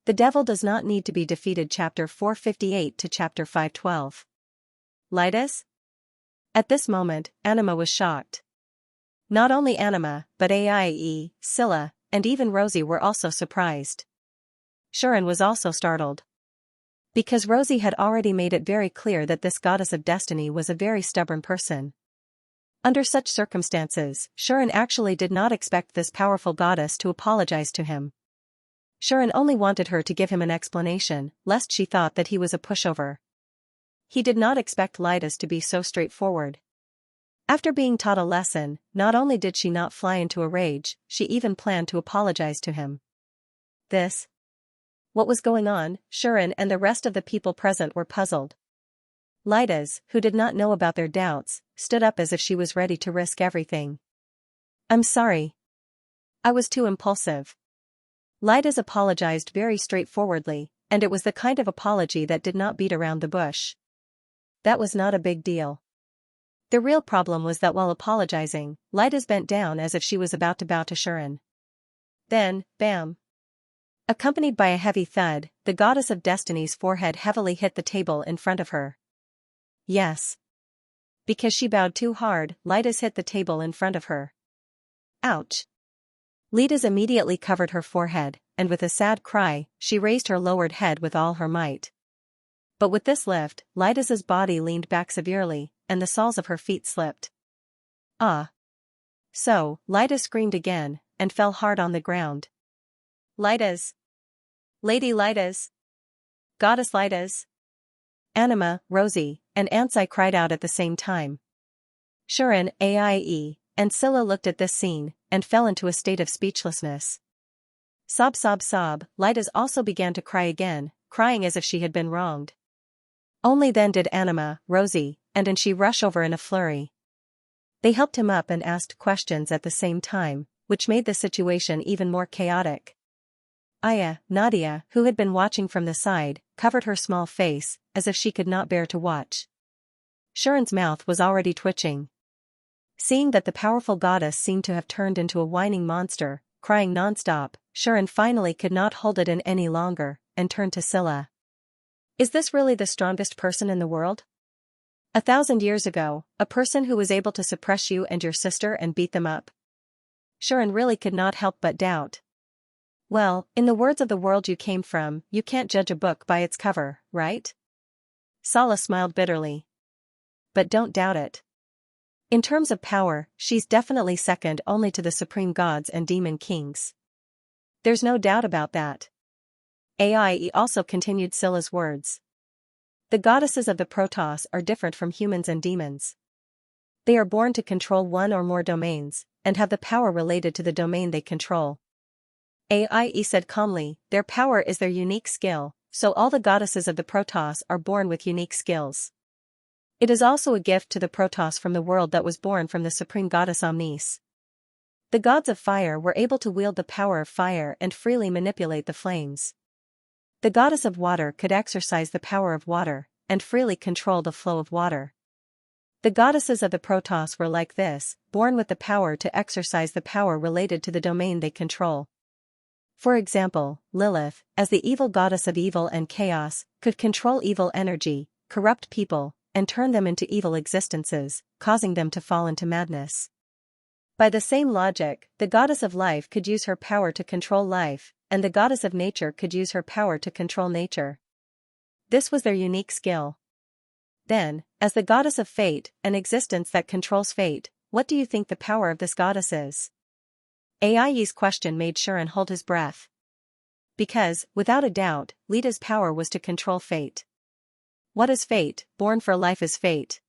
The Devil Does Not Need to Be Defeated Chapter 458 to Chapter 512. Lightus? At this moment, Anima was shocked. Not only Anima, but Aie, Scylla, and even Rosie were also surprised. Shuren was also startled. Because Rosie had already made it very clear that this goddess of destiny was a very stubborn person. Under such circumstances, Shuren actually did not expect this powerful goddess to apologize to him. Shuren only wanted her to give him an explanation, lest she thought that he was a pushover. He did not expect Lightus to be so straightforward. After being taught a lesson, not only did she not fly into a rage, she even planned to apologize to him. What was going on? Shuren and the rest of the people present were puzzled. Lightus, who did not know about their doubts, stood up as if she was ready to risk everything. I'm sorry. I was too impulsive. Lightus apologized very straightforwardly, and it was the kind of apology that did not beat around the bush. That was not a big deal. The real problem was that while apologizing, Lightus bent down as if she was about to bow to Shuren. Then, bam! Accompanied by a heavy thud, the goddess of destiny's forehead heavily hit the table in front of her. Yes. Because she bowed too hard, Lightus hit the table in front of her. Ouch! Lightus immediately covered her forehead, and with a sad cry, she raised her lowered head with all her might. But with this lift, Lightus's body leaned back severely, and the soles of her feet slipped. Ah! So, Lightus screamed again, and fell hard on the ground. Lightus! Lady Lightus! Goddess Lightus! Anima, Rosie, and Xianxia cried out at the same time. Shuren, Aie, and Scylla looked at this scene, and fell into a state of speechlessness. Sob sob sob, Lightus also began to cry again, crying as if she had been wronged. Only then did Anima, Rosie, and Xianxia rush over in a flurry. They helped him up and asked questions at the same time, which made the situation even more chaotic. Aya, Nadia, who had been watching from the side, covered her small face, as if she could not bear to watch. Shuren's mouth was already twitching. Seeing that the powerful goddess seemed to have turned into a whining monster, crying non-stop, Shuren finally could not hold it in any longer, and turned to Scylla. Is this really the strongest person in the world? 1,000 years ago, a person who was able to suppress you and your sister and beat them up? Shuren really could not help but doubt. Well, in the words of the world you came from, you can't judge a book by its cover, right? Scylla smiled bitterly. But don't doubt it. In terms of power, she's definitely second only to the supreme gods and demon kings. There's no doubt about that. Aie also continued Scylla's words. The goddesses of the Protoss are different from humans and demons. They are born to control one or more domains, and have the power related to the domain they control. Aie said calmly, their power is their unique skill, so all the goddesses of the Protoss are born with unique skills. It is also a gift to the Protoss from the world that was born from the supreme goddess Omnis. The gods of fire were able to wield the power of fire and freely manipulate the flames. The goddess of water could exercise the power of water, and freely control the flow of water. The goddesses of the Protoss were like this, born with the power to exercise the power related to the domain they control. For example, Lilith, as the evil goddess of evil and chaos, could control evil energy, corrupt people, and turn them into evil existences, causing them to fall into madness. By the same logic, the goddess of life could use her power to control life, and the goddess of nature could use her power to control nature. This was their unique skill. Then, as the goddess of fate, an existence that controls fate, what do you think the power of this goddess is? Aie's question made Shuren hold his breath. Because, without a doubt, Lita's power was to control fate. What is fate? Born for life is fate.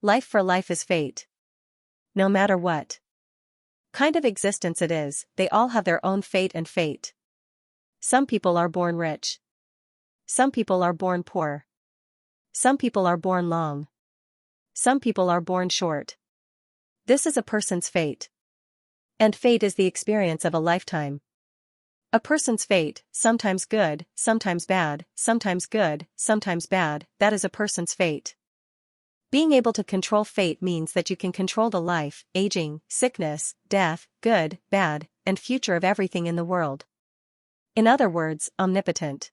Life for life is fate. No matter what kind of existence it is, they all have their own fate and fate. Some people are born rich. Some people are born poor. Some people are born long. Some people are born short. This is a person's fate. And fate is the experience of a lifetime. A person's fate, sometimes good, sometimes bad, sometimes good, sometimes bad, that is a person's fate. Being able to control fate means that you can control the life, aging, sickness, death, good, bad, and future of everything in the world. In other words, omnipotent.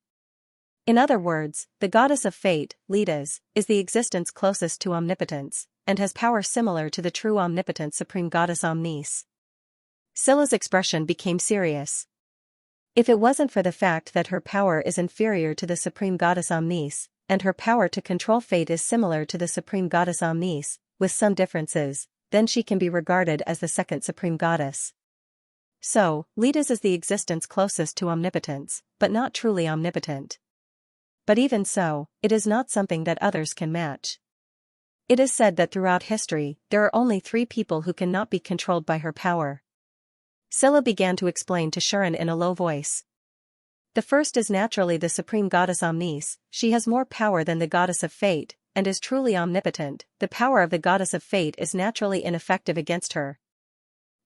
In other words, the goddess of fate, Lidas, is the existence closest to omnipotence, and has power similar to the true omnipotent supreme goddess Omnis. Scylla's expression became serious. If it wasn't for the fact that her power is inferior to the supreme goddess Omnis, and her power to control fate is similar to the supreme goddess Omnis, with some differences, then she can be regarded as the second supreme goddess. So, Lidas is the existence closest to omnipotence, but not truly omnipotent. But even so, it is not something that others can match. It is said that throughout history, there are only 3 people who cannot be controlled by her power. Scylla began to explain to Shuren in a low voice. The first is naturally the supreme goddess Omnis. She has more power than the goddess of fate, and is truly omnipotent. The power of the goddess of fate is naturally ineffective against her.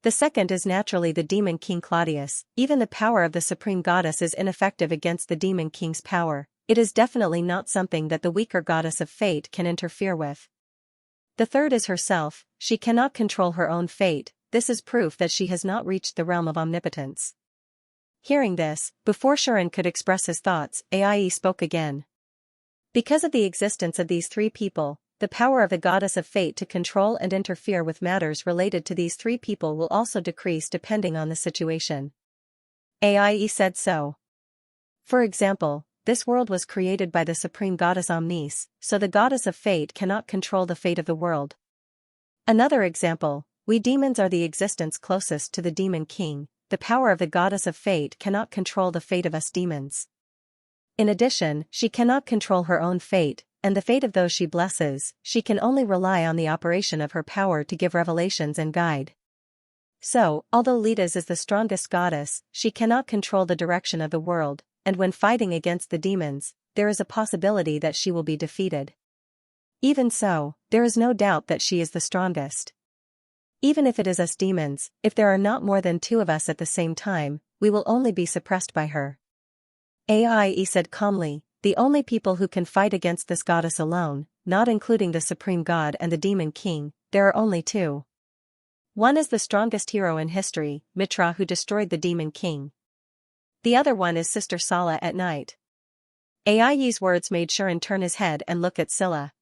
The second is naturally the demon king Claudius. Even the power of the supreme goddess is ineffective against the demon king's power. It is definitely not something that the weaker goddess of fate can interfere with. The third is herself. She cannot control her own fate. This is proof that she has not reached the realm of omnipotence. Hearing this, before Shuren could express his thoughts, Aie spoke again. Because of the existence of these 3 people, the power of the goddess of fate to control and interfere with matters related to these 3 people will also decrease depending on the situation. Aie said so. For example, this world was created by the supreme goddess Omnis, so the goddess of fate cannot control the fate of the world. Another example, we demons are the existence closest to the demon king. The power of the goddess of fate cannot control the fate of us demons. In addition, she cannot control her own fate, and the fate of those she blesses. She can only rely on the operation of her power to give revelations and guide. So, although Lidas is the strongest goddess, she cannot control the direction of the world, and when fighting against the demons, there is a possibility that she will be defeated. Even so, there is no doubt that she is the strongest. Even if it is us demons, if there are not more than 2 of us at the same time, we will only be suppressed by her. Aie said calmly, the only people who can fight against this goddess alone, not including the supreme god and the demon king, there are only 2. One is the strongest hero in history, Mitra, who destroyed the demon king. The other one is Sister Sala at night. Aie's words made Shuren turn his head and look at Scylla.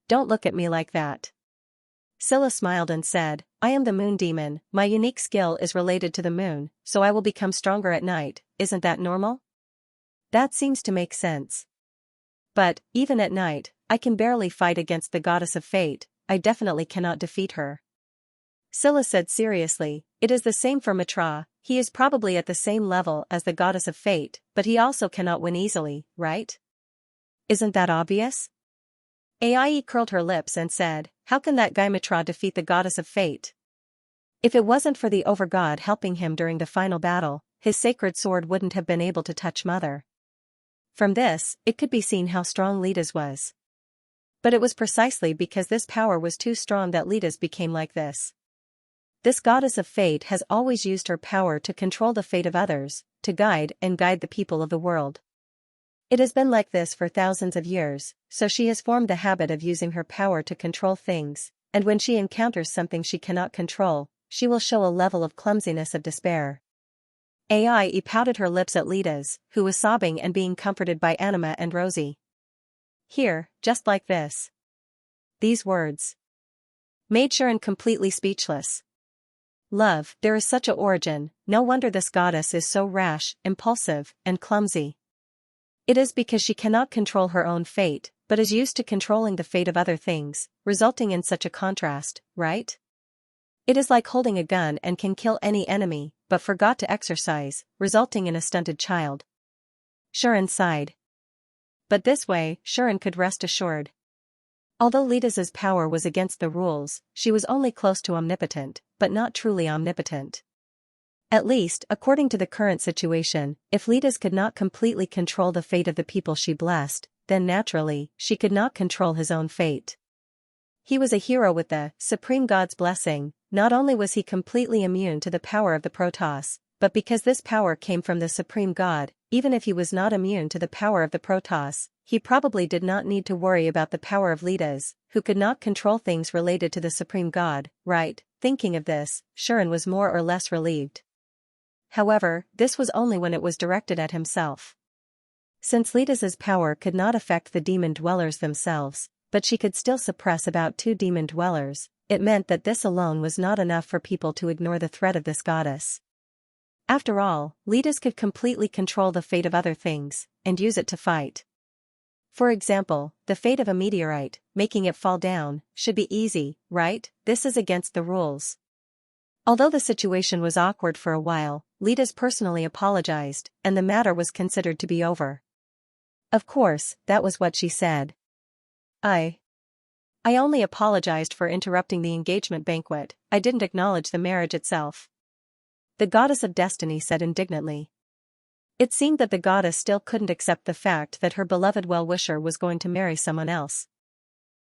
Don't look at me like that. Scylla smiled and said, I am the moon demon. My unique skill is related to the moon, so I will become stronger at night. Isn't that normal? That seems to make sense. But, even at night, I can barely fight against the goddess of fate. I definitely cannot defeat her. Scylla said seriously, it is the same for Mitra. He is probably at the same level as the goddess of fate, but he also cannot win easily, right? Isn't that obvious? Aie curled her lips and said, how can that guy Mitra defeat the goddess of fate? If it wasn't for the overgod helping him during the final battle, his sacred sword wouldn't have been able to touch Mother. From this, it could be seen how strong Lidas was. But it was precisely because this power was too strong that Lidas became like this. This goddess of fate has always used her power to control the fate of others, to guide the people of the world. It has been like this for thousands of years, so she has formed the habit of using her power to control things, and when she encounters something she cannot control, she will show a level of clumsiness of despair. Aie pouted her lips at Lidas, who was sobbing and being comforted by Anima and Rosie. Here, just like this. These words made Shuren completely speechless. Love, there is such a origin, no wonder this goddess is so rash, impulsive, and clumsy. It is because she cannot control her own fate, but is used to controlling the fate of other things, resulting in such a contrast, right? It is like holding a gun and can kill any enemy, but forgot to exercise, resulting in a stunted child. Shuren sighed. But this way, Shuren could rest assured. Although Lidas's power was against the rules, she was only close to omnipotent, but not truly omnipotent. At least, according to the current situation, if Lidas could not completely control the fate of the people she blessed, then naturally, she could not control his own fate. He was a hero with the supreme god's blessing. Not only was he completely immune to the power of the Protoss, but because this power came from the supreme god, even if he was not immune to the power of the Protoss, he probably did not need to worry about the power of Lidas, who could not control things related to the supreme god, right? Thinking of this, Shuren was more or less relieved. however, this was only when it was directed at himself. Since Lita's power could not affect the demon dwellers themselves, but she could still suppress about 2 demon dwellers, it meant that this alone was not enough for people to ignore the threat of this goddess. After all, Lita's could completely control the fate of other things, and use it to fight. For example, the fate of a meteorite, making it fall down, should be easy, right? This is against the rules. Although the situation was awkward for a while, Lita's personally apologized, and the matter was considered to be over. Of course, that was what she said. I only apologized for interrupting the engagement banquet, I didn't acknowledge the marriage itself. The goddess of destiny said indignantly. It seemed that the goddess still couldn't accept the fact that her beloved well-wisher was going to marry someone else.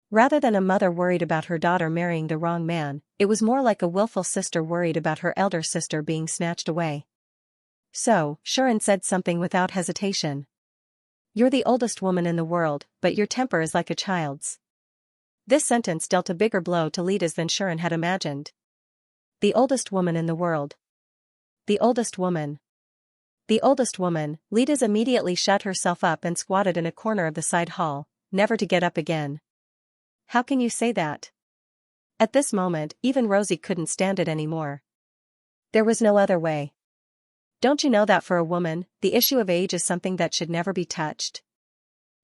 Rather than a mother worried about her daughter marrying the wrong man, it was more like a willful sister worried about her elder sister being snatched away. So, Xianxia said something without hesitation. You're the oldest woman in the world, but your temper is like a child's. This sentence dealt a bigger blow to Lita's than Xianxia had imagined. The oldest woman in the world. The oldest woman. The oldest woman, Lita's immediately shut herself up and squatted in a corner of the side hall, never to get up again. How can you say that? At this moment, even Rosie couldn't stand it anymore. There was no other way. Don't you know that for a woman, the issue of age is something that should never be touched?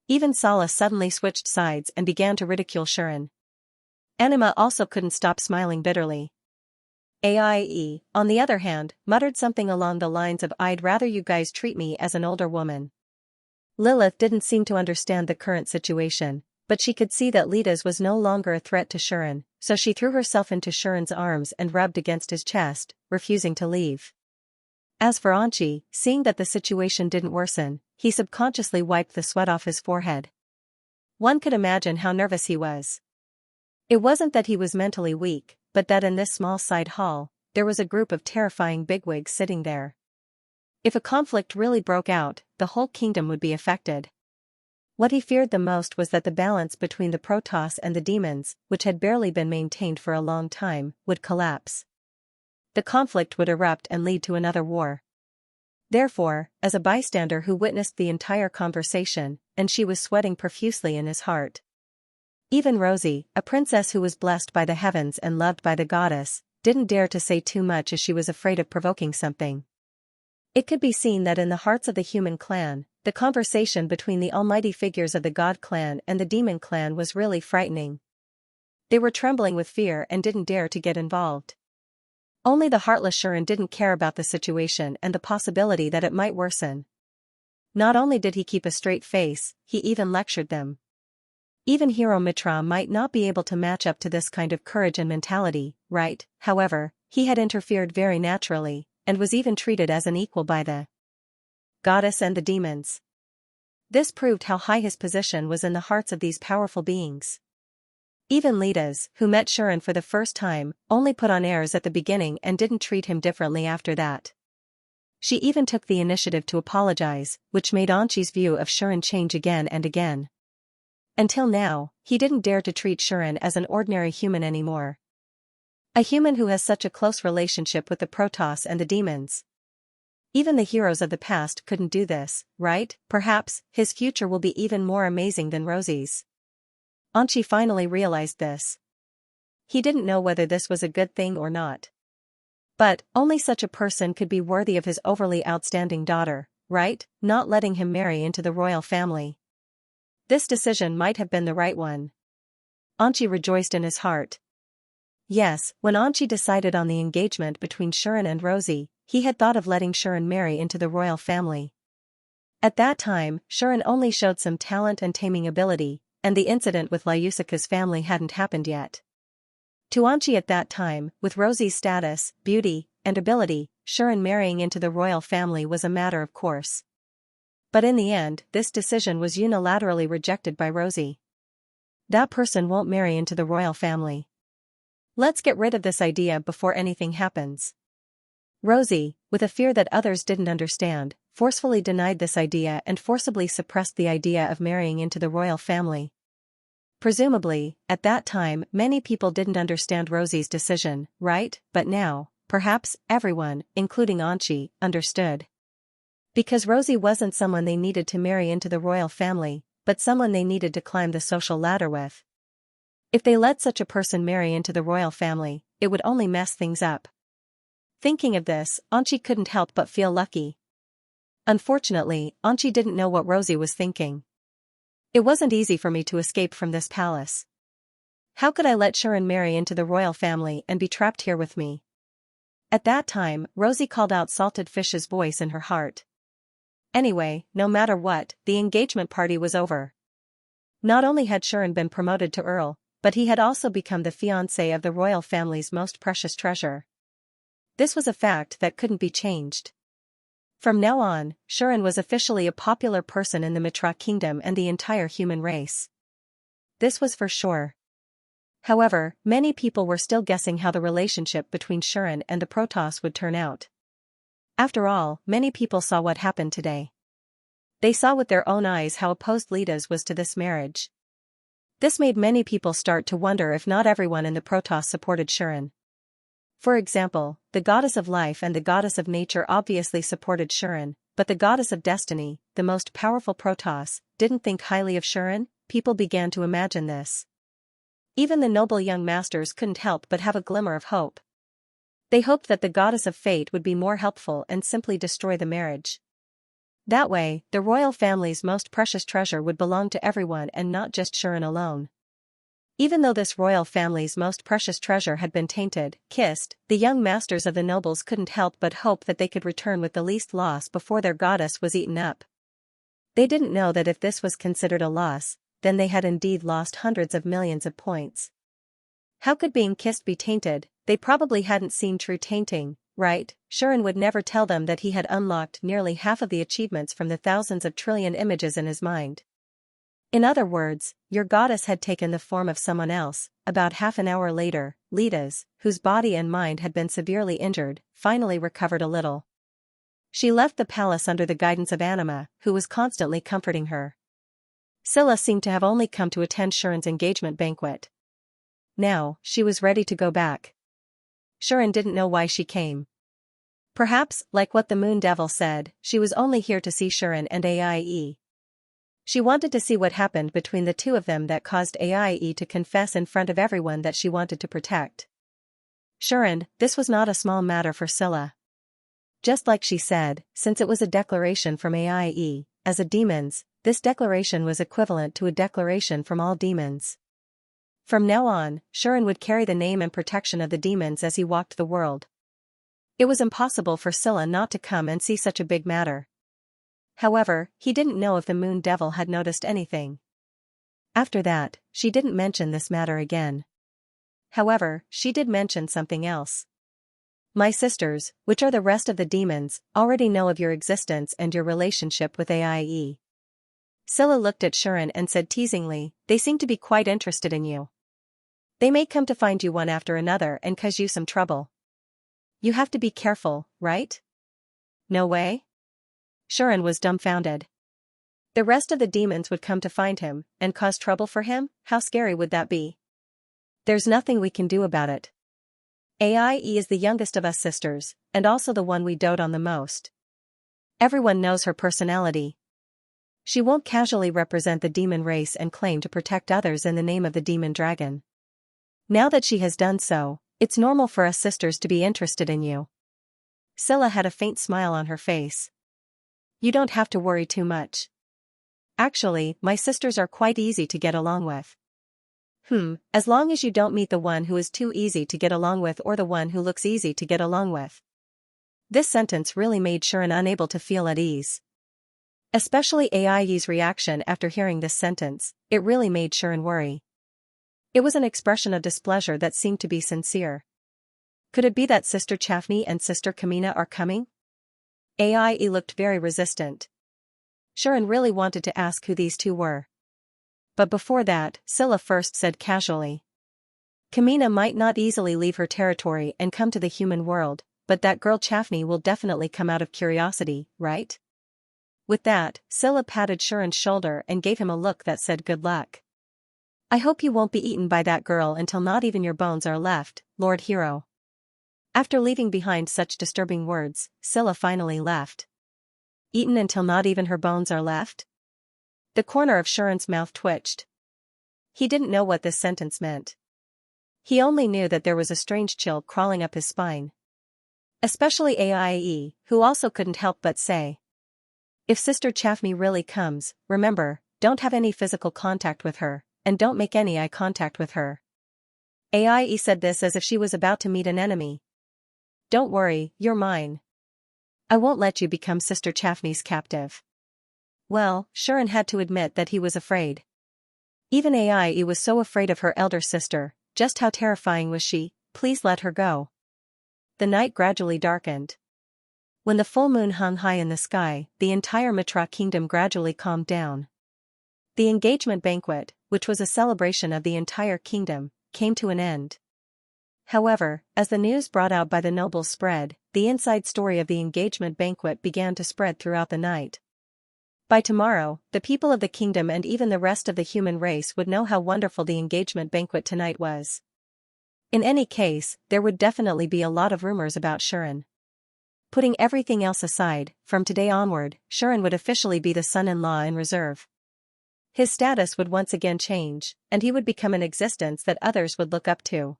Even Sala suddenly switched sides and began to ridicule Xianxia. Anima also couldn't stop smiling bitterly. Aie, on the other hand, muttered something along the lines of I'd rather you guys treat me as an older woman. Lilith didn't seem to understand the current situation, but she could see that Lita's was no longer a threat to Xianxia, so she threw herself into Xianxia's arms and rubbed against his chest, refusing to leave. As for Anchi, seeing that the situation didn't worsen, he subconsciously wiped the sweat off his forehead. One could imagine how nervous he was. It wasn't that he was mentally weak, but that in this small side hall, there was a group of terrifying bigwigs sitting there. If a conflict really broke out, the whole kingdom would be affected. What he feared the most was that the balance between the Protoss and the demons, which had barely been maintained for a long time, would collapse. The conflict would erupt and lead to another war. Therefore, as a bystander who witnessed the entire conversation, and she was sweating profusely in his heart. Even Rosie, a princess who was blessed by the heavens and loved by the goddess, didn't dare to say too much as she was afraid of provoking something. It could be seen that in the hearts of the human clan, the conversation between the almighty figures of the god clan and the demon clan was really frightening. They were trembling with fear and didn't dare to get involved. Only the heartless Xianxia didn't care about the situation and the possibility that it might worsen. Not only did he keep a straight face, he even lectured them. Even Hero Mitra might not be able to match up to this kind of courage and mentality, right? However, he had interfered very naturally, and was even treated as an equal by the goddess and the demons. This proved how high his position was in the hearts of these powerful beings. Even Lita's, who met Xianxia for the first time, only put on airs at the beginning and didn't treat him differently after that. She even took the initiative to apologize, which made Anchi's view of Xianxia change again and again. Until now, he didn't dare to treat Xianxia as an ordinary human anymore. A human who has such a close relationship with the Protoss and the demons. Even the heroes of the past couldn't do this, right? Perhaps, his future will be even more amazing than Rosie's. Anchi finally realized this. He didn't know whether this was a good thing or not. But, only such a person could be worthy of his overly outstanding daughter, right? Not letting him marry into the royal family. This decision might have been the right one. Anchi rejoiced in his heart. Yes, when Anchi decided on the engagement between Xianxia and Rosie, he had thought of letting Xianxia marry into the royal family. At that time, Xianxia only showed some talent and taming ability, and the incident with Lyusika's family hadn't happened yet. To Anchi at that time, with Rosie's status, beauty, and ability, Xianxia marrying into the royal family was a matter of course. But in the end, this decision was unilaterally rejected by Rosie. That person won't marry into the royal family. Let's get rid of this idea before anything happens. Rosie, with a fear that others didn't understand, forcefully denied this idea and forcibly suppressed the idea of marrying into the royal family. Presumably, at that time many people didn't understand Rosie's decision, right? But now, perhaps everyone, including Anchi, understood. Because Rosie wasn't someone they needed to marry into the royal family, but someone they needed to climb the social ladder with. If they let such a person marry into the royal family, it would only mess things up. Thinking of this, Anchi couldn't help but feel lucky. Unfortunately, Anchi didn't know what Rosie was thinking. It wasn't easy for me to escape from this palace. How could I let Sharon marry into the royal family and be trapped here with me? At that time, Rosie called out Salted Fish's voice in her heart. Anyway, no matter what, the engagement party was over. Not only had Sharon been promoted to Earl, but he had also become the fiancé of the royal family's most precious treasure. This was a fact that couldn't be changed. From now on, Sharon was officially a popular person in the Mitra kingdom and the entire human race. This was for sure. However, many people were still guessing how the relationship between Sharon and the Protoss would turn out. After all, many people saw what happened today. They saw with their own eyes how opposed Lida's was to this marriage. This made many people start to wonder if not everyone in the Protoss supported Sharon. For example, the goddess of life and the goddess of nature obviously supported Sharon, but the goddess of destiny, the most powerful Protoss, didn't think highly of Sharon. People began to imagine this. Even the noble young masters couldn't help but have a glimmer of hope. They hoped that the goddess of fate would be more helpful and simply destroy the marriage. That way, the royal family's most precious treasure would belong to everyone and not just Sharon alone. Even though this royal family's most precious treasure had been tainted, kissed, the young masters of the nobles couldn't help but hope that they could return with the least loss before their goddess was eaten up. They didn't know that if this was considered a loss, then they had indeed lost hundreds of millions of points. How could being kissed be tainted? They probably hadn't seen true tainting, right? Sharon would never tell them that he had unlocked nearly half of the achievements from the thousands of trillion images in his mind. In other words, your goddess had taken the form of someone else. About half an hour later, Lida's, whose body and mind had been severely injured, finally recovered a little. She left the palace under the guidance of Anima, who was constantly comforting her. Scylla seemed to have only come to attend Sharon's engagement banquet. Now, she was ready to go back. Sharon didn't know why she came. Perhaps, like what the Moon Devil said, she was only here to see Sharon and Aie. She wanted to see what happened between the two of them that caused Aie to confess in front of everyone that she wanted to protect Sharon. This was not a small matter for Scylla. Just like she said, since it was a declaration from Aie, as a demon's, this declaration was equivalent to a declaration from all demons. From now on, Sharon would carry the name and protection of the demons as he walked the world. It was impossible for Scylla not to come and see such a big matter. However, he didn't know if the Moon Devil had noticed anything. After that, she didn't mention this matter again. However, she did mention something else. My sisters, which are the rest of the demons, already know of your existence and your relationship with Aie. Scylla looked at Sharon and said teasingly, they seem to be quite interested in you. They may come to find you one after another and cause you some trouble. You have to be careful, right? No way? Sharon was dumbfounded. The rest of the demons would come to find him and cause trouble for him? How scary would that be? There's nothing we can do about it. Aie is the youngest of us sisters, and also the one we dote on the most. Everyone knows her personality. She won't casually represent the demon race and claim to protect others in the name of the demon dragon. Now that she has done so, it's normal for us sisters to be interested in you. Scylla had a faint smile on her face. You don't have to worry too much. Actually, my sisters are quite easy to get along with. As long as you don't meet the one who is too easy to get along with or the one who looks easy to get along with. This sentence really made Sharon unable to feel at ease. Especially Aie's reaction after hearing this sentence, it really made Sharon worry. It was an expression of displeasure that seemed to be sincere. Could it be that Sister Chaffney and Sister Kamina are coming? Aie looked very resistant. Sharon really wanted to ask who these two were. But before that, Scylla first said casually. Kamina might not easily leave her territory and come to the human world, but that girl Chaffney will definitely come out of curiosity, right? With that, Scylla patted Sharon's shoulder and gave him a look that said good luck. I hope you won't be eaten by that girl until not even your bones are left, Lord Hero. After leaving behind such disturbing words, Scylla finally left. Eaten until not even her bones are left? The corner of Shuren's mouth twitched. He didn't know what this sentence meant. He only knew that there was a strange chill crawling up his spine. Especially Aie, who also couldn't help but say. If Sister Chaffney really comes, remember, don't have any physical contact with her, and don't make any eye contact with her. Aie said this as if she was about to meet an enemy. Don't worry, you're mine. I won't let you become Sister Chaffney's captive. Well, Shuren had to admit that he was afraid. Even Aie was so afraid of her elder sister. Just how terrifying was she? Please let her go. The night gradually darkened. When the full moon hung high in the sky, the entire Mitra kingdom gradually calmed down. The engagement banquet, which was a celebration of the entire kingdom, came to an end. However, as the news brought out by the nobles spread, the inside story of the engagement banquet began to spread throughout the night. By tomorrow, the people of the kingdom and even the rest of the human race would know how wonderful the engagement banquet tonight was. In any case, there would definitely be a lot of rumors about Shuren. Putting everything else aside, from today onward, Shuren would officially be the son-in-law in reserve. His status would once again change, and he would become an existence that others would look up to.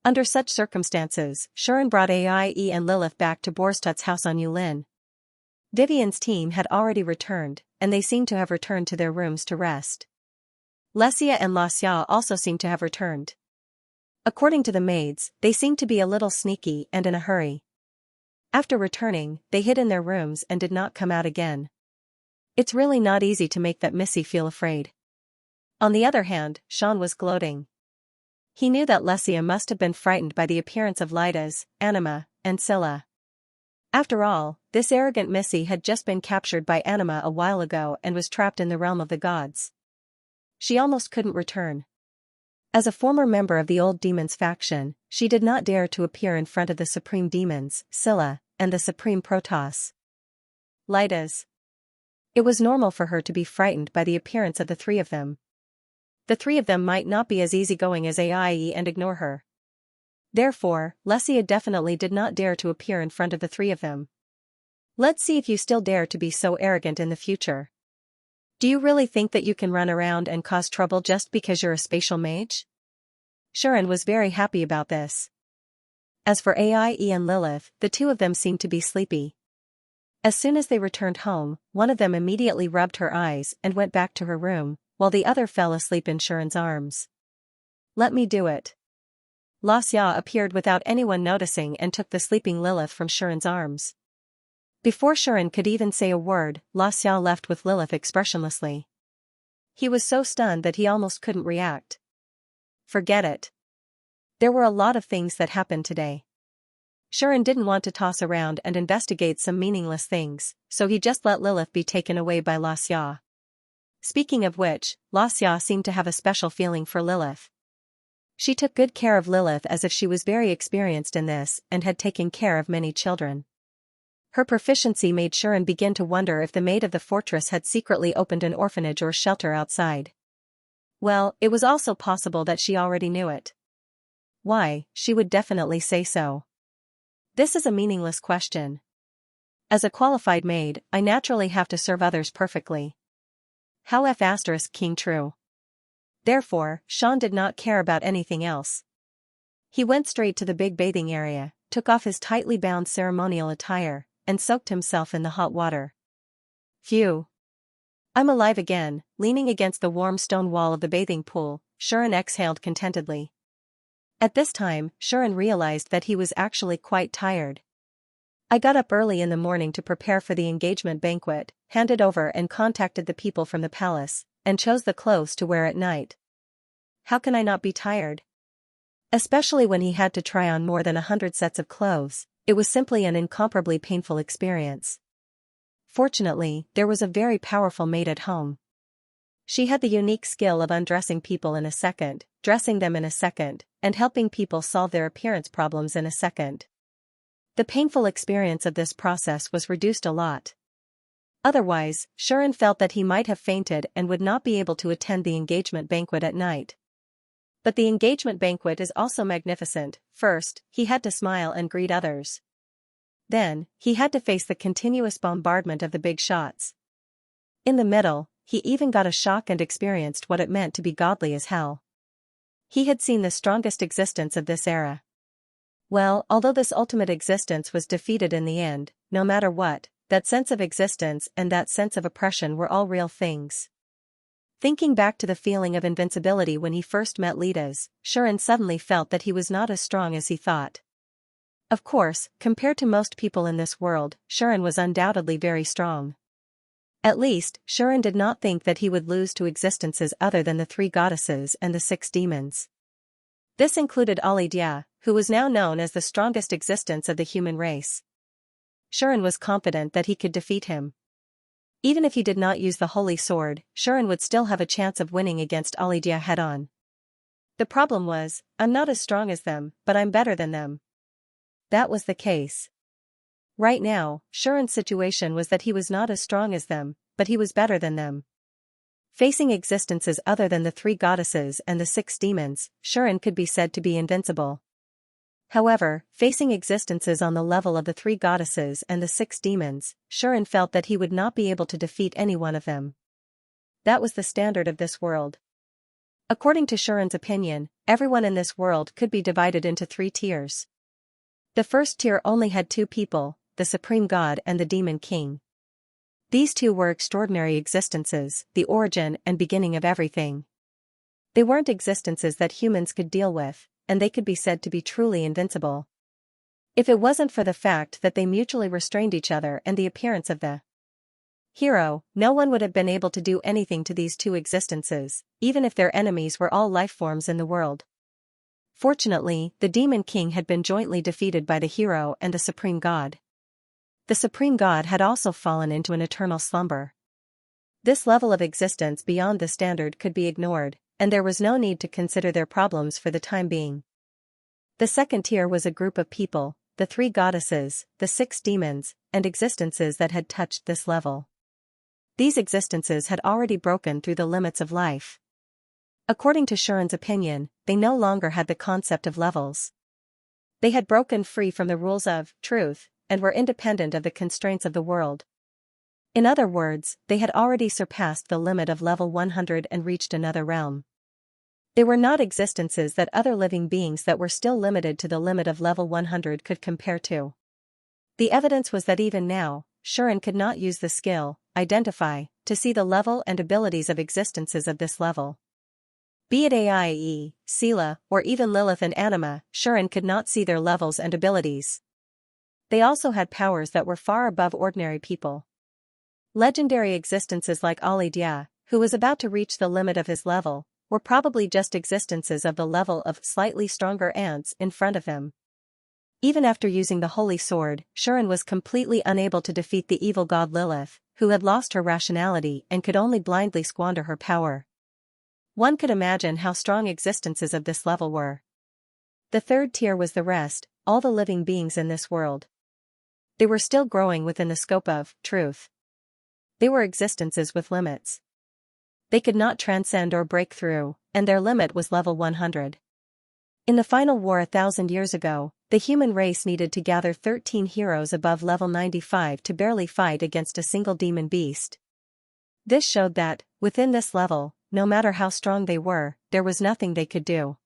Under such circumstances, Shuren brought Aie and Lilith back to Borstut's house on Yulin. Vivian's team had already returned, and they seemed to have returned to their rooms to rest. Xianxia and Xianxia also seemed to have returned. According to the maids, they seemed to be a little sneaky and in a hurry. After returning, they hid in their rooms and did not come out again. It's really not easy to make that Missy feel afraid. On the other hand, Sean was gloating. He knew that Xianxia must have been frightened by the appearance of Lydas, Anima, and Scylla. After all, this arrogant Missy had just been captured by Anima a while ago and was trapped in the realm of the gods. She almost couldn't return. As a former member of the old demons faction, she did not dare to appear in front of the supreme demons, Scylla, and the supreme Protoss. Lydas. It was normal for her to be frightened by the appearance of the three of them. The three of them might not be as easygoing as Aie and ignore her. Therefore, Xianxia definitely did not dare to appear in front of the three of them. Let's see if you still dare to be so arrogant in the future. Do you really think that you can run around and cause trouble just because you're a spatial mage? Shuren was very happy about this. As for Aie and Lilith, the two of them seemed to be sleepy. As soon as they returned home, one of them immediately rubbed her eyes and went back to her room, while the other fell asleep in Shuren's arms. Let me do it. Xianxia appeared without anyone noticing and took the sleeping Lilith from Shuren's arms. Before Shuren could even say a word, Xianxia left with Lilith expressionlessly. He was so stunned that he almost couldn't react. Forget it. There were a lot of things that happened today. Shuren didn't want to toss around and investigate some meaningless things, so he just let Lilith be taken away by Xianxia. Speaking of which, Xianxia seemed to have a special feeling for Lilith. She took good care of Lilith as if she was very experienced in this and had taken care of many children. Her proficiency made Shuren begin to wonder if the maid of the fortress had secretly opened an orphanage or shelter outside. Well, it was also possible that she already knew it. Why, she would definitely say so. This is a meaningless question. As a qualified maid, I naturally have to serve others perfectly. How King true. Therefore, Sean did not care about anything else. He went straight to the big bathing area, took off his tightly bound ceremonial attire, and soaked himself in the hot water. Phew. I'm alive again. Leaning against the warm stone wall of the bathing pool, Shuren exhaled contentedly. At this time, Shuren realized that he was actually quite tired. I got up early in the morning to prepare for the engagement banquet, handed over and contacted the people from the palace, and chose the clothes to wear at night. How can I not be tired? Especially when he had to try on more than 100 sets of clothes, it was simply an incomparably painful experience. Fortunately, there was a very powerful maid at home. She had the unique skill of undressing people in a second, dressing them in a second, and helping people solve their appearance problems in a second. The painful experience of this process was reduced a lot. Otherwise, Shuren felt that he might have fainted and would not be able to attend the engagement banquet at night. But the engagement banquet is also magnificent. First, he had to smile and greet others. Then, he had to face the continuous bombardment of the big shots. In the middle, he even got a shock and experienced what it meant to be godly as hell. He had seen the strongest existence of this era. Well, although this ultimate existence was defeated in the end, no matter what, that sense of existence and that sense of oppression were all real things. Thinking back to the feeling of invincibility when he first met Lidas, Xiran suddenly felt that he was not as strong as he thought. Of course, compared to most people in this world, Xiran was undoubtedly very strong. At least, Xiran did not think that he would lose to existences other than the 3 goddesses and the 6 demons. This included Alidia, who was now known as the strongest existence of the human race. Xiran was confident that he could defeat him. Even if he did not use the holy sword, Xiran would still have a chance of winning against Alidia head-on. The problem was, I'm not as strong as them, but I'm better than them. That was the case. Right now, Xiran's situation was that he was not as strong as them, but he was better than them. Facing existences other than the 3 goddesses and the 6 demons, Xiran could be said to be invincible. However, facing existences on the level of the 3 goddesses and the 6 demons, Xiran felt that he would not be able to defeat any one of them. That was the standard of this world. According to Xiran's opinion, everyone in this world could be divided into 3 tiers. The first tier only had 2 people, the Supreme God and the Demon King. These 2 were extraordinary existences, the origin and beginning of everything. They weren't existences that humans could deal with, and they could be said to be truly invincible. If it wasn't for the fact that they mutually restrained each other and the appearance of the hero, no one would have been able to do anything to these 2 existences, even if their enemies were all life forms in the world. Fortunately, the Demon King had been jointly defeated by the hero and the Supreme God. The Supreme God had also fallen into an eternal slumber. This level of existence beyond the standard could be ignored, and there was no need to consider their problems for the time being. The second tier was a group of people, the 3 goddesses, the 6 demons, and existences that had touched this level. These existences had already broken through the limits of life. According to Xiran's opinion, they no longer had the concept of levels. They had broken free from the rules of truth, and were independent of the constraints of the world. In other words, they had already surpassed the limit of level 100 and reached another realm. They were not existences that other living beings that were still limited to the limit of level 100 could compare to. The evidence was that even now, Xiran could not use the skill, identify, to see the level and abilities of existences of this level. Be it Aie, Sela, or even Lilith and Anima, Xiran could not see their levels and abilities. They also had powers that were far above ordinary people. Legendary existences like Alidia, who was about to reach the limit of his level, were probably just existences of the level of slightly stronger ants in front of him. Even after using the holy sword, Xiran was completely unable to defeat the evil god Lilith, who had lost her rationality and could only blindly squander her power. One could imagine how strong existences of this level were. The third tier was the rest, all the living beings in this world. They were still growing within the scope of truth. They were existences with limits. They could not transcend or break through, and their limit was level 100. In the final war 1,000 years ago, the human race needed to gather 13 heroes above level 95 to barely fight against a single demon beast. This showed that, within this level, no matter how strong they were, there was nothing they could do.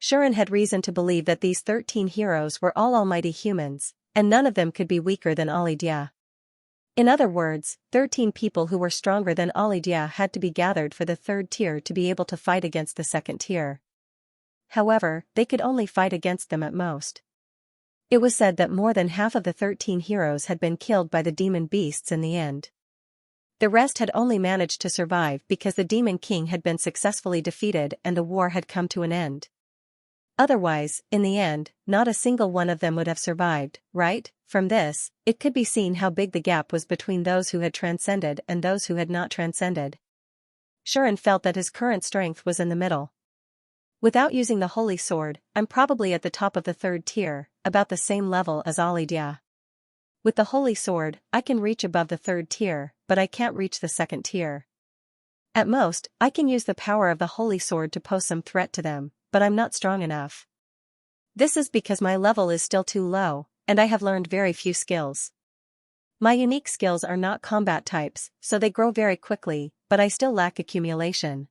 Xiran had reason to believe that these 13 heroes were all almighty humans, and none of them could be weaker than Alidia. In other words, 13 people who were stronger than Alidia had to be gathered for the third tier to be able to fight against the second tier. However, they could only fight against them at most. It was said that more than half of the 13 heroes had been killed by the demon beasts in the end. The rest had only managed to survive because the Demon King had been successfully defeated and the war had come to an end. Otherwise, in the end, not a single one of them would have survived, right? From this, it could be seen how big the gap was between those who had transcended and those who had not transcended. Xiran felt that his current strength was in the middle. Without using the holy sword, I'm probably at the top of the third tier, about the same level as Alidia. With the holy sword, I can reach above the third tier, but I can't reach the second tier. At most, I can use the power of the holy sword to pose some threat to them, but I'm not strong enough. This is because my level is still too low, and I have learned very few skills. My unique skills are not combat types, so they grow very quickly, but I still lack accumulation.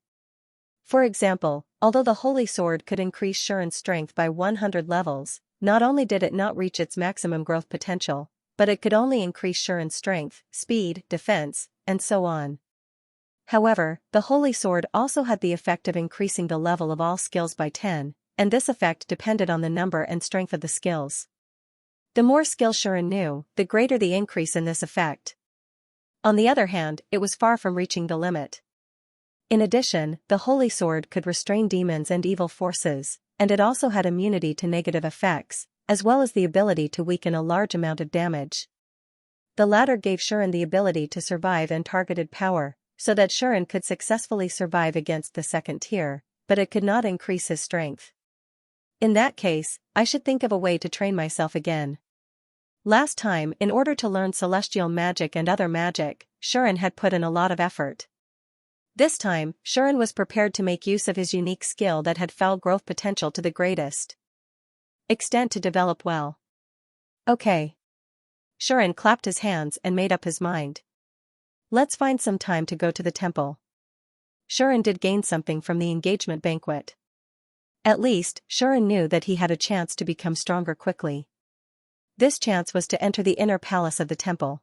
For example, although the holy sword could increase Shuren's strength by 100 levels, not only did it not reach its maximum growth potential, but it could only increase Shuren's strength, speed, defense, and so on. However, the holy sword also had the effect of increasing the level of all skills by 10, and this effect depended on the number and strength of the skills. The more skill Shuren knew, the greater the increase in this effect. On the other hand, it was far from reaching the limit. In addition, the holy sword could restrain demons and evil forces, and it also had immunity to negative effects, as well as the ability to weaken a large amount of damage. The latter gave Shuren the ability to survive and targeted power, so that Shuren could successfully survive against the second tier, but it could not increase his strength. In that case, I should think of a way to train myself again. Last time, in order to learn celestial magic and other magic, Shuren had put in a lot of effort. This time, Shuren was prepared to make use of his unique skill that had foul growth potential to the greatest extent to develop well. Okay. Shuren clapped his hands and made up his mind. Let's find some time to go to the temple. Shuren did gain something from the engagement banquet. At least, Shuren knew that he had a chance to become stronger quickly. This chance was to enter the inner palace of the temple.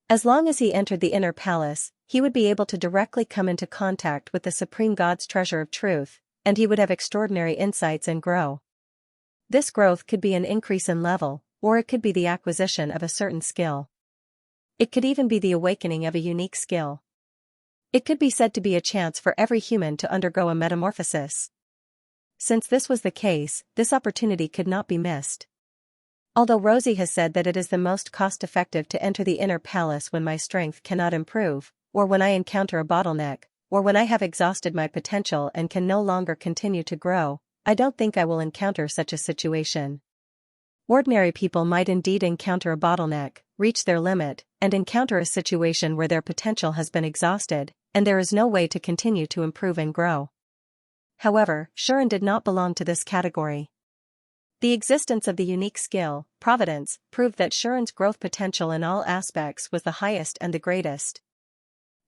As long as he entered the inner palace, he would be able to directly come into contact with the Supreme God's treasure of truth, and he would have extraordinary insights and grow. This growth could be an increase in level, or it could be the acquisition of a certain skill. It could even be the awakening of a unique skill. It could be said to be a chance for every human to undergo a metamorphosis. Since this was the case, this opportunity could not be missed. Although Rosie has said that it is the most cost-effective to enter the inner palace when my strength cannot improve, or when I encounter a bottleneck, or when I have exhausted my potential and can no longer continue to grow, I don't think I will encounter such a situation. Ordinary people might indeed encounter a bottleneck, reach their limit, and encounter a situation where their potential has been exhausted, and there is no way to continue to improve and grow. However, Shuren did not belong to this category. The existence of the unique skill, Providence, proved that Shuren's growth potential in all aspects was the highest and the greatest.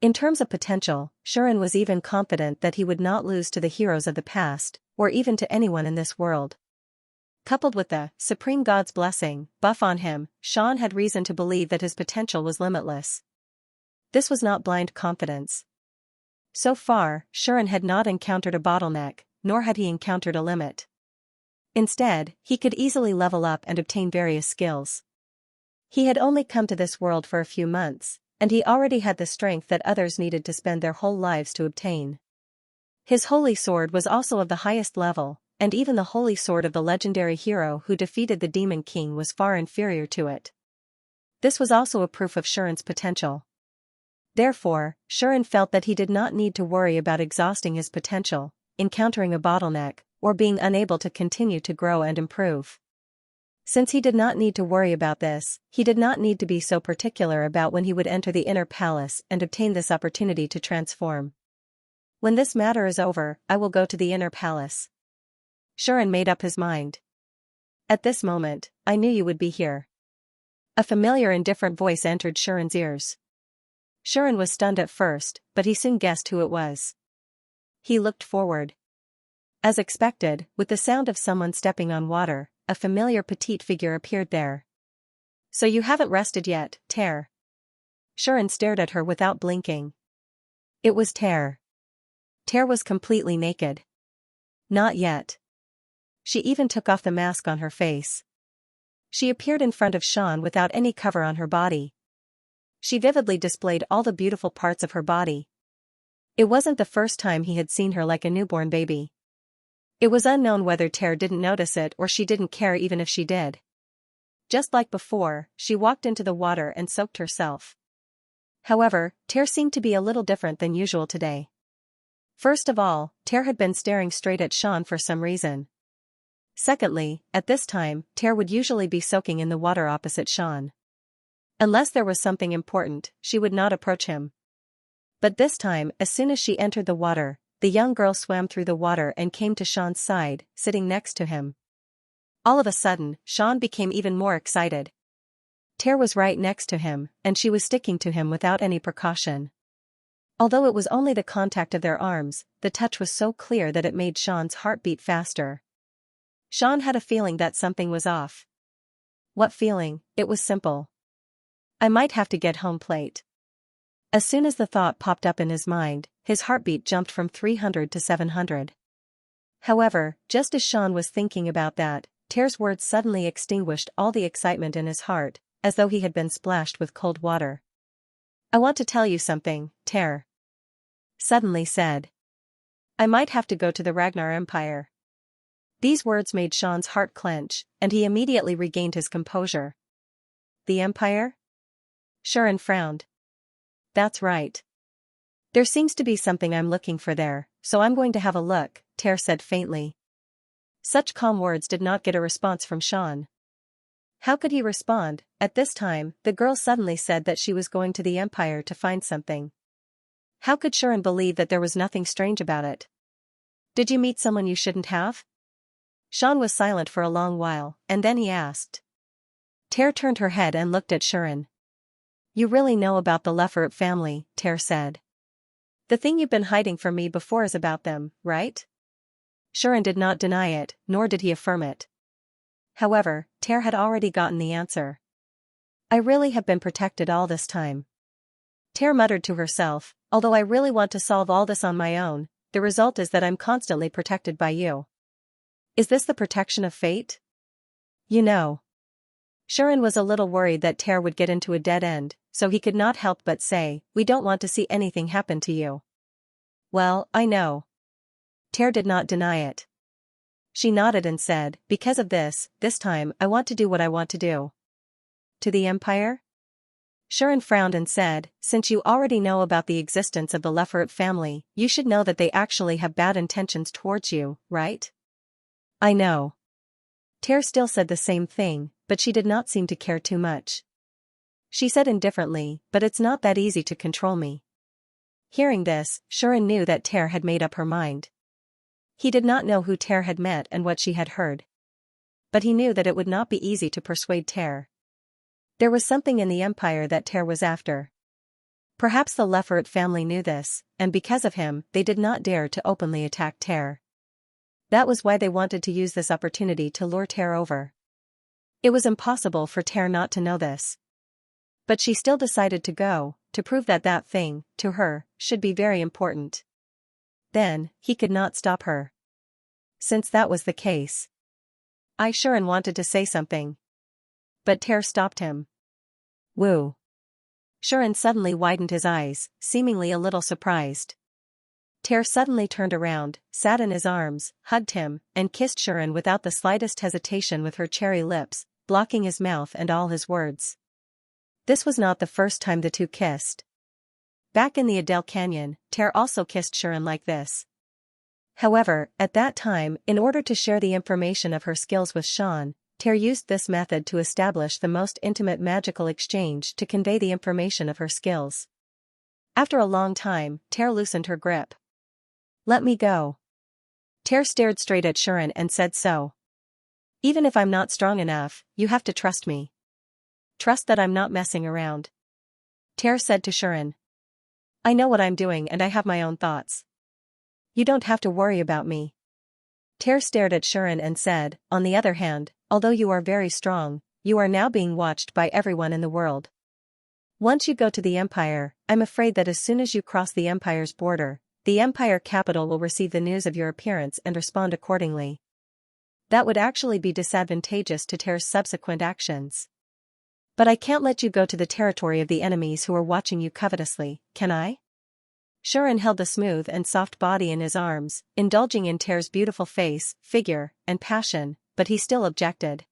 In terms of potential, Shuren was even confident that he would not lose to the heroes of the past, or even to anyone in this world. Coupled with the Supreme God's blessing, buff on him, Xian had reason to believe that his potential was limitless. This was not blind confidence. So far, Shuren had not encountered a bottleneck, nor had he encountered a limit. Instead, he could easily level up and obtain various skills. He had only come to this world for a few months, and he already had the strength that others needed to spend their whole lives to obtain. His holy sword was also of the highest level, and even the holy sword of the legendary hero who defeated the Demon King was far inferior to it. This was also a proof of Shuren's potential. Therefore, Shuren felt that he did not need to worry about exhausting his potential, encountering a bottleneck, or being unable to continue to grow and improve. Since he did not need to worry about this, he did not need to be so particular about when he would enter the inner palace and obtain this opportunity to transform. When this matter is over, I will go to the inner palace. Shuren made up his mind. At this moment, I knew you would be here. A familiar indifferent voice entered Shuren's ears. Shuren was stunned at first, but he soon guessed who it was. He looked forward. As expected, with the sound of someone stepping on water, a familiar petite figure appeared there. So you haven't rested yet, Ter? Shuren stared at her without blinking. It was Ter. Ter was completely naked. Not yet. She even took off the mask on her face. She appeared in front of Xian without any cover on her body. She vividly displayed all the beautiful parts of her body. It wasn't the first time he had seen her like a newborn baby. It was unknown whether Ter didn't notice it or she didn't care even if she did. Just like before, she walked into the water and soaked herself. However, Ter seemed to be a little different than usual today. First of all, Ter had been staring straight at Xian for some reason. Secondly, at this time, Ter would usually be soaking in the water opposite Xian. Unless there was something important, she would not approach him. But this time, as soon as she entered the water, the young girl swam through the water and came to Sean's side, sitting next to him. All of a sudden, Sean became even more excited. Tear was right next to him, and she was sticking to him without any precaution. Although it was only the contact of their arms, the touch was so clear that it made Sean's heart beat faster. Sean had a feeling that something was off. What feeling? It was simple. I might have to get home plate. As soon as the thought popped up in his mind, his heartbeat jumped from 300 to 700. However, just as Sean was thinking about that, Tear's words suddenly extinguished all the excitement in his heart, as though he had been splashed with cold water. I want to tell you something, Tear. Suddenly said. I might have to go to the Ragnar Empire. These words made Sean's heart clench, and he immediately regained his composure. The Empire? Xianxia frowned. That's right. There seems to be something I'm looking for there, so I'm going to have a look, Tear said faintly. Such calm words did not get a response from Sean. How could he respond? At this time, the girl suddenly said that she was going to the Empire to find something. How could Xianxia believe that there was nothing strange about it? Did you meet someone you shouldn't have? Sean was silent for a long while, and then he asked. Tear turned her head and looked at Xianxia. You really know about the Lefort family, Tear said. The thing you've been hiding from me before is about them, right? Xianxia did not deny it, nor did he affirm it. However, Tear had already gotten the answer. I really have been protected all this time. Tear muttered to herself, although I really want to solve all this on my own, the result is that I'm constantly protected by you. Is this the protection of fate? You know. Xianxia was a little worried that Tear would get into a dead end, so he could not help but say, we don't want to see anything happen to you. Well, I know. Tear did not deny it. She nodded and said, because of this time I want to do what I want to do. To the Empire? Xianxia frowned and said, since you already know about the existence of the Lefort family, you should know that they actually have bad intentions towards you, right? I know. Tear still said the same thing, but she did not seem to care too much. She said indifferently, but it's not that easy to control me. Hearing this, Xianxia knew that Tear had made up her mind. He did not know who Tear had met and what she had heard. But he knew that it would not be easy to persuade Tear. There was something in the Empire that Tear was after. Perhaps the Lefort family knew this, and because of him, they did not dare to openly attack Tear. That was why they wanted to use this opportunity to lure Tear over. It was impossible for Tear not to know this. But she still decided to go, to prove that that thing, to her, should be very important. Then, he could not stop her. Since that was the case. Xianxia wanted to say something. But Tear stopped him. Woo. Xianxia suddenly widened his eyes, seemingly a little surprised. Tear suddenly turned around, sat in his arms, hugged him, and kissed Xianxia without the slightest hesitation with her cherry lips, blocking his mouth and all his words. This was not the first time the two kissed. Back in the Adele Canyon, Tear also kissed Xianxia like this. However, at that time, in order to share the information of her skills with Sean, Tear used this method to establish the most intimate magical exchange to convey the information of her skills. After a long time, Tear loosened her grip. Let me go. Tear stared straight at Xianxia and said so. Even if I'm not strong enough, you have to trust me. Trust that I'm not messing around. Tear said to Xianxia. I know what I'm doing and I have my own thoughts. You don't have to worry about me. Tear stared at Xianxia and said, on the other hand, although you are very strong, you are now being watched by everyone in the world. Once you go to the Empire, I'm afraid that as soon as you cross the Empire's border, the Empire capital will receive the news of your appearance and respond accordingly. That would actually be disadvantageous to Tear's subsequent actions. But I can't let you go to the territory of the enemies who are watching you covetously, can I? Xianxia held the smooth and soft body in his arms, indulging in Tear's beautiful face, figure, and passion, but he still objected.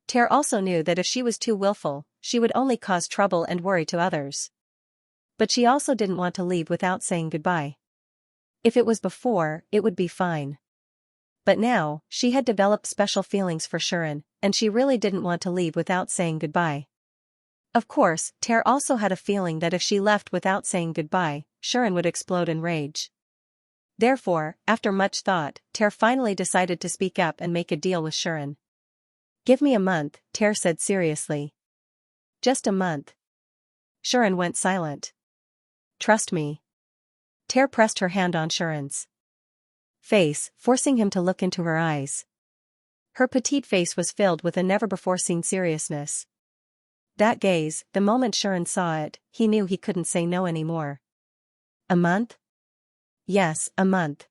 Tear also knew that if she was too willful, she would only cause trouble and worry to others. But she also didn't want to leave without saying goodbye. If it was before, it would be fine. But now, she had developed special feelings for Xianxia, and she really didn't want to leave without saying goodbye. Of course, Ter also had a feeling that if she left without saying goodbye, Shirin would explode in rage. Therefore, after much thought, Ter finally decided to speak up and make a deal with Shirin. "Give me a month," Ter said seriously. "Just a month." Shirin went silent. "Trust me." Ter pressed her hand on Shirin's face, forcing him to look into her eyes. Her petite face was filled with a never-before-seen seriousness. That gaze, the moment Shirin saw it, he knew he couldn't say no anymore. "A month?" "Yes, a month.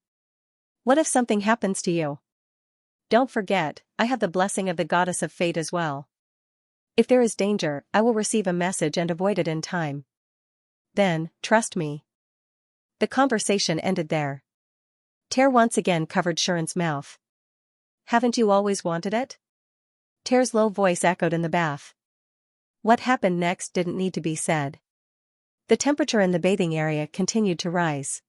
What if something happens to you? Don't forget, I have the blessing of the goddess of fate as well. If there is danger, I will receive a message and avoid it in time. Then, trust me." The conversation ended there. Ter once again covered Shirin's mouth. "Haven't you always wanted it?" Ter's low voice echoed in the bath. What happened next didn't need to be said. The temperature in the bathing area continued to rise.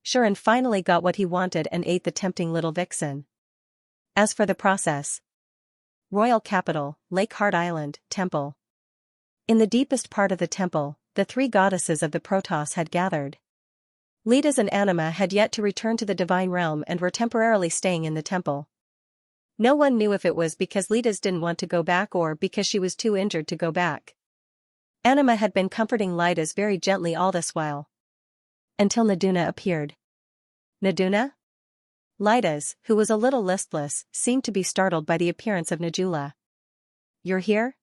Shirin finally got what he wanted and ate the tempting little vixen. As for the process. Royal capital, Lake Heart Island, temple. In the deepest part of the temple, the three goddesses of the Protoss had gathered. Lidas and Anima had yet to return to the divine realm and were temporarily staying in the temple. No one knew if it was because Lidas didn't want to go back or because she was too injured to go back. Anima had been comforting Lidas very gently all this while. Until Naduna appeared. "Naduna?" Lidas, who was a little listless, seemed to be startled by the appearance of Najula. "You're here?"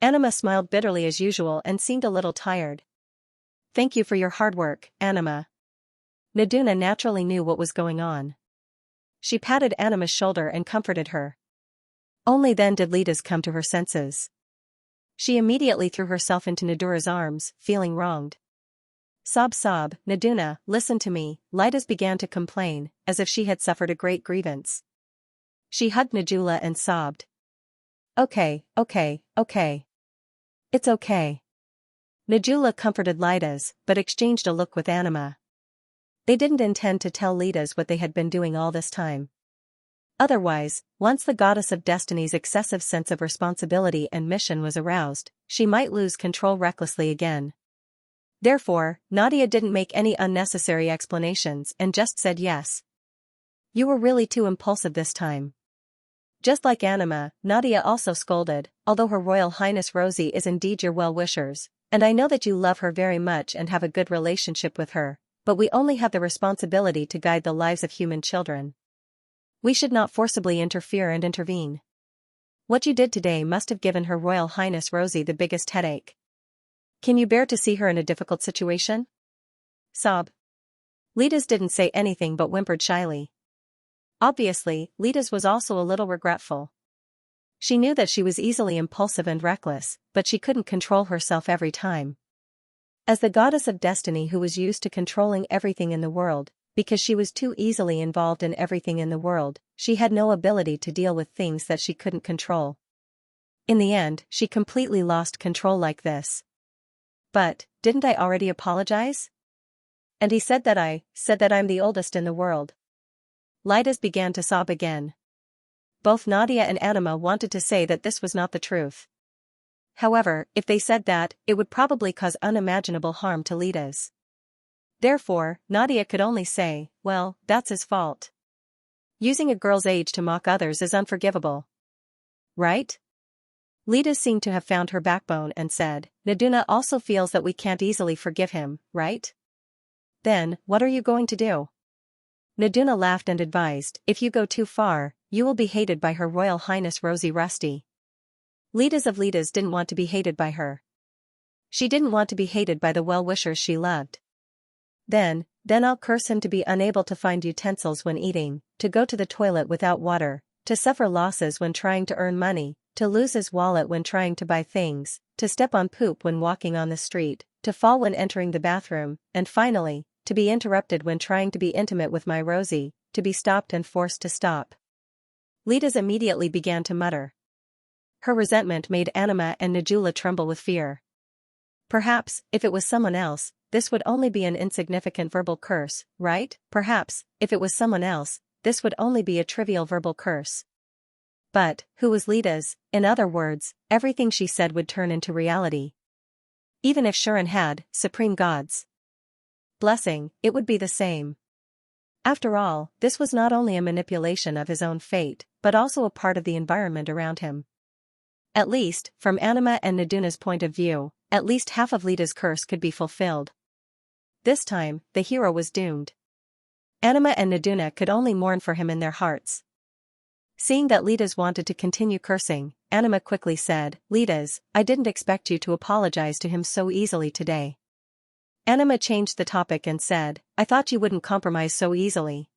Anima smiled bitterly as usual and seemed a little tired. "Thank you for your hard work, Anima." Naduna naturally knew what was going on. She patted Anima's shoulder and comforted her. Only then did Lidas come to her senses. She immediately threw herself into Nadura's arms, feeling wronged. "Sob, Naduna, listen to me," Lidas began to complain, as if she had suffered a great grievance. She hugged Najula and sobbed. Okay. It's okay." Najula comforted Lidas, but exchanged a look with Anima. They didn't intend to tell Lidas what they had been doing all this time. Otherwise, once the goddess of destiny's excessive sense of responsibility and mission was aroused, she might lose control recklessly again. Therefore, Nadia didn't make any unnecessary explanations and just said yes. "You were really too impulsive this time." Just like Anima, Nadia also scolded, "Although Her Royal Highness Rosie is indeed your well-wishers, and I know that you love her very much and have a good relationship with her, but we only have the responsibility to guide the lives of human children. We should not forcibly interfere and intervene. What you did today must have given Her Royal Highness Rosie the biggest headache. Can you bear to see her in a difficult situation?" Sob. Lidas didn't say anything but whimpered shyly. Obviously, Lidas was also a little regretful. She knew that she was easily impulsive and reckless, but she couldn't control herself every time. As the goddess of destiny who was used to controlling everything in the world, because she was too easily involved in everything in the world, she had no ability to deal with things that she couldn't control. In the end, she completely lost control like this. "But, didn't I already apologize? And he said that I'm the oldest in the world." Lidas began to sob again. Both Nadia and Anima wanted to say that this was not the truth. However, if they said that, it would probably cause unimaginable harm to Lidas. Therefore, Nadia could only say, "Well, that's his fault. Using a girl's age to mock others is unforgivable. Right?" Lidas seemed to have found her backbone and said, "Naduna also feels that we can't easily forgive him, right? Then, what are you going to do?" Naduna laughed and advised, "If you go too far, you will be hated by Her Royal Highness Rosie Rusty." Lidas of Lidas didn't want to be hated by her. She didn't want to be hated by the well-wishers she loved. Then I'll curse him to be unable to find utensils when eating, to go to the toilet without water, to suffer losses when trying to earn money, to lose his wallet when trying to buy things, to step on poop when walking on the street, to fall when entering the bathroom, and finally, to be interrupted when trying to be intimate with my Rosie, to be stopped and forced to stop." Lidas immediately began to mutter. Her resentment made Anima and Najula tremble with fear. Perhaps, if it was someone else, this would only be an insignificant verbal curse, right? Perhaps, if it was someone else, this would only be a trivial verbal curse. But, who was Lita's? In other words, everything she said would turn into reality. Even if Shuren had supreme god's blessing, it would be the same. After all, this was not only a manipulation of his own fate, but also a part of the environment around him. At least, from Anima and Naduna's point of view, at least half of Lita's curse could be fulfilled. This time, the hero was doomed. Anima and Naduna could only mourn for him in their hearts. Seeing that Lita's wanted to continue cursing, Anima quickly said, "Lita's, I didn't expect you to apologize to him so easily today." Anima changed the topic and said, "I thought you wouldn't compromise so easily."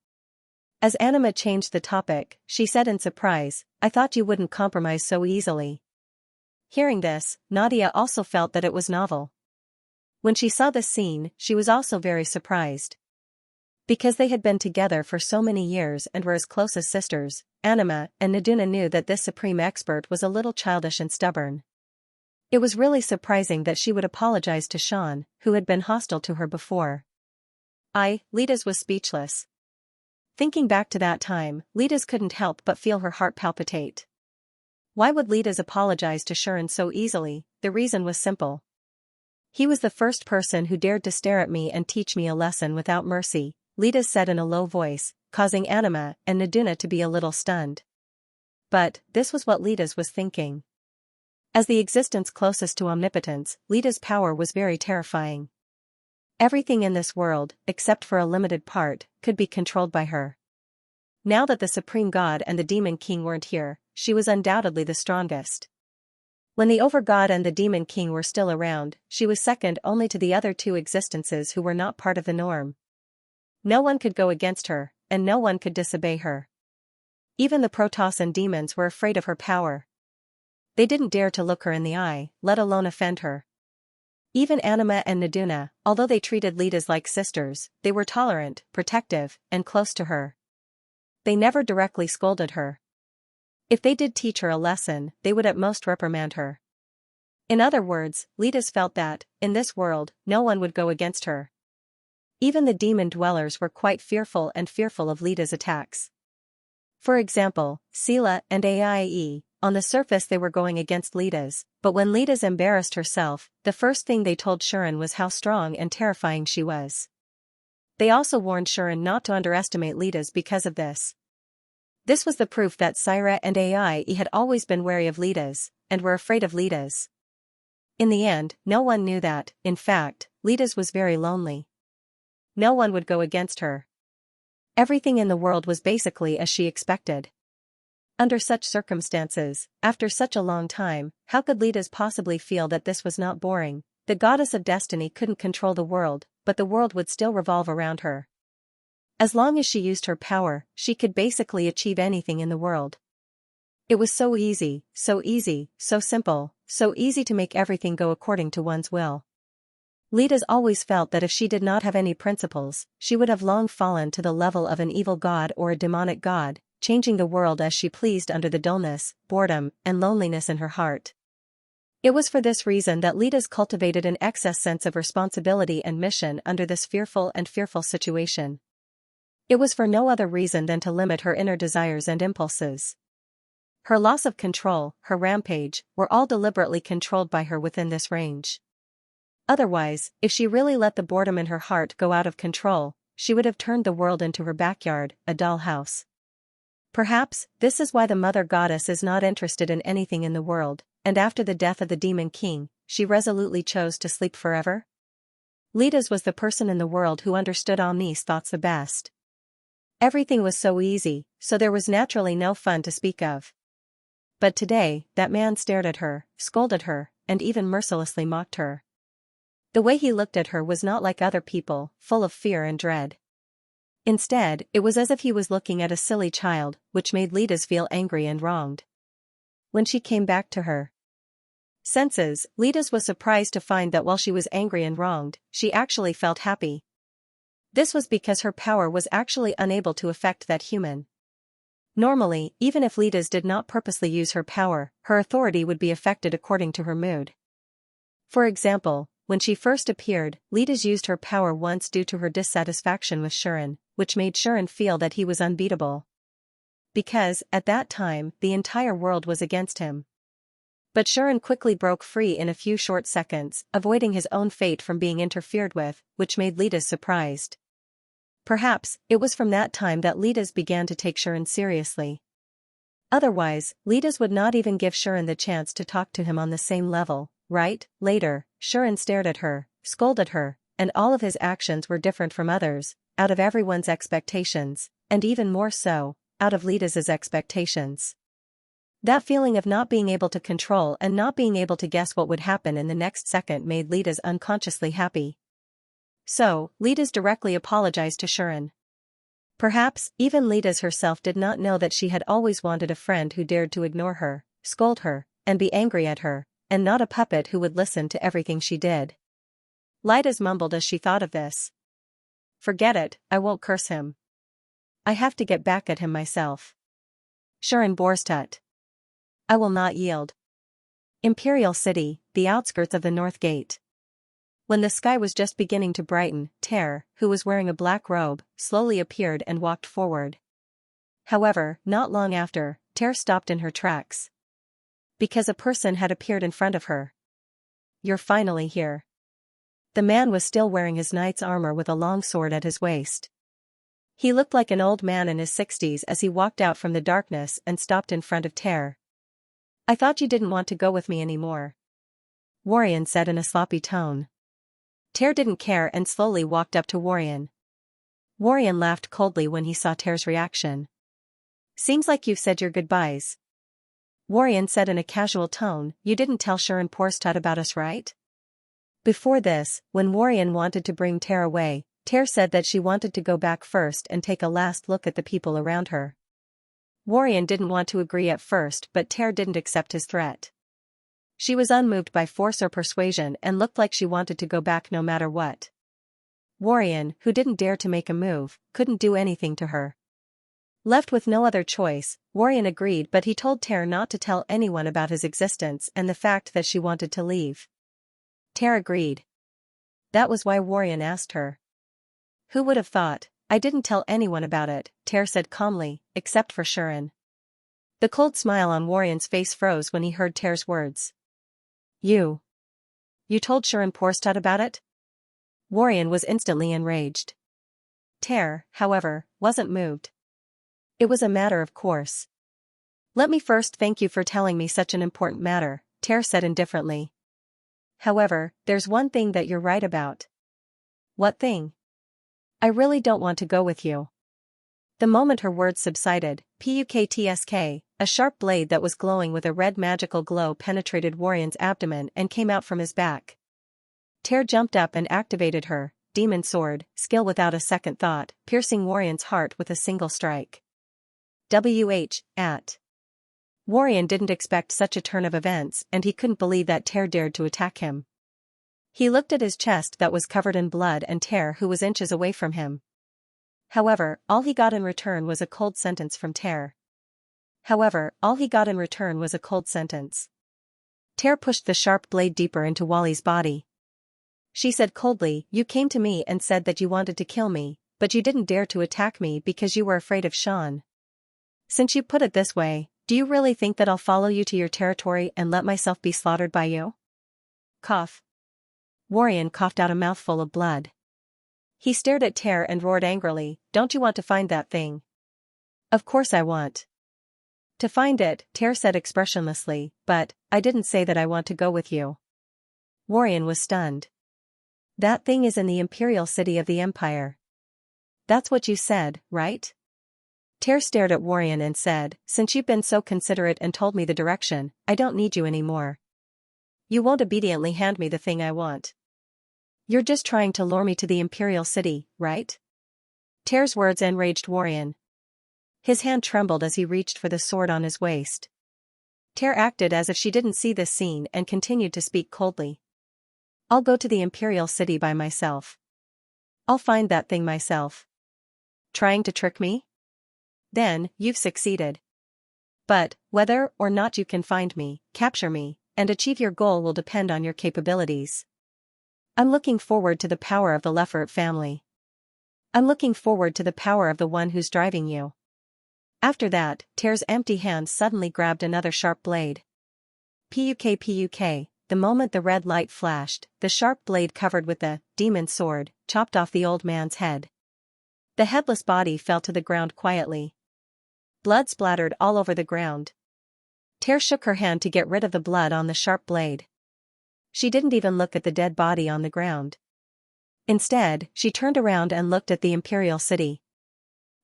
As Anima changed the topic, she said in surprise, "I thought you wouldn't compromise so easily." Hearing this, Nadia also felt that it was novel. When she saw this scene, she was also very surprised. Because they had been together for so many years and were as close as sisters, Anima and Naduna knew that this supreme expert was a little childish and stubborn. It was really surprising that she would apologize to Sean, who had been hostile to her before. Lita's was speechless. Thinking back to that time, Lita's couldn't help but feel her heart palpitate. Why would Lita's apologize to Shuren so easily? The reason was simple. He was the first person who dared to stare at me and teach me a lesson without mercy, Lita said in a low voice, causing Anima and Naduna to be a little stunned. But, this was what Lita's was thinking. As the existence closest to omnipotence, Lita's power was very terrifying. Everything in this world, except for a limited part, could be controlled by her. Now that the Supreme God and the Demon King weren't here, she was undoubtedly the strongest. When the Overgod and the Demon King were still around, she was second only to the other two existences who were not part of the norm. No one could go against her, and no one could disobey her. Even the Protoss and demons were afraid of her power. They didn't dare to look her in the eye, let alone offend her. Even Anima and Naduna, although they treated Lita's like sisters, they were tolerant, protective, and close to her. They never directly scolded her. If they did teach her a lesson, they would at most reprimand her. In other words, Lita's felt that, in this world, no one would go against her. Even the demon dwellers were quite fearful of Lita's attacks. For example, Sela and Aie, on the surface they were going against Lita's, but when Lita's embarrassed herself, the first thing they told Shuren was how strong and terrifying she was. They also warned Shuren not to underestimate Lita's because of this. This was the proof that Syra and Aie had always been wary of Lita's, and were afraid of Lita's. In the end, no one knew that, in fact, Lita's was very lonely. No one would go against her. Everything in the world was basically as she expected. Under such circumstances, after such a long time, how could Lita's possibly feel that this was not boring? The goddess of destiny couldn't control the world, but the world would still revolve around her. As long as she used her power, she could basically achieve anything in the world. It was so easy, so simple, so easy to make everything go according to one's will. Lita's always felt that if she did not have any principles, she would have long fallen to the level of an evil god or a demonic god, changing the world as she pleased under the dullness, boredom, and loneliness in her heart. It was for this reason that Lita's cultivated an excess sense of responsibility and mission under this fearful situation. It was for no other reason than to limit her inner desires and impulses. Her loss of control, her rampage, were all deliberately controlled by her within this range. Otherwise, if she really let the boredom in her heart go out of control, she would have turned the world into her backyard, a dollhouse. Perhaps, this is why the Mother Goddess is not interested in anything in the world, and after the death of the Demon King, she resolutely chose to sleep forever? Lita's was the person in the world who understood Omni's thoughts the best. Everything was so easy, so there was naturally no fun to speak of. But today, that man stared at her, scolded her, and even mercilessly mocked her. The way he looked at her was not like other people, full of fear and dread. Instead, it was as if he was looking at a silly child, which made Lita's feel angry and wronged. When she came back to her senses, Lita's was surprised to find that while she was angry and wronged, she actually felt happy. This was because her power was actually unable to affect that human. Normally, even if Lita's did not purposely use her power, her authority would be affected according to her mood. For example, when she first appeared, Lita's used her power once due to her dissatisfaction with Shuren, which made Shuren feel that he was unbeatable. Because, at that time, the entire world was against him. But Shuren quickly broke free in a few short seconds, avoiding his own fate from being interfered with, which made Lidas surprised. Perhaps, it was from that time that Lidas began to take Shuren seriously. Otherwise, Lidas would not even give Shuren the chance to talk to him on the same level, right? Later, Shuren stared at her, scolded her, and all of his actions were different from others, out of everyone's expectations, and even more so, out of Lidas's expectations. That feeling of not being able to control and not being able to guess what would happen in the next second made Lidas unconsciously happy. So, Lidas directly apologized to Shuren. Perhaps, even Lidas herself did not know that she had always wanted a friend who dared to ignore her, scold her, and be angry at her, and not a puppet who would listen to everything she did. Lidas mumbled as she thought of this. Forget it, I won't curse him. I have to get back at him myself. Shuren Borstut. I will not yield. Imperial City, the outskirts of the North Gate. When the sky was just beginning to brighten, Ter, who was wearing a black robe, slowly appeared and walked forward. However, not long after, Ter stopped in her tracks. Because a person had appeared in front of her. You're finally here. The man was still wearing his knight's armor with a long sword at his waist. He looked like an old man in his 60s as he walked out from the darkness and stopped in front of Ter. I thought you didn't want to go with me anymore. Warrian said in a sloppy tone. Ter didn't care and slowly walked up to Warrian. Warrian laughed coldly when he saw Ter's reaction. Seems like you've said your goodbyes. Warrian said in a casual tone, you didn't tell Shuren Porstad about us, right? Before this, when Warrian wanted to bring Ter away, Ter said that she wanted to go back first and take a last look at the people around her. Warrian didn't want to agree at first, but Ter didn't accept his threat. She was unmoved by force or persuasion and looked like she wanted to go back no matter what. Warrian, who didn't dare to make a move, couldn't do anything to her. Left with no other choice, Warrian agreed, but he told Ter not to tell anyone about his existence and the fact that she wanted to leave. Ter agreed. That was why Warrian asked her. Who would have thought? I didn't tell anyone about it, Ter said calmly, except for Shuren. The cold smile on Warrian's face froze when he heard Ter's words. You told Shuren Porstad about it? Warrian was instantly enraged. Ter, however, wasn't moved. It was a matter of course. Let me first thank you for telling me such an important matter, Ter said indifferently. However, there's one thing that you're right about. What thing? I really don't want to go with you. The moment her words subsided, Puktsk, a sharp blade that was glowing with a red magical glow penetrated Warrian's abdomen and came out from his back. Ter jumped up and activated her demon sword skill without a second thought, piercing Warrian's heart with a single strike. At. Warrian didn't expect such a turn of events and he couldn't believe that Ter dared to attack him. He looked at his chest that was covered in blood and Ter who was inches away from him. However, all he got in return was a cold sentence from Ter. Ter pushed the sharp blade deeper into Wally's body. She said coldly, you came to me and said that you wanted to kill me, but you didn't dare to attack me because you were afraid of Sean. Since you put it this way, do you really think that I'll follow you to your territory and let myself be slaughtered by you? Cough. Warrian coughed out a mouthful of blood. He stared at Ter and roared angrily, don't you want to find that thing? Of course I want to find it, Ter said expressionlessly, but I didn't say that I want to go with you. Warrian was stunned. That thing is in the Imperial City of the Empire. That's what you said, right? Ter stared at Warrian and said, since you've been so considerate and told me the direction, I don't need you anymore. You won't obediently hand me the thing I want. You're just trying to lure me to the Imperial City, right? Ter's words enraged Warrian. His hand trembled as he reached for the sword on his waist. Ter acted as if she didn't see this scene and continued to speak coldly. I'll go to the Imperial City by myself. I'll find that thing myself. Trying to trick me? Then, you've succeeded. But, whether or not you can find me, capture me, and achieve your goal will depend on your capabilities. I'm looking forward to the power of the Leffert family. I'm looking forward to the power of the one who's driving you. After that, Ter's empty hand suddenly grabbed another sharp blade. Puk. The moment the red light flashed, the sharp blade covered with the demon sword chopped off the old man's head. The headless body fell to the ground quietly. Blood splattered all over the ground. Ter shook her hand to get rid of the blood on the sharp blade. She didn't even look at the dead body on the ground. Instead, she turned around and looked at the imperial city.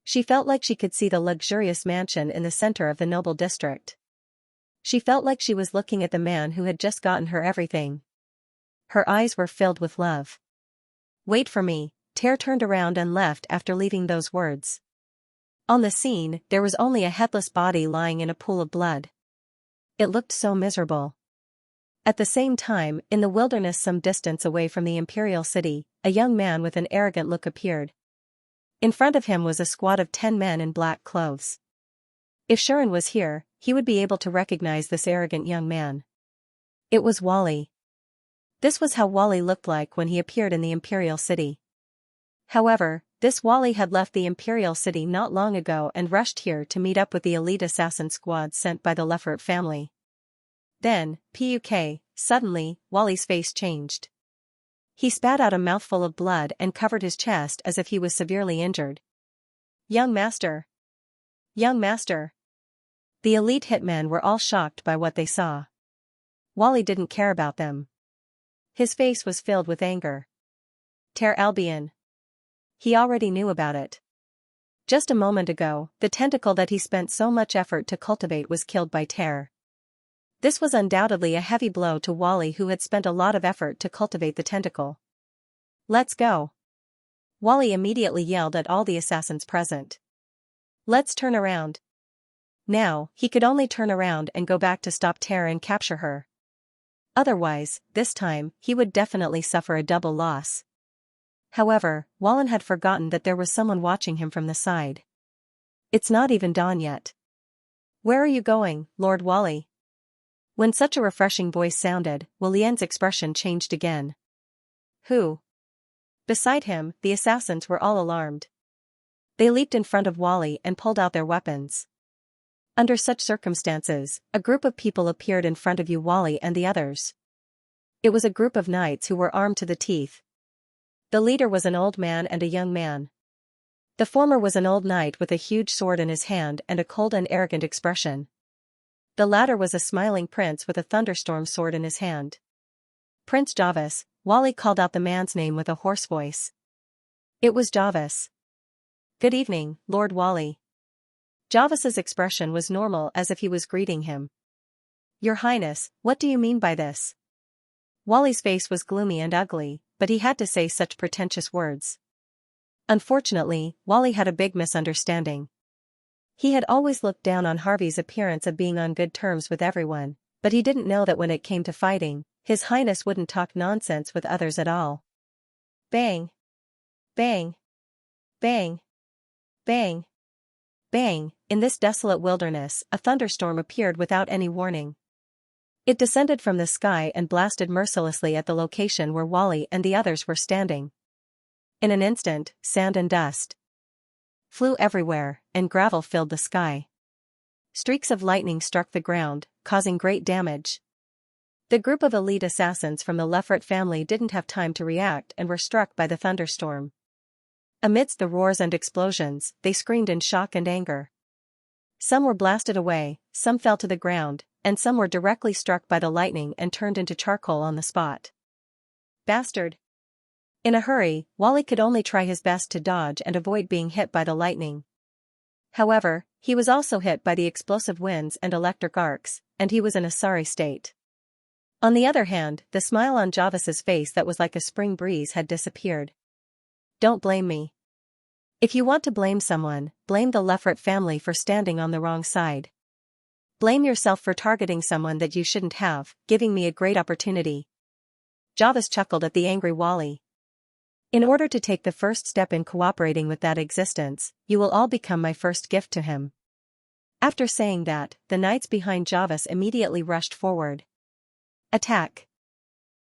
She felt like she could see the luxurious mansion in the center of the noble district. She felt like she was looking at the man who had just gotten her everything. Her eyes were filled with love. Wait for me, Ter turned around and left after leaving those words. On the scene, there was only a headless body lying in a pool of blood. It looked so miserable. At the same time, in the wilderness some distance away from the imperial city, a young man with an arrogant look appeared. In front of him was a squad of 10 men in black clothes. If Xianxia was here, he would be able to recognize this arrogant young man. It was Wally. This was how Wally looked like when he appeared in the imperial city. However, this Wally had left the imperial city not long ago and rushed here to meet up with the elite assassin squad sent by the Lefort family. Then, suddenly, Wally's face changed. He spat out a mouthful of blood and covered his chest as if he was severely injured. Young master! Young master! The elite hitmen were all shocked by what they saw. Wally didn't care about them. His face was filled with anger. Ter Albion. He already knew about it. Just a moment ago, the tentacle that he spent so much effort to cultivate was killed by Ter. This was undoubtedly a heavy blow to Wally, who had spent a lot of effort to cultivate the tentacle. Let's go! Wally immediately yelled at all the assassins present. Let's turn around. Now, he could only turn around and go back to stop Ter and capture her. Otherwise, this time, he would definitely suffer a double loss. However, Wallen had forgotten that there was someone watching him from the side. It's not even dawn yet. Where are you going, Lord Wally? When such a refreshing voice sounded, Willian's expression changed again. Who? Beside him, the assassins were all alarmed. They leaped in front of Wally and pulled out their weapons. Under such circumstances, a group of people appeared in front of you, Wally and the others. It was a group of knights who were armed to the teeth. The leader was an old man and a young man. The former was an old knight with a huge sword in his hand and a cold and arrogant expression. The latter was a smiling prince with a thunderstorm sword in his hand. Prince Javis, Wally called out the man's name with a hoarse voice. It was Javis. Good evening, Lord Wally. Javis's expression was normal, as if he was greeting him. Your Highness, what do you mean by this? Wally's face was gloomy and ugly, but he had to say such pretentious words. Unfortunately, Wally had a big misunderstanding. He had always looked down on Harvey's appearance of being on good terms with everyone, but he didn't know that when it came to fighting, His Highness wouldn't talk nonsense with others at all. Bang! Bang! Bang! Bang! Bang! In this desolate wilderness, a thunderstorm appeared without any warning. It descended from the sky and blasted mercilessly at the location where Wally and the others were standing. In an instant, sand and dust flew everywhere, and gravel filled the sky. Streaks of lightning struck the ground, causing great damage. The group of elite assassins from the Lefort family didn't have time to react and were struck by the thunderstorm. Amidst the roars and explosions, they screamed in shock and anger. Some were blasted away, some fell to the ground, and some were directly struck by the lightning and turned into charcoal on the spot. Bastard! In a hurry, Wally could only try his best to dodge and avoid being hit by the lightning. However, he was also hit by the explosive winds and electric arcs, and he was in a sorry state. On the other hand, the smile on Javis's face that was like a spring breeze had disappeared. Don't blame me. If you want to blame someone, blame the Lefort family for standing on the wrong side. Blame yourself for targeting someone that you shouldn't have, giving me a great opportunity. Javis chuckled at the angry Wally. In order to take the first step in cooperating with that existence, you will all become my first gift to him. After saying that, the knights behind Javis immediately rushed forward. Attack!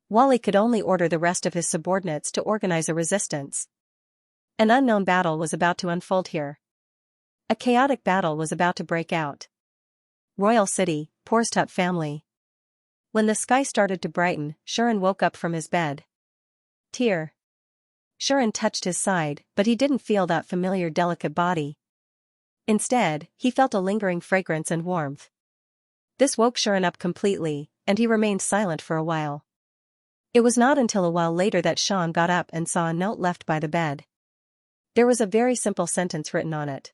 Wally could only order the rest of his subordinates to organize a resistance. An unknown battle was about to unfold here. A chaotic battle was about to break out. Royal City, Porstut family. When the sky started to brighten, Shuren woke up from his bed. Tear. Shuren touched his side, but he didn't feel that familiar delicate body. Instead, he felt a lingering fragrance and warmth. This woke Shuren up completely, and he remained silent for a while. It was not until a while later that Sean got up and saw a note left by the bed. There was a very simple sentence written on it.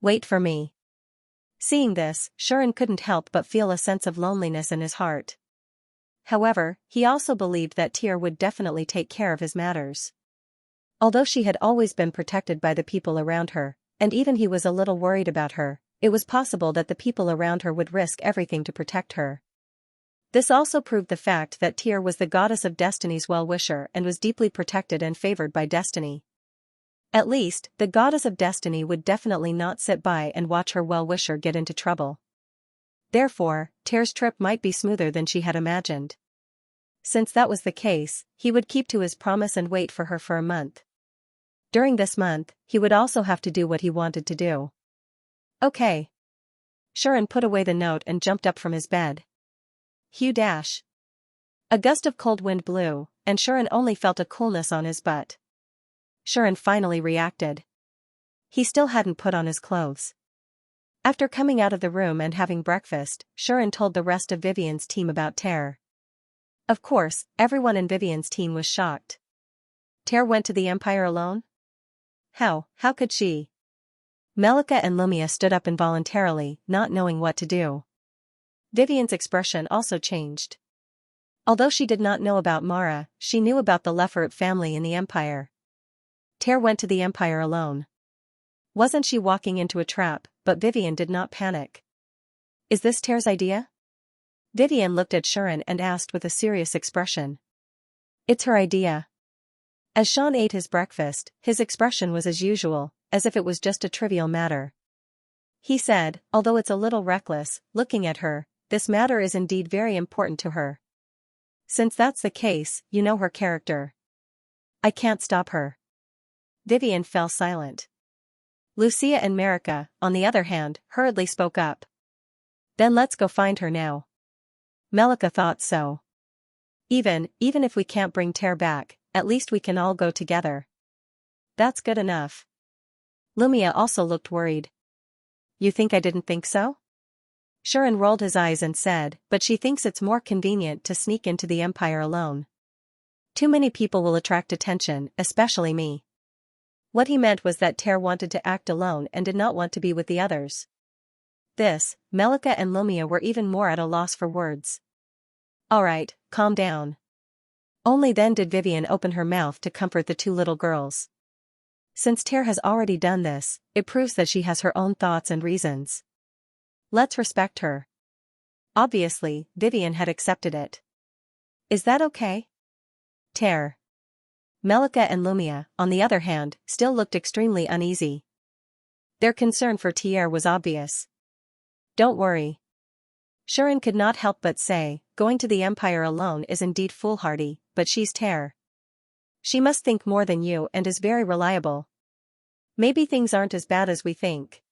Wait for me. Seeing this, Shuren couldn't help but feel a sense of loneliness in his heart. However, he also believed that Tyr would definitely take care of his matters. Although she had always been protected by the people around her, and even he was a little worried about her, it was possible that the people around her would risk everything to protect her. This also proved the fact that Tyr was the goddess of destiny's well-wisher and was deeply protected and favored by destiny. At least, the goddess of destiny would definitely not sit by and watch her well-wisher get into trouble. Therefore, Tyr's trip might be smoother than she had imagined. Since that was the case, he would keep to his promise and wait for her for a month. During this month, he would also have to do what he wanted to do. Okay. Shuren put away the note and jumped up from his bed. Hugh dash. A gust of cold wind blew, and Shuren only felt a coolness on his butt. Shuren finally reacted. He still hadn't put on his clothes. After coming out of the room and having breakfast, Shuren told the rest of Vivian's team about Tyr. Of course, everyone in Vivian's team was shocked. Tyr went to the Empire alone? How could she? Melika and Lumia stood up involuntarily, not knowing what to do. Vivian's expression also changed. Although she did not know about Mara, she knew about the Leferet family in the Empire. Tyr went to the Empire alone. Wasn't she walking into a trap? But Vivian did not panic. Is this Tyr's idea? Vivian looked at Shuren and asked with a serious expression. It's her idea. As Sean ate his breakfast, his expression was as usual, as if it was just a trivial matter. He said, although it's a little reckless, looking at her, this matter is indeed very important to her. Since that's the case, you know her character. I can't stop her. Vivian fell silent. Lucia and Marika, on the other hand, hurriedly spoke up. Then let's go find her now. Melika thought so. Even if we can't bring Tyr back, at least we can all go together. That's good enough. Lumia also looked worried. You think I didn't think so? Shuren rolled his eyes and said, but she thinks it's more convenient to sneak into the Empire alone. Too many people will attract attention, especially me. What he meant was that Tyr wanted to act alone and did not want to be with the others. This, Melika and Lumia were even more at a loss for words. Alright, calm down. Only then did Vivian open her mouth to comfort the two little girls. Since Tyr has already done this, it proves that she has her own thoughts and reasons. Let's respect her. Obviously, Vivian had accepted it. Is that okay? Tyr. Melika and Lumia, on the other hand, still looked extremely uneasy. Their concern for Tyr was obvious. Don't worry. Shuren could not help but say, going to the Empire alone is indeed foolhardy, but she's Tyr. She must think more than you and is very reliable. Maybe things aren't as bad as we think.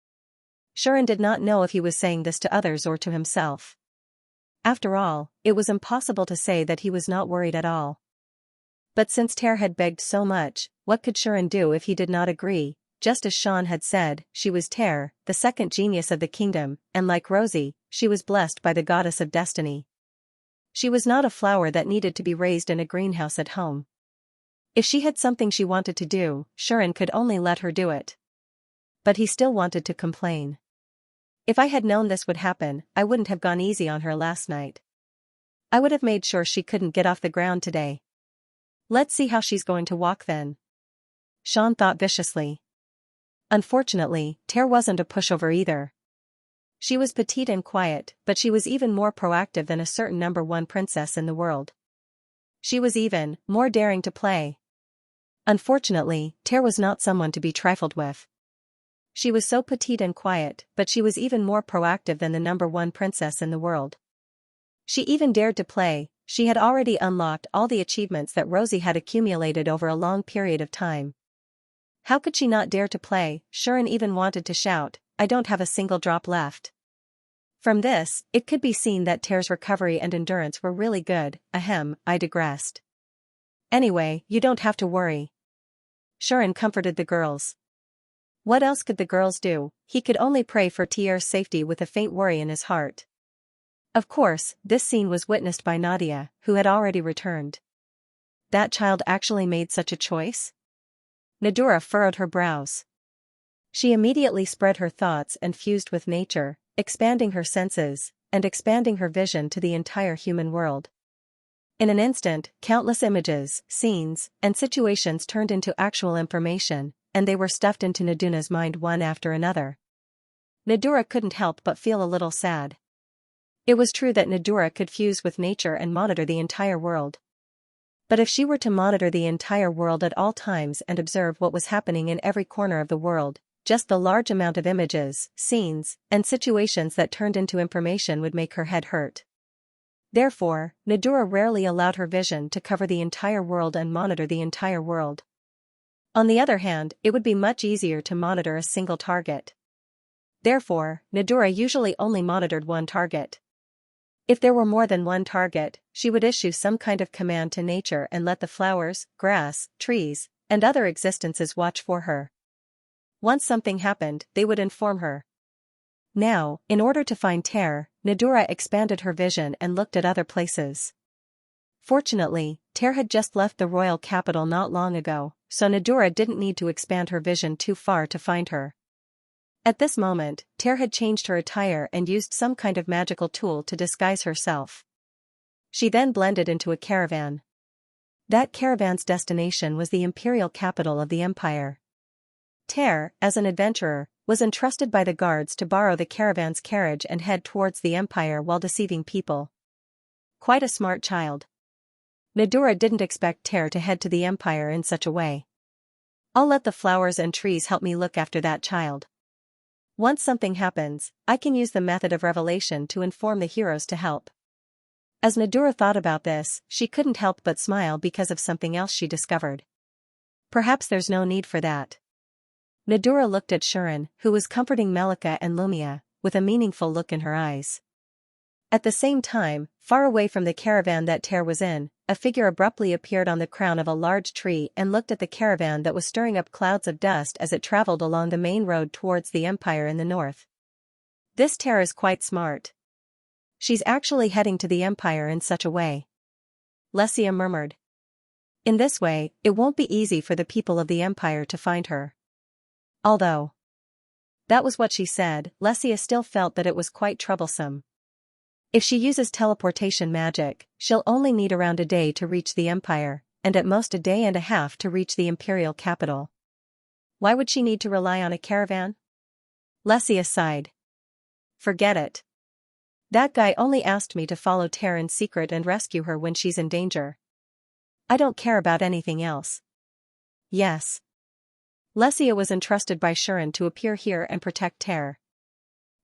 Shuren did not know if he was saying this to others or to himself. After all, it was impossible to say that he was not worried at all. But since Tyr had begged so much, what could Shuren do if he did not agree? Just as Sean had said, she was Tyr, the second genius of the kingdom, and like Rosie, she was blessed by the goddess of destiny. She was not a flower that needed to be raised in a greenhouse at home. If she had something she wanted to do, Shuren could only let her do it. But he still wanted to complain. If I had known this would happen, I wouldn't have gone easy on her last night. I would have made sure she couldn't get off the ground today. Let's see how she's going to walk then. Sean thought viciously. Unfortunately, Tyr wasn't a pushover either. She was petite and quiet, but she was even more proactive than a certain number one princess in the world. She was even more daring to play. Unfortunately, Tyr was not someone to be trifled with. She was so petite and quiet, but she was even more proactive than the number one princess in the world. She even dared to play. She had already unlocked all the achievements that Rosie had accumulated over a long period of time. How could she not dare to play? Sharon even wanted to shout, "I don't have a single drop left." From this, it could be seen that Tear's recovery and endurance were really good. Ahem, I digressed. Anyway, you don't have to worry. Sharon comforted the girls. What else could the girls do? He could only pray for Tear's safety with a faint worry in his heart. Of course, this scene was witnessed by Nadia, who had already returned. That child actually made such a choice? Nadura furrowed her brows. She immediately spread her thoughts and fused with nature, expanding her senses, and expanding her vision to the entire human world. In an instant, countless images, scenes, and situations turned into actual information, and they were stuffed into Naduna's mind one after another. Nadura couldn't help but feel a little sad. It was true that Nadura could fuse with nature and monitor the entire world. But if she were to monitor the entire world at all times and observe what was happening in every corner of the world, just the large amount of images, scenes, and situations that turned into information would make her head hurt. Therefore, Nadura rarely allowed her vision to cover the entire world and monitor the entire world. On the other hand, it would be much easier to monitor a single target. Therefore, Nadura usually only monitored one target. If there were more than one target, she would issue some kind of command to nature and let the flowers, grass, trees, and other existences watch for her. Once something happened, they would inform her. Now, in order to find Tear, Nadura expanded her vision and looked at other places. Fortunately, Tear had just left the royal capital not long ago, so Nadura didn't need to expand her vision too far to find her. At this moment, Tear had changed her attire and used some kind of magical tool to disguise herself. She then blended into a caravan. That caravan's destination was the imperial capital of the empire. Tear, as an adventurer, was entrusted by the guards to borrow the caravan's carriage and head towards the empire while deceiving people. Quite a smart child. Nadura didn't expect Tear to head to the empire in such a way. I'll let the flowers and trees help me look after that child. Once something happens, I can use the method of revelation to inform the heroes to help. As Nadura thought about this, she couldn't help but smile because of something else she discovered. Perhaps there's no need for that. Nadura looked at Sharon, who was comforting Melika and Lumia, with a meaningful look in her eyes. At the same time, far away from the caravan that Tear was in, a figure abruptly appeared on the crown of a large tree and looked at the caravan that was stirring up clouds of dust as it traveled along the main road towards the empire in the north. This Tear is quite smart. She's actually heading to the empire in such a way. Xianxia murmured. In this way, it won't be easy for the people of the empire to find her. Although that was what she said, Xianxia still felt that it was quite troublesome. If she uses teleportation magic, she'll only need around a day to reach the empire, and at most a day and a half to reach the imperial capital. Why would she need to rely on a caravan? Xianxia sighed. Forget it. That guy only asked me to follow Tear in secret and rescue her when she's in danger. I don't care about anything else. Yes. Xianxia was entrusted by Sharon to appear here and protect Tear.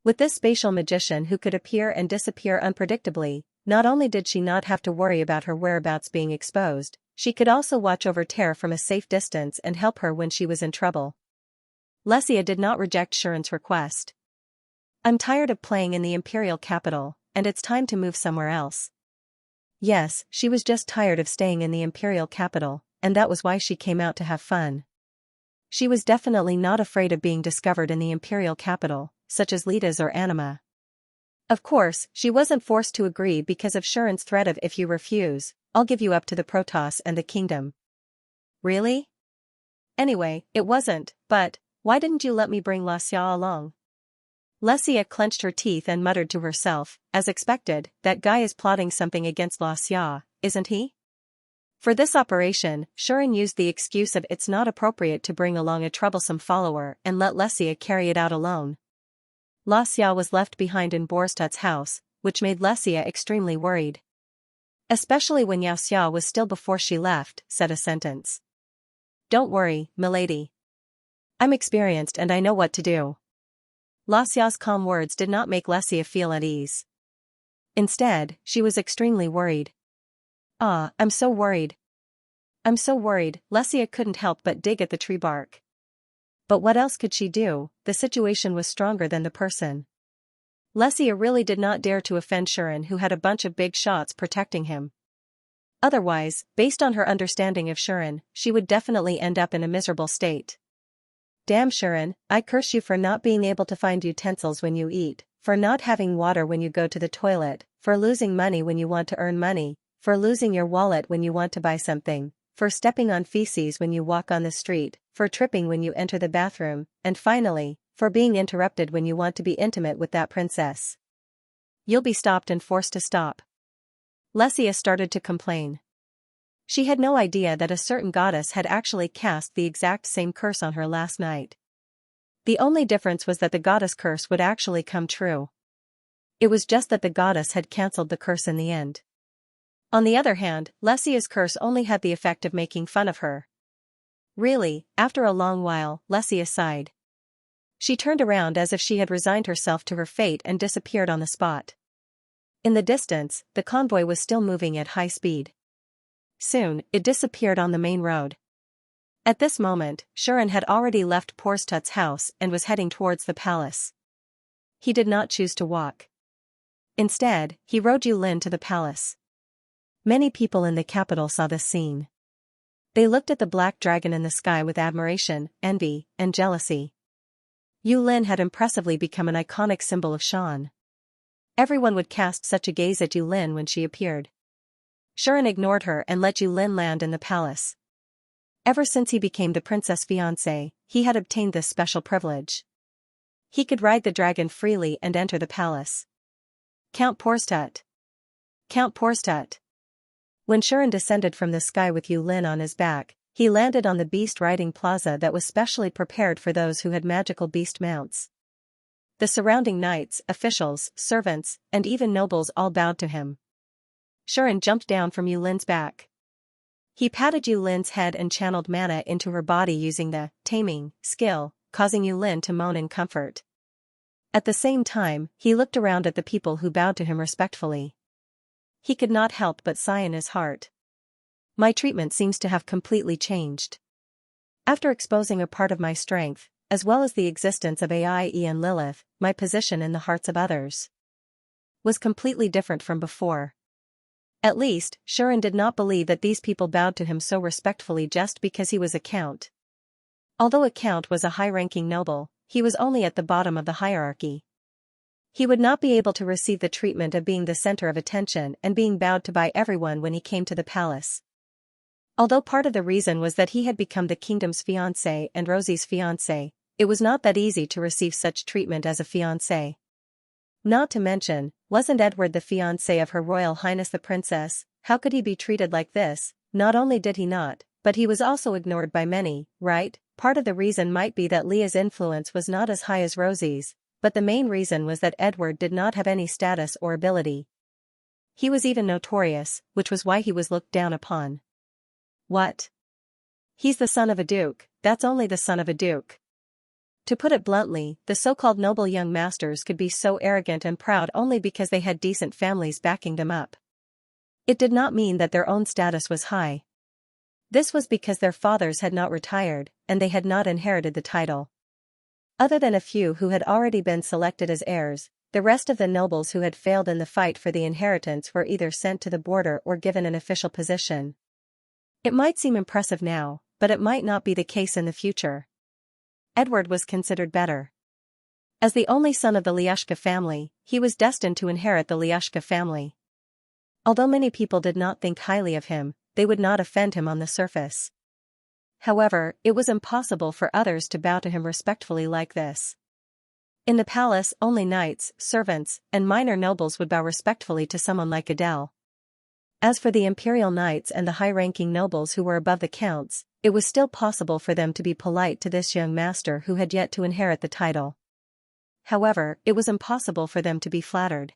With this spatial magician who could appear and disappear unpredictably, not only did she not have to worry about her whereabouts being exposed, she could also watch over Tear from a safe distance and help her when she was in trouble. Xianxia did not reject Sharon's request. I'm tired of playing in the imperial capital, and it's time to move somewhere else. Yes, she was just tired of staying in the imperial capital, and that was why she came out to have fun. She was definitely not afraid of being discovered in the imperial capital, such as Lita's or Anima. Of course, she wasn't forced to agree because of Sharon's threat of if you refuse, I'll give you up to the Protoss and the kingdom. Really? Anyway, it wasn't, but why didn't you let me bring Xianxia along? Xianxia clenched her teeth and muttered to herself, as expected, that guy is plotting something against Xianxia, isn't he? For this operation, Sharon used the excuse of it's not appropriate to bring along a troublesome follower and let Xianxia carry it out alone. Xianxia was left behind in Borstadt's house, which made Xianxia extremely worried. Especially when Xianxia was still before she left, said a sentence. Don't worry, milady. I'm experienced and I know what to do. Xiaxia's calm words did not make Xianxia feel at ease. Instead, she was extremely worried. I'm so worried. I'm so worried, Xianxia couldn't help but dig at the tree bark. But what else could she do? The situation was stronger than the person. Xianxia really did not dare to offend Xian, who had a bunch of big shots protecting him. Otherwise, based on her understanding of Xian, she would definitely end up in a miserable state. Damn Xian, I curse you for not being able to find utensils when you eat, for not having water when you go to the toilet, for losing money when you want to earn money, for losing your wallet when you want to buy something, for stepping on feces when you walk on the street, for tripping when you enter the bathroom, and finally, for being interrupted when you want to be intimate with that princess. You'll be stopped and forced to stop. Xianxia started to complain. She had no idea that a certain goddess had actually cast the exact same curse on her last night. The only difference was that the goddess curse would actually come true. It was just that the goddess had cancelled the curse in the end. On the other hand, Xianxia's curse only had the effect of making fun of her. Really, after a long while, Xianxia sighed. She turned around as if she had resigned herself to her fate and disappeared on the spot. In the distance, the convoy was still moving at high speed. Soon, it disappeared on the main road. At this moment, Xian had already left Porstut's house and was heading towards the palace. He did not choose to walk. Instead, he rode Yulin to the palace. Many people in the capital saw this scene. They looked at the black dragon in the sky with admiration, envy, and jealousy. Yulin had impressively become an iconic symbol of Xian. Everyone would cast such a gaze at Yulin when she appeared. Xian ignored her and let Yulin land in the palace. Ever since he became the princess' fiancé, he had obtained this special privilege. He could ride the dragon freely and enter the palace. Count Porstut! Count Porstut! When Xian descended from the sky with Yulin on his back, he landed on the beast riding plaza that was specially prepared for those who had magical beast mounts. The surrounding knights, officials, servants, and even nobles all bowed to him. Xian jumped down from Yulin's back. He patted Yulin's head and channeled mana into her body using the taming skill, causing Yulin to moan in comfort. At the same time, he looked around at the people who bowed to him respectfully. He could not help but sigh in his heart. My treatment seems to have completely changed. After exposing a part of my strength, as well as the existence of Ai and Lilith, my position in the hearts of others was completely different from before. At least, Xian did not believe that these people bowed to him so respectfully just because he was a count. Although a count was a high-ranking noble, he was only at the bottom of the hierarchy. He would not be able to receive the treatment of being the center of attention and being bowed to by everyone when he came to the palace. Although part of the reason was that he had become the kingdom's fiancé and Rosie's fiancé, it was not that easy to receive such treatment as a fiancé. Not to mention, wasn't Edward the fiancé of Her Royal Highness the Princess? How could he be treated like this? Not only did he not, but he was also ignored by many, right? Part of the reason might be that Leah's influence was not as high as Rosie's, but the main reason was that Edward did not have any status or ability. He was even notorious, which was why he was looked down upon. What? He's the son of a duke, that's only the son of a duke. To put it bluntly, the so-called noble young masters could be so arrogant and proud only because they had decent families backing them up. It did not mean that their own status was high. This was because their fathers had not retired, and they had not inherited the title. Other than a few who had already been selected as heirs, the rest of the nobles who had failed in the fight for the inheritance were either sent to the border or given an official position. It might seem impressive now, but it might not be the case in the future. Edward was considered better. As the only son of the Xianxia family, he was destined to inherit the Xianxia family. Although many people did not think highly of him, they would not offend him on the surface. However, it was impossible for others to bow to him respectfully like this. In the palace, only knights, servants, and minor nobles would bow respectfully to someone like Adele. As for the imperial knights and the high-ranking nobles who were above the counts, it was still possible for them to be polite to this young master who had yet to inherit the title. However, it was impossible for them to be flattered.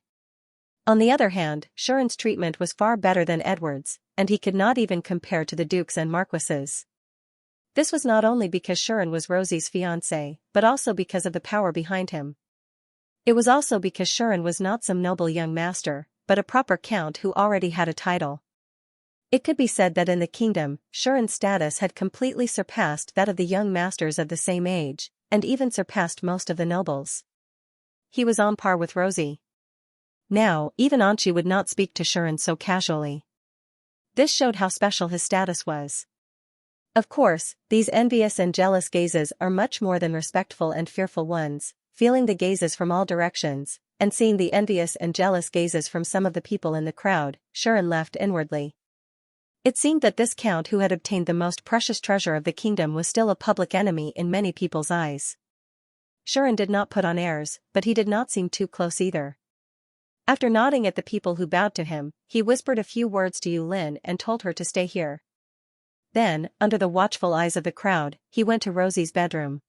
On the other hand, Xian's treatment was far better than Edward's, and he could not even compare to the dukes and marquises. This was not only because Xian was Rosie's fiancé, but also because of the power behind him. It was also because Xian was not some noble young master, but a proper count who already had a title. It could be said that in the kingdom, Shuren's status had completely surpassed that of the young masters of the same age, and even surpassed most of the nobles. He was on par with Rosie. Now, even Anchi would not speak to Shuren so casually. This showed how special his status was. Of course, these envious and jealous gazes are much more than respectful and fearful ones, feeling the gazes from all directions, and seeing the envious and jealous gazes from some of the people in the crowd, Shuren laughed inwardly. It seemed that this count who had obtained the most precious treasure of the kingdom was still a public enemy in many people's eyes. Shuren did not put on airs, but he did not seem too close either. After nodding at the people who bowed to him, he whispered a few words to Yulin and told her to stay here. Then, under the watchful eyes of the crowd, he went to Rosie's bedroom.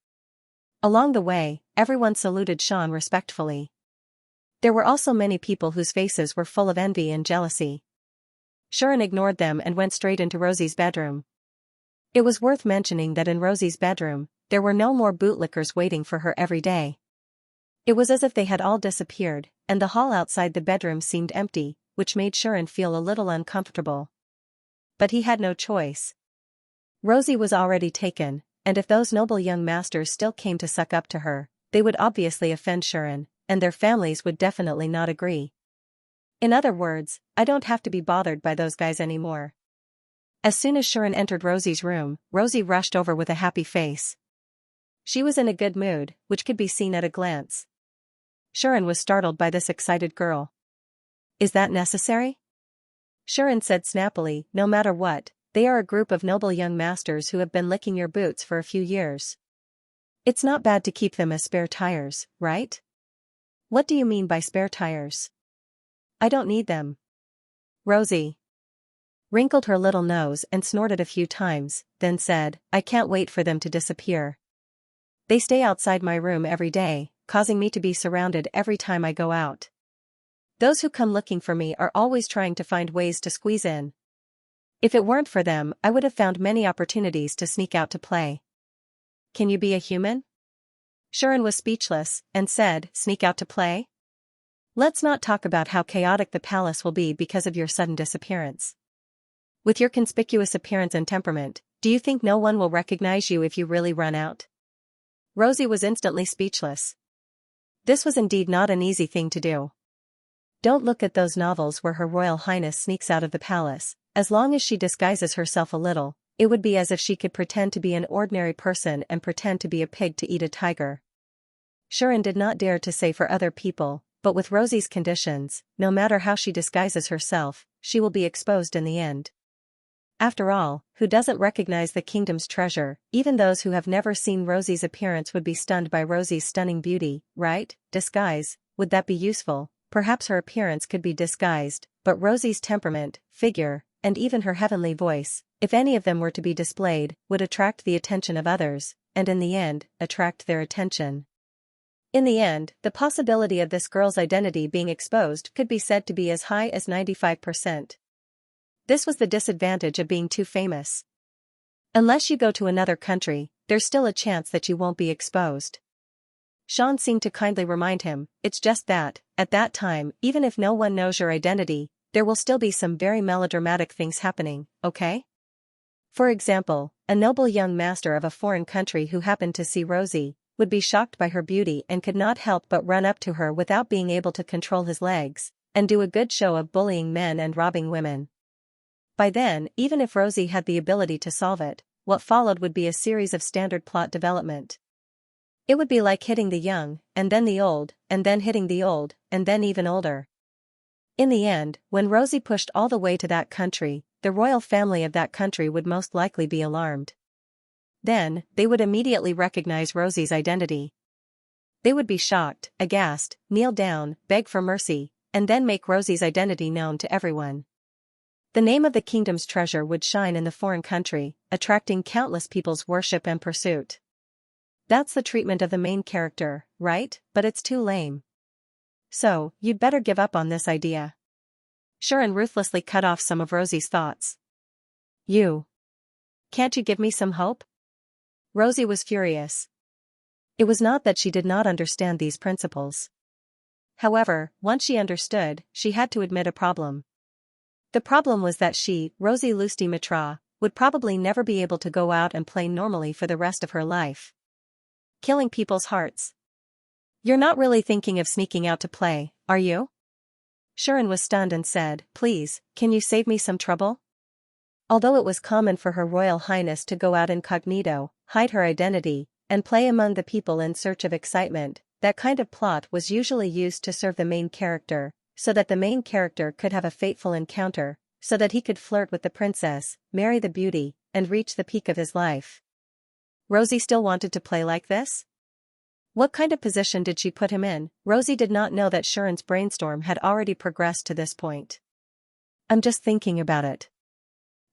Along the way, everyone saluted Xian respectfully. There were also many people whose faces were full of envy and jealousy. Shuren ignored them and went straight into Rosie's bedroom. It was worth mentioning that in Rosie's bedroom, there were no more bootlickers waiting for her every day. It was as if they had all disappeared, and the hall outside the bedroom seemed empty, which made Shuren feel a little uncomfortable. But he had no choice. Rosie was already taken, and if those noble young masters still came to suck up to her, they would obviously offend Shuren, and their families would definitely not agree. In other words, I don't have to be bothered by those guys anymore. As soon as Shuren entered Rosie's room, Rosie rushed over with a happy face. She was in a good mood, which could be seen at a glance. Shuren was startled by this excited girl. Is that necessary? Shuren said snappily, no matter what, they are a group of noble young masters who have been licking your boots for a few years. It's not bad to keep them as spare tires, right? What do you mean by spare tires? I don't need them. Rosie wrinkled her little nose and snorted a few times, then said, I can't wait for them to disappear. They stay outside my room every day, causing me to be surrounded every time I go out. Those who come looking for me are always trying to find ways to squeeze in. If it weren't for them, I would have found many opportunities to sneak out to play. Can you be a human? Shuren was speechless, and said, sneak out to play? Let's not talk about how chaotic the palace will be because of your sudden disappearance. With your conspicuous appearance and temperament, do you think no one will recognize you if you really run out? Rosie was instantly speechless. This was indeed not an easy thing to do. Don't look at those novels where Her Royal Highness sneaks out of the palace. As long as she disguises herself a little, it would be as if she could pretend to be an ordinary person and pretend to be a pig to eat a tiger. Shuren did not dare to say for other people, but with Rosie's conditions, no matter how she disguises herself, she will be exposed in the end. After all, who doesn't recognize the kingdom's treasure? Even those who have never seen Rosie's appearance would be stunned by Rosie's stunning beauty, right? Disguise, would that be useful? Perhaps her appearance could be disguised, but Rosie's temperament, figure, and even her heavenly voice, if any of them were to be displayed, would attract the attention of others, and in the end, attract their attention. In the end, the possibility of this girl's identity being exposed could be said to be as high as 95%. This was the disadvantage of being too famous. Unless you go to another country, there's still a chance that you won't be exposed. Xian seemed to kindly remind him, it's just that, at that time, even if no one knows your identity, there will still be some very melodramatic things happening, okay? For example, a noble young master of a foreign country who happened to see Rosie, would be shocked by her beauty and could not help but run up to her without being able to control his legs, and do a good show of bullying men and robbing women. By then, even if Rosie had the ability to solve it, what followed would be a series of standard plot development. It would be like hitting the young, and then the old, and then hitting the old, and then even older. In the end, when Rosie pushed all the way to that country, the royal family of that country would most likely be alarmed. Then, they would immediately recognize Rosie's identity. They would be shocked, aghast, kneel down, beg for mercy, and then make Rosie's identity known to everyone. The name of the kingdom's treasure would shine in the foreign country, attracting countless people's worship and pursuit. That's the treatment of the main character, right? But it's too lame. So, you'd better give up on this idea. Shuren ruthlessly cut off some of Rosie's thoughts. Can't you give me some hope? Rosie was furious. It was not that she did not understand these principles. However, once she understood, she had to admit a problem. The problem was that she, Rosie Lusty Mitra, would probably never be able to go out and play normally for the rest of her life. Killing people's hearts. You're not really thinking of sneaking out to play, are you? Shirin was stunned and said, please, can you save me some trouble? Although it was common for Her Royal Highness to go out incognito, hide her identity, and play among the people in search of excitement, that kind of plot was usually used to serve the main character, so that the main character could have a fateful encounter, so that he could flirt with the princess, marry the beauty, and reach the peak of his life. Rosie still wanted to play like this? What kind of position did she put him in? Rosie did not know that Shirin's brainstorm had already progressed to this point. I'm just thinking about it.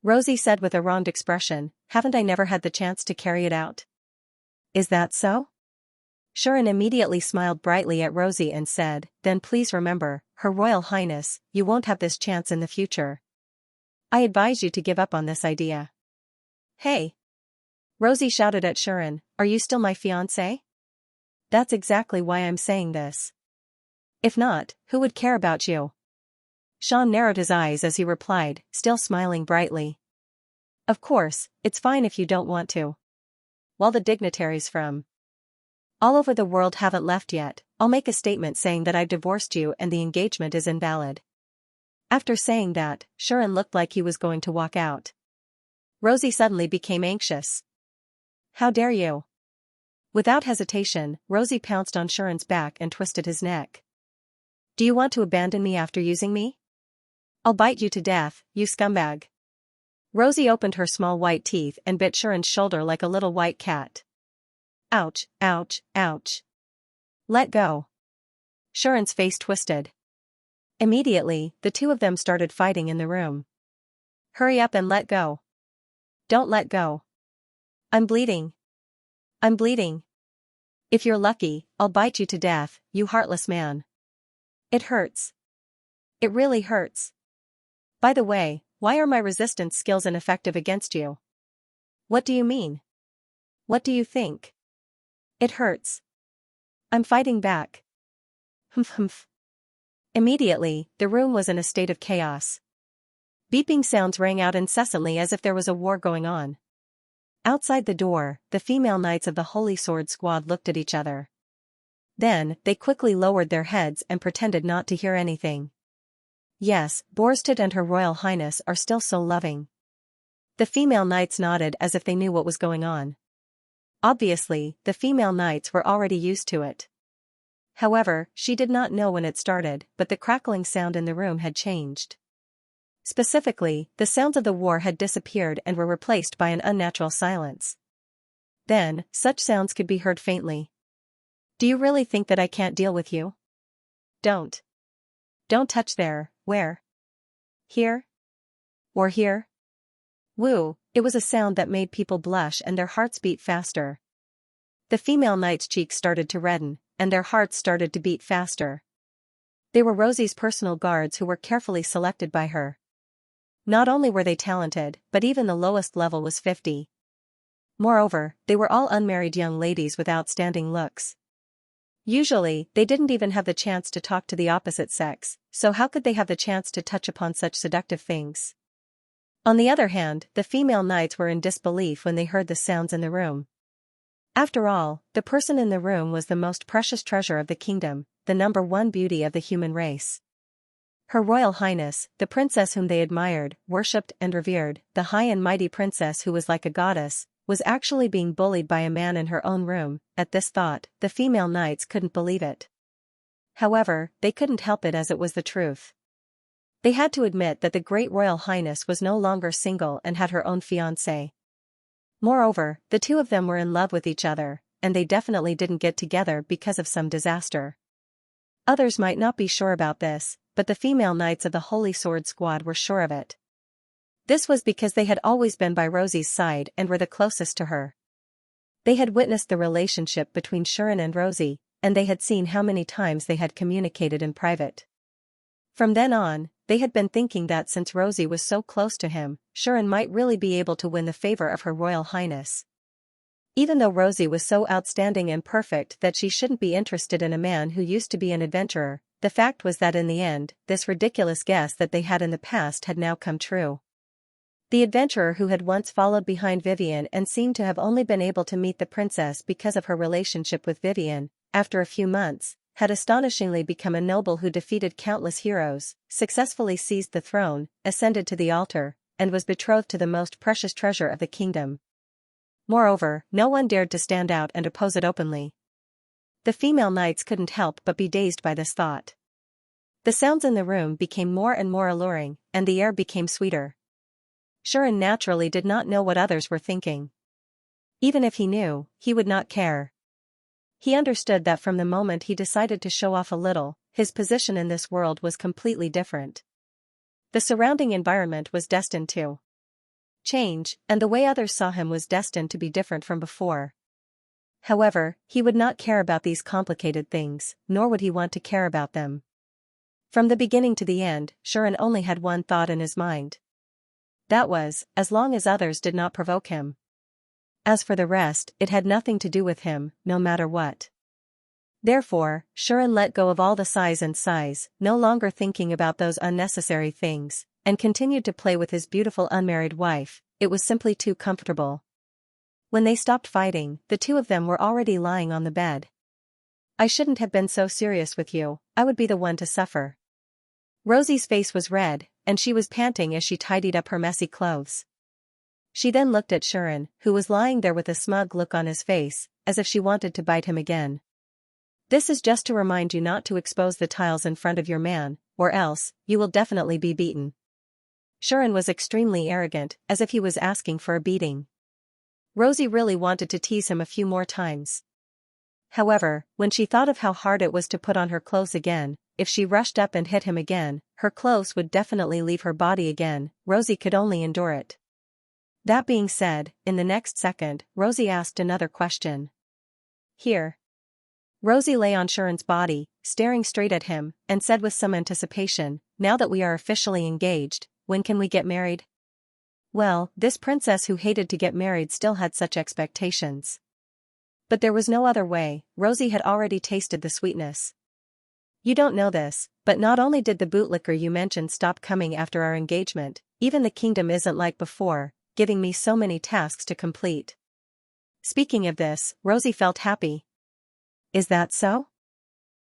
Rosie said with a wronged expression, haven't I never had the chance to carry it out? Is that so? Shirin immediately smiled brightly at Rosie and said, then please remember, Her Royal Highness, you won't have this chance in the future. I advise you to give up on this idea. Hey! Rosie shouted at Shirin, are you still my fiancé? That's exactly why I'm saying this. If not, who would care about you? Sean narrowed his eyes as he replied, still smiling brightly. Of course, it's fine if you don't want to. While the dignitaries from all over the world haven't left yet, I'll make a statement saying that I've divorced you and the engagement is invalid. After saying that, Shirin looked like he was going to walk out. Rosie suddenly became anxious. How dare you? Without hesitation, Rosie pounced on Shirin's back and twisted his neck. Do you want to abandon me after using me? I'll bite you to death, you scumbag. Rosie opened her small white teeth and bit Shirin's shoulder like a little white cat. Ouch, ouch, ouch. Let go. Shirin's face twisted. Immediately, the two of them started fighting in the room. Hurry up and let go. Don't let go. I'm bleeding. I'm bleeding. If you're lucky, I'll bite you to death, you heartless man. It hurts. It really hurts. By the way, why are my resistance skills ineffective against you? What do you mean? What do you think? It hurts. I'm fighting back. Humph humph. Immediately, the room was in a state of chaos. Beeping sounds rang out incessantly as if there was a war going on. Outside the door, the female knights of the Holy Sword Squad looked at each other. Then, they quickly lowered their heads and pretended not to hear anything. Yes, Borsted and Her Royal Highness are still so loving. The female knights nodded as if they knew what was going on. Obviously, the female knights were already used to it. However, she did not know when it started, but the crackling sound in the room had changed. Specifically, the sounds of the war had disappeared and were replaced by an unnatural silence. Then, such sounds could be heard faintly. Do you really think that I can't deal with you? Don't. Don't touch there. Where? Here? Or here? Woo, it was a sound that made people blush and their hearts beat faster. The female knight's cheeks started to redden, and their hearts started to beat faster. They were Rosie's personal guards who were carefully selected by her. Not only were they talented, but even the lowest level was 50. Moreover, they were all unmarried young ladies with outstanding looks. Usually, they didn't even have the chance to talk to the opposite sex, so how could they have the chance to touch upon such seductive things? On the other hand, the female knights were in disbelief when they heard the sounds in the room. After all, the person in the room was the most precious treasure of the kingdom, the number one beauty of the human race. Her Royal Highness, the princess whom they admired, worshipped and revered, the high and mighty princess who was like a goddess, was actually being bullied by a man in her own room. At this thought, the female knights couldn't believe it. However, they couldn't help it as it was the truth. They had to admit that the great Royal Highness was no longer single and had her own fiancé. Moreover, the two of them were in love with each other, and they definitely didn't get together because of some disaster. Others might not be sure about this, but the female knights of the Holy Sword Squad were sure of it. This was because they had always been by Rosie's side and were the closest to her. They had witnessed the relationship between Shirin and Rosie, and they had seen how many times they had communicated in private. From then on, they had been thinking that since Rosie was so close to him, Shirin might really be able to win the favor of Her Royal Highness. Even though Rosie was so outstanding and perfect that she shouldn't be interested in a man who used to be an adventurer, the fact was that in the end, this ridiculous guess that they had in the past had now come true. The adventurer who had once followed behind Vivian and seemed to have only been able to meet the princess because of her relationship with Vivian, after a few months, had astonishingly become a noble who defeated countless heroes, successfully seized the throne, ascended to the altar, and was betrothed to the most precious treasure of the kingdom. Moreover, no one dared to stand out and oppose it openly. The female knights couldn't help but be dazed by this thought. The sounds in the room became more and more alluring, and the air became sweeter. Xianxia naturally did not know what others were thinking. Even if he knew, he would not care. He understood that from the moment he decided to show off a little, his position in this world was completely different. The surrounding environment was destined to change, and the way others saw him was destined to be different from before. However, he would not care about these complicated things, nor would he want to care about them. From the beginning to the end, Xianxia only had one thought in his mind. That was, as long as others did not provoke him. As for the rest, it had nothing to do with him, no matter what. Therefore, Xianxia let go of all the sighs, no longer thinking about those unnecessary things, and continued to play with his beautiful unmarried wife. It was simply too comfortable. When they stopped fighting, the two of them were already lying on the bed. I shouldn't have been so serious with you, I would be the one to suffer. Rosie's face was red, and she was panting as she tidied up her messy clothes. She then looked at Xianxia, who was lying there with a smug look on his face, as if she wanted to bite him again. This is just to remind you not to expose the tiles in front of your man, or else, you will definitely be beaten. Xianxia was extremely arrogant, as if he was asking for a beating. Rosie really wanted to tease him a few more times. However, when she thought of how hard it was to put on her clothes again, if she rushed up and hit him again, her clothes would definitely leave her body again. Rosie could only endure it. That being said, in the next second, Rosie asked another question. Here. Rosie lay on Xianxia's body, staring straight at him, and said with some anticipation, now that we are officially engaged, when can we get married? Well, this princess who hated to get married still had such expectations. But there was no other way. Rosie had already tasted the sweetness. You don't know this, but not only did the bootlicker you mentioned stop coming after our engagement, even the kingdom isn't like before, giving me so many tasks to complete. Speaking of this, Rosie felt happy. Is that so?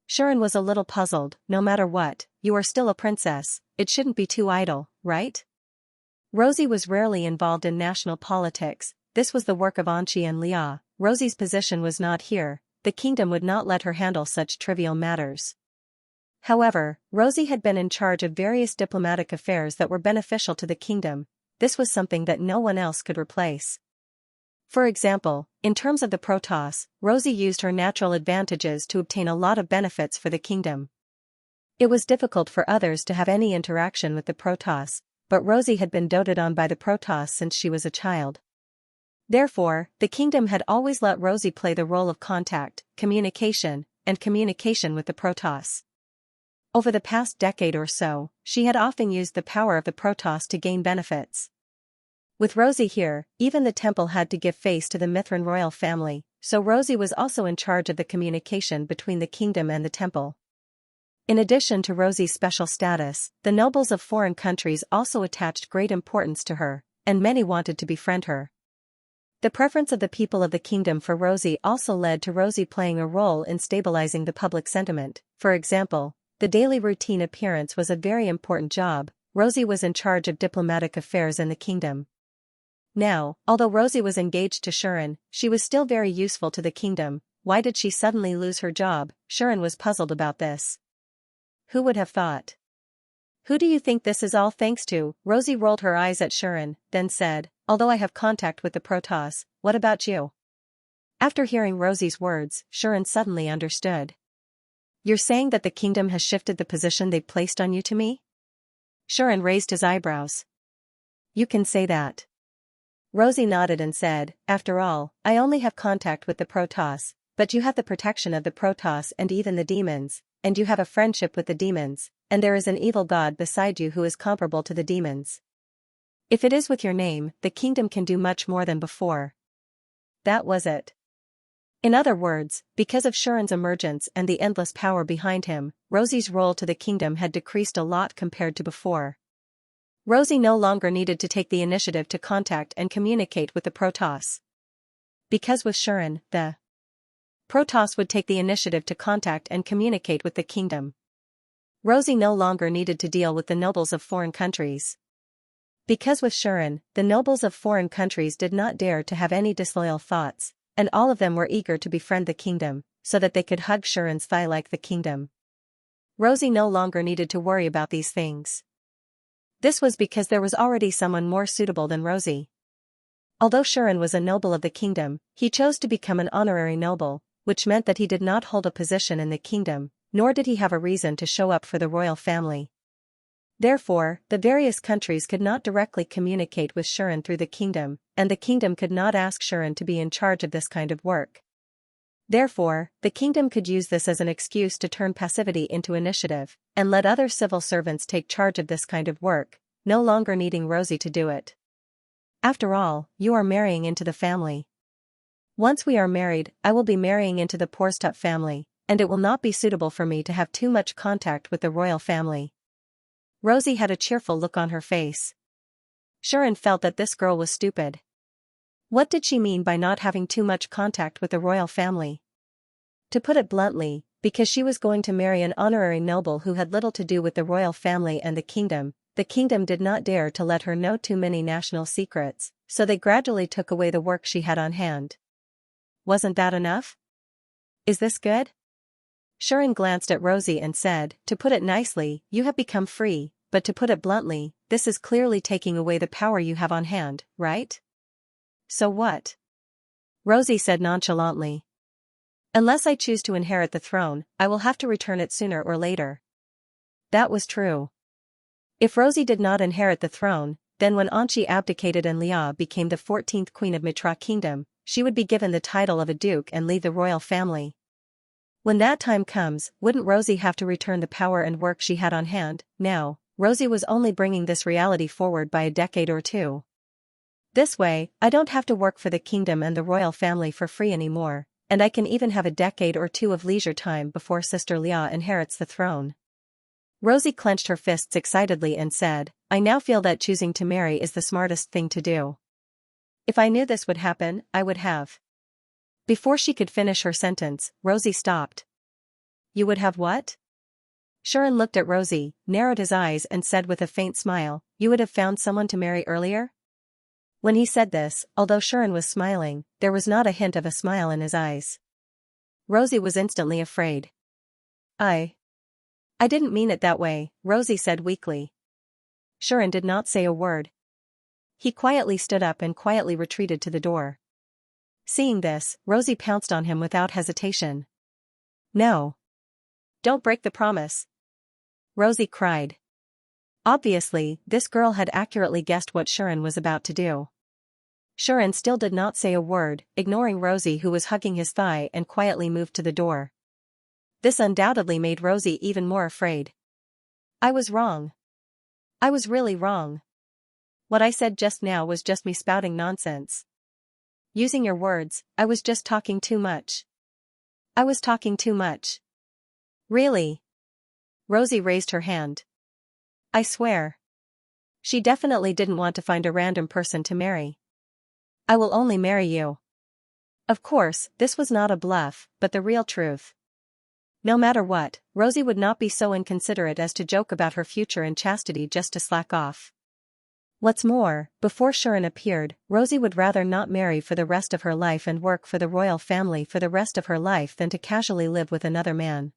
Xianxia was a little puzzled. No matter what, you are still a princess, it shouldn't be too idle, right? Rosie was rarely involved in national politics. This was the work of Xianxia and Lia. Rosie's position was not here, the kingdom would not let her handle such trivial matters. However, Rosie had been in charge of various diplomatic affairs that were beneficial to the kingdom. This was something that no one else could replace. For example, in terms of the Protoss, Rosie used her natural advantages to obtain a lot of benefits for the kingdom. It was difficult for others to have any interaction with the Protoss, but Rosie had been doted on by the Protoss since she was a child. Therefore, the kingdom had always let Rosie play the role of contact, communication with the Protoss. Over the past decade or so, she had often used the power of the Protoss to gain benefits. With Rosie here, even the temple had to give face to the Mithrin royal family, so Rosie was also in charge of the communication between the kingdom and the temple. In addition to Rosie's special status, the nobles of foreign countries also attached great importance to her, and many wanted to befriend her. The preference of the people of the kingdom for Rosie also led to Rosie playing a role in stabilizing the public sentiment. For example, the daily routine appearance was a very important job. Rosie was in charge of diplomatic affairs in the kingdom. Now, although Rosie was engaged to Xianxia, she was still very useful to the kingdom. Why did she suddenly lose her job? Xianxia was puzzled about this. Who would have thought? Who do you think this is all thanks to? Rosie rolled her eyes at Xianxia, then said, although I have contact with the Protoss, what about you? After hearing Rosie's words, Xianxia suddenly understood. You're saying that the kingdom has shifted the position they placed on you to me? Xianxia raised his eyebrows. You can say that. Rosie nodded and said, after all, I only have contact with the Protoss, but you have the protection of the Protoss and even the demons, and you have a friendship with the demons, and there is an evil god beside you who is comparable to the demons. If it is with your name, the kingdom can do much more than before. That was it. In other words, because of Shuren's emergence and the endless power behind him, Rosie's role to the kingdom had decreased a lot compared to before. Rosie no longer needed to take the initiative to contact and communicate with the Protoss. Because with Shuren, the Protoss would take the initiative to contact and communicate with the kingdom. Rosie no longer needed to deal with the nobles of foreign countries. Because with Shuren, the nobles of foreign countries did not dare to have any disloyal thoughts, and all of them were eager to befriend the kingdom, so that they could hug Shuren's thigh like the kingdom. Rosie no longer needed to worry about these things. This was because there was already someone more suitable than Rosie. Although Shuren was a noble of the kingdom, he chose to become an honorary noble, which meant that he did not hold a position in the kingdom, nor did he have a reason to show up for the royal family. Therefore, the various countries could not directly communicate with Shuren through the kingdom, and the kingdom could not ask Shuren to be in charge of this kind of work. Therefore, the kingdom could use this as an excuse to turn passivity into initiative, and let other civil servants take charge of this kind of work, no longer needing Rosie to do it. After all, you are marrying into the family. Once we are married, I will be marrying into the Porstut family, and it will not be suitable for me to have too much contact with the royal family. Rosie had a cheerful look on her face. Shuren felt that this girl was stupid. What did she mean by not having too much contact with the royal family? To put it bluntly, because she was going to marry an honorary noble who had little to do with the royal family and the kingdom did not dare to let her know too many national secrets, so they gradually took away the work she had on hand. Wasn't that enough? Is this good? Shuren glanced at Rosie and said, to put it nicely, you have become free, but to put it bluntly, this is clearly taking away the power you have on hand, right? So what? Rosie said nonchalantly. Unless I choose to inherit the throne, I will have to return it sooner or later. That was true. If Rosie did not inherit the throne, then when Anchi abdicated and Lia became the 14th queen of Mitra Kingdom, she would be given the title of a duke and leave the royal family. When that time comes, wouldn't Rosie have to return the power and work she had on hand? Now, Rosie was only bringing this reality forward by a decade or two. This way, I don't have to work for the kingdom and the royal family for free anymore, and I can even have a decade or two of leisure time before Sister Lia inherits the throne. Rosie clenched her fists excitedly and said, I now feel that choosing to marry is the smartest thing to do. If I knew this would happen, I would have. Before she could finish her sentence, Rosie stopped. You would have what? Shuren looked at Rosie, narrowed his eyes and said with a faint smile, you would have found someone to marry earlier? When he said this, although Shuren was smiling, there was not a hint of a smile in his eyes. Rosie was instantly afraid. I didn't mean it that way, Rosie said weakly. Shuren did not say a word. He quietly stood up and quietly retreated to the door. Seeing this, Rosie pounced on him without hesitation. No. Don't break the promise. Rosie cried. Obviously, this girl had accurately guessed what Shuren was about to do. Shuren still did not say a word, ignoring Rosie who was hugging his thigh and quietly moved to the door. This undoubtedly made Rosie even more afraid. I was wrong. I was really wrong. What I said just now was just me spouting nonsense. Using your words, I was just talking too much. I was talking too much. Really? Rosie raised her hand. I swear. She definitely didn't want to find a random person to marry. I will only marry you. Of course, this was not a bluff, but the real truth. No matter what, Rosie would not be so inconsiderate as to joke about her future in chastity just to slack off. What's more, before Shuren appeared, Rosie would rather not marry for the rest of her life and work for the royal family for the rest of her life than to casually live with another man.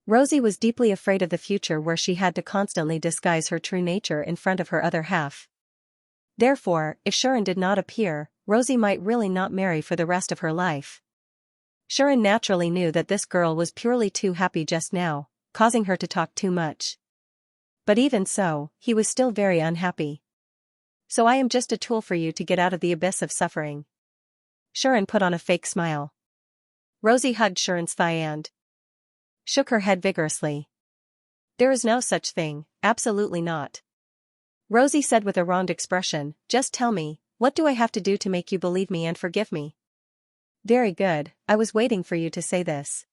Rosie was deeply afraid of the future where she had to constantly disguise her true nature in front of her other half. Therefore, if Shuren did not appear, Rosie might really not marry for the rest of her life. Shuren naturally knew that this girl was purely too happy just now, causing her to talk too much. But even so, he was still very unhappy. So I am just a tool for you to get out of the abyss of suffering. Shuren put on a fake smile. Rosie hugged Shuren's thigh and shook her head vigorously. There is no such thing, absolutely not. Rosie said with a wronged expression, just tell me, what do I have to do to make you believe me and forgive me? Very good, I was waiting for you to say this.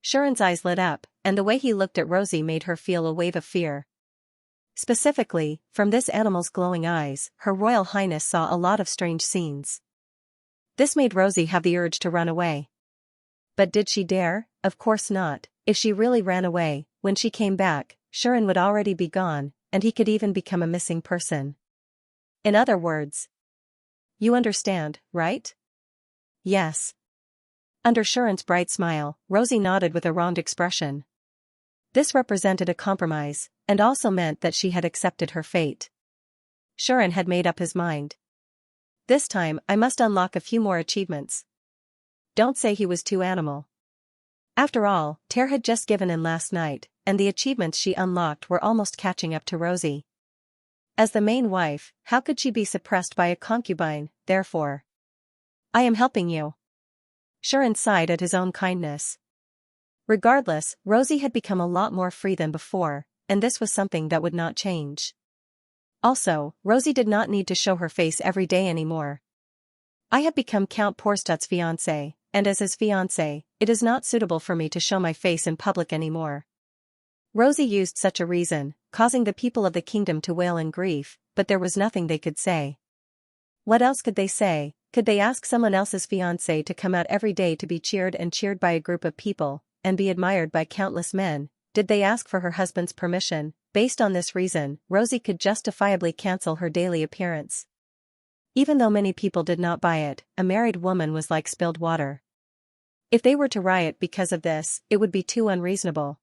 Sharon's eyes lit up, and the way he looked at Rosie made her feel a wave of fear. Specifically, from this animal's glowing eyes, Her Royal Highness saw a lot of strange scenes. This made Rosie have the urge to run away. But did she dare? Of course not. If she really ran away, when she came back, Sharon would already be gone, and he could even become a missing person. In other words, you understand, right? Yes. Under Sharon's bright smile, Rosie nodded with a wronged expression. This represented a compromise, and also meant that she had accepted her fate. Sharon had made up his mind. This time I must unlock a few more achievements. Don't say he was too animal. After all, Ter had just given in last night, and the achievements she unlocked were almost catching up to Rosie. As the main wife, how could she be suppressed by a concubine, therefore? I am helping you. Sharon sighed at his own kindness. Regardless, Rosie had become a lot more free than before, and this was something that would not change. Also, Rosie did not need to show her face every day anymore. I have become Count Porstadt's fiancé, and as his fiancé, it is not suitable for me to show my face in public anymore. Rosie used such a reason, causing the people of the kingdom to wail in grief, but there was nothing they could say. What else could they say? Could they ask someone else's fiancé to come out every day to be cheered by a group of people, and be admired by countless men? Did they ask for her husband's permission? Based on this reason, Rosie could justifiably cancel her daily appearance. Even though many people did not buy it, a married woman was like spilled water. If they were to riot because of this, it would be too unreasonable.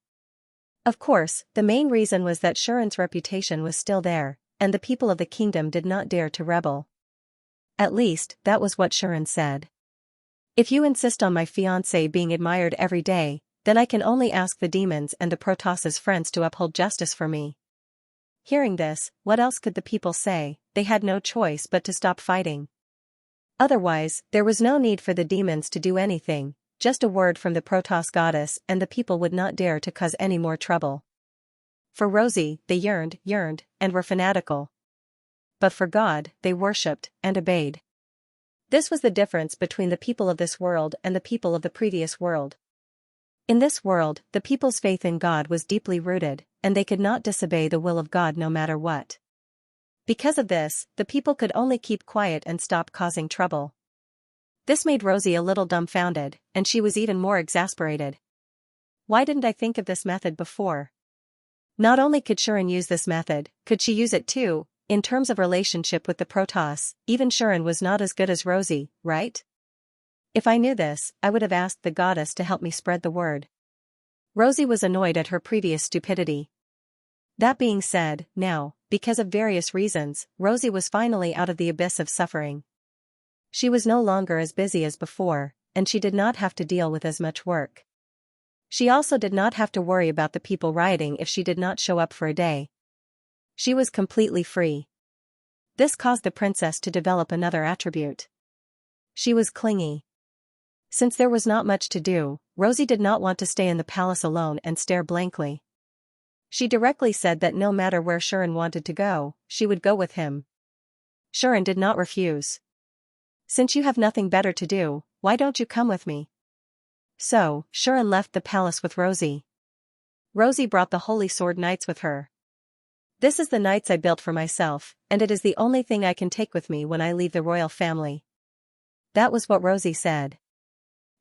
Of course, the main reason was that Sharon's reputation was still there, and the people of the kingdom did not dare to rebel. At least, that was what Sharon said. If you insist on my fiancé being admired every day, then I can only ask the demons and the Protoss's friends to uphold justice for me. Hearing this, what else could the people say? They had no choice but to stop fighting. Otherwise, there was no need for the demons to do anything, just a word from the Protoss goddess and the people would not dare to cause any more trouble. For Rosie, they yearned, and were fanatical. But for God, they worshipped and obeyed. This was the difference between the people of this world and the people of the previous world. In this world, the people's faith in God was deeply rooted, and they could not disobey the will of God no matter what. Because of this, the people could only keep quiet and stop causing trouble. This made Rosie a little dumbfounded, and she was even more exasperated. Why didn't I think of this method before? Not only could Sharon use this method, could she use it too? In terms of relationship with the Protoss, even Sharon was not as good as Rosie, right? If I knew this, I would have asked the goddess to help me spread the word. Rosie was annoyed at her previous stupidity. That being said, now, because of various reasons, Rosie was finally out of the abyss of suffering. She was no longer as busy as before, and she did not have to deal with as much work. She also did not have to worry about the people rioting if she did not show up for a day. She was completely free. This caused the princess to develop another attribute. She was clingy. Since there was not much to do, Rosie did not want to stay in the palace alone and stare blankly. She directly said that no matter where Sharon wanted to go, she would go with him. Sharon did not refuse. Since you have nothing better to do, why don't you come with me? So, Sharon left the palace with Rosie. Rosie brought the Holy Sword Knights with her. This is the knights I built for myself, and it is the only thing I can take with me when I leave the royal family. That was what Rosie said.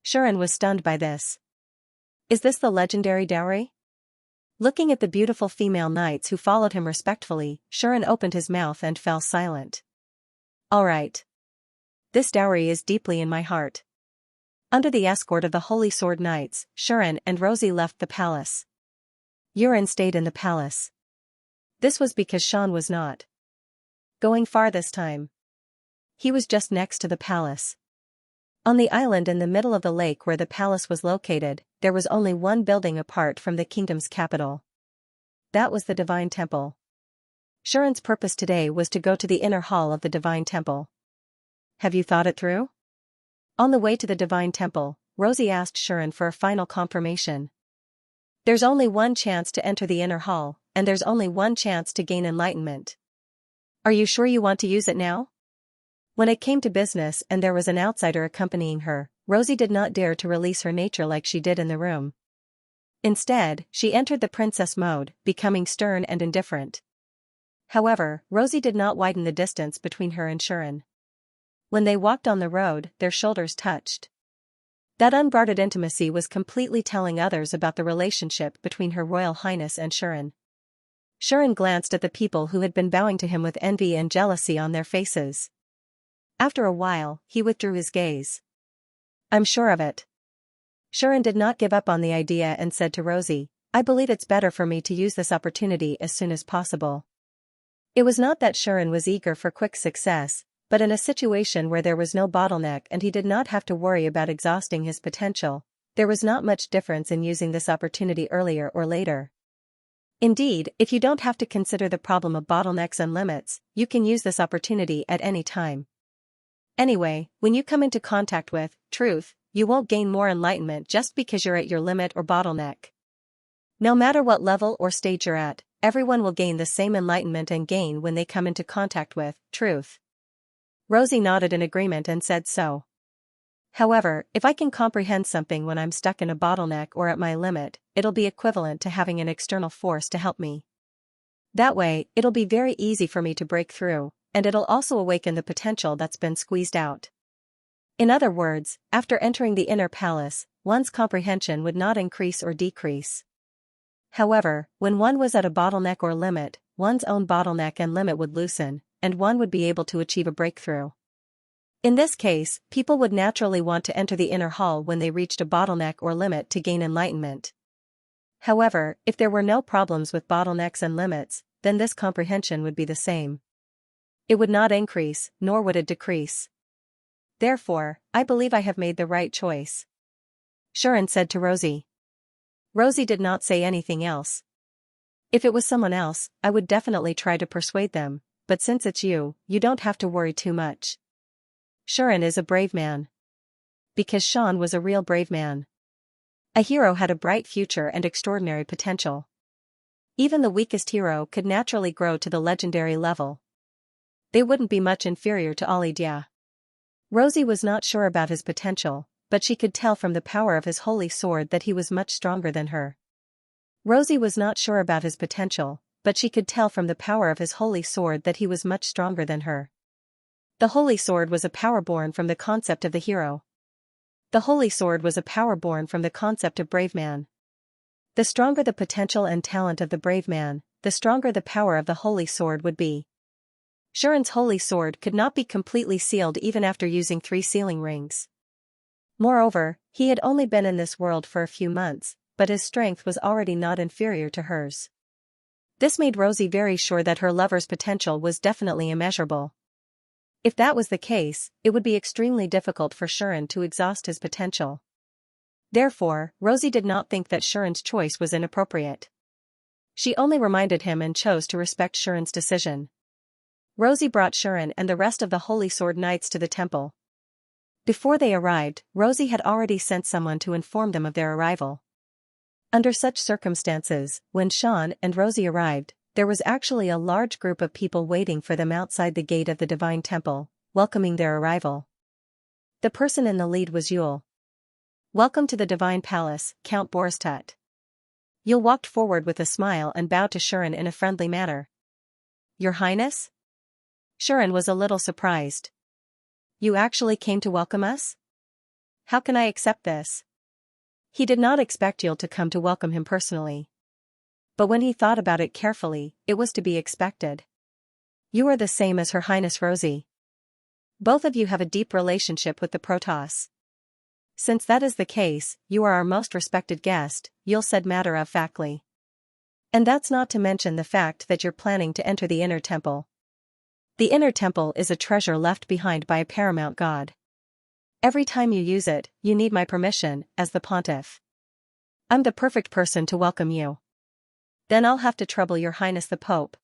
Sharon was stunned by this. Is this the legendary dowry? Looking at the beautiful female knights who followed him respectfully, Sharon opened his mouth and fell silent. All right. This dowry is deeply in my heart. Under the escort of the Holy Sword Knights, Sharon and Rosie left the palace. Yurin stayed in the palace. This was because Sean was not going far this time. He was just next to the palace. On the island in the middle of the lake where the palace was located, there was only one building apart from the kingdom's capital. That was the Divine Temple. Sharon's purpose today was to go to the inner hall of the Divine Temple. Have you thought it through? On the way to the Divine Temple, Rosie asked Sharon for a final confirmation. There's only one chance to enter the inner hall, and there's only one chance to gain enlightenment. Are you sure you want to use it now? When it came to business and there was an outsider accompanying her, Rosie did not dare to release her nature like she did in the room. Instead, she entered the princess mode, becoming stern and indifferent. However, Rosie did not widen the distance between her and Xian. When they walked on the road, their shoulders touched. That unguarded intimacy was completely telling others about the relationship between Her Royal Highness and Xian. Xian glanced at the people who had been bowing to him with envy and jealousy on their faces. After a while, he withdrew his gaze. "I'm sure of it." Xian did not give up on the idea and said to Rosie, "I believe it's better for me to use this opportunity as soon as possible." It was not that Xian was eager for quick success, but in a situation where there was no bottleneck and he did not have to worry about exhausting his potential, there was not much difference in using this opportunity earlier or later. Indeed, if you don't have to consider the problem of bottlenecks and limits, you can use this opportunity at any time. Anyway, when you come into contact with truth, you won't gain more enlightenment just because you're at your limit or bottleneck. No matter what level or stage you're at, everyone will gain the same enlightenment and gain when they come into contact with truth. Rosie nodded in agreement and said so. However, if I can comprehend something when I'm stuck in a bottleneck or at my limit, it'll be equivalent to having an external force to help me. That way, it'll be very easy for me to break through, and it'll also awaken the potential that's been squeezed out. In other words, after entering the inner palace, one's comprehension would not increase or decrease. However, when one was at a bottleneck or limit, one's own bottleneck and limit would loosen, and one would be able to achieve a breakthrough. In this case, people would naturally want to enter the inner hall when they reached a bottleneck or limit to gain enlightenment. However, if there were no problems with bottlenecks and limits, then this comprehension would be the same. It would not increase, nor would it decrease. Therefore, I believe I have made the right choice. Xian said to Rosie. Rosie did not say anything else. If it was someone else, I would definitely try to persuade them, but since it's you, you don't have to worry too much. Xian is a brave man. Because Xian was a real brave man. A hero had a bright future and extraordinary potential. Even the weakest hero could naturally grow to the legendary level. They wouldn't be much inferior to Audiobook. Rosie was not sure about his potential, but she could tell from the power of his holy sword that he was much stronger than her. Rosie was not sure about his potential, but she could tell from the power of his holy sword that he was much stronger than her. The holy sword was a power born from the concept of the hero. The holy sword was a power born from the concept of brave man. The stronger the potential and talent of the brave man, the stronger the power of the holy sword would be. Xian's holy sword could not be completely sealed even after using 3 sealing rings. Moreover, he had only been in this world for a few months, but his strength was already not inferior to hers. This made Rosie very sure that her lover's potential was definitely immeasurable. If that was the case, it would be extremely difficult for Xian to exhaust his potential. Therefore, Rosie did not think that Xian's choice was inappropriate. She only reminded him and chose to respect Xian's decision. Rosie brought Xian and the rest of the Holy Sword Knights to the temple. Before they arrived, Rosie had already sent someone to inform them of their arrival. Under such circumstances, when Xian and Rosie arrived, there was actually a large group of people waiting for them outside the gate of the Divine Temple, welcoming their arrival. The person in the lead was Yule. "Welcome to the Divine Palace, Count Borstut." Yule walked forward with a smile and bowed to Xian in a friendly manner. "Your Highness?" Xian was a little surprised. "You actually came to welcome us? How can I accept this?" He did not expect Yule to come to welcome him personally. But when he thought about it carefully, it was to be expected. "You are the same as Her Highness Rosie. Both of you have a deep relationship with the Protoss. Since that is the case, you are our most respected guest," Yule said matter-of-factly. "And that's not to mention the fact that you're planning to enter the inner temple. The inner temple is a treasure left behind by a paramount god. Every time you use it, you need my permission, as the pontiff. I'm the perfect person to welcome you." "Then I'll have to trouble Your Highness the Pope."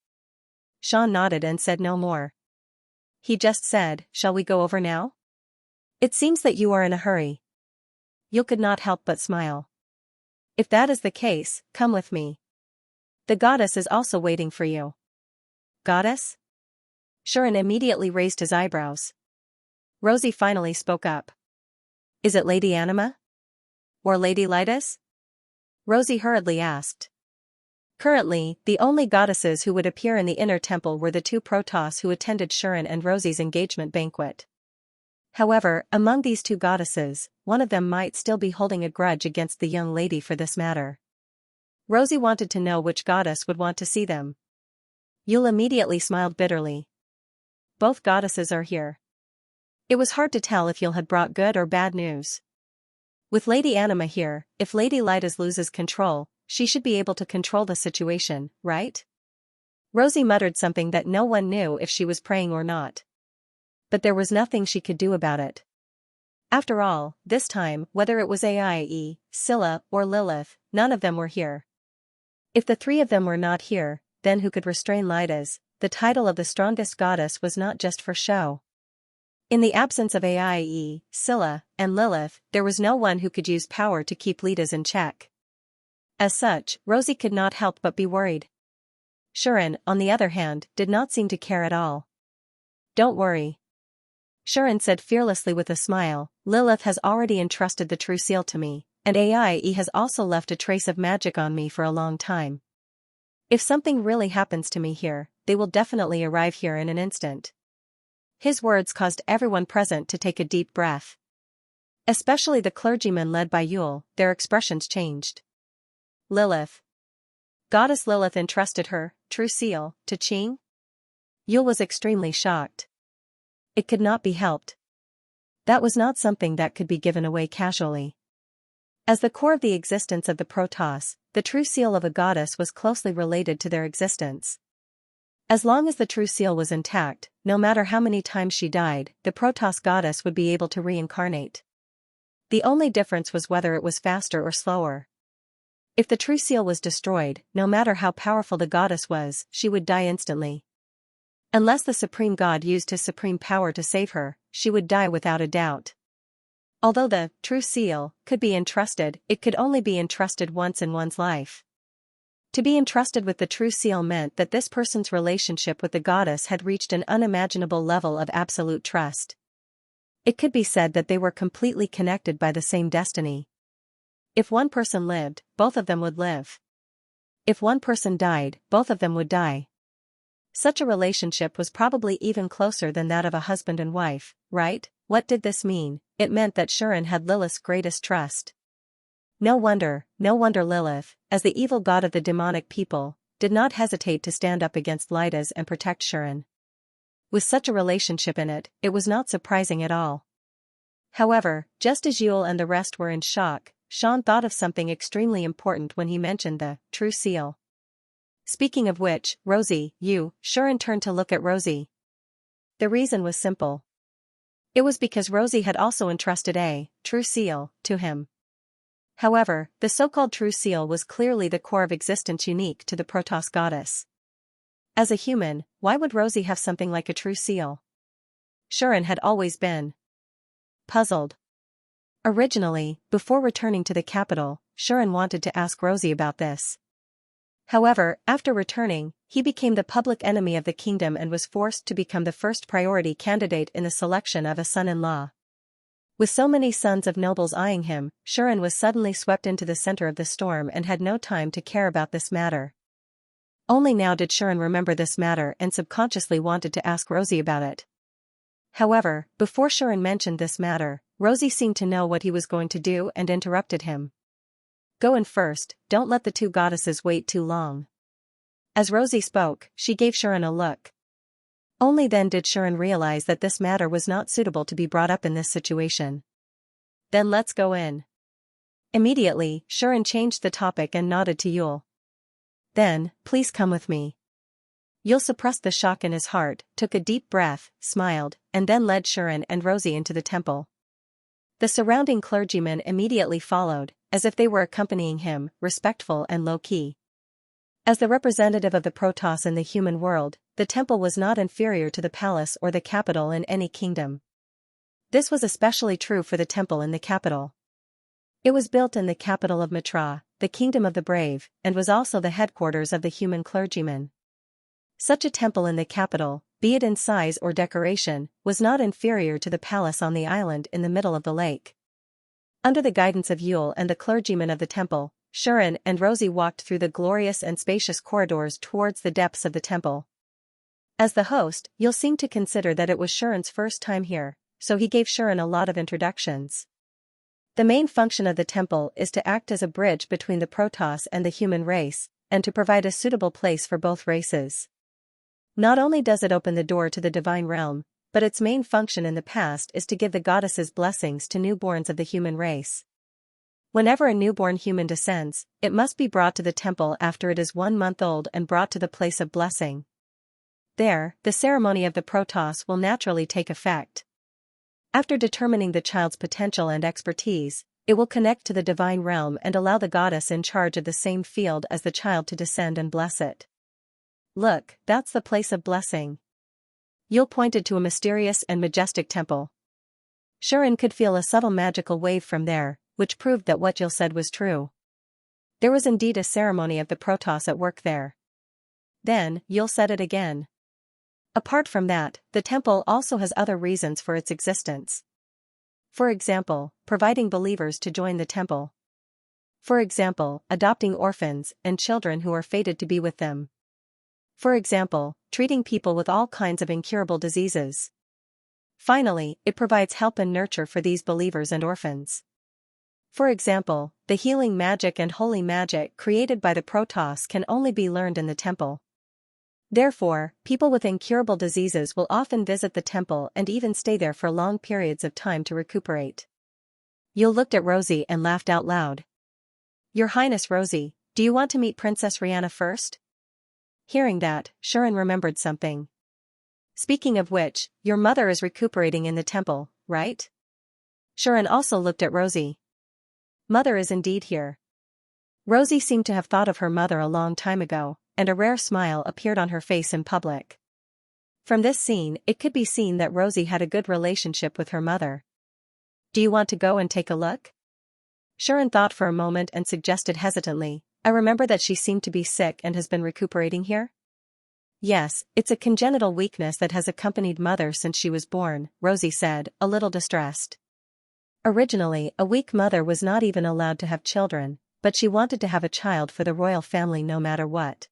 Xian nodded and said no more. He just said, "Shall we go over now? It seems that you are in a hurry." Yule could not help but smile. "If that is the case, come with me. The goddess is also waiting for you." "Goddess?" Xian immediately raised his eyebrows. Rosie finally spoke up. Is it Lady Anima? Or Lady Lytus? Rosie hurriedly asked. Currently, the only goddesses who would appear in the inner temple were the two Protoss who attended Shuren and Rosie's engagement banquet. However, among these two goddesses, one of them might still be holding a grudge against the young lady for this matter. Rosie wanted to know which goddess would want to see them. Yule immediately smiled bitterly. Both goddesses are here. It was hard to tell if Yule had brought good or bad news. With Lady Anima here, if Lady Lytus loses control, she should be able to control the situation, right? Rosie muttered something that no one knew if she was praying or not. But there was nothing she could do about it. After all, this time, whether it was Aie, Scylla, or Lilith, none of them were here. If the three of them were not here, then who could restrain Lytas? The title of the strongest goddess was not just for show. In the absence of Aie, Scylla, and Lilith, there was no one who could use power to keep Lytas in check. As such, Rosie could not help but be worried. Shuren, on the other hand, did not seem to care at all. Don't worry. Shuren said fearlessly with a smile, Lilith has already entrusted the true seal to me, and Aie has also left a trace of magic on me for a long time. If something really happens to me here, they will definitely arrive here in an instant. His words caused everyone present to take a deep breath. Especially the clergymen led by Yule, their expressions changed. Lilith. Goddess Lilith entrusted her, true seal, to Qing? Yule was extremely shocked. It could not be helped. That was not something that could be given away casually. As the core of the existence of the Protoss, the true seal of a goddess was closely related to their existence. As long as the true seal was intact, no matter how many times she died, the Protoss goddess would be able to reincarnate. The only difference was whether it was faster or slower. If the true seal was destroyed, no matter how powerful the goddess was, she would die instantly. Unless the supreme god used his supreme power to save her, she would die without a doubt. Although the true seal could be entrusted, it could only be entrusted once in one's life. To be entrusted with the true seal meant that this person's relationship with the goddess had reached an unimaginable level of absolute trust. It could be said that they were completely connected by the same destiny. If one person lived, both of them would live. If one person died, both of them would die. Such a relationship was probably even closer than that of a husband and wife, right? What did this mean? It meant that Shuren had Lilith's greatest trust. No wonder Lilith, as the evil god of the demonic people, did not hesitate to stand up against Lytas and protect Shuren. With such a relationship in it, it was not surprising at all. However, just as Yule and the rest were in shock, Sean thought of something extremely important when he mentioned the true seal. Speaking of which, Rosie, Shuren turned to look at Rosie. The reason was simple. It was because Rosie had also entrusted a true seal to him. However, the so-called true seal was clearly the core of existence unique to the Protoss goddess. As a human, why would Rosie have something like a true seal? Shuren had always been puzzled. Originally, before returning to the capital, Shuren wanted to ask Rosie about this. However, after returning, he became the public enemy of the kingdom and was forced to become the first priority candidate in the selection of a son-in-law. With so many sons of nobles eyeing him, Shuren was suddenly swept into the center of the storm and had no time to care about this matter. Only now did Shuren remember this matter and subconsciously wanted to ask Rosie about it. However, before Shuren mentioned this matter, Rosie seemed to know what he was going to do and interrupted him. Go in first, don't let the two goddesses wait too long. As Rosie spoke, she gave Shuren a look. Only then did Shuren realize that this matter was not suitable to be brought up in this situation. Then let's go in. Immediately, Shuren changed the topic and nodded to Yule. Then, please come with me. Yule suppressed the shock in his heart, took a deep breath, smiled, and then led Shuren and Rosie into the temple. The surrounding clergymen immediately followed, as if they were accompanying him, respectful and low-key. As the representative of the Protoss in the human world, the temple was not inferior to the palace or the capital in any kingdom. This was especially true for the temple in the capital. It was built in the capital of Mitra, the kingdom of the brave, and was also the headquarters of the human clergymen. Such a temple in the capital, be it in size or decoration, was not inferior to the palace on the island in the middle of the lake. Under the guidance of Yule and the clergyman of the temple, Shuren and Rosie walked through the glorious and spacious corridors towards the depths of the temple. As the host, Yule seemed to consider that it was Shuren's first time here, so he gave Shuren a lot of introductions. The main function of the temple is to act as a bridge between the Protoss and the human race, and to provide a suitable place for both races. Not only does it open the door to the divine realm, but its main function in the past is to give the goddess's blessings to newborns of the human race. Whenever a newborn human descends, it must be brought to the temple after it is 1 month old and brought to the place of blessing. There, the ceremony of the Protoss will naturally take effect. After determining the child's potential and expertise, it will connect to the divine realm and allow the goddess in charge of the same field as the child to descend and bless it. Look, that's the place of blessing. Yule pointed to a mysterious and majestic temple. Shuren could feel a subtle magical wave from there, which proved that what Yule said was true. There was indeed a ceremony of the Protoss at work there. Then, Yule said it again. Apart from that, the temple also has other reasons for its existence. For example, providing believers to join the temple. For example, adopting orphans and children who are fated to be with them. For example, treating people with all kinds of incurable diseases. Finally, it provides help and nurture for these believers and orphans. For example, the healing magic and holy magic created by the Protoss can only be learned in the temple. Therefore, people with incurable diseases will often visit the temple and even stay there for long periods of time to recuperate. Yule looked at Rosie and laughed out loud. Your Highness Rosie, do you want to meet Princess Rihanna first? Hearing that, Shuren remembered something. Speaking of which, your mother is recuperating in the temple, right? Shuren also looked at Rosie. Mother is indeed here. Rosie seemed to have thought of her mother a long time ago, and a rare smile appeared on her face in public. From this scene, it could be seen that Rosie had a good relationship with her mother. Do you want to go and take a look? Shuren thought for a moment and suggested hesitantly, I remember that she seemed to be sick and has been recuperating here? Yes, it's a congenital weakness that has accompanied mother since she was born, Rosie said, a little distressed. Originally, a weak mother was not even allowed to have children, but she wanted to have a child for the royal family no matter what.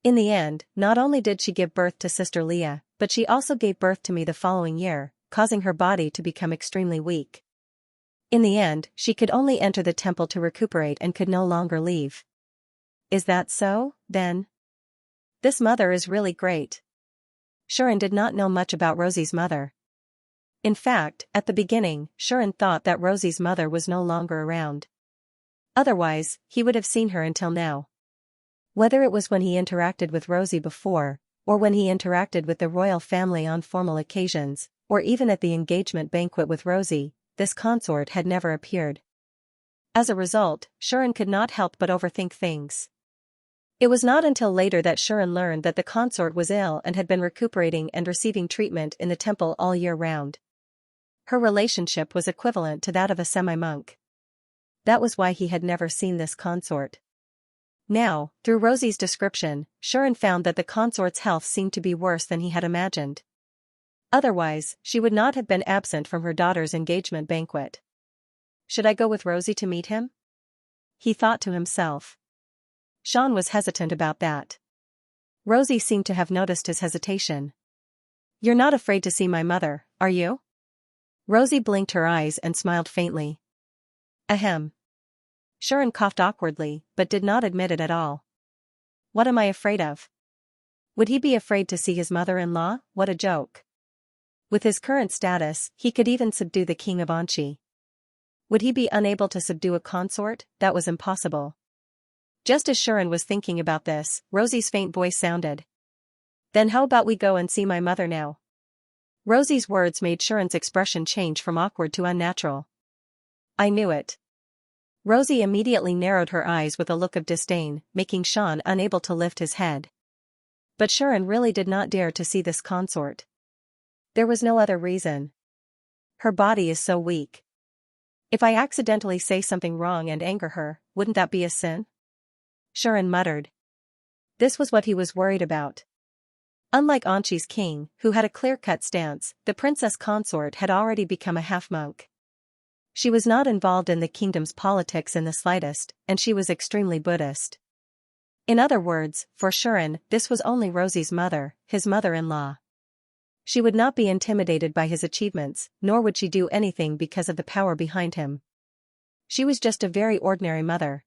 In the end, not only did she give birth to Sister Leah, but she also gave birth to me the following year, causing her body to become extremely weak. In the end, she could only enter the temple to recuperate and could no longer leave. Is that so, then? This mother is really great. Shuren did not know much about Rosie's mother. In fact, at the beginning, Shuren thought that Rosie's mother was no longer around. Otherwise, he would have seen her until now. Whether it was when he interacted with Rosie before, or when he interacted with the royal family on formal occasions, or even at the engagement banquet with Rosie, this consort had never appeared. As a result, Shuren could not help but overthink things. It was not until later that Shuren learned that the consort was ill and had been recuperating and receiving treatment in the temple all year round. Her relationship was equivalent to that of a semi-monk. That was why he had never seen this consort. Now, through Rosie's description, Shuren found that the consort's health seemed to be worse than he had imagined. Otherwise, she would not have been absent from her daughter's engagement banquet. Should I go with Rosie to meet him? He thought to himself. Sean was hesitant about that. Rosie seemed to have noticed his hesitation. You're not afraid to see my mother, are you? Rosie blinked her eyes and smiled faintly. Ahem. Shuren coughed awkwardly, but did not admit it at all. What am I afraid of? Would he be afraid to see his mother-in-law? What a joke. With his current status, he could even subdue the king of Anchi. Would he be unable to subdue a consort? That was impossible. Just as Shuren was thinking about this, Rosie's faint voice sounded. Then how about we go and see my mother now? Rosie's words made Shuren's expression change from awkward to unnatural. I knew it. Rosie immediately narrowed her eyes with a look of disdain, making Sean unable to lift his head. But Shuren really did not dare to see this consort. There was no other reason. Her body is so weak. If I accidentally say something wrong and anger her, wouldn't that be a sin? Shuren muttered. This was what he was worried about. Unlike Anchi's king, who had a clear-cut stance, the princess consort had already become a half-monk. She was not involved in the kingdom's politics in the slightest, and she was extremely Buddhist. In other words, for Shuren, this was only Rosie's mother, his mother-in-law. She would not be intimidated by his achievements, nor would she do anything because of the power behind him. She was just a very ordinary mother.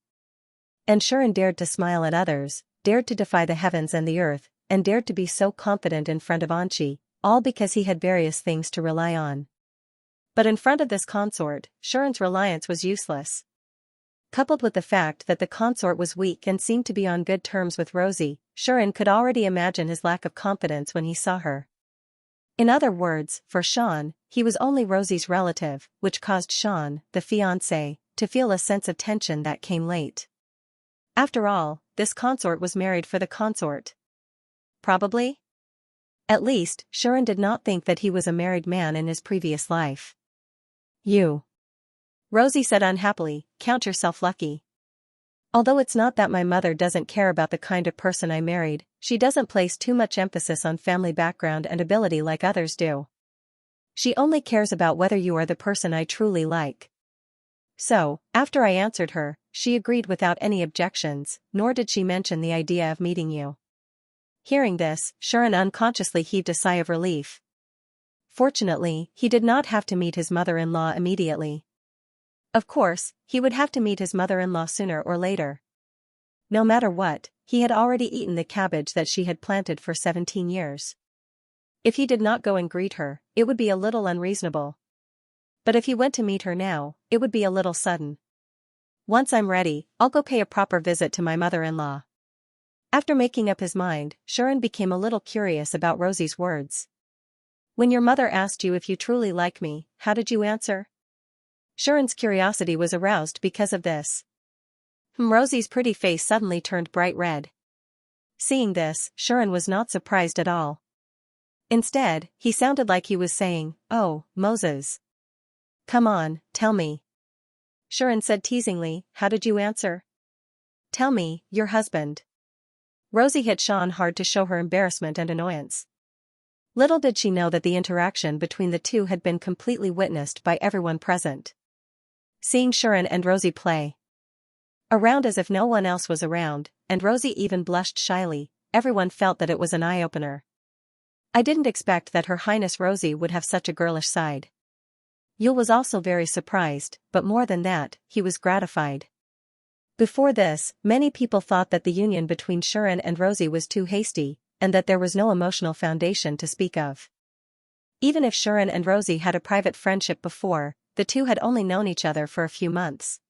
And Shuren dared to smile at others, dared to defy the heavens and the earth, and dared to be so confident in front of Xianxia, all because he had various things to rely on. But in front of this consort, Shuren's reliance was useless. Coupled with the fact that the consort was weak and seemed to be on good terms with Rosie, Shuren could already imagine his lack of confidence when he saw her. In other words, for Xian, he was only Rosie's relative, which caused Xian, the fiancé, to feel a sense of tension that came late. After all, this consort was married for the consort. Probably? At least, Shuren did not think that he was a married man in his previous life. You. Rosie said unhappily, count yourself lucky. Although it's not that my mother doesn't care about the kind of person I married, she doesn't place too much emphasis on family background and ability like others do. She only cares about whether you are the person I truly like. So, after I answered her, she agreed without any objections, nor did she mention the idea of meeting you. Hearing this, Shuren unconsciously heaved a sigh of relief. Fortunately, he did not have to meet his mother-in-law immediately. Of course, he would have to meet his mother-in-law sooner or later. No matter what, he had already eaten the cabbage that she had planted for 17 years. If he did not go and greet her, it would be a little unreasonable. But if he went to meet her now, it would be a little sudden. Once I'm ready, I'll go pay a proper visit to my mother-in-law. After making up his mind, Shuren became a little curious about Rosie's words. When your mother asked you if you truly like me, how did you answer? Shuren's curiosity was aroused because of this. Rosie's pretty face suddenly turned bright red. Seeing this, Shuren was not surprised at all. Instead, he sounded like he was saying, "Oh, Moses. Come on, tell me." Shuren said teasingly, "How did you answer?" "Tell me, your husband." Rosie hit Xian hard to show her embarrassment and annoyance. Little did she know that the interaction between the two had been completely witnessed by everyone present. Seeing Shuren and Rosie play around as if no one else was around, and Rosie even blushed shyly, everyone felt that it was an eye-opener. I didn't expect that Her Highness Rosie would have such a girlish side. Yul was also very surprised, but more than that, he was gratified. Before this, many people thought that the union between Shuren and Rosie was too hasty, and that there was no emotional foundation to speak of. Even if Shuren and Rosie had a private friendship before, the two had only known each other for a few months.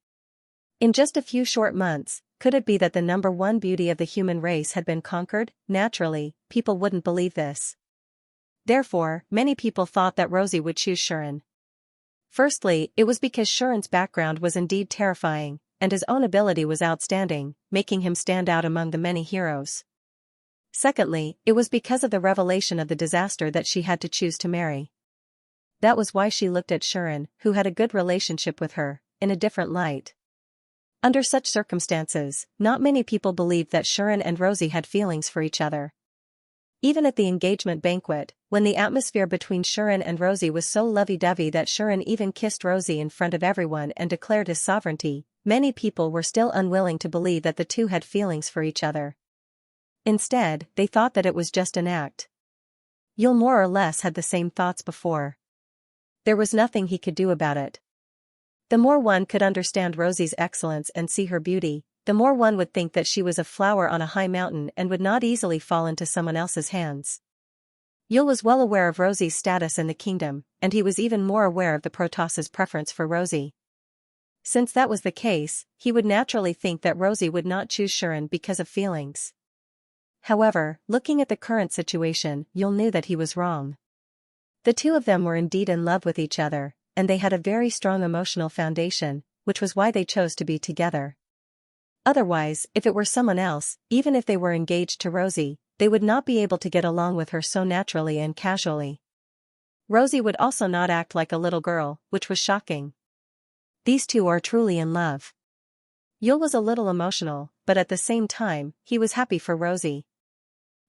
In just a few short months, could it be that the number one beauty of the human race had been conquered? Naturally, people wouldn't believe this. Therefore, many people thought that Rosie would choose Shuren. Firstly, it was because Shuren's background was indeed terrifying, and his own ability was outstanding, making him stand out among the many heroes. Secondly, it was because of the revelation of the disaster that she had to choose to marry. That was why she looked at Shuren, who had a good relationship with her, in a different light. Under such circumstances, not many people believed that Shuren and Rosie had feelings for each other. Even at the engagement banquet, when the atmosphere between Shuren and Rosie was so lovey-dovey that Shuren even kissed Rosie in front of everyone and declared his sovereignty, many people were still unwilling to believe that the two had feelings for each other. Instead, they thought that it was just an act. Yul more or less had the same thoughts before. There was nothing he could do about it. The more one could understand Rosie's excellence and see her beauty, the more one would think that she was a flower on a high mountain and would not easily fall into someone else's hands. Yul was well aware of Rosie's status in the kingdom, and he was even more aware of the Protoss's preference for Rosie. Since that was the case, he would naturally think that Rosie would not choose Shuren because of feelings. However, looking at the current situation, Yul knew that he was wrong. The two of them were indeed in love with each other, and they had a very strong emotional foundation, which was why they chose to be together. Otherwise, if it were someone else, even if they were engaged to Rosie, they would not be able to get along with her so naturally and casually. Rosie would also not act like a little girl, which was shocking. These two are truly in love. Yul was a little emotional, but at the same time, he was happy for Rosie.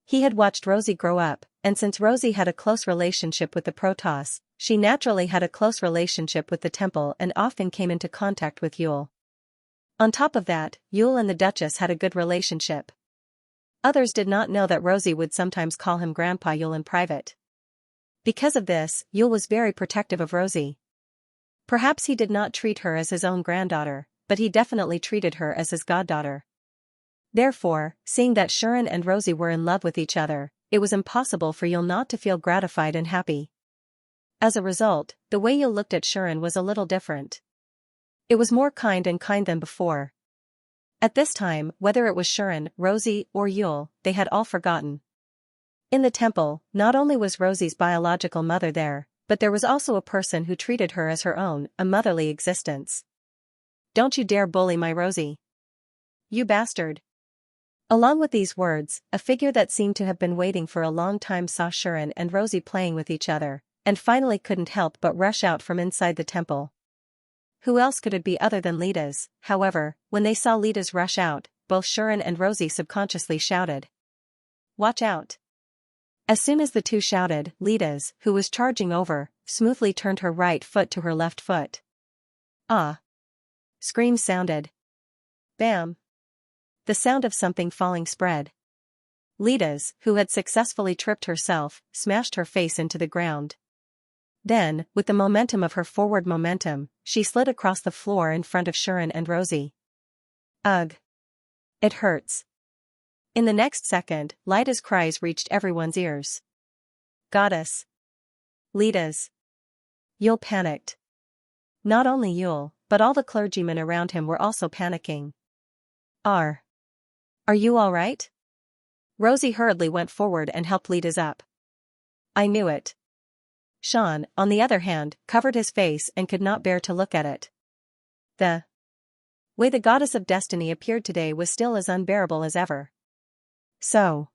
He had watched Rosie grow up, and since Rosie had a close relationship with the Protoss, she naturally had a close relationship with the temple and often came into contact with Yule. On top of that, Yule and the Duchess had a good relationship. Others did not know that Rosie would sometimes call him Grandpa Yule in private. Because of this, Yule was very protective of Rosie. Perhaps he did not treat her as his own granddaughter, but he definitely treated her as his goddaughter. Therefore, seeing that Xianxia and Rosie were in love with each other, it was impossible for Yule not to feel gratified and happy. As a result, the way Yule looked at Xianxia was a little different. It was more kind than before. At this time, whether it was Xianxia, Rosie, or Yule, they had all forgotten. In the temple, not only was Rosie's biological mother there, but there was also a person who treated her as her own, a motherly existence. "Don't you dare bully my Rosie. You bastard." Along with these words, a figure that seemed to have been waiting for a long time saw Xianxia and Rosie playing with each other, and finally couldn't help but rush out from inside the temple. Who else could it be other than Lidas? However, when they saw Lidas rush out, both Xianxia and Rosie subconsciously shouted, "Watch out." As soon as the two shouted, Lidas, who was charging over, smoothly turned her right foot to her left foot. "Ah!" Screams sounded. Bam! The sound of something falling spread. Lidas, who had successfully tripped herself, smashed her face into the ground. Then, with the momentum of her forward momentum, she slid across the floor in front of Xianxia and Rosie. Ugh! It hurts. In the next second, Lida's cries reached everyone's ears. "Goddess! Lidas!" Yule panicked. Not only Yule, but all the clergymen around him were also panicking. Are you all right?" Rosie hurriedly went forward and helped Lidas up. "I knew it." Xian, on the other hand, covered his face and could not bear to look at it. The way the goddess of destiny appeared today was still as unbearable as ever. So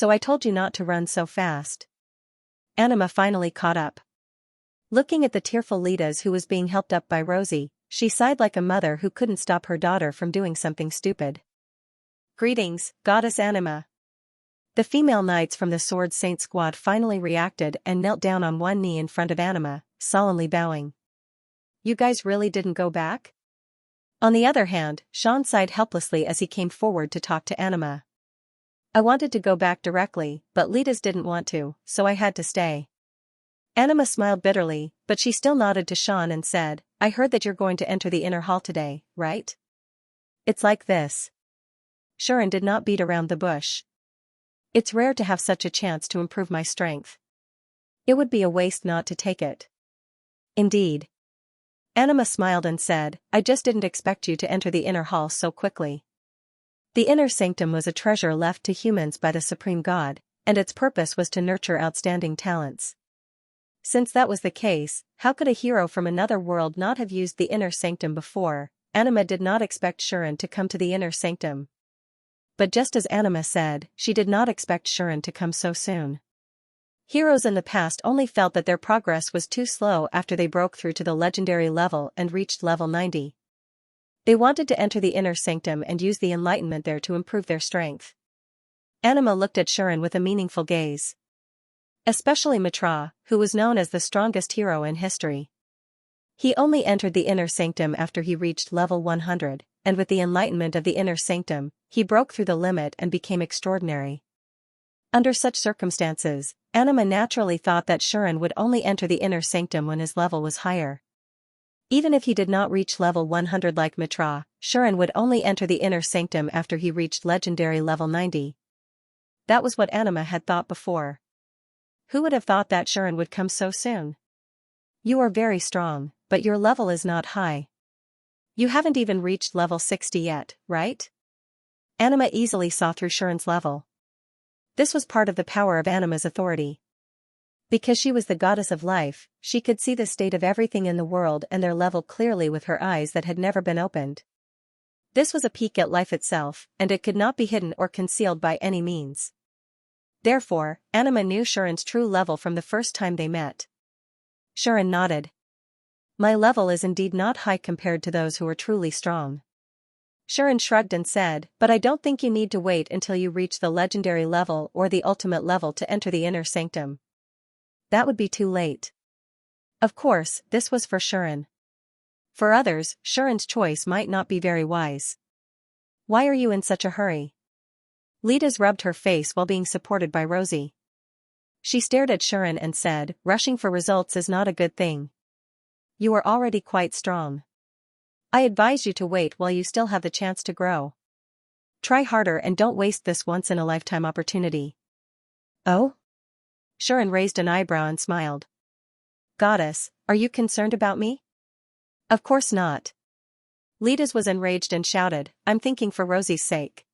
I told you not to run so fast." Anima finally caught up. Looking at the tearful Lidas who was being helped up by Rosie, she sighed like a mother who couldn't stop her daughter from doing something stupid. "Greetings, Goddess Anima." The female knights from the Sword Saint squad finally reacted and knelt down on one knee in front of Anima, solemnly bowing. "You guys really didn't go back?" On the other hand, Xian sighed helplessly as he came forward to talk to Anima. "I wanted to go back directly, but Lidas didn't want to, so I had to stay." Anima smiled bitterly, but she still nodded to Xian and said, "I heard that you're going to enter the inner hall today, right?" "It's like this." Xianxia did not beat around the bush. "It's rare to have such a chance to improve my strength. It would be a waste not to take it." "Indeed." Anima smiled and said, "I just didn't expect you to enter the inner hall so quickly." The inner sanctum was a treasure left to humans by the Supreme God, and its purpose was to nurture outstanding talents. Since that was the case, how could a hero from another world not have used the inner sanctum before? Anima did not expect Xianxia to come to the inner sanctum. But just as Anima said, she did not expect Xianxia to come so soon. Heroes in the past only felt that their progress was too slow after they broke through to the legendary level and reached level 90. They wanted to enter the inner sanctum and use the enlightenment there to improve their strength. Anima looked at Xianxia with a meaningful gaze. Especially Mitra, who was known as the strongest hero in history. He only entered the inner sanctum after he reached level 100, and with the enlightenment of the inner sanctum, he broke through the limit and became extraordinary. Under such circumstances, Anima naturally thought that Xianxia would only enter the inner sanctum when his level was higher. Even if he did not reach level 100 like Mitra, Xianxia would only enter the inner sanctum after he reached legendary level 90. That was what Anima had thought before. Who would have thought that Xianxia would come so soon? "You are very strong, but your level is not high. You haven't even reached level 60 yet, right?" Anima easily saw through Xianxia's level. This was part of the power of Anima's authority. Because she was the goddess of life, she could see the state of everything in the world and their level clearly with her eyes that had never been opened. This was a peek at life itself, and it could not be hidden or concealed by any means. Therefore, Anima knew Xianxia's true level from the first time they met. Xianxia nodded. "My level is indeed not high compared to those who are truly strong." Xianxia shrugged and said, "But I don't think you need to wait until you reach the legendary level or the ultimate level to enter the inner sanctum. That would be too late. Of course, this was for Sharon. For others, Sharon's choice might not be very wise. Why are you in such a hurry? Lita's rubbed her face while being supported by Rosie. She stared at Sharon and said, rushing for results is not a good thing. You are already quite strong. I advise you to wait while you still have the chance to grow. Try harder and don't waste this once-in-a-lifetime opportunity. Oh? Sharon raised an eyebrow and smiled. Goddess, are you concerned about me? Of course not. Lita's was enraged and shouted, I'm thinking for Rosie's sake.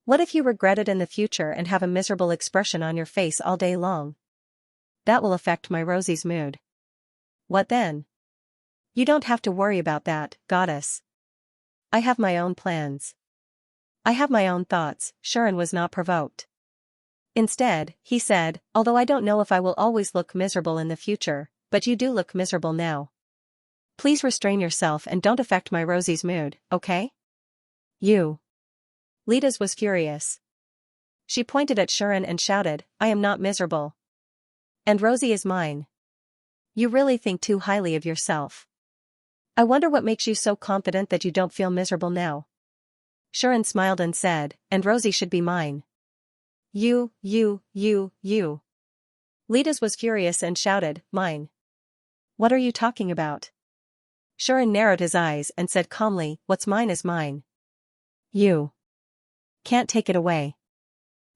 What if you regret it in the future and have a miserable expression on your face all day long? That will affect my Rosie's mood. What then? You don't have to worry about that, goddess. I have my own plans. I have my own thoughts. Sharon was not provoked. Instead, he said, although I don't know if I will always look miserable in the future, but you do look miserable now. Please restrain yourself and don't affect my Rosie's mood, okay? You. Lita's was furious. She pointed at Sharon and shouted, I am not miserable. And Rosie is mine. You really think too highly of yourself. I wonder what makes you so confident that you don't feel miserable now. Sharon smiled and said, and Rosie should be mine. You. Lita's was furious and shouted, mine. What are you talking about? Sharon narrowed his eyes and said calmly, what's mine is mine. You can't take it away.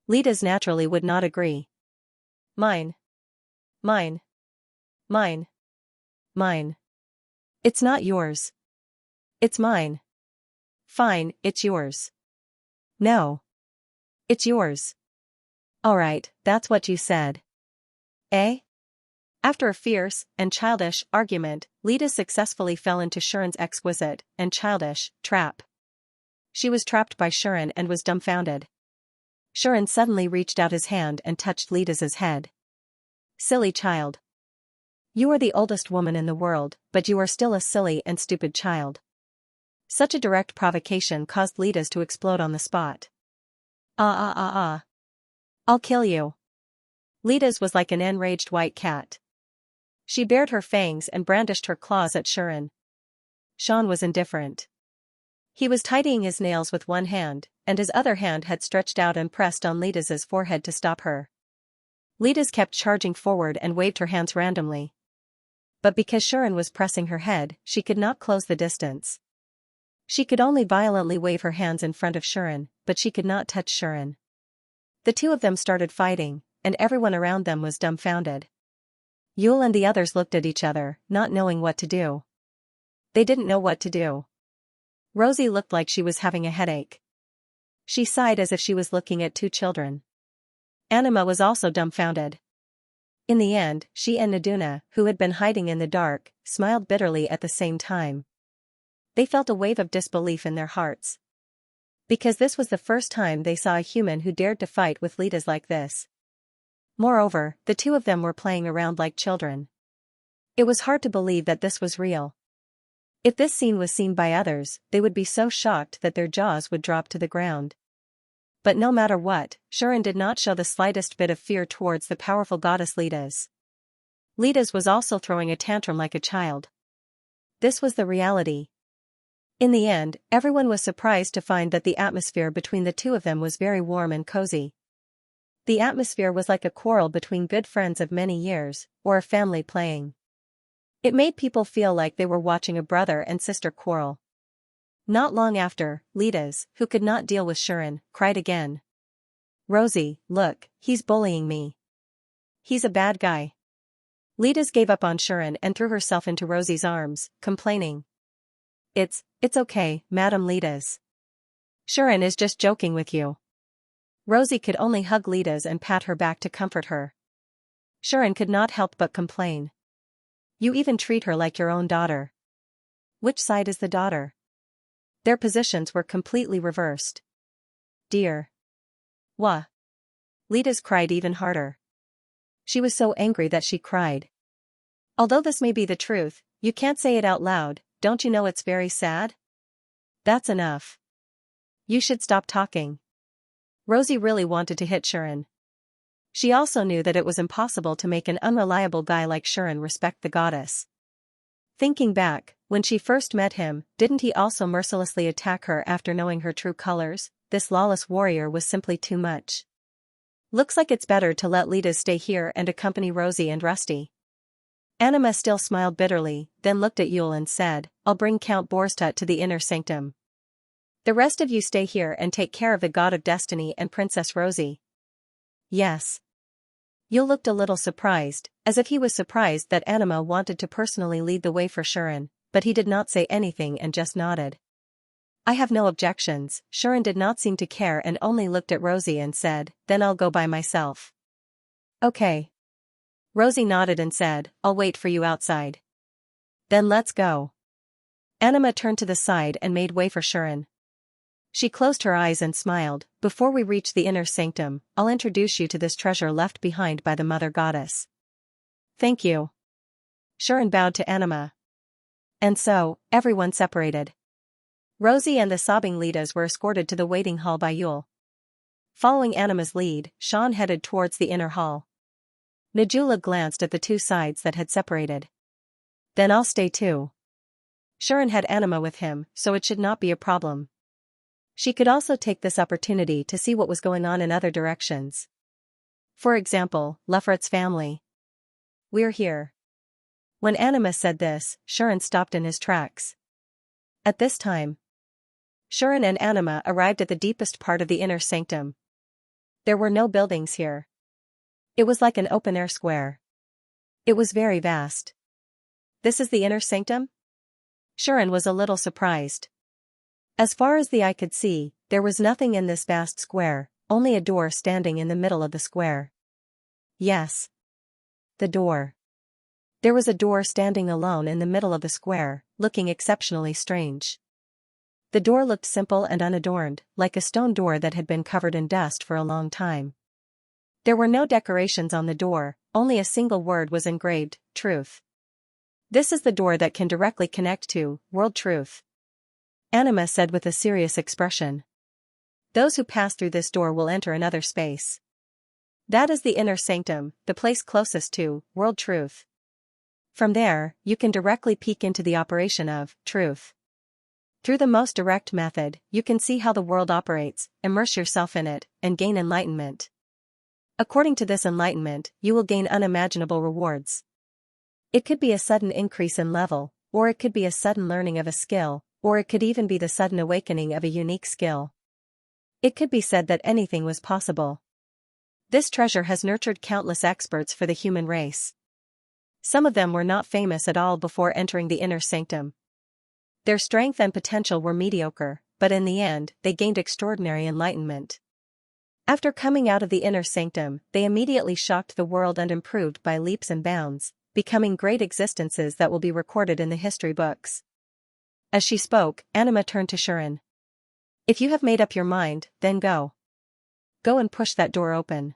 Lita's naturally would not agree. Mine. Mine. Mine. Mine. It's not yours. It's mine. Fine, it's yours. No. It's yours. All right, that's what you said. Eh? After a fierce and childish argument, Lita successfully fell into Sharon's exquisite and childish trap. She was trapped by Sharon and was dumbfounded. Sharon suddenly reached out his hand and touched Lita's head. Silly child. You are the oldest woman in the world, but you are still a silly and stupid child. Such a direct provocation caused Lita's to explode on the spot. I'll kill you. Lita's was like an enraged white cat. She bared her fangs and brandished her claws at Sharon. Sean was indifferent. He was tidying his nails with one hand, and his other hand had stretched out and pressed on Lita's forehead to stop her. Lita's kept charging forward and waved her hands randomly. But because Sharon was pressing her head, she could not close the distance. She could only violently wave her hands in front of Sharon, but she could not touch Sharon. The two of them started fighting, and everyone around them was dumbfounded. Yule and the others looked at each other, not knowing what to do. They didn't know what to do. Rosie looked like she was having a headache. She sighed as if she was looking at two children. Anima was also dumbfounded. In the end, she and Naduna, who had been hiding in the dark, smiled bitterly at the same time. They felt a wave of disbelief in their hearts. Because this was the first time they saw a human who dared to fight with Lita's like this. Moreover, the two of them were playing around like children. It was hard to believe that this was real. If this scene was seen by others, they would be so shocked that their jaws would drop to the ground. But no matter what, Sharon did not show the slightest bit of fear towards the powerful goddess Lita's. Lita's was also throwing a tantrum like a child. This was the reality. In the end, everyone was surprised to find that the atmosphere between the two of them was very warm and cozy. The atmosphere was like a quarrel between good friends of many years, or a family playing. It made people feel like they were watching a brother and sister quarrel. Not long after, Lita's, who could not deal with Sharon, cried again. Rosie, look, he's bullying me. He's a bad guy. Lita's gave up on Sharon and threw herself into Rosie's arms, complaining. It's okay, Madam Lita's. Sharon is just joking with you. Rosie could only hug Lita's and pat her back to comfort her. Sharon could not help but complain. You even treat her like your own daughter. Which side is the daughter? Their positions were completely reversed. Dear. Wah. Lita's cried even harder. She was so angry that she cried. Although this may be the truth, you can't say it out loud, don't you know it's very sad? That's enough. You should stop talking. Rosie really wanted to hit Sharon. She also knew that it was impossible to make an unreliable guy like Shuren respect the goddess. Thinking back, when she first met him, didn't he also mercilessly attack her after knowing her true colors? This lawless warrior was simply too much. Looks like it's better to let Lita stay here and accompany Rosie and Rusty. Anima still smiled bitterly, then looked at Yule and said, I'll bring Count Borstut to the inner sanctum. The rest of you stay here and take care of the God of Destiny and Princess Rosie. Yes. Yule looked a little surprised, as if he was surprised that Anima wanted to personally lead the way for Shuren, but he did not say anything and just nodded. I have no objections. Shuren did not seem to care and only looked at Rosie and said, then I'll go by myself. Okay. Rosie nodded and said, I'll wait for you outside. Then let's go. Anima turned to the side and made way for Shuren. She closed her eyes and smiled. Before we reach the inner sanctum, I'll introduce you to this treasure left behind by the Mother Goddess. Thank you. Shuren bowed to Anima. And so, everyone separated. Rosie and the sobbing Litas were escorted to the waiting hall by Yule. Following Anima's lead, Sean headed towards the inner hall. Najula glanced at the two sides that had separated. Then I'll stay too. Shuren had Anima with him, so it should not be a problem. She could also take this opportunity to see what was going on in other directions. For example, Lefret's family. We're here. When Anima said this, Shuren stopped in his tracks. At this time, Shuren and Anima arrived at the deepest part of the inner sanctum. There were no buildings here. It was like an open-air square. It was very vast. This is the inner sanctum? Shuren was a little surprised. As far as the eye could see, there was nothing in this vast square, only a door standing in the middle of the square. Yes. The door. There was a door standing alone in the middle of the square, looking exceptionally strange. The door looked simple and unadorned, like a stone door that had been covered in dust for a long time. There were no decorations on the door, only a single word was engraved, Truth. This is the door that can directly connect to World Truth. Anima said with a serious expression. Those who pass through this door will enter another space. That is the inner sanctum, the place closest to World Truth. From there, you can directly peek into the operation of Truth. Through the most direct method, you can see how the world operates, immerse yourself in it, and gain enlightenment. According to this enlightenment, you will gain unimaginable rewards. It could be a sudden increase in level, or it could be a sudden learning of a skill, or it could even be the sudden awakening of a unique skill. It could be said that anything was possible. This treasure has nurtured countless experts for the human race. Some of them were not famous at all before entering the inner sanctum. Their strength and potential were mediocre, but in the end, they gained extraordinary enlightenment. After coming out of the inner sanctum, they immediately shocked the world and improved by leaps and bounds, becoming great existences that will be recorded in the history books. As she spoke, Anima turned to Shuren. If you have made up your mind, then go. Go and push that door open.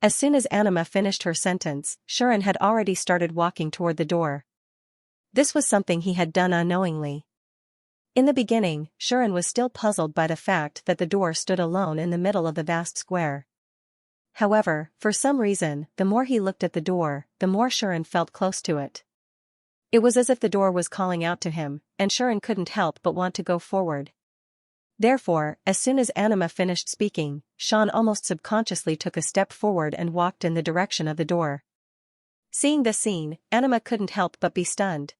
As soon as Anima finished her sentence, Shuren had already started walking toward the door. This was something he had done unknowingly. In the beginning, Shuren was still puzzled by the fact that the door stood alone in the middle of the vast square. However, for some reason, the more he looked at the door, the more Shuren felt close to it. It was as if the door was calling out to him, and Shuren couldn't help but want to go forward. Therefore, as soon as Anima finished speaking, Sean almost subconsciously took a step forward and walked in the direction of the door. Seeing this scene, Anima couldn't help but be stunned.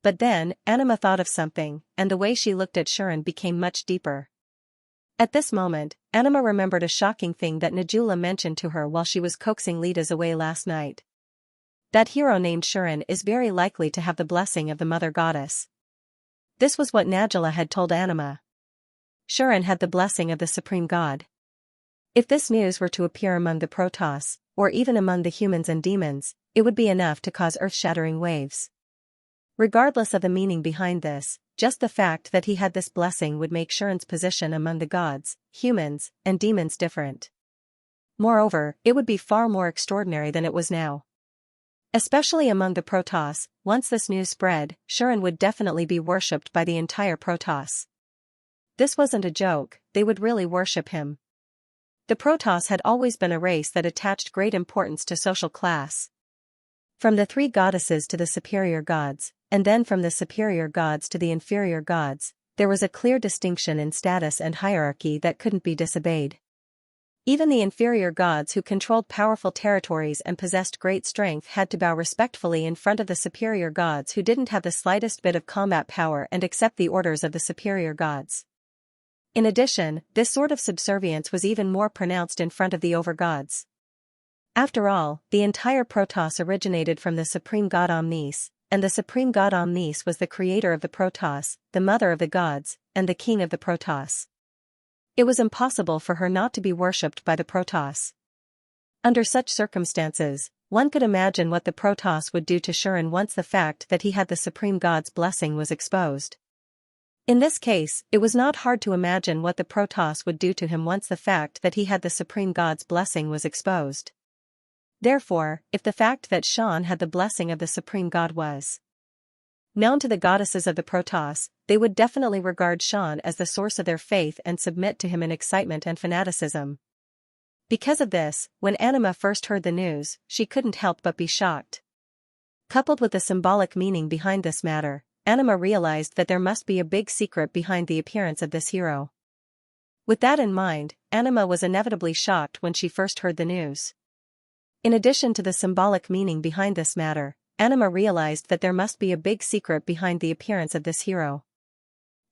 But then, Anima thought of something, and the way she looked at Shuren became much deeper. At this moment, Anima remembered a shocking thing that Najula mentioned to her while she was coaxing Litas away last night. That hero named Shuren is very likely to have the blessing of the Mother Goddess. This was what Najula had told Anima. Shuren had the blessing of the Supreme God. If this news were to appear among the Protoss, or even among the humans and demons, it would be enough to cause earth-shattering waves. Regardless of the meaning behind this, just the fact that he had this blessing would make Shuren's position among the gods, humans, and demons different. Moreover, it would be far more extraordinary than it was now. Especially among the Protoss, once this news spread, Shuren would definitely be worshipped by the entire Protoss. This wasn't a joke, they would really worship him. The Protoss had always been a race that attached great importance to social class. From the three goddesses to the superior gods, and then from the superior gods to the inferior gods, there was a clear distinction in status and hierarchy that couldn't be disobeyed. Even the inferior gods who controlled powerful territories and possessed great strength had to bow respectfully in front of the superior gods who didn't have the slightest bit of combat power and accept the orders of the superior gods. In addition, this sort of subservience was even more pronounced in front of the overgods. After all, the entire Protoss originated from the supreme god Omnis, and the supreme god Omnis was the creator of the Protoss, the mother of the gods, and the king of the Protoss. It was impossible for her not to be worshipped by the Protoss. Under such circumstances, one could imagine what the Protoss would do to Xianxia once the fact that he had the supreme god's blessing was exposed. In this case, it was not hard to imagine what the Protoss would do to him once the fact that he had the supreme god's blessing was exposed. Therefore, if the fact that Xianxia had the blessing of the supreme god was known to the goddesses of the Protoss, they would definitely regard Xianxia as the source of their faith and submit to him in excitement and fanaticism. Because of this, when Anima first heard the news, she couldn't help but be shocked. Coupled with the symbolic meaning behind this matter, Anima realized that there must be a big secret behind the appearance of this hero. With that in mind, Anima was inevitably shocked when she first heard the news. In addition to the symbolic meaning behind this matter, Anima realized that there must be a big secret behind the appearance of this hero.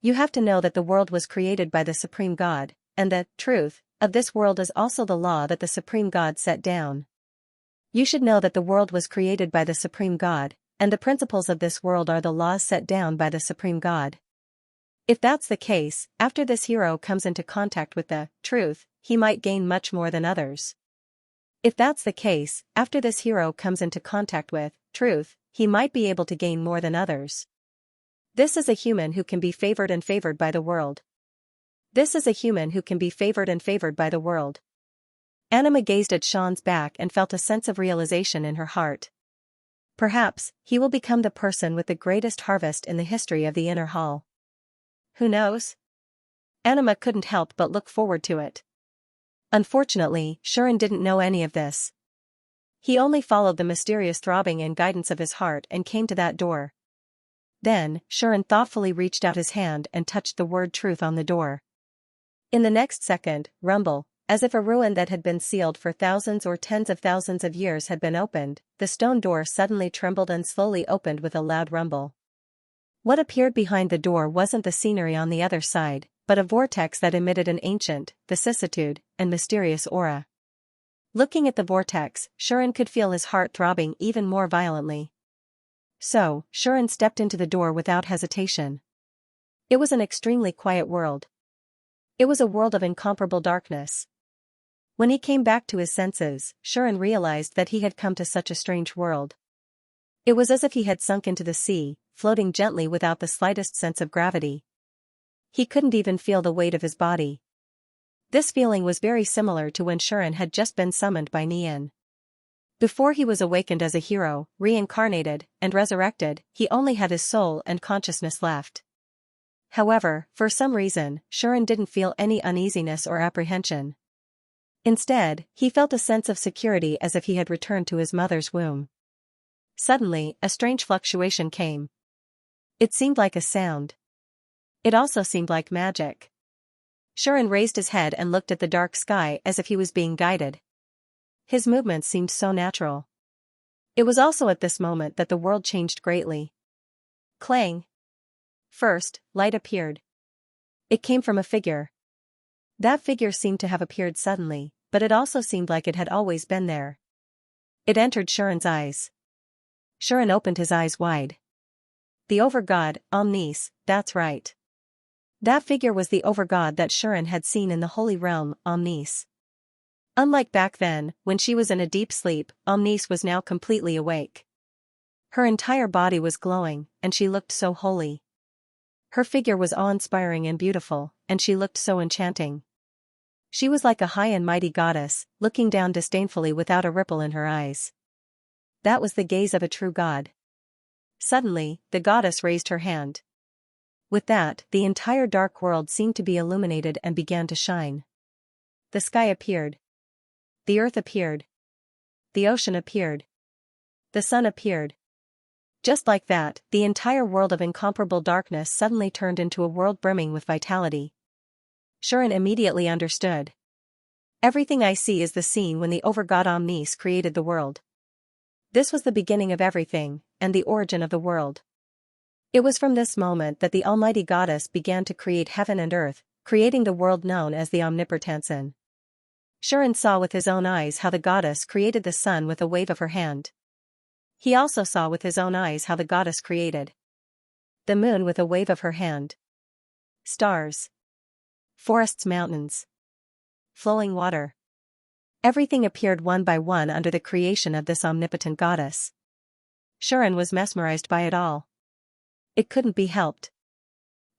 You have to know that the world was created by the Supreme God, and the truth of this world is also the law that the Supreme God set down. You should know that the world was created by the Supreme God, and the principles of this world are the laws set down by the Supreme God. If that's the case, after this hero comes into contact with the truth, he might gain much more than others. If that's the case, after this hero comes into contact with truth, he might be able to gain more than others. This is a human who can be favored and favored by the world. This is a human who can be favored and favored by the world. Anima gazed at Xianxia's back and felt a sense of realization in her heart. Perhaps, he will become the person with the greatest harvest in the history of the inner hall. Who knows? Anima couldn't help but look forward to it. Unfortunately, Xianxia didn't know any of this. He only followed the mysterious throbbing and guidance of his heart and came to that door. Then, Xianxia thoughtfully reached out his hand and touched the word truth on the door. In the next second, rumble, as if a ruin that had been sealed for thousands or tens of thousands of years had been opened, the stone door suddenly trembled and slowly opened with a loud rumble. What appeared behind the door wasn't the scenery on the other side, but a vortex that emitted an ancient, vicissitude, and mysterious aura. Looking at the vortex, Xianxia could feel his heart throbbing even more violently. So, Xianxia stepped into the door without hesitation. It was an extremely quiet world. It was a world of incomparable darkness. When he came back to his senses, Xianxia realized that he had come to such a strange world. It was as if he had sunk into the sea, floating gently without the slightest sense of gravity. He couldn't even feel the weight of his body. This feeling was very similar to when Xianxia had just been summoned by Nian. Before he was awakened as a hero, reincarnated, and resurrected, he only had his soul and consciousness left. However, for some reason, Xianxia didn't feel any uneasiness or apprehension. Instead, he felt a sense of security as if he had returned to his mother's womb. Suddenly, a strange fluctuation came. It seemed like a sound. It also seemed like magic. Xianxia raised his head and looked at the dark sky as if he was being guided. His movements seemed so natural. It was also at this moment that the world changed greatly. Clang! First, light appeared. It came from a figure. That figure seemed to have appeared suddenly, but it also seemed like it had always been there. It entered Xianxia's eyes. Xianxia opened his eyes wide. The overgod, Omnis, that's right. That figure was the overgod that Xianxia had seen in the holy realm, Omnis. Unlike back then, when she was in a deep sleep, Omnis was now completely awake. Her entire body was glowing, and she looked so holy. Her figure was awe-inspiring and beautiful, and she looked so enchanting. She was like a high and mighty goddess, looking down disdainfully without a ripple in her eyes. That was the gaze of a true god. Suddenly, the goddess raised her hand. With that, the entire dark world seemed to be illuminated and began to shine. The sky appeared. The earth appeared. The ocean appeared. The sun appeared. Just like that, the entire world of incomparable darkness suddenly turned into a world brimming with vitality. Xianxia immediately understood. Everything I see is the scene when the Overgod Omnis created the world. This was the beginning of everything, and the origin of the world. It was from this moment that the Almighty Goddess began to create heaven and earth, creating the world known as the Omnipotensen. Xianxia saw with his own eyes how the goddess created the sun with a wave of her hand. He also saw with his own eyes how the goddess created the moon with a wave of her hand. Stars. Forests, mountains. Flowing water. Everything appeared one by one under the creation of this omnipotent goddess. Xianxia was mesmerized by it all. It couldn't be helped.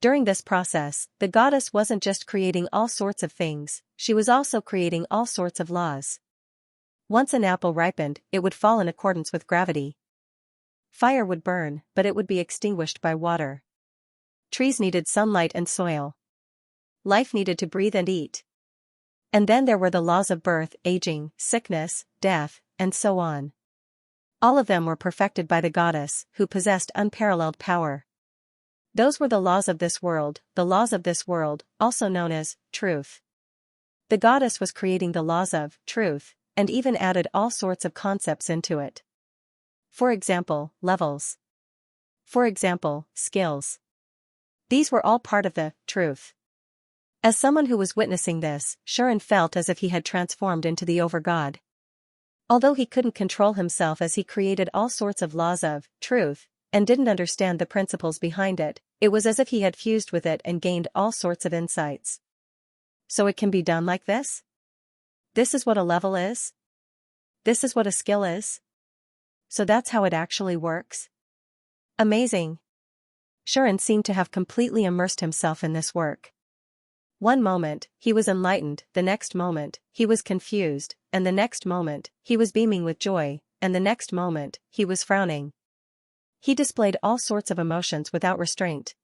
During this process, the goddess wasn't just creating all sorts of things, she was also creating all sorts of laws. Once an apple ripened, it would fall in accordance with gravity. Fire would burn, but it would be extinguished by water. Trees needed sunlight and soil. Life needed to breathe and eat. And then there were the laws of birth, aging, sickness, death, and so on. All of them were perfected by the goddess, who possessed unparalleled power. Those were the laws of this world, also known as truth. The goddess was creating the laws of truth, and even added all sorts of concepts into it. For example, levels. For example, skills. These were all part of the truth. As someone who was witnessing this, Xianxia felt as if he had transformed into the Overgod. Although he couldn't control himself as he created all sorts of laws of truth, and didn't understand the principles behind it, it was as if he had fused with it and gained all sorts of insights. So it can be done like this? This is what a level is? This is what a skill is? So that's how it actually works? Amazing. Xianxia seemed to have completely immersed himself in this work. One moment, he was enlightened, the next moment, he was confused, and the next moment, he was beaming with joy, and the next moment, he was frowning. He displayed all sorts of emotions without restraint.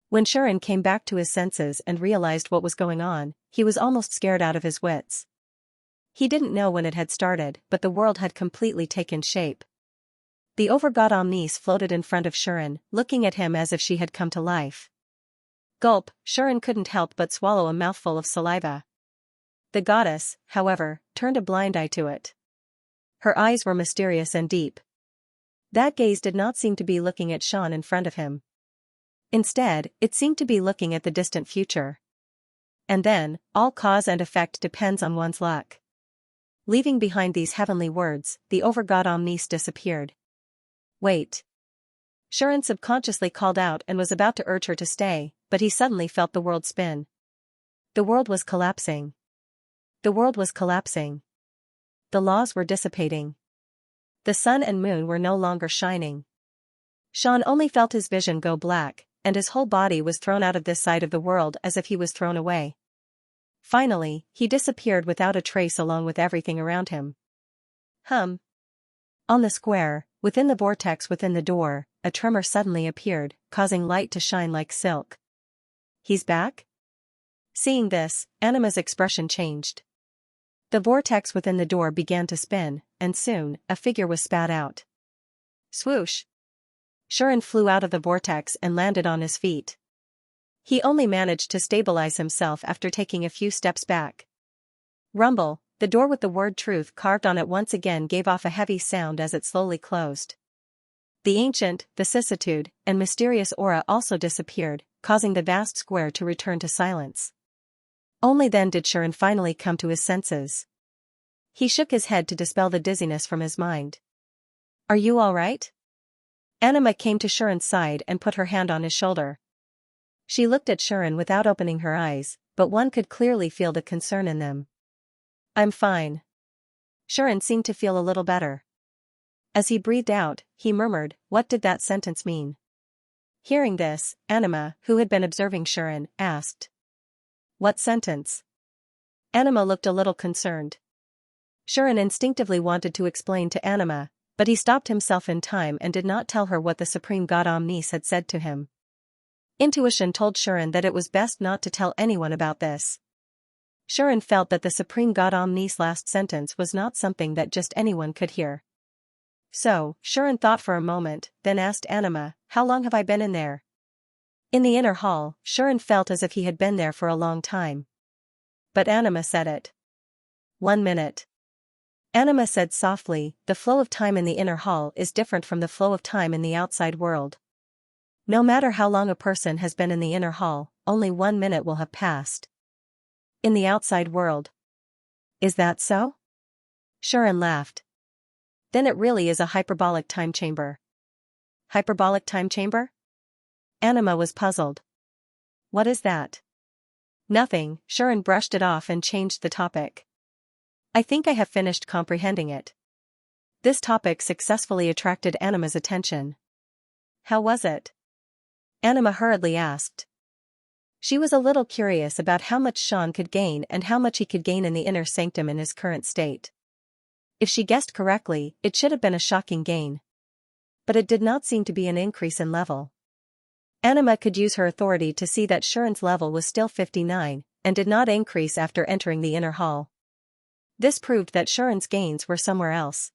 When Xianxia came back to his senses and realized what was going on, he was almost scared out of his wits. He didn't know when it had started, but the world had completely taken shape. The Overgod Omnis floated in front of Xianxia, looking at him as if she had come to life. Gulp, Xianxia couldn't help but swallow a mouthful of saliva. The goddess, however, turned a blind eye to it. Her eyes were mysterious and deep. That gaze did not seem to be looking at Xianxia in front of him. Instead, it seemed to be looking at the distant future. And then, all cause and effect depends on one's luck. Leaving behind these heavenly words, the Overgod Omnis disappeared. Wait. Xianxia subconsciously called out and was about to urge her to stay, but he suddenly felt the world spin. The world was collapsing. The world was collapsing. The laws were dissipating. The sun and moon were no longer shining. Xianxia only felt his vision go black, and his whole body was thrown out of this side of the world as if he was thrown away. Finally, he disappeared without a trace along with everything around him. On the square, within the vortex within the door, a tremor suddenly appeared, causing light to shine like silk. He's back? Seeing this, Anima's expression changed. The vortex within the door began to spin, and soon, a figure was spat out. Swoosh! Xianxia flew out of the vortex and landed on his feet. He only managed to stabilize himself after taking a few steps back. Rumble, the door with the word truth carved on it once again gave off a heavy sound as it slowly closed. The ancient, vicissitude, and mysterious aura also disappeared, causing the vast square to return to silence. Only then did Xianxia finally come to his senses. He shook his head to dispel the dizziness from his mind. Are you all right? Anima came to Xianxia's side and put her hand on his shoulder. She looked at Xianxia without opening her eyes, but one could clearly feel the concern in them. I'm fine. Xianxia seemed to feel a little better. As he breathed out, he murmured, what did that sentence mean? Hearing this, Anima, who had been observing Xianxia, asked. What sentence? Anima looked a little concerned. Xianxia instinctively wanted to explain to Anima, but he stopped himself in time and did not tell her what the Supreme God Omnis had said to him. Intuition told Xianxia that it was best not to tell anyone about this. Shuren felt that the Supreme God Omni's last sentence was not something that just anyone could hear. So, Shuren thought for a moment, then asked Anima, "How long have I been in there?" In the inner hall, Shuren felt as if he had been there for a long time. But Anima said it. 1 minute. Anima said softly, "The flow of time in the inner hall is different from the flow of time in the outside world. No matter how long a person has been in the inner hall, only 1 minute will have passed. In the outside world." "Is that so?" Shuren laughed. "Then it really is a hyperbolic time chamber." "Hyperbolic time chamber?" Anima was puzzled. "What is that?" "Nothing," Shuren brushed it off and changed the topic. "I think I have finished comprehending it." This topic successfully attracted Anima's attention. "How was it?" Anima hurriedly asked. She was a little curious about how much Xian could gain and how much he could gain in the inner sanctum in his current state. If she guessed correctly, it should have been a shocking gain. But it did not seem to be an increase in level. Anima could use her authority to see that Shuren's level was still 59, and did not increase after entering the inner hall. This proved that Shuren's gains were somewhere else.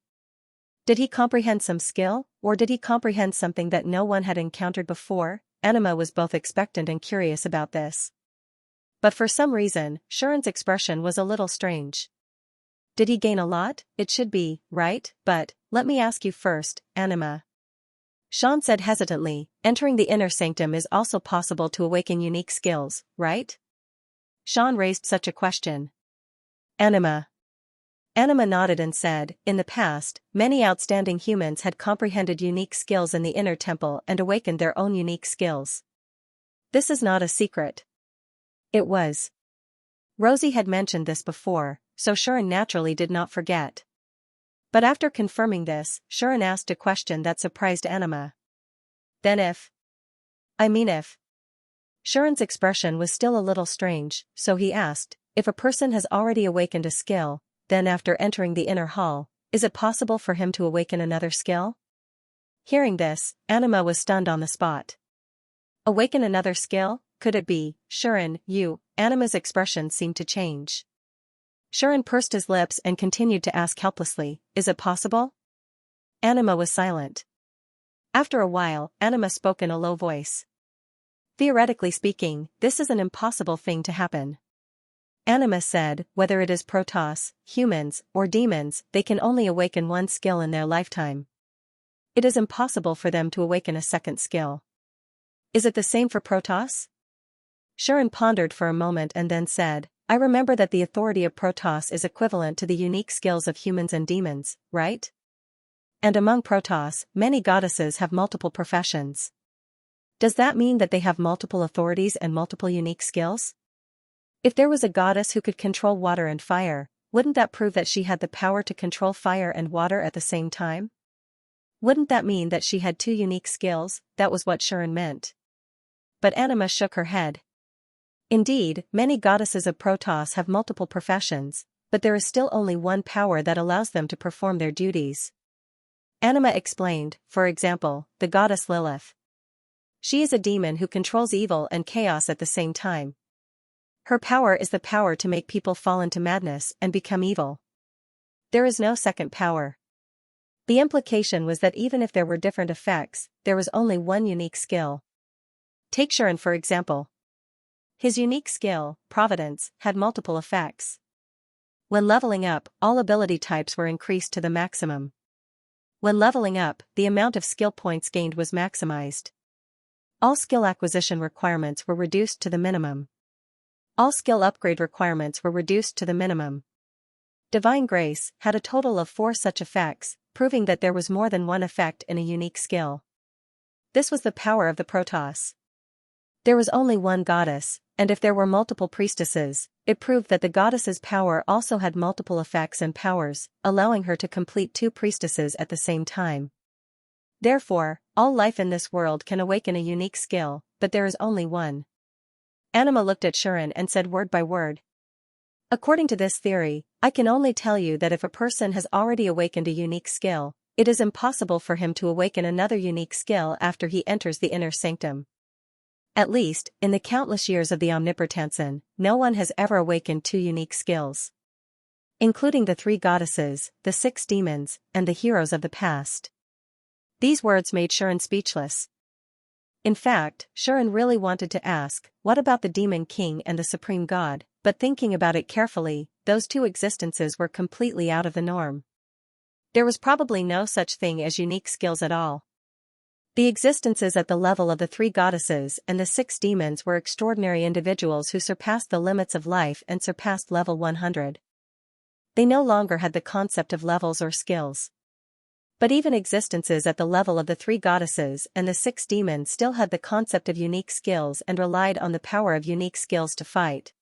Did he comprehend some skill, or did he comprehend something that no one had encountered before? Anima was both expectant and curious about this. But for some reason, Shuren's expression was a little strange. Did he gain a lot? It should be, right? But, let me ask you first, Anima. Xian said hesitantly, entering the inner sanctum is also possible to awaken unique skills, right? Xian raised such a question. Anima. Anima nodded and said, in the past, many outstanding humans had comprehended unique skills in the inner temple and awakened their own unique skills. This is not a secret. It was. Rosie had mentioned this before, so Shuren naturally did not forget. But after confirming this, Shuren asked a question that surprised Anima. Then if? Shuren's expression was still a little strange, so he asked, if a person has already awakened a skill, then after entering the inner hall, is it possible for him to awaken another skill? Hearing this, Anima was stunned on the spot. Awaken another skill? Could it be, Shuren, you? Anima's expression seemed to change. Shuren pursed his lips and continued to ask helplessly, is it possible? Anima was silent. After a while, Anima spoke in a low voice. Theoretically speaking, this is an impossible thing to happen. Anima said, whether it is Protoss, humans, or demons, they can only awaken one skill in their lifetime. It is impossible for them to awaken a second skill. Is it the same for Protoss? Shuren pondered for a moment and then said, I remember that the authority of Protoss is equivalent to the unique skills of humans and demons, right? And among Protoss, many goddesses have multiple professions. Does that mean that they have multiple authorities and multiple unique skills? If there was a goddess who could control water and fire, wouldn't that prove that she had the power to control fire and water at the same time? Wouldn't that mean that she had two unique skills? That was what Shuren meant. But Anima shook her head. Indeed, many goddesses of Protoss have multiple professions, but there is still only one power that allows them to perform their duties. Anima explained, for example, the goddess Lilith. She is a demon who controls evil and chaos at the same time. Her power is the power to make people fall into madness and become evil. There is no second power. The implication was that even if there were different effects, there was only one unique skill. Take Shuren for example. His unique skill, Providence, had multiple effects. When leveling up, all ability types were increased to the maximum. When leveling up, the amount of skill points gained was maximized. All skill acquisition requirements were reduced to the minimum. All skill upgrade requirements were reduced to the minimum. Divine Grace had a total of 4 such effects, proving that there was more than one effect in a unique skill. This was the power of the Protoss. There was only one goddess, and if there were multiple priestesses, it proved that the goddess's power also had multiple effects and powers, allowing her to complete 2 priestesses at the same time. Therefore, all life in this world can awaken a unique skill, but there is only one. Anima looked at Shuren and said word by word. According to this theory, I can only tell you that if a person has already awakened a unique skill, it is impossible for him to awaken another unique skill after he enters the inner sanctum. At least, in the countless years of the Omnipotensen, no one has ever awakened two unique skills. Including the three goddesses, the 6 demons, and the heroes of the past. These words made Xian speechless. In fact, Xian really wanted to ask, what about the demon king and the supreme god, but thinking about it carefully, those two existences were completely out of the norm. There was probably no such thing as unique skills at all. The existences at the level of the 3 goddesses and the 6 demons were extraordinary individuals who surpassed the limits of life and surpassed level 100. They no longer had the concept of levels or skills. But even existences at the level of the 3 goddesses and the 6 demons still had the concept of unique skills and relied on the power of unique skills to fight.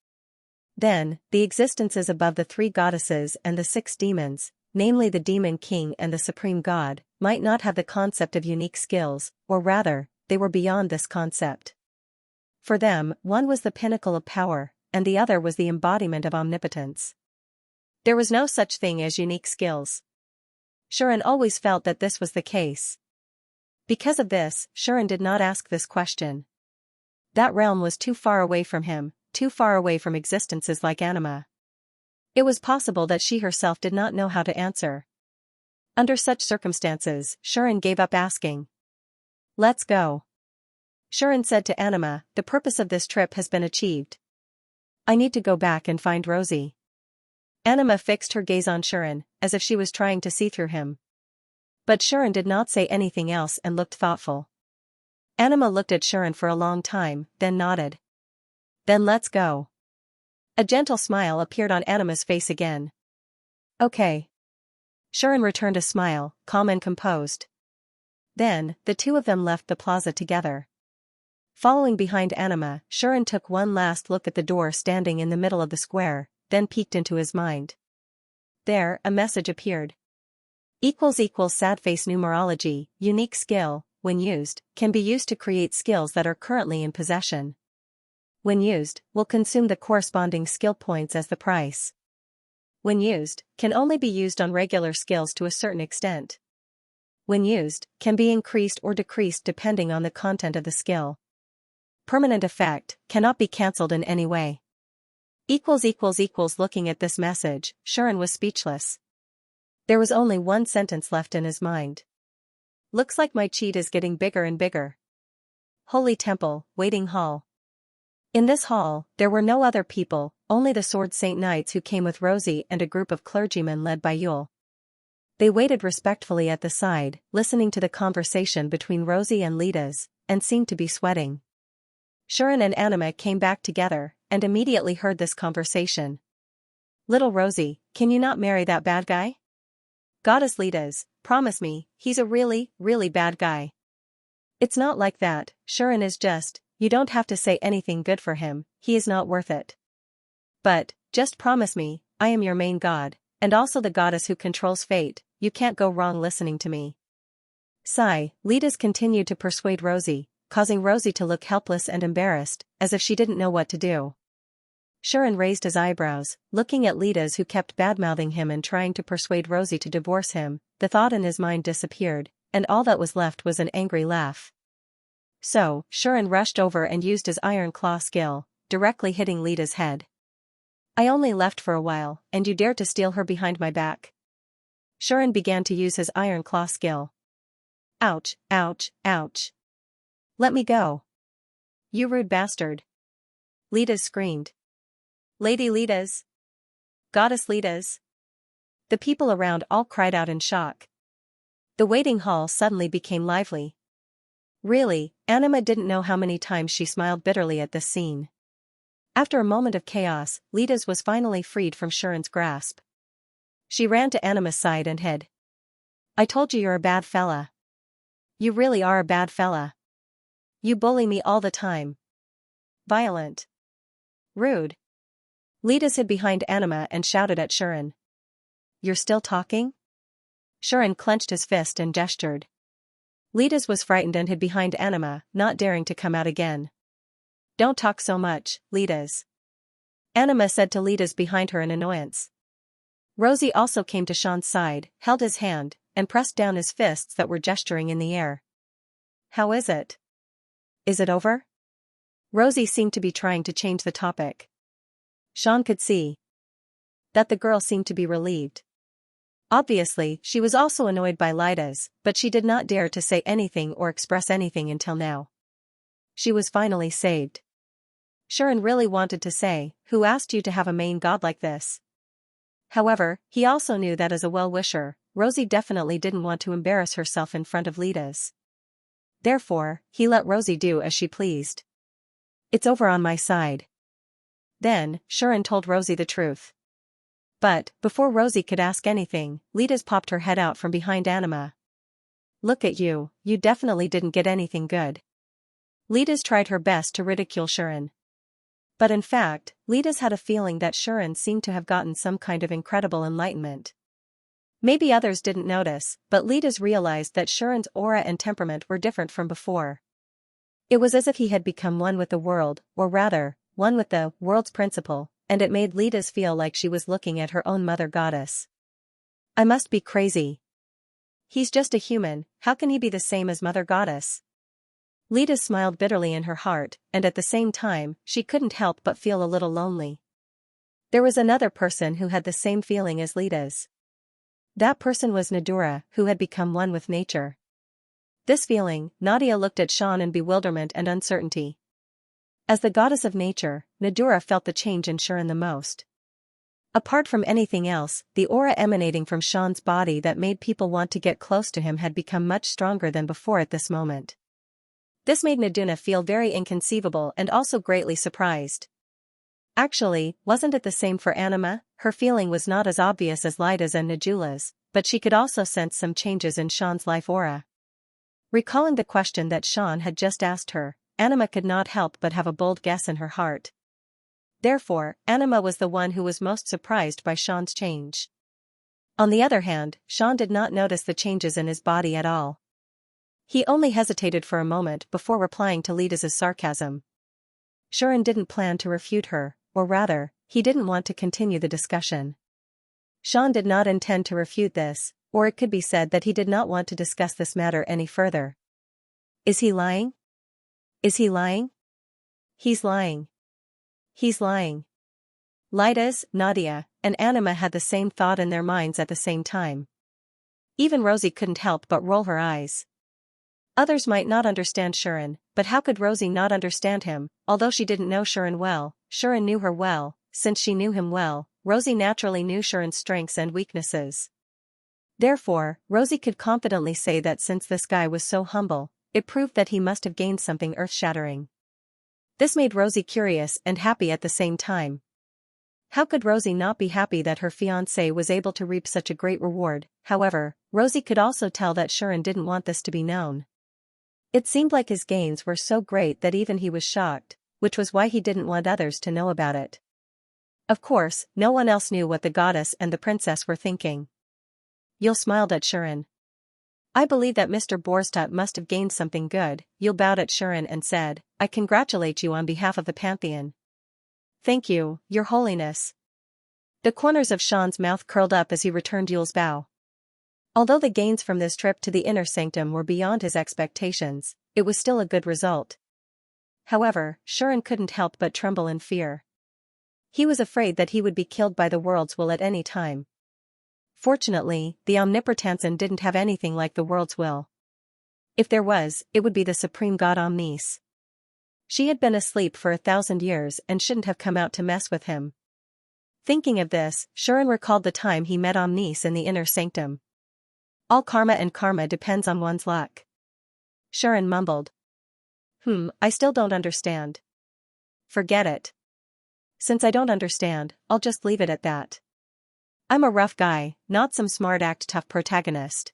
Then, the existences above the 3 goddesses and the 6 demons, namely the demon king and the supreme god, might not have the concept of unique skills, or rather, they were beyond this concept. For them, one was the pinnacle of power, and the other was the embodiment of omnipotence. There was no such thing as unique skills. Xian always felt that this was the case. Because of this, Xian did not ask this question. That realm was too far away from him, too far away from existences like anima. It was possible that she herself did not know how to answer. Under such circumstances, Xian gave up asking. Let's go. Xian said to Anima, the purpose of this trip has been achieved. I need to go back and find Rosie. Anima fixed her gaze on Xian, as if she was trying to see through him. But Xian did not say anything else and looked thoughtful. Anima looked at Xian for a long time, then nodded. Then let's go. A gentle smile appeared on Anima's face again. Okay. Xian returned a smile, calm and composed. Then, the two of them left the plaza together. Following behind Anima, Xian took one last look at the door standing in the middle of the square, then peeked into his mind. There, a message appeared. Sad face numerology, unique skill, when used, can be used to create skills that are currently in possession. When used, will consume the corresponding skill points as the price. When used, can only be used on regular skills to a certain extent. When used, can be increased or decreased depending on the content of the skill. Permanent effect, cannot be cancelled in any way. Looking at this message, Xian was speechless. There was only one sentence left in his mind. Looks like my cheat is getting bigger and bigger. Holy Temple, Waiting Hall. In this hall, there were no other people, only the Sword Saint Knights who came with Rosie and a group of clergymen led by Yule. They waited respectfully at the side, listening to the conversation between Rosie and Lidas, and seemed to be sweating. Xian and Anima came back together, and immediately heard this conversation. Little Rosie, can you not marry that bad guy? Goddess Lidas, promise me, he's a really, really bad guy. It's not like that, Xian is just, you don't have to say anything good for him, he is not worth it. But, just promise me, I am your main god, and also the goddess who controls fate, you can't go wrong listening to me. Sigh, Lidas continued to persuade Rosie, causing Rosie to look helpless and embarrassed, as if she didn't know what to do. Xian raised his eyebrows, looking at Lidas who kept badmouthing him and trying to persuade Rosie to divorce him. The thought in his mind disappeared, and all that was left was an angry laugh. So, Xian rushed over and used his iron claw skill, directly hitting Lidas' head. I only left for a while, and you dared to steal her behind my back. Xian began to use his iron claw skill. Ouch, ouch, ouch. Let me go. You rude bastard. Lidas screamed. Lady Lidas. Goddess Lidas. The people around all cried out in shock. The waiting hall suddenly became lively. Really, Anima didn't know how many times she smiled bitterly at this scene. After a moment of chaos, Lidas was finally freed from Xian's grasp. She ran to Anima's side and hid. I told you you're a bad fella. You really are a bad fella. You bully me all the time. Violent. Rude. Lidas hid behind Anima and shouted at Xian. You're still talking? Xian clenched his fist and gestured. Lidas was frightened and hid behind Anima, not daring to come out again. Don't talk so much, Lidas. Anima said to Lidas behind her in annoyance. Rosie also came to Xian's side, held his hand, and pressed down his fists that were gesturing in the air. How is it? Is it over? Rosie seemed to be trying to change the topic. Xian could see that the girl seemed to be relieved. Obviously, she was also annoyed by Lida's, but she did not dare to say anything or express anything until now. She was finally saved. Shuren really wanted to say, "Who asked you to have a main god like this?" However, he also knew that as a well-wisher, Rosie definitely didn't want to embarrass herself in front of Lida's. Therefore, he let Rosie do as she pleased. "It's over on my side." Then, Shuren told Rosie the truth. But, before Rosie could ask anything, Lida's popped her head out from behind Anima. "Look at you, you definitely didn't get anything good." Lida's tried her best to ridicule Shuren. But in fact, Lida's had a feeling that Shuren seemed to have gotten some kind of incredible enlightenment. Maybe others didn't notice, but Lida's realized that Shuren's aura and temperament were different from before. It was as if he had become one with the world, or rather, one with the world's principle, and it made Lida's feel like she was looking at her own mother goddess. "I must be crazy. He's just a human, how can he be the same as mother goddess?" Lita smiled bitterly in her heart, and at the same time, she couldn't help but feel a little lonely. There was another person who had the same feeling as Lita's. That person was Nadura, who had become one with nature. This feeling, Nadia looked at Xian in bewilderment and uncertainty. As the goddess of nature, Nadura felt the change in Shuren the most. Apart from anything else, the aura emanating from Xian's body that made people want to get close to him had become much stronger than before at this moment. This made Naduna feel very inconceivable and also greatly surprised. Actually, wasn't it the same for Anima? Her feeling was not as obvious as Lida's and Najula's, but she could also sense some changes in Xian's life aura. Recalling the question that Xian had just asked her, Anima could not help but have a bold guess in her heart. Therefore, Anima was the one who was most surprised by Xian's change. On the other hand, Xian did not notice the changes in his body at all. He only hesitated for a moment before replying to Lida's sarcasm. Shuren didn't plan to refute her, or rather, he didn't want to continue the discussion. Xian did not intend to refute this, or it could be said that he did not want to discuss this matter any further. Is he lying? Is he lying? He's lying. He's lying. Lida's, Nadia, and Anima had the same thought in their minds at the same time. Even Rosie couldn't help but roll her eyes. Others might not understand Shuren, but how could Rosie not understand him? Although she didn't know Shuren well, Shuren knew her well. Since she knew him well, Rosie naturally knew Shuren's strengths and weaknesses. Therefore, Rosie could confidently say that since this guy was so humble, it proved that he must have gained something earth-shattering. This made Rosie curious and happy at the same time. How could Rosie not be happy that her fiancé was able to reap such a great reward? However, Rosie could also tell that Shuren didn't want this to be known. It seemed like his gains were so great that even he was shocked, which was why he didn't want others to know about it. Of course, no one else knew what the goddess and the princess were thinking. Yul smiled at Shuren. I believe that Mr. Borstat must have gained something good. Yul bowed at Shuren and said, I congratulate you on behalf of the Pantheon. Thank you, Your Holiness. The corners of Xian's mouth curled up as he returned Yul's bow. Although the gains from this trip to the inner sanctum were beyond his expectations, it was still a good result. However, Shuren couldn't help but tremble in fear. He was afraid that he would be killed by the world's will at any time. Fortunately, the Omnipotensen didn't have anything like the world's will. If there was, it would be the supreme god Omnis. She had been asleep for 1,000 years and shouldn't have come out to mess with him. Thinking of this, Shuren recalled the time he met Omnis in the inner sanctum. All karma and karma depends on one's luck. Shuren mumbled. I still don't understand. Forget it. Since I don't understand, I'll just leave it at that. I'm a rough guy, not some smart act tough protagonist.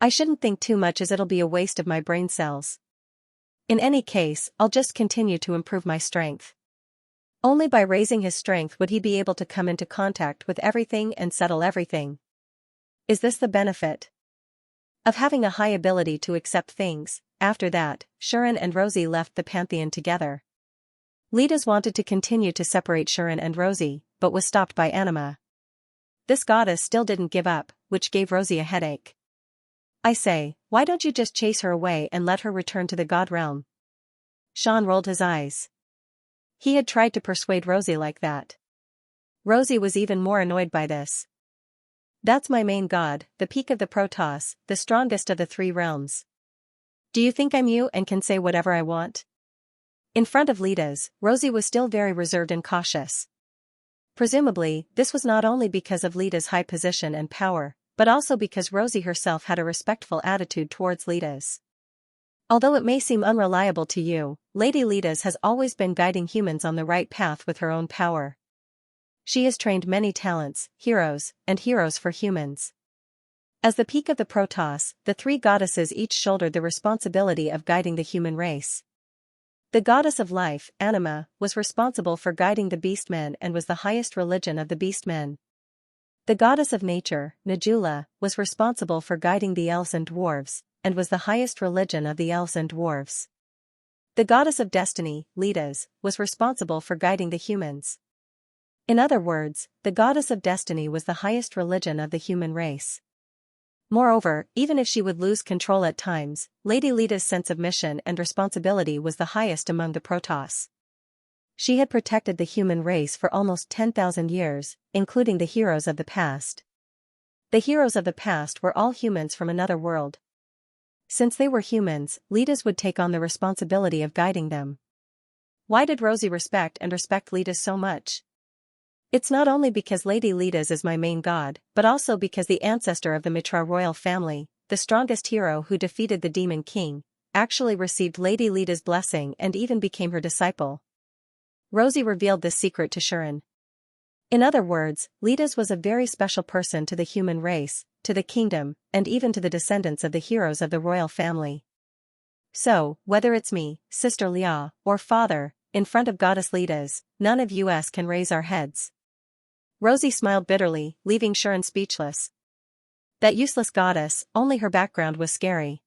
I shouldn't think too much as it'll be a waste of my brain cells. In any case, I'll just continue to improve my strength. Only by raising his strength would he be able to come into contact with everything and settle everything. Is this the benefit of having a high ability to accept things? After that, Shuren and Rosie left the Pantheon together. Lidas wanted to continue to separate Shuren and Rosie, but was stopped by Anima. This goddess still didn't give up, which gave Rosie a headache. I say, why don't you just chase her away and let her return to the god realm? Xian rolled his eyes. He had tried to persuade Rosie like that. Rosie was even more annoyed by this. That's my main god, the peak of the Protoss, the strongest of the three realms. Do you think I'm you and can say whatever I want? In front of leaders, Rosie was still very reserved and cautious. Presumably, this was not only because of Lita's high position and power, but also because Rosie herself had a respectful attitude towards Litas. Although it may seem unreliable to you, Lady Litas has always been guiding humans on the right path with her own power. She has trained many talents, heroes for humans. As the peak of the Protoss, the three goddesses each shouldered the responsibility of guiding the human race. The goddess of life, Anima, was responsible for guiding the beastmen and was the highest religion of the beastmen. The goddess of nature, Najula, was responsible for guiding the elves and dwarves, and was the highest religion of the elves and dwarves. The goddess of destiny, Litas, was responsible for guiding the humans. In other words, the goddess of destiny was the highest religion of the human race. Moreover, even if she would lose control at times, Lady Lita's sense of mission and responsibility was the highest among the Protoss. She had protected the human race for almost 10,000 years, including the heroes of the past. The heroes of the past were all humans from another world. Since they were humans, Litas would take on the responsibility of guiding them. Why did Rosie respect Litas so much? It's not only because Lady Litas is my main god, but also because the ancestor of the Mitra royal family, the strongest hero who defeated the Demon King, actually received Lady Litas' blessing and even became her disciple. Rosie revealed this secret to Xianxia. In other words, Litas was a very special person to the human race, to the kingdom, and even to the descendants of the heroes of the royal family. So, whether it's me, Sister Lia, or Father, in front of Goddess Litas, none of us can raise our heads. Rosie smiled bitterly, leaving Xianxia speechless. That useless goddess, only her background was scary.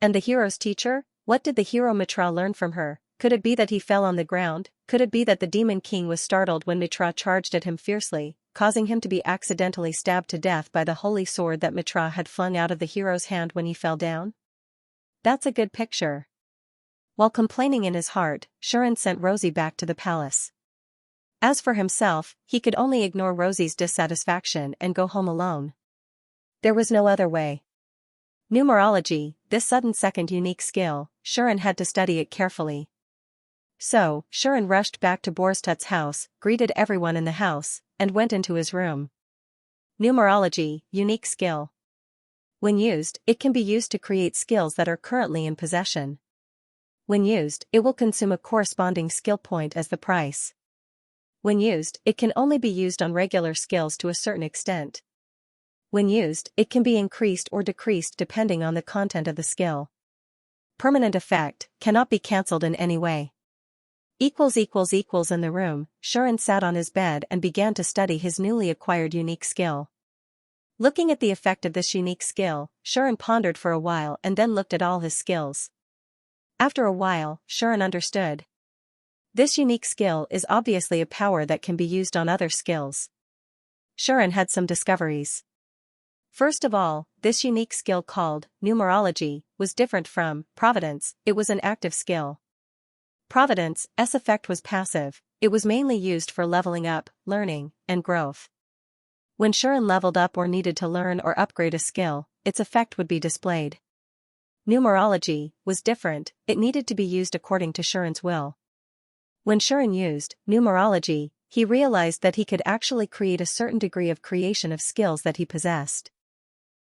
And the hero's teacher? What did the hero Mitra learn from her? Could it be that he fell on the ground? Could it be that the Demon King was startled when Mitra charged at him fiercely, causing him to be accidentally stabbed to death by the holy sword that Mitra had flung out of the hero's hand when he fell down? That's a good picture. While complaining in his heart, Xianxia sent Rosie back to the palace. As for himself, he could only ignore Rosie's dissatisfaction and go home alone. There was no other way. Numerology, this sudden second unique skill, Xianxia had to study it carefully. So, Xianxia rushed back to Borstut's house, greeted everyone in the house, and went into his room. Numerology, unique skill. When used, it can be used to create skills that are currently in possession. When used, it will consume a corresponding skill point as the price. When used, it can only be used on regular skills to a certain extent. When used, it can be increased or decreased depending on the content of the skill. Permanent effect, cannot be cancelled in any way. In the room, Xianxia sat on his bed and began to study his newly acquired unique skill. Looking at the effect of this unique skill, Xianxia pondered for a while and then looked at all his skills. After a while, Xianxia understood. This unique skill is obviously a power that can be used on other skills. Xianxia had some discoveries. First of all, this unique skill called numerology was different from providence. It was an active skill. Providence's effect was passive, it was mainly used for leveling up, learning, and growth. When Xianxia leveled up or needed to learn or upgrade a skill, its effect would be displayed. Numerology was different, it needed to be used according to Xianxia's will. When Xianxia used numerology, he realized that he could actually create a certain degree of creation of skills that he possessed.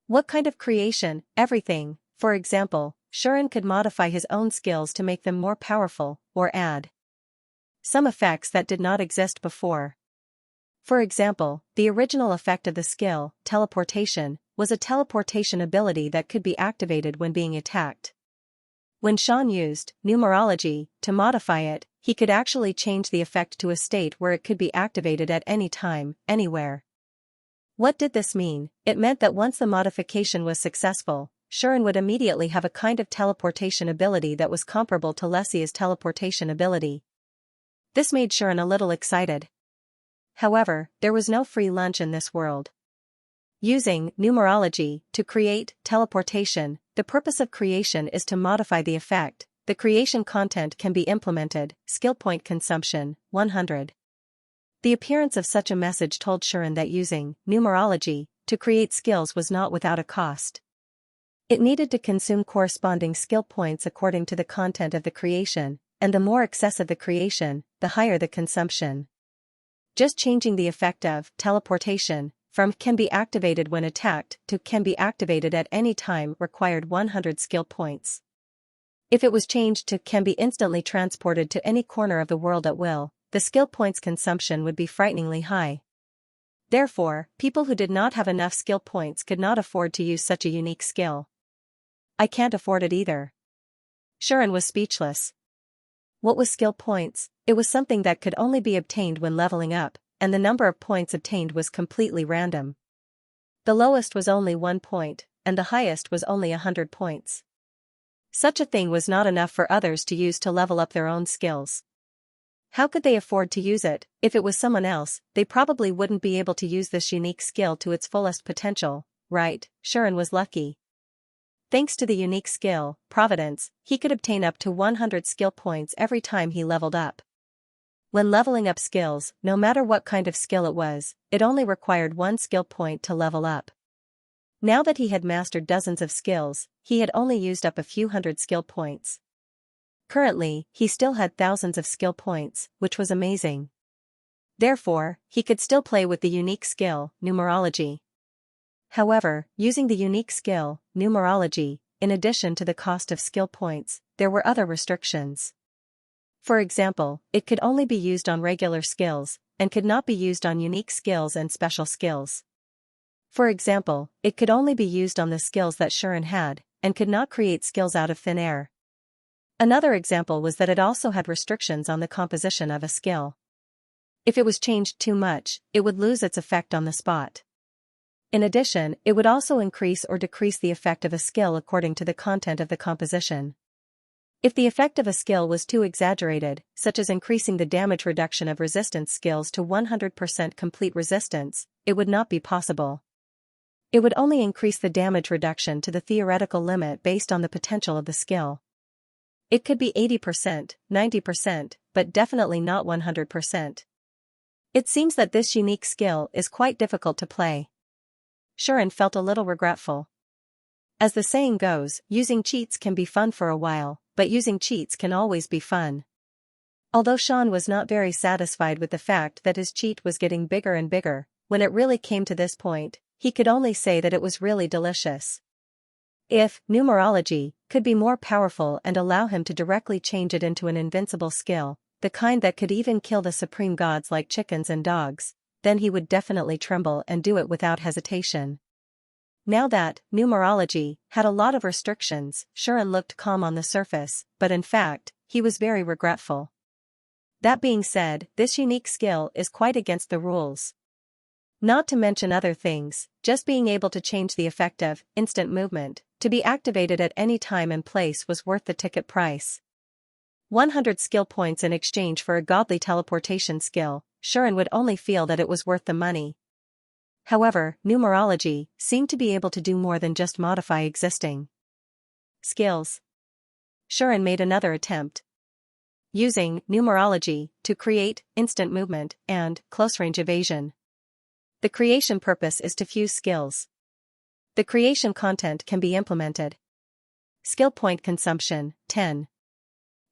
What kind of creation? Everything. For example, Xianxia could modify his own skills to make them more powerful, or add some effects that did not exist before. For example, the original effect of the skill, teleportation, was a teleportation ability that could be activated when being attacked. When Xianxia used numerology to modify it, he could actually change the effect to a state where it could be activated at any time, anywhere. What did this mean? It meant that once the modification was successful, Xianxia would immediately have a kind of teleportation ability that was comparable to Lesia's teleportation ability. This made Xianxia a little excited. However, there was no free lunch in this world. Using numerology to create teleportation, the purpose of creation is to modify the effect, the creation content can be implemented, skill point consumption, 100. The appearance of such a message told Sharon that using numerology to create skills was not without a cost. It needed to consume corresponding skill points according to the content of the creation, and the more excessive the creation, the higher the consumption. Just changing the effect of teleportation from can be activated when attacked to can be activated at any time required 100 skill points. If it was changed to can be instantly transported to any corner of the world at will, the skill points consumption would be frighteningly high. Therefore, people who did not have enough skill points could not afford to use such a unique skill. I can't afford it either. Sharon was speechless. What was skill points? It was something that could only be obtained when leveling up, and the number of points obtained was completely random. The lowest was only 1 point, and the highest was only 100 points. Such a thing was not enough for others to use to level up their own skills. How could they afford to use it? If it was someone else, they probably wouldn't be able to use this unique skill to its fullest potential, right? Sharon was lucky. Thanks to the unique skill, Providence, he could obtain up to 100 skill points every time he leveled up. When leveling up skills, no matter what kind of skill it was, it only required 1 skill point to level up. Now that he had mastered dozens of skills, he had only used up a few hundred skill points. Currently, he still had thousands of skill points, which was amazing. Therefore, he could still play with the unique skill, numerology. However, using the unique skill, numerology, in addition to the cost of skill points, there were other restrictions. For example, it could only be used on regular skills, and could not be used on unique skills and special skills. For example, it could only be used on the skills that Sharon had, and could not create skills out of thin air. Another example was that it also had restrictions on the composition of a skill. If it was changed too much, it would lose its effect on the spot. In addition, it would also increase or decrease the effect of a skill according to the content of the composition. If the effect of a skill was too exaggerated, such as increasing the damage reduction of resistance skills to 100% complete resistance, it would not be possible. It would only increase the damage reduction to the theoretical limit based on the potential of the skill. It could be 80%, 90%, but definitely not 100%. It seems that this unique skill is quite difficult to play. Sharon felt a little regretful. As the saying goes, using cheats can be fun for a while, but using cheats can always be fun. Although Sean was not very satisfied with the fact that his cheat was getting bigger and bigger, when it really came to this point, he could only say that it was really delicious. If numerology could be more powerful and allow him to directly change it into an invincible skill, the kind that could even kill the supreme gods like chickens and dogs, then he would definitely tremble and do it without hesitation. Now that numerology had a lot of restrictions, Sharon looked calm on the surface, but in fact, he was very regretful. That being said, this unique skill is quite against the rules. Not to mention other things, just being able to change the effect of instant movement to be activated at any time and place was worth the ticket price. 100 skill points in exchange for a godly teleportation skill, Sharon would only feel that it was worth the money. However, numerology seemed to be able to do more than just modify existing skills. Sharon made another attempt. Using numerology to create instant movement and close-range evasion. The creation purpose is to fuse skills. The creation content can be implemented. Skill point consumption, 10.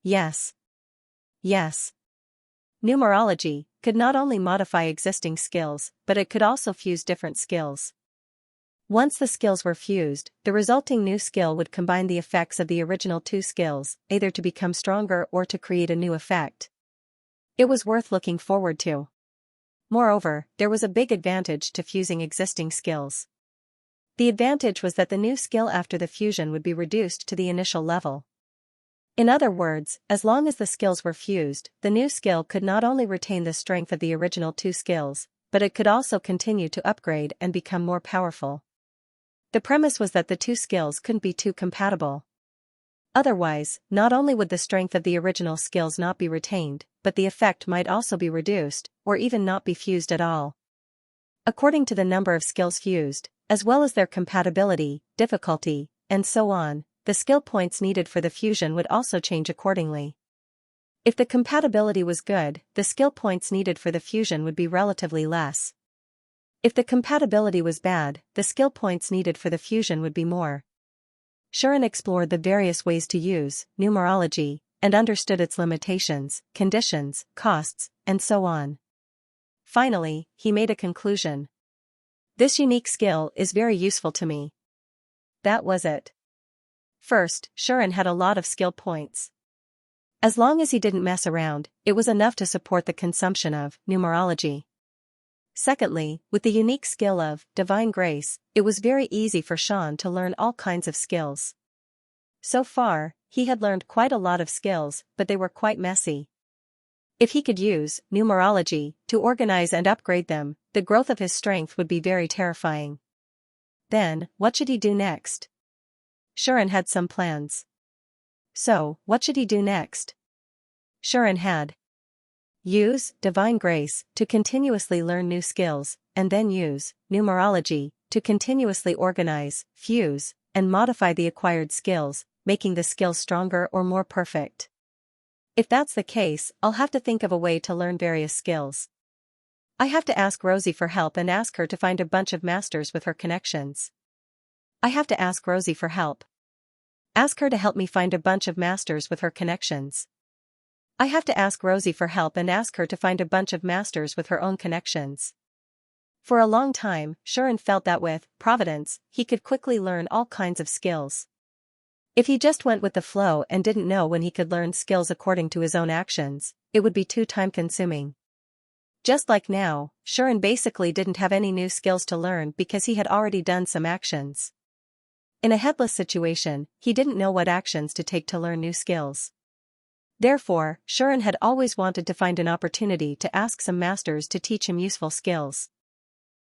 Yes. Yes. Numerology could not only modify existing skills, but it could also fuse different skills. Once the skills were fused, the resulting new skill would combine the effects of the original 2 skills, either to become stronger or to create a new effect. It was worth looking forward to. Moreover, there was a big advantage to fusing existing skills. The advantage was that the new skill after the fusion would be reduced to the initial level. In other words, as long as the skills were fused, the new skill could not only retain the strength of the original 2 skills, but it could also continue to upgrade and become more powerful. The premise was that the 2 skills couldn't be too compatible. Otherwise, not only would the strength of the original skills not be retained, but the effect might also be reduced, or even not be fused at all. According to the number of skills fused, as well as their compatibility, difficulty, and so on, the skill points needed for the fusion would also change accordingly. If the compatibility was good, the skill points needed for the fusion would be relatively less. If the compatibility was bad, the skill points needed for the fusion would be more. Xianxia explored the various ways to use numerology, and understood its limitations, conditions, costs, and so on. Finally, he made a conclusion. This unique skill is very useful to me. That was it. First, Xianxia had a lot of skill points. As long as he didn't mess around, it was enough to support the consumption of numerology. Secondly, with the unique skill of divine grace, it was very easy for Xianxia to learn all kinds of skills. So far, he had learned quite a lot of skills, but they were quite messy. If he could use numerology to organize and upgrade them, the growth of his strength would be very terrifying. Then, what should he do next? Xianxia had some plans. So, what should he do next? Xianxia had use divine grace to continuously learn new skills, and then use numerology to continuously organize, fuse, and modify the acquired skills, making the skills stronger or more perfect. If that's the case, I'll have to think of a way to learn various skills. I have to ask Rosie for help and ask her to find a bunch of masters with her connections. I have to ask Rosie for help. Ask her to help me find a bunch of masters with her connections. I have to ask Rosie for help and ask her to find a bunch of masters with her own connections. For a long time, Xianxia felt that with providence, he could quickly learn all kinds of skills. If he just went with the flow and didn't know when he could learn skills according to his own actions, it would be too time-consuming. Just like now, Xianxia basically didn't have any new skills to learn because he had already done some actions. In a headless situation, he didn't know what actions to take to learn new skills. Therefore, Xianxia had always wanted to find an opportunity to ask some masters to teach him useful skills.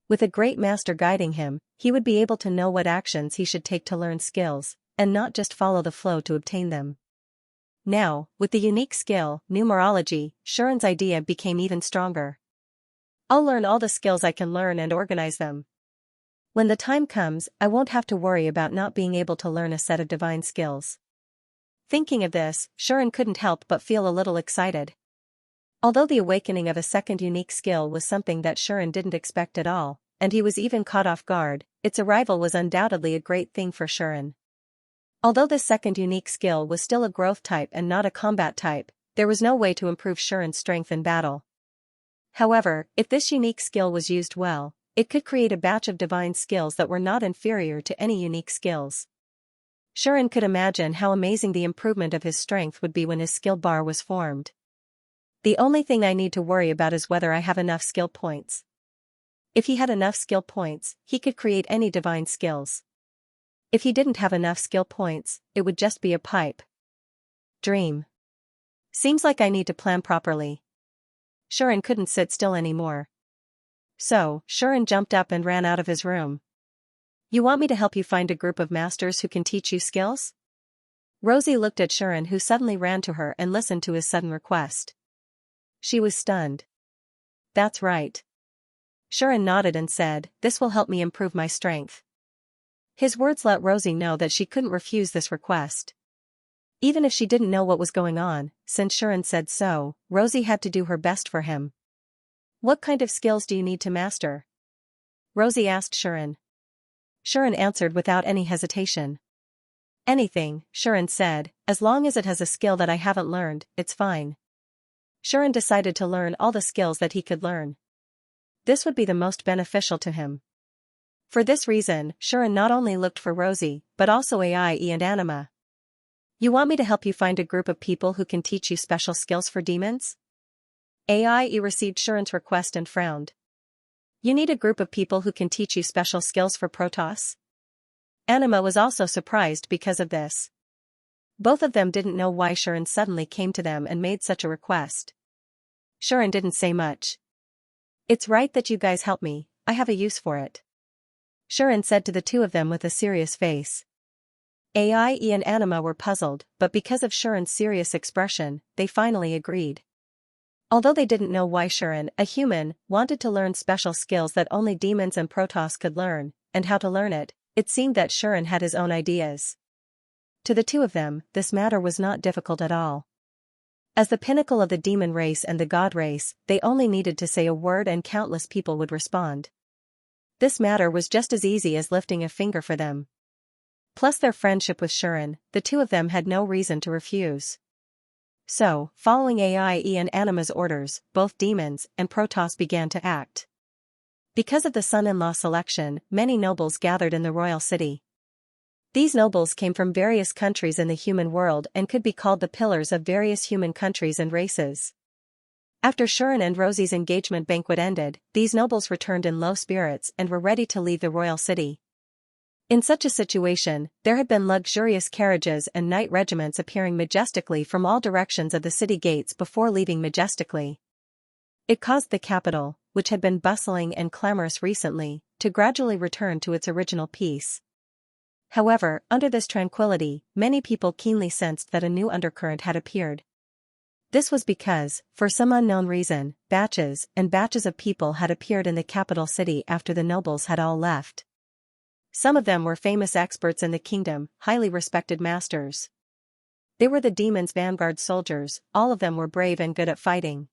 With a great master guiding him, he would be able to know what actions he should take to learn skills, and not just follow the flow to obtain them. Now, with the unique skill, numerology, Xianxia's idea became even stronger. I'll learn all the skills I can learn and organize them. When the time comes, I won't have to worry about not being able to learn a set of divine skills. Thinking of this, Xianxia couldn't help but feel a little excited. Although the awakening of a second unique skill was something that Xianxia didn't expect at all, and he was even caught off guard, its arrival was undoubtedly a great thing for Xianxia. Although this second unique skill was still a growth type and not a combat type, there was no way to improve Xianxia's strength in battle. However, if this unique skill was used well, it could create a batch of divine skills that were not inferior to any unique skills. Xianxia could imagine how amazing the improvement of his strength would be when his skill bar was formed. The only thing I need to worry about is whether I have enough skill points. If he had enough skill points, he could create any divine skills. If he didn't have enough skill points, it would just be a pipe dream. Seems like I need to plan properly. Xianxia couldn't sit still anymore. So, Xianxia jumped up and ran out of his room. You want me to help you find a group of masters who can teach you skills? Rosie looked at Xianxia, who suddenly ran to her and listened to his sudden request. She was stunned. That's right. Xianxia nodded and said, this will help me improve my strength. His words let Rosie know that she couldn't refuse this request. Even if she didn't know what was going on, since Xianxia said so, Rosie had to do her best for him. What kind of skills do you need to master? Rosie asked Xianxia. Xianxia answered without any hesitation. Anything, Xianxia said, as long as it has a skill that I haven't learned, it's fine. Xianxia decided to learn all the skills that he could learn. This would be the most beneficial to him. For this reason, Xianxia not only looked for Rosie, but also Ai and Anima. You want me to help you find a group of people who can teach you special skills for demons? Ai received Xianxia's request and frowned. You need a group of people who can teach you special skills for Protoss? Anima was also surprised because of this. Both of them didn't know why Xianxia suddenly came to them and made such a request. Xianxia didn't say much. It's right that you guys help me, I have a use for it. Xianxia said to the two of them with a serious face. Ai and Anima were puzzled, but because of Xianxia's serious expression, they finally agreed. Although they didn't know why Xianxia, a human, wanted to learn special skills that only demons and Protoss could learn, and how to learn it, it seemed that Xianxia had his own ideas. To the two of them, this matter was not difficult at all. As the pinnacle of the demon race and the god race, they only needed to say a word and countless people would respond. This matter was just as easy as lifting a finger for them. Plus their friendship with Shuren, the two of them had no reason to refuse. So, following Aie and Anima's orders, both demons and Protoss began to act. Because of the son-in-law selection, many nobles gathered in the royal city. These nobles came from various countries in the human world and could be called the pillars of various human countries and races. After Shuren and Rosie's engagement banquet ended, these nobles returned in low spirits and were ready to leave the royal city. In such a situation, there had been luxurious carriages and knight regiments appearing majestically from all directions of the city gates before leaving majestically. It caused the capital, which had been bustling and clamorous recently, to gradually return to its original peace. However, under this tranquility, many people keenly sensed that a new undercurrent had appeared. This was because, for some unknown reason, batches and batches of people had appeared in the capital city after the nobles had all left. Some of them were famous experts in the kingdom, highly respected masters. They were the demons' vanguard soldiers, all of them were brave and good at fighting.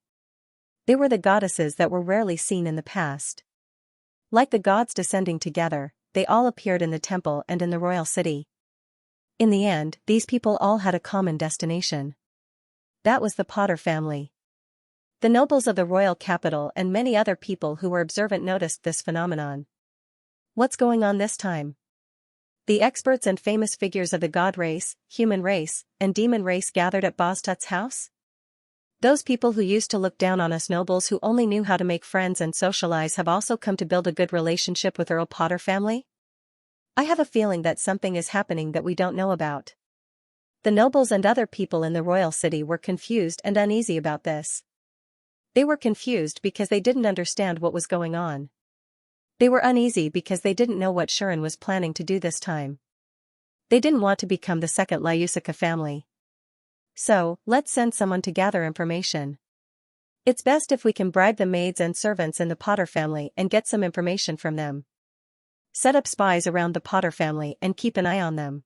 They were the goddesses that were rarely seen in the past. Like the gods descending together, they all appeared in the temple and in the royal city. In the end, these people all had a common destination. That was the Potter family. The nobles of the royal capital and many other people who were observant noticed this phenomenon. What's going on this time? The experts and famous figures of the god race, human race, and demon race gathered at Boztut's house? Those people who used to look down on us nobles who only knew how to make friends and socialize have also come to build a good relationship with Earl Potter family? I have a feeling that something is happening that we don't know about. The nobles and other people in the royal city were confused and uneasy about this. They were confused because they didn't understand what was going on. They were uneasy because they didn't know what Shuren was planning to do this time. They didn't want to become the second Lyusica family. So, let's send someone to gather information. It's best if we can bribe the maids and servants in the Potter family and get some information from them. Set up spies around the Potter family and keep an eye on them.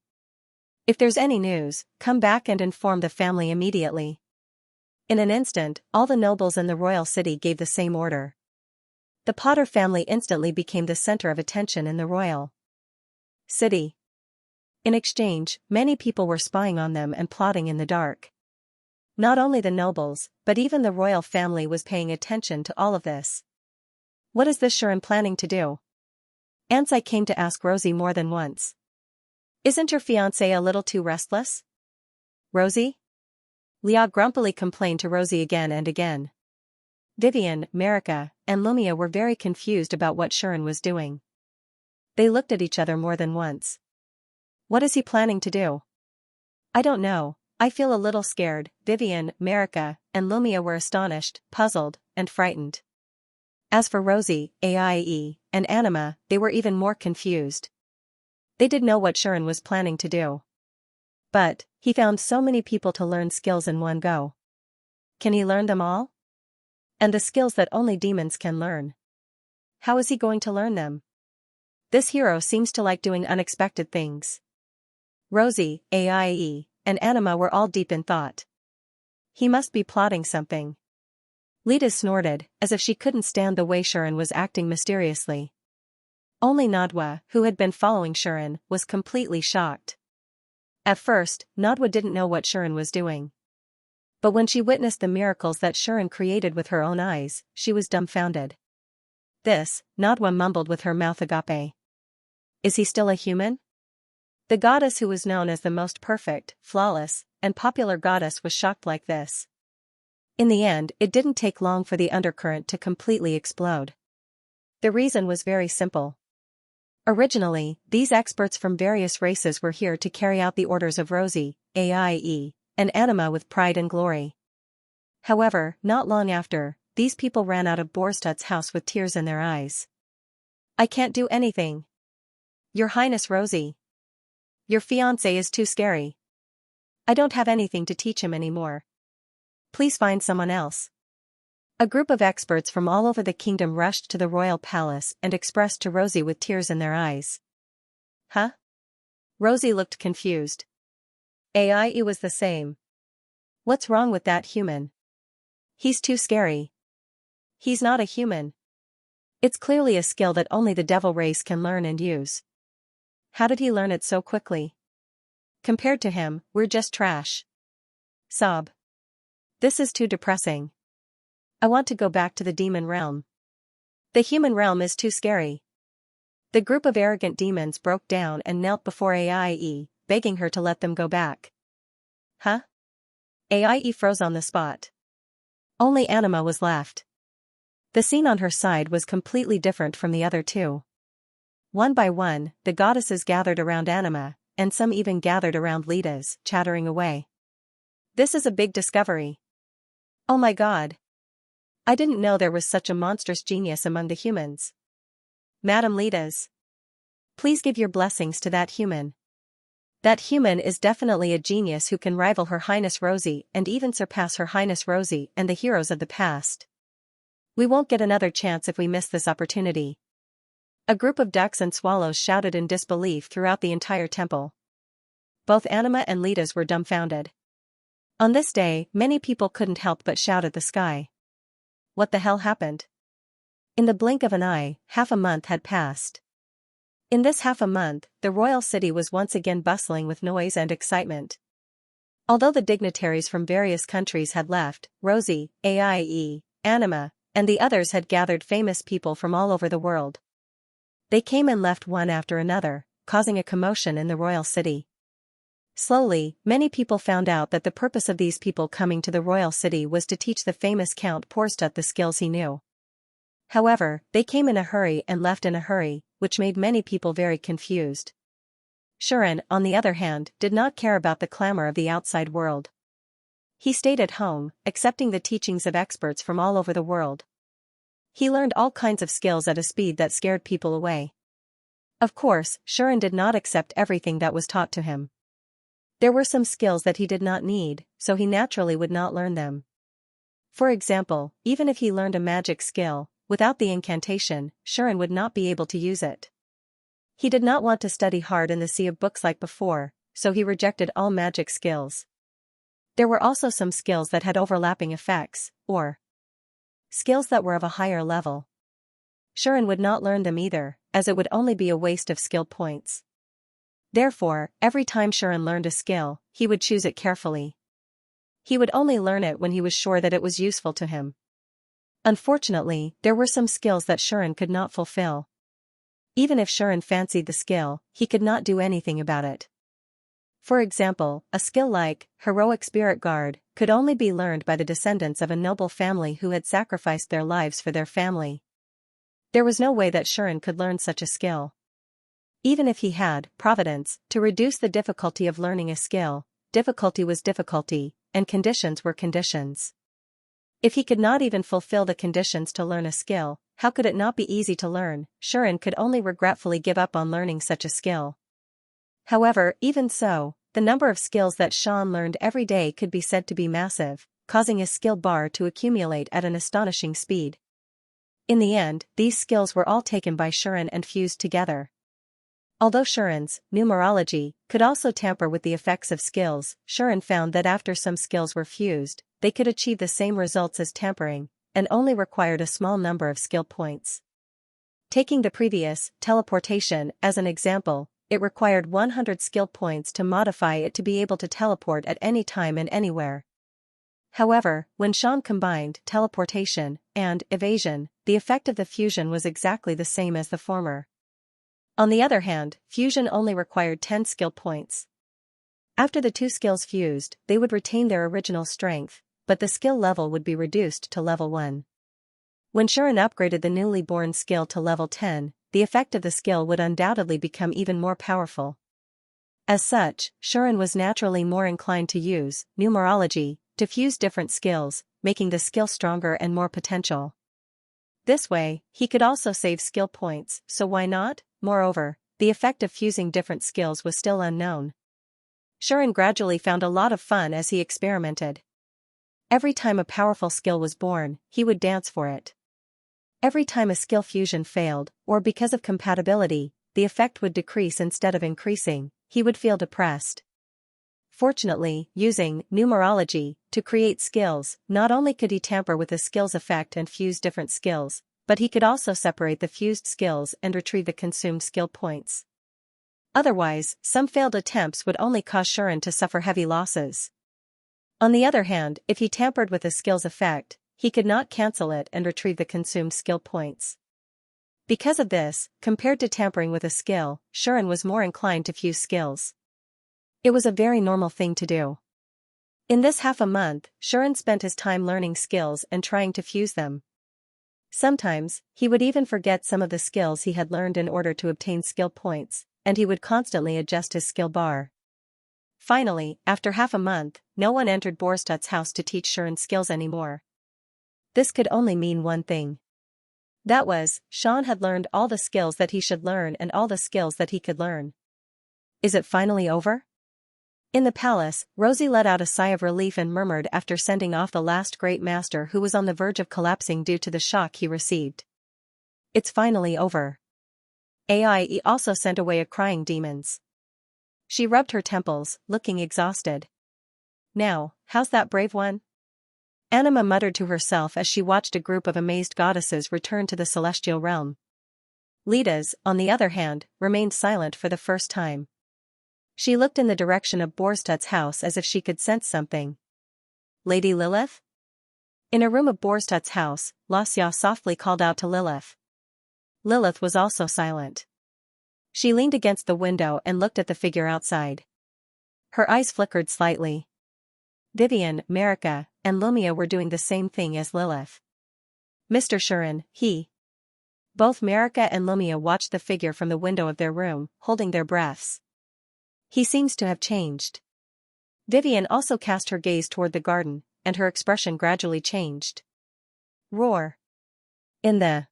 If there's any news, come back and inform the family immediately. In an instant, all the nobles in the royal city gave the same order. The Potter family instantly became the center of attention in the royal city. In exchange, many people were spying on them and plotting in the dark. Not only the nobles, but even the royal family was paying attention to all of this. What is this Shuren planning to do? Ansai came to ask Rosie more than once. Isn't your fiancé a little too restless? Rosie? Lia grumpily complained to Rosie again and again. Vivian, Marika, and Lumia were very confused about what Shuren was doing. They looked at each other more than once. What is he planning to do? I don't know, I feel a little scared. Vivian, Marika, and Lumia were astonished, puzzled, and frightened. As for Rosie, Aie, and Anima, they were even more confused. They did know what Shuren was planning to do. But, he found so many people to learn skills in one go. Can he learn them all? And the skills that only demons can learn. How is he going to learn them? This hero seems to like doing unexpected things. Rosie, Aie, and Anima were all deep in thought. He must be plotting something. Lita snorted, as if she couldn't stand the way Shuren was acting mysteriously. Only Nadwa, who had been following Shuren, was completely shocked. At first, Nadwa didn't know what Shuren was doing. But when she witnessed the miracles that Shuren created with her own eyes, she was dumbfounded. This, Nadwa mumbled with her mouth agape. Is he still a human? The goddess who was known as the most perfect, flawless, and popular goddess was shocked like this. In the end, it didn't take long for the undercurrent to completely explode. The reason was very simple. Originally, these experts from various races were here to carry out the orders of Rosie, Aie, and Anima with pride and glory. However, not long after, these people ran out of Boztut's house with tears in their eyes. I can't do anything. Your Highness Rosie. Your fiancé is too scary. I don't have anything to teach him anymore. Please find someone else. A group of experts from all over the kingdom rushed to the royal palace and expressed to Rosie with tears in their eyes. Huh? Rosie looked confused. AIE was the same. What's wrong with that human? He's too scary. He's not a human. It's clearly a skill that only the devil race can learn and use. How did he learn it so quickly? Compared to him, we're just trash. Sob. This is too depressing. I want to go back to the demon realm. The human realm is too scary. The group of arrogant demons broke down and knelt before AIE, begging her to let them go back. Huh? AIE froze on the spot. Only Anima was left. The scene on her side was completely different from the other two. One by one, the goddesses gathered around Anima, and some even gathered around Lita's, chattering away. This is a big discovery. Oh my god. I didn't know there was such a monstrous genius among the humans. Madam Lita's. Please give your blessings to that human. That human is definitely a genius who can rival Her Highness Rosie and even surpass Her Highness Rosie and the heroes of the past. We won't get another chance if we miss this opportunity. A group of ducks and swallows shouted in disbelief throughout the entire temple. Both Anima and Lita's were dumbfounded. On this day, many people couldn't help but shout at the sky. What the hell happened? In the blink of an eye, half a month had passed. In this half a month, the royal city was once again bustling with noise and excitement. Although the dignitaries from various countries had left, Rosie, AIE, Anima, and the others had gathered famous people from all over the world. They came and left one after another, causing a commotion in the royal city. Slowly, many people found out that the purpose of these people coming to the royal city was to teach the famous Count Porstut the skills he knew. However, they came in a hurry and left in a hurry, which made many people very confused. Shuren, on the other hand, did not care about the clamor of the outside world. He stayed at home, accepting the teachings of experts from all over the world. He learned all kinds of skills at a speed that scared people away. Of course, Shuren did not accept everything that was taught to him. There were some skills that he did not need, so he naturally would not learn them. For example, even if he learned a magic skill, without the incantation, Shuren would not be able to use it. He did not want to study hard in the sea of books like before, so he rejected all magic skills. There were also some skills that had overlapping effects, or skills that were of a higher level. Shuren would not learn them either, as it would only be a waste of skill points. Therefore, every time Shuren learned a skill, he would choose it carefully. He would only learn it when he was sure that it was useful to him. Unfortunately, there were some skills that Shuren could not fulfill. Even if Shuren fancied the skill, he could not do anything about it. For example, a skill like Heroic Spirit Guard could only be learned by the descendants of a noble family who had sacrificed their lives for their family. There was no way that Shuren could learn such a skill. Even if he had Providence to reduce the difficulty of learning a skill, difficulty was difficulty, and conditions were conditions. If he could not even fulfill the conditions to learn a skill, how could it not be easy to learn? Shuren could only regretfully give up on learning such a skill. However, even so, the number of skills that Sean learned every day could be said to be massive, causing his skill bar to accumulate at an astonishing speed. In the end, these skills were all taken by Shuren and fused together. Although Shuren's numerology could also tamper with the effects of skills, Shuren found that after some skills were fused, they could achieve the same results as tampering, and only required a small number of skill points. Taking the previous teleportation as an example, it required 100 skill points to modify it to be able to teleport at any time and anywhere. However, when Sean combined teleportation and evasion, the effect of the fusion was exactly the same as the former. On the other hand, fusion only required 10 skill points. After the two skills fused, they would retain their original strength, but the skill level would be reduced to level 1. When Shuren upgraded the newly born skill to level 10, the effect of the skill would undoubtedly become even more powerful. As such, Shuren was naturally more inclined to use numerology to fuse different skills, making the skill stronger and more potential. This way, he could also save skill points, so why not? Moreover, the effect of fusing different skills was still unknown. Shuren gradually found a lot of fun as he experimented. Every time a powerful skill was born, he would dance for it. Every time a skill fusion failed, or because of compatibility, the effect would decrease instead of increasing, he would feel depressed. Fortunately, using numerology to create skills, not only could he tamper with the skill's effect and fuse different skills, but he could also separate the fused skills and retrieve the consumed skill points. Otherwise, some failed attempts would only cause Shuren to suffer heavy losses. On the other hand, if he tampered with a skill's effect, he could not cancel it and retrieve the consumed skill points. Because of this, compared to tampering with a skill, Shuren was more inclined to fuse skills. It was a very normal thing to do. In this half a month, Shuren spent his time learning skills and trying to fuse them. Sometimes, he would even forget some of the skills he had learned in order to obtain skill points, and he would constantly adjust his skill bar. Finally, after half a month, no one entered Borstadt's house to teach Shuren skills anymore. This could only mean one thing. That was, Xian had learned all the skills that he should learn and all the skills that he could learn. Is it finally over? In the palace, Rosie let out a sigh of relief and murmured after sending off the last great master who was on the verge of collapsing due to the shock he received. It's finally over. Aie also sent away a crying demons. She rubbed her temples, looking exhausted. Now, how's that brave one? Anima muttered to herself as she watched a group of amazed goddesses return to the celestial realm. Lida's, on the other hand, remained silent for the first time. She looked in the direction of Borstadt's house as if she could sense something. Lady Lilith? In a room of Borstadt's house, Xianxia softly called out to Lilith. Lilith was also silent. She leaned against the window and looked at the figure outside. Her eyes flickered slightly. Vivian, Marika, and Lumia were doing the same thing as Lilith. Mr. Shuren, he. Both Marika and Lumia watched the figure from the window of their room, holding their breaths. He seems to have changed. Vivian also cast her gaze toward the garden, and her expression gradually changed. Roar. In the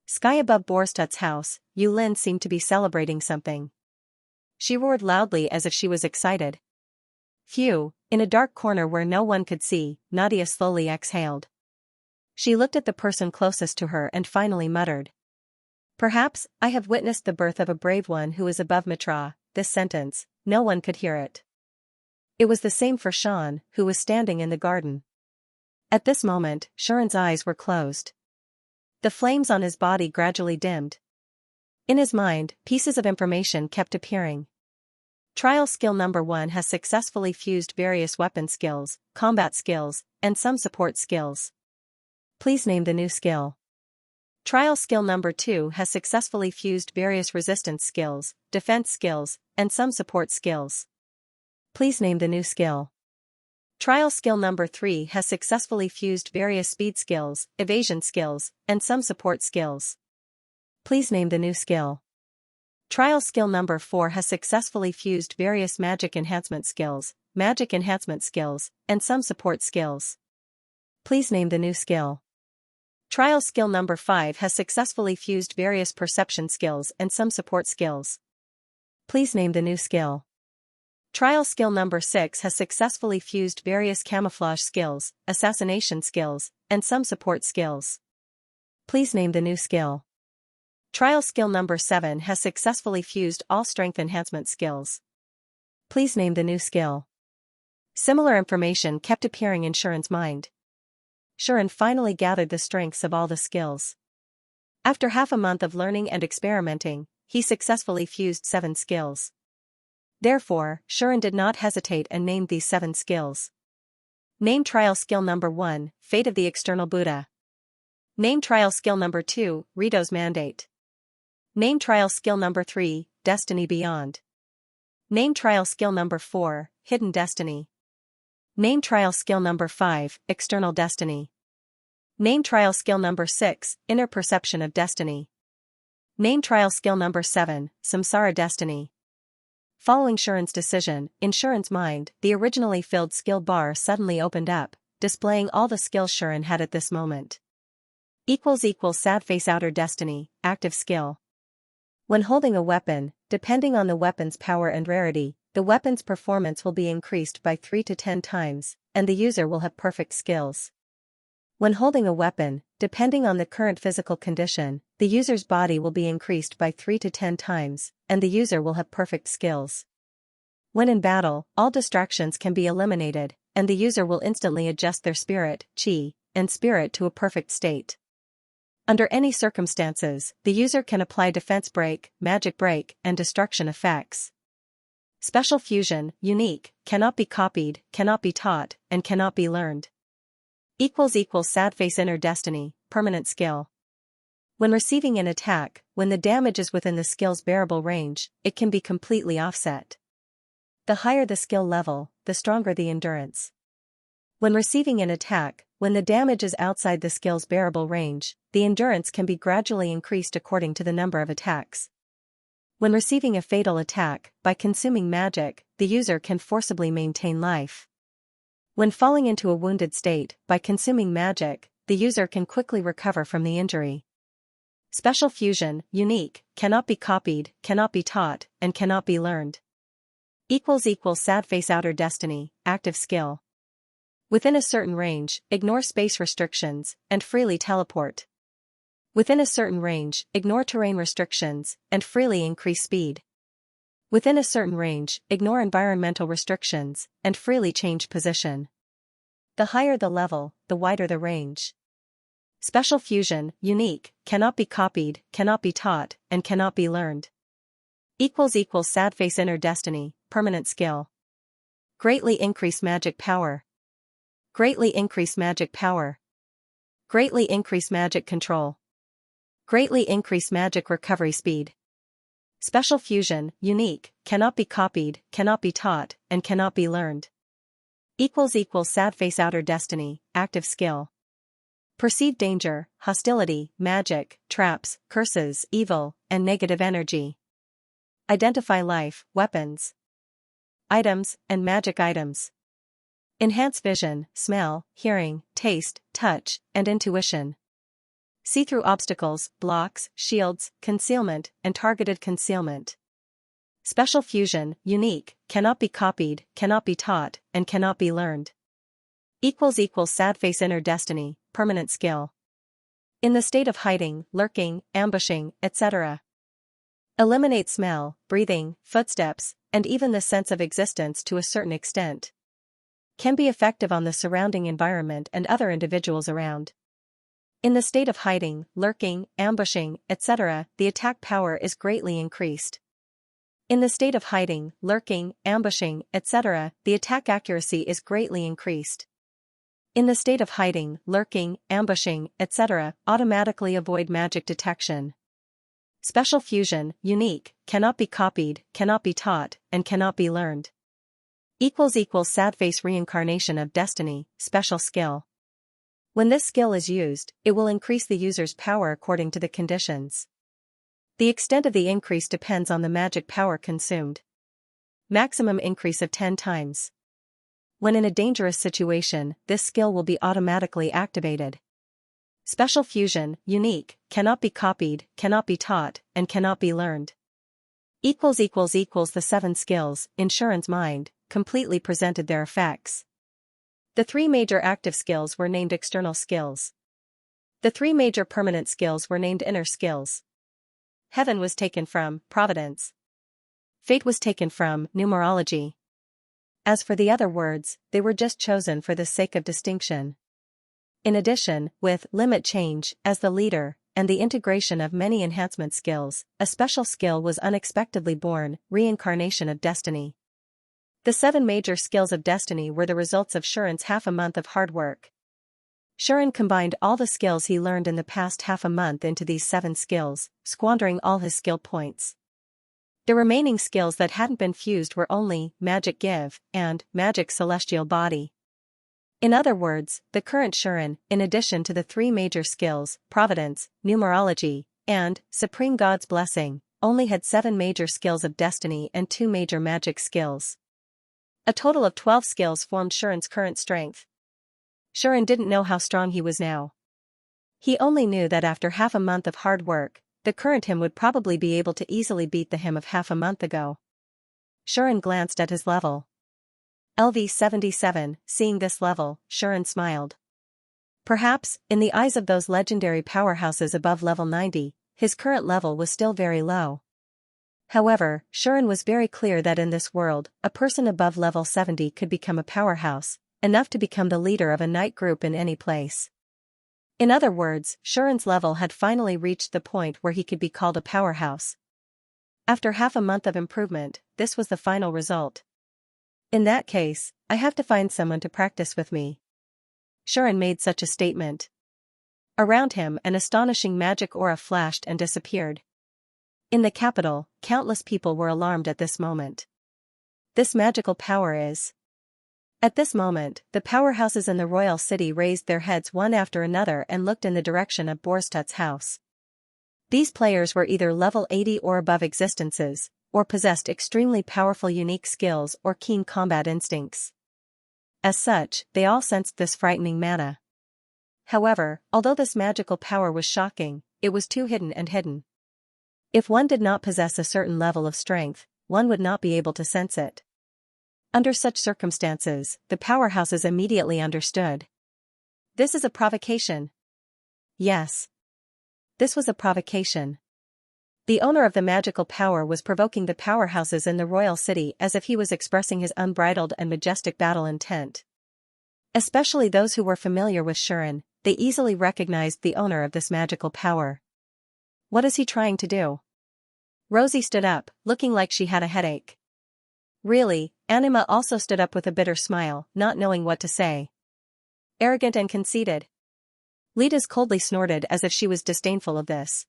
sky above Borstadt's house, Yulin seemed to be celebrating something. She roared loudly as if she was excited. Phew, in a dark corner where no one could see, Nadia slowly exhaled. She looked at the person closest to her and finally muttered. Perhaps, I have witnessed the birth of a brave one who is above Mitra. This sentence, no one could hear it. It was the same for Xian, who was standing in the garden. At this moment, Shuren's eyes were closed. The flames on his body gradually dimmed. In his mind, pieces of information kept appearing. Trial skill number 1 has successfully fused various weapon skills, combat skills, and some support skills. Please name the new skill. Trial skill number 2 has successfully fused various resistance skills, defense skills, and some support skills. Please name the new skill. Trial skill number 3 has successfully fused various speed skills, evasion skills, and some support skills. Please name the new skill. Trial skill number 4 has successfully fused various magic enhancement skills, and some support skills. Please name the new skill. Trial skill number 5 has successfully fused various perception skills and some support skills. Please name the new skill. Trial skill number 6 has successfully fused various camouflage skills, assassination skills, and some support skills. Please name the new skill. Trial skill number 7 has successfully fused all strength enhancement skills. Please name the new skill. Similar information kept appearing in Shuren's mind. Shuren finally gathered the strengths of all the skills. After half a month of learning and experimenting, he successfully fused 7 skills. Therefore, Shuren did not hesitate and named these 7 skills. Name trial skill number 1, Fate of the External Buddha. Name trial skill number 2, Rito's Mandate. Name trial skill number 3, Destiny Beyond. Name trial skill number 4, Hidden Destiny. Name trial skill number 5, External Destiny. Name trial skill number 6, Inner Perception of Destiny. Name trial skill number 7, Samsara Destiny. Following Shuren's decision, in Shuren's mind, the originally filled skill bar suddenly opened up, displaying all the skills Shuren had at this moment. Sad face outer destiny, active skill. When holding a weapon, depending on the weapon's power and rarity, the weapon's performance will be increased by 3 to 10 times, and the user will have perfect skills. When holding a weapon, depending on the current physical condition, the user's body will be increased by 3 to 10 times, and the user will have perfect skills. When in battle, all distractions can be eliminated, and the user will instantly adjust their spirit, qi, and spirit to a perfect state. Under any circumstances, the user can apply defense break, magic break, and destruction effects. Special fusion, unique, cannot be copied, cannot be taught, and cannot be learned. Sad face inner destiny, permanent skill. When receiving an attack, when the damage is within the skill's bearable range, it can be completely offset. The higher the skill level, the stronger the endurance. When receiving an attack, when the damage is outside the skill's bearable range, the endurance can be gradually increased according to the number of attacks. When receiving a fatal attack, by consuming magic, the user can forcibly maintain life. When falling into a wounded state, by consuming magic, the user can quickly recover from the injury. Special fusion, unique, cannot be copied, cannot be taught, and cannot be learned. Sad face outer destiny, active skill. Within a certain range, ignore space restrictions, and freely teleport. Within a certain range, ignore terrain restrictions, and freely increase speed. Within a certain range, ignore environmental restrictions, and freely change position. The higher the level, the wider the range. Special fusion, unique, cannot be copied, cannot be taught, and cannot be learned. Sad face inner destiny, permanent skill. Greatly increase magic power. Greatly increase magic power. Greatly increase magic control. Greatly increase magic recovery speed. Special fusion, unique, cannot be copied, cannot be taught, and cannot be learned. Sad face outer destiny, active skill. Perceive danger, hostility, magic, traps, curses, evil, and negative energy. Identify life, weapons, items, and magic items. Enhance vision, smell, hearing, taste, touch, and intuition. See through obstacles, blocks, shields, concealment, and targeted concealment. Special fusion, unique, cannot be copied, cannot be taught, and cannot be learned. Sad face inner destiny, permanent skill. In the state of hiding, lurking, ambushing, etc. Eliminate smell, breathing, footsteps, and even the sense of existence to a certain extent. Can be effective on the surrounding environment and other individuals around. In the state of hiding, lurking, ambushing, etc., the attack power is greatly increased. In the state of hiding, lurking, ambushing, etc., the attack accuracy is greatly increased. In the state of hiding, lurking, ambushing, etc., automatically avoid magic detection. Special fusion, unique, cannot be copied, cannot be taught, and cannot be learned. Sad face reincarnation of destiny, special skill. When this skill is used, it will increase the user's power according to the conditions. The extent of the increase depends on the magic power consumed. Maximum increase of 10 times. When in a dangerous situation, this skill will be automatically activated. Special fusion, unique, cannot be copied, cannot be taught, and cannot be learned. The 7 skills, Insurance Mind, completely presented their effects. The 3 major active skills were named external skills. The 3 major permanent skills were named inner skills. Heaven was taken from providence. Fate was taken from numerology. As for the other words, they were just chosen for the sake of distinction. In addition, with limit change as the leader, and the integration of many enhancement skills, a special skill was unexpectedly born, reincarnation of destiny. The 7 major skills of destiny were the results of Shuren's half a month of hard work. Xianxia combined all the skills he learned in the past half a month into these 7 skills, squandering all his skill points. The remaining skills that hadn't been fused were only Magic Give and Magic Celestial Body. In other words, the current Xianxia, in addition to the 3 major skills, Providence, Numerology, and Supreme God's Blessing, only had 7 major skills of destiny and 2 major magic skills. A total of 12 skills formed Xianxia's current strength. Xianxia didn't know how strong he was now. He only knew that after half a month of hard work, the current him would probably be able to easily beat the him of half a month ago. Xianxia glanced at his level. LV 77, seeing this level, Xianxia smiled. Perhaps, in the eyes of those legendary powerhouses above level 90, his current level was still very low. However, Shuren was very clear that in this world, a person above level 70 could become a powerhouse, enough to become the leader of a knight group in any place. In other words, Shuren's level had finally reached the point where he could be called a powerhouse. After half a month of improvement, this was the final result. In that case, I have to find someone to practice with me. Shuren made such a statement. Around him, an astonishing magic aura flashed and disappeared. In the capital, countless people were alarmed at this moment. This magical power is... At this moment, the powerhouses in the royal city raised their heads one after another and looked in the direction of Borstadt's house. These players were either level 80 or above existences, or possessed extremely powerful unique skills or keen combat instincts. As such, they all sensed this frightening mana. However, although this magical power was shocking, it was too hidden and hidden. If one did not possess a certain level of strength, one would not be able to sense it. Under such circumstances, the powerhouses immediately understood. This is a provocation. Yes. This was a provocation. The owner of the magical power was provoking the powerhouses in the royal city as if he was expressing his unbridled and majestic battle intent. Especially those who were familiar with Shuren, they easily recognized the owner of this magical power. What is he trying to do? Rosie stood up, looking like she had a headache. Really, Anima also stood up with a bitter smile, not knowing what to say. Arrogant and conceited. Litas coldly snorted as if she was disdainful of this.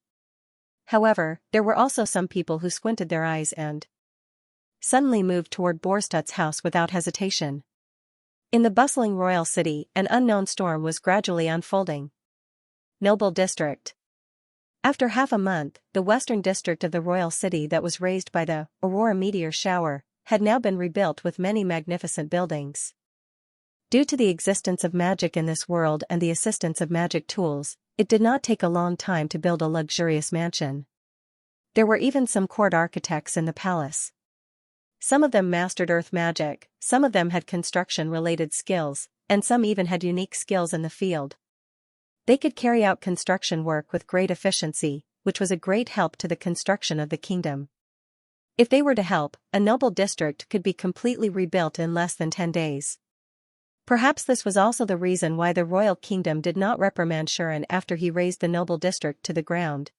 However, there were also some people who squinted their eyes and suddenly moved toward Borstadt's house without hesitation. In the bustling royal city, an unknown storm was gradually unfolding. Noble District. After half a month, the western district of the royal city that was raised by the Aurora meteor shower had now been rebuilt with many magnificent buildings. Due to the existence of magic in this world and the assistance of magic tools, it did not take a long time to build a luxurious mansion. There were even some court architects in the palace. Some of them mastered earth magic, some of them had construction-related skills, and some even had unique skills in the field. They could carry out construction work with great efficiency, which was a great help to the construction of the kingdom. If they were to help, a noble district could be completely rebuilt in less than 10 days. Perhaps this was also the reason why the royal kingdom did not reprimand Shuren after he razed the noble district to the ground.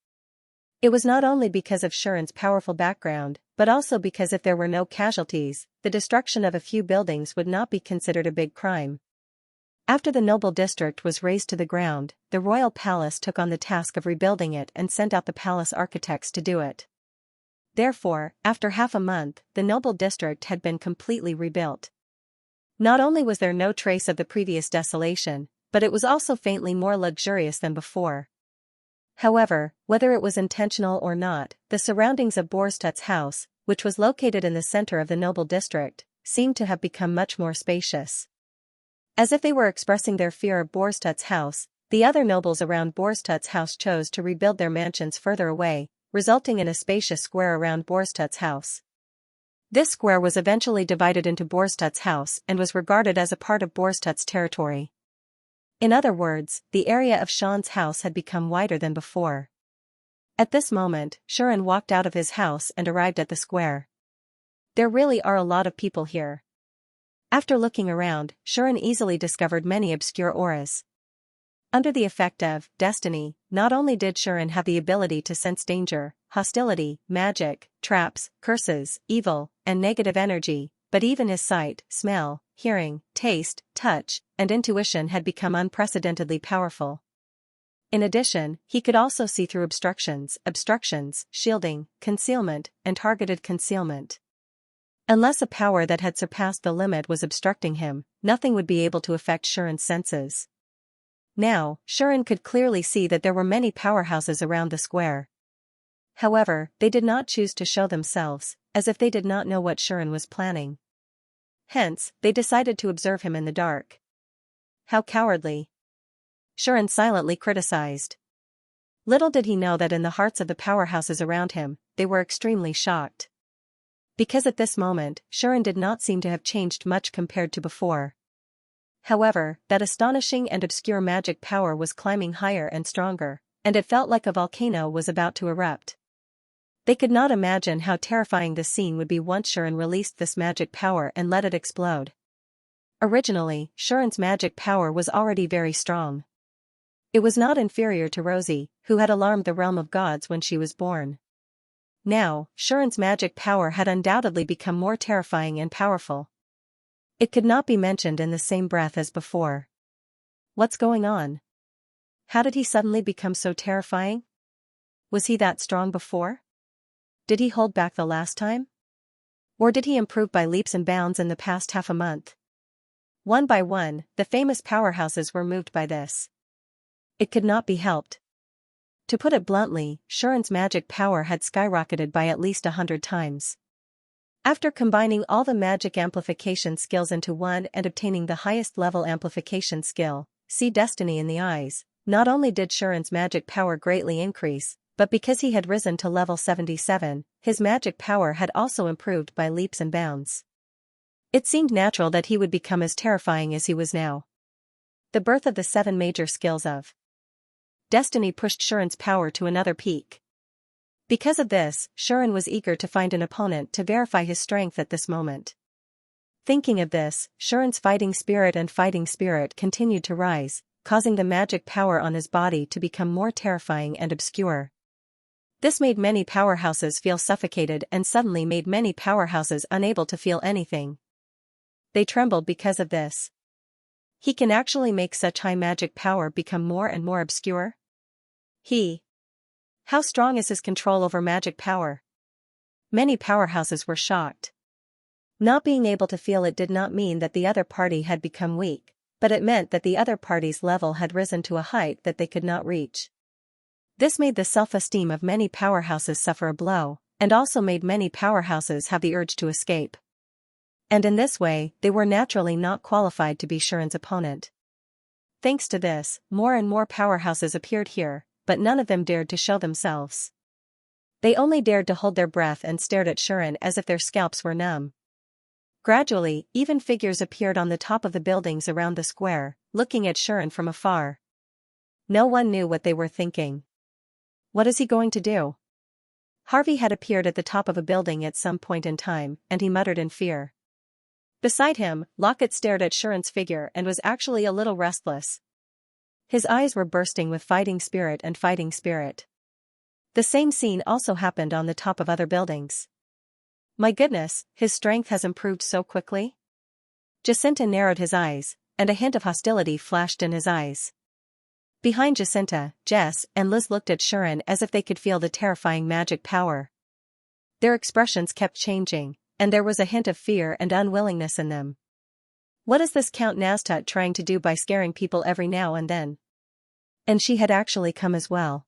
It was not only because of Shuren's powerful background, but also because if there were no casualties, the destruction of a few buildings would not be considered a big crime. After the noble district was razed to the ground, the royal palace took on the task of rebuilding it and sent out the palace architects to do it. Therefore, after half a month, the noble district had been completely rebuilt. Not only was there no trace of the previous desolation, but it was also faintly more luxurious than before. However, whether it was intentional or not, the surroundings of Borstadt's house, which was located in the center of the noble district, seemed to have become much more spacious. As if they were expressing their fear of Borstadt's house, the other nobles around Borstadt's house chose to rebuild their mansions further away, resulting in a spacious square around Borstadt's house. This square was eventually divided into Borstadt's house and was regarded as a part of Borstadt's territory. In other words, the area of Sean's house had become wider than before. At this moment, Shuren walked out of his house and arrived at the square. There really are a lot of people here. After looking around, Shuren easily discovered many obscure auras. Under the effect of destiny, not only did Shuren have the ability to sense danger, hostility, magic, traps, curses, evil, and negative energy, but even his sight, smell, hearing, taste, touch, and intuition had become unprecedentedly powerful. In addition, he could also see through obstructions, shielding, concealment, and targeted concealment. Unless a power that had surpassed the limit was obstructing him, nothing would be able to affect Shuren's senses. Now, Shuren could clearly see that there were many powerhouses around the square. However, they did not choose to show themselves, as if they did not know what Shuren was planning. Hence, they decided to observe him in the dark. How cowardly! Shuren silently criticized. Little did he know that in the hearts of the powerhouses around him, they were extremely shocked. Because at this moment, Shuren did not seem to have changed much compared to before. However, that astonishing and obscure magic power was climbing higher and stronger, and it felt like a volcano was about to erupt. They could not imagine how terrifying the scene would be once Shuren released this magic power and let it explode. Originally, Shuren's magic power was already very strong. It was not inferior to Rosie, who had alarmed the realm of gods when she was born. Now, Shuren's magic power had undoubtedly become more terrifying and powerful. It could not be mentioned in the same breath as before. What's going on? How did he suddenly become so terrifying? Was he that strong before? Did he hold back the last time? Or did he improve by leaps and bounds in the past half a month? One by one, the famous powerhouses were moved by this. It could not be helped. To put it bluntly, Shuren's magic power had skyrocketed by at least 100 times. After combining all the magic amplification skills into one and obtaining the highest level amplification skill, see Destiny in the Eyes, not only did Shuren's magic power greatly increase, but because he had risen to level 77, his magic power had also improved by leaps and bounds. It seemed natural that he would become as terrifying as he was now. The birth of the 7 major skills of Destiny pushed Shuren's power to another peak. Because of this, Shuren was eager to find an opponent to verify his strength at this moment. Thinking of this, Shuren's fighting spirit continued to rise, causing the magic power on his body to become more terrifying and obscure. This made many powerhouses feel suffocated and suddenly made many powerhouses unable to feel anything. They trembled because of this. He can actually make such high magic power become more and more obscure? How strong is his control over magic power? Many powerhouses were shocked. Not being able to feel it did not mean that the other party had become weak, but it meant that the other party's level had risen to a height that they could not reach. This made the self-esteem of many powerhouses suffer a blow, and also made many powerhouses have the urge to escape. And in this way, they were naturally not qualified to be Shuren's opponent. Thanks to this, more and more powerhouses appeared here, but none of them dared to show themselves. They only dared to hold their breath and stared at Shuren as if their scalps were numb. Gradually, even figures appeared on the top of the buildings around the square, looking at Shuren from afar. No one knew what they were thinking. What is he going to do? Harvey had appeared at the top of a building at some point in time, and he muttered in fear. Beside him, Lockett stared at Shuren's figure and was actually a little restless. His eyes were bursting with fighting spirit. The same scene also happened on the top of other buildings. My goodness, his strength has improved so quickly? Jacinta narrowed his eyes, and a hint of hostility flashed in his eyes. Behind Jacinta, Jess and Liz looked at Shuren as if they could feel the terrifying magic power. Their expressions kept changing, and there was a hint of fear and unwillingness in them. What is this Count Naztut trying to do by scaring people every now and then? And she had actually come as well.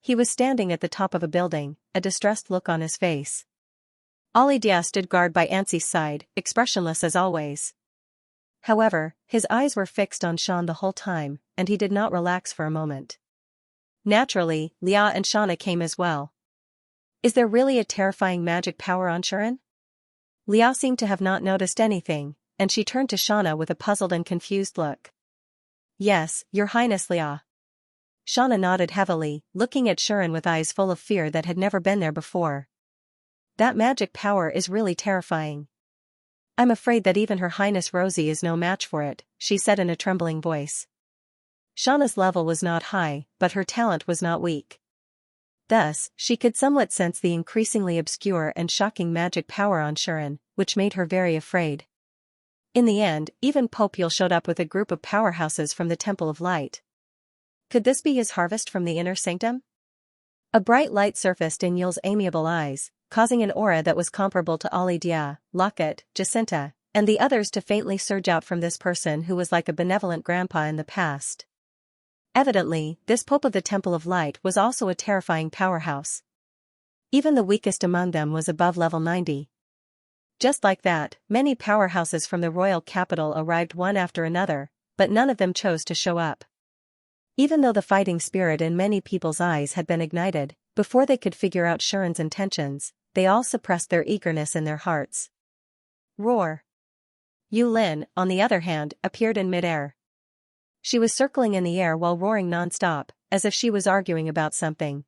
He was standing at the top of a building, a distressed look on his face. Alidia stood guard by Ansie's side, expressionless as always. However, his eyes were fixed on Sean the whole time, and he did not relax for a moment. Naturally, Lia and Shauna came as well. Is there really a terrifying magic power on Shuren? Lia seemed to have not noticed anything, and she turned to Shauna with a puzzled and confused look. Yes, Your Highness Lia. Shauna nodded heavily, looking at Shuren with eyes full of fear that had never been there before. That magic power is really terrifying. I'm afraid that even Her Highness Rosie is no match for it, she said in a trembling voice. Shauna's level was not high, but her talent was not weak. Thus, she could somewhat sense the increasingly obscure and shocking magic power on Shuren, which made her very afraid. In the end, even Popiel showed up with a group of powerhouses from the Temple of Light. Could this be his harvest from the inner sanctum? A bright light surfaced in Yul's amiable eyes, causing an aura that was comparable to Alidia, Lockett, Jacinta, and the others to faintly surge out from this person who was like a benevolent grandpa in the past. Evidently, this Pope of the Temple of Light was also a terrifying powerhouse. Even the weakest among them was above level 90. Just like that, many powerhouses from the royal capital arrived one after another, but none of them chose to show up. Even though the fighting spirit in many people's eyes had been ignited, before they could figure out Shuren's intentions, they all suppressed their eagerness in their hearts. Roar. Yu Lin, on the other hand, appeared in midair. She was circling in the air while roaring non-stop, as if she was arguing about something.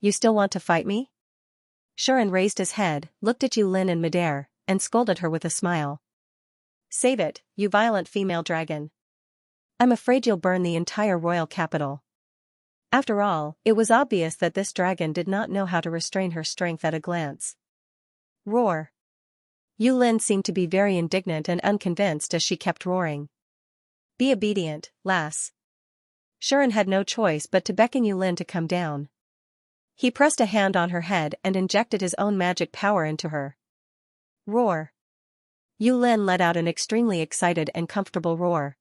You still want to fight me? Shuren raised his head, looked at Yu Lin in midair, and scolded her with a smile. Save it, you violent female dragon. I'm afraid you'll burn the entire royal capital. After all, it was obvious that this dragon did not know how to restrain her strength at a glance. Roar. Yu Lin seemed to be very indignant and unconvinced as she kept roaring. Be obedient, lass. Shuren had no choice but to beckon Yu Lin to come down. He pressed a hand on her head and injected his own magic power into her. Roar. Yu Lin let out an extremely excited and comfortable roar.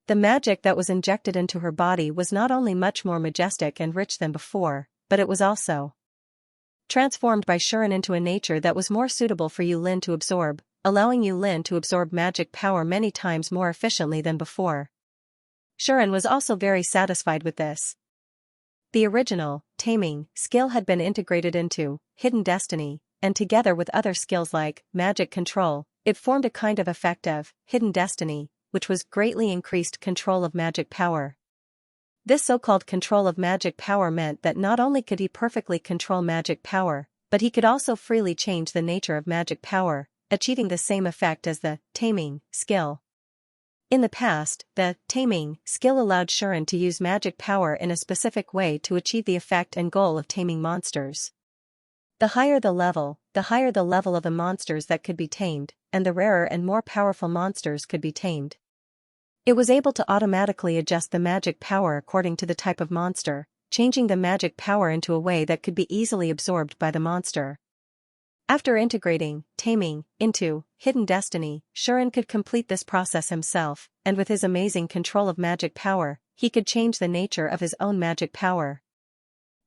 The magic that was injected into her body was not only much more majestic and rich than before, but it was also transformed by Shuren into a nature that was more suitable for Yu Lin to absorb, allowing Yu Lin to absorb magic power many times more efficiently than before. Shuren was also very satisfied with this. The original, taming, skill had been integrated into Hidden Destiny, and together with other skills like magic control, it formed a kind of effective Hidden Destiny, which was greatly increased control of magic power. This so-called control of magic power meant that not only could he perfectly control magic power, but he could also freely change the nature of magic power, achieving the same effect as the taming skill. In the past, the taming skill allowed Shuren to use magic power in a specific way to achieve the effect and goal of taming monsters. The higher the level of the monsters that could be tamed, and the rarer and more powerful monsters could be tamed. It was able to automatically adjust the magic power according to the type of monster, changing the magic power into a way that could be easily absorbed by the monster. After integrating taming into Hidden Destiny, Shuren could complete this process himself, and with his amazing control of magic power, he could change the nature of his own magic power.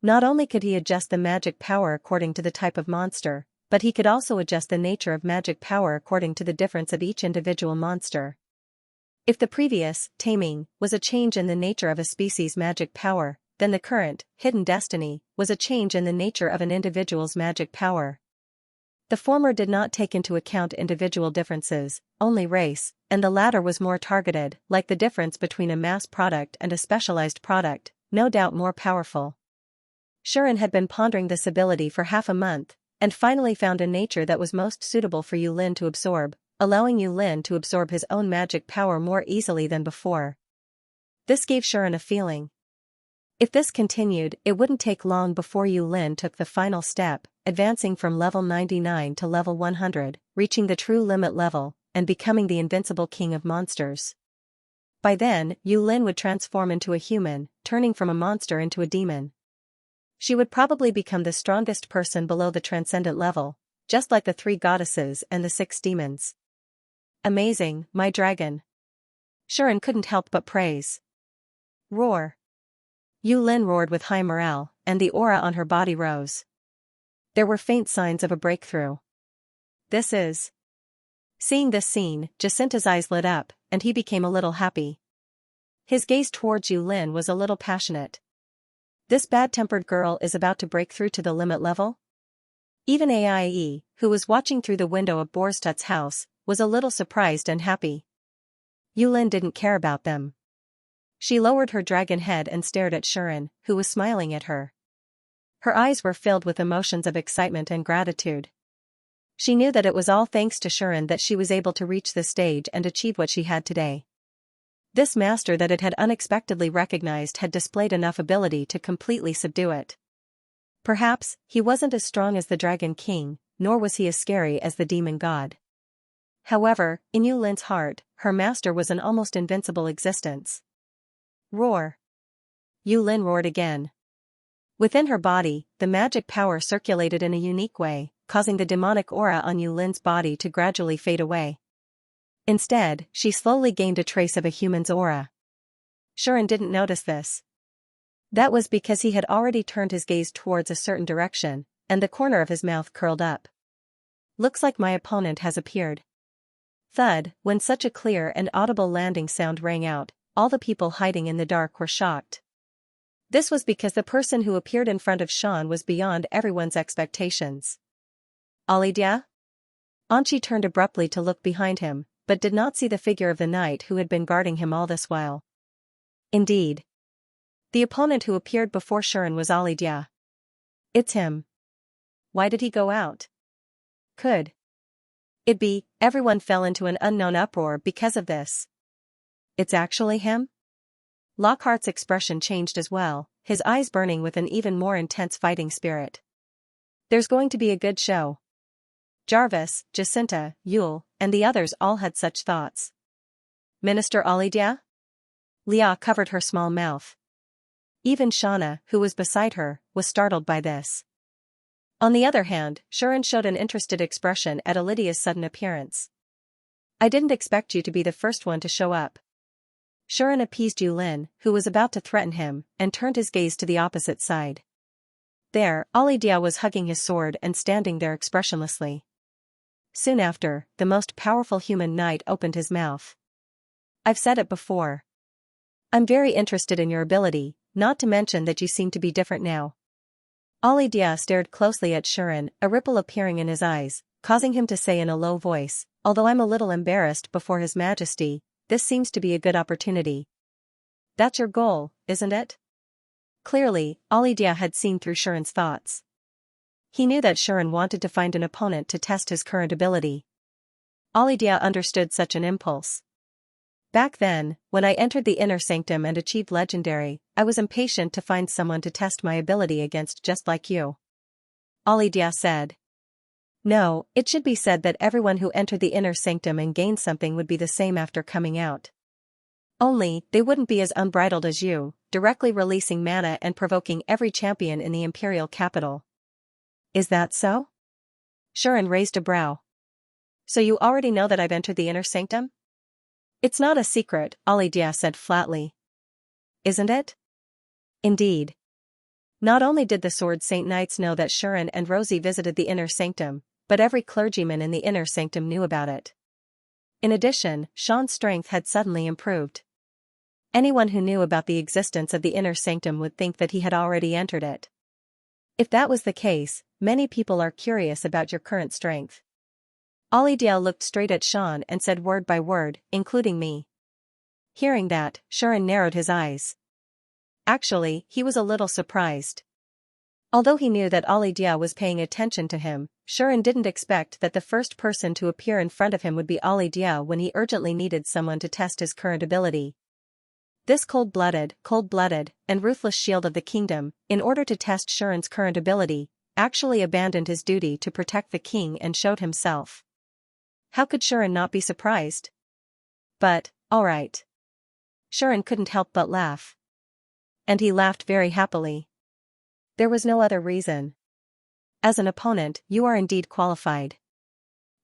Not only could he adjust the magic power according to the type of monster, but he could also adjust the nature of magic power according to the difference of each individual monster. If the previous taming was a change in the nature of a species' magic power, then the current Hidden Destiny was a change in the nature of an individual's magic power. The former did not take into account individual differences, only race, and the latter was more targeted, like the difference between a mass product and a specialized product, no doubt more powerful. Shuren had been pondering this ability for half a month, and finally found a nature that was most suitable for Yu Lin to absorb, allowing Yu Lin to absorb his own magic power more easily than before. This gave Shuren a feeling. If this continued, it wouldn't take long before Yu Lin took the final step, advancing from level 99 to level 100, reaching the true limit level, and becoming the invincible king of monsters. By then, Yu Lin would transform into a human, turning from a monster into a demon. She would probably become the strongest person below the transcendent level, just like the 3 goddesses and the 6 demons. Amazing, my dragon. Shuren couldn't help but praise. Roar. Yu Lin roared with high morale, and the aura on her body rose. There were faint signs of a breakthrough. This is. Seeing this scene, Jacinta's eyes lit up, and he became a little happy. His gaze towards Yu Lin was a little passionate. This bad-tempered girl is about to break through to the limit level? Even Aie, who was watching through the window of Borstut's house, was a little surprised and happy. Yu Lin didn't care about them. She lowered her dragon head and stared at Shuren, who was smiling at her. Her eyes were filled with emotions of excitement and gratitude. She knew that it was all thanks to Shuren that she was able to reach this stage and achieve what she had today. This master that it had unexpectedly recognized had displayed enough ability to completely subdue it. Perhaps, he wasn't as strong as the Dragon King, nor was he as scary as the Demon God. However, in Yu Lin's heart, her master was an almost invincible existence. Roar. Yu Lin roared again. Within her body, the magic power circulated in a unique way, causing the demonic aura on Yu Lin's body to gradually fade away. Instead, she slowly gained a trace of a human's aura. Shuren didn't notice this. That was because he had already turned his gaze towards a certain direction, and the corner of his mouth curled up. Looks like my opponent has appeared. Thud, when such a clear and audible landing sound rang out, all the people hiding in the dark were shocked. This was because the person who appeared in front of Shan was beyond everyone's expectations. Alidia? Anchi turned abruptly to look behind him, but did not see the figure of the knight who had been guarding him all this while. Indeed. The opponent who appeared before Shuren was Alidia. It's him. why did he go out? Could it be everyone fell into an unknown uproar because of this? It's actually him? Lockhart's expression changed as well, his eyes burning with an even more intense fighting spirit. There's going to be a good show. Jarvis, Jacinta, Yule, and the others all had such thoughts. Minister Alidia? Leah covered her small mouth. Even Shauna, who was beside her, was startled by this. On the other hand, Sharon showed an interested expression at Lydia's sudden appearance. I didn't expect you to be the first one to show up. Sharon appeased Yulin, who was about to threaten him, and turned his gaze to the opposite side. There, Alidia was hugging his sword and standing there expressionlessly. Soon after, the most powerful human knight opened his mouth. I've said it before. I'm very interested in your ability, not to mention that you seem to be different now. Alidia stared closely at Sharon, a ripple appearing in his eyes, causing him to say in a low voice, although I'm a little embarrassed before His Majesty, this seems to be a good opportunity. That's your goal, isn't it? Clearly, Alidia had seen through Sharon's thoughts. He knew that Sharon wanted to find an opponent to test his current ability. Alidia understood such an impulse. Back then, when I entered the inner sanctum and achieved legendary, I was impatient to find someone to test my ability against just like you. Alidia said. No, it should be said that everyone who entered the inner sanctum and gained something would be the same after coming out. Only, they wouldn't be as unbridled as you, directly releasing mana and provoking every champion in the imperial capital. Is that so? Sharon raised a brow. So you already know that I've entered the inner sanctum? It's not a secret, Alidia said flatly. Isn't it? Indeed. Not only did the Sword Saint Knights know that Sharon and Rosie visited the inner sanctum, but every clergyman in the inner sanctum knew about it. In addition, Sean's strength had suddenly improved. Anyone who knew about the existence of the inner sanctum would think that he had already entered it. If that was the case, many people are curious about your current strength. Alidia looked straight at Sean and said word by word, including me. Hearing that, Sharon narrowed his eyes. Actually, he was a little surprised. Although he knew that Alidia was paying attention to him, Sharon didn't expect that the first person to appear in front of him would be Alidia when he urgently needed someone to test his current ability. This cold-blooded, and ruthless shield of the kingdom, in order to test Sharon's current ability, actually abandoned his duty to protect the king and showed himself. How could Sharon not be surprised? But, all right. Sharon couldn't help but laugh. And he laughed very happily. There was no other reason. As an opponent, you are indeed qualified.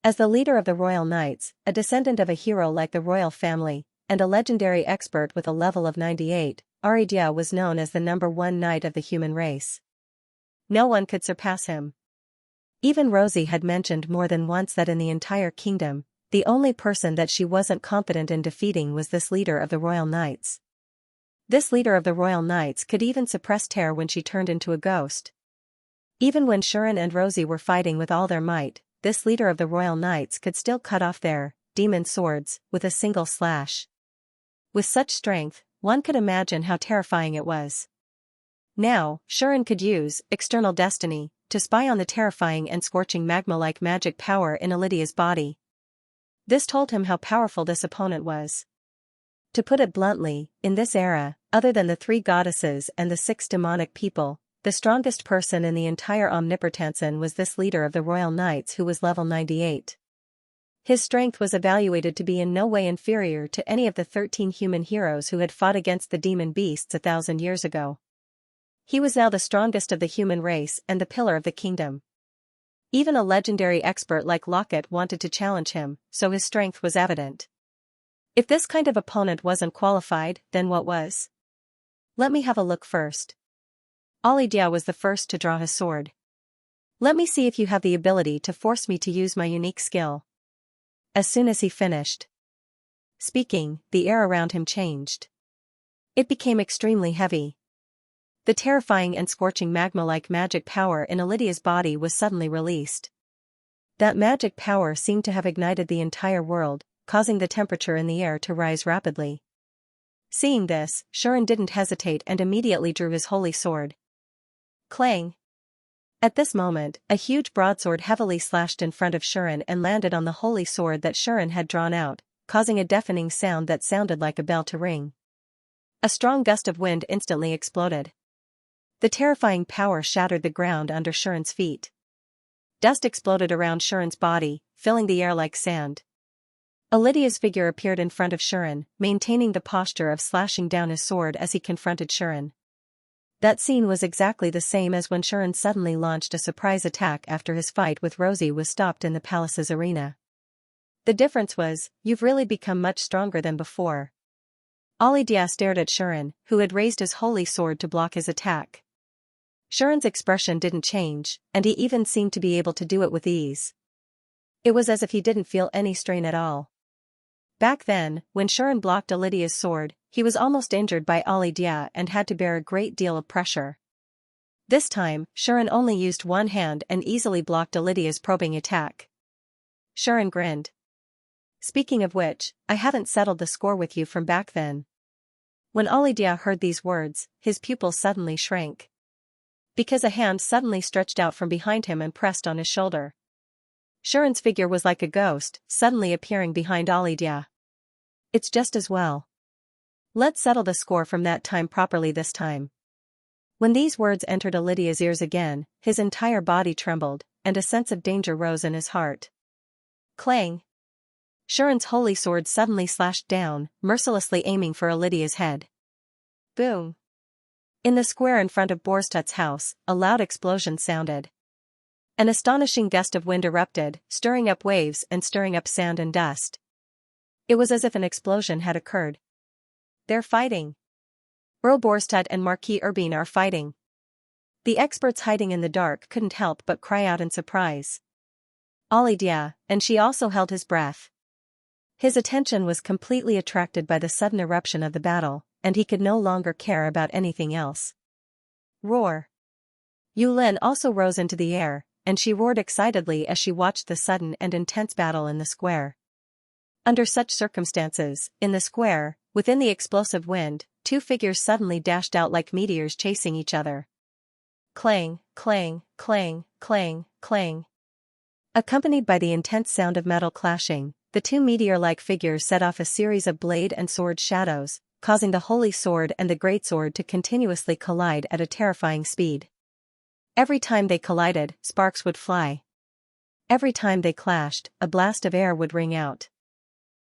As the leader of the Royal Knights, a descendant of a hero like the royal family, and a legendary expert with a level of 98, Aridia was known as the #1 knight of the human race. No one could surpass him. Even Rosie had mentioned more than once that in the entire kingdom, the only person that she wasn't confident in defeating was this leader of the Royal Knights. This leader of the Royal Knights could even suppress terror when she turned into a ghost. Even when Sharon and Rosie were fighting with all their might, this leader of the Royal Knights could still cut off their demon swords with a single slash. With such strength, one could imagine how terrifying it was. Now, Sharon could use external destiny to spy on the terrifying and scorching magma-like magic power in Lydia's body. This told him how powerful this opponent was. To put it bluntly, in this era, other than the 3 goddesses and the 6 demonic people, the strongest person in the entire Omnipotensen was this leader of the Royal Knights who was level 98. His strength was evaluated to be in no way inferior to any of the 13 human heroes who had fought against the demon beasts 1,000 years ago. He was now the strongest of the human race and the pillar of the kingdom. Even a legendary expert like Locket wanted to challenge him, so his strength was evident. If this kind of opponent wasn't qualified, then what was? Let me have a look first. Alidia was the first to draw his sword. Let me see if you have the ability to force me to use my unique skill. As soon as he finished speaking, the air around him changed. It became extremely heavy. The terrifying and scorching magma-like magic power in Lydia's body was suddenly released. That magic power seemed to have ignited the entire world, causing the temperature in the air to rise rapidly. Seeing this, Sharon didn't hesitate and immediately drew his holy sword. Clang! At this moment, a huge broadsword heavily slashed in front of Shuren and landed on the holy sword that Shuren had drawn out, causing a deafening sound that sounded like a bell to ring. A strong gust of wind instantly exploded. The terrifying power shattered the ground under Shuren's feet. Dust exploded around Shuren's body, filling the air like sand. Lydia's figure appeared in front of Shuren, maintaining the posture of slashing down his sword as he confronted Shuren. That scene was exactly the same as when Shuren suddenly launched a surprise attack after his fight with Rosie was stopped in the palace's arena. The difference was, "You've really become much stronger than before." Lydia stared at Shuren, who had raised his holy sword to block his attack. Shuren's expression didn't change, and he even seemed to be able to do it with ease. It was as if he didn't feel any strain at all. Back then, when Shuren blocked Lydia's sword, he was almost injured by Lydia and had to bear a great deal of pressure. This time, Shuren only used one hand and easily blocked Lydia's probing attack. Shuren grinned. "Speaking of which, I haven't settled the score with you from back then." When Lydia heard these words, his pupils suddenly shrank. Because a hand suddenly stretched out from behind him and pressed on his shoulder. Shuren's figure was like a ghost, suddenly appearing behind Lydia. "It's just as well. Let's settle the score from that time properly this time." When these words entered Lydia's ears again, his entire body trembled, and a sense of danger rose in his heart. Clang! Shuren's holy sword suddenly slashed down, mercilessly aiming for Lydia's head. Boom! In the square in front of Borstut's house, a loud explosion sounded. An astonishing gust of wind erupted, stirring up waves and stirring up sand and dust. It was as if an explosion had occurred. "They're fighting. Earl Borstut and Marquis Urbine are fighting." The experts hiding in the dark couldn't help but cry out in surprise. Lydia, and she also held his breath. His attention was completely attracted by the sudden eruption of the battle, and he could no longer care about anything else. Roar! Yulin also rose into the air, and she roared excitedly as she watched the sudden and intense battle in the square. Under such circumstances, in the square, within the explosive wind, two figures suddenly dashed out like meteors chasing each other. Clang, clang, clang, clang, clang. Accompanied by the intense sound of metal clashing, the two meteor-like figures set off a series of blade and sword shadows, causing the holy sword and the greatsword to continuously collide at a terrifying speed. Every time they collided, sparks would fly. Every time they clashed, a blast of air would ring out.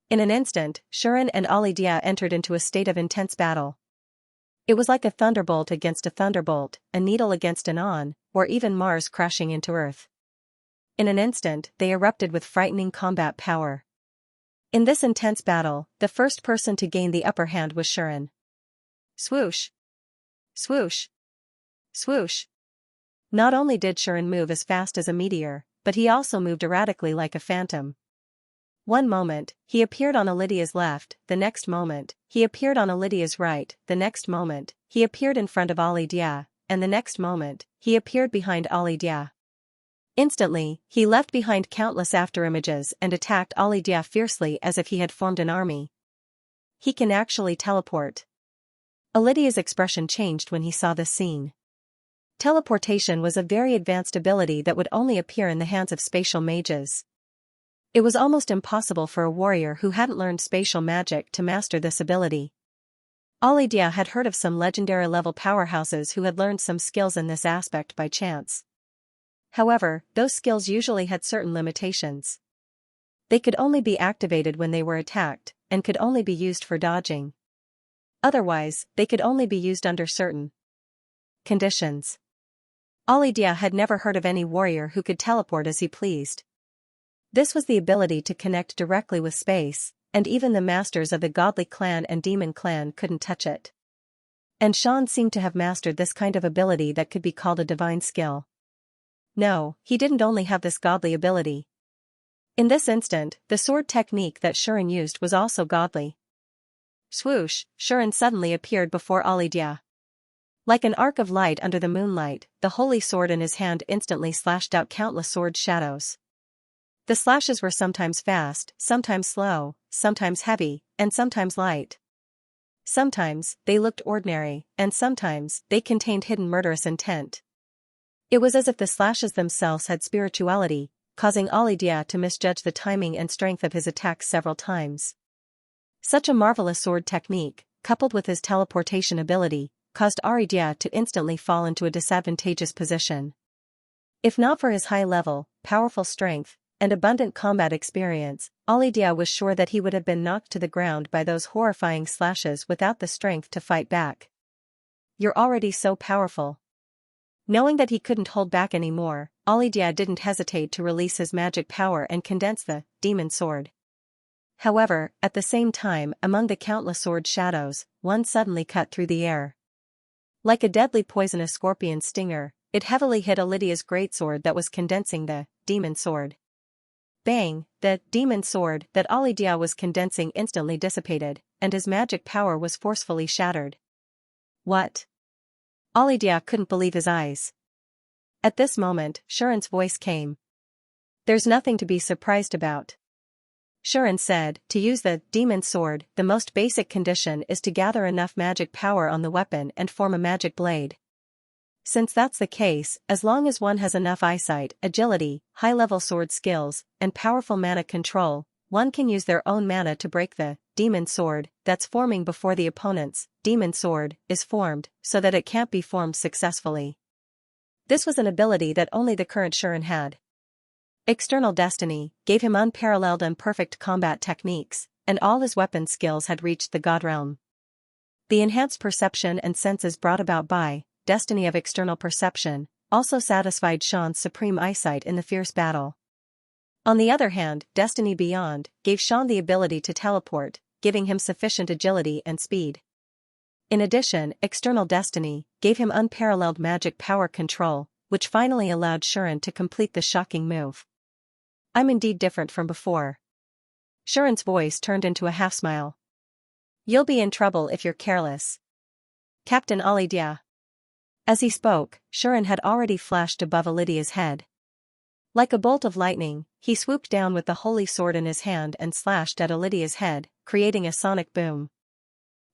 In an instant, Shuren and Lydia entered into a state of intense battle. It was like a thunderbolt against a thunderbolt, a needle against an awn, or even Mars crashing into Earth. In an instant, they erupted with frightening combat power. In this intense battle, the first person to gain the upper hand was Shuren. Swoosh! Swoosh! Swoosh! Not only did Shuren move as fast as a meteor, but he also moved erratically like a phantom. One moment, he appeared on Lydia's left, the next moment, he appeared on Lydia's right, the next moment, he appeared in front of Lydia, and the next moment, he appeared behind Lydia. Instantly, he left behind countless afterimages and attacked Lydia fiercely as if he had formed an army. He can actually teleport. Lydia's expression changed when he saw this scene. Teleportation was a very advanced ability that would only appear in the hands of spatial mages. It was almost impossible for a warrior who hadn't learned spatial magic to master this ability. Lydia had heard of some legendary-level powerhouses who had learned some skills in this aspect by chance. However, those skills usually had certain limitations. They could only be activated when they were attacked, and could only be used for dodging. Otherwise, they could only be used under certain conditions. Lydia had never heard of any warrior who could teleport as he pleased. This was the ability to connect directly with space, and even the masters of the godly clan and demon clan couldn't touch it. And Sean seemed to have mastered this kind of ability that could be called a divine skill. No, he didn't only have this godly ability. In this instant, the sword technique that Shuren used was also godly. Swoosh! Shuren suddenly appeared before Lydia. Like an arc of light under the moonlight, the holy sword in his hand instantly slashed out countless sword shadows. The slashes were sometimes fast, sometimes slow, sometimes heavy, and sometimes light. Sometimes, they looked ordinary, and sometimes, they contained hidden murderous intent. It was as if the slashes themselves had spirituality, causing Alidia to misjudge the timing and strength of his attacks several times. Such a marvelous sword technique, coupled with his teleportation ability, caused Alidia to instantly fall into a disadvantageous position. If not for his high level, powerful strength, and abundant combat experience, Alidia was sure that he would have been knocked to the ground by those horrifying slashes without the strength to fight back. "You're already so powerful." Knowing that he couldn't hold back anymore, Alidia didn't hesitate to release his magic power and condense the demon sword. However, at the same time, among the countless sword shadows, one suddenly cut through the air. Like a deadly poisonous scorpion stinger, it heavily hit Alidia's greatsword that was condensing the demon sword. Bang! The demon sword that Alidia was condensing instantly dissipated, and his magic power was forcefully shattered. What? Alidia couldn't believe his eyes. At this moment, Shuren's voice came. "There's nothing to be surprised about," Shuren said. "To use the demon sword, the most basic condition is to gather enough magic power on the weapon and form a magic blade. Since that's the case, as long as one has enough eyesight, agility, high-level sword skills, and powerful mana control, one can use their own mana to break the demon sword that's forming before the opponent's demon sword is formed, so that it can't be formed successfully." This was an ability that only the current Shuren had. External destiny gave him unparalleled and perfect combat techniques, and all his weapon skills had reached the god realm. The enhanced perception and senses brought about by destiny of external perception also satisfied Sean's supreme eyesight in the fierce battle. On the other hand, Destiny Beyond gave Sean the ability to teleport, giving him sufficient agility and speed. In addition, External Destiny gave him unparalleled magic power control, which finally allowed Shuren to complete the shocking move. "I'm indeed different from before." Shuren's voice turned into a half-smile. "You'll be in trouble if you're careless, Captain Alidia." As he spoke, Shuren had already flashed above Alidia's head. Like a bolt of lightning, he swooped down with the holy sword in his hand and slashed at Alidia's head, creating a sonic boom.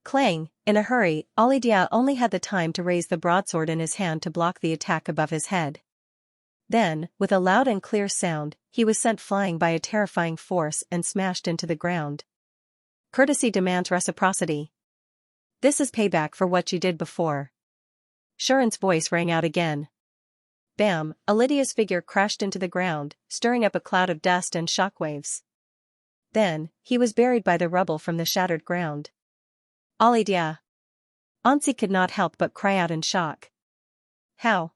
Clang! In a hurry, Alidia only had the time to raise the broadsword in his hand to block the attack above his head. Then, with a loud and clear sound, he was sent flying by a terrifying force and smashed into the ground. "Courtesy demands reciprocity. This is payback for what you did before." Shuren's voice rang out again. Bam! Alidia's figure crashed into the ground, stirring up a cloud of dust and shockwaves. Then, he was buried by the rubble from the shattered ground. "Alidia!" Ansi could not help but cry out in shock. "How?"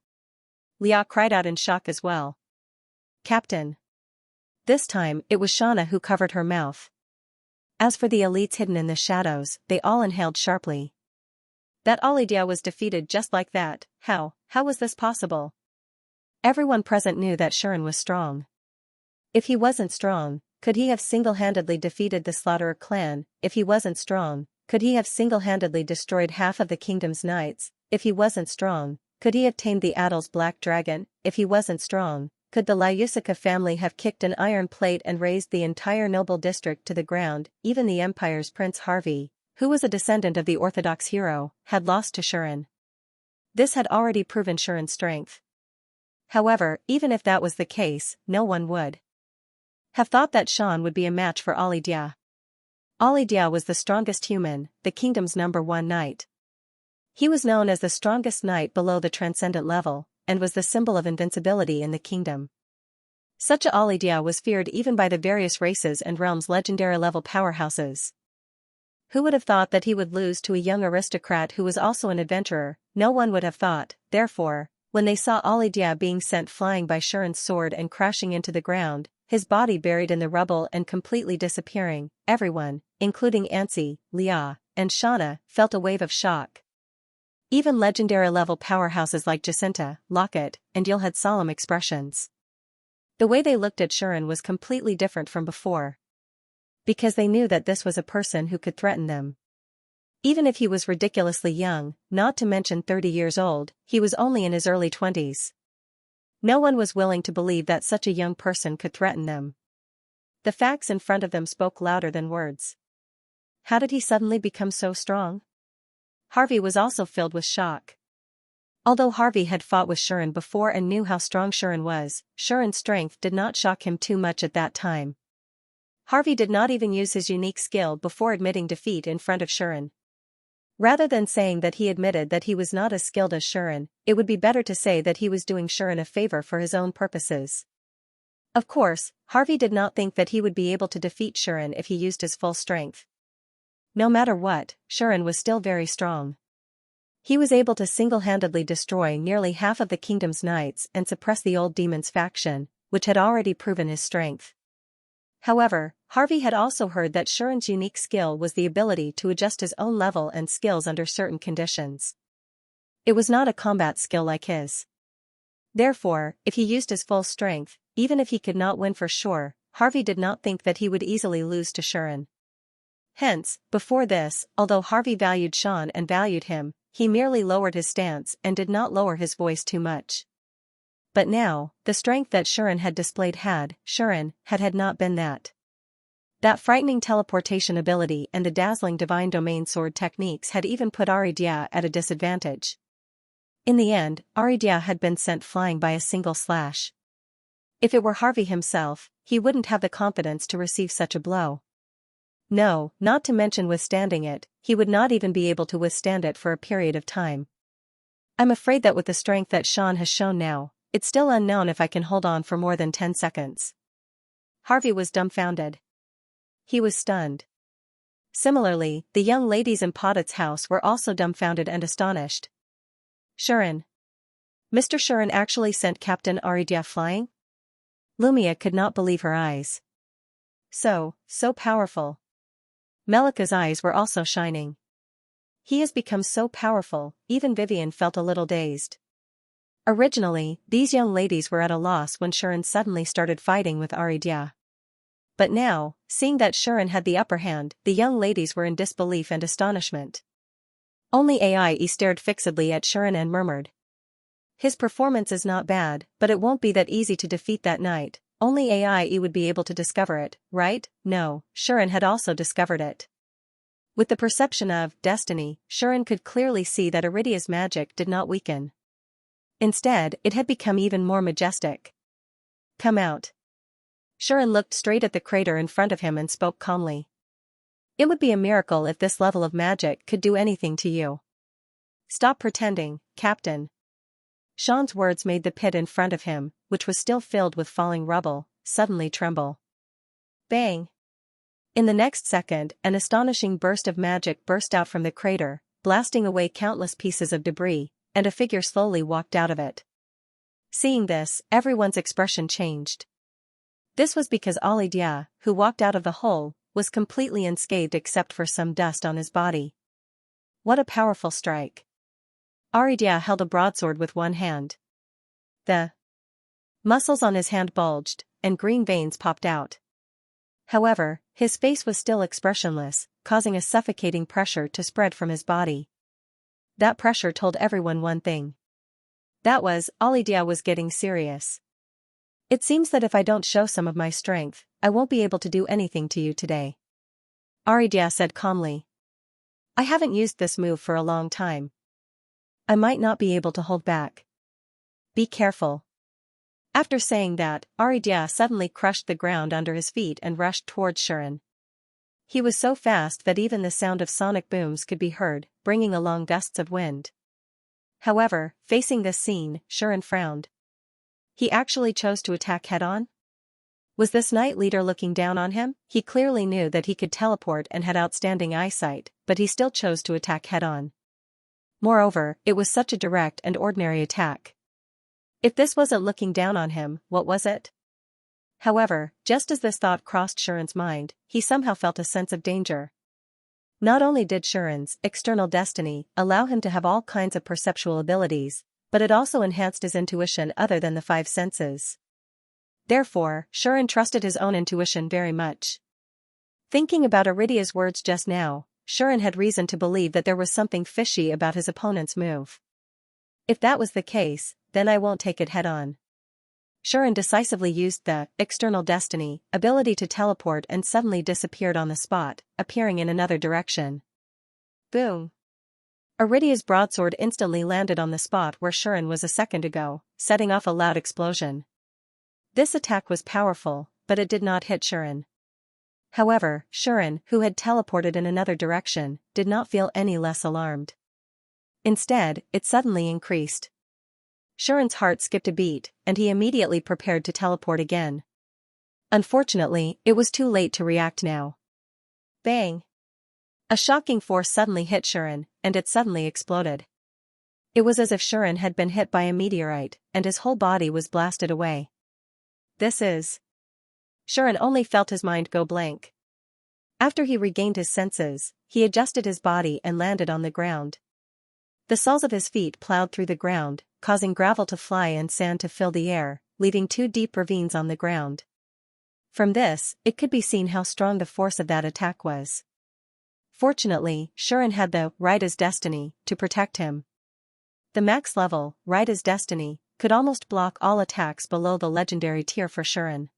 Lia cried out in shock as well. "Captain." This time, it was Shauna who covered her mouth. As for the elites hidden in the shadows, they all inhaled sharply. That Alidia was defeated just like that. How was this possible? Everyone present knew that Shuren was strong. If he wasn't strong, could he have single-handedly defeated the Slaughterer clan? If he wasn't strong, could he have single-handedly destroyed half of the kingdom's knights? If he wasn't strong, could he have tamed the Adal's black dragon? If he wasn't strong, could the Lyusica family have kicked an iron plate and razed the entire noble district to the ground? Even the Empire's Prince Harvey, who was a descendant of the Orthodox hero, had lost to Shuren. This had already proven Shuren's strength. However, even if that was the case, no one would have thought that Sean would be a match for Alidia. Alidia was the strongest human, the kingdom's #1 knight. He was known as the strongest knight below the transcendent level, and was the symbol of invincibility in the kingdom. Such a Alidia was feared even by the various races and realms' legendary-level powerhouses. Who would have thought that he would lose to a young aristocrat who was also an adventurer? No one would have thought. Therefore, when they saw Alidia being sent flying by Shuren's sword and crashing into the ground, his body buried in the rubble and completely disappearing, everyone, including Ansi, Lia, and Shauna, felt a wave of shock. Even legendary-level powerhouses like Jacinta, Lockett, and Yul had solemn expressions. The way they looked at Shuren was completely different from before. Because they knew that this was a person who could threaten them. Even if he was ridiculously young, not to mention 30 years old, he was only in his early 20s. No one was willing to believe that such a young person could threaten them. The facts in front of them spoke louder than words. How did he suddenly become so strong? Harvey was also filled with shock. Although Harvey had fought with Shuren before and knew how strong Shuren was, Shuren's strength did not shock him too much at that time. Harvey did not even use his unique skill before admitting defeat in front of Shuren. Rather than saying that he admitted that he was not as skilled as Shuren, it would be better to say that he was doing Shuren a favor for his own purposes. Of course, Harvey did not think that he would be able to defeat Shuren if he used his full strength. No matter what, Shuren was still very strong. He was able to single-handedly destroy nearly half of the kingdom's knights and suppress the old demon's faction, which had already proven his strength. However, Harvey had also heard that Shuren's unique skill was the ability to adjust his own level and skills under certain conditions. It was not a combat skill like his. Therefore, if he used his full strength, even if he could not win for sure, Harvey did not think that he would easily lose to Shuren. Hence, before this, although Harvey valued Sean and valued him, he merely lowered his stance and did not lower his voice too much. But now, the strength that Shuren had displayed Shuren had not been that. That frightening teleportation ability and the dazzling divine domain sword techniques had even put Aridia at a disadvantage. In the end, Aridia had been sent flying by a single slash. If it were Harvey himself, he wouldn't have the confidence to receive such a blow. No, not to mention withstanding it, he would not even be able to withstand it for a period of time. I'm afraid that with the strength that Sean has shown now, it's still unknown if I can hold on for more than 10 seconds. Harvey was dumbfounded. He was stunned. Similarly, the young ladies in Poddet's house were also dumbfounded and astonished. Shuren. Mr. Shuren actually sent Captain Aridia flying? Lumia could not believe her eyes. So powerful. Melika's eyes were also shining. He has become so powerful, even Vivian felt a little dazed. Originally, these young ladies were at a loss when Shuren suddenly started fighting with Aridia. But now, seeing that Shuren had the upper hand, the young ladies were in disbelief and astonishment. Only Ai stared fixedly at Shuren and murmured. His performance is not bad, but it won't be that easy to defeat that knight. Only Ai would be able to discover it, right? No, Shuren had also discovered it. With the perception of destiny, Shuren could clearly see that Aridia's magic did not weaken. Instead, it had become even more majestic. Come out. Shuren looked straight at the crater in front of him and spoke calmly. It would be a miracle if this level of magic could do anything to you. Stop pretending, Captain. Sean's words made the pit in front of him, which was still filled with falling rubble, suddenly tremble. Bang! In the next second, an astonishing burst of magic burst out from the crater, blasting away countless pieces of debris, and a figure slowly walked out of it. Seeing this, everyone's expression changed. This was because Alidia, who walked out of the hole, was completely unscathed except for some dust on his body. What a powerful strike. Aridia held a broadsword with one hand. The muscles on his hand bulged, and green veins popped out. However, his face was still expressionless, causing a suffocating pressure to spread from his body. That pressure told everyone one thing. That was, Alidia was getting serious. It seems that if I don't show some of my strength, I won't be able to do anything to you today. Aridia said calmly. I haven't used this move for a long time. I might not be able to hold back. Be careful. After saying that, Aridia suddenly crushed the ground under his feet and rushed towards Shuren. He was so fast that even the sound of sonic booms could be heard, bringing along gusts of wind. However, facing this scene, Shuren frowned. He actually chose to attack head-on? Was this knight leader looking down on him? He clearly knew that he could teleport and had outstanding eyesight, but he still chose to attack head-on. Moreover, it was such a direct and ordinary attack. If this wasn't looking down on him, what was it? However, just as this thought crossed Shuren's mind, he somehow felt a sense of danger. Not only did Shuren's external destiny allow him to have all kinds of perceptual abilities, but it also enhanced his intuition other than the 5 senses. Therefore, Shuren trusted his own intuition very much. Thinking about Aridia's words just now, Shuren had reason to believe that there was something fishy about his opponent's move. If that was the case, then I won't take it head-on. Shuren decisively used the external destiny ability to teleport and suddenly disappeared on the spot, appearing in another direction. Boom! Aridia's broadsword instantly landed on the spot where Shuren was a second ago, setting off a loud explosion. This attack was powerful, but it did not hit Shuren. However, Shuren, who had teleported in another direction, did not feel any less alarmed. Instead, it suddenly increased. Shuren's heart skipped a beat, and he immediately prepared to teleport again. Unfortunately, it was too late to react now. Bang! A shocking force suddenly hit Shuren, and it suddenly exploded. It was as if Shuren had been hit by a meteorite, and his whole body was blasted away. This is... Shuren only felt his mind go blank. After he regained his senses, he adjusted his body and landed on the ground. The soles of his feet plowed through the ground, causing gravel to fly and sand to fill the air, leaving 2 deep ravines on the ground. From this, it could be seen how strong the force of that attack was. Fortunately, Shuren had the right as destiny to protect him. The max level, right as destiny, could almost block all attacks below the legendary tier for Shuren.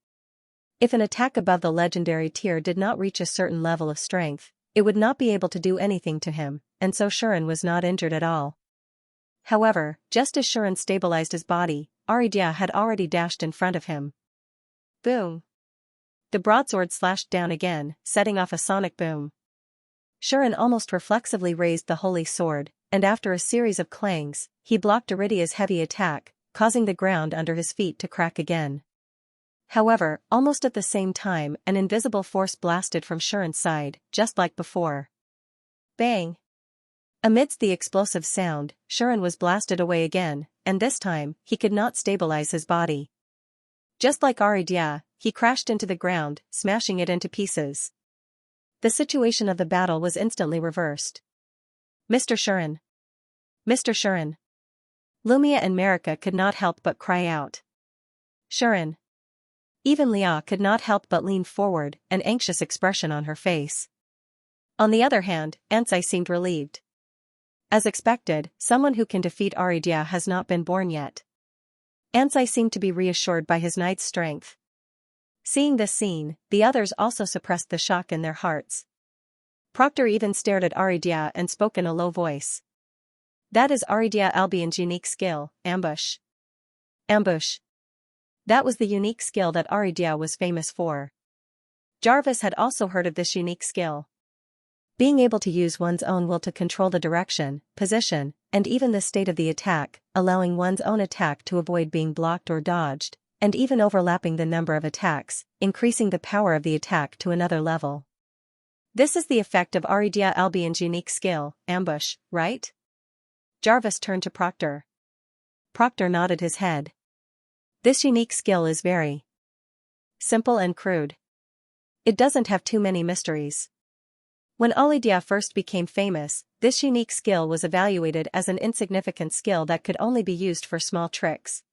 If an attack above the legendary tier did not reach a certain level of strength, it would not be able to do anything to him, and so Shuren was not injured at all. However, just as Shuren stabilized his body, Aridia had already dashed in front of him. Boom! The broadsword slashed down again, setting off a sonic boom. Shuren almost reflexively raised the holy sword, and after a series of clangs, he blocked Aridia's heavy attack, causing the ground under his feet to crack again. However, almost at the same time, an invisible force blasted from Shuren's side, just like before. Bang! Amidst the explosive sound, Shuren was blasted away again, and this time, he could not stabilize his body. Just like Aridia, he crashed into the ground, smashing it into pieces. The situation of the battle was instantly reversed. Mr. Shuren! Mr. Shuren! Lumia and Marika could not help but cry out. Shuren! Even Lia could not help but lean forward, an anxious expression on her face. On the other hand, Xianxia seemed relieved. As expected, someone who can defeat Aridia has not been born yet. Xianxia seemed to be reassured by his knight's strength. Seeing this scene, the others also suppressed the shock in their hearts. Proctor even stared at Aridia and spoke in a low voice. That is Aridia Albion's unique skill, ambush. Ambush. That was the unique skill that Aridia was famous for. Jarvis had also heard of this unique skill. Being able to use one's own will to control the direction, position, and even the state of the attack, allowing one's own attack to avoid being blocked or dodged, and even overlapping the number of attacks, increasing the power of the attack to another level. This is the effect of Aridia Albion's unique skill, ambush, right? Jarvis turned to Proctor. Proctor nodded his head. This unique skill is very simple and crude. It doesn't have too many mysteries. When Aridia first became famous, this unique skill was evaluated as an insignificant skill that could only be used for small tricks.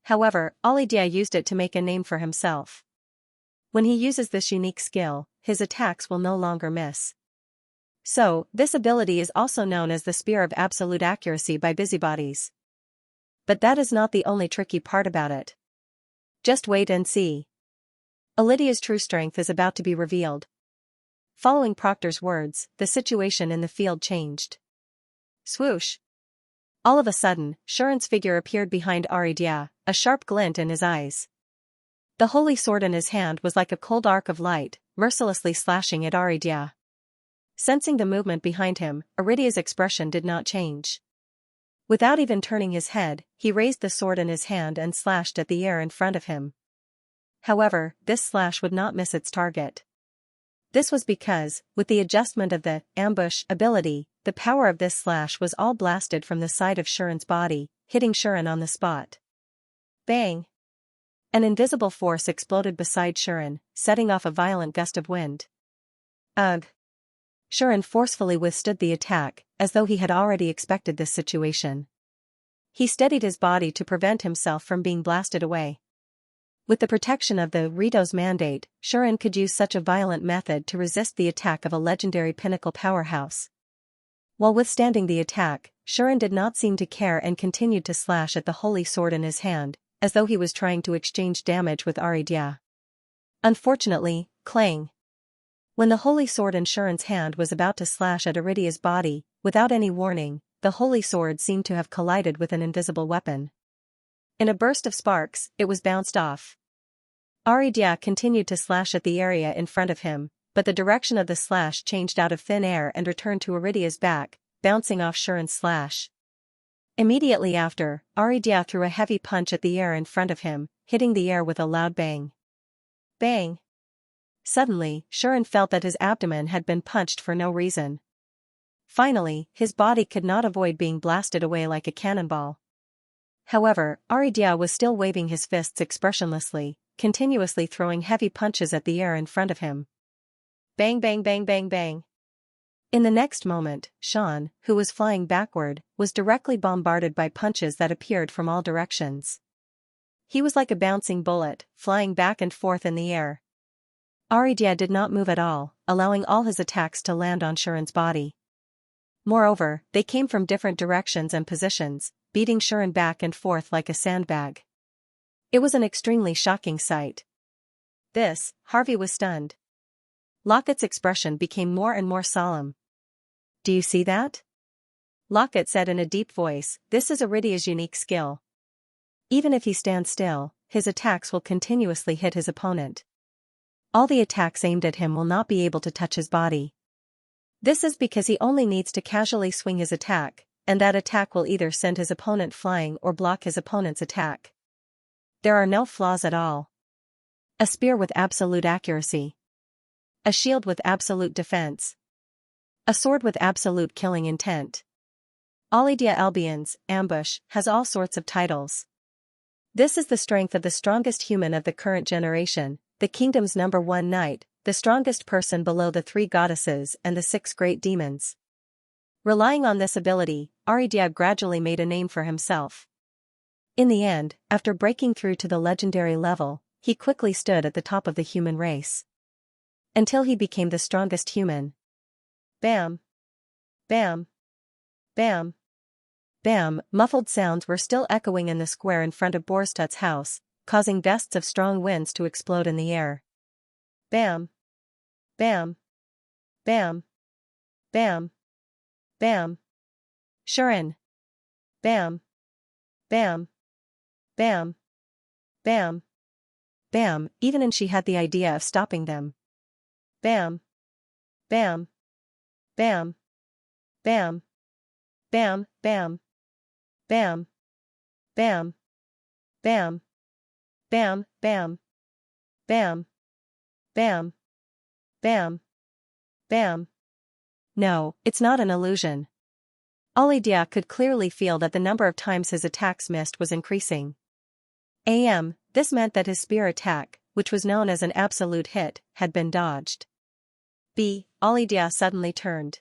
However, Aridia used it to make a name for himself. When he uses this unique skill, his attacks will no longer miss. So, this ability is also known as the Spear of Absolute Accuracy by busybodies. But that is not the only tricky part about it. Just wait and see. Aridia's true strength is about to be revealed. Following Proctor's words, the situation in the field changed. Swoosh! All of a sudden, Shuren's figure appeared behind Aridia, a sharp glint in his eyes. The holy sword in his hand was like a cold arc of light, mercilessly slashing at Aridia. Sensing the movement behind him, Aridia's expression did not change. Without even turning his head, he raised the sword in his hand and slashed at the air in front of him. However, this slash would not miss its target. This was because, with the adjustment of the ambush ability, the power of this slash was all blasted from the side of Shuren's body, hitting Shuren on the spot. Bang! An invisible force exploded beside Shuren, setting off a violent gust of wind. Ugh! Shuren forcefully withstood the attack, as though he had already expected this situation. He steadied his body to prevent himself from being blasted away. With the protection of the Rito's mandate, Shuren could use such a violent method to resist the attack of a legendary pinnacle powerhouse. While withstanding the attack, Shuren did not seem to care and continued to slash at the holy sword in his hand, as though he was trying to exchange damage with Aridia. Unfortunately, clang! When the holy sword in Shuren's hand was about to slash at Iridia's body, without any warning, the holy sword seemed to have collided with an invisible weapon. In a burst of sparks, it was bounced off. Iridia continued to slash at the area in front of him, but the direction of the slash changed out of thin air and returned to Iridia's back, bouncing off Shuren's slash. Immediately after, Iridia threw a heavy punch at the air in front of him, hitting the air with a loud bang. Bang! Suddenly, Shuren felt that his abdomen had been punched for no reason. Finally, his body could not avoid being blasted away like a cannonball. However, Iridia was still waving his fists expressionlessly, continuously throwing heavy punches at the air in front of him. Bang bang bang bang bang. In the next moment, Xian, who was flying backward, was directly bombarded by punches that appeared from all directions. He was like a bouncing bullet, flying back and forth in the air. Iridia did not move at all, allowing all his attacks to land on Shuren's body. Moreover, they came from different directions and positions, beating Shuren back and forth like a sandbag. It was an extremely shocking sight. Harvey was stunned. Locket's expression became more and more solemn. "Do you see that?" Locket said in a deep voice, "This is Iridia's unique skill. Even if he stands still, his attacks will continuously hit his opponent. All the attacks aimed at him will not be able to touch his body. This is because he only needs to casually swing his attack, and that attack will either send his opponent flying or block his opponent's attack. There are no flaws at all. A spear with absolute accuracy. A shield with absolute defense. A sword with absolute killing intent. Alidia Albion's ambush has all sorts of titles. This is the strength of the strongest human of the current generation, the kingdom's #1 knight, the strongest person below the 3 goddesses and the 6 great demons." Relying on this ability, Iridia gradually made a name for himself. In the end, after breaking through to the legendary level, he quickly stood at the top of the human race. Until he became the strongest human. Bam! Bam! Bam! Bam! Muffled sounds were still echoing in the square in front of Borstadt's house, causing gusts of strong winds to explode in the air. Bam! Bam! Bam! Bam! Bam! Shuren! Bam! Bam! Bam! Bam! Bam! Even and she had the idea of stopping them. Bam! Bam! Bam! Bam! Bam! Bam! Bam! Bam! Bam! Bam! Bam! Bam! Bam! Bam! Bam! No, it's not an illusion. Alidia could clearly feel that the number of times his attacks missed was increasing. This meant that his spear attack, which was known as an absolute hit, had been dodged. Alidia suddenly turned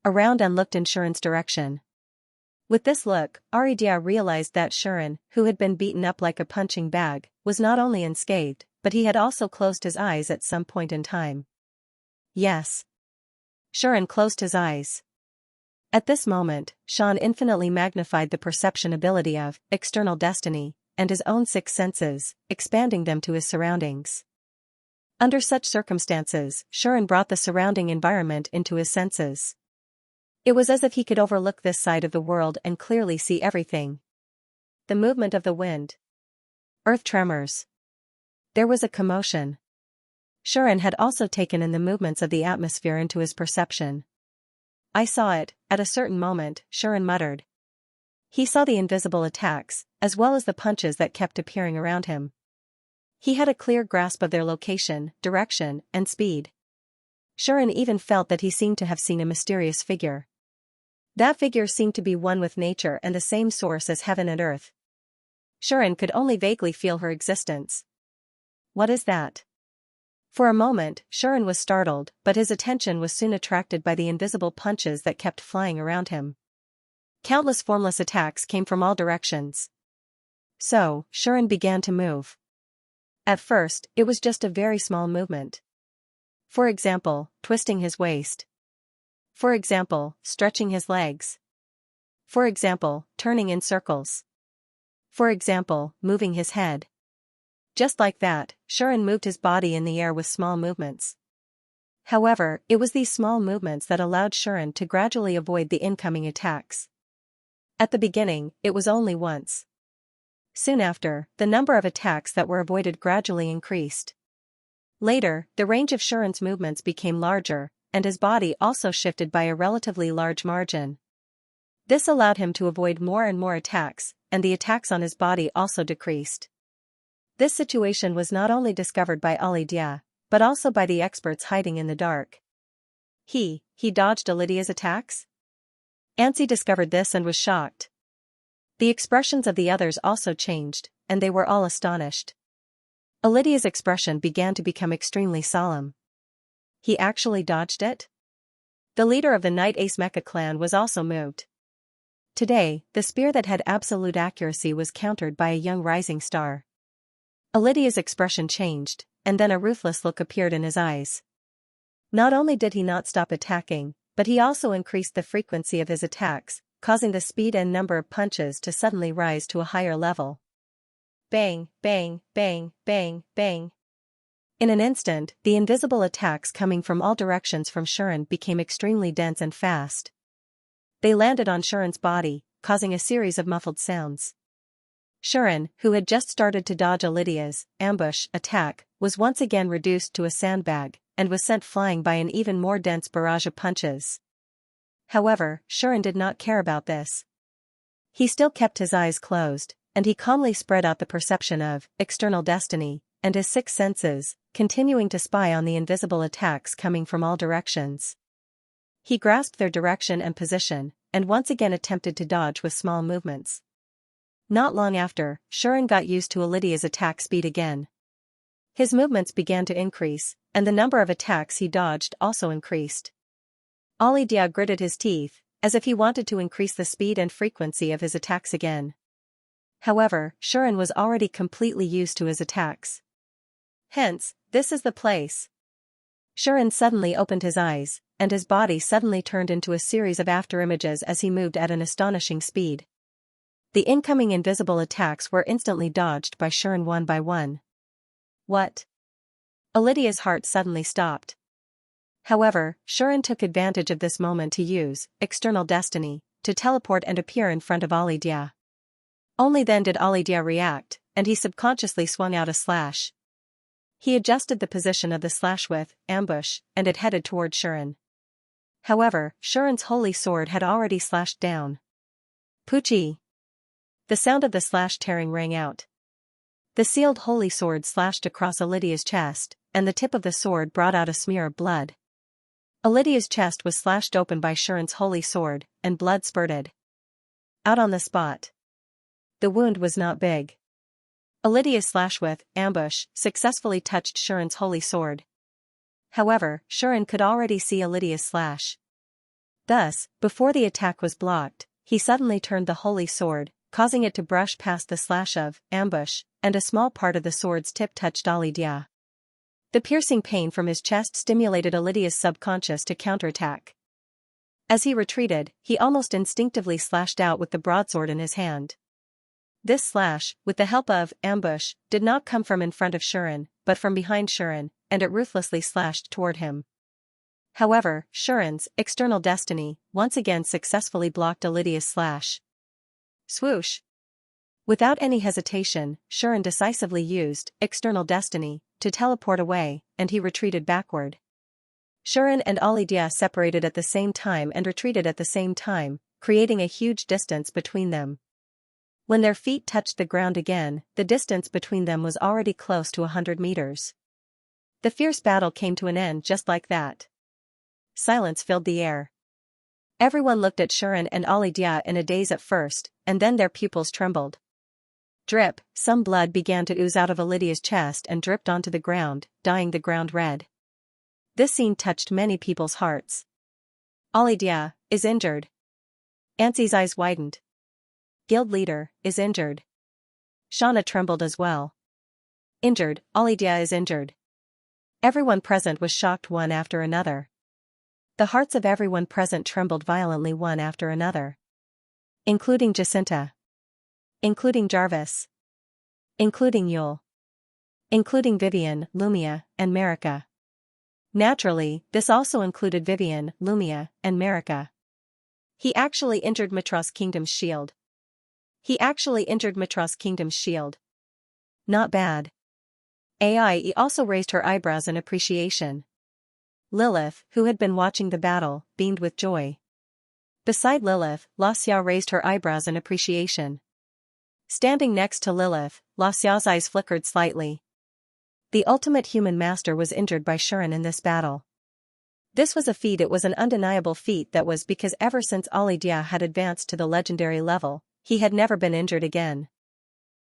around and looked in Shuren's direction. With this look, Iridia realized that Shuren, who had been beaten up like a punching bag, was not only unscathed, but he had also closed his eyes at some point in time. Yes. Shuren closed his eyes. At this moment, Xian infinitely magnified the perception ability of external destiny and his own 6 senses, expanding them to his surroundings. Under such circumstances, Shuren brought the surrounding environment into his senses. It was as if he could overlook this side of the world and clearly see everything. The movement of the wind. Earth tremors. There was a commotion. Shuren had also taken in the movements of the atmosphere into his perception. "I saw it," at a certain moment, Shuren muttered. He saw the invisible attacks, as well as the punches that kept appearing around him. He had a clear grasp of their location, direction, and speed. Shuren even felt that he seemed to have seen a mysterious figure. That figure seemed to be one with nature and the same source as heaven and earth. Shuren could only vaguely feel her existence. What is that? For a moment, Shuren was startled, but his attention was soon attracted by the invisible punches that kept flying around him. Countless formless attacks came from all directions. So, Shuren began to move. At first, it was just a very small movement. For example, twisting his waist. For example, stretching his legs. For example, turning in circles. For example, moving his head. Just like that, Shuren moved his body in the air with small movements. However, it was these small movements that allowed Shuren to gradually avoid the incoming attacks. At the beginning, it was only once. Soon after, the number of attacks that were avoided gradually increased. Later, the range of Shuren's movements became larger, and his body also shifted by a relatively large margin. This allowed him to avoid more and more attacks, and the attacks on his body also decreased. This situation was not only discovered by Ali Dia, but also by the experts hiding in the dark. He dodged Lydia's attacks? Xianxia discovered this and was shocked. The expressions of the others also changed, and they were all astonished. Lydia's expression began to become extremely solemn. He actually dodged it? The leader of the Night Ace Mecha clan was also moved. Today, the spear that had absolute accuracy was countered by a young rising star. Lydia's expression changed, and then a ruthless look appeared in his eyes. Not only did he not stop attacking, but he also increased the frequency of his attacks, causing the speed and number of punches to suddenly rise to a higher level. Bang, bang, bang, bang, bang. In an instant, the invisible attacks coming from all directions from Shuren became extremely dense and fast. They landed on Shuren's body, causing a series of muffled sounds. Shuren, who had just started to dodge Lydia's ambush attack, was once again reduced to a sandbag, and was sent flying by an even more dense barrage of punches. However, Shuren did not care about this. He still kept his eyes closed, and he calmly spread out the perception of external destiny, and his six senses, continuing to spy on the invisible attacks coming from all directions. He grasped their direction and position, and once again attempted to dodge with small movements. Not long after, Shuren got used to Lydia's attack speed again. His movements began to increase, and the number of attacks he dodged also increased. Ali Dia gritted his teeth, as if he wanted to increase the speed and frequency of his attacks again. However, Shuren was already completely used to his attacks. Hence, this is the place. Shuren suddenly opened his eyes, and his body suddenly turned into a series of afterimages as he moved at an astonishing speed. The incoming invisible attacks were instantly dodged by Shuren one by one. What? Lydia's heart suddenly stopped. However, Shuren took advantage of this moment to use external destiny to teleport and appear in front of Ali Dia. Only then did Ali Dia react, and he subconsciously swung out a slash. He adjusted the position of the slash with ambush, and it headed toward Shuren. However, Shuren's holy sword had already slashed down. Poochie! The sound of the slash tearing rang out. The sealed holy sword slashed across Lydia's chest, and the tip of the sword brought out a smear of blood. Lydia's chest was slashed open by Shuren's holy sword, and blood spurted out on the spot. The wound was not big. Lydia's slash with ambush successfully touched Shuren's holy sword. However, Shuren could already see Lydia's slash. Thus, before the attack was blocked, he suddenly turned the holy sword, causing it to brush past the slash of ambush, and a small part of the sword's tip touched Ali Dia. The piercing pain from his chest stimulated Lydia's subconscious to counterattack. As he retreated, he almost instinctively slashed out with the broadsword in his hand. This slash, with the help of ambush, did not come from in front of Shuren, but from behind Shuren, and it ruthlessly slashed toward him. However, Shuren's external destiny once again successfully blocked Lydia's slash. Swoosh! Without any hesitation, Shuren decisively used external destiny to teleport away, and he retreated backward. Shuren and Ali Dia separated at the same time and retreated at the same time, creating a huge distance between them. When their feet touched the ground again, the distance between them was already close to 100 meters. The fierce battle came to an end just like that. Silence filled the air. Everyone looked at Shuren and Ali Dia in a daze at first, and then their pupils trembled. Drip, some blood began to ooze out of Lydia's chest and dripped onto the ground, dyeing the ground red. This scene touched many people's hearts. Ali Dia is injured. Xianxia's eyes widened. Guild leader is injured. Shauna trembled as well. Injured, Ali Dia is injured. Everyone present was shocked one after another. The hearts of everyone present trembled violently one after another. Including Jacinta. Including Jarvis. Including Yule. Including Vivian, Lumia, and Marika. Naturally, this also included Vivian, Lumia, and Marika. He actually injured Mitros Kingdom's shield. Not bad. AIE also raised her eyebrows in appreciation. Lilith, who had been watching the battle, beamed with joy. Beside Lilith, La Xiao raised her eyebrows in appreciation. Standing next to Lilith, La Xiao's eyes flickered slightly. The ultimate human master was injured by Shuren in this battle. This was a feat. It was an undeniable feat that was because ever since Alidia had advanced to the legendary level, he had never been injured again.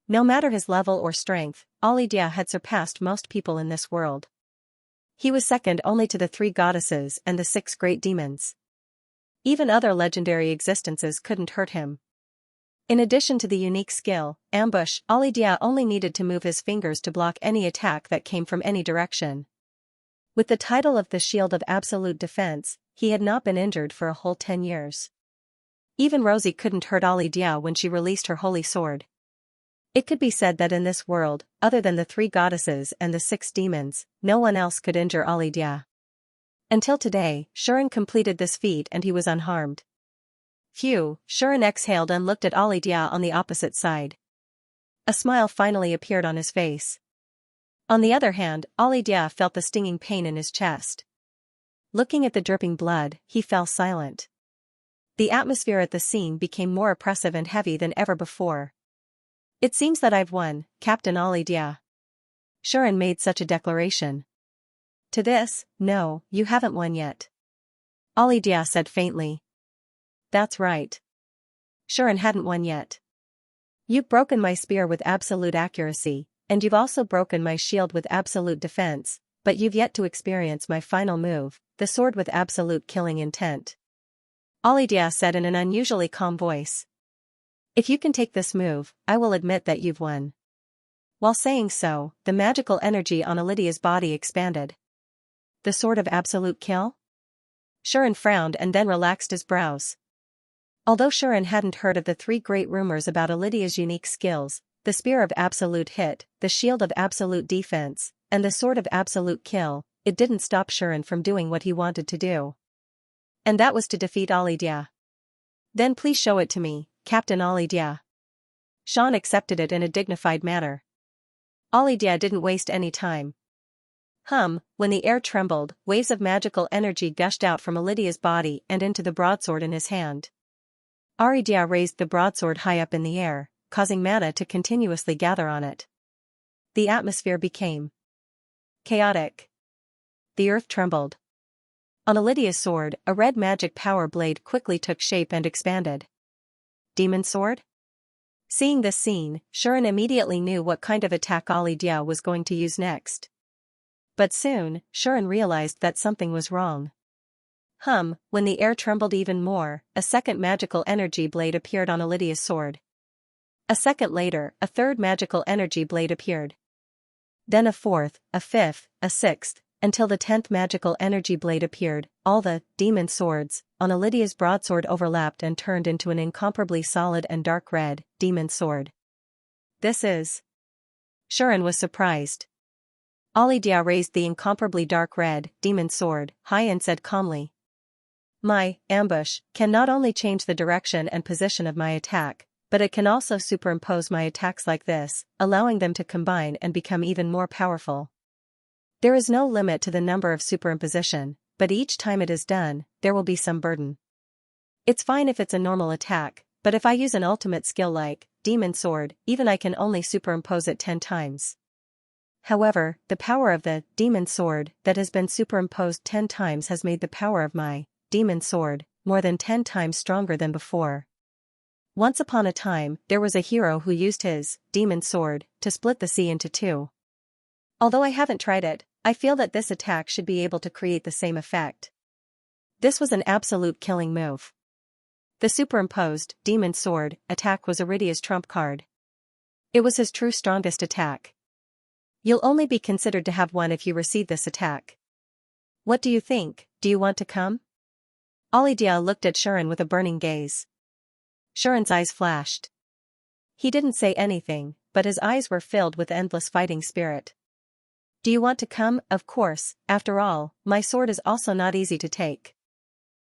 No matter his level or strength, Alidia had surpassed most people in this world. He was second only to the 3 goddesses and the 6 great demons. Even other legendary existences couldn't hurt him. In addition to the unique skill, Ambush, Alidia only needed to move his fingers to block any attack that came from any direction. With the title of the Shield of Absolute Defense, he had not been injured for a whole 10 years. Even Rosie couldn't hurt Alidia when she released her holy sword. It could be said that in this world, other than the 3 goddesses and the 6 demons, no one else could injure Alidia. Until today, Shuren completed this feat and he was unharmed. Phew, Shuren exhaled and looked at Alidia on the opposite side. A smile finally appeared on his face. On the other hand, Alidia felt the stinging pain in his chest. Looking at the dripping blood, he fell silent. The atmosphere at the scene became more oppressive and heavy than ever before. It seems that I've won, Captain Alidia. Shuren made such a declaration. To this, no, you haven't won yet. Alidia said faintly. That's right. Shuren hadn't won yet. You've broken my spear with absolute accuracy, and you've also broken my shield with absolute defense, but you've yet to experience my final move, the sword with absolute killing intent. Alidia said in an unusually calm voice. If you can take this move, I will admit that you've won. While saying so, the magical energy on Alidia's body expanded. The sword of absolute kill? Shuren frowned and then relaxed his brows. Although Shuren hadn't heard of the 3 great rumors about Alidia's unique skills, the spear of absolute hit, the shield of absolute defense, and the sword of absolute kill, it didn't stop Shuren from doing what he wanted to do. And that was to defeat Alidia. Then please show it to me, Captain Alidia. Sean accepted it in a dignified manner. Alidia didn't waste any time. When the air trembled, waves of magical energy gushed out from Alidia's body and into the broadsword in his hand. Alidia raised the broadsword high up in the air, causing mana to continuously gather on it. The atmosphere became chaotic. The earth trembled. On Alidia's sword, a red magic power blade quickly took shape and expanded. Demon sword? Seeing this scene, Shuren immediately knew what kind of attack Alidia was going to use next. But soon, Shuren realized that something was wrong. When the air trembled even more, a second magical energy blade appeared on Alidia's sword. A second later, a third magical energy blade appeared. Then a fourth, a fifth, a sixth, until the 10th magical energy blade appeared. All the demon swords on Alidia's broadsword overlapped and turned into an incomparably solid and dark red demon sword. This is... Shuren was surprised. Alidia raised the incomparably dark red demon sword high and said calmly, My ambush can not only change the direction and position of my attack, but it can also superimpose my attacks like this, allowing them to combine and become even more powerful. There is no limit to the number of superimposition, but each time it is done, there will be some burden. It's fine if it's a normal attack, but if I use an ultimate skill like Demon Sword, even I can only superimpose it 10 times. However, the power of the Demon Sword that has been superimposed 10 times has made the power of my Demon Sword more than 10 times stronger than before. Once upon a time, there was a hero who used his Demon Sword to split the sea into 2. Although I haven't tried it, I feel that this attack should be able to create the same effect. This was an absolute killing move. The superimposed Demon Sword attack was Aridia's trump card. It was his true strongest attack. You'll only be considered to have won if you receive this attack. What do you think? Do you want to come? Alidia looked at Shuren with a burning gaze. Shuren's eyes flashed. He didn't say anything, but his eyes were filled with endless fighting spirit. Do you want to come? Of course, after all, my sword is also not easy to take.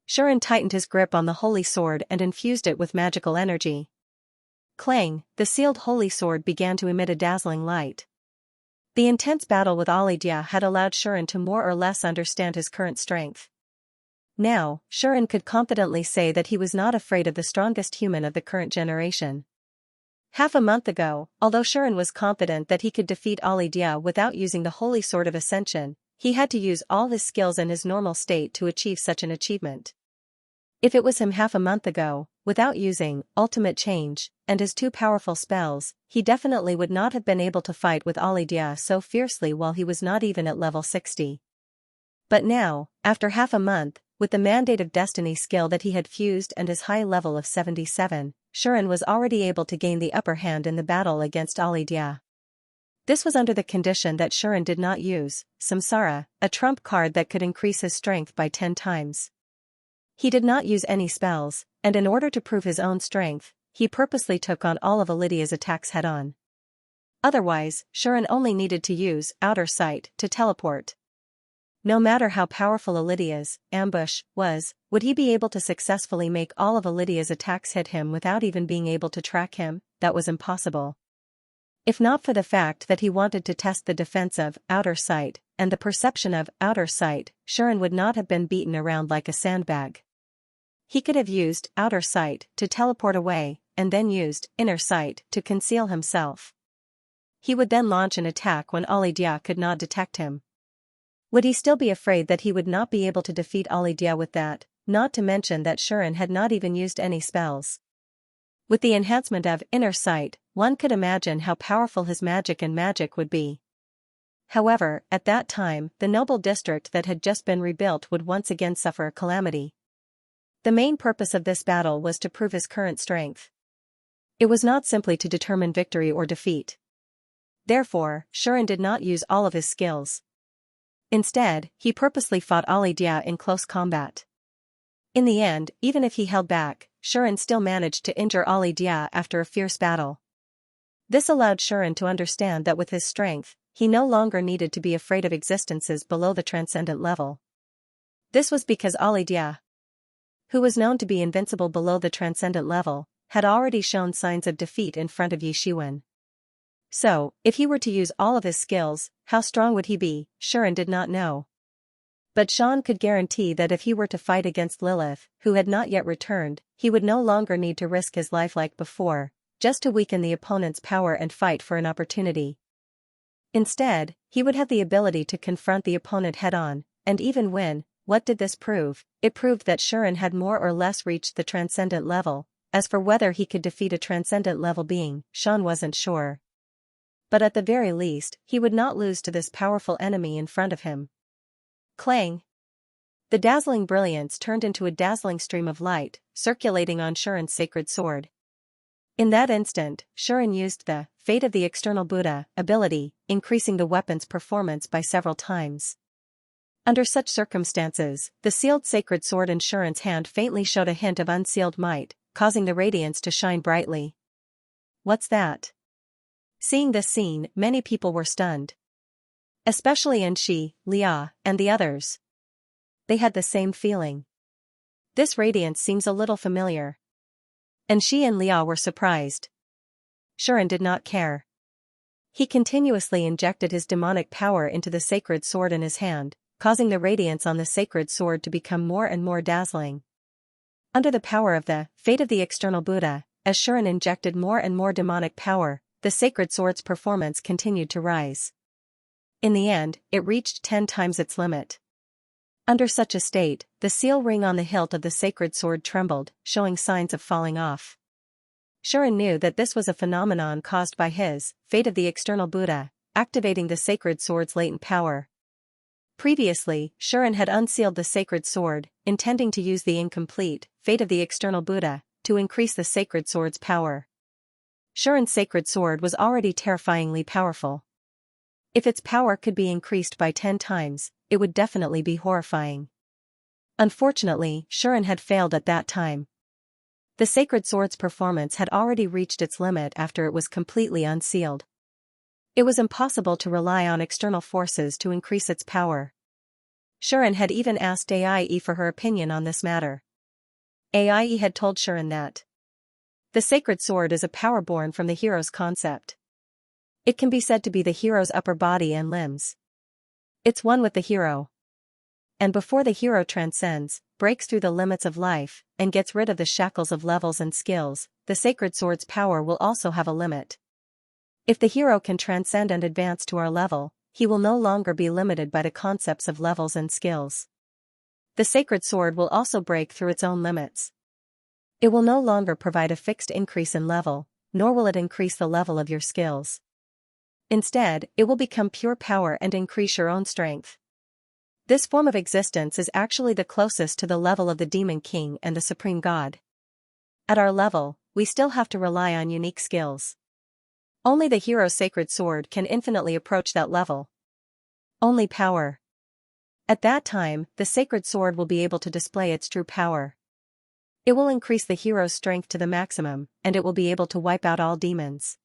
Shuren tightened his grip on the holy sword and infused it with magical energy. Clang, the sealed holy sword began to emit a dazzling light. The intense battle with Alidia had allowed Shuren to more or less understand his current strength. Now, Shuren could confidently say that he was not afraid of the strongest human of the current generation. Half a month ago, although Shuren was confident that he could defeat Alidia without using the Holy Sword of Ascension, he had to use all his skills in his normal state to achieve such an achievement. If it was him half a month ago, without using Ultimate Change and his two powerful spells, he definitely would not have been able to fight with Alidia so fiercely while he was not even at level 60. But now, after half a month, with the Mandate of Destiny skill that he had fused and his high level of 77, Shuren was already able to gain the upper hand in the battle against Alidia. This was under the condition that Shuren did not use Samsara, a trump card that could increase his strength by 10 times. He did not use any spells, and in order to prove his own strength, he purposely took on all of Alidia's attacks head-on. Otherwise, Shuren only needed to use Outer Sight to teleport. No matter how powerful Alidia's ambush was, would he be able to successfully make all of Alidia's attacks hit him without even being able to track him? That was impossible. If not for the fact that he wanted to test the defense of Outer Sight and the perception of Outer Sight, Shuren would not have been beaten around like a sandbag. He could have used Outer Sight to teleport away, and then used Inner Sight to conceal himself. He would then launch an attack when Alidia could not detect him. Would he still be afraid that he would not be able to defeat Alidia with that, not to mention that Shuren had not even used any spells? With the enhancement of Inner Sight, one could imagine how powerful his magic and magic would be. However, at that time, the noble district that had just been rebuilt would once again suffer a calamity. The main purpose of this battle was to prove his current strength. It was not simply to determine victory or defeat. Therefore, Shuren did not use all of his skills. Instead, he purposely fought Alidia in close combat. In the end, even if he held back, Shuren still managed to injure Alidia after a fierce battle. This allowed Shuren to understand that with his strength, he no longer needed to be afraid of existences below the transcendent level. This was because Alidia, who was known to be invincible below the transcendent level, had already shown signs of defeat in front of Yishiwen. So, if he were to use all of his skills, how strong would he be? Shuren did not know. But Shan could guarantee that if he were to fight against Lilith, who had not yet returned, he would no longer need to risk his life like before, just to weaken the opponent's power and fight for an opportunity. Instead, he would have the ability to confront the opponent head-on, and even win. What did this prove? It proved that Shuren had more or less reached the transcendent level. As for whether he could defeat a transcendent level being, Shan wasn't sure. But at the very least, he would not lose to this powerful enemy in front of him. Clang! The dazzling brilliance turned into a dazzling stream of light, circulating on Shuren's sacred sword. In that instant, Shuren used the Fate of the External Buddha ability, increasing the weapon's performance by several times. Under such circumstances, the sealed sacred sword in Shuren's hand faintly showed a hint of unsealed might, causing the radiance to shine brightly. What's that? Seeing this scene, many people were stunned. Especially Enshi, Lia, and the others. They had the same feeling. This radiance seems a little familiar. Enshi and Lia were surprised. Shuren did not care. He continuously injected his demonic power into the sacred sword in his hand, causing the radiance on the sacred sword to become more and more dazzling. Under the power of the Fate of the External Buddha, as Shuren injected more and more demonic power, the sacred sword's performance continued to rise. In the end, it reached 10 times its limit. Under such a state, the seal ring on the hilt of the sacred sword trembled, showing signs of falling off. Shuren knew that this was a phenomenon caused by his Fate of the External Buddha, activating the sacred sword's latent power. Previously, Shuren had unsealed the sacred sword, intending to use the incomplete Fate of the External Buddha to increase the sacred sword's power. Shuren's sacred sword was already terrifyingly powerful. If its power could be increased by 10 times, it would definitely be horrifying. Unfortunately, Shuren had failed at that time. The sacred sword's performance had already reached its limit after it was completely unsealed. It was impossible to rely on external forces to increase its power. Shuren had even asked Aie for her opinion on this matter. Aie had told Shuren that the sacred sword is a power born from the hero's concept. It can be said to be the hero's upper body and limbs. It's one with the hero. And before the hero transcends, breaks through the limits of life, and gets rid of the shackles of levels and skills, the sacred sword's power will also have a limit. If the hero can transcend and advance to our level, he will no longer be limited by the concepts of levels and skills. The sacred sword will also break through its own limits. It will no longer provide a fixed increase in level, nor will it increase the level of your skills. Instead, it will become pure power and increase your own strength. This form of existence is actually the closest to the level of the Demon King and the Supreme God. At our level, we still have to rely on unique skills. Only the hero's sacred sword can infinitely approach that level. Only power. At that time, the sacred sword will be able to display its true power. It will increase the hero's strength to the maximum, and it will be able to wipe out all demons.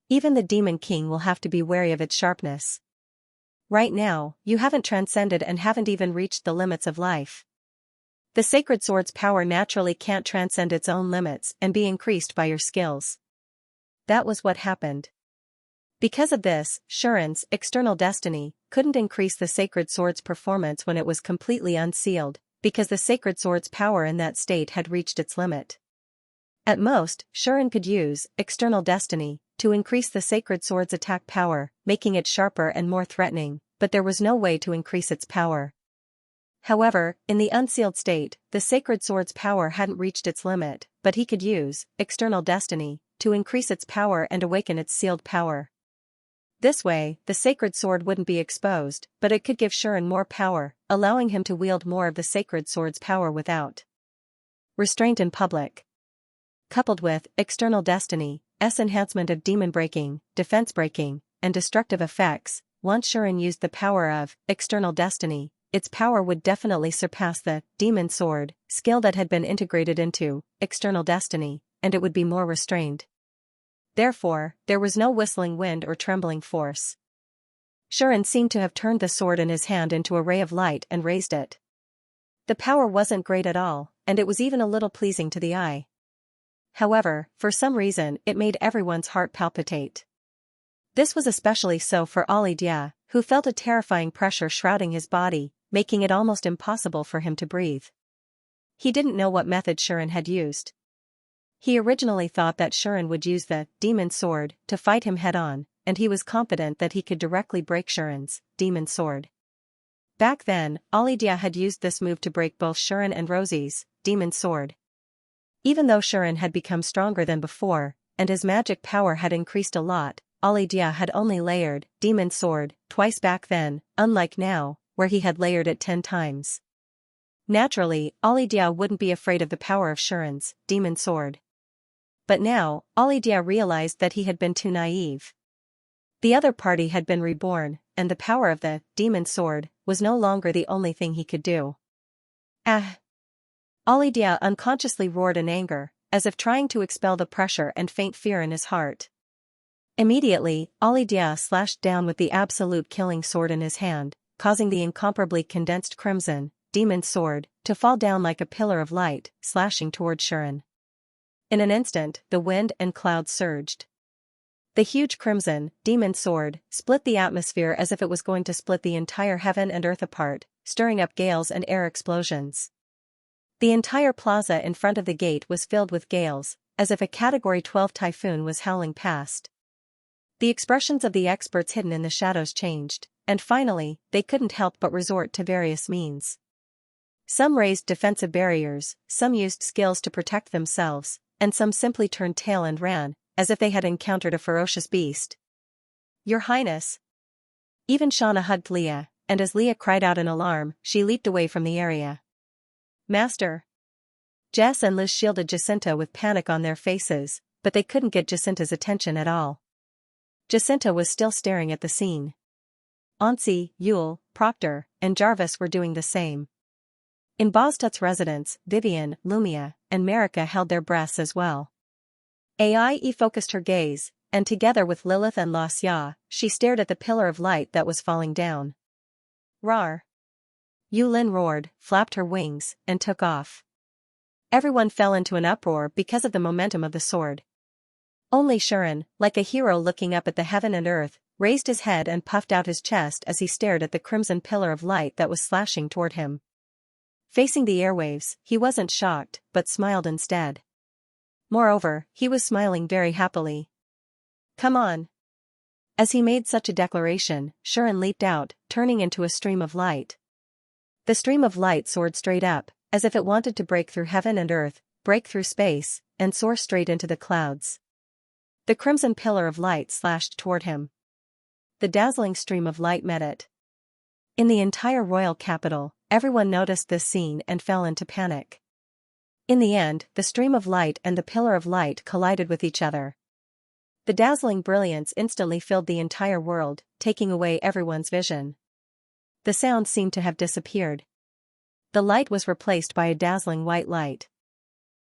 Even the Demon King will have to be wary of its sharpness. Right now, you haven't transcended and haven't even reached the limits of life. The sacred sword's power naturally can't transcend its own limits and be increased by your skills. That was what happened. Because of this, Shuren's external destiny couldn't increase the sacred sword's performance when it was completely unsealed, because the sacred sword's power in that state had reached its limit. At most, Shuren could use external destiny to increase the sacred sword's attack power, making it sharper and more threatening, but there was no way to increase its power. However, in the unsealed state, the sacred sword's power hadn't reached its limit, but he could use external destiny to increase its power and awaken its sealed power. This way, the sacred sword wouldn't be exposed, but it could give Shuren more power, allowing him to wield more of the sacred sword's power without restraint in public. Coupled with external destiny, enhancement of demon breaking, defense breaking, and destructive effects, once Shuren used the power of external destiny, its power would definitely surpass the demon sword skill that had been integrated into external destiny, and it would be more restrained. Therefore, there was no whistling wind or trembling force. Shuren seemed to have turned the sword in his hand into a ray of light and raised it. The power wasn't great at all, and it was even a little pleasing to the eye. However, for some reason it made everyone's heart palpitate. This was especially so for Audiobook, who felt a terrifying pressure shrouding his body, making it almost impossible for him to breathe. He didn't know what method Shuren had used. He originally thought that Shuren would use the demon sword to fight him head-on, and he was confident that he could directly break Shuren's demon sword. Back then, Audiobook had used this move to break both Shuren and Rosie's demon sword. Even though Shuren had become stronger than before, and his magic power had increased a lot, Audiobook had only layered demon sword twice back then, unlike now, where he had layered it 10 times. Naturally, Audiobook wouldn't be afraid of the power of Shuren's demon sword. But now, Audiobook realized that he had been too naive. The other party had been reborn, and the power of the demon sword was no longer the only thing he could do. Ah! Audiobook unconsciously roared in anger, as if trying to expel the pressure and faint fear in his heart. Immediately, Audiobook slashed down with the absolute killing sword in his hand, causing the incomparably condensed crimson demon sword to fall down like a pillar of light, slashing toward Shuren. In an instant, the wind and clouds surged. The huge crimson demon sword split the atmosphere as if it was going to split the entire heaven and earth apart, stirring up gales and air explosions. The entire plaza in front of the gate was filled with gales, as if a Category 12 typhoon was howling past. The expressions of the experts hidden in the shadows changed, and finally, they couldn't help but resort to various means. Some raised defensive barriers, some used skills to protect themselves, and some simply turned tail and ran, as if they had encountered a ferocious beast. "Your Highness!" Even Shauna hugged Leah, and as Leah cried out in alarm, she leaped away from the area. "Master!" Jess and Liz shielded Jacinta with panic on their faces, but they couldn't get Jacinta's attention at all. Jacinta was still staring at the scene. Aunsy, Yule, Proctor, and Jarvis were doing the same. In Bostut's residence, Vivian, Lumia, and Marika held their breaths as well. Aie focused her gaze, and together with Lilith and Xianxia, she stared at the pillar of light that was falling down. Rar! Yulin roared, flapped her wings, and took off. Everyone fell into an uproar because of the momentum of the sword. Only Xianxia, like a hero looking up at the heaven and earth, raised his head and puffed out his chest as he stared at the crimson pillar of light that was slashing toward him. Facing the airwaves, he wasn't shocked, but smiled instead. Moreover, he was smiling very happily. Come on! As he made such a declaration, Xianxia leaped out, turning into a stream of light. The stream of light soared straight up, as if it wanted to break through heaven and earth, break through space, and soar straight into the clouds. The crimson pillar of light slashed toward him. The dazzling stream of light met it. In the entire royal capital, everyone noticed this scene and fell into panic. In the end, the stream of light and the pillar of light collided with each other. The dazzling brilliance instantly filled the entire world, taking away everyone's vision. The sound seemed to have disappeared. The light was replaced by a dazzling white light.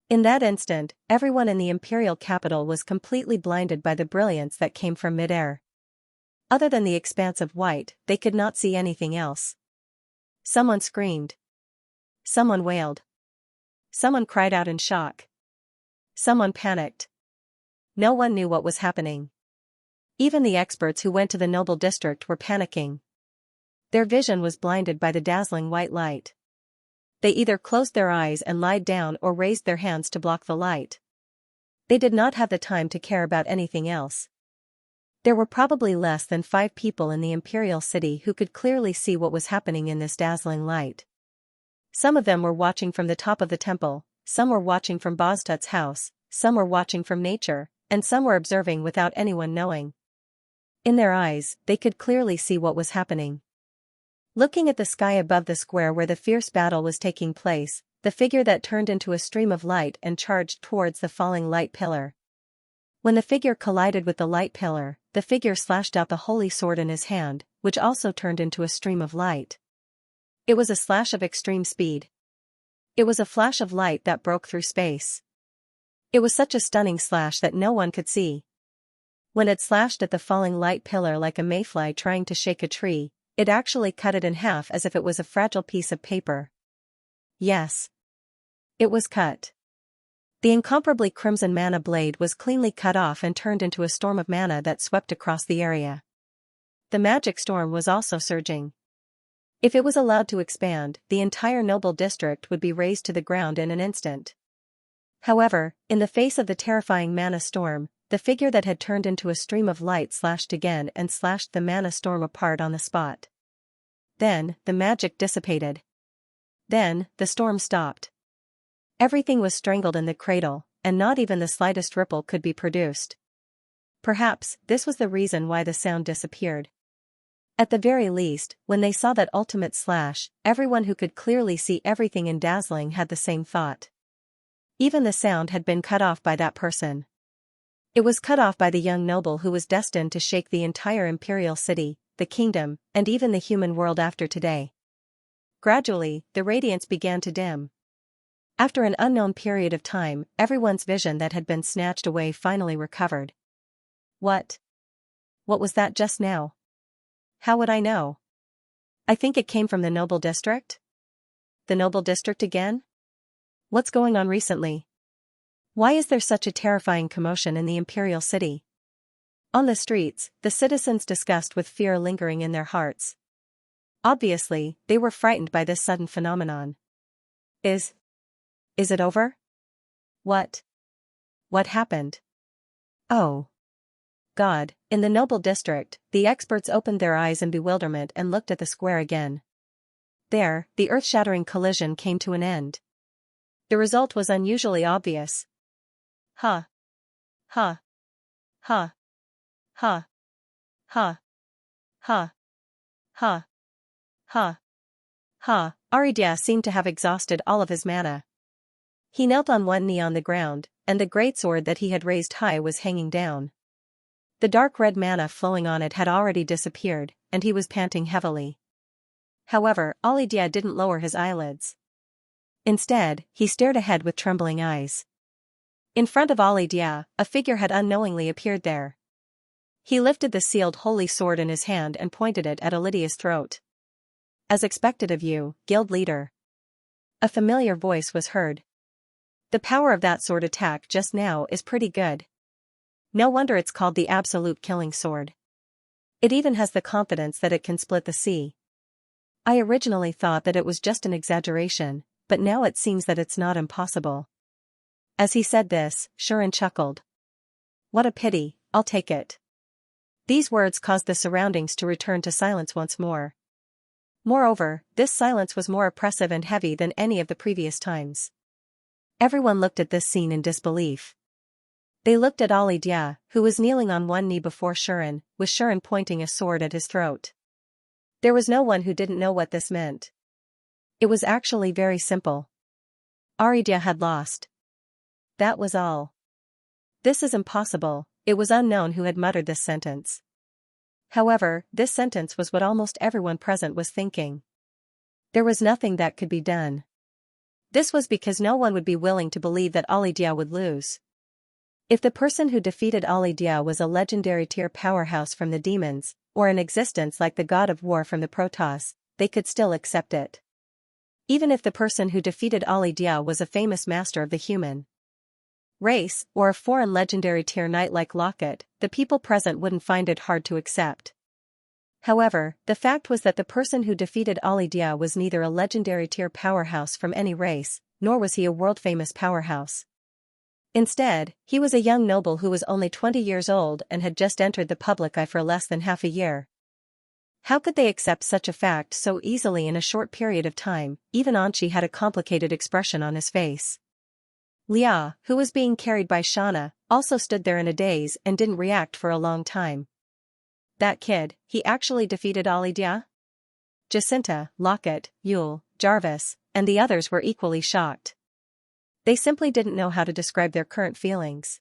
In that instant, everyone in the imperial capital was completely blinded by the brilliance that came from midair. Other than the expanse of white, they could not see anything else. Someone screamed. Someone wailed. Someone cried out in shock. Someone panicked. No one knew what was happening. Even the experts who went to the noble district were panicking. Their vision was blinded by the dazzling white light. They either closed their eyes and lied down or raised their hands to block the light. They did not have the time to care about anything else. There were probably less than 5 people in the imperial city who could clearly see what was happening in this dazzling light. Some of them were watching from the top of the temple, some were watching from Boztut's house, some were watching from nature, and some were observing without anyone knowing. In their eyes, they could clearly see what was happening. Looking at the sky above the square where the fierce battle was taking place, the figure that turned into a stream of light and charged towards the falling light pillar. When the figure collided with the light pillar, the figure slashed out the holy sword in his hand, which also turned into a stream of light. It was a slash of extreme speed. It was a flash of light that broke through space. It was such a stunning slash that no one could see. When it slashed at the falling light pillar like a mayfly trying to shake a tree, it actually cut it in half as if it was a fragile piece of paper. Yes. It was cut. The incomparably crimson mana blade was cleanly cut off and turned into a storm of mana that swept across the area. The magic storm was also surging. If it was allowed to expand, the entire noble district would be razed to the ground in an instant. However, in the face of the terrifying mana storm, the figure that had turned into a stream of light slashed again and slashed the mana storm apart on the spot. Then, the magic dissipated. Then, the storm stopped. Everything was strangled in the cradle, and not even the slightest ripple could be produced. Perhaps, this was the reason why the sound disappeared. At the very least, when they saw that ultimate slash, everyone who could clearly see everything in dazzling had the same thought. Even the sound had been cut off by that person. It was cut off by the young noble who was destined to shake the entire imperial city, the kingdom, and even the human world after today. Gradually, the radiance began to dim. After an unknown period of time, everyone's vision that had been snatched away finally recovered. What? What was that just now? How would I know? I think it came from the noble district? The noble district again? What's going on recently? Why is there such a terrifying commotion in the imperial city? On the streets, the citizens discussed with fear lingering in their hearts. Obviously, they were frightened by this sudden phenomenon. Is it over? What happened? Oh. God, in the noble district, the experts opened their eyes in bewilderment and looked at the square again. There, the earth-shattering collision came to an end. The result was unusually obvious. Ha. Ha. Ha. Ha. Ha. Ha. Ha. Ha. Ha. Aridia seemed to have exhausted all of his mana. He knelt on one knee on the ground, and the greatsword that he had raised high was hanging down. The dark red mana flowing on it had already disappeared, and he was panting heavily. However, Alidia didn't lower his eyelids. Instead, he stared ahead with trembling eyes. In front of Alidia, a figure had unknowingly appeared there. He lifted the sealed holy sword in his hand and pointed it at Lydia's throat. As expected of you, guild leader. A familiar voice was heard. The power of that sword attack just now is pretty good. No wonder it's called the absolute killing sword. It even has the confidence that it can split the sea. I originally thought that it was just an exaggeration, but now it seems that it's not impossible. As he said this, Xianxia chuckled. What a pity, I'll take it. These words caused the surroundings to return to silence once more. Moreover, this silence was more oppressive and heavy than any of the previous times. Everyone looked at this scene in disbelief. They looked at Lydia, who was kneeling on one knee before Xianxia, with Xianxia pointing a sword at his throat. There was no one who didn't know what this meant. It was actually very simple. Lydia had lost. That was all. This is impossible. It was unknown who had muttered this sentence. However, this sentence was what almost everyone present was thinking. There was nothing that could be done. This was because no one would be willing to believe that Lydia would lose. If the person who defeated Lydia was a legendary tier powerhouse from the demons, or an existence like the god of war from the Protoss, they could still accept it. Even if the person who defeated Lydia was a famous master of the human race, or a foreign legendary tier knight like Locket, the people present wouldn't find it hard to accept. However, the fact was that the person who defeated Lydia was neither a legendary tier powerhouse from any race, nor was he a world-famous powerhouse. Instead, he was a young noble who was only 20 years old and had just entered the public eye for less than half a year. How could they accept such a fact so easily in a short period of time? Even Xianxia had a complicated expression on his face. Lia, who was being carried by Xianxia, also stood there in a daze and didn't react for a long time. That kid, he actually defeated Lydia? Jacinta, Locket, Yule, Jarvis, and the others were equally shocked. They simply didn't know how to describe their current feelings.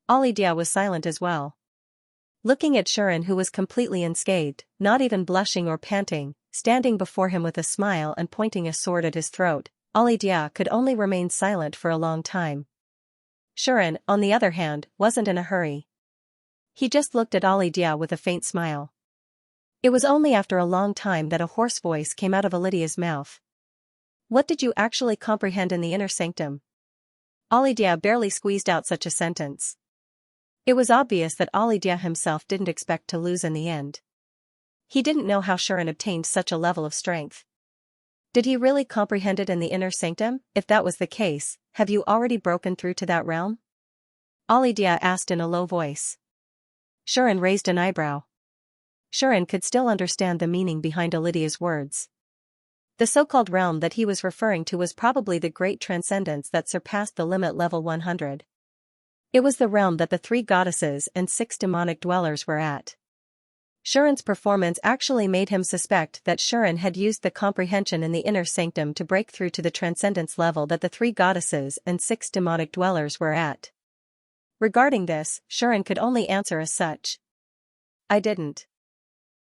Lydia was silent as well. Looking at Xianxia, who was completely unscathed, not even blushing or panting, standing before him with a smile and pointing a sword at his throat, Lydia could only remain silent for a long time. Xianxia, on the other hand, wasn't in a hurry. He just looked at Lydia with a faint smile. It was only after a long time that a hoarse voice came out of Lydia's mouth. What did you actually comprehend in the inner sanctum? Lydia barely squeezed out such a sentence. It was obvious that Lydia himself didn't expect to lose in the end. He didn't know how Xianxia obtained such a level of strength. Did he really comprehend it in the inner sanctum? If that was the case, have you already broken through to that realm? Lydia asked in a low voice. Xianxia raised an eyebrow. Xianxia could still understand the meaning behind Lydia's words. The so-called realm that he was referring to was probably the great transcendence that surpassed the limit level 100. It was the realm that the 3 goddesses and 6 demonic dwellers were at. Xianxia's performance actually made him suspect that Xianxia had used the comprehension in the inner sanctum to break through to the transcendence level that the 3 goddesses and 6 demonic dwellers were at. Regarding this, Xianxia could only answer as such. I didn't.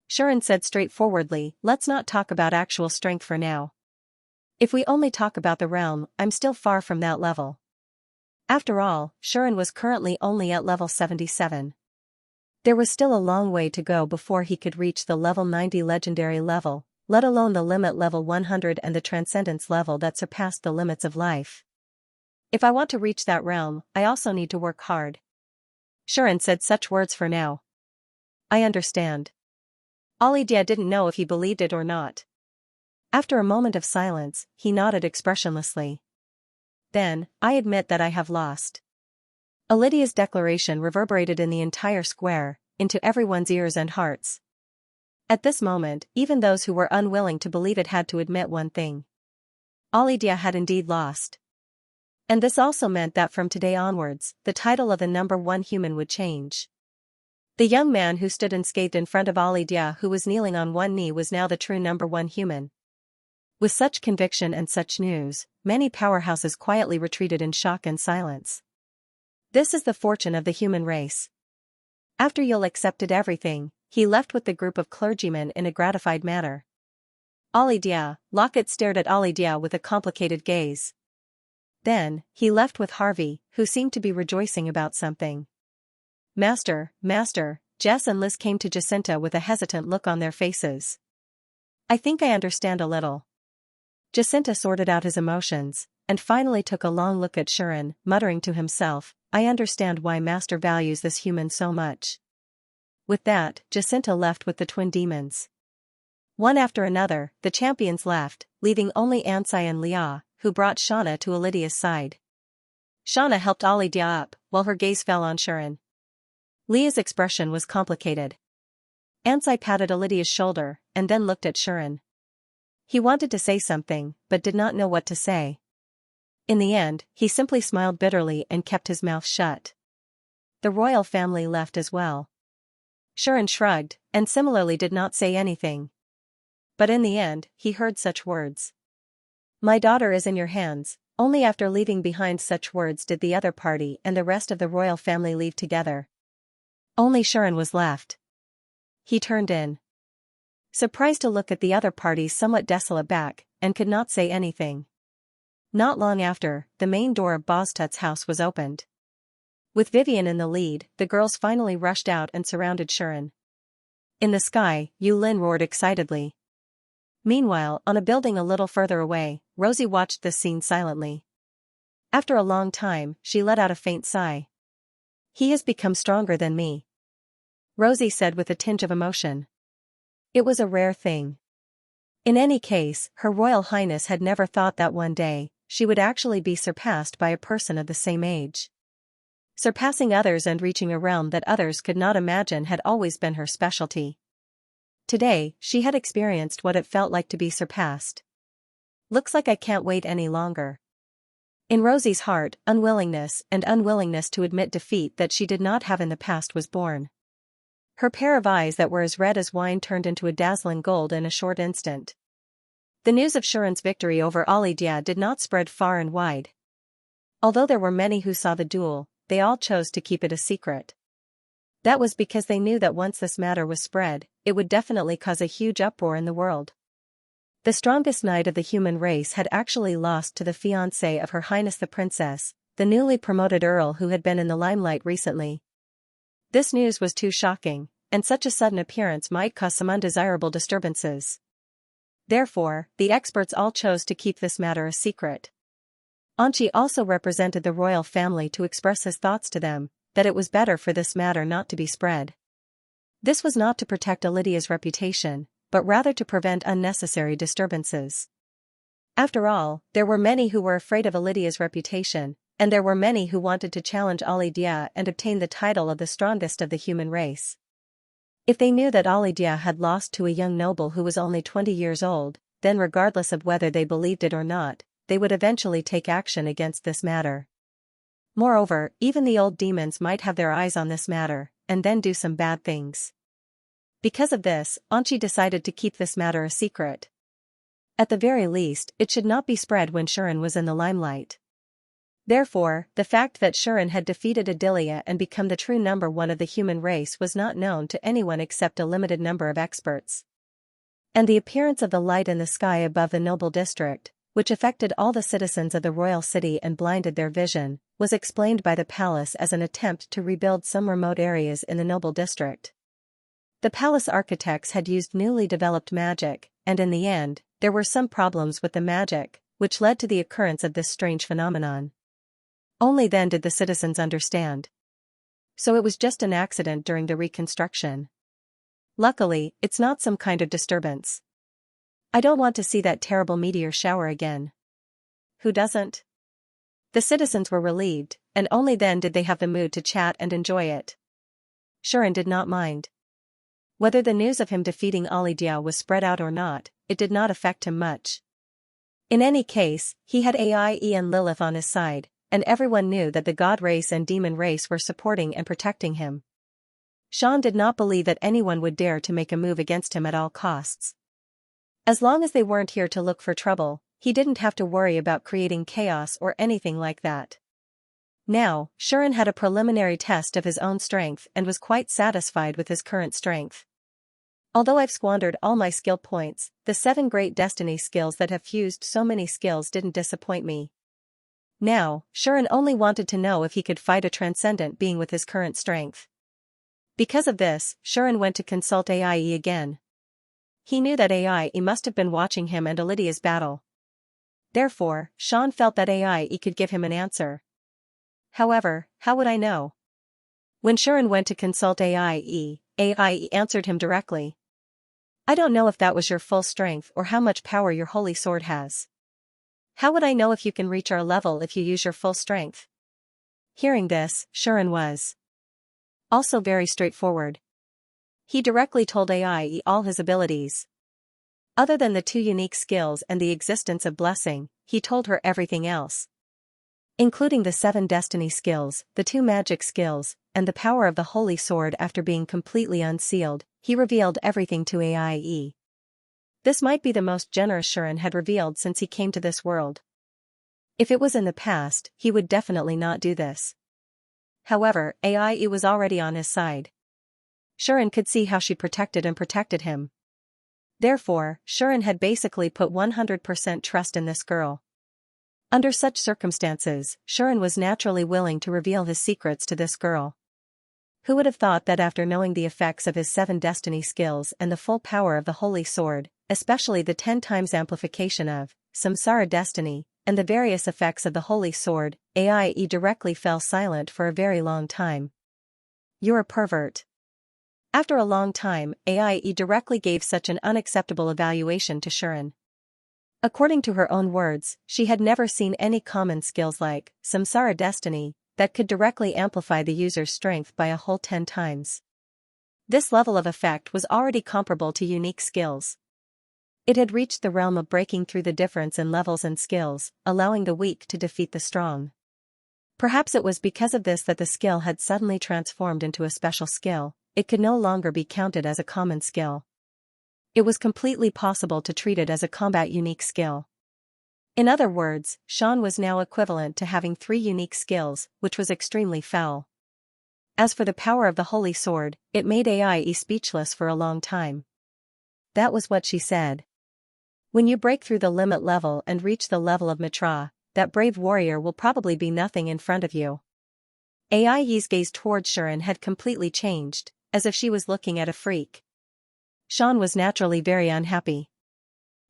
Xianxia said straightforwardly, let's not talk about actual strength for now. If we only talk about the realm, I'm still far from that level. After all, Xianxia was currently only at level 77. There was still a long way to go before he could reach the level 90 legendary level, let alone the limit level 100 and the transcendence level that surpassed the limits of life. If I want to reach that realm, I also need to work hard. Xianxia said such words for now. I understand. Lydia didn't know if he believed it or not. After a moment of silence, he nodded expressionlessly. Then, I admit that I have lost. Lydia's declaration reverberated in the entire square, into everyone's ears and hearts. At this moment, even those who were unwilling to believe it had to admit one thing. Lydia had indeed lost. And this also meant that from today onwards, the title of the number 1 human would change. The young man who stood unscathed in front of Lydia, who was kneeling on one knee, was now the true number 1 human. With such conviction and such news, many powerhouses quietly retreated in shock and silence. This is the fortune of the human race. After Yule accepted everything, he left with the group of clergymen in a gratified manner. Lydia, Locket stared at Lydia with a complicated gaze. Then, he left with Harvey, who seemed to be rejoicing about something. Master, Jess and Liz came to Jacinta with a hesitant look on their faces. I think I understand a little. Jacinta sorted out his emotions, and finally took a long look at Shuren, muttering to himself, I understand why Master values this human so much. With that, Jacinta left with the twin demons. One after another, the champions left, leaving only Xianxia and Lia, who brought Shauna to Lydia's side. Shauna helped Lydia up, while her gaze fell on Shuren. Lia's expression was complicated. Xianxia patted Lydia's shoulder, and then looked at Shuren. He wanted to say something, but did not know what to say. In the end, he simply smiled bitterly and kept his mouth shut. The royal family left as well. Shuren shrugged, and similarly did not say anything. But in the end, he heard such words. My daughter is in your hands. Only after leaving behind such words did the other party and the rest of the royal family leave together. Only Shuren was left. He turned in. Surprised to look at the other party's somewhat desolate back, and could not say anything. Not long after, the main door of Boztut's house was opened. With Vivian in the lead, the girls finally rushed out and surrounded Shuren. In the sky, Yulin roared excitedly. Meanwhile, on a building a little further away, Rosie watched this scene silently. After a long time, she let out a faint sigh. He has become stronger than me, Rosie said with a tinge of emotion. It was a rare thing. In any case, Her Royal Highness had never thought that one day, she would actually be surpassed by a person of the same age. Surpassing others and reaching a realm that others could not imagine had always been her specialty. Today, she had experienced what it felt like to be surpassed. Looks like I can't wait any longer. In Rosie's heart, unwillingness to admit defeat that she did not have in the past was born. Her pair of eyes that were as red as wine turned into a dazzling gold in a short instant. The news of Shuren's victory over Lydia did not spread far and wide. Although there were many who saw the duel, they all chose to keep it a secret. That was because they knew that once this matter was spread, it would definitely cause a huge uproar in the world. The strongest knight of the human race had actually lost to the fiancé of Her Highness the Princess, the newly promoted Earl who had been in the limelight recently. This news was too shocking, and such a sudden appearance might cause some undesirable disturbances. Therefore, the experts all chose to keep this matter a secret. Anchi also represented the royal family to express his thoughts to them, that it was better for this matter not to be spread. This was not to protect Lydia's reputation, but rather to prevent unnecessary disturbances. After all, there were many who were afraid of Lydia's reputation, and there were many who wanted to challenge Lydia and obtain the title of the strongest of the human race. If they knew that Lydia had lost to a young noble who was only 20 years old, then regardless of whether they believed it or not, they would eventually take action against this matter. Moreover, even the old demons might have their eyes on this matter, and then do some bad things. Because of this, Anchi decided to keep this matter a secret. At the very least, it should not be spread when Shuren was in the limelight. Therefore, the fact that Shuren had defeated Adelia and become the true number one of the human race was not known to anyone except a limited number of experts. And the appearance of the light in the sky above the noble district, which affected all the citizens of the royal city and blinded their vision, was explained by the palace as an attempt to rebuild some remote areas in the noble district. The palace architects had used newly developed magic, and in the end, there were some problems with the magic, which led to the occurrence of this strange phenomenon. Only then did the citizens understand. So it was just an accident during the reconstruction. Luckily, it's not some kind of disturbance. I don't want to see that terrible meteor shower again. Who doesn't? The citizens were relieved, and only then did they have the mood to chat and enjoy it. Shuren did not mind. Whether the news of him defeating Lydia was spread out or not, it did not affect him much. In any case, he had Aie and Lilith on his side, and everyone knew that the god race and demon race were supporting and protecting him. Sean did not believe that anyone would dare to make a move against him at all costs. As long as they weren't here to look for trouble, he didn't have to worry about creating chaos or anything like that. Now, Shuren had a preliminary test of his own strength and was quite satisfied with his current strength. Although I've squandered all my skill points, the 7 great destiny skills that have fused so many skills didn't disappoint me. Now, Shuren only wanted to know if he could fight a transcendent being with his current strength. Because of this, Shuren went to consult Aie again. He knew that Aie must have been watching him and Lydia's battle. Therefore, Sean felt that Aie could give him an answer. However, how would I know? When Shuren went to consult Aie answered him directly. I don't know if that was your full strength or how much power your holy sword has. How would I know if you can reach our level if you use your full strength? Hearing this, Shuren was also very straightforward. He directly told Aie all his abilities. Other than the 2 unique skills and the existence of blessing, he told her everything else. Including the 7 destiny skills, the 2 magic skills, and the power of the holy sword. After being completely unsealed, he revealed everything to Aie. This might be the most generous Shuren had revealed since he came to this world. If it was in the past, he would definitely not do this. However, Aie was already on his side. Shuren could see how she protected him. Therefore, Shuren had basically put 100% trust in this girl. Under such circumstances, Shuren was naturally willing to reveal his secrets to this girl. Who would have thought that after knowing the effects of his 7 destiny skills and the full power of the holy sword, especially the 10 times amplification of Samsara destiny, and the various effects of the holy sword, Aie directly fell silent for a very long time. You're a pervert. After a long time, Aie directly gave such an unacceptable evaluation to Shuren. According to her own words, she had never seen any common skills like Samsara destiny that could directly amplify the user's strength by a whole 10 times. This level of effect was already comparable to unique skills. It had reached the realm of breaking through the difference in levels and skills, allowing the weak to defeat the strong. Perhaps it was because of this that the skill had suddenly transformed into a special skill. It could no longer be counted as a common skill. It was completely possible to treat it as a combat unique skill. In other words, Sean was now equivalent to having 3 unique skills, which was extremely foul. As for the power of the holy sword, it made Aie speechless for a long time. That was what she said. When you break through the limit level and reach the level of Mitra, that brave warrior will probably be nothing in front of you. Aie's gaze towards Shuren had completely changed, as if she was looking at a freak. Sean was naturally very unhappy.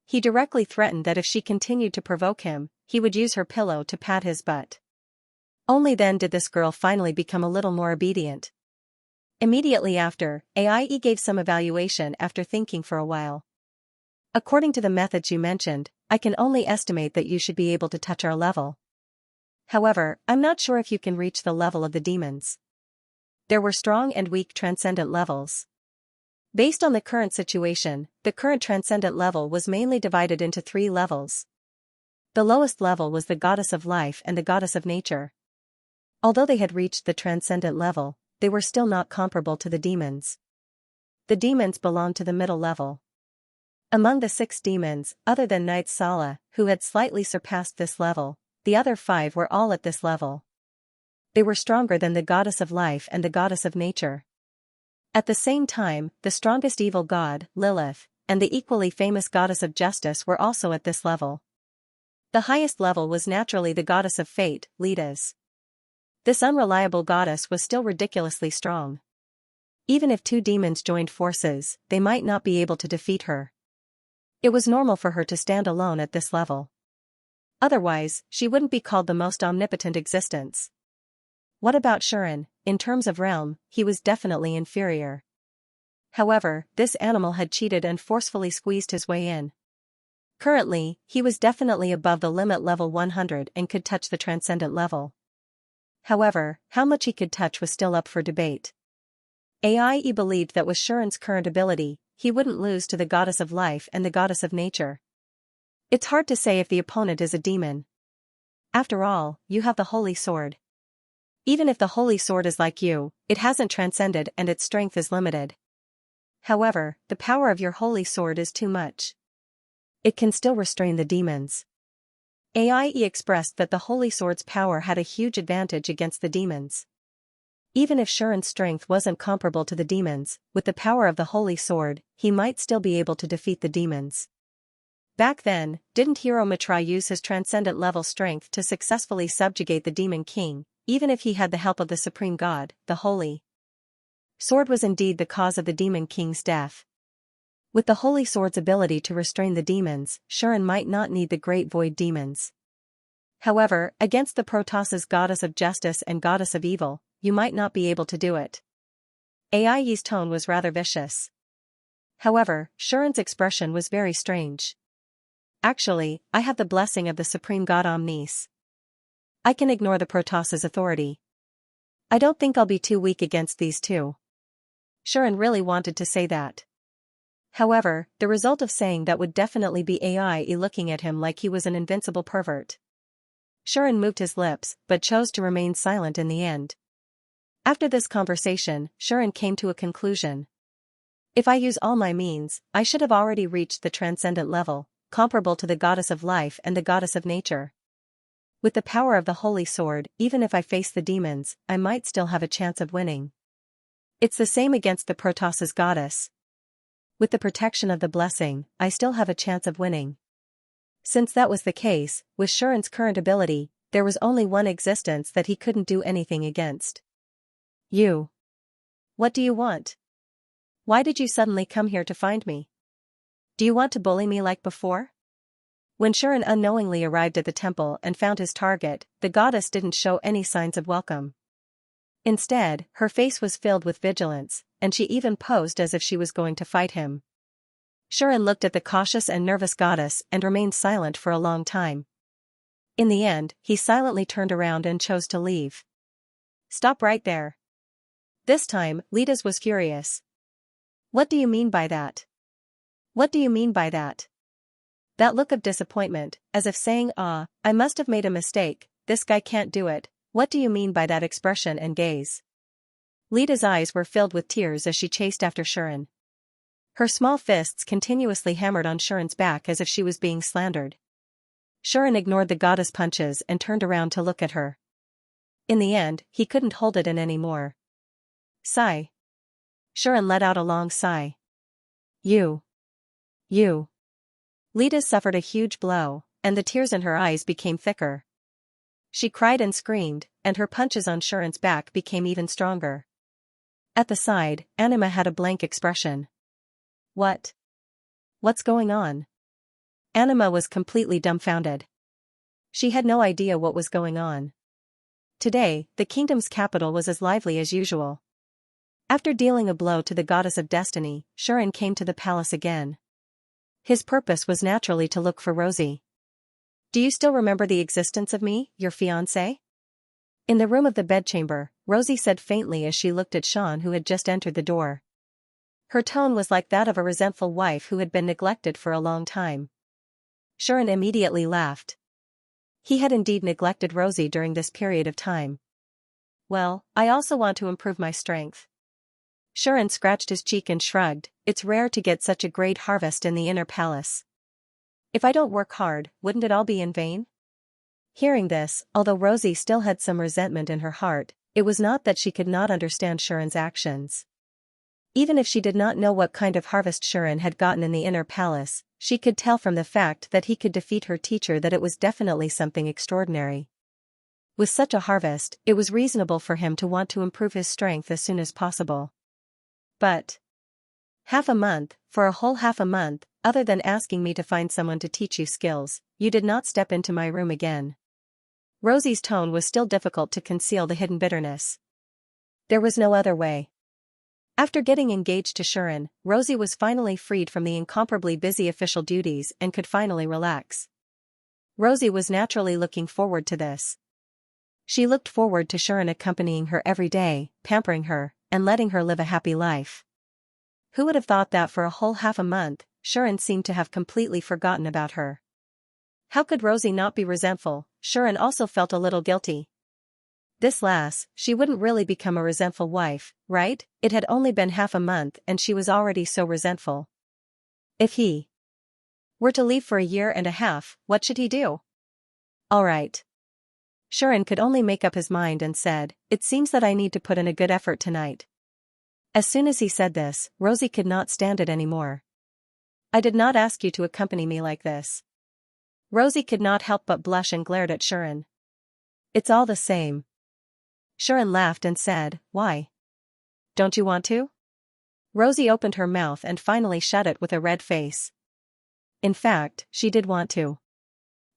He directly threatened that if she continued to provoke him, he would use her pillow to pat his butt. Only then did this girl finally become a little more obedient. Immediately after, Aie gave some evaluation after thinking for a while. According to the methods you mentioned, I can only estimate that you should be able to touch our level. However, I'm not sure if you can reach the level of the demons. There were strong and weak transcendent levels. Based on the current situation, the current transcendent level was mainly divided into 3 levels. The lowest level was the goddess of life and the goddess of nature. Although they had reached the transcendent level, they were still not comparable to the demons. The demons belonged to the middle level. Among the 6 demons, other than Knight Sala, who had slightly surpassed this level, the other 5 were all at this level. They were stronger than the goddess of life and the goddess of nature. At the same time, the strongest evil god, Lilith, and the equally famous goddess of justice were also at this level. The highest level was naturally the goddess of fate, Leda's. This unreliable goddess was still ridiculously strong. Even if 2 demons joined forces, they might not be able to defeat her. It was normal for her to stand alone at this level. Otherwise, she wouldn't be called the most omnipotent existence. What about Shuren? In terms of realm, he was definitely inferior. However, this animal had cheated and forcefully squeezed his way in. Currently, he was definitely above the limit level 100 and could touch the transcendent level. However, how much he could touch was still up for debate. Aie believed that with Shuren's current ability, he wouldn't lose to the goddess of life and the goddess of nature. It's hard to say if the opponent is a demon. After all, you have the holy sword. Even if the holy sword is like you, it hasn't transcended and its strength is limited. However, the power of your holy sword is too much. It can still restrain the demons. Aie expressed that the holy sword's power had a huge advantage against the demons. Even if Shuren's strength wasn't comparable to the demons, with the power of the holy sword, he might still be able to defeat the demons. Back then, didn't Hero Mitra use his transcendent level strength to successfully subjugate the demon king, even if he had the help of the supreme god, the holy Sword was indeed the cause of the Demon King's death. With the Holy Sword's ability to restrain the demons, Shuren might not need the Great Void demons. However, against the Protoss's goddess of justice and goddess of evil, you might not be able to do it. Ai's tone was rather vicious. However, Shuren's expression was very strange. Actually, I have the blessing of the Supreme God Omnis. I can ignore the Protoss's authority. I don't think I'll be too weak against these two. Shuren really wanted to say that. However, the result of saying that would definitely be Ai looking at him like he was an invincible pervert. Shuren moved his lips, but chose to remain silent in the end. After this conversation, Shuren came to a conclusion. If I use all my means, I should have already reached the transcendent level, comparable to the goddess of life and the goddess of nature. With the power of the Holy Sword, even if I face the demons, I might still have a chance of winning. It's the same against the Protoss's goddess. With the protection of the blessing, I still have a chance of winning. Since that was the case, with Shuren's current ability, there was only one existence that he couldn't do anything against. You. What do you want? Why did you suddenly come here to find me? Do you want to bully me like before? When Shuren unknowingly arrived at the temple and found his target, the goddess didn't show any signs of welcome. Instead, her face was filled with vigilance, and she even posed as if she was going to fight him. Shuren looked at the cautious and nervous goddess and remained silent for a long time. In the end, he silently turned around and chose to leave. Stop right there. This time, Lidas was furious. What do you mean by that? What do you mean by that? That look of disappointment, as if saying, I must have made a mistake, this guy can't do it, what do you mean by that expression and gaze? Lida's eyes were filled with tears as she chased after Shuren. Her small fists continuously hammered on Shuren's back as if she was being slandered. Shuren ignored the goddess punches and turned around to look at her. In the end, he couldn't hold it in anymore. Sigh. Shuren let out a long sigh. You. Lita suffered a huge blow, and the tears in her eyes became thicker. She cried and screamed, and her punches on Shuren's back became even stronger. At the side, Anima had a blank expression. What? What's going on? Anima was completely dumbfounded. She had no idea what was going on. Today, the kingdom's capital was as lively as usual. After dealing a blow to the goddess of destiny, Shuren came to the palace again. His purpose was naturally to look for Rosie. Do you still remember the existence of me, your fiancé? In the room of the bedchamber, Rosie said faintly as she looked at Sean, who had just entered the door. Her tone was like that of a resentful wife who had been neglected for a long time. Shuren immediately laughed. He had indeed neglected Rosie during this period of time. Well, I also want to improve my strength. Shuren scratched his cheek and shrugged. It's rare to get such a great harvest in the inner palace. If I don't work hard, wouldn't it all be in vain? Hearing this, although Rosie still had some resentment in her heart, it was not that she could not understand Shuren's actions. Even if she did not know what kind of harvest Shuren had gotten in the inner palace, she could tell from the fact that he could defeat her teacher that it was definitely something extraordinary. With such a harvest, it was reasonable for him to want to improve his strength as soon as possible. But half a month, for a whole half a month, other than asking me to find someone to teach you skills, you did not step into my room again. Rosie's tone was still difficult to conceal the hidden bitterness. There was no other way. After getting engaged to Shuren, Rosie was finally freed from the incomparably busy official duties and could finally relax. Rosie was naturally looking forward to this. She looked forward to Shuren accompanying her every day, pampering her, and letting her live a happy life. Who would have thought that for a whole half a month, Shuren seemed to have completely forgotten about her? How could Rosie not be resentful? Shuren also felt a little guilty. This lass, she wouldn't really become a resentful wife, right? It had only been half a month and she was already so resentful. If he were to leave for a year and a half, what should he do? All right. Shuren could only make up his mind and said, it seems that I need to put in a good effort tonight. As soon as he said this, Rosie could not stand it anymore. I did not ask you to accompany me like this. Rosie could not help but blush and glared at Shuren. It's all the same. Shuren laughed and said, why? Don't you want to? Rosie opened her mouth and finally shut it with a red face. In fact, she did want to.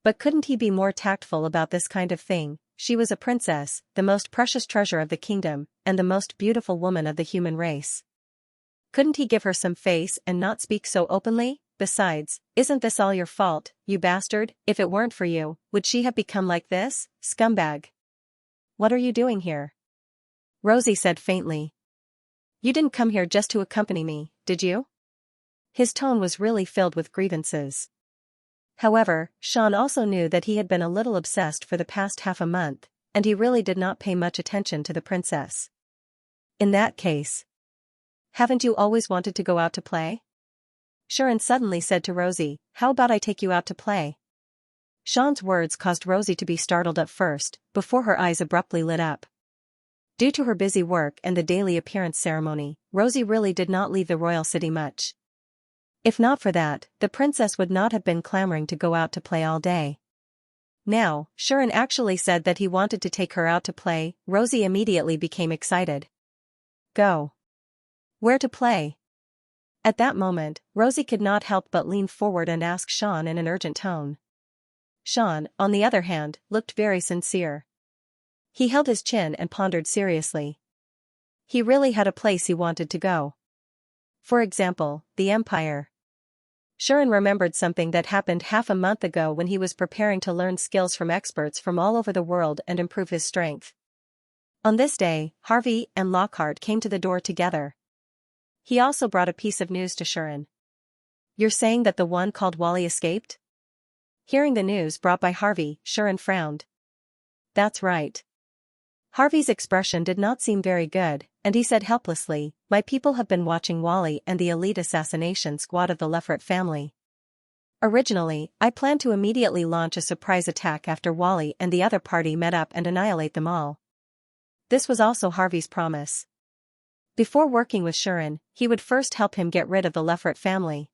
But couldn't he be more tactful about this kind of thing? She was a princess, the most precious treasure of the kingdom, and the most beautiful woman of the human race. Couldn't he give her some face and not speak so openly? Besides, isn't this all your fault, you bastard? If it weren't for you, would she have become like this, scumbag? What are you doing here? Rosie said faintly. You didn't come here just to accompany me, did you? His tone was really filled with grievances. However, Sean also knew that he had been a little obsessed for the past half a month, and he really did not pay much attention to the princess. In that case, haven't you always wanted to go out to play? Sharon suddenly said to Rosie, how about I take you out to play? Sean's words caused Rosie to be startled at first, before her eyes abruptly lit up. Due to her busy work and the daily appearance ceremony, Rosie really did not leave the royal city much. If not for that, the princess would not have been clamoring to go out to play all day. Now, Sharon actually said that he wanted to take her out to play. Rosie immediately became excited. Go. Where to play? At that moment, Rosie could not help but lean forward and ask Sean in an urgent tone. Sean, on the other hand, looked very sincere. He held his chin and pondered seriously. He really had a place he wanted to go. For example, the Empire. Sharon remembered something that happened half a month ago when he was preparing to learn skills from experts from all over the world and improve his strength. On this day, Harvey and Lockhart came to the door together. He also brought a piece of news to Sharon. You're saying that the one called Wally escaped? Hearing the news brought by Harvey, Sharon frowned. That's right. Harvey's expression did not seem very good, and he said helplessly, my people have been watching Wally and the elite assassination squad of the Lefferts family. Originally, I planned to immediately launch a surprise attack after Wally and the other party met up and annihilate them all. This was also Harvey's promise. Before working with Sharon, he would first help him get rid of the Lefferts family.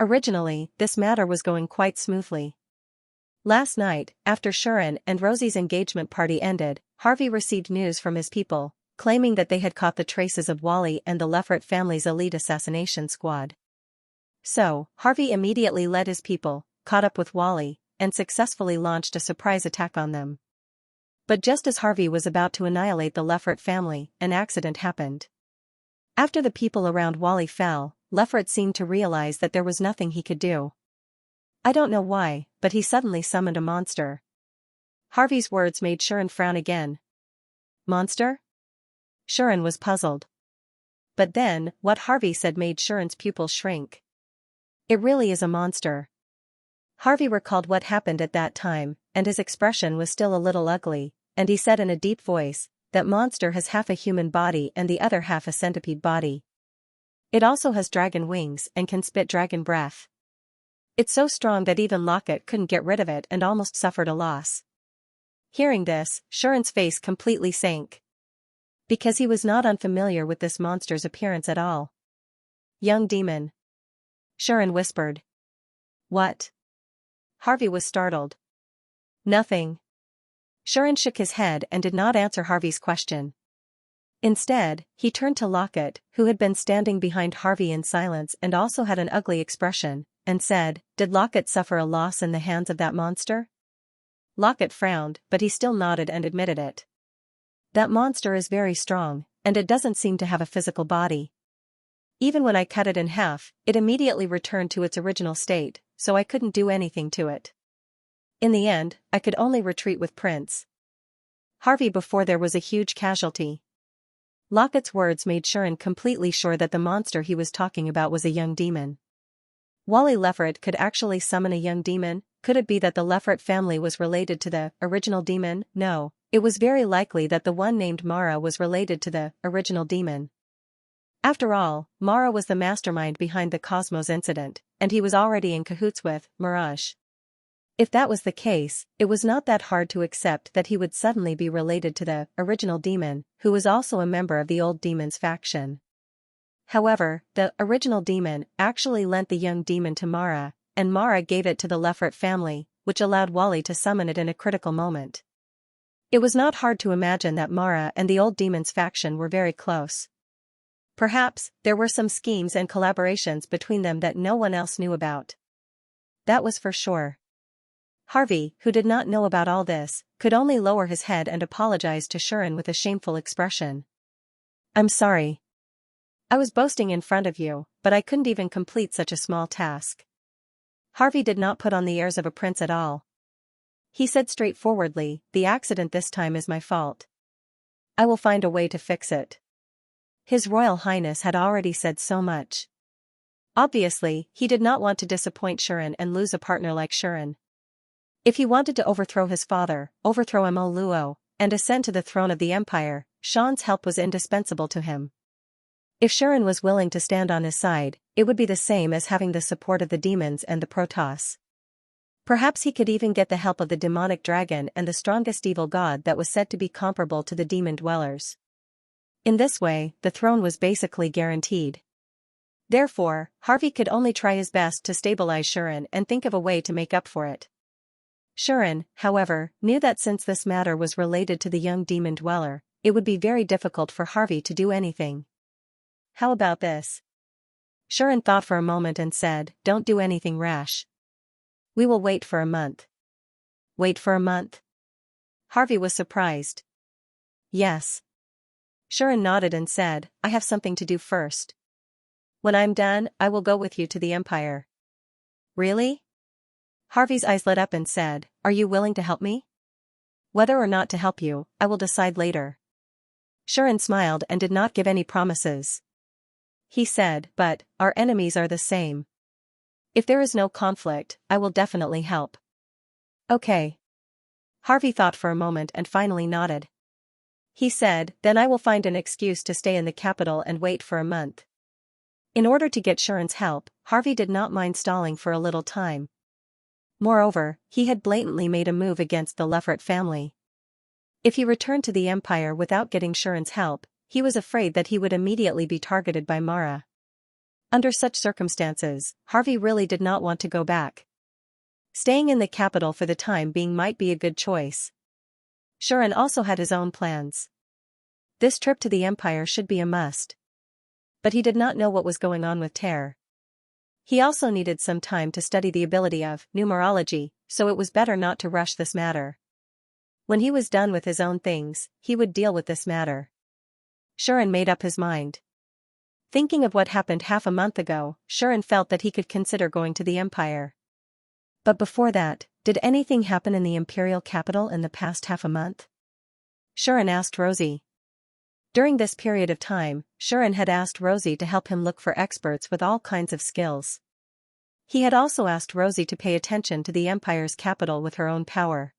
Originally, this matter was going quite smoothly. Last night, after Sharon and Rosie's engagement party ended, Harvey received news from his people, claiming that they had caught the traces of Wally and the Lefferts family's elite assassination squad. So, Harvey immediately led his people, caught up with Wally, and successfully launched a surprise attack on them. But just as Harvey was about to annihilate the Lefferts family, an accident happened. After the people around Wally fell, Lefferts seemed to realize that there was nothing he could do. I don't know why, but he suddenly summoned a monster. Harvey's words made Sharon frown again. Monster? Sharon was puzzled. But then, what Harvey said made Sharon's pupils shrink. It really is a monster. Harvey recalled what happened at that time, and his expression was still a little ugly, and he said in a deep voice, that monster has half a human body and the other half a centipede body. It also has dragon wings and can spit dragon breath. It's so strong that even Locket couldn't get rid of it and almost suffered a loss. Hearing this, Sharon's face completely sank. Because he was not unfamiliar with this monster's appearance at all. Young demon. Sharon whispered. What? Harvey was startled. Nothing. Sharon shook his head and did not answer Harvey's question. Instead, he turned to Locket, who had been standing behind Harvey in silence and also had an ugly expression, and said, Did Locket suffer a loss in the hands of that monster? Locket frowned, but he still nodded and admitted it. That monster is very strong, and it doesn't seem to have a physical body. Even when I cut it in half, it immediately returned to its original state, so I couldn't do anything to it. In the end, I could only retreat with Prince Harvey before there was a huge casualty. Locket's words made Sharon completely sure that the monster he was talking about was a young demon. Wally Leffert could actually summon a young demon. Could it be that the Leffert family was related to the original demon? No, it was very likely that the one named Mara was related to the original demon. After all, Mara was the mastermind behind the Cosmos incident, and he was already in cahoots with Mirage. If that was the case, it was not that hard to accept that he would suddenly be related to the original demon, who was also a member of the old demon's faction. However, the original demon actually lent the young demon to Mara, and Mara gave it to the Leffert family, which allowed Wally to summon it in a critical moment. It was not hard to imagine that Mara and the old demon's faction were very close. Perhaps, there were some schemes and collaborations between them that no one else knew about. That was for sure. Harvey, who did not know about all this, could only lower his head and apologize to Shuren with a shameful expression. I'm sorry. I was boasting in front of you, but I couldn't even complete such a small task. Harvey did not put on the airs of a prince at all. He said straightforwardly, the accident this time is my fault. I will find a way to fix it. His Royal Highness had already said so much. Obviously, he did not want to disappoint Shuren and lose a partner like Shuren. If he wanted to overthrow his father, overthrow Mo Luo, and ascend to the throne of the empire, Shan's help was indispensable to him. If Shuren was willing to stand on his side, it would be the same as having the support of the demons and the Protoss. Perhaps he could even get the help of the demonic dragon and the strongest evil god that was said to be comparable to the demon dwellers. In this way, the throne was basically guaranteed. Therefore, Harvey could only try his best to stabilize Shuren and think of a way to make up for it. Shuren, however, knew that since this matter was related to the young demon dweller, it would be very difficult for Harvey to do anything. How about this? Shuren thought for a moment and said, don't do anything rash. We will wait for a month. Wait for a month? Harvey was surprised. Yes. Shuren nodded and said, I have something to do first. When I'm done, I will go with you to the Empire. Really? Harvey's eyes lit up and said, are you willing to help me? Whether or not to help you, I will decide later. Shuren smiled and did not give any promises. He said, but, our enemies are the same. If there is no conflict, I will definitely help. Okay. Harvey thought for a moment and finally nodded. He said, then I will find an excuse to stay in the capital and wait for a month. In order to get Shuren's help, Harvey did not mind stalling for a little time. Moreover, he had blatantly made a move against the Lefort family. If he returned to the Empire without getting Shuren's help, he was afraid that he would immediately be targeted by Mara. Under such circumstances, Harvey really did not want to go back. Staying in the capital for the time being might be a good choice. Shuren also had his own plans. This trip to the Empire should be a must. But he did not know what was going on with Terror. He also needed some time to study the ability of numerology, so it was better not to rush this matter. When he was done with his own things, he would deal with this matter. Shuren made up his mind. Thinking of what happened half a month ago, Shuren felt that he could consider going to the Empire. But before that, did anything happen in the Imperial capital in the past half a month? Shuren asked Rosie. During this period of time, Shuren had asked Rosie to help him look for experts with all kinds of skills. He had also asked Rosie to pay attention to the Empire's capital with her own power.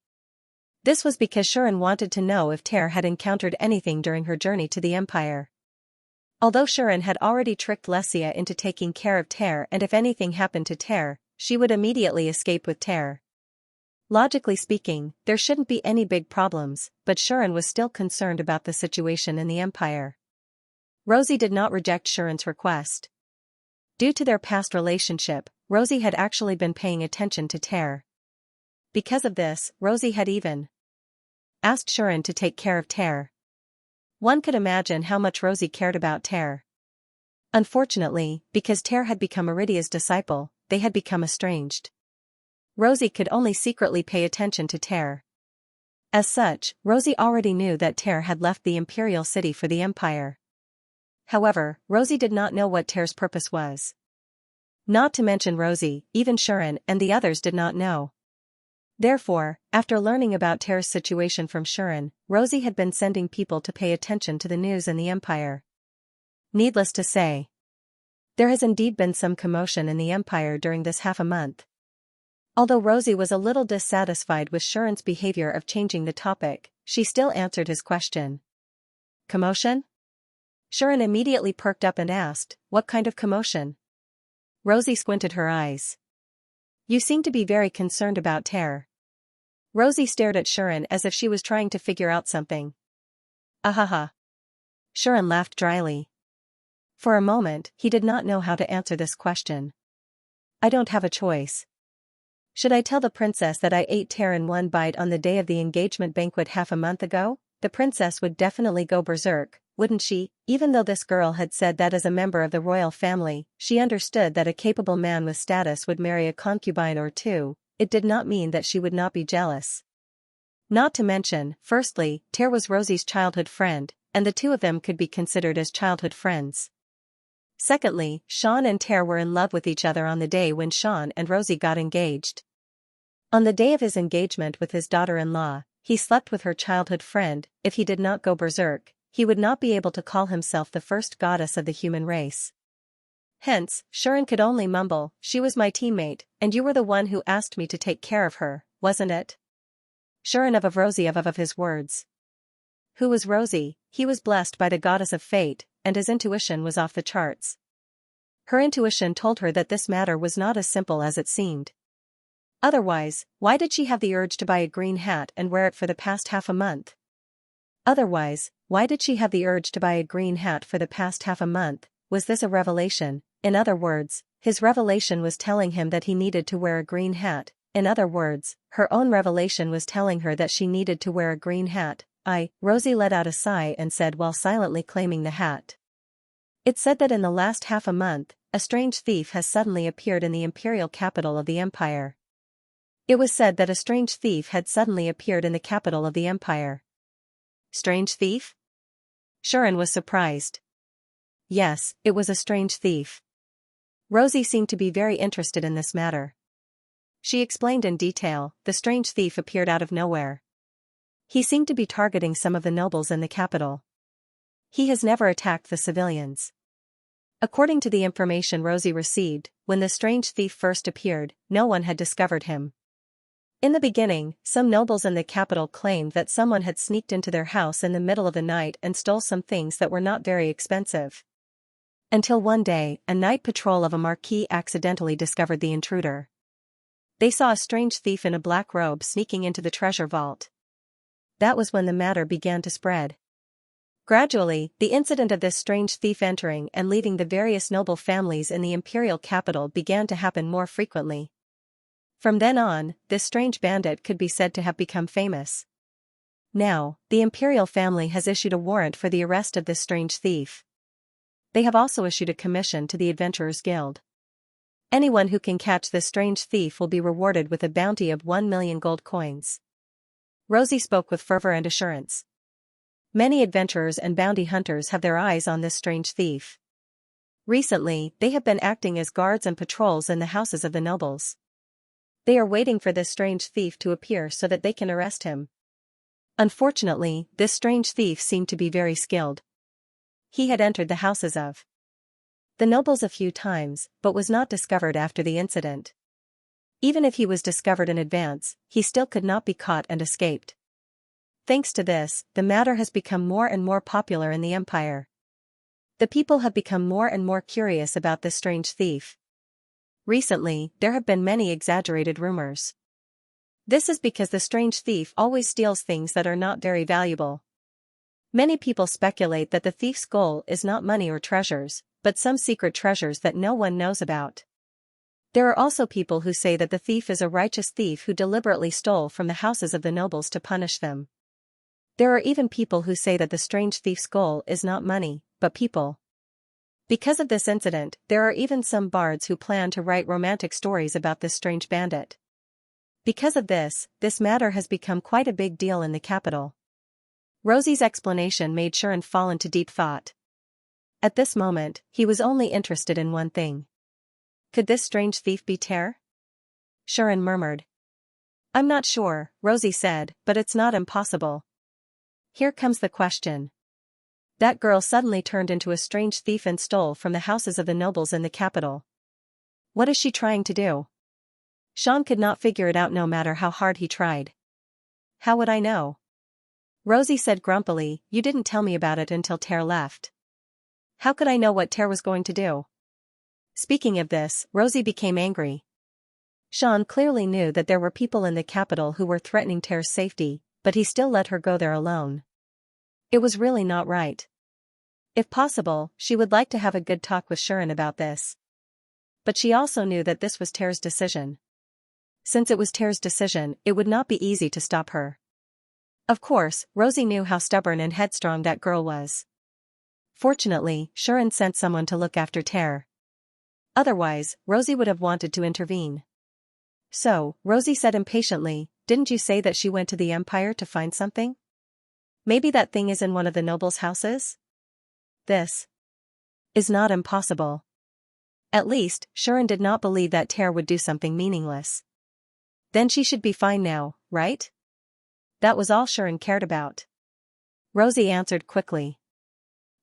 This was because Shuren wanted to know if Terror had encountered anything during her journey to the Empire. Although Shuren had already tricked Xianxia into taking care of Terror, and if anything happened to Terror, she would immediately escape with Terror. Logically speaking, there shouldn't be any big problems, but Shuren was still concerned about the situation in the Empire. Rosie did not reject Shuren's request. Due to their past relationship, Rosie had actually been paying attention to Terror. Because of this, Rosie had even asked Shuren to take care of Terror. One could imagine how much Rosie cared about Terror. Unfortunately, because Terror had become Iridia's disciple, they had become estranged. Rosie could only secretly pay attention to Terror. As such, Rosie already knew that Terror had left the Imperial City for the Empire. However, Rosie did not know what Terror's purpose was. Not to mention Rosie, even Shuren and the others did not know. Therefore, after learning about Terror's situation from Shuren, Rosie had been sending people to pay attention to the news in the Empire. Needless to say, there has indeed been some commotion in the Empire during this half a month. Although Rosie was a little dissatisfied with Shuren's behavior of changing the topic, she still answered his question. Commotion? Shuren immediately perked up and asked, what kind of commotion? Rosie squinted her eyes. You seem to be very concerned about Terror. Rosie stared at Shuren as if she was trying to figure out something. Ahaha. Shuren laughed dryly. For a moment, he did not know how to answer this question. I don't have a choice. Should I tell the princess that I ate Terror in one bite on the day of the engagement banquet half a month ago? The princess would definitely go berserk, wouldn't she? Even though this girl had said that as a member of the royal family, she understood that a capable man with status would marry a concubine or two, it did not mean that she would not be jealous. Not to mention, firstly, Ter was Rosie's childhood friend, and the two of them could be considered as childhood friends. Secondly, Xian and Ter were in love with each other on the day when Xian and Rosie got engaged. On the day of his engagement with his daughter-in-law, he slept with her childhood friend. If he did not go berserk, he would not be able to call himself the first goddess of the human race. Hence, Shuren could only mumble, "She was my teammate, and you were the one who asked me to take care of her, wasn't it?" Shuren of Rosie of his words. Who was Rosie? He was blessed by the goddess of fate, and his intuition was off the charts. Her intuition told her that this matter was not as simple as it seemed. Otherwise, why did she have the urge to buy a green hat and wear it for the past half a month? Otherwise, why did she have the urge to buy a green hat for the past half a month? Was this a revelation? In other words, his revelation was telling him that he needed to wear a green hat. In other words, her own revelation was telling her that she needed to wear a green hat. Rosie let out a sigh and said while silently claiming the hat. It said that in the last half a month, a strange thief has suddenly appeared in the imperial capital of the empire. It was said that a strange thief had suddenly appeared in the capital of the empire. Strange thief? Shuren was surprised. Yes, it was a strange thief. Rosie seemed to be very interested in this matter. She explained in detail, the strange thief appeared out of nowhere. He seemed to be targeting some of the nobles in the capital. He has never attacked the civilians. According to the information Rosie received, when the strange thief first appeared, no one had discovered him. In the beginning, some nobles in the capital claimed that someone had sneaked into their house in the middle of the night and stole some things that were not very expensive. Until one day, a night patrol of a marquis accidentally discovered the intruder. They saw a strange thief in a black robe sneaking into the treasure vault. That was when the matter began to spread. Gradually, the incident of this strange thief entering and leaving the various noble families in the imperial capital began to happen more frequently. From then on, this strange bandit could be said to have become famous. Now, the imperial family has issued a warrant for the arrest of this strange thief. They have also issued a commission to the Adventurers Guild. Anyone who can catch this strange thief will be rewarded with a bounty of 1 million gold coins. Rosie spoke with fervor and assurance. Many adventurers and bounty hunters have their eyes on this strange thief. Recently, they have been acting as guards and patrols in the houses of the nobles. They are waiting for this strange thief to appear so that they can arrest him. Unfortunately, this strange thief seemed to be very skilled. He had entered the houses of the nobles a few times, but was not discovered after the incident. Even if he was discovered in advance, he still could not be caught and escaped. Thanks to this, the matter has become more and more popular in the empire. The people have become more and more curious about this strange thief. Recently, there have been many exaggerated rumors. This is because the strange thief always steals things that are not very valuable. Many people speculate that the thief's goal is not money or treasures, but some secret treasures that no one knows about. There are also people who say that the thief is a righteous thief who deliberately stole from the houses of the nobles to punish them. There are even people who say that the strange thief's goal is not money, but people. Because of this incident, there are even some bards who plan to write romantic stories about this strange bandit. Because of this matter has become quite a big deal in the capital. Rosie's explanation made Shuren fall into deep thought. At this moment, he was only interested in one thing. Could this strange thief be Ter? Shuren murmured. I'm not sure, Rosie said, but it's not impossible. Here comes the question. That girl suddenly turned into a strange thief and stole from the houses of the nobles in the capital. What is she trying to do? Xian could not figure it out no matter how hard he tried. How would I know? Rosie said grumpily, you didn't tell me about it until Ter left. How could I know what Ter was going to do? Speaking of this, Rosie became angry. Xian clearly knew that there were people in the capital who were threatening Ter's safety, but he still let her go there alone. It was really not right. If possible, she would like to have a good talk with Shuren about this. But she also knew that this was Ter's decision. Since it was Ter's decision, it would not be easy to stop her. Of course, Rosie knew how stubborn and headstrong that girl was. Fortunately, Shuren sent someone to look after Ter. Otherwise, Rosie would have wanted to intervene. So, Rosie said impatiently, didn't you say that she went to the Empire to find something? Maybe that thing is in one of the nobles' houses? This is not impossible. At least, Shuren did not believe that Ter would do something meaningless. Then she should be fine now, right? That was all Shuren cared about. Rosie answered quickly.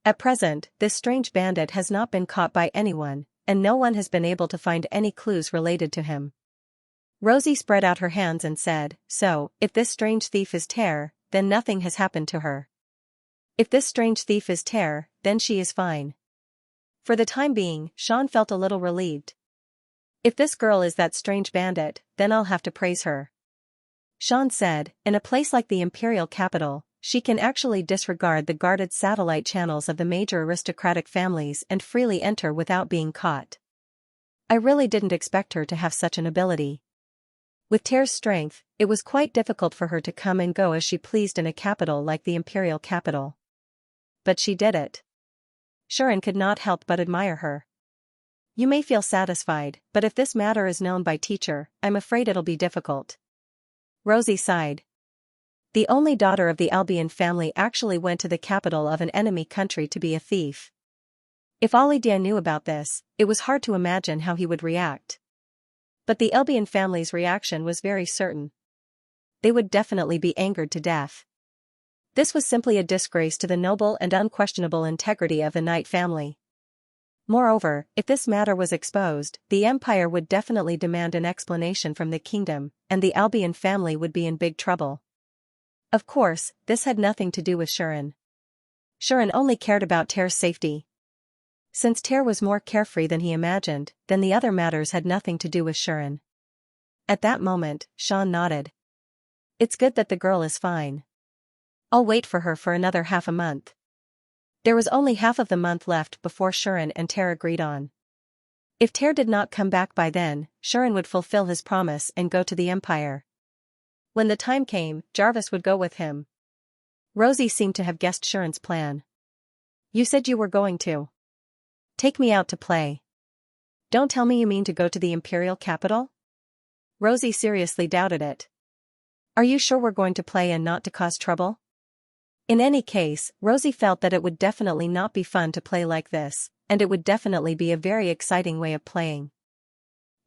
At present, this strange bandit has not been caught by anyone, and no one has been able to find any clues related to him. Rosie spread out her hands and said, so, if this strange thief is Ter, then nothing has happened to her. If this strange thief is Ter, then she is fine. For the time being, Sean felt a little relieved. If this girl is that strange bandit, then I'll have to praise her. Sean said, in a place like the imperial capital, she can actually disregard the guarded satellite channels of the major aristocratic families and freely enter without being caught. I really didn't expect her to have such an ability. With Ter's strength, it was quite difficult for her to come and go as she pleased in a capital like the imperial capital. But she did it. Shuren could not help but admire her. You may feel satisfied, but if this matter is known by teacher, I'm afraid it'll be difficult. Rosie sighed. The only daughter of the Albion family actually went to the capital of an enemy country to be a thief. If Alidia knew about this, it was hard to imagine how he would react. But the Albion family's reaction was very certain. They would definitely be angered to death. This was simply a disgrace to the noble and unquestionable integrity of the Knight family. Moreover, if this matter was exposed, the Empire would definitely demand an explanation from the kingdom, and the Albion family would be in big trouble. Of course, this had nothing to do with Shuren. Shuren only cared about Ter's safety. Since Ter was more carefree than he imagined, then the other matters had nothing to do with Shuren. At that moment, Sean nodded. It's good that the girl is fine. I'll wait for her for another half a month. There was only half of the month left before Shuren and Ter agreed on. If Ter did not come back by then, Shuren would fulfill his promise and go to the Empire. When the time came, Jarvis would go with him. Rosie seemed to have guessed Shuren's plan. You said you were going to take me out to play. Don't tell me you mean to go to the imperial capital? Rosie seriously doubted it. Are you sure we're going to play and not to cause trouble? In any case, Rosie felt that it would definitely not be fun to play like this, and it would definitely be a very exciting way of playing.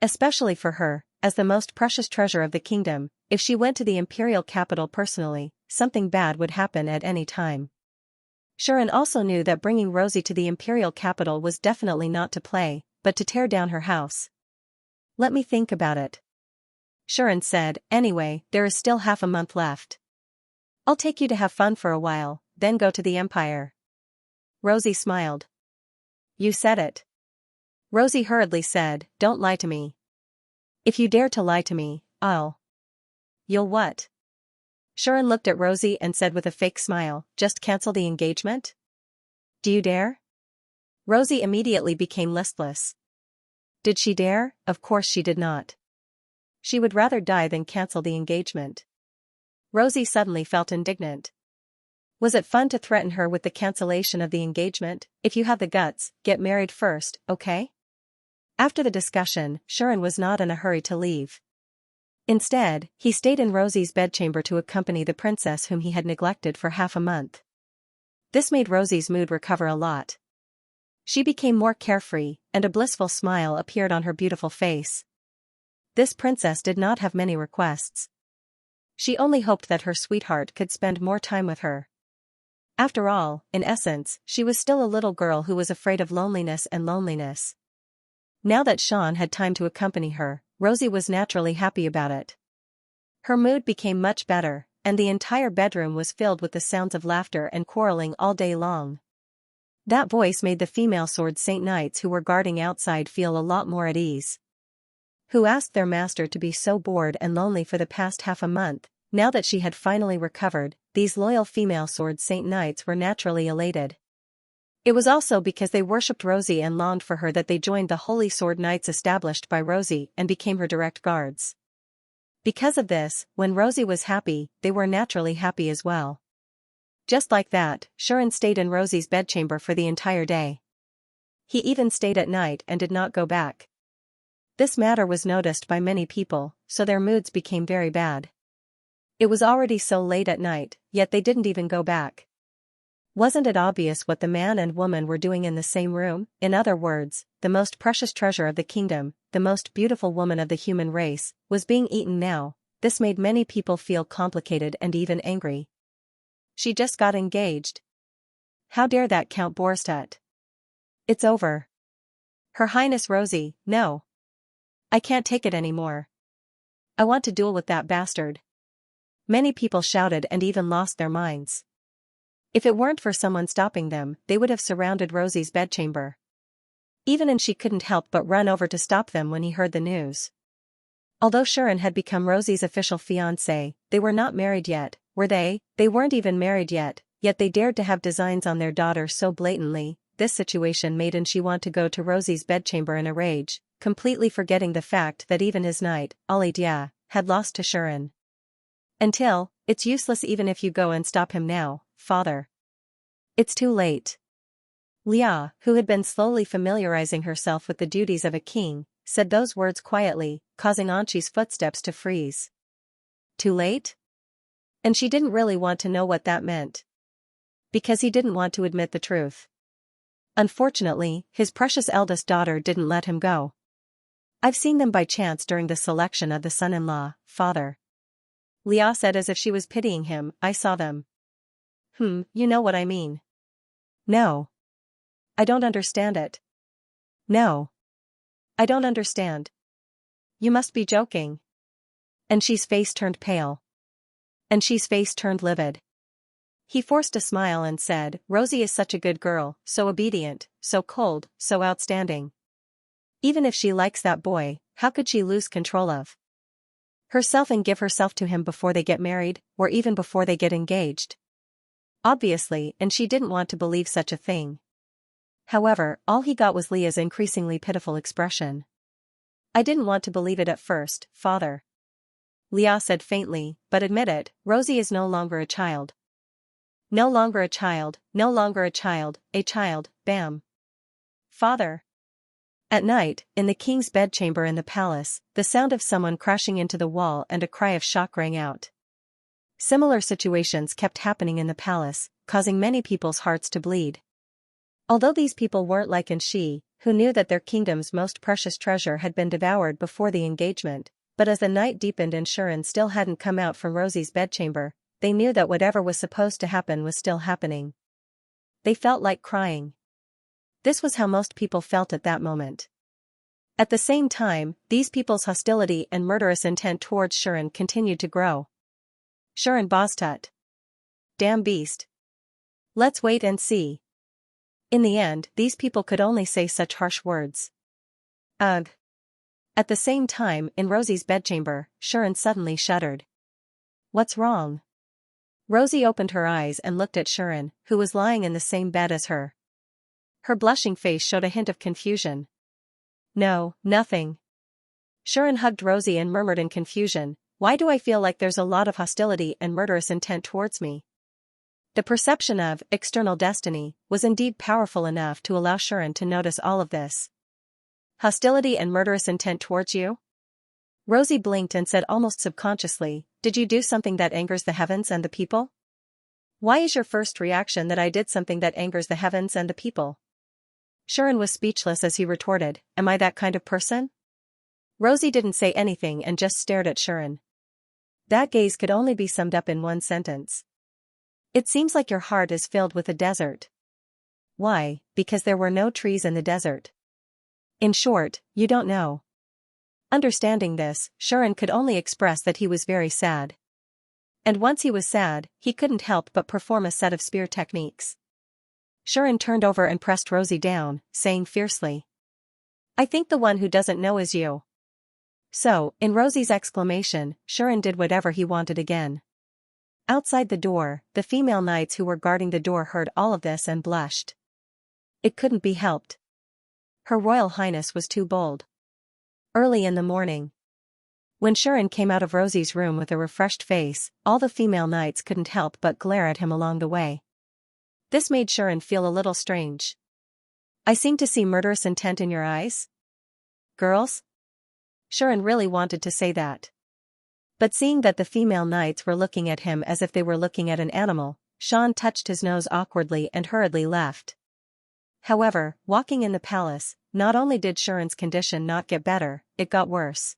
Especially for her, as the most precious treasure of the kingdom, if she went to the imperial capital personally, something bad would happen at any time. Shuren also knew that bringing Rosie to the imperial capital was definitely not to play, but to tear down her house. Let me think about it. Shuren said, anyway, there is still half a month left. I'll take you to have fun for a while, then go to the Empire. Rosie smiled. You said it. Rosie hurriedly said, don't lie to me. If you dare to lie to me, You'll what? Shuren looked at Rosie and said with a fake smile, just cancel the engagement? Do you dare? Rosie immediately became listless. Did she dare? Of course she did not. She would rather die than cancel the engagement. Rosie suddenly felt indignant. Was it fun to threaten her with the cancellation of the engagement? If you have the guts, get married first, okay? After the discussion, Shuren was not in a hurry to leave. Instead, he stayed in Rosie's bedchamber to accompany the princess whom he had neglected for half a month. This made Rosie's mood recover a lot. She became more carefree, and a blissful smile appeared on her beautiful face. This princess did not have many requests. She only hoped that her sweetheart could spend more time with her. After all, in essence, she was still a little girl who was afraid of loneliness and loneliness. Now that Sean had time to accompany her, Rosie was naturally happy about it. Her mood became much better, and the entire bedroom was filled with the sounds of laughter and quarreling all day long. That voice made the female sword saint knights who were guarding outside feel a lot more at ease. Who asked their master to be so bored and lonely for the past half a month? Now that she had finally recovered, these loyal female sword saint knights were naturally elated. It was also because they worshipped Rosie and longed for her that they joined the Holy Sword Knights established by Rosie and became her direct guards. Because of this, when Rosie was happy, they were naturally happy as well. Just like that, Shuren stayed in Rosie's bedchamber for the entire day. He even stayed at night and did not go back. This matter was noticed by many people, so their moods became very bad. It was already so late at night, yet they didn't even go back. Wasn't it obvious what the man and woman were doing in the same room? In other words, the most precious treasure of the kingdom, the most beautiful woman of the human race, was being eaten now. This made many people feel complicated and even angry. She just got engaged. How dare that Count Borstadt? It's over. Her Highness Rosie, no. I can't take it anymore. I want to duel with that bastard. Many people shouted and even lost their minds. If it weren't for someone stopping them, they would have surrounded Rosie's bedchamber. Even she couldn't help but run over to stop them when he heard the news. Although Shuren had become Rosie's official fiancé, they were not married yet, were they? They weren't even married yet they dared to have designs on their daughter so blatantly. This situation made Xianxia want to go to Rosie's bedchamber in a rage, completely forgetting the fact that even his knight, Alidia, had lost to Shuren. Until, it's useless even if you go and stop him now, father. It's too late. Lia, who had been slowly familiarizing herself with the duties of a king, said those words quietly, causing Xianxia's footsteps to freeze. Too late? And she didn't really want to know what that meant. Because he didn't want to admit the truth. Unfortunately, his precious eldest daughter didn't let him go. I've seen them by chance during the selection of the son-in-law, father. Lia said as if she was pitying him. I saw them. You know what I mean. No. I don't understand it. No. I don't understand. You must be joking. And she's face turned pale. And she's face turned livid. He forced a smile and said, Rosie is such a good girl, so obedient, so cold, so outstanding. Even if she likes that boy, how could she lose control of herself and give herself to him before they get married, or even before they get engaged? Obviously, and she didn't want to believe such a thing. However, all he got was Leah's increasingly pitiful expression. I didn't want to believe it at first, father. Leah said faintly, but admit it, Rosie is no longer a child. No longer a child, no longer a child, bam. Father. At night, in the king's bedchamber in the palace, the sound of someone crashing into the wall and a cry of shock rang out. Similar situations kept happening in the palace, causing many people's hearts to bleed. Although these people weren't like Xianxia, who knew that their kingdom's most precious treasure had been devoured before the engagement, but as the night deepened and Shuren still hadn't come out from Rosie's bedchamber, they knew that whatever was supposed to happen was still happening. They felt like crying. This was how most people felt at that moment. At the same time, these people's hostility and murderous intent towards Shuren continued to grow. Shuren Bostut. Damn beast. Let's wait and see. In the end, these people could only say such harsh words. Ugh. At the same time, in Rosie's bedchamber, Shuren suddenly shuddered. What's wrong? Rosie opened her eyes and looked at Shuren, who was lying in the same bed as her. Her blushing face showed a hint of confusion. No, nothing. Shuren hugged Rosie and murmured in confusion, why do I feel like there's a lot of hostility and murderous intent towards me? The perception of external destiny was indeed powerful enough to allow Shuren to notice all of this. Hostility and murderous intent towards you? Rosie blinked and said almost subconsciously, did you do something that angers the heavens and the people? Why is your first reaction that I did something that angers the heavens and the people? Shuren was speechless as he retorted, am I that kind of person? Rosie didn't say anything and just stared at Shuren. That gaze could only be summed up in one sentence. It seems like your heart is filled with a desert. Why? Because there were no trees in the desert. In short, you don't know. Understanding this, Shuren could only express that he was very sad. And once he was sad, he couldn't help but perform a set of spear techniques. Shuren turned over and pressed Rosie down, saying fiercely, I think the one who doesn't know is you. So, in Rosie's exclamation, Shuren did whatever he wanted again. Outside the door, the female knights who were guarding the door heard all of this and blushed. It couldn't be helped. Her Royal Highness was too bold. Early in the morning. When Sharon came out of Rosie's room with a refreshed face, all the female knights couldn't help but glare at him along the way. This made Sharon feel a little strange. I seem to see murderous intent in your eyes? Girls? Sharon really wanted to say that. But seeing that the female knights were looking at him as if they were looking at an animal, Sean touched his nose awkwardly and hurriedly left. However, walking in the palace, not only did Sharon's condition not get better, it got worse.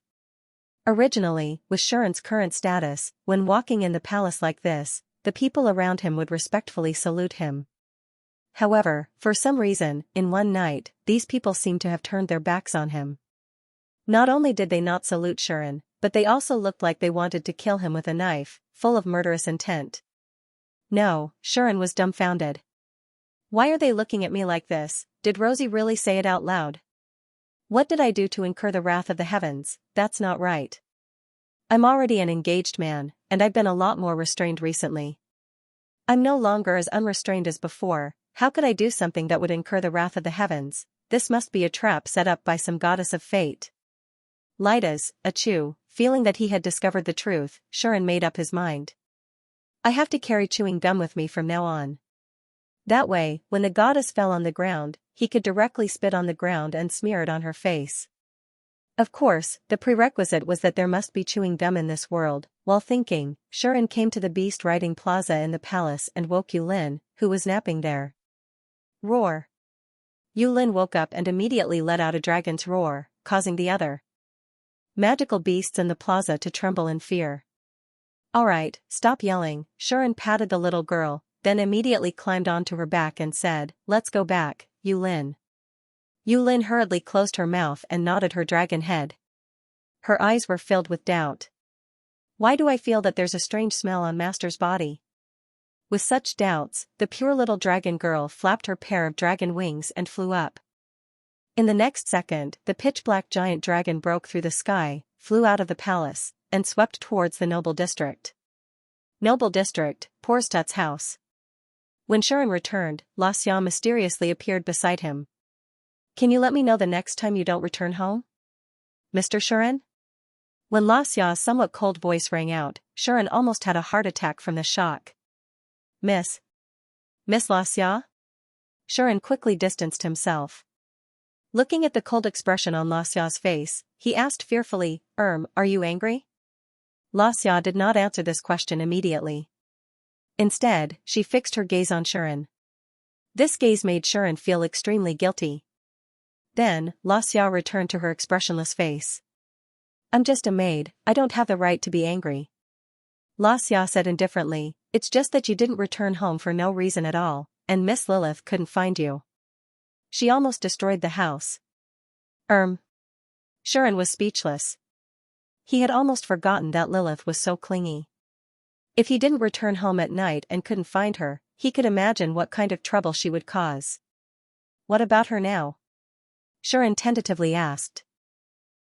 Originally, with Sharon's current status, when walking in the palace like this, the people around him would respectfully salute him. However, for some reason, in one night, these people seemed to have turned their backs on him. Not only did they not salute Sharon, but they also looked like they wanted to kill him with a knife, full of murderous intent. No, Sharon was dumbfounded. Why are they looking at me like this? Did Rosie really say it out loud? What did I do to incur the wrath of the heavens? That's not right. I'm already an engaged man, and I've been a lot more restrained recently. I'm no longer as unrestrained as before. How could I do something that would incur the wrath of the heavens? This must be a trap set up by some goddess of fate. Light as a chew, feeling that he had discovered the truth, Sharon made up his mind. I have to carry chewing gum with me from now on. That way, when the goddess fell on the ground, he could directly spit on the ground and smear it on her face. Of course, the prerequisite was that there must be chewing gum in this world. While thinking, Sharon came to the beast riding plaza in the palace and woke Yulin, who was napping there. Roar. Yulin woke up and immediately let out a dragon's roar, causing the other magical beasts in the plaza to tremble in fear. Alright, stop yelling, Sharon patted the little girl, then immediately climbed onto her back and said, let's go back, Yulin. Yulin hurriedly closed her mouth and nodded her dragon head. Her eyes were filled with doubt. Why do I feel that there's a strange smell on Master's body? With such doubts, the pure little dragon girl flapped her pair of dragon wings and flew up. In the next second, the pitch-black giant dragon broke through the sky, flew out of the palace, and swept towards the noble district. Noble district, Porstadt's house. When Sharon returned, Xianxia mysteriously appeared beside him. Can you let me know the next time you don't return home? Mr. Sharon? When Xianxia's somewhat cold voice rang out, Sharon almost had a heart attack from the shock. Miss Xianxia? Sharon quickly distanced himself. Looking at the cold expression on Xianxia's face, he asked fearfully, are you angry? Xianxia did not answer this question immediately. Instead, she fixed her gaze on Sharon. This gaze made Sharon feel extremely guilty. Then, Xianxia returned to her expressionless face. I'm just a maid, I don't have the right to be angry. Xianxia said indifferently, it's just that you didn't return home for no reason at all, and Miss Lilith couldn't find you. She almost destroyed the house. Sharon was speechless. He had almost forgotten that Lilith was so clingy. If he didn't return home at night and couldn't find her, he could imagine what kind of trouble she would cause. What about her now? Sharon tentatively asked.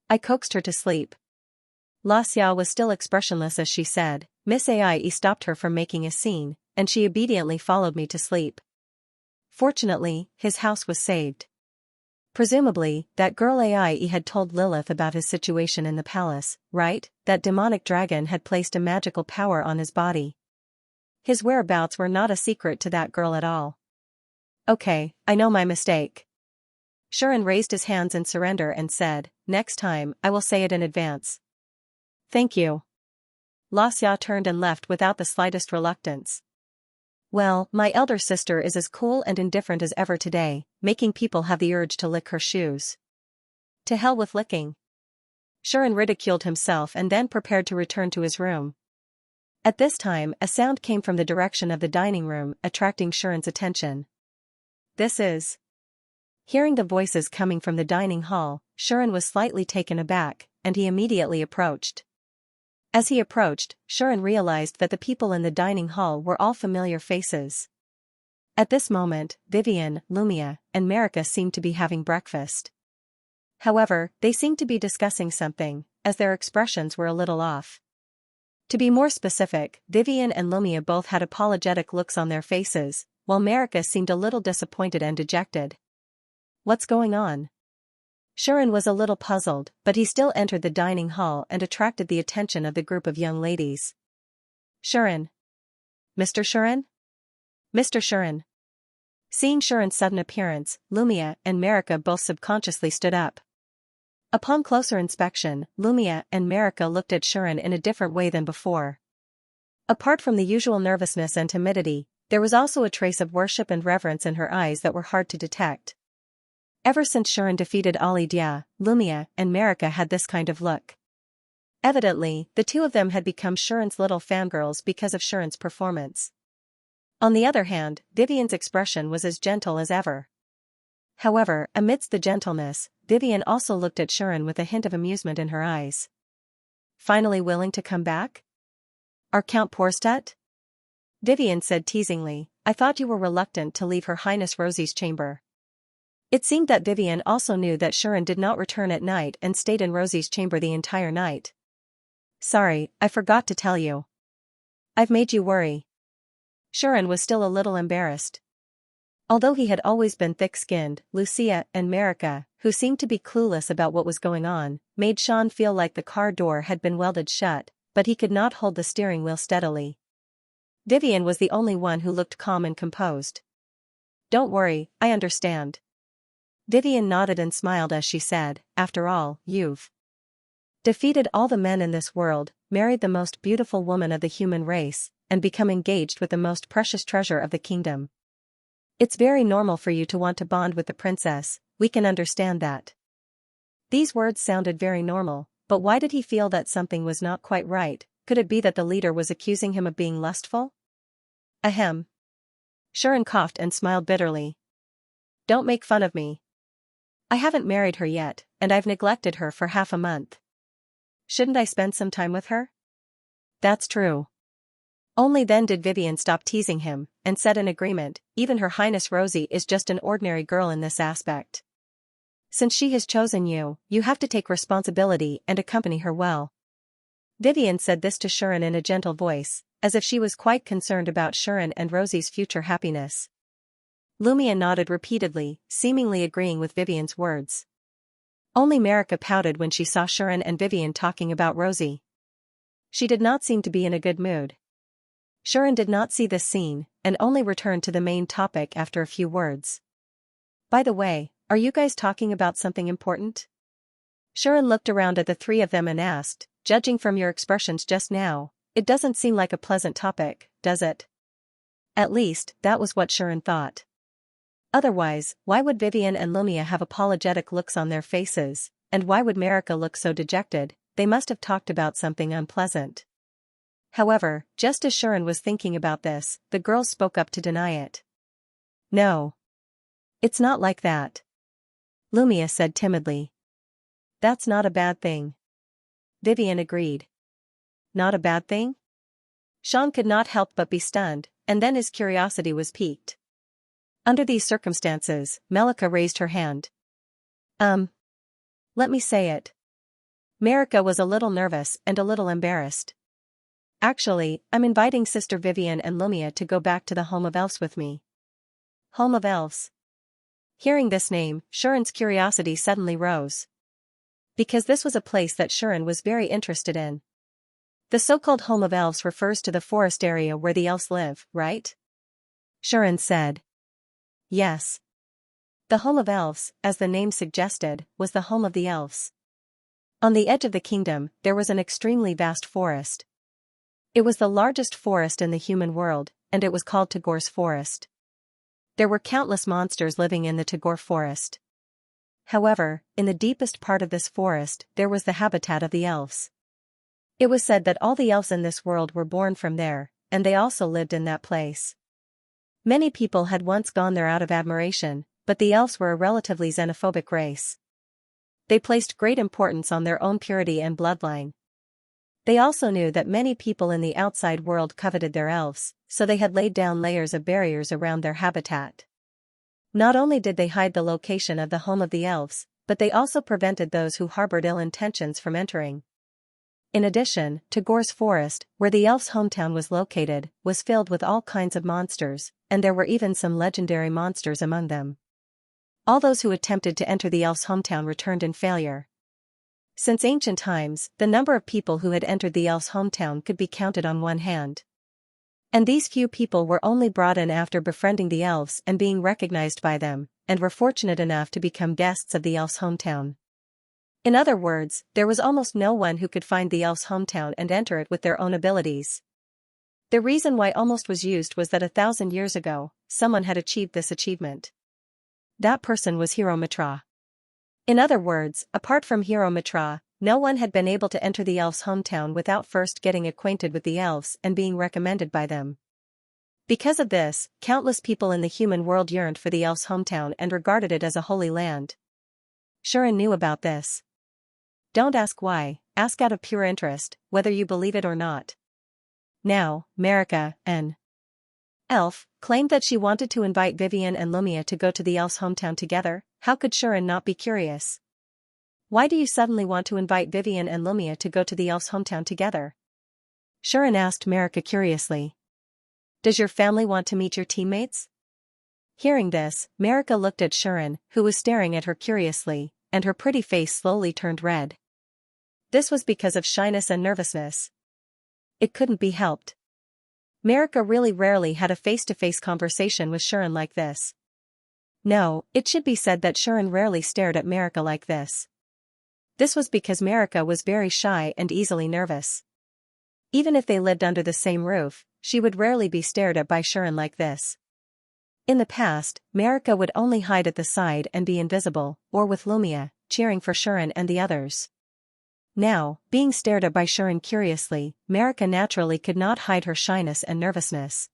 I coaxed her to sleep. Xianxia was still expressionless as she said, Miss Aie stopped her from making a scene, and she obediently followed me to sleep. Fortunately, his house was saved. Presumably, that girl Aie had told Lilith about his situation in the palace, right? That demonic dragon had placed a magical power on his body. His whereabouts were not a secret to that girl at all. Okay, I know my mistake. Sharon raised his hands in surrender and said, next time, I will say it in advance. Thank you. Xianxia turned and left without the slightest reluctance. Well, my elder sister is as cool and indifferent as ever today, making people have the urge to lick her shoes. To hell with licking. Sharon ridiculed himself and then prepared to return to his room. At this time, a sound came from the direction of the dining room, attracting Sharon's attention. This is. Hearing the voices coming from the dining hall, Sharon was slightly taken aback, and he immediately approached. As he approached, Sharon realized that the people in the dining hall were all familiar faces. At this moment, Vivian, Lumia, and Marika seemed to be having breakfast. However, they seemed to be discussing something, as their expressions were a little off. To be more specific, Vivian and Lumia both had apologetic looks on their faces, while Marika seemed a little disappointed and dejected. What's going on? Shuren was a little puzzled, but he still entered the dining hall and attracted the attention of the group of young ladies. Shuren. Mr. Shuren? Mr. Shuren. Seeing Shuren's sudden appearance, Lumia and Marika both subconsciously stood up. Upon closer inspection, Lumia and Marika looked at Shuren in a different way than before. Apart from the usual nervousness and timidity, there was also a trace of worship and reverence in her eyes that were hard to detect. Ever since Shuren defeated Ali Dia, Lumia and Marika had this kind of look. Evidently, the two of them had become Shuren's little fangirls because of Shuren's performance. On the other hand, Vivian's expression was as gentle as ever. However, amidst the gentleness, Vivian also looked at Shuren with a hint of amusement in her eyes. Finally willing to come back? Our Count Porstut? Vivian said teasingly, I thought you were reluctant to leave Her Highness Rosie's chamber. It seemed that Vivian also knew that Shuren did not return at night and stayed in Rosie's chamber the entire night. Sorry, I forgot to tell you. I've made you worry. Shuren was still a little embarrassed. Although he had always been thick-skinned, Lucia and Marika, who seemed to be clueless about what was going on, made Sean feel like the car door had been welded shut, but he could not hold the steering wheel steadily. Vivian was the only one who looked calm and composed. Don't worry, I understand. Vivian nodded and smiled as she said, after all, you've defeated all the men in this world, married the most beautiful woman of the human race, and become engaged with the most precious treasure of the kingdom. It's very normal for you to want to bond with the princess, we can understand that. These words sounded very normal, but why did he feel that something was not quite right? Could it be that the leader was accusing him of being lustful? Ahem. Shuren coughed and smiled bitterly. Don't make fun of me. I haven't married her yet, and I've neglected her for half a month. Shouldn't I spend some time with her? That's true. Only then did Vivian stop teasing him, and said in agreement, even Her Highness Rosie is just an ordinary girl in this aspect. Since she has chosen you, you have to take responsibility and accompany her well. Vivian said this to Shuren in a gentle voice, as if she was quite concerned about Shuren and Rosie's future happiness. Lumia nodded repeatedly, seemingly agreeing with Vivian's words. Only Marika pouted when she saw Shuren and Vivian talking about Rosie. She did not seem to be in a good mood. Shuren did not see this scene, and only returned to the main topic after a few words. By the way, are you guys talking about something important? Shuren looked around at the three of them and asked, judging from your expressions just now, it doesn't seem like a pleasant topic, does it? At least, that was what Shuren thought. Otherwise, why would Vivian and Lumia have apologetic looks on their faces, and why would Marika look so dejected? They must have talked about something unpleasant. However, just as Shuren was thinking about this, the girls spoke up to deny it. No. It's not like that. Lumia said timidly. That's not a bad thing. Vivian agreed. Not a bad thing? Sean could not help but be stunned, and then his curiosity was piqued. Under these circumstances, Melika raised her hand. Let me say it. Marika was a little nervous and a little embarrassed. Actually, I'm inviting Sister Vivian and Lumia to go back to the Home of Elves with me. Home of Elves. Hearing this name, Shuren's curiosity suddenly rose. Because this was a place that Shuren was very interested in. The so-called Home of Elves refers to the forest area where the elves live, right? Shuren said. Yes. The Home of Elves, as the name suggested, was the home of the elves. On the edge of the kingdom, there was an extremely vast forest. It was the largest forest in the human world, and it was called Tagor's Forest. There were countless monsters living in the Tagor Forest. However, in the deepest part of this forest, there was the habitat of the elves. It was said that all the elves in this world were born from there, and they also lived in that place. Many people had once gone there out of admiration, but the elves were a relatively xenophobic race. They placed great importance on their own purity and bloodline. They also knew that many people in the outside world coveted their elves, so they had laid down layers of barriers around their habitat. Not only did they hide the location of the home of the elves, but they also prevented those who harbored ill intentions from entering. In addition, Tagor's Forest, where the elves' hometown was located, was filled with all kinds of monsters, and there were even some legendary monsters among them. All those who attempted to enter the elf's hometown returned in failure. Since ancient times, the number of people who had entered the elf's hometown could be counted on one hand. And these few people were only brought in after befriending the elves and being recognized by them, and were fortunate enough to become guests of the elf's hometown. In other words, there was almost no one who could find the elf's hometown and enter it with their own abilities. The reason why almost was used was that 1,000 years ago, someone had achieved this achievement. That person was Hero Mitra. In other words, apart from Hero Mitra, no one had been able to enter the elf's hometown without first getting acquainted with the elves and being recommended by them. Because of this, countless people in the human world yearned for the elf's hometown and regarded it as a holy land. Xianxia knew about this. Don't ask why, ask out of pure interest, whether you believe it or not. Now, Marika, an elf, claimed that she wanted to invite Vivian and Lumia to go to the elf's hometown together. How could Xianxia not be curious? Why do you suddenly want to invite Vivian and Lumia to go to the elf's hometown together? Xianxia asked Marika curiously. Does your family want to meet your teammates? Hearing this, Marika looked at Xianxia, who was staring at her curiously, and her pretty face slowly turned red. This was because of shyness and nervousness. It couldn't be helped. Marika really rarely had a face-to-face conversation with Xianxia like this. No, it should be said that Xianxia rarely stared at Marika like this. This was because Marika was very shy and easily nervous. Even if they lived under the same roof, she would rarely be stared at by Xianxia like this. In the past, Marika would only hide at the side and be invisible, or with Lumia, cheering for Xianxia and the others. Now, being stared at by Xianxia curiously, Marika naturally could not hide her shyness and nervousness.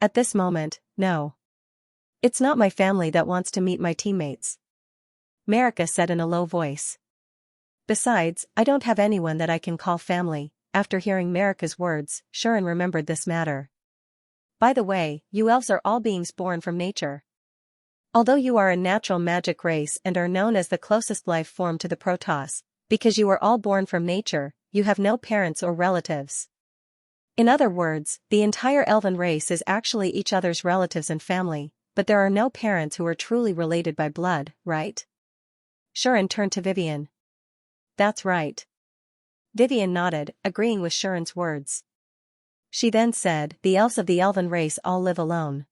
At this moment, no. It's not my family that wants to meet my teammates, Marika said in a low voice. Besides, I don't have anyone that I can call family. After hearing Marika's words, Xianxia remembered this matter. By the way, you elves are all beings born from nature. Although you are a natural magic race and are known as the closest life form to the Protoss, because you are all born from nature, you have no parents or relatives. In other words, the entire elven race is actually each other's relatives and family, but there are no parents who are truly related by blood, right? Xianxia turned to Vivian. That's right. Vivian nodded, agreeing with Xianxia's words. She then said, the elves of the elven race all live alone.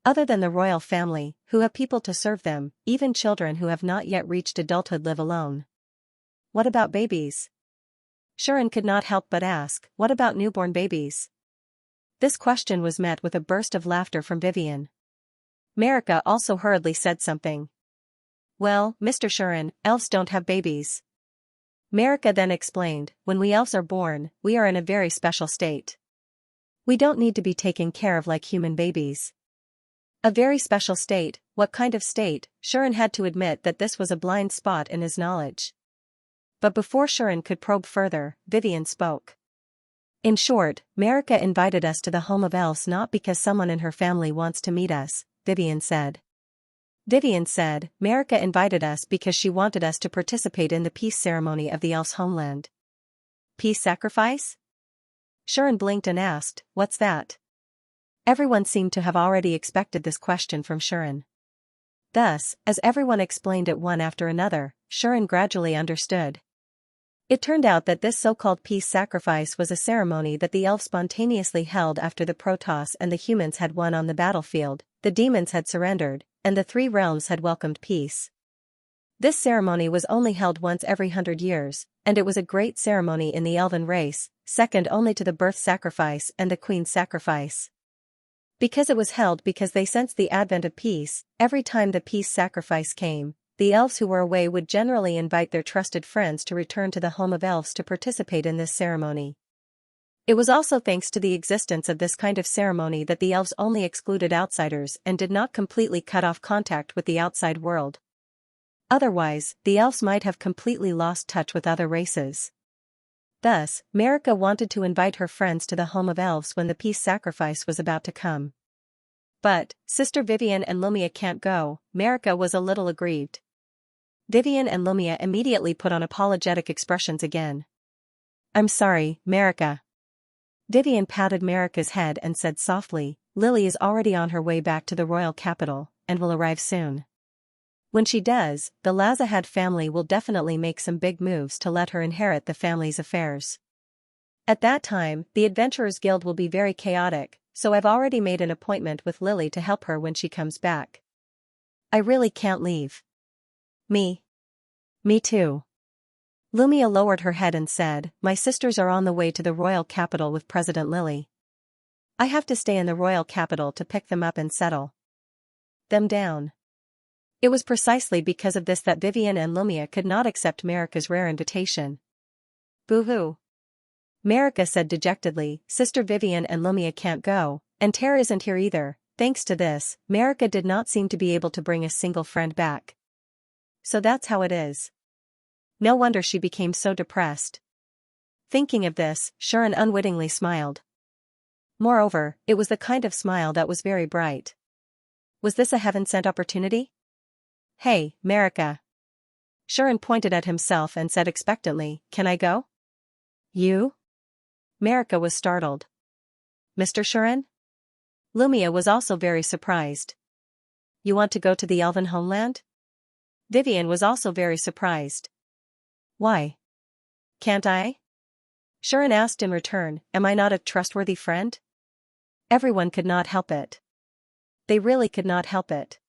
Other than the royal family, who have people to serve them, even children who have not yet reached adulthood live alone. What about babies? Xianxia could not help but ask, what about newborn babies? This question was met with a burst of laughter from Vivian. Marika also hurriedly said something. Well, Mr. Xianxia, elves don't have babies. Marika then explained, when we elves are born, we are in a very special state. We don't need to be taken care of like human babies. A very special state, what kind of state? Xianxia had to admit that this was a blind spot in his knowledge. But before Xianxia could probe further, Vivian spoke. In short, Marika invited us to the home of elves not because someone in her family wants to meet us, Vivian said. Vivian said, Marika invited us because she wanted us to participate in the peace ceremony of the elf's homeland. Peace sacrifice? Xianxia blinked and asked, what's that? Everyone seemed to have already expected this question from Xianxia. Thus, as everyone explained it one after another, Xianxia gradually understood. It turned out that this so-called peace sacrifice was a ceremony that the elves spontaneously held after the Protoss and the humans had won on the battlefield, the demons had surrendered, and the three realms had welcomed peace. This ceremony was only held once every 100 years, and it was a great ceremony in the elven race, second only to the birth sacrifice and the queen's sacrifice. Because it was held because they sensed the advent of peace, every time the peace sacrifice came, the elves who were away would generally invite their trusted friends to return to the home of elves to participate in this ceremony. It was also thanks to the existence of this kind of ceremony that the elves only excluded outsiders and did not completely cut off contact with the outside world. Otherwise, the elves might have completely lost touch with other races. Thus, Marika wanted to invite her friends to the home of elves when the peace sacrifice was about to come. But, Sister Vivian and Lumia can't go, Marika was a little aggrieved. Vivian and Lumia immediately put on apologetic expressions again. I'm sorry, Marika. Vivian patted Marika's head and said softly, Lily is already on her way back to the royal capital, and will arrive soon. When she does, the Lazahad family will definitely make some big moves to let her inherit the family's affairs. At that time, the Adventurers Guild will be very chaotic, so I've already made an appointment with Lily to help her when she comes back. I really can't leave. Me too. Lumia lowered her head and said, my sisters are on the way to the royal capital with President Lily. I have to stay in the royal capital to pick them up and settle them down. It was precisely because of this that Vivian and Lumia could not accept Marika's rare invitation. Boo-hoo. Marika said dejectedly, Sister Vivian and Lumia can't go, and Tara isn't here either. Thanks to this, Marika did not seem to be able to bring a single friend back. So that's how it is. No wonder she became so depressed. Thinking of this, Sharon unwittingly smiled. Moreover, it was the kind of smile that was very bright. Was this a heaven-sent opportunity? Hey, Marika. Sharon pointed at himself and said expectantly, can I go? You? Marika was startled. Mr. Sharon? Lumia was also very surprised. You want to go to the elven homeland? Vivian was also very surprised. Why? Can't I? Sharon asked in return, am I not a trustworthy friend? Everyone could not help it. They really could not help it.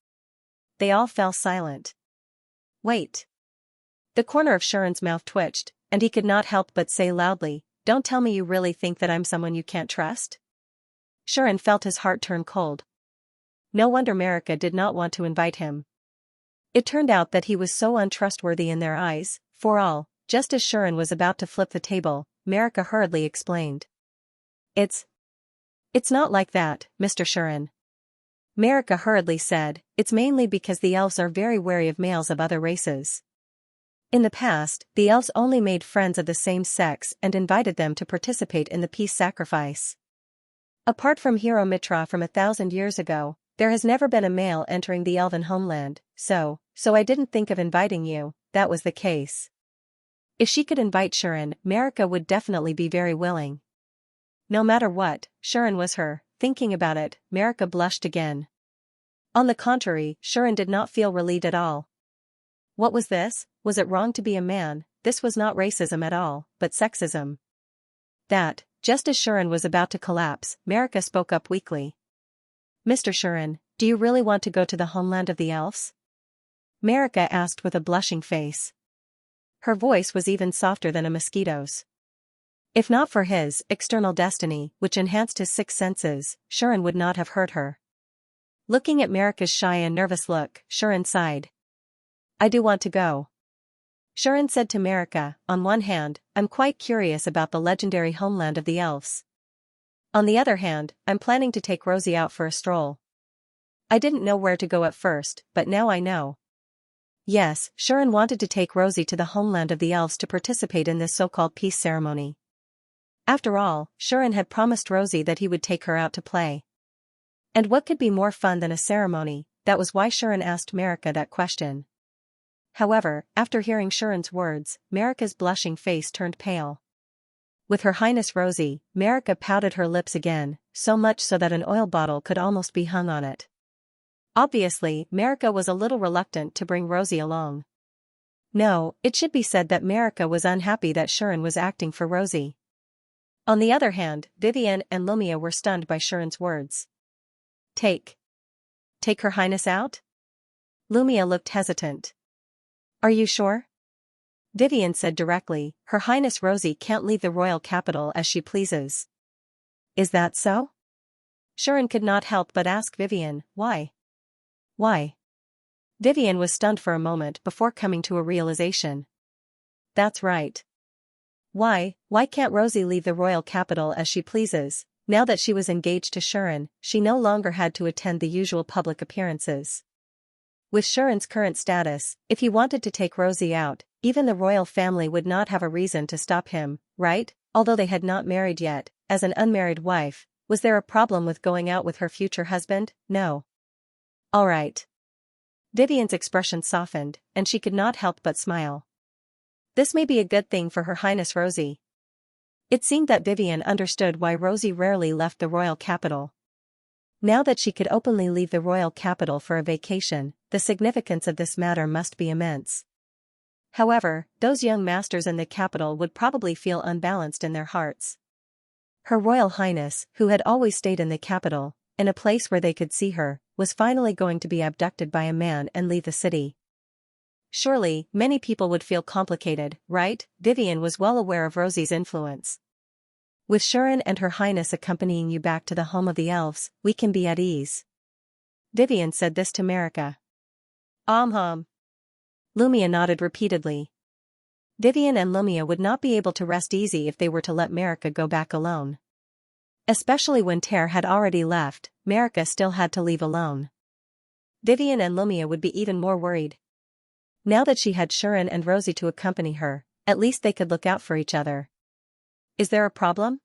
They all fell silent. Wait. The corner of Sharon's mouth twitched, and he could not help but say loudly, don't tell me you really think that I'm someone you can't trust? Sharon felt his heart turn cold. No wonder Marika did not want to invite him. It turned out that he was so untrustworthy in their eyes, for all, just as Sharon was about to flip the table, Marika hurriedly explained. It's not like that, Mr. Sharon. Marika hurriedly said, it's mainly because the elves are very wary of males of other races. In the past, the elves only made friends of the same sex and invited them to participate in the peace sacrifice. Apart from Hero Mitra from 1,000 years ago, there has never been a male entering the elven homeland, so I didn't think of inviting you. That was the case. If she could invite Sharon, Marika would definitely be very willing. No matter what, Sharon was her. Thinking about it, Marika blushed again. On the contrary, Sharon did not feel relieved at all. What was this? Was it wrong to be a man? This was not racism at all, but sexism. That, just as Sharon was about to collapse, Marika spoke up weakly. Mr. Sharon, do you really want to go to the homeland of the elves? Marika asked with a blushing face. Her voice was even softer than a mosquito's. If not for his external destiny, which enhanced his sixth senses, Sharon would not have heard her. Looking at Marika's shy and nervous look, Sharon sighed. I do want to go. Sharon said to Marika, on one hand, I'm quite curious about the legendary homeland of the elves. On the other hand, I'm planning to take Rosie out for a stroll. I didn't know where to go at first, but now I know. Yes, Sharon wanted to take Rosie to the homeland of the elves to participate in this so-called peace ceremony. After all, Sharon had promised Rosie that he would take her out to play. And what could be more fun than a ceremony? That was why Sharon asked Marika that question. However, after hearing Sharon's words, Marika's blushing face turned pale. With Her Highness Rosie, Marika pouted her lips again, so much so that an oil bottle could almost be hung on it. Obviously, Marika was a little reluctant to bring Rosie along. No, it should be said that Marika was unhappy that Sharon was acting for Rosie. On the other hand, Vivian and Lumia were stunned by Sharon's words. Take Her Highness out? Lumia looked hesitant. Are you sure? Vivian said directly, Her Highness Rosie can't leave the royal capital as she pleases. Is that so? Sharon could not help but ask Vivian, why? Why? Vivian was stunned for a moment before coming to a realization. That's right. Why can't Rosie leave the royal capital as she pleases? Now that she was engaged to Sharon, she no longer had to attend the usual public appearances. With Sharon's current status, if he wanted to take Rosie out, even the royal family would not have a reason to stop him, right? Although they had not married yet, as an unmarried wife, was there a problem with going out with her future husband? No. All right. Vivian's expression softened, and she could not help but smile. This may be a good thing for Her Highness Rosie. It seemed that Vivian understood why Rosie rarely left the royal capital. Now that she could openly leave the royal capital for a vacation, the significance of this matter must be immense. However, those young masters in the capital would probably feel unbalanced in their hearts. Her Royal Highness, who had always stayed in the capital, in a place where they could see her, was finally going to be abducted by a man and leave the city. Surely, many people would feel complicated, right? Vivian was well aware of Rosie's influence. With Shuren and Her Highness accompanying you back to the home of the elves, we can be at ease. Vivian said this to Marika. Lumia nodded repeatedly. Vivian and Lumia would not be able to rest easy if they were to let Marika go back alone. Especially when Ter had already left, Marika still had to leave alone. Vivian and Lumia would be even more worried. Now that she had Shuren and Rosie to accompany her, at least they could look out for each other. Is there a problem?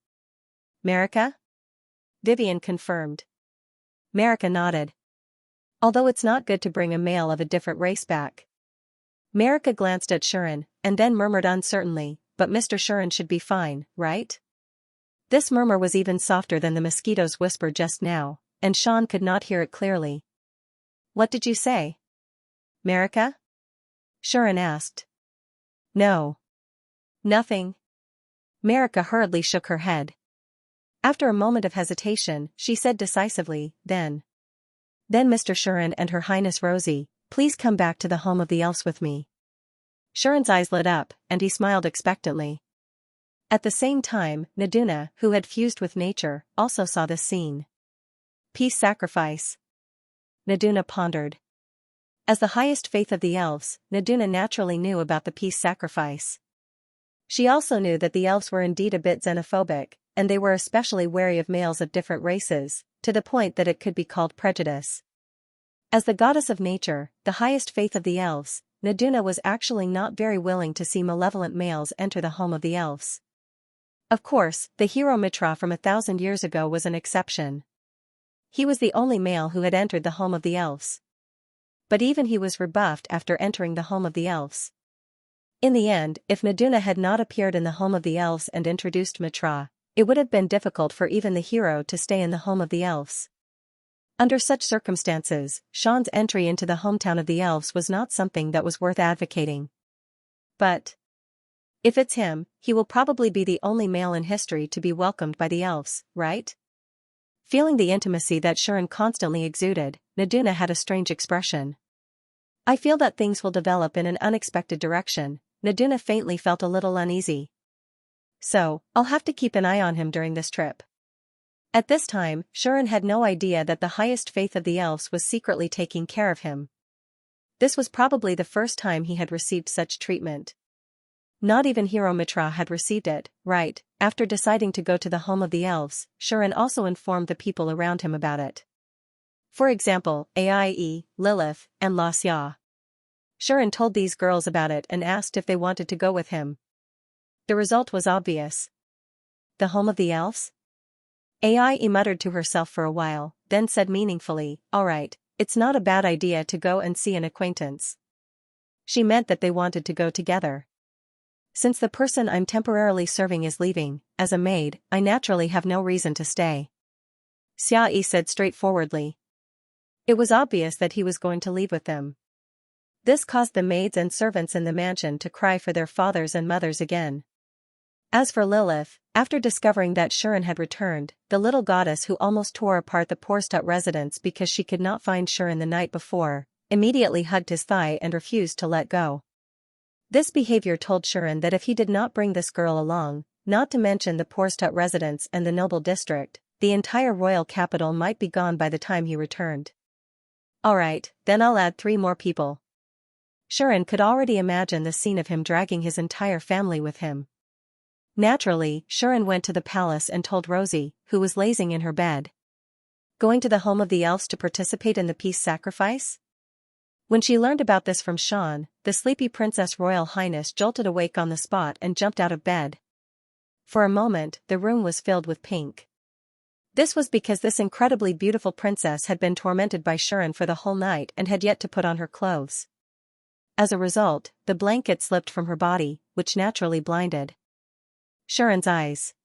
Marika? Vivian confirmed. Marika nodded. Although it's not good to bring a male of a different race back. Marika glanced at Shuren, and then murmured uncertainly, but Mr. Shuren should be fine, right? This murmur was even softer than the mosquito's whisper just now, and Sean could not hear it clearly. What did you say? Marika? Shuren asked. No. Nothing. Marika hurriedly shook her head. After a moment of hesitation, she said decisively, Then Mr. Shuren and Her Highness Rosie, please come back to the home of the elves with me. Shuren's eyes lit up, and he smiled expectantly. At the same time, Naduna, who had fused with nature, also saw this scene. Peace sacrifice. Naduna pondered. As the highest faith of the elves, Naduna naturally knew about the peace sacrifice. She also knew that the elves were indeed a bit xenophobic, and they were especially wary of males of different races, to the point that it could be called prejudice. As the goddess of nature, the highest faith of the elves, Naduna was actually not very willing to see malevolent males enter the home of the elves. Of course, the hero Mitra from 1,000 years ago was an exception. He was the only male who had entered the home of the elves. But even he was rebuffed after entering the home of the elves. In the end, if Naduna had not appeared in the home of the elves and introduced Mitra, it would have been difficult for even the hero to stay in the home of the elves. Under such circumstances, Sean's entry into the hometown of the elves was not something that was worth advocating. But if it's him, he will probably be the only male in history to be welcomed by the elves, right? Feeling the intimacy that Shuren constantly exuded, Naduna had a strange expression. I feel that things will develop in an unexpected direction. Naduna faintly felt a little uneasy. So, I'll have to keep an eye on him during this trip. At this time, Shuren had no idea that the highest faith of the elves was secretly taking care of him. This was probably the first time he had received such treatment. Not even Hero Mitra had received it, right? After deciding to go to the home of the elves, Shuren also informed the people around him about it. For example, Aie, Lilith, and Xianxia. Shuren told these girls about it and asked if they wanted to go with him. The result was obvious. The home of the elves? Aie muttered to herself for a while, then said meaningfully, all right, it's not a bad idea to go and see an acquaintance. She meant that they wanted to go together. Since the person I'm temporarily serving is leaving, as a maid, I naturally have no reason to stay. Xiayi said straightforwardly. It was obvious that he was going to leave with them. This caused the maids and servants in the mansion to cry for their fathers and mothers again. As for Lilith, after discovering that Shuren had returned, the little goddess who almost tore apart the Porstadt residence because she could not find Shuren the night before, immediately hugged his thigh and refused to let go. This behavior told Shuren that if he did not bring this girl along, not to mention the Porstadt residence and the noble district, the entire royal capital might be gone by the time he returned. Alright, then I'll add 3 more people. Shuren could already imagine the scene of him dragging his entire family with him. Naturally, Shuren went to the palace and told Rosie, who was lazing in her bed. Going to the home of the elves to participate in the peace sacrifice? When she learned about this from Sean, the sleepy Princess Royal Highness jolted awake on the spot and jumped out of bed. For a moment, the room was filled with pink. This was because this incredibly beautiful princess had been tormented by Shuren for the whole night and had yet to put on her clothes. As a result, the blanket slipped from her body, which naturally blinded Shuren's eyes.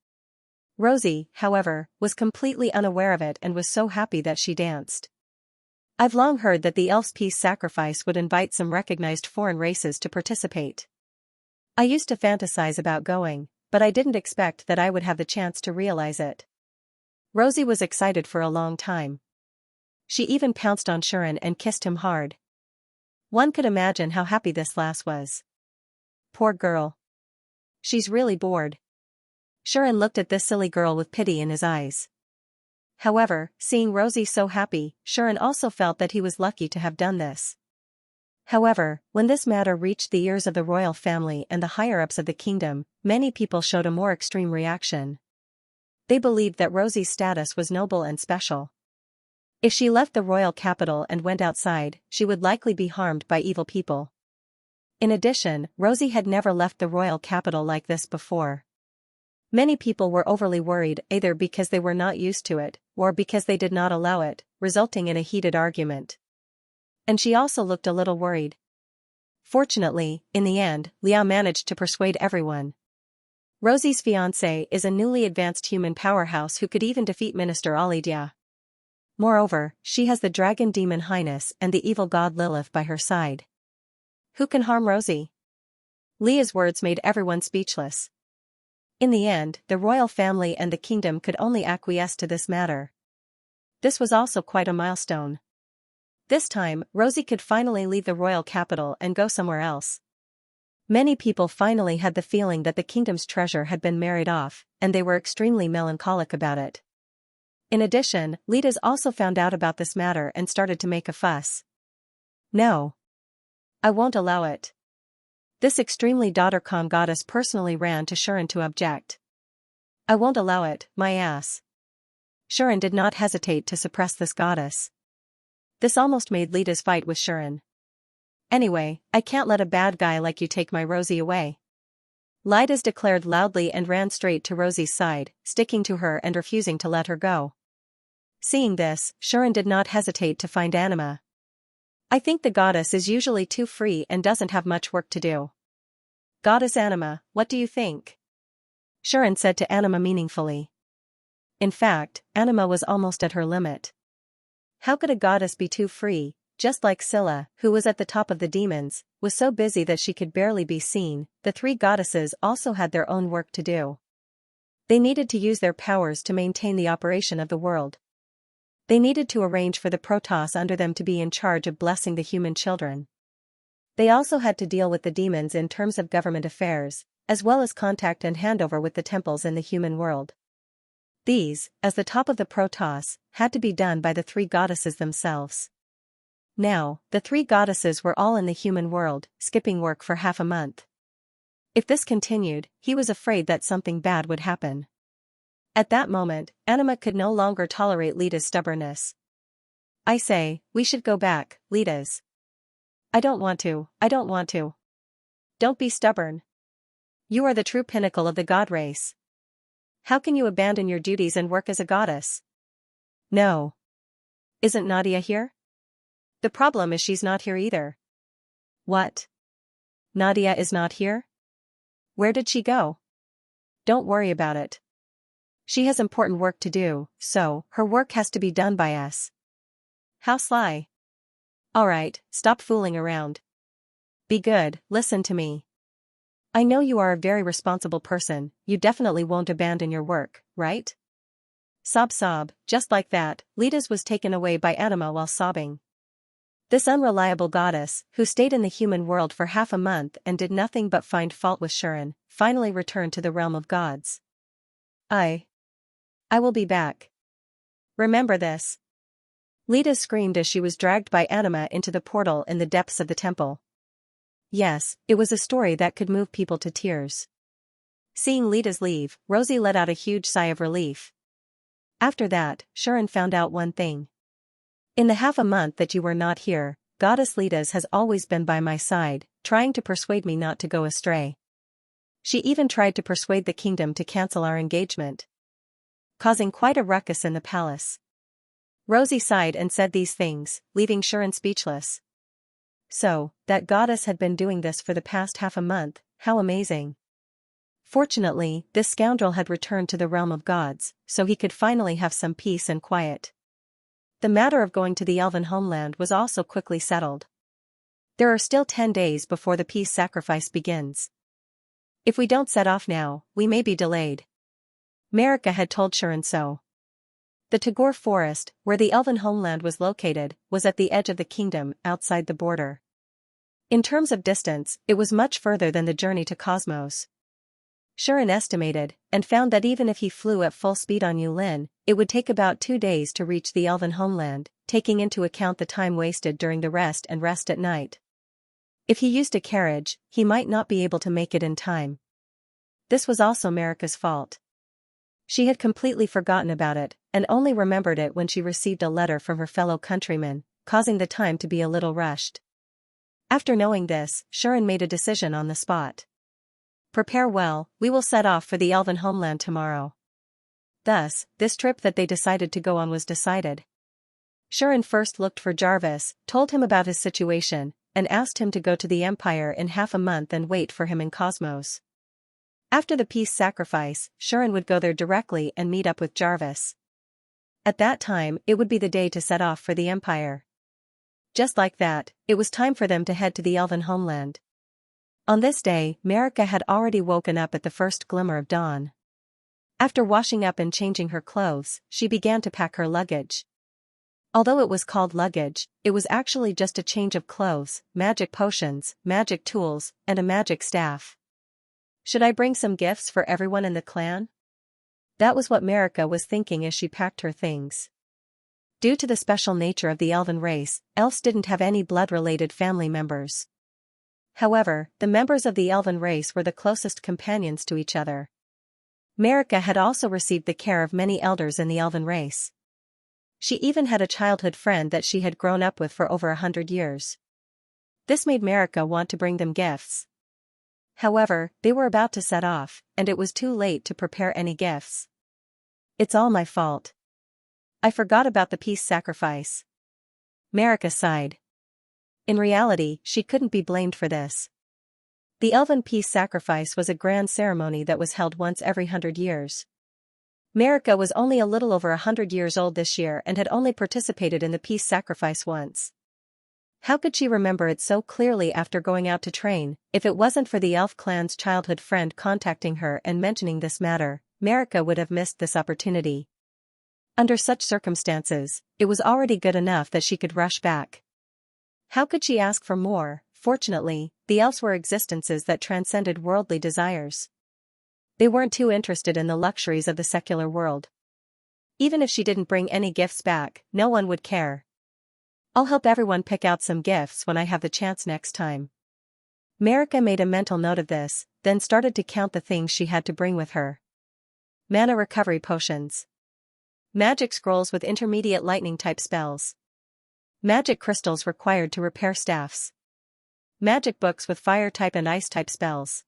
Rosie, however, was completely unaware of it and was so happy that she danced. I've long heard that the elf's peace sacrifice would invite some recognized foreign races to participate. I used to fantasize about going, but I didn't expect that I would have the chance to realize it. Rosie was excited for a long time. She even pounced on Shuren and kissed him hard. One could imagine how happy this lass was. Poor girl. She's really bored. Shuren looked at this silly girl with pity in his eyes. However, seeing Rosie so happy, Shuren also felt that he was lucky to have done this. However, when this matter reached the ears of the royal family and the higher-ups of the kingdom, many people showed a more extreme reaction. They believed that Rosie's status was noble and special. If she left the royal capital and went outside, she would likely be harmed by evil people. In addition, Rosie had never left the royal capital like this before. Many people were overly worried either because they were not used to it, or because they did not allow it, resulting in a heated argument. And she also looked a little worried. Fortunately, in the end, Liao managed to persuade everyone. Rosie's fiancé is a newly advanced human powerhouse who could even defeat Minister Alidia. Moreover, she has the dragon demon Highness and the evil god Lilith by her side. Who can harm Rosie? Leah's words made everyone speechless. In the end, the royal family and the kingdom could only acquiesce to this matter. This was also quite a milestone. This time, Rosie could finally leave the royal capital and go somewhere else. Many people finally had the feeling that the kingdom's treasure had been married off, and they were extremely melancholic about it. In addition, leaders also found out about this matter and started to make a fuss. No. I won't allow it. This extremely daughter-con goddess personally ran to Shuren to object. I won't allow it, my ass. Shuren did not hesitate to suppress this goddess. This almost made Lida's fight with Shuren. Anyway, I can't let a bad guy like you take my Rosie away. Lidas declared loudly and ran straight to Rosie's side, sticking to her and refusing to let her go. Seeing this, Shuren did not hesitate to find Anima. I think the goddess is usually too free and doesn't have much work to do. Goddess Anima, what do you think? Shuren said to Anima meaningfully. In fact, Anima was almost at her limit. How could a goddess be too free? Just like Scylla, who was at the top of the demons, was so busy that she could barely be seen. The three goddesses also had their own work to do. They needed to use their powers to maintain the operation of the world. They needed to arrange for the Protoss under them to be in charge of blessing the human children. They also had to deal with the demons in terms of government affairs, as well as contact and handover with the temples in the human world. These, as the top of the Protoss, had to be done by the three goddesses themselves. Now, the three goddesses were all in the human world, skipping work for half a month. If this continued, he was afraid that something bad would happen. At that moment, Anima could no longer tolerate Lida's stubbornness. I say, we should go back, Lidas. I don't want to. Don't be stubborn. You are the true pinnacle of the god race. How can you abandon your duties and work as a goddess? No. Isn't Nadia here? The problem is she's not here either. What? Nadia is not here? Where did she go? Don't worry about it. She has important work to do, so her work has to be done by us. How sly. Alright, stop fooling around. Be good, listen to me. I know you are a very responsible person, you definitely won't abandon your work, right? Sob, just like that, Lidas was taken away by Anima while sobbing. This unreliable goddess, who stayed in the human world for half a month and did nothing but find fault with Shuren, finally returned to the realm of gods. I will be back. Remember this. Lita screamed as she was dragged by Anima into the portal in the depths of the temple. Yes, it was a story that could move people to tears. Seeing Lita's leave, Rosie let out a huge sigh of relief. After that, Shuren found out one thing. In the half a month that you were not here, Goddess Litas has always been by my side, trying to persuade me not to go astray. She even tried to persuade the kingdom to cancel our engagement, causing quite a ruckus in the palace. Rosie sighed and said these things, leaving Shuren speechless. So, that goddess had been doing this for the past half a month, how amazing. Fortunately, this scoundrel had returned to the realm of gods, so he could finally have some peace and quiet. The matter of going to the elven homeland was also quickly settled. There are still 10 days before the peace sacrifice begins. If we don't set off now, we may be delayed. Marika had told Xianxia so. The Tagore forest, where the elven homeland was located, was at the edge of the kingdom, outside the border. In terms of distance, it was much further than the journey to Cosmos. Xianxia estimated, and found that even if he flew at full speed on Yulin, it would take about 2 days to reach the elven homeland, taking into account the time wasted during the rest at night. If he used a carriage, he might not be able to make it in time. This was also Marika's fault. She had completely forgotten about it, and only remembered it when she received a letter from her fellow countrymen, causing the time to be a little rushed. After knowing this, Xianxia made a decision on the spot. Prepare well, we will set off for the elven homeland tomorrow. Thus, this trip that they decided to go on was decided. Xianxia first looked for Jarvis, told him about his situation, and asked him to go to the Empire in half a month and wait for him in Cosmos. After the peace sacrifice, Xianxia would go there directly and meet up with Jarvis. At that time, it would be the day to set off for the Empire. Just like that, it was time for them to head to the elven homeland. On this day, Marika had already woken up at the first glimmer of dawn. After washing up and changing her clothes, she began to pack her luggage. Although it was called luggage, it was actually just a change of clothes, magic potions, magic tools, and a magic staff. Should I bring some gifts for everyone in the clan? That was what Marika was thinking as she packed her things. Due to the special nature of the elven race, elves didn't have any blood-related family members. However, the members of the elven race were the closest companions to each other. Marika had also received the care of many elders in the elven race. She even had a childhood friend that she had grown up with for over 100 years. This made Marika want to bring them gifts. However, they were about to set off, and it was too late to prepare any gifts. It's all my fault. I forgot about the peace sacrifice. Marika sighed. In reality, she couldn't be blamed for this. The elven peace sacrifice was a grand ceremony that was held once every 100 years. Marika was only a little over 100 years old this year and had only participated in the peace sacrifice once. How could she remember it so clearly after going out to train? If it wasn't for the elf clan's childhood friend contacting her and mentioning this matter, Marika would have missed this opportunity. Under such circumstances, it was already good enough that she could rush back. How could she ask for more? Fortunately, the elves were existences that transcended worldly desires. They weren't too interested in the luxuries of the secular world. Even if she didn't bring any gifts back, no one would care. I'll help everyone pick out some gifts when I have the chance next time. Marika made a mental note of this, then started to count the things she had to bring with her. Mana recovery potions. Magic scrolls with intermediate lightning-type spells. Magic crystals required to repair staffs. Magic books with fire-type and ice-type spells.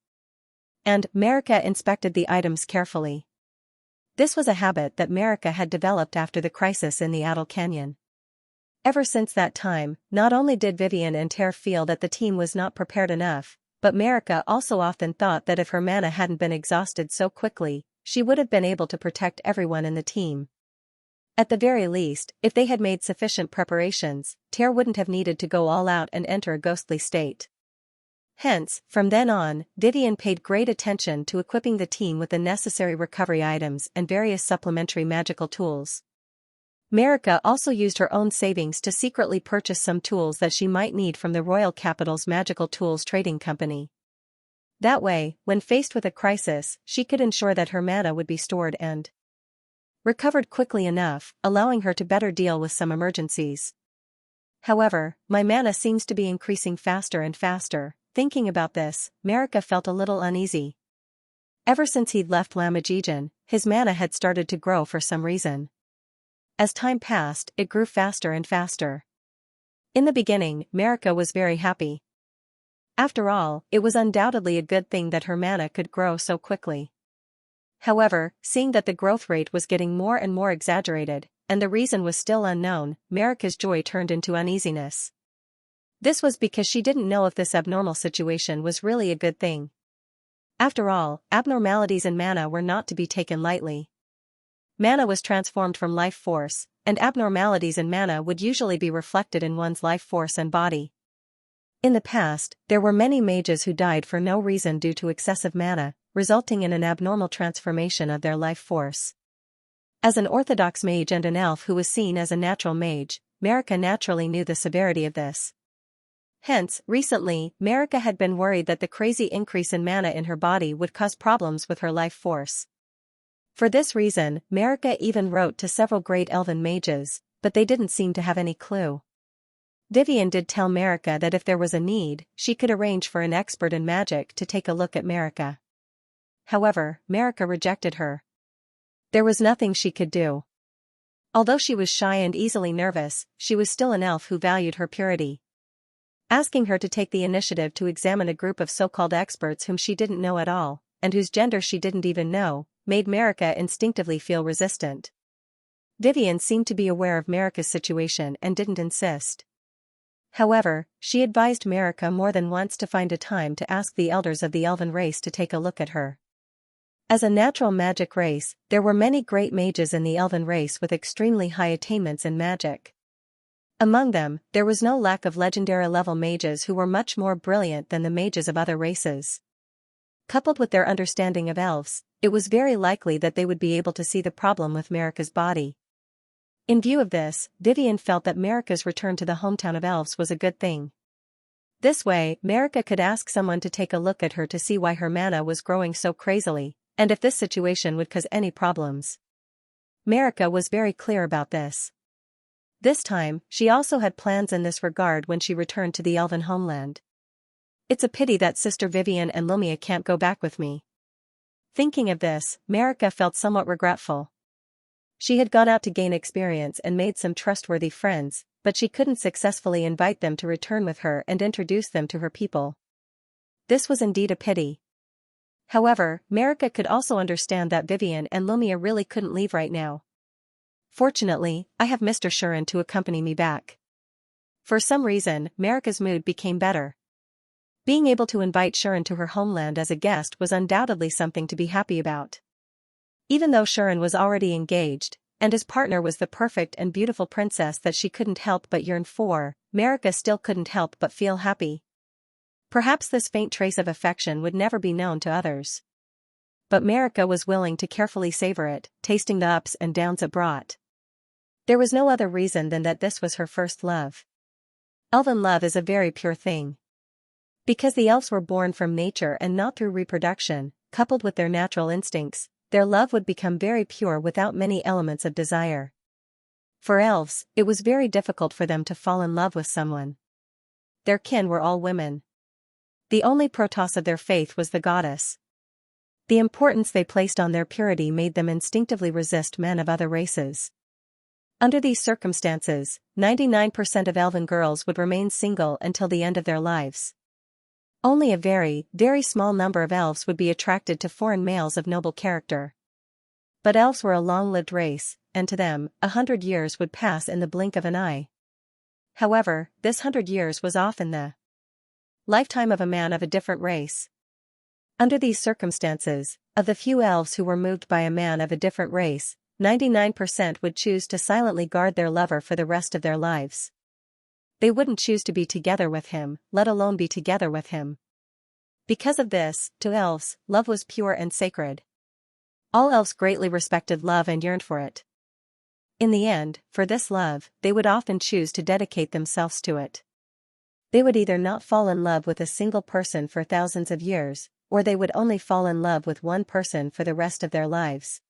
And Marika inspected the items carefully. This was a habit that Marika had developed after the crisis in the Adel Canyon. Ever since that time, not only did Vivian and Ter feel that the team was not prepared enough, but Marika also often thought that if her mana hadn't been exhausted so quickly, she would have been able to protect everyone in the team. At the very least, if they had made sufficient preparations, Ter wouldn't have needed to go all out and enter a ghostly state. Hence, from then on, Vivian paid great attention to equipping the team with the necessary recovery items and various supplementary magical tools. Marika also used her own savings to secretly purchase some tools that she might need from the Royal Capital's Magical Tools Trading Company. That way, when faced with a crisis, she could ensure that her mana would be stored and recovered quickly enough, allowing her to better deal with some emergencies. However, my mana seems to be increasing faster and faster. Thinking about this, Marika felt a little uneasy. Ever since he'd left Lamajijin, his mana had started to grow for some reason. As time passed, it grew faster and faster. In the beginning, Marika was very happy. After all, it was undoubtedly a good thing that her mana could grow so quickly. However, seeing that the growth rate was getting more and more exaggerated, and the reason was still unknown, Marika's joy turned into uneasiness. This was because she didn't know if this abnormal situation was really a good thing. After all, abnormalities in mana were not to be taken lightly. Mana was transformed from life force, and abnormalities in mana would usually be reflected in one's life force and body. In the past, there were many mages who died for no reason due to excessive mana, resulting in an abnormal transformation of their life force. As an orthodox mage and an elf who was seen as a natural mage, Marika naturally knew the severity of this. Hence, recently, Marika had been worried that the crazy increase in mana in her body would cause problems with her life force. For this reason, Marika even wrote to several great elven mages, but they didn't seem to have any clue. Vivian did tell Marika that if there was a need, she could arrange for an expert in magic to take a look at Marika. However, Marika rejected her. There was nothing she could do. Although she was shy and easily nervous, she was still an elf who valued her purity. Asking her to take the initiative to examine a group of so-called experts whom she didn't know at all, and whose gender she didn't even know, made Marika instinctively feel resistant. Vivian seemed to be aware of Marika's situation and didn't insist. However, she advised Marika more than once to find a time to ask the elders of the elven race to take a look at her. As a natural magic race, there were many great mages in the elven race with extremely high attainments in magic. Among them, there was no lack of legendary-level mages who were much more brilliant than the mages of other races. Coupled with their understanding of elves, it was very likely that they would be able to see the problem with Marika's body. In view of this, Vivian felt that Marika's return to the hometown of elves was a good thing. This way, Marika could ask someone to take a look at her to see why her mana was growing so crazily, and if this situation would cause any problems. Marika was very clear about this. This time, she also had plans in this regard when she returned to the elven homeland. It's a pity that Sister Vivian and Lumia can't go back with me. Thinking of this, Marika felt somewhat regretful. She had gone out to gain experience and made some trustworthy friends, but she couldn't successfully invite them to return with her and introduce them to her people. This was indeed a pity. However, Marika could also understand that Vivian and Lumia really couldn't leave right now. Fortunately, I have Mr. Shuren to accompany me back. For some reason, Marika's mood became better. Being able to invite Shuren to her homeland as a guest was undoubtedly something to be happy about. Even though Shuren was already engaged, and his partner was the perfect and beautiful princess that she couldn't help but yearn for, Marika still couldn't help but feel happy. Perhaps this faint trace of affection would never be known to others. But Marika was willing to carefully savor it, tasting the ups and downs it brought. There was no other reason than that this was her first love. Elven love is a very pure thing. Because the elves were born from nature and not through reproduction, coupled with their natural instincts, their love would become very pure without many elements of desire. For elves, it was very difficult for them to fall in love with someone. Their kin were all women. The only Protoss of their faith was the goddess. The importance they placed on their purity made them instinctively resist men of other races. Under these circumstances, 99% of elven girls would remain single until the end of their lives. Only a very, very small number of elves would be attracted to foreign males of noble character. But elves were a long-lived race, and to them, 100 years would pass in the blink of an eye. However, this 100 years was often the lifetime of a man of a different race. Under these circumstances, of the few elves who were moved by a man of a different race, 99% would choose to silently guard their lover for the rest of their lives. They wouldn't choose to be together with him, let alone be together with him. Because of this, to elves, love was pure and sacred. All elves greatly respected love and yearned for it. In the end, for this love, they would often choose to dedicate themselves to it. They would either not fall in love with a single person for thousands of years, or they would only fall in love with one person for the rest of their lives.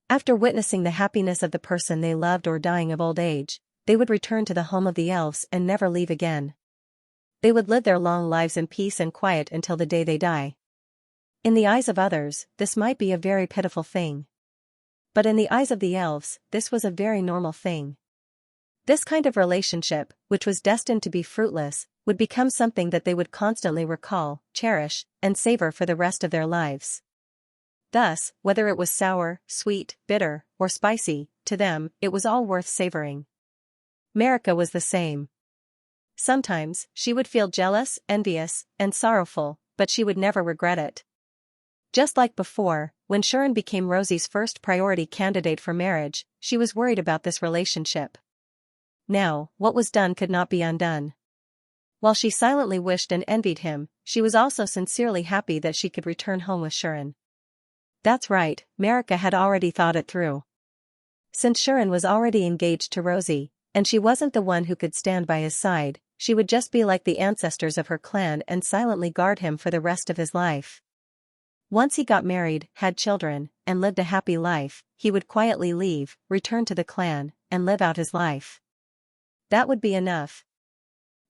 After witnessing the happiness of the person they loved or dying of old age, they would return to the home of the elves and never leave again. They would live their long lives in peace and quiet until the day they die. In the eyes of others, this might be a very pitiful thing. But in the eyes of the elves, this was a very normal thing. This kind of relationship, which was destined to be fruitless, would become something that they would constantly recall, cherish, and savor for the rest of their lives. Thus, whether it was sour, sweet, bitter, or spicy, to them, it was all worth savoring. Marika was the same. Sometimes, she would feel jealous, envious, and sorrowful, but she would never regret it. Just like before, when Sharon became Rosie's first priority candidate for marriage, she was worried about this relationship. Now, what was done could not be undone. While she silently wished and envied him, she was also sincerely happy that she could return home with Sharon. That's right, Marika had already thought it through. Since Sharon was already engaged to Rosie, and she wasn't the one who could stand by his side, she would just be like the ancestors of her clan and silently guard him for the rest of his life. Once he got married, had children, and lived a happy life, he would quietly leave, return to the clan, and live out his life. That would be enough.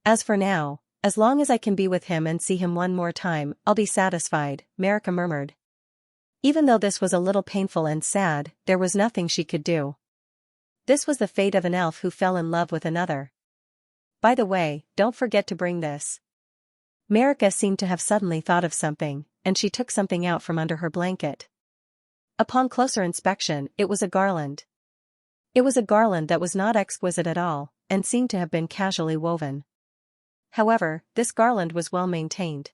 As for now, as long as I can be with him and see him one more time, I'll be satisfied, Marika murmured. Even though this was a little painful and sad, there was nothing she could do. This was the fate of an elf who fell in love with another. By the way, don't forget to bring this. Marika seemed to have suddenly thought of something, and she took something out from under her blanket. Upon closer inspection, it was a garland. It was a garland that was not exquisite at all, and seemed to have been casually woven. However, this garland was well maintained.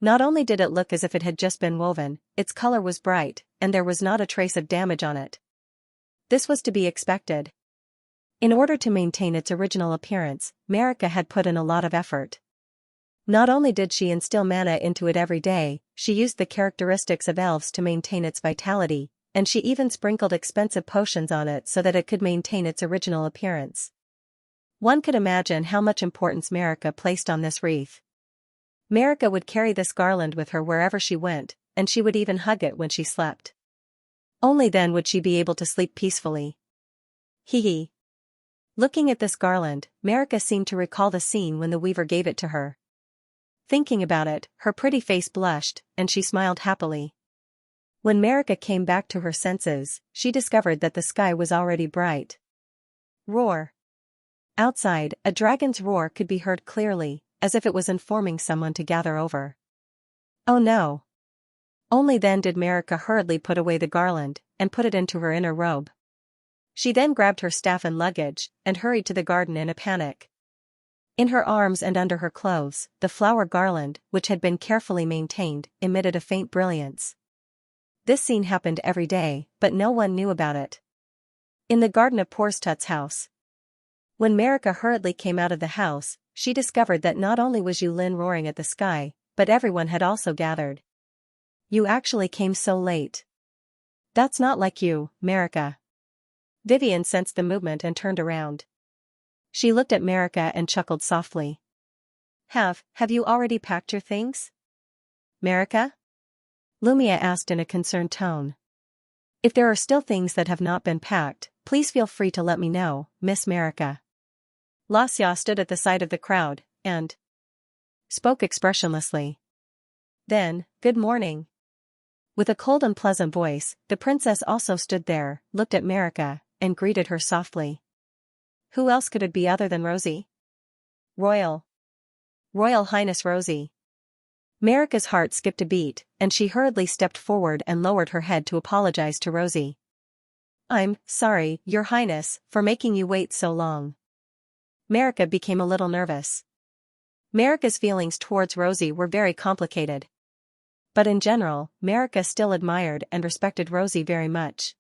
Not only did it look as if it had just been woven, its color was bright, and there was not a trace of damage on it. This was to be expected. In order to maintain its original appearance, Marika had put in a lot of effort. Not only did she instill mana into it every day, she used the characteristics of elves to maintain its vitality, and she even sprinkled expensive potions on it so that it could maintain its original appearance. One could imagine how much importance Marika placed on this wreath. Marika would carry this garland with her wherever she went, and she would even hug it when she slept. Only then would she be able to sleep peacefully. Hee hee. Looking at this garland, Marika seemed to recall the scene when the weaver gave it to her. Thinking about it, her pretty face blushed, and she smiled happily. When Marika came back to her senses, she discovered that the sky was already bright. Roar. Outside, a dragon's roar could be heard clearly, as if it was informing someone to gather over. Oh no. Only then did Marika hurriedly put away the garland, and put it into her inner robe. She then grabbed her staff and luggage, and hurried to the garden in a panic. In her arms and under her clothes, the flower garland, which had been carefully maintained, emitted a faint brilliance. This scene happened every day, but no one knew about it. In the garden of Porstut's house. When Marika hurriedly came out of the house, she discovered that not only was Yulin roaring at the sky, but everyone had also gathered. You actually came so late. That's not like you, Marika. Vivian sensed the movement and turned around. She looked at Marika and chuckled softly. Have you already packed your things? Marika? Lumia asked in a concerned tone. If there are still things that have not been packed, please feel free to let me know, Miss Marika. Lasya stood at the side of the crowd, and spoke expressionlessly. Then, good morning. With a cold and pleasant voice, the princess also stood there, looked at Marika, and greeted her softly. Who else could it be other than Rosie? Royal Highness Rosie. Marika's heart skipped a beat, and she hurriedly stepped forward and lowered her head to apologize to Rosie. I'm sorry, Your Highness, for making you wait so long. Marika became a little nervous. Marika's feelings towards Rosie were very complicated. But in general, Marika still admired and respected Rosie very much.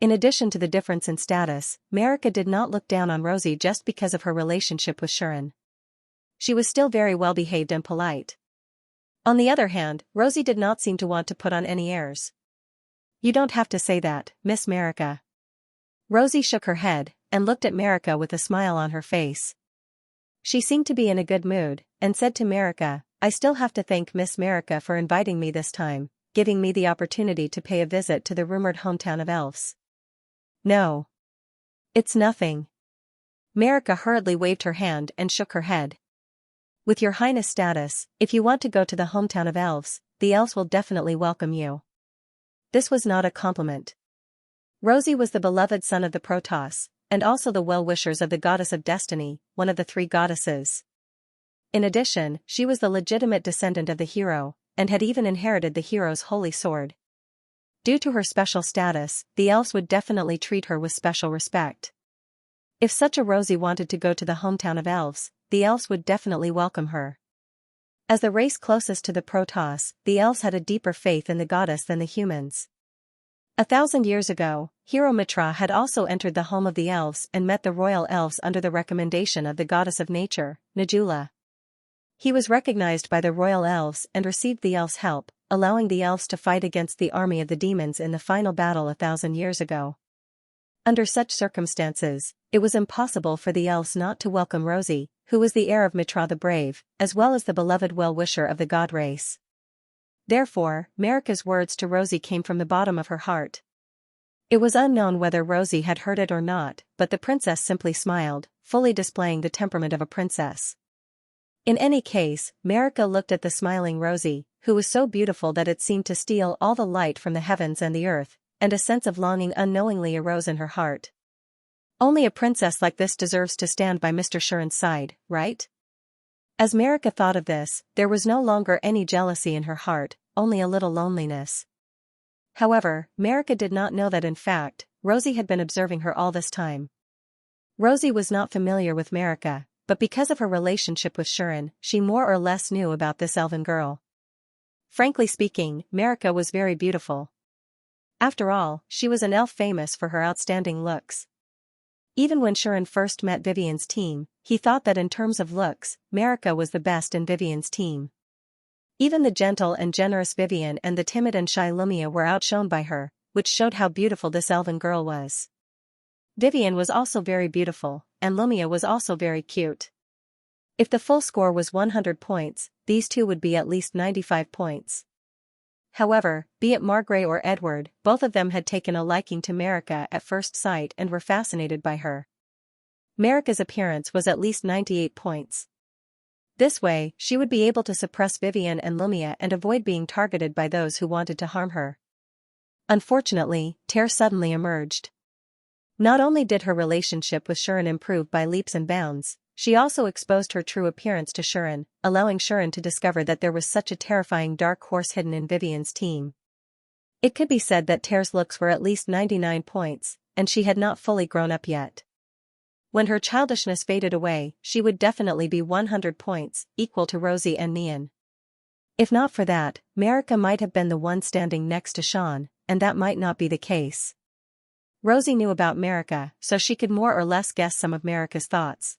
In addition to the difference in status, Marika did not look down on Rosie just because of her relationship with Sharon. She was still very well behaved and polite. On the other hand, Rosie did not seem to want to put on any airs. You don't have to say that, Miss Marika. Rosie shook her head, and looked at Marika with a smile on her face. She seemed to be in a good mood, and said to Marika, I still have to thank Miss Marika for inviting me this time, giving me the opportunity to pay a visit to the rumored hometown of elves. No. It's nothing. Marika hurriedly waved her hand and shook her head. With Your Highness status, if you want to go to the hometown of elves, the elves will definitely welcome you. This was not a compliment. Rosie was the beloved son of the Protoss, and also the well-wishers of the goddess of destiny, one of the three goddesses. In addition, she was the legitimate descendant of the hero, and had even inherited the hero's holy sword. Due to her special status, the elves would definitely treat her with special respect. If such a Rosie wanted to go to the hometown of elves, the elves would definitely welcome her. As the race closest to the Protoss, the elves had a deeper faith in the goddess than the humans. 1,000 years ago, Hero Mitra had also entered the home of the elves and met the royal elves under the recommendation of the goddess of nature, Najula. He was recognized by the royal elves and received the elves' help, allowing the elves to fight against the army of the demons in the final battle 1,000 years ago. Under such circumstances, it was impossible for the elves not to welcome Rosie, who was the heir of Mitra the Brave, as well as the beloved well-wisher of the god race. Therefore, Marika's words to Rosie came from the bottom of her heart. It was unknown whether Rosie had heard it or not, but the princess simply smiled, fully displaying the temperament of a princess. In any case, Marika looked at the smiling Rosie, who was so beautiful that it seemed to steal all the light from the heavens and the earth, and a sense of longing unknowingly arose in her heart. Only a princess like this deserves to stand by Mr. Shuren's side, right? As Marika thought of this, there was no longer any jealousy in her heart, only a little loneliness. However, Marika did not know that in fact, Rosie had been observing her all this time. Rosie was not familiar with Marika, but because of her relationship with Shuren, she more or less knew about this elven girl. Frankly speaking, Marika was very beautiful. After all, she was an elf famous for her outstanding looks. Even when Shuren first met Vivian's team, he thought that in terms of looks, Marika was the best in Vivian's team. Even the gentle and generous Vivian and the timid and shy Lumia were outshone by her, which showed how beautiful this elven girl was. Vivian was also very beautiful, and Lumia was also very cute. If the full score was 100 points, these two would be at least 95 points. However, be it Margrave or Edward, both of them had taken a liking to Marika at first sight and were fascinated by her. Marika's appearance was at least 98 points. This way, she would be able to suppress Vivian and Lumia and avoid being targeted by those who wanted to harm her. Unfortunately, Terre suddenly emerged. Not only did her relationship with Shuren improve by leaps and bounds, she also exposed her true appearance to Shuren, allowing Shuren to discover that there was such a terrifying dark horse hidden in Vivian's team. It could be said that Terre's looks were at least 99 points, and she had not fully grown up yet. When her childishness faded away, she would definitely be 100 points, equal to Rosie and Nian. If not for that, Marika might have been the one standing next to Sean, and that might not be the case. Rosie knew about Marika, so she could more or less guess some of Marika's thoughts.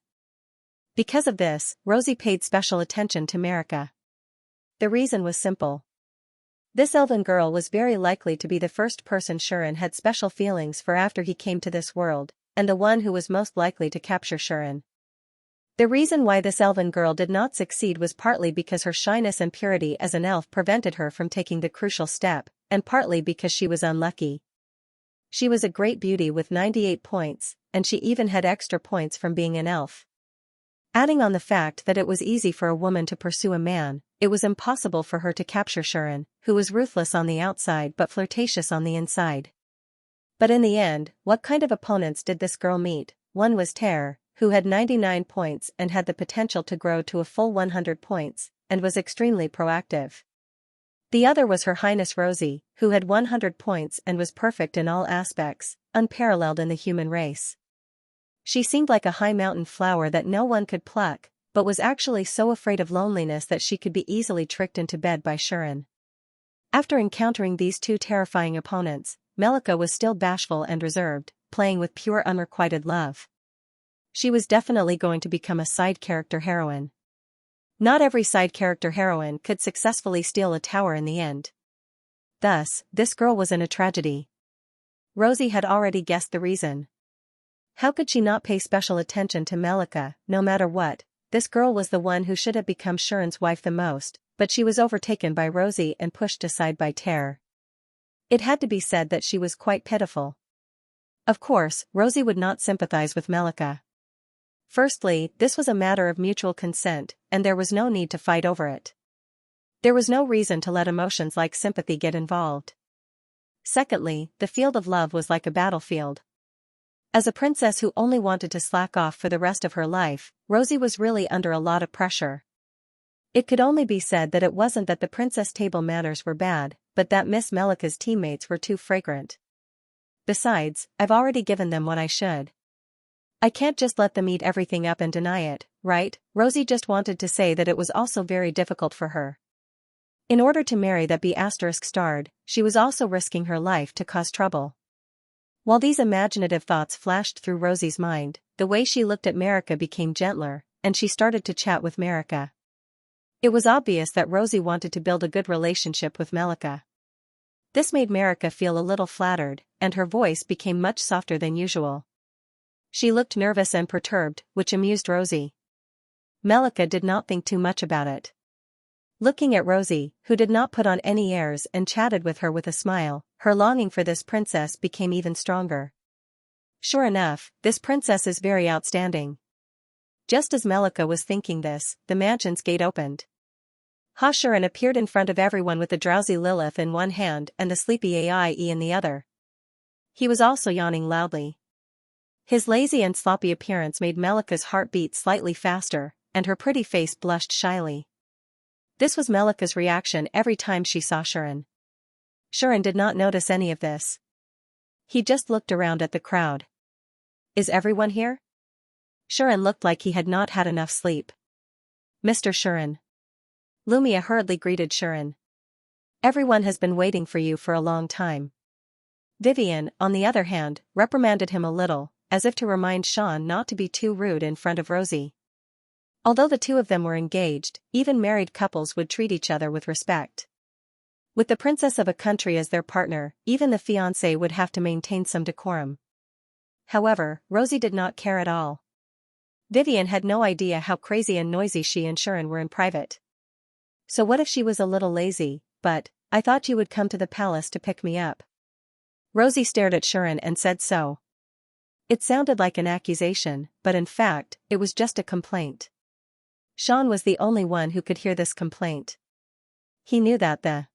Because of this, Rosie paid special attention to Marika. The reason was simple. This elven girl was very likely to be the first person Shuren had special feelings for after he came to this world, and the one who was most likely to capture Shuren. The reason why this elven girl did not succeed was partly because her shyness and purity as an elf prevented her from taking the crucial step, and partly because she was unlucky. She was a great beauty with 98 points, and she even had extra points from being an elf. Adding on the fact that it was easy for a woman to pursue a man, it was impossible for her to capture Shuren, who was ruthless on the outside but flirtatious on the inside. But in the end, what kind of opponents did this girl meet? One was Terre, who had 99 points and had the potential to grow to a full 100 points, and was extremely proactive. The other was Her Highness Rosie, who had 100 points and was perfect in all aspects, unparalleled in the human race. She seemed like a high mountain flower that no one could pluck, but was actually so afraid of loneliness that she could be easily tricked into bed by Shuren. After encountering these two terrifying opponents, Melika was still bashful and reserved, playing with pure unrequited love. She was definitely going to become a side character heroine. Not every side character heroine could successfully steal a tower in the end. Thus, this girl was in a tragedy. Rosie had already guessed the reason. How could she not pay special attention to Melika? No matter what, this girl was the one who should have become Shuren's wife the most, but she was overtaken by Rosie and pushed aside by Terre. It had to be said that she was quite pitiful. Of course, Rosie would not sympathize with Melika. Firstly, this was a matter of mutual consent, and there was no need to fight over it. There was no reason to let emotions like sympathy get involved. Secondly, the field of love was like a battlefield. As a princess who only wanted to slack off for the rest of her life, Rosie was really under a lot of pressure. It could only be said that it wasn't that the princess table manners were bad, but that Miss Melika's teammates were too fragrant. Besides, I've already given them what I should. I can't just let them eat everything up and deny it, right? Rosie just wanted to say that it was also very difficult for her. In order to marry that B***starred, she was also risking her life to cause trouble. While these imaginative thoughts flashed through Rosie's mind, the way she looked at Marika became gentler, and she started to chat with Marika. It was obvious that Rosie wanted to build a good relationship with Melika. This made Marika feel a little flattered, and her voice became much softer than usual. She looked nervous and perturbed, which amused Rosie. Melika did not think too much about it. Looking at Rosie, who did not put on any airs and chatted with her with a smile, her longing for this princess became even stronger. Sure enough, this princess is very outstanding. Just as Melika was thinking this, the mansion's gate opened. Hashuran appeared in front of everyone with the drowsy Lilith in one hand and the sleepy Aie in the other. He was also yawning loudly. His lazy and sloppy appearance made Melika's heart beat slightly faster, and her pretty face blushed shyly. This was Melika's reaction every time she saw Shuran. Shuran did not notice any of this. He just looked around at the crowd. Is everyone here? Shuran looked like he had not had enough sleep. Mr. Shuran. Lumia hurriedly greeted Shuran. Everyone has been waiting for you for a long time. Vivian, on the other hand, reprimanded him a little, as if to remind Sean not to be too rude in front of Rosie. Although the two of them were engaged, even married couples would treat each other with respect. With the princess of a country as their partner, even the fiancé would have to maintain some decorum. However, Rosie did not care at all. Vivian had no idea how crazy and noisy she and Shuran were in private. So what if she was a little lazy, but, I thought you would come to the palace to pick me up. Rosie stared at Shuran and said so. It sounded like an accusation, but in fact, it was just a complaint. Sean was the only one who could hear this complaint. He knew that the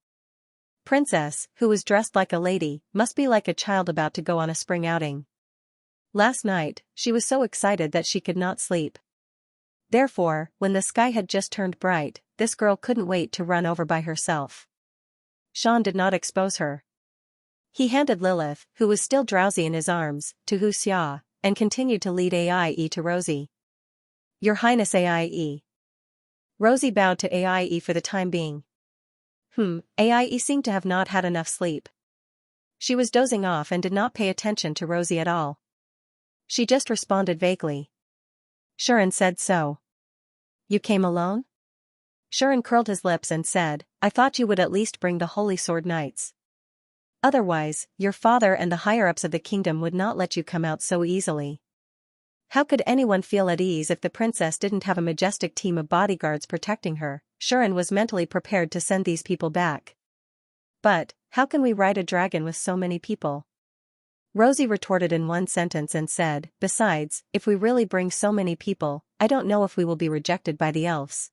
princess, who was dressed like a lady, must be like a child about to go on a spring outing. Last night, she was so excited that she could not sleep. Therefore, when the sky had just turned bright, this girl couldn't wait to run over by herself. Sean did not expose her. He handed Lilith, who was still drowsy in his arms, to Xianxia, and continued to lead Aie to Rosie. Your Highness Aie. Rosie bowed to Aie for the time being. Aie seemed to have not had enough sleep. She was dozing off and did not pay attention to Rosie at all. She just responded vaguely. Shuran said so. You came alone? Shuran curled his lips and said, I thought you would at least bring the Holy Sword Knights. Otherwise, your father and the higher-ups of the kingdom would not let you come out so easily. How could anyone feel at ease if the princess didn't have a majestic team of bodyguards protecting her? Shuran was mentally prepared to send these people back. But, how can we ride a dragon with so many people? Rosie retorted in one sentence and said, besides, if we really bring so many people, I don't know if we will be rejected by the elves.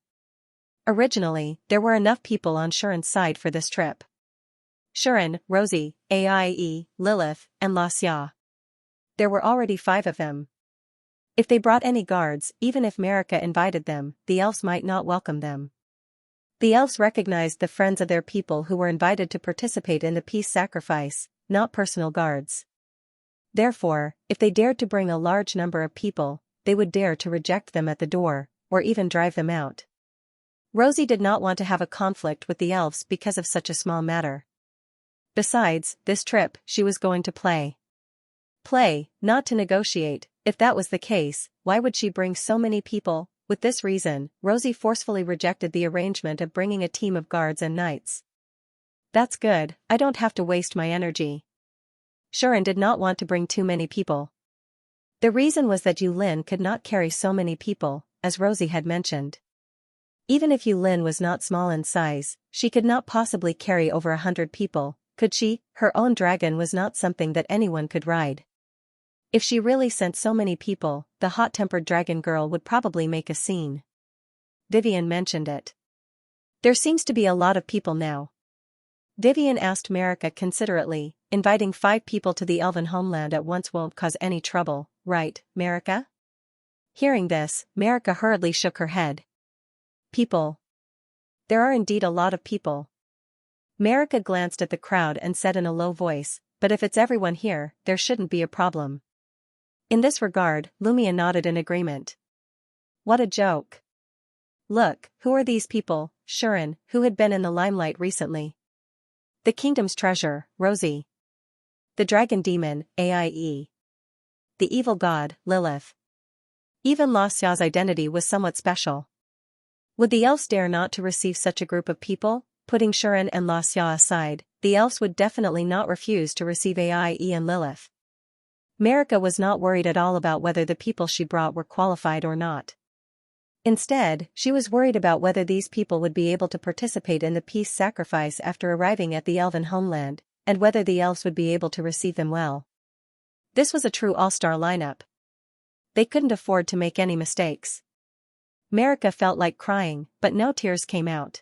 Originally, there were enough people on Shuran's side for this trip. Shuran, Rosie, Aie, Lilith, and Xianxia. There were already 5 of them. If they brought any guards, even if Marika invited them, the elves might not welcome them. The elves recognized the friends of their people who were invited to participate in the peace sacrifice, not personal guards. Therefore, if they dared to bring a large number of people, they would dare to reject them at the door, or even drive them out. Rosie did not want to have a conflict with the elves because of such a small matter. Besides, this trip, she was going to play. Play, not to negotiate. If that was the case, why would she bring so many people? With this reason, Rosie forcefully rejected the arrangement of bringing a team of guards and knights. That's good, I don't have to waste my energy. Shuran did not want to bring too many people. The reason was that Yulin could not carry so many people, as Rosie had mentioned. Even if Yulin was not small in size, she could not possibly carry over 100 people, could she? Her own dragon was not something that anyone could ride. If she really sent so many people, the hot-tempered dragon girl would probably make a scene. Vivian mentioned it. There seems to be a lot of people now. Vivian asked Marika considerately, inviting 5 people to the elven homeland at once won't cause any trouble, right, Marika? Hearing this, Marika hurriedly shook her head. People. There are indeed a lot of people. Marika glanced at the crowd and said in a low voice, but if it's everyone here, there shouldn't be a problem. In this regard, Lumia nodded in agreement. What a joke. Look, who are these people? Shuren, who had been in the limelight recently. The kingdom's treasure, Rosie. The dragon demon, Aie. The evil god, Lilith. Even Xia's identity was somewhat special. Would the elves dare not to receive such a group of people? Putting Shuren and Xia aside, the elves would definitely not refuse to receive Aie and Lilith. Marika was not worried at all about whether the people she brought were qualified or not. Instead, she was worried about whether these people would be able to participate in the peace sacrifice after arriving at the elven homeland, and whether the elves would be able to receive them well. This was a true all-star lineup. They couldn't afford to make any mistakes. Marika felt like crying, but no tears came out.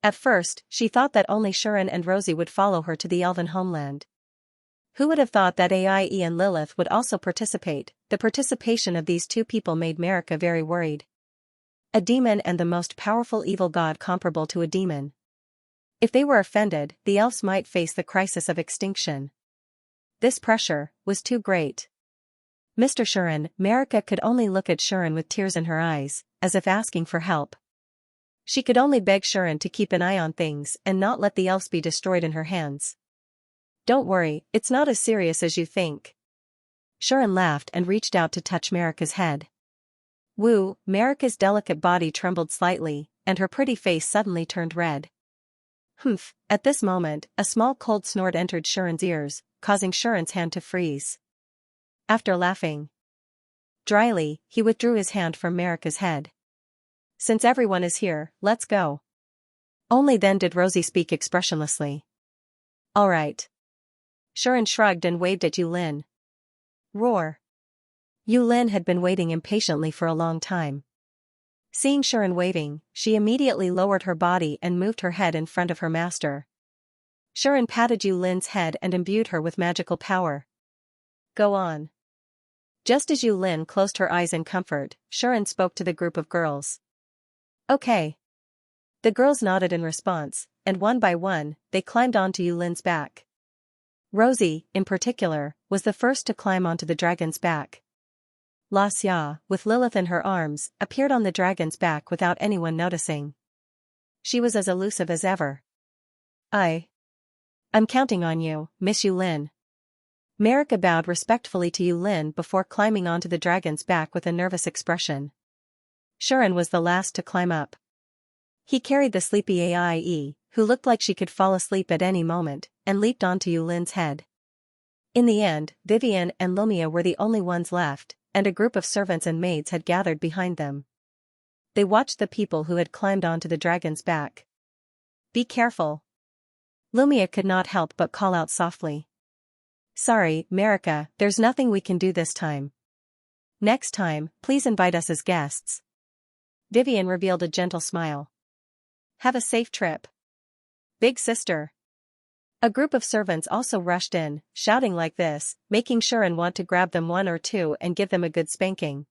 At first, she thought that only Shuren and Rosie would follow her to the elven homeland. Who would have thought that Aie and Lilith would also participate? The participation of these two people made Marika very worried. A demon and the most powerful evil god comparable to a demon. If they were offended, the elves might face the crisis of extinction. This pressure was too great. Mr. Shuren, Marika could only look at Shuren with tears in her eyes, as if asking for help. She could only beg Shuren to keep an eye on things and not let the elves be destroyed in her hands. Don't worry, it's not as serious as you think. Shuren laughed and reached out to touch Marika's head. Woo, Marika's delicate body trembled slightly, and her pretty face suddenly turned red. Humph, at this moment, a small cold snort entered Shuren's ears, causing Shuren's hand to freeze. After laughing dryly, he withdrew his hand from Marika's head. Since everyone is here, let's go. Only then did Rosie speak expressionlessly. All right. Shuren shrugged and waved at Yulin. Roar. Yulin had been waiting impatiently for a long time. Seeing Shuren waving, she immediately lowered her body and moved her head in front of her master. Shuren patted Yulin's head and imbued her with magical power. Go on. Just as Yulin closed her eyes in comfort, Shuren spoke to the group of girls. Okay. The girls nodded in response, and one by one, they climbed onto Yulin's back. Rosie, in particular, was the first to climb onto the dragon's back. Xia, with Lilith in her arms, appeared on the dragon's back without anyone noticing. She was as elusive as ever. I'm counting on you, Miss Yulin. Marika bowed respectfully to Yulin before climbing onto the dragon's back with a nervous expression. Shuren was the last to climb up. He carried the sleepy Aie, who looked like she could fall asleep at any moment, and leaped onto Yulin's head. In the end, Vivian and Lumia were the only ones left, and a group of servants and maids had gathered behind them. They watched the people who had climbed onto the dragon's back. Be careful. Lumia could not help but call out softly. Sorry, Marika, there's nothing we can do this time. Next time, please invite us as guests. Vivian revealed a gentle smile. Have a safe trip. Big sister. A group of servants also rushed in, shouting like this, making Shuren want to grab them one or two and give them a good spanking.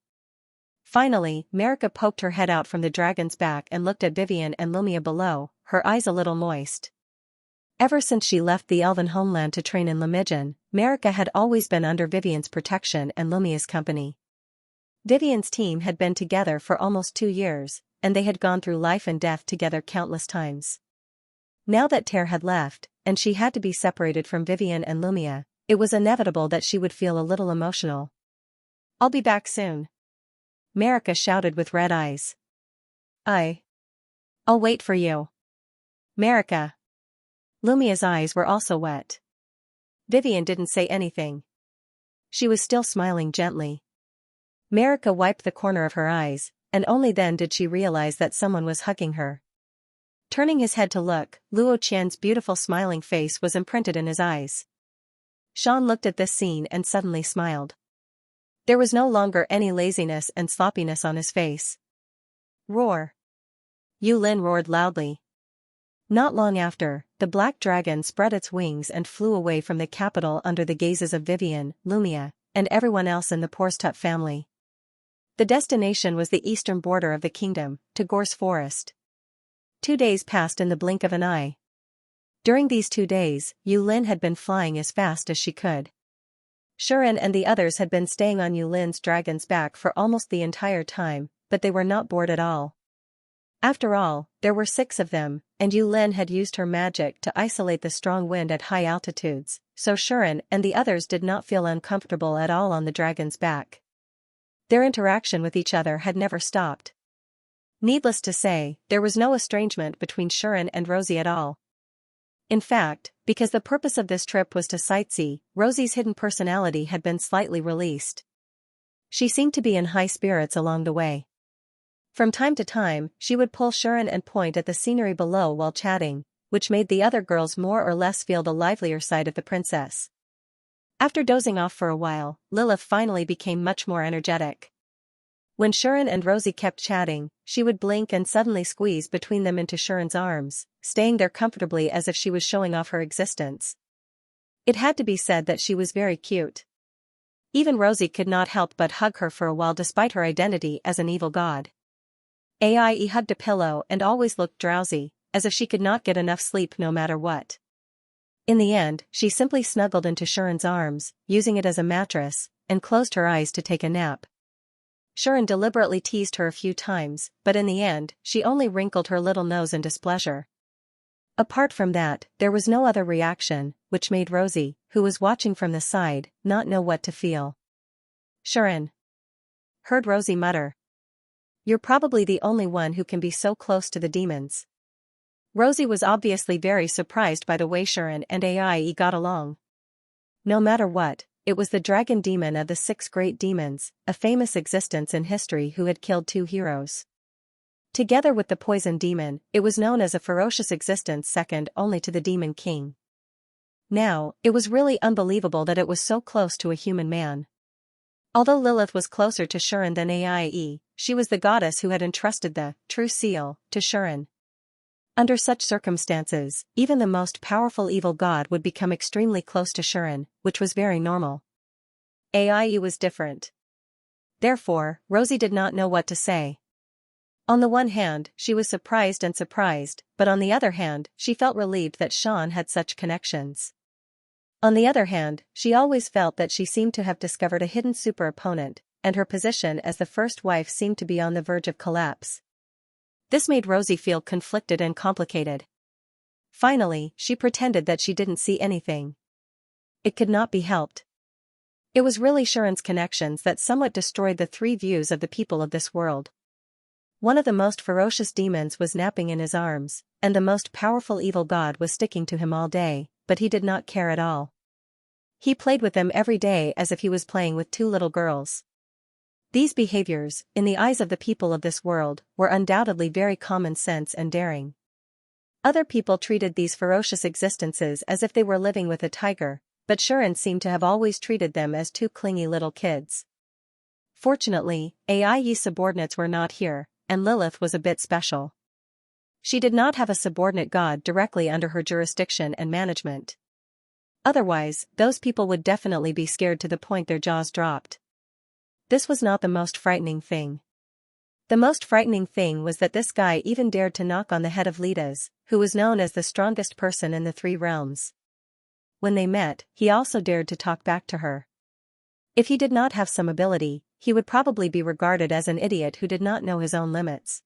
Finally, Marika poked her head out from the dragon's back and looked at Vivian and Lumia below, her eyes a little moist. Ever since she left the elven homeland to train in Limijan, Marika had always been under Vivian's protection and Lumia's company. Vivian's team had been together for almost 2 years, and they had gone through life and death together countless times. Now that Ter had left, and she had to be separated from Vivian and Lumia, it was inevitable that she would feel a little emotional. I'll be back soon. Marika shouted with red eyes. I'll wait for you. Marika. Lumia's eyes were also wet. Vivian didn't say anything. She was still smiling gently. Marika wiped the corner of her eyes, and only then did she realize that someone was hugging her. Turning his head to look, Luo Qian's beautiful smiling face was imprinted in his eyes. Sean looked at this scene and suddenly smiled. There was no longer any laziness and sloppiness on his face. Roar! Yulin roared loudly. Not long after, the black dragon spread its wings and flew away from the capital under the gazes of Vivian, Lumia, and everyone else in the Porstut family. The destination was the eastern border of the kingdom, to Gorse Forest. 2 days passed in the blink of an eye. During these 2 days, Yulin had been flying as fast as she could. Shuren and the others had been staying on Yulin's dragon's back for almost the entire time, but they were not bored at all. After all, there were 6 of them, and Yulin had used her magic to isolate the strong wind at high altitudes, so Shuren and the others did not feel uncomfortable at all on the dragon's back. Their interaction with each other had never stopped. Needless to say, there was no estrangement between Shuren and Rosie at all. In fact, because the purpose of this trip was to sightsee, Rosie's hidden personality had been slightly released. She seemed to be in high spirits along the way. From time to time, she would pull Shuren and point at the scenery below while chatting, which made the other girls more or less feel the livelier side of the princess. After dozing off for a while, Lilith finally became much more energetic. When Shuren and Rosie kept chatting, she would blink and suddenly squeeze between them into Shuren's arms, staying there comfortably as if she was showing off her existence. It had to be said that she was very cute. Even Rosie could not help but hug her for a while despite her identity as an evil god. Ai hugged a pillow and always looked drowsy, as if she could not get enough sleep no matter what. In the end, she simply snuggled into Shuren's arms, using it as a mattress, and closed her eyes to take a nap. Shuren deliberately teased her a few times, but in the end, she only wrinkled her little nose in displeasure. Apart from that, there was no other reaction, which made Rosie, who was watching from the side, not know what to feel. "Shuren," heard Rosie mutter. "You're probably the only one who can be so close to the demons." Rosie was obviously very surprised by the way Shuren and Ai got along. No matter what, it was the dragon demon of the 6 great demons, a famous existence in history who had killed 2 heroes. Together with the poison demon, it was known as a ferocious existence second only to the demon king. Now, it was really unbelievable that it was so close to a human man. Although Lilith was closer to Shuren than Ai, she was the goddess who had entrusted the true seal to Shuren. Under such circumstances, even the most powerful evil god would become extremely close to Shuren, which was very normal. Ai was different. Therefore, Rosie did not know what to say. On the one hand, she was surprised, but on the other hand, she felt relieved that Sean had such connections. On the other hand, she always felt that she seemed to have discovered a hidden super opponent, and her position as the first wife seemed to be on the verge of collapse. This made Rosie feel conflicted and complicated. Finally, she pretended that she didn't see anything. It could not be helped. It was really Shuren's connections that somewhat destroyed the 3 views of the people of this world. One of the most ferocious demons was napping in his arms, and the most powerful evil god was sticking to him all day, but he did not care at all. He played with them every day as if he was playing with 2 little girls. These behaviors, in the eyes of the people of this world, were undoubtedly very common sense and daring. Other people treated these ferocious existences as if they were living with a tiger, but Shuren seemed to have always treated them as 2 clingy little kids. Fortunately, Ai's subordinates were not here, and Lilith was a bit special. She did not have a subordinate god directly under her jurisdiction and management. Otherwise, those people would definitely be scared to the point their jaws dropped. This was not the most frightening thing. The most frightening thing was that this guy even dared to knock on the head of Lida's, who was known as the strongest person in the 3 realms. When they met, he also dared to talk back to her. If he did not have some ability, he would probably be regarded as an idiot who did not know his own limits.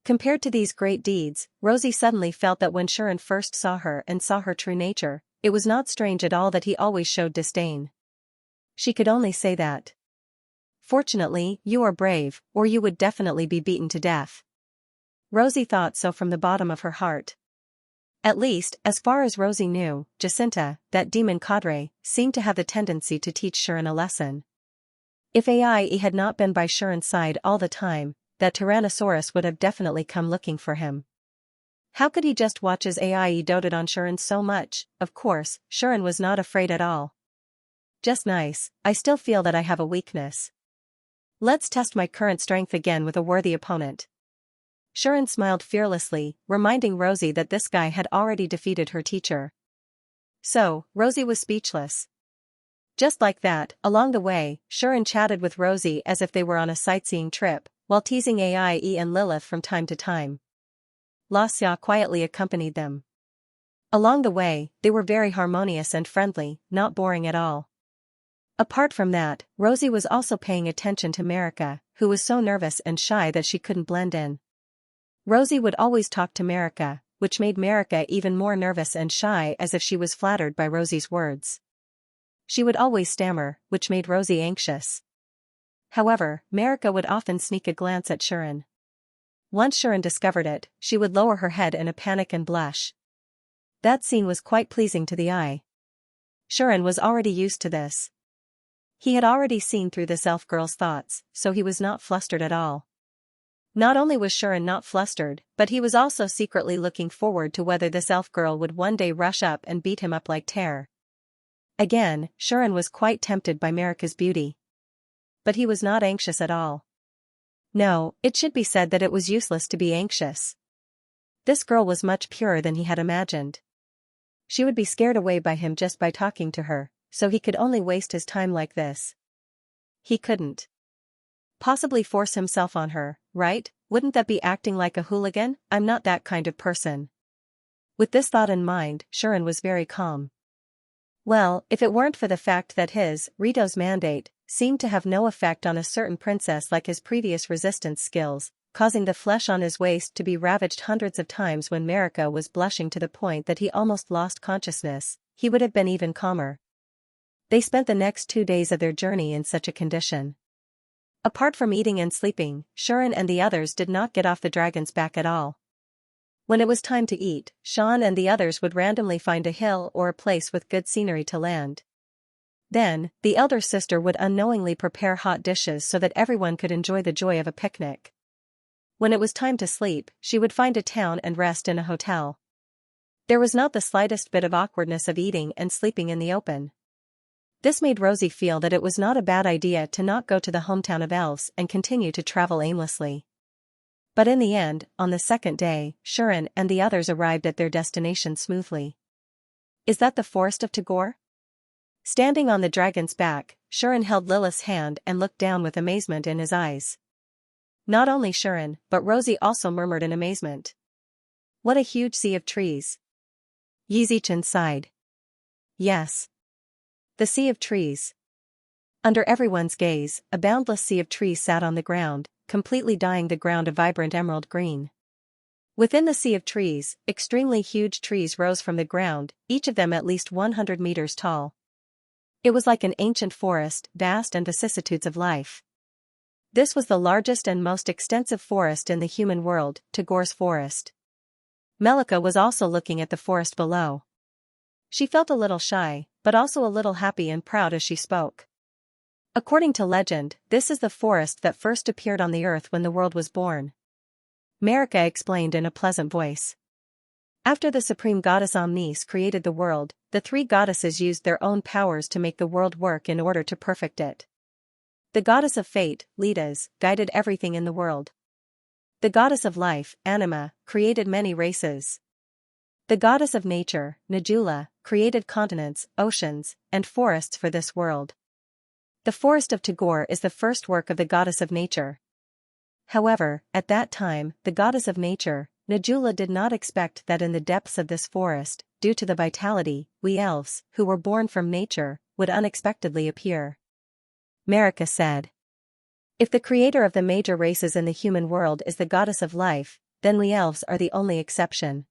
Compared to these great deeds, Rosie suddenly felt that when Shuren first saw her and saw her true nature, it was not strange at all that he always showed disdain. She could only say that. "Fortunately, you are brave, or you would definitely be beaten to death." Rosie thought so from the bottom of her heart. At least, as far as Rosie knew, Jacinta, that demon cadre, seemed to have the tendency to teach Shuren a lesson. If Ai had not been by Shuren's side all the time, that Tyrannosaurus would have definitely come looking for him. How could he just watch as Ai doted on Shuren so much? Of course, Shuren was not afraid at all. "Just nice, I still feel that I have a weakness. Let's test my current strength again with a worthy opponent." Shuren smiled fearlessly, reminding Rosie that this guy had already defeated her teacher. So, Rosie was speechless. Just like that, along the way, Shuren chatted with Rosie as if they were on a sightseeing trip, while teasing Ai and Lilith from time to time. Xianxia quietly accompanied them. Along the way, they were very harmonious and friendly, not boring at all. Apart from that, Rosie was also paying attention to Marika, who was so nervous and shy that she couldn't blend in. Rosie would always talk to Marika, which made Marika even more nervous and shy, as if she was flattered by Rosie's words. She would always stammer, which made Rosie anxious. However, Marika would often sneak a glance at Sharon. Once Sharon discovered it, she would lower her head in a panic and blush. That scene was quite pleasing to the eye. Sharon was already used to this. He had already seen through this elf girl's thoughts, so he was not flustered at all. Not only was Sharon not flustered, but he was also secretly looking forward to whether this elf girl would one day rush up and beat him up like Terror. Again, Sharon was quite tempted by Marika's beauty. But he was not anxious at all. No, it should be said that it was useless to be anxious. This girl was much purer than he had imagined. She would be scared away by him just by talking to her, so he could only waste his time like this. He couldn't possibly force himself on her, right? Wouldn't that be acting like a hooligan? I'm not that kind of person. With this thought in mind, Sharon was very calm. Well, if it weren't for the fact that his, Rito's mandate, seemed to have no effect on a certain princess like his previous resistance skills, causing the flesh on his waist to be ravaged hundreds of times when Marika was blushing to the point that he almost lost consciousness, he would have been even calmer. They spent the next 2 days of their journey in such a condition. Apart from eating and sleeping, Sharon and the others did not get off the dragon's back at all. When it was time to eat, Sean and the others would randomly find a hill or a place with good scenery to land. Then, the elder sister would unknowingly prepare hot dishes so that everyone could enjoy the joy of a picnic. When it was time to sleep, she would find a town and rest in a hotel. There was not the slightest bit of awkwardness of eating and sleeping in the open. This made Rosie feel that it was not a bad idea to not go to the hometown of elves and continue to travel aimlessly. But in the end, on the second day, Sharon and the others arrived at their destination smoothly. Is that the forest of Tagore? Standing on the dragon's back, Sharon held Lilith's hand and looked down with amazement in his eyes. Not only Sharon, but Rosie also murmured in amazement. What a huge sea of trees. Yizichan sighed. Yes. The sea of trees. Under everyone's gaze, a boundless sea of trees sat on the ground, completely dyeing the ground a vibrant emerald green. Within the sea of trees, extremely huge trees rose from the ground, each of them at least 100 meters tall. It was like an ancient forest, vast and vicissitudes of life. This was the largest and most extensive forest in the human world, Tagore's forest. Melika was also looking at the forest below. She felt a little shy, but also a little happy and proud as she spoke. According to legend, this is the forest that first appeared on the earth when the world was born. Marika explained in a pleasant voice. After the supreme goddess Omnis created the world, the 3 goddesses used their own powers to make the world work in order to perfect it. The goddess of fate, Lidas, guided everything in the world. The goddess of life, Anima, created many races. The goddess of nature, Najula, created continents, oceans, and forests for this world. The forest of Tagore is the first work of the goddess of nature. However, at that time, the goddess of nature, Najula, did not expect that in the depths of this forest, due to the vitality, we elves, who were born from nature, would unexpectedly appear. Marika said. If the creator of the major races in the human world is the goddess of life, then we elves are the only exception.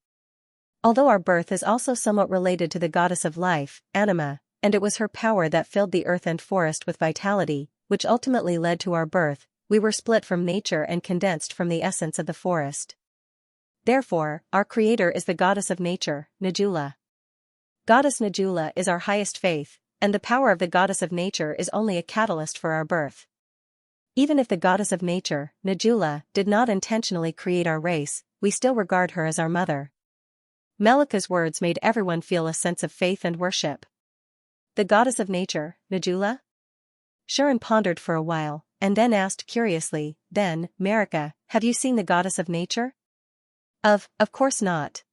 Although our birth is also somewhat related to the goddess of life, Anima, and it was her power that filled the earth and forest with vitality, which ultimately led to our birth, we were split from nature and condensed from the essence of the forest. Therefore, our creator is the goddess of nature, Najula. Goddess Najula is our highest faith, and the power of the goddess of nature is only a catalyst for our birth. Even if the goddess of nature, Najula, did not intentionally create our race, we still regard her as our mother. Melika's words made everyone feel a sense of faith and worship. The goddess of nature, Najula? Sharon pondered for a while, and then asked curiously, then, Marika, have you seen the goddess of nature? Of course not.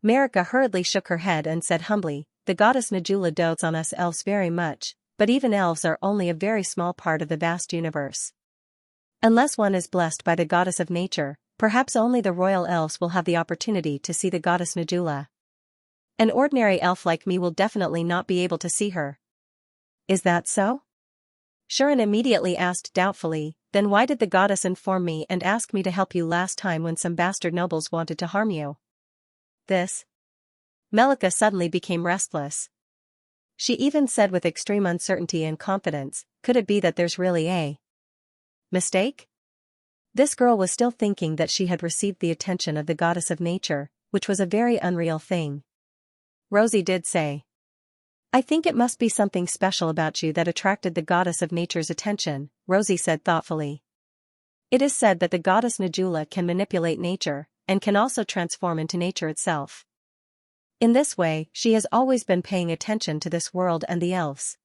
Marika hurriedly shook her head and said humbly, the goddess Najula dotes on us elves very much, but even elves are only a very small part of the vast universe. Unless one is blessed by the goddess of nature, perhaps only the royal elves will have the opportunity to see the goddess Najula. An ordinary elf like me will definitely not be able to see her. Is that so? Shuren immediately asked doubtfully, then why did the goddess inform me and ask me to help you last time when some bastard nobles wanted to harm you? This. Melika suddenly became restless. She even said with extreme uncertainty and confidence, could it be that there's really a mistake? This girl was still thinking that she had received the attention of the goddess of nature, which was a very unreal thing. Rosie did say, I think it must be something special about you that attracted the goddess of nature's attention, Rosie said thoughtfully. It is said that the goddess Najula can manipulate nature, and can also transform into nature itself. In this way, she has always been paying attention to this world and the elves.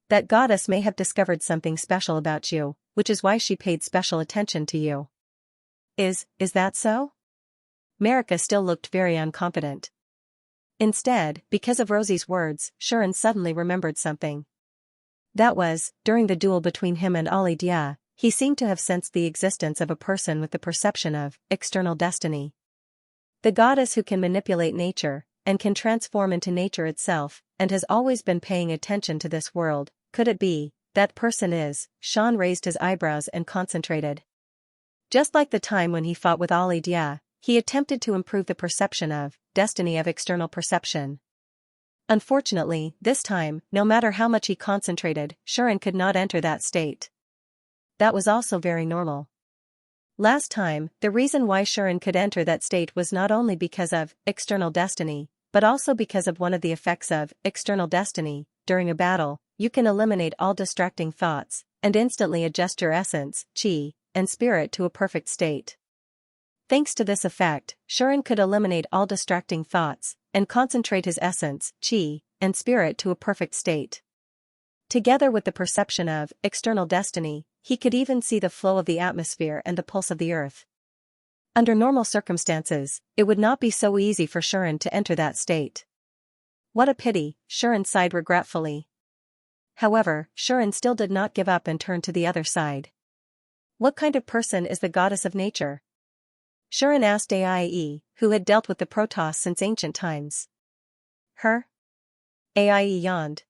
That goddess may have discovered something special about you, which is why she paid special attention to you. Is that so? Marika still looked very unconfident. Instead, because of Rosie's words, Shuren suddenly remembered something. That was, during the duel between him and Ali Dia, he seemed to have sensed the existence of a person with the perception of external destiny. The goddess who can manipulate nature, and can transform into nature itself, and has always been paying attention to this world, could it be, that person is? Sean raised his eyebrows and concentrated. Just like the time when he fought with Ali Dia, he attempted to improve the perception of destiny of external perception. Unfortunately, this time, no matter how much he concentrated, Shuren could not enter that state. That was also very normal. Last time, the reason why Shuren could enter that state was not only because of external destiny, but also because of one of the effects of external destiny. During a battle, you can eliminate all distracting thoughts, and instantly adjust your essence, chi, and spirit to a perfect state. Thanks to this effect, Shuren could eliminate all distracting thoughts, and concentrate his essence, chi, and spirit to a perfect state. Together with the perception of external destiny, he could even see the flow of the atmosphere and the pulse of the earth. Under normal circumstances, it would not be so easy for Shuren to enter that state. What a pity, Shuren sighed regretfully. However, Shuren still did not give up and turned to the other side. What kind of person is the goddess of nature? Shuren asked Aie, who had dealt with the Protoss since ancient times. Her? Aie yawned.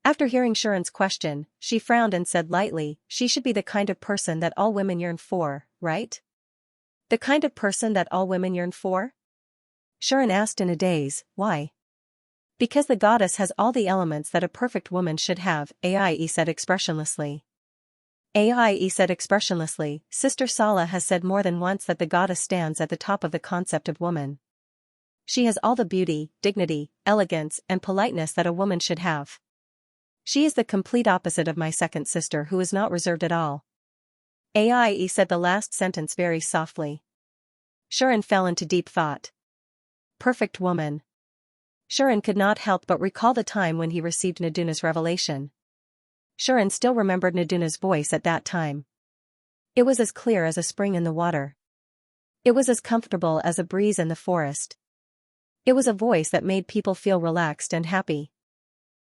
After hearing Shuren's question, she frowned and said lightly, she should be the kind of person that all women yearn for, right? The kind of person that all women yearn for? Shuren asked in a daze, why? Because the goddess has all the elements that a perfect woman should have, Aie said expressionlessly. Aie said expressionlessly, Sister Sala has said more than once that the goddess stands at the top of the concept of woman. She has all the beauty, dignity, elegance, and politeness that a woman should have. She is the complete opposite of my second sister who is not reserved at all. Aie said the last sentence very softly. Shuren fell into deep thought. Perfect woman. Shuren could not help but recall the time when he received Naduna's revelation. Shuren still remembered Naduna's voice at that time. It was as clear as a spring in the water. It was as comfortable as a breeze in the forest. It was a voice that made people feel relaxed and happy.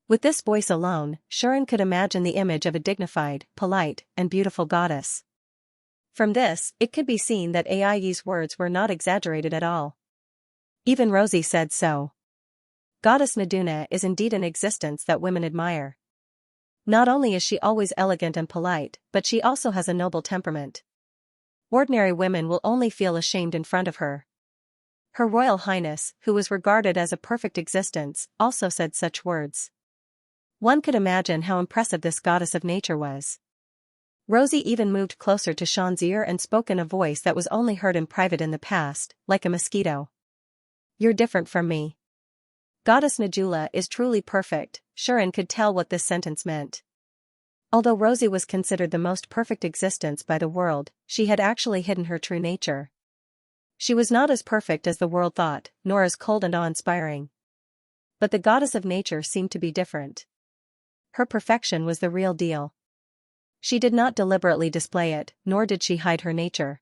With this voice alone, Shuren could imagine the image of a dignified, polite, and beautiful goddess. From this, it could be seen that Aie's words were not exaggerated at all. Even Rosie said so. Goddess Naduna is indeed an existence that women admire. Not only is she always elegant and polite, but she also has a noble temperament. Ordinary women will only feel ashamed in front of her. Her Royal Highness, who was regarded as a perfect existence, also said such words. One could imagine how impressive this goddess of nature was. Rosie even moved closer to Sean's ear and spoke in a voice that was only heard in private in the past, like a mosquito. You're different from me. Goddess Najula is truly perfect. Shuren could tell what this sentence meant. Although Rosie was considered the most perfect existence by the world, she had actually hidden her true nature. She was not as perfect as the world thought, nor as cold and awe-inspiring. But the goddess of nature seemed to be different. Her perfection was the real deal. She did not deliberately display it, nor did she hide her nature.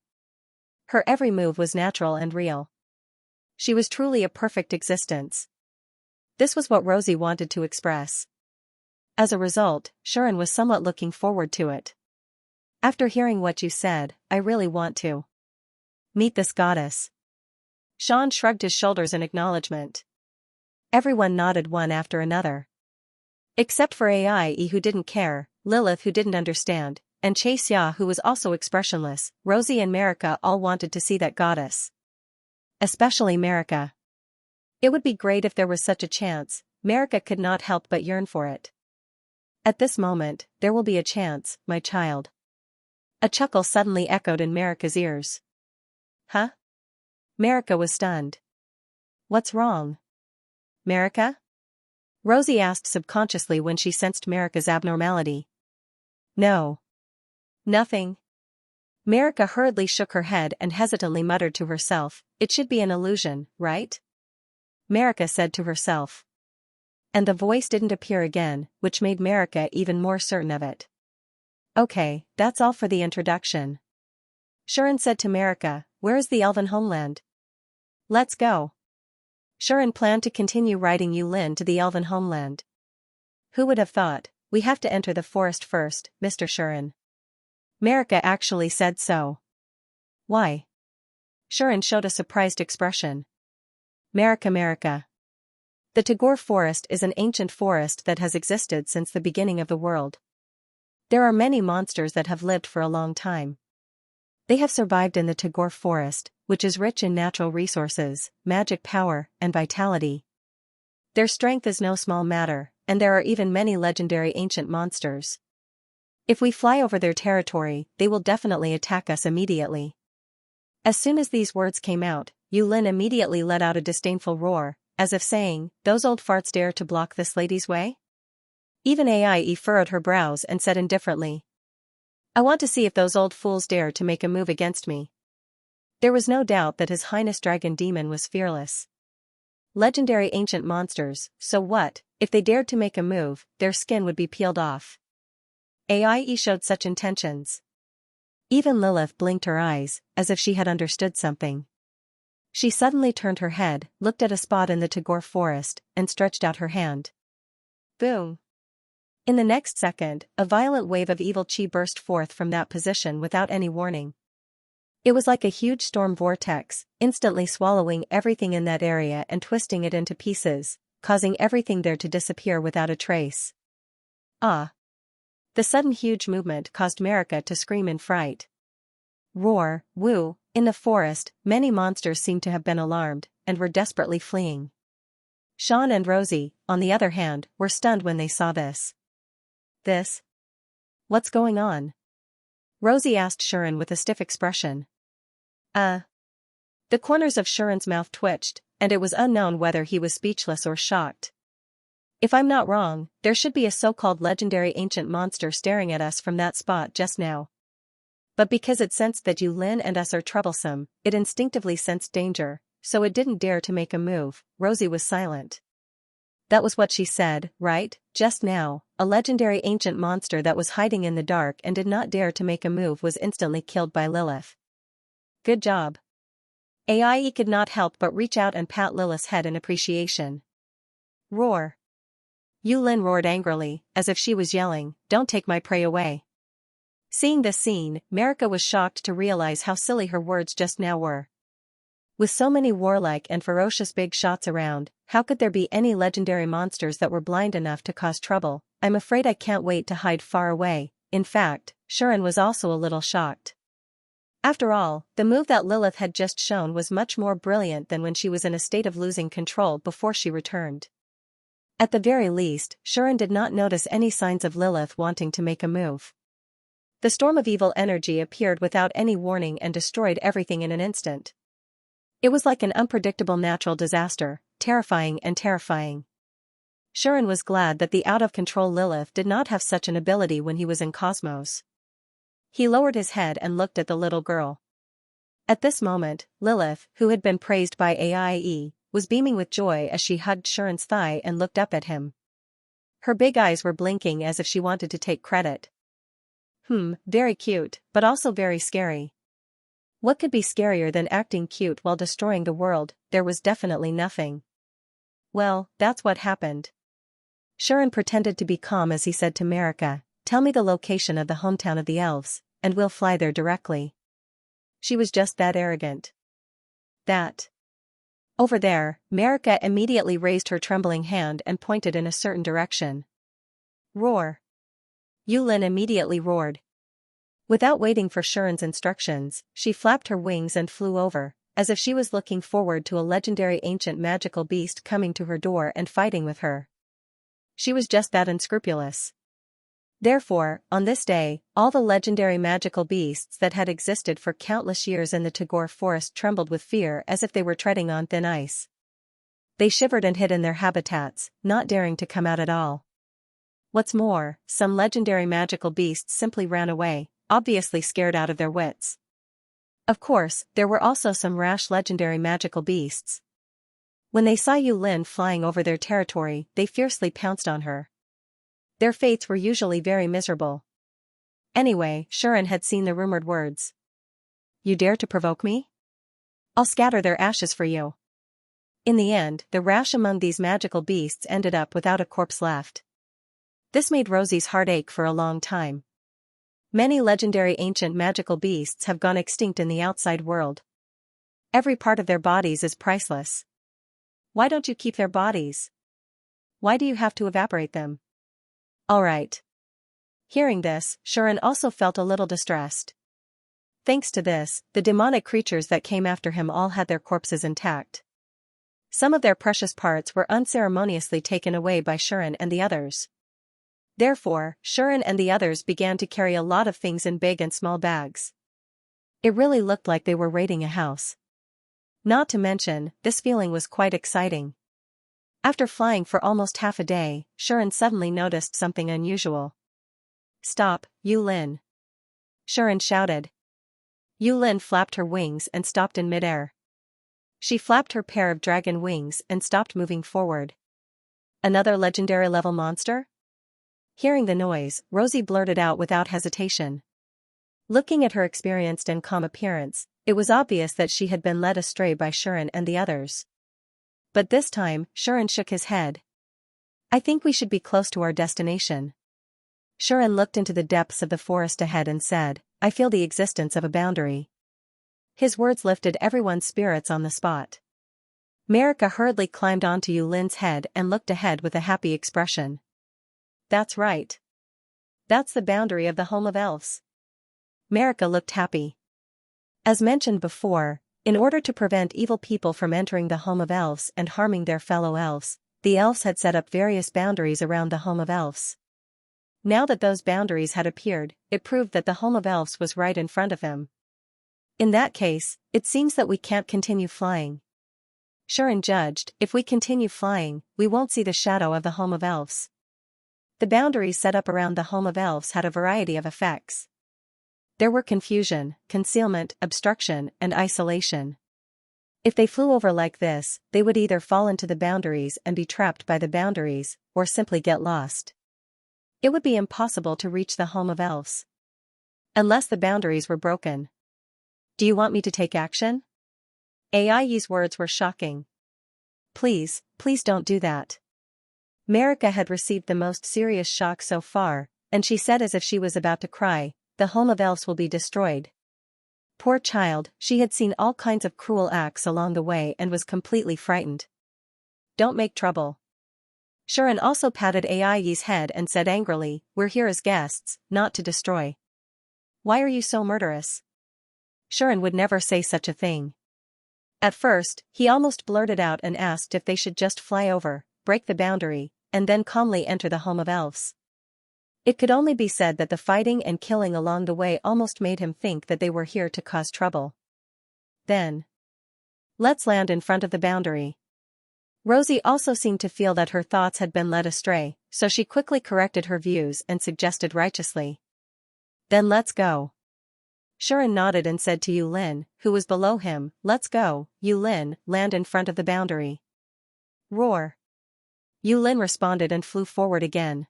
Her every move was natural and real. She was truly a perfect existence. This was what Rosie wanted to express. As a result, Shuren was somewhat looking forward to it. After hearing what you said, I really want to meet this goddess. Sean shrugged his shoulders in acknowledgement. Everyone nodded one after another. Except for Aie who didn't care, Lilith who didn't understand, and Xianxia who was also expressionless. Rosie and Marika all wanted to see that goddess. Especially Marika. It would be great if there was such a chance. Marika could not help but yearn for it. At this moment, there will be a chance, my child. A chuckle suddenly echoed in Marika's ears. Huh? Marika was stunned. What's wrong? Marika? Rosie asked subconsciously when she sensed Marika's abnormality. No. Nothing. Marika hurriedly shook her head and hesitantly muttered to herself, it should be an illusion, right? Marika said to herself. And the voice didn't appear again, which made Marika even more certain of it. Okay, that's all for the introduction. Xiran said to Marika, where is the elven homeland? Let's go. Xiran planned to continue riding Yulin to the elven homeland. Who would have thought? We have to enter the forest first, Mr. Xiran. Marika actually said so. Why? Xiran showed a surprised expression. Marika. The Tagore forest is an ancient forest that has existed since the beginning of the world. There are many monsters that have lived for a long time. They have survived in the Tagore forest, which is rich in natural resources, magic power, and vitality. Their strength is no small matter, and there are even many legendary ancient monsters. If we fly over their territory, they will definitely attack us immediately. As soon as these words came out, Yulin immediately let out a disdainful roar, as if saying, those old farts dare to block this lady's way? Even Aie furrowed her brows and said indifferently. I want to see if those old fools dare to make a move against me. There was no doubt that His Highness Dragon Demon was fearless. Legendary ancient monsters, so what, if they dared to make a move, their skin would be peeled off. Aie showed such intentions. Even Lilith blinked her eyes, as if she had understood something. She suddenly turned her head, looked at a spot in the Tagore forest, and stretched out her hand. Boom! In the next second, a violent wave of evil chi burst forth from that position without any warning. It was like a huge storm vortex, instantly swallowing everything in that area and twisting it into pieces, causing everything there to disappear without a trace. Ah! The sudden huge movement caused Marika to scream in fright. Roar, woo! In the forest, many monsters seemed to have been alarmed, and were desperately fleeing. Sean and Rosie, on the other hand, were stunned when they saw this. What's going on? Rosie asked Xiran with a stiff expression. The corners of Xiran's mouth twitched, and it was unknown whether he was speechless or shocked. If I'm not wrong, there should be a so-called legendary ancient monster staring at us from that spot just now. But because it sensed that Yulin and us are troublesome, it instinctively sensed danger, so it didn't dare to make a move. Rosie was silent. That was what she said, right? Just now, a legendary ancient monster that was hiding in the dark and did not dare to make a move was instantly killed by Lilith. Good job. Aie could not help but reach out and pat Lilith's head in appreciation. Roar. Yulin roared angrily, as if she was yelling, don't take my prey away. Seeing this scene, Marika was shocked to realize how silly her words just now were. With so many warlike and ferocious big shots around, how could there be any legendary monsters that were blind enough to cause trouble? I'm afraid I can't wait to hide far away. In fact, Xiran was also a little shocked. After all, the move that Lilith had just shown was much more brilliant than when she was in a state of losing control before she returned. At the very least, Xiran did not notice any signs of Lilith wanting to make a move. The storm of evil energy appeared without any warning and destroyed everything in an instant. It was like an unpredictable natural disaster, terrifying. Xiran was glad that the out-of-control Lilith did not have such an ability when he was in Cosmos. He lowered his head and looked at the little girl. At this moment, Lilith, who had been praised by Aie, was beaming with joy as she hugged Xiran's thigh and looked up at him. Her big eyes were blinking as if she wanted to take credit. Very cute, but also very scary. What could be scarier than acting cute while destroying the world? There was definitely nothing. Well, that's what happened. Xiran pretended to be calm as he said to Marika, tell me the location of the hometown of the elves, and we'll fly there directly. She was just that arrogant. That. Over there, Marika immediately raised her trembling hand and pointed in a certain direction. Roar. Yulin immediately roared. Without waiting for Shuren's instructions, she flapped her wings and flew over, as if she was looking forward to a legendary ancient magical beast coming to her door and fighting with her. She was just that unscrupulous. Therefore, on this day, all the legendary magical beasts that had existed for countless years in the Tagore forest trembled with fear as if they were treading on thin ice. They shivered and hid in their habitats, not daring to come out at all. What's more, some legendary magical beasts simply ran away, obviously scared out of their wits. Of course, there were also some rash legendary magical beasts. When they saw Yulin flying over their territory, they fiercely pounced on her. Their fates were usually very miserable. Anyway, Shuren had seen the rumored words. You dare to provoke me? I'll scatter their ashes for you. In the end, the rash among these magical beasts ended up without a corpse left. This made Rosie's heart ache for a long time. Many legendary ancient magical beasts have gone extinct in the outside world. Every part of their bodies is priceless. Why don't you keep their bodies? Why do you have to evaporate them? Alright. Hearing this, Shuren also felt a little distressed. Thanks to this, the demonic creatures that came after him all had their corpses intact. Some of their precious parts were unceremoniously taken away by Shuren and the others. Therefore, Shuren and the others began to carry a lot of things in big and small bags. It really looked like they were raiding a house. Not to mention, this feeling was quite exciting. After flying for almost half a day, Shuren suddenly noticed something unusual. Stop, Yulin! Shuren shouted. Yulin flapped her wings and stopped in midair. She flapped her pair of dragon wings and stopped moving forward. Another legendary level monster? Hearing the noise, Rosie blurted out without hesitation. Looking at her experienced and calm appearance, it was obvious that she had been led astray by Shuren and the others. But this time, Shuren shook his head. I think we should be close to our destination. Shuren looked into the depths of the forest ahead and said, I feel the existence of a boundary. His words lifted everyone's spirits on the spot. Marika hurriedly climbed onto Yulin's head and looked ahead with a happy expression. That's right. That's the boundary of the home of elves. Marika looked happy. As mentioned before, in order to prevent evil people from entering the home of elves and harming their fellow elves, the elves had set up various boundaries around the home of elves. Now that those boundaries had appeared, it proved that the home of elves was right in front of him. In that case, it seems that we can't continue flying. Shuren judged, if we continue flying, we won't see the shadow of the home of elves. The boundaries set up around the home of elves had a variety of effects. There were confusion, concealment, obstruction, and isolation. If they flew over like this, they would either fall into the boundaries and be trapped by the boundaries, or simply get lost. It would be impossible to reach the home of elves. Unless the boundaries were broken. Do you want me to take action? Ai's words were shocking. Please, please don't do that. Marika had received the most serious shock so far, and she said as if she was about to cry, the home of elves will be destroyed. Poor child, she had seen all kinds of cruel acts along the way and was completely frightened. Don't make trouble. Shuren also patted Ai's head and said angrily, we're here as guests, not to destroy. Why are you so murderous? Shuren would never say such a thing. At first, he almost blurted out and asked if they should just fly over, break the boundary, and then calmly enter the home of elves. It could only be said that the fighting and killing along the way almost made him think that they were here to cause trouble. Then, let's land in front of the boundary. Rosie also seemed to feel that her thoughts had been led astray, so she quickly corrected her views and suggested righteously. Then let's go. Shuren nodded and said to Yulin, who was below him, let's go, Yulin, land in front of the boundary. Roar. Yulin responded and flew forward again.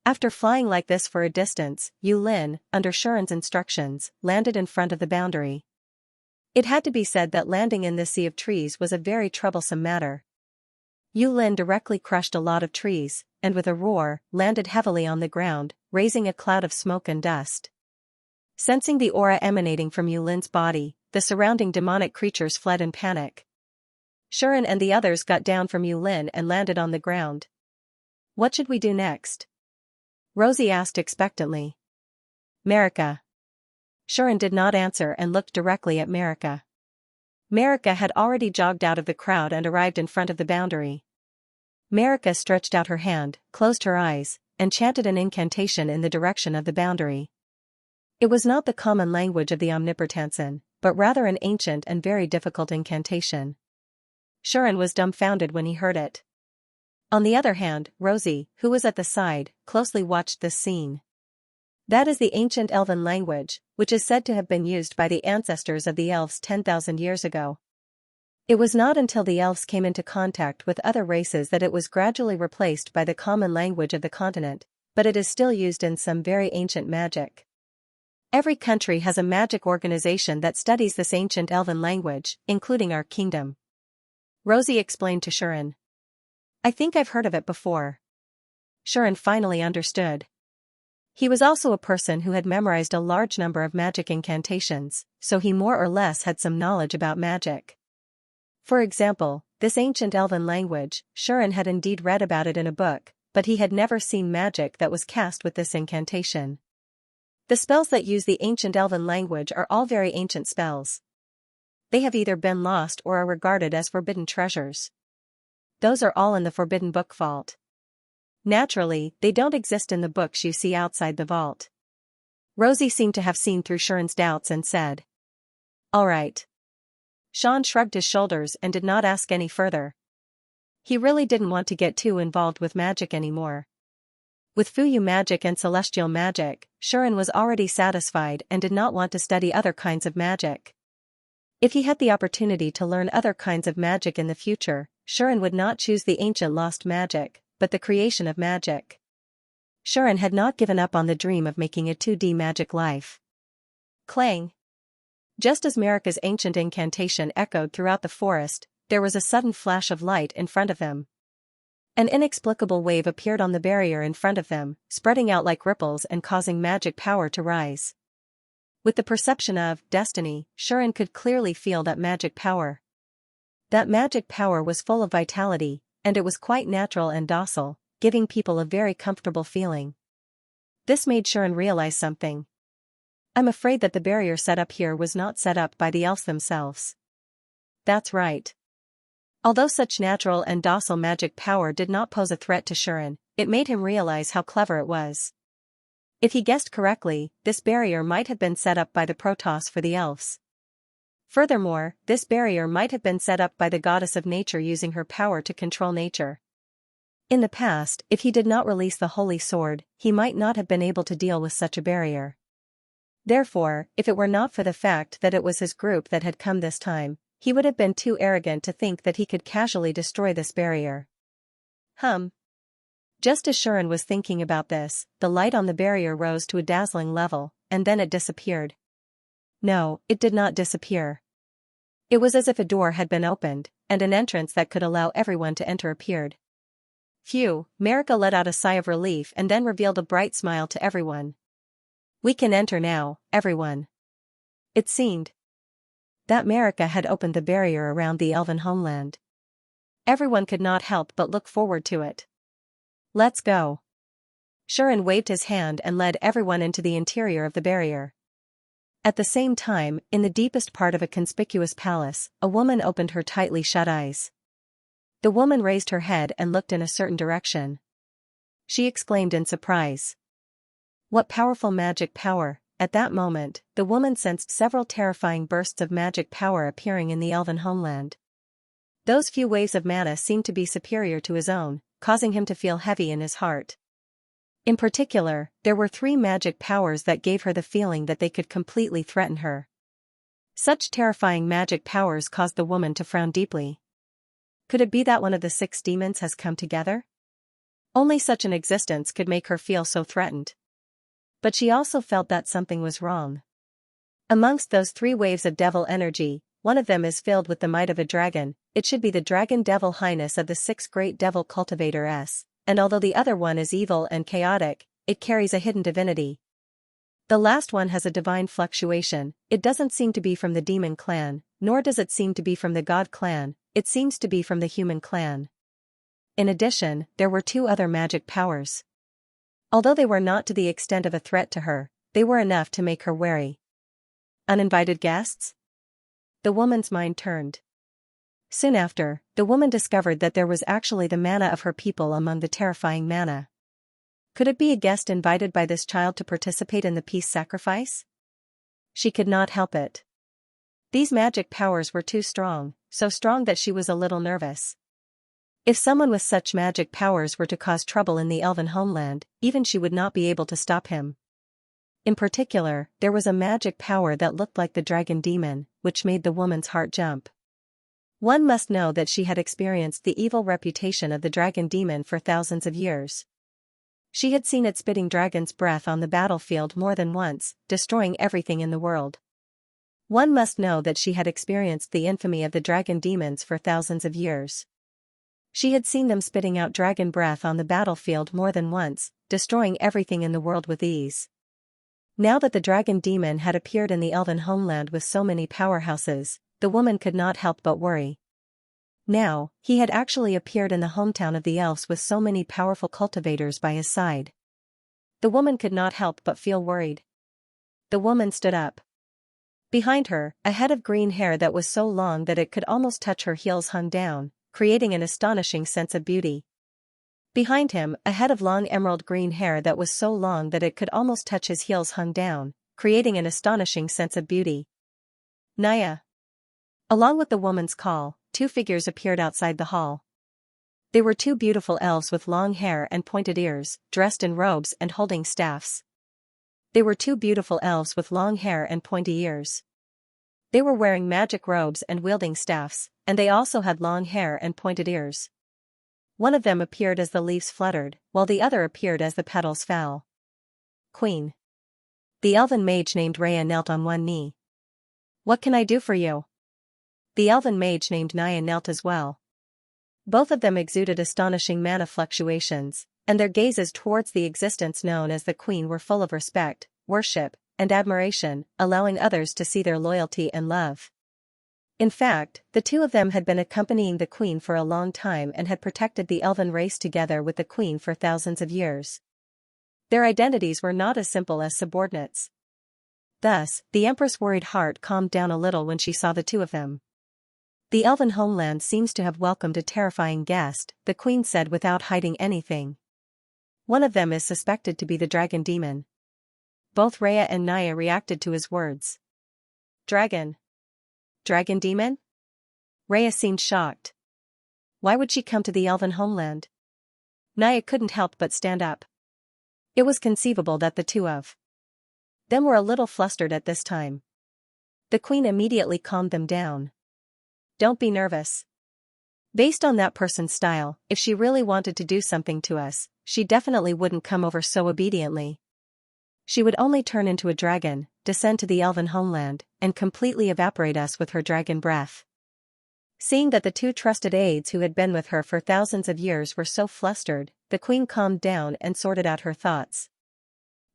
After flying like this for a distance, Yulin, under Shuren's instructions, landed in front of the boundary. It had to be said that landing in this sea of trees was a very troublesome matter. Yulin directly crushed a lot of trees, and with a roar, landed heavily on the ground, raising a cloud of smoke and dust. Sensing the aura emanating from Yulin's body, the surrounding demonic creatures fled in panic. Shuren and the others got down from Yulin and landed on the ground. What should we do next? Rosie asked expectantly. Marika. Sharon did not answer and looked directly at Marika. Marika had already jogged out of the crowd and arrived in front of the boundary. Marika stretched out her hand, closed her eyes, and chanted an incantation in the direction of the boundary. It was not the common language of the Omnipotensen, but rather an ancient and very difficult incantation. Sharon was dumbfounded when he heard it. On the other hand, Rosie, who was at the side, closely watched this scene. That is the ancient elven language, which is said to have been used by the ancestors of the elves 10,000 years ago. It was not until the elves came into contact with other races that it was gradually replaced by the common language of the continent, but it is still used in some very ancient magic. Every country has a magic organization that studies this ancient elven language, including our kingdom. Rosie explained to Sharon. I think I've heard of it before. Sharon finally understood. He was also a person who had memorized a large number of magic incantations, so he more or less had some knowledge about magic. For example, this ancient elven language, Sharon had indeed read about it in a book, but he had never seen magic that was cast with this incantation. The spells that use the ancient elven language are all very ancient spells. They have either been lost or are regarded as forbidden treasures. Those are all in the Forbidden Book vault. Naturally, they don't exist in the books you see outside the vault. Rosie seemed to have seen through Sharon's doubts and said, All right. Sean shrugged his shoulders and did not ask any further. He really didn't want to get too involved with magic anymore. With Fuyu magic and celestial magic, Sharon was already satisfied and did not want to study other kinds of magic. If he had the opportunity to learn other kinds of magic in the future, Sharon would not choose the ancient lost magic, but the creation of magic. Sharon had not given up on the dream of making a 2D magic life. Clang! Just as Marika's ancient incantation echoed throughout the forest, there was a sudden flash of light in front of them. An inexplicable wave appeared on the barrier in front of them, spreading out like ripples and causing magic power to rise. With the perception of destiny, Sharon could clearly feel that magic power. That magic power was full of vitality, and it was quite natural and docile, giving people a very comfortable feeling. This made Sharon realize something. I'm afraid that the barrier set up here was not set up by the elves themselves. That's right. Although such natural and docile magic power did not pose a threat to Sharon, it made him realize how clever it was. If he guessed correctly, this barrier might have been set up by the Protoss for the elves. Furthermore, this barrier might have been set up by the goddess of nature using her power to control nature. In the past, if he did not release the holy sword, he might not have been able to deal with such a barrier. Therefore, if it were not for the fact that it was his group that had come this time, he would have been too arrogant to think that he could casually destroy this barrier. Just as Sharon was thinking about this, the light on the barrier rose to a dazzling level, and then it disappeared. No, it did not disappear. It was as if a door had been opened, and an entrance that could allow everyone to enter appeared. Phew, Marika let out a sigh of relief and then revealed a bright smile to everyone. We can enter now, everyone. It seemed that Marika had opened the barrier around the elven homeland. Everyone could not help but look forward to it. Let's go. Sharon waved his hand and led everyone into the interior of the barrier. At the same time, in the deepest part of a conspicuous palace, a woman opened her tightly shut eyes. The woman raised her head and looked in a certain direction. She exclaimed in surprise. What powerful magic power! At that moment, the woman sensed several terrifying bursts of magic power appearing in the elven homeland. Those few waves of mana seemed to be superior to his own, causing him to feel heavy in his heart. In particular, there were 3 magic powers that gave her the feeling that they could completely threaten her. Such terrifying magic powers caused the woman to frown deeply. Could it be that one of the 6 demons has come together? Only such an existence could make her feel so threatened. But she also felt that something was wrong. Amongst those 3 waves of devil energy, one of them is filled with the might of a dragon. It should be the dragon devil highness of the 6 great devil cultivators, and although the other one is evil and chaotic, it carries a hidden divinity. The last one has a divine fluctuation. It doesn't seem to be from the demon clan, nor does it seem to be from the god clan, it seems to be from the human clan. In addition, there were 2 other magic powers. Although they were not to the extent of a threat to her, they were enough to make her wary. Uninvited guests? The woman's mind turned. Soon after, the woman discovered that there was actually the manna of her people among the terrifying manna. Could it be a guest invited by this child to participate in the peace sacrifice? She could not help it. These magic powers were too strong, so strong that she was a little nervous. If someone with such magic powers were to cause trouble in the elven homeland, even she would not be able to stop him. In particular, there was a magic power that looked like the dragon demon, which made the woman's heart jump. One must know that she had experienced the evil reputation of the dragon demon for thousands of years. She had seen it spitting dragon's breath on the battlefield more than once, destroying everything in the world. One must know that she had experienced the infamy of the dragon demons for thousands of years. She had seen them spitting out dragon breath on the battlefield more than once, destroying everything in the world with ease. Now that the dragon demon had appeared in the elven homeland with so many powerhouses, the woman could not help but worry. Now, he had actually appeared in the hometown of the elves with so many powerful cultivators by his side. The woman could not help but feel worried. The woman stood up. Behind her, a head of green hair that was so long that it could almost touch her heels hung down, creating an astonishing sense of beauty. Behind him, a head of long emerald green hair that was so long that it could almost touch his heels hung down, creating an astonishing sense of beauty. Naya. Along with the woman's call, two figures appeared outside the hall. They were two beautiful elves with long hair and pointed ears, dressed in robes and holding staffs. They were two beautiful elves with long hair and pointy ears. They were wearing magic robes and wielding staffs, and they also had long hair and pointed ears. One of them appeared as the leaves fluttered, while the other appeared as the petals fell. Queen. The elven mage named Rhea knelt on one knee. What can I do for you? The elven mage named Naya knelt as well. Both of them exuded astonishing mana fluctuations, and their gazes towards the existence known as the Queen were full of respect, worship, and admiration, allowing others to see their loyalty and love. In fact, the two of them had been accompanying the Queen for a long time and had protected the elven race together with the Queen for thousands of years. Their identities were not as simple as subordinates. Thus, the Empress' worried heart calmed down a little when she saw the two of them. The elven homeland seems to have welcomed a terrifying guest, the Queen said without hiding anything. One of them is suspected to be the dragon demon. Both Rhea and Naya reacted to his words. Dragon? Dragon demon? Rhea seemed shocked. Why would she come to the elven homeland? Naya couldn't help but stand up. It was conceivable that the two of them were a little flustered at this time. The Queen immediately calmed them down. Don't be nervous. Based on that person's style, if she really wanted to do something to us, she definitely wouldn't come over so obediently. She would only turn into a dragon, descend to the elven homeland, and completely evaporate us with her dragon breath. Seeing that the two trusted aides who had been with her for thousands of years were so flustered, the Queen calmed down and sorted out her thoughts.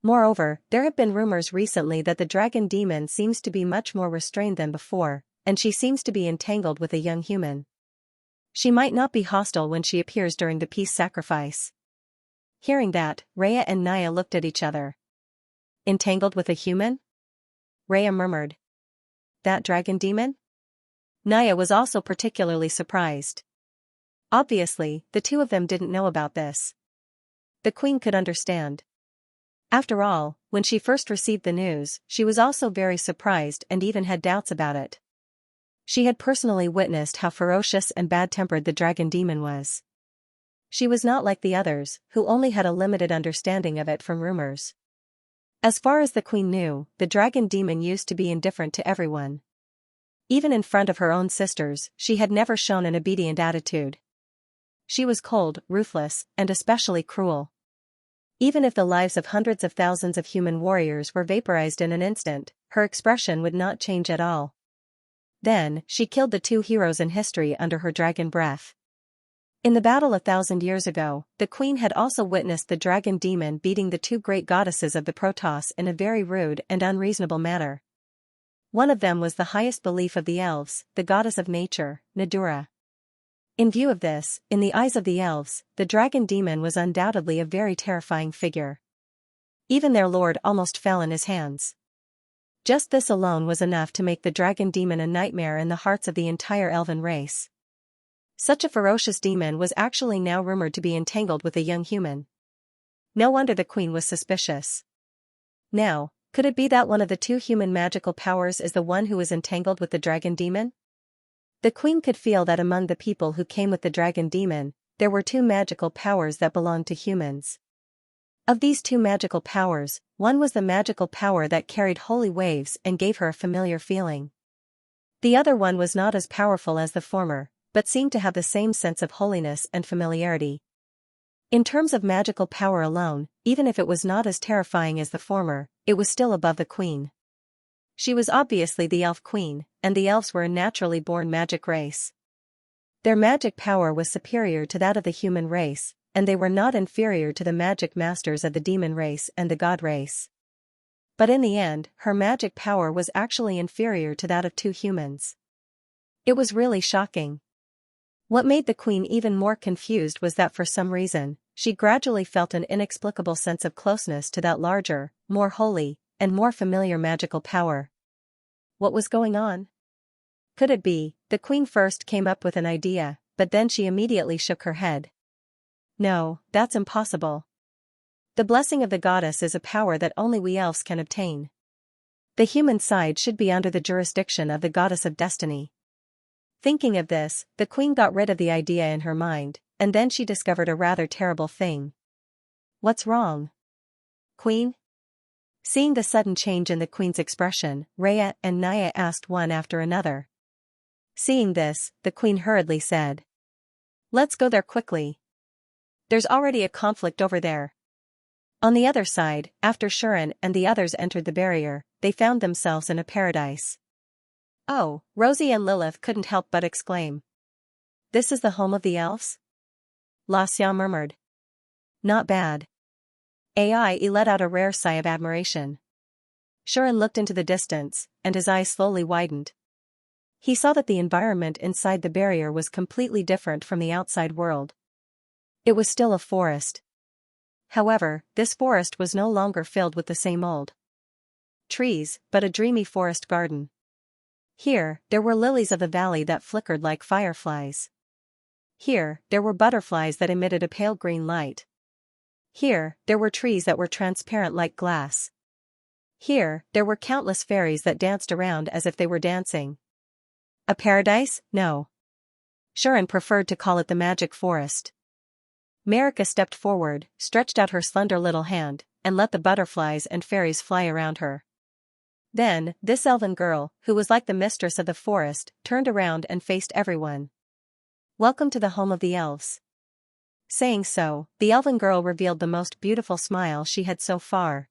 Moreover, there have been rumors recently that the dragon demon seems to be much more restrained than before, and she seems to be entangled with a young human. She might not be hostile when she appears during the peace sacrifice. Hearing that, Rhea and Naya looked at each other. Entangled with a human? Rhea murmured. That dragon demon? Naya was also particularly surprised. Obviously, the two of them didn't know about this. The Queen could understand. After all, when she first received the news, she was also very surprised and even had doubts about it. She had personally witnessed how ferocious and bad-tempered the dragon demon was. She was not like the others, who only had a limited understanding of it from rumors. As far as the Queen knew, the dragon demon used to be indifferent to everyone. Even in front of her own sisters, she had never shown an obedient attitude. She was cold, ruthless, and especially cruel. Even if the lives of hundreds of thousands of human warriors were vaporized in an instant, her expression would not change at all. Then, she killed the two heroes in history under her dragon breath. In the battle 1,000 years ago, the Queen had also witnessed the dragon demon beating the two great goddesses of the Protoss in a very rude and unreasonable manner. One of them was the highest belief of the elves, the goddess of nature, Nadura. In view of this, in the eyes of the elves, the dragon demon was undoubtedly a very terrifying figure. Even their lord almost fell in his hands. Just this alone was enough to make the dragon demon a nightmare in the hearts of the entire elven race. Such a ferocious demon was actually now rumored to be entangled with a young human. No wonder the queen was suspicious. Now, could it be that one of the two human magical powers is the one who was entangled with the dragon demon? The queen could feel that among the people who came with the dragon demon, there were two magical powers that belonged to humans. Of these two magical powers, one was the magical power that carried holy waves and gave her a familiar feeling. The other one was not as powerful as the former, but seemed to have the same sense of holiness and familiarity. In terms of magical power alone, even if it was not as terrifying as the former, it was still above the queen. She was obviously the elf queen, and the elves were a naturally born magic race. Their magic power was superior to that of the human race, and they were not inferior to the magic masters of the demon race and the god race. But in the end, her magic power was actually inferior to that of two humans. It was really shocking. What made the queen even more confused was that for some reason, she gradually felt an inexplicable sense of closeness to that larger, more holy, and more familiar magical power. What was going on? Could it be? The queen first came up with an idea, but then she immediately shook her head. No, that's impossible. The blessing of the goddess is a power that only we elves can obtain. The human side should be under the jurisdiction of the goddess of destiny. Thinking of this, the queen got rid of the idea in her mind, and then she discovered a rather terrible thing. What's wrong? Queen? Seeing the sudden change in the queen's expression, Rhea and Naya asked one after another. Seeing this, the queen hurriedly said, "Let's go there quickly. There's already a conflict over there." On the other side, after Shuren and the others entered the barrier, they found themselves in a paradise. Oh, Rosie and Lilith couldn't help but exclaim. "This is the home of the elves?" Xianxia murmured. "Not bad." Ai let out a rare sigh of admiration. Shuren looked into the distance, and his eyes slowly widened. He saw that the environment inside the barrier was completely different from the outside world. It was still a forest. However, this forest was no longer filled with the same old trees, but a dreamy forest garden. Here, there were lilies of the valley that flickered like fireflies. Here, there were butterflies that emitted a pale green light. Here, there were trees that were transparent like glass. Here, there were countless fairies that danced around as if they were dancing. A paradise? No. Shuren preferred to call it the magic forest. Marika stepped forward, stretched out her slender little hand, and let the butterflies and fairies fly around her. Then, this elven girl, who was like the mistress of the forest, turned around and faced everyone. "Welcome to the home of the elves." Saying so, the elven girl revealed the most beautiful smile she had so far.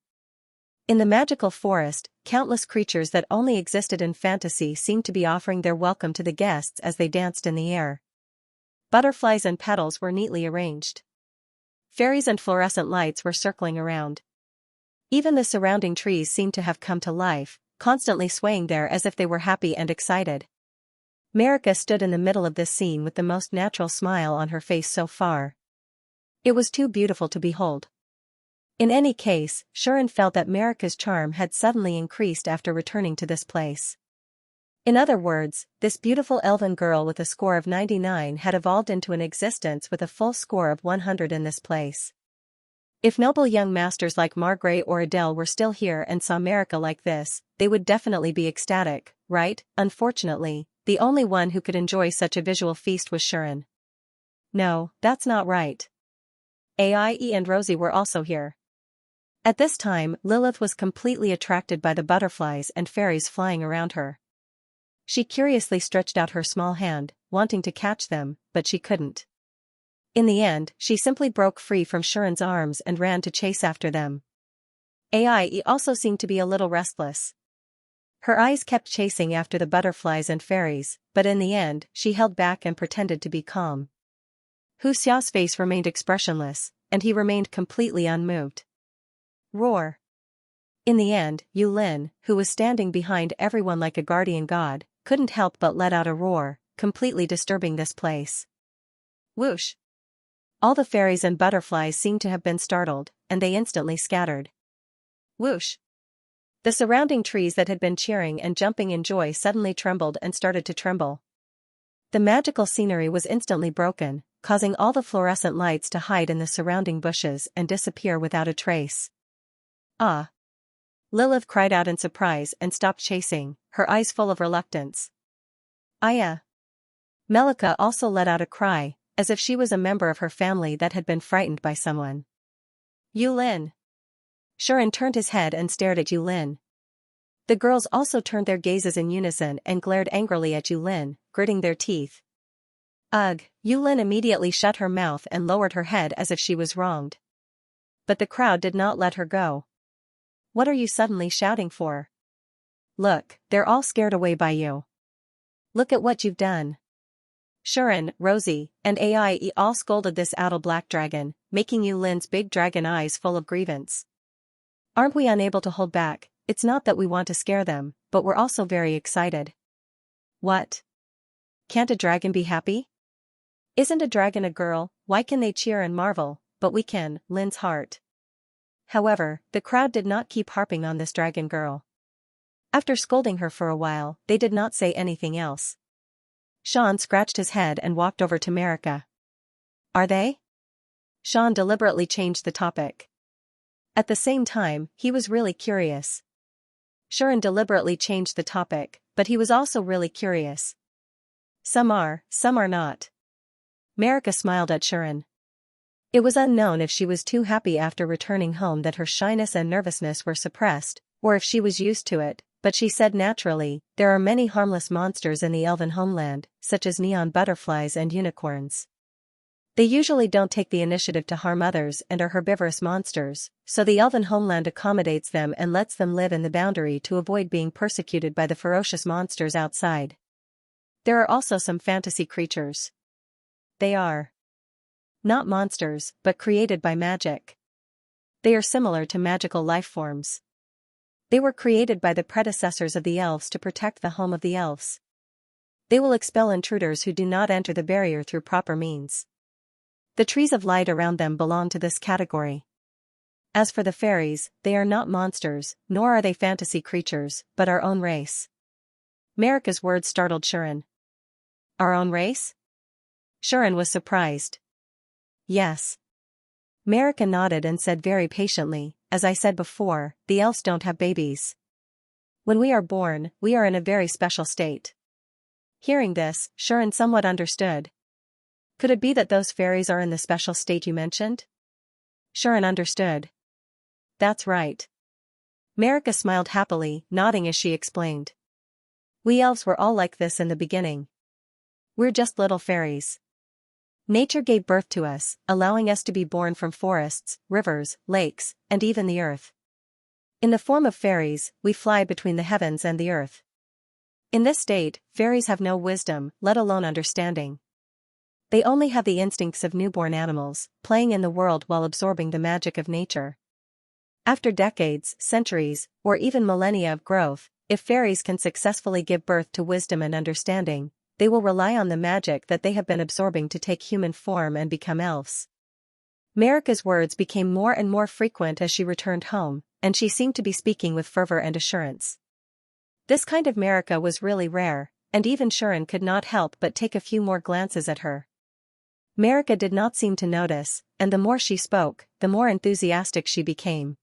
In the magical forest, countless creatures that only existed in fantasy seemed to be offering their welcome to the guests as they danced in the air. Butterflies and petals were neatly arranged. Fairies and fluorescent lights were circling around. Even the surrounding trees seemed to have come to life, constantly swaying there as if they were happy and excited. Marika stood in the middle of this scene with the most natural smile on her face so far. It was too beautiful to behold. In any case, Shuren felt that Marika's charm had suddenly increased after returning to this place. In other words, this beautiful elven girl with a score of 99 had evolved into an existence with a full score of 100 in this place. If noble young masters like Margrave or Adele were still here and saw Marika like this, they would definitely be ecstatic, right? Unfortunately, the only one who could enjoy such a visual feast was Shuren. No, that's not right. Ai and Rosie were also here. At this time, Lilith was completely attracted by the butterflies and fairies flying around her. She curiously stretched out her small hand, wanting to catch them, but she couldn't. In the end, she simply broke free from Shuren's arms and ran to chase after them. Ai also seemed to be a little restless. Her eyes kept chasing after the butterflies and fairies, but in the end, she held back and pretended to be calm. Xia's face remained expressionless, and he remained completely unmoved. Roar. In the end, Yulin, who was standing behind everyone like a guardian god, couldn't help but let out a roar, completely disturbing this place. Whoosh! All the fairies and butterflies seemed to have been startled, and they instantly scattered. Whoosh! The surrounding trees that had been cheering and jumping in joy suddenly trembled and started to tremble. The magical scenery was instantly broken, causing all the fluorescent lights to hide in the surrounding bushes and disappear without a trace. Ah! Lilith cried out in surprise and stopped chasing, her eyes full of reluctance. Aya! Melika also let out a cry, as if she was a member of her family that had been frightened by someone. Yulin! Shuren turned his head and stared at Yulin. The girls also turned their gazes in unison and glared angrily at Yulin, gritting their teeth. Ugh! Yulin immediately shut her mouth and lowered her head as if she was wronged. But the crowd did not let her go. What are you suddenly shouting for? Look, they're all scared away by you. Look at what you've done. Shuren, Rosie, and Aie all scolded this outer black dragon, making Yulin's big dragon eyes full of grievance. Aren't we unable to hold back? It's not that we want to scare them, but we're also very excited. What? Can't a dragon be happy? Isn't a dragon a girl? Why can they cheer and marvel, but we can, Lin's heart. However, the crowd did not keep harping on this dragon girl. After scolding her for a while, they did not say anything else. Sean scratched his head and walked over to Marika. Are they? Sean deliberately changed the topic. At the same time, he was really curious. Shuren deliberately changed the topic, but he was also really curious. Some are not. Marika smiled at Shuren. It was unknown if she was too happy after returning home that her shyness and nervousness were suppressed, or if she was used to it, but she said naturally, there are many harmless monsters in the elven homeland, such as neon butterflies and unicorns. They usually don't take the initiative to harm others and are herbivorous monsters, so the elven homeland accommodates them and lets them live in the boundary to avoid being persecuted by the ferocious monsters outside. There are also some fantasy creatures. They are not monsters, but created by magic. They are similar to magical life forms. They were created by the predecessors of the elves to protect the home of the elves. They will expel intruders who do not enter the barrier through proper means. The trees of light around them belong to this category. As for the fairies, they are not monsters, nor are they fantasy creatures, but our own race. Marika's words startled Shuren. Our own race? Shuren was surprised. Yes. Marika nodded and said very patiently, as I said before, the elves don't have babies. When we are born, we are in a very special state. Hearing this, Shuren somewhat understood. Could it be that those fairies are in the special state you mentioned? Shuren understood. That's right. Marika smiled happily, nodding as she explained. We elves were all like this in the beginning. We're just little fairies. Nature gave birth to us, allowing us to be born from forests, rivers, lakes, and even the earth. In the form of fairies, we fly between the heavens and the earth. In this state, fairies have no wisdom, let alone understanding. They only have the instincts of newborn animals, playing in the world while absorbing the magic of nature. After decades, centuries, or even millennia of growth, if fairies can successfully give birth to wisdom and understanding, they will rely on the magic that they have been absorbing to take human form and become elves. Marika's words became more and more frequent as she returned home, and she seemed to be speaking with fervor and assurance. This kind of Marika was really rare, and even Shuren could not help but take a few more glances at her. Marika did not seem to notice, and the more she spoke, the more enthusiastic she became.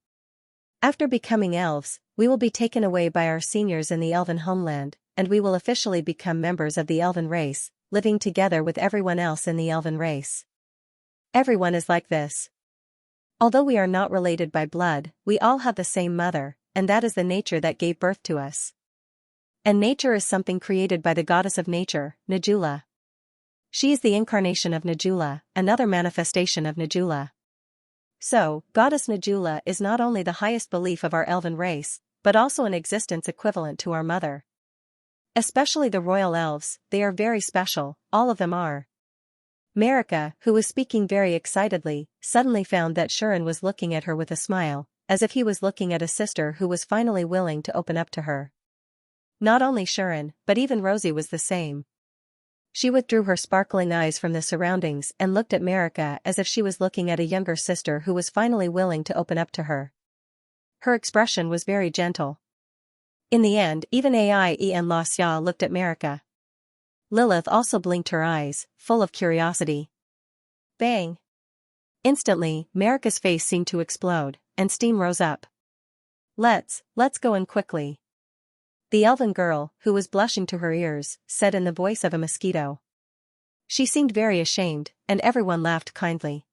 After becoming elves, we will be taken away by our seniors in the elven homeland, and we will officially become members of the elven race, living together with everyone else in the elven race. Everyone is like this. Although we are not related by blood, we all have the same mother, and that is the nature that gave birth to us. And nature is something created by the goddess of nature, Najula. She is the incarnation of Najula, another manifestation of Najula. So, Goddess Najula is not only the highest belief of our elven race, but also an existence equivalent to our mother. Especially the royal elves, they are very special, all of them are. Marika, who was speaking very excitedly, suddenly found that Shuren was looking at her with a smile, as if he was looking at a sister who was finally willing to open up to her. Not only Shuren, but even Rosie was the same. She withdrew her sparkling eyes from the surroundings and looked at Marika as if she was looking at a younger sister who was finally willing to open up to her. Her expression was very gentle. In the end, even Ai and Xianxia looked at Marika. Lilith also blinked her eyes, full of curiosity. Bang! Instantly, Marika's face seemed to explode, and steam rose up. Let's go in quickly. The elven girl, who was blushing to her ears, said in the voice of a mosquito. She seemed very ashamed, and everyone laughed kindly.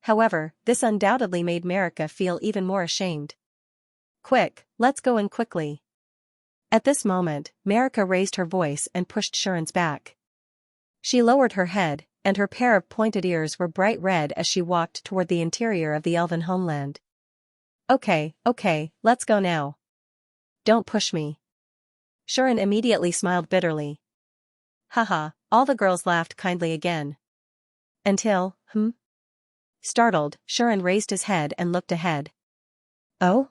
However, this undoubtedly made Marika feel even more ashamed. Quick, let's go in quickly. At this moment, Marika raised her voice and pushed Shuren's back. She lowered her head, and her pair of pointed ears were bright red as she walked toward the interior of the elven homeland. Okay, let's go now. Don't push me. Shuren immediately smiled bitterly. Haha, all the girls laughed kindly again. Until, Startled, Shuren raised his head and looked ahead. Oh?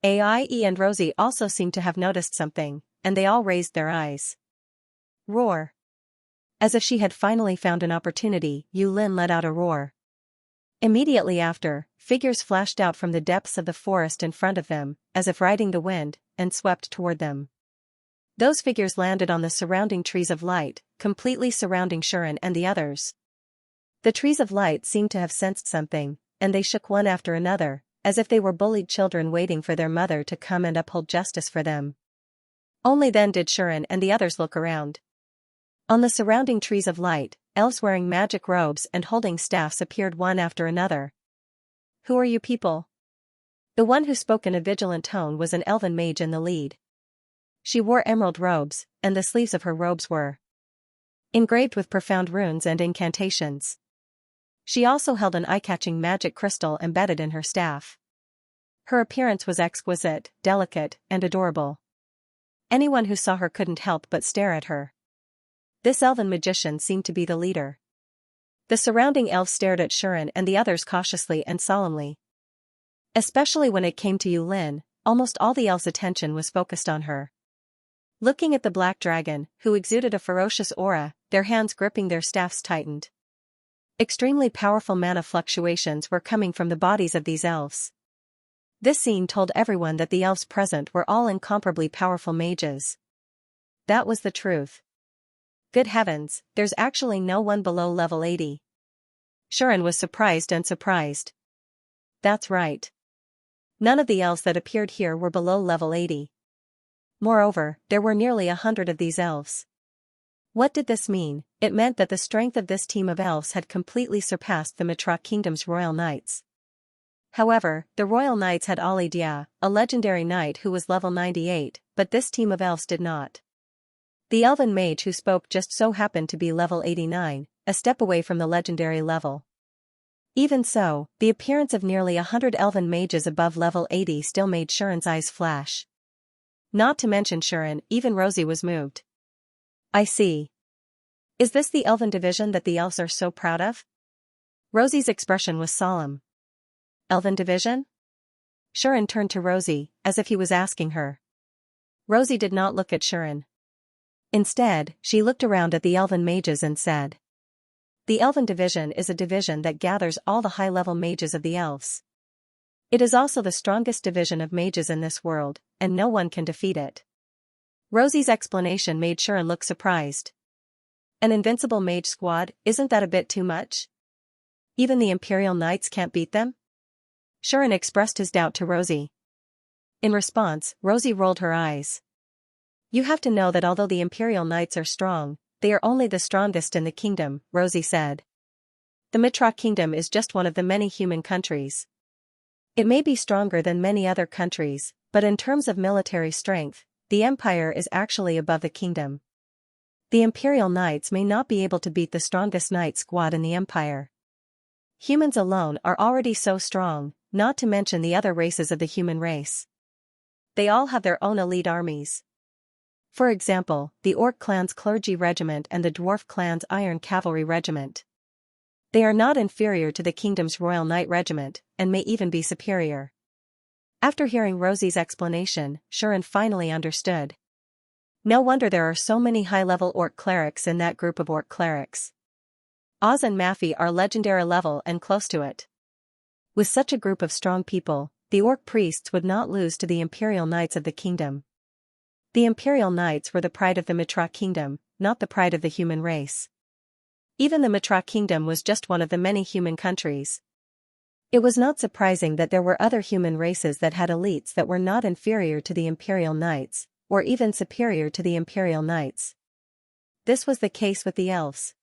Aie and Rosie also seemed to have noticed something, and they all raised their eyes. Roar. As if she had finally found an opportunity, Yulin let out a roar. Immediately after, figures flashed out from the depths of the forest in front of them, as if riding the wind, and swept toward them. Those figures landed on the surrounding trees of light, completely surrounding Shuren and the others. The trees of light seemed to have sensed something, and they shook one after another, as if they were bullied children waiting for their mother to come and uphold justice for them. Only then did Shuren and the others look around. On the surrounding trees of light, elves wearing magic robes and holding staffs appeared one after another. Who are you people? The one who spoke in a vigilant tone was an elven mage in the lead. She wore emerald robes, and the sleeves of her robes were engraved with profound runes and incantations. She also held an eye-catching magic crystal embedded in her staff. Her appearance was exquisite, delicate, and adorable. Anyone who saw her couldn't help but stare at her. This elven magician seemed to be the leader. The surrounding elves stared at Shuren and the others cautiously and solemnly. Especially when it came to Yulin, almost all the elves' attention was focused on her. Looking at the black dragon, who exuded a ferocious aura, their hands gripping their staffs tightened. Extremely powerful mana fluctuations were coming from the bodies of these elves. This scene told everyone that the elves present were all incomparably powerful mages. That was the truth. Good heavens, there's actually no one below level 80. Shuren was surprised. That's right. None of the elves that appeared here were below level 80. Moreover, there were nearly 100 of these elves. What did this mean? It meant that the strength of this team of elves had completely surpassed the Mitra Kingdom's royal knights. However, the royal knights had Alidia, a legendary knight who was level 98, but this team of elves did not. The elven mage who spoke just so happened to be level 89, a step away from the legendary level. Even so, the appearance of nearly 100 elven mages above level 80 still made Shuren's eyes flash. Not to mention Shuren, even Rosie was moved. I see. Is this the elven division that the elves are so proud of? Rosie's expression was solemn. Elven division? Shuren turned to Rosie, as if he was asking her. Rosie did not look at Shuren. Instead, she looked around at the elven mages and said. The elven division is a division that gathers all the high-level mages of the elves. It is also the strongest division of mages in this world, and no one can defeat it. Rosie's explanation made Shuren look surprised. An invincible mage squad, isn't that a bit too much? Even the Imperial Knights can't beat them? Shuren expressed his doubt to Rosie. In response, Rosie rolled her eyes. You have to know that although the Imperial Knights are strong, they are only the strongest in the kingdom, Rosie said. The Mitra Kingdom is just one of the many human countries. It may be stronger than many other countries, but in terms of military strength, the Empire is actually above the kingdom. The Imperial Knights may not be able to beat the strongest knight squad in the Empire. Humans alone are already so strong, not to mention the other races of the human race. They all have their own elite armies. For example, the Orc clan's Clergy Regiment and the Dwarf clan's Iron Cavalry Regiment. They are not inferior to the kingdom's Royal Knight Regiment, and may even be superior. After hearing Rosie's explanation, Shuren finally understood. No wonder there are so many high-level Orc clerics in that group of Orc clerics. Oz and Maffei are legendary level and close to it. With such a group of strong people, the orc priests would not lose to the Imperial Knights of the kingdom. The Imperial Knights were the pride of the Mitra kingdom, not the pride of the human race. Even the Mitra kingdom was just one of the many human countries. It was not surprising that there were other human races that had elites that were not inferior to the Imperial Knights, or even superior to the Imperial Knights. This was the case with the elves.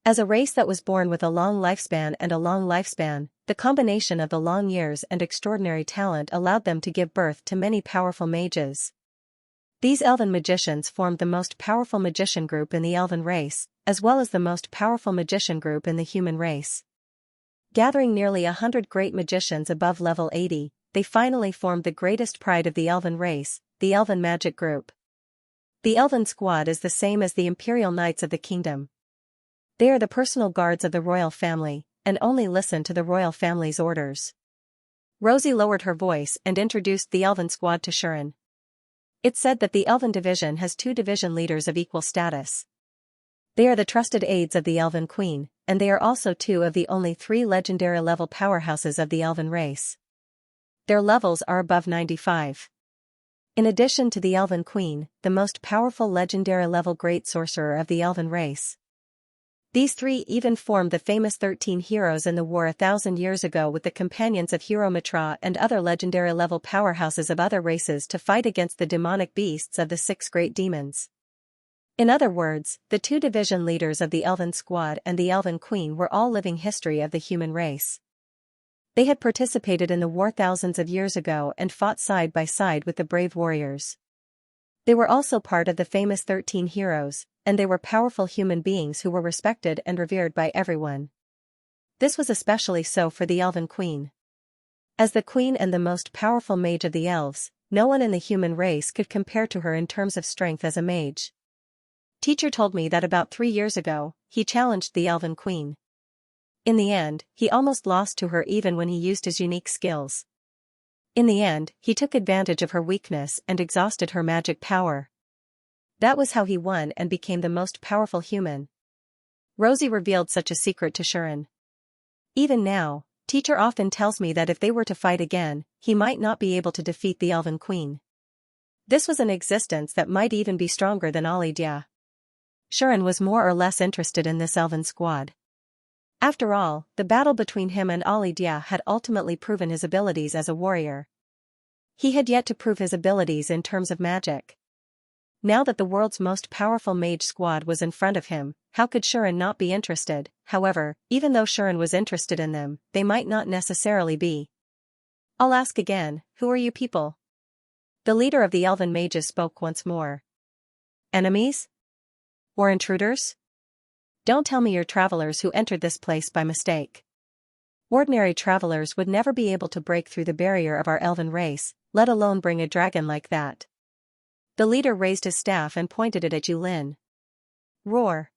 As a race that was born with a long lifespan, the combination of the long years and extraordinary talent allowed them to give birth to many powerful mages. These elven magicians formed the most powerful magician group in the elven race, as well as the most powerful magician group in the human race. Gathering nearly 100 great magicians above level 80, they finally formed the greatest pride of the elven race, the Elven Magic Group. The Elven Squad is the same as the Imperial Knights of the Kingdom. They are the personal guards of the royal family, and only listen to the royal family's orders. Rosie lowered her voice and introduced the Elven Squad to Xianxia. It's said that the Elven Division has 2 division leaders of equal status. They are the trusted aides of the Elven Queen, and they are also 2 of the only 3 legendary level powerhouses of the Elven race. Their levels are above 95. In addition to the Elven Queen, the most powerful legendary level great sorcerer of the Elven race. These 3 even formed the famous 13 heroes in the war 1,000 years ago with the companions of Hero Mitra and other legendary level powerhouses of other races to fight against the demonic beasts of the 6 great demons. In other words, the 2 division leaders of the Elven Squad and the Elven Queen were all living history of the human race. They had participated in the war thousands of years ago and fought side by side with the brave warriors. They were also part of the famous 13 heroes, and they were powerful human beings who were respected and revered by everyone. This was especially so for the Elven Queen. As the queen and the most powerful mage of the elves, no one in the human race could compare to her in terms of strength as a mage. Teacher told me that about 3 years ago, he challenged the Elven Queen. In the end, he almost lost to her even when he used his unique skills. In the end, he took advantage of her weakness and exhausted her magic power. That was how he won and became the most powerful human. Rosie revealed such a secret to Xianxia. Even now, teacher often tells me that if they were to fight again, he might not be able to defeat the Elven Queen. This was an existence that might even be stronger than Xianxia. Xianxia was more or less interested in this Elven Squad. After all, the battle between him and Xianxia had ultimately proven his abilities as a warrior. He had yet to prove his abilities in terms of magic. Now that the world's most powerful mage squad was in front of him, how could Xianxia not be interested? However, even though Xianxia was interested in them, they might not necessarily be. I'll ask again, who are you people? The leader of the elven mages spoke once more. Enemies? Or intruders? Don't tell me you're travelers who entered this place by mistake. Ordinary travelers would never be able to break through the barrier of our elven race, let alone bring a dragon like that. The leader raised his staff and pointed it at Yulin. Roar.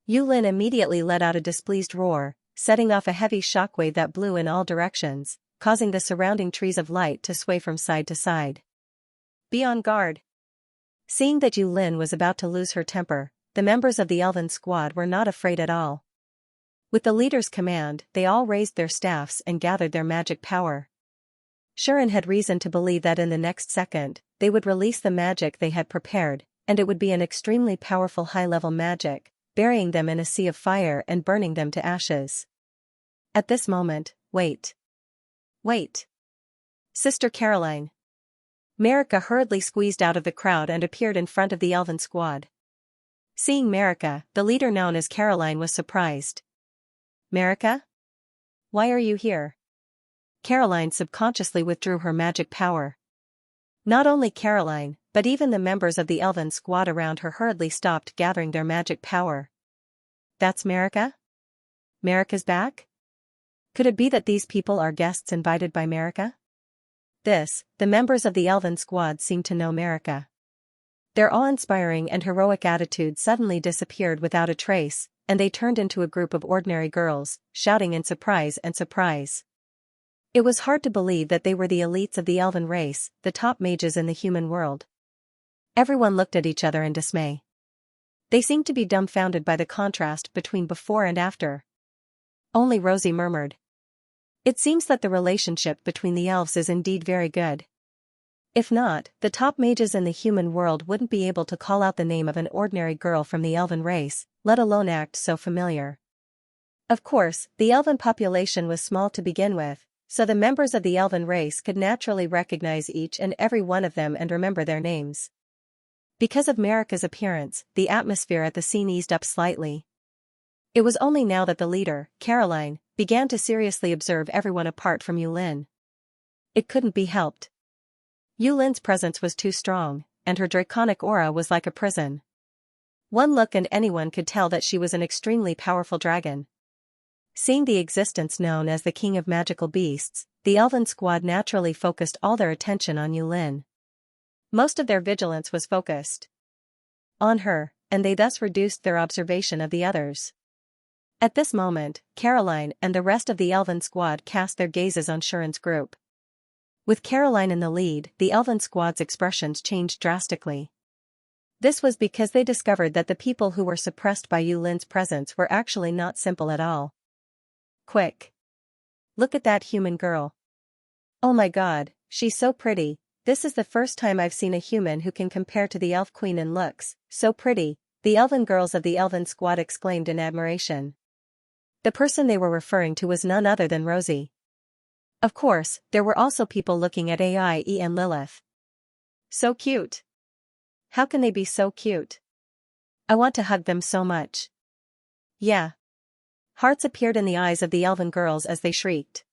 Yulin immediately let out a displeased roar, setting off a heavy shockwave that blew in all directions, causing the surrounding trees of light to sway from side to side. Be on guard. Seeing that Yulin was about to lose her temper, the members of the Elven Squad were not afraid at all. With the leader's command, they all raised their staffs and gathered their magic power. Xianxia had reason to believe that in the next second, they would release the magic they had prepared, and it would be an extremely powerful high-level magic, burying them in a sea of fire and burning them to ashes. At this moment, wait. Wait. Sister Caroline. Marika hurriedly squeezed out of the crowd and appeared in front of the Elven Squad. Seeing Marika, the leader known as Caroline was surprised. Marika? Why are you here? Caroline subconsciously withdrew her magic power. Not only Caroline, but even the members of the Elven Squad around her hurriedly stopped gathering their magic power. That's Marika? Marika's back? Could it be that these people are guests invited by Marika? The members of the Elven Squad seemed to know Marika. Their awe-inspiring and heroic attitude suddenly disappeared without a trace, and they turned into a group of ordinary girls, shouting in surprise and surprise. It was hard to believe that they were the elites of the elven race, the top mages in the human world. Everyone looked at each other in dismay. They seemed to be dumbfounded by the contrast between before and after. Only Rosie murmured. It seems that the relationship between the elves is indeed very good. If not, the top mages in the human world wouldn't be able to call out the name of an ordinary girl from the elven race, let alone act so familiar. Of course, the elven population was small to begin with, so the members of the elven race could naturally recognize each and every one of them and remember their names. Because of Marika's appearance, the atmosphere at the scene eased up slightly. It was only now that the leader, Caroline, began to seriously observe everyone apart from Yulin. It couldn't be helped. Yulin's presence was too strong, and her draconic aura was like a prison. One look and anyone could tell that she was an extremely powerful dragon. Seeing the existence known as the King of Magical Beasts, the elven squad naturally focused all their attention on Yulin. Most of their vigilance was focused on her, and they thus reduced their observation of the others. At this moment, Caroline and the rest of the elven squad cast their gazes on Shuren's group. With Caroline in the lead, the elven squad's expressions changed drastically. This was because they discovered that the people who were suppressed by Yulin's presence were actually not simple at all. Quick! Look at that human girl. Oh my god, she's so pretty. This is the first time I've seen a human who can compare to the elf queen in looks. So pretty, the elven girls of the elven squad exclaimed in admiration. The person they were referring to was none other than Rosie. Of course, there were also people looking at Aie and Lilith. So cute. How can they be so cute? I want to hug them so much. Yeah. Hearts appeared in the eyes of the elven girls as they shrieked.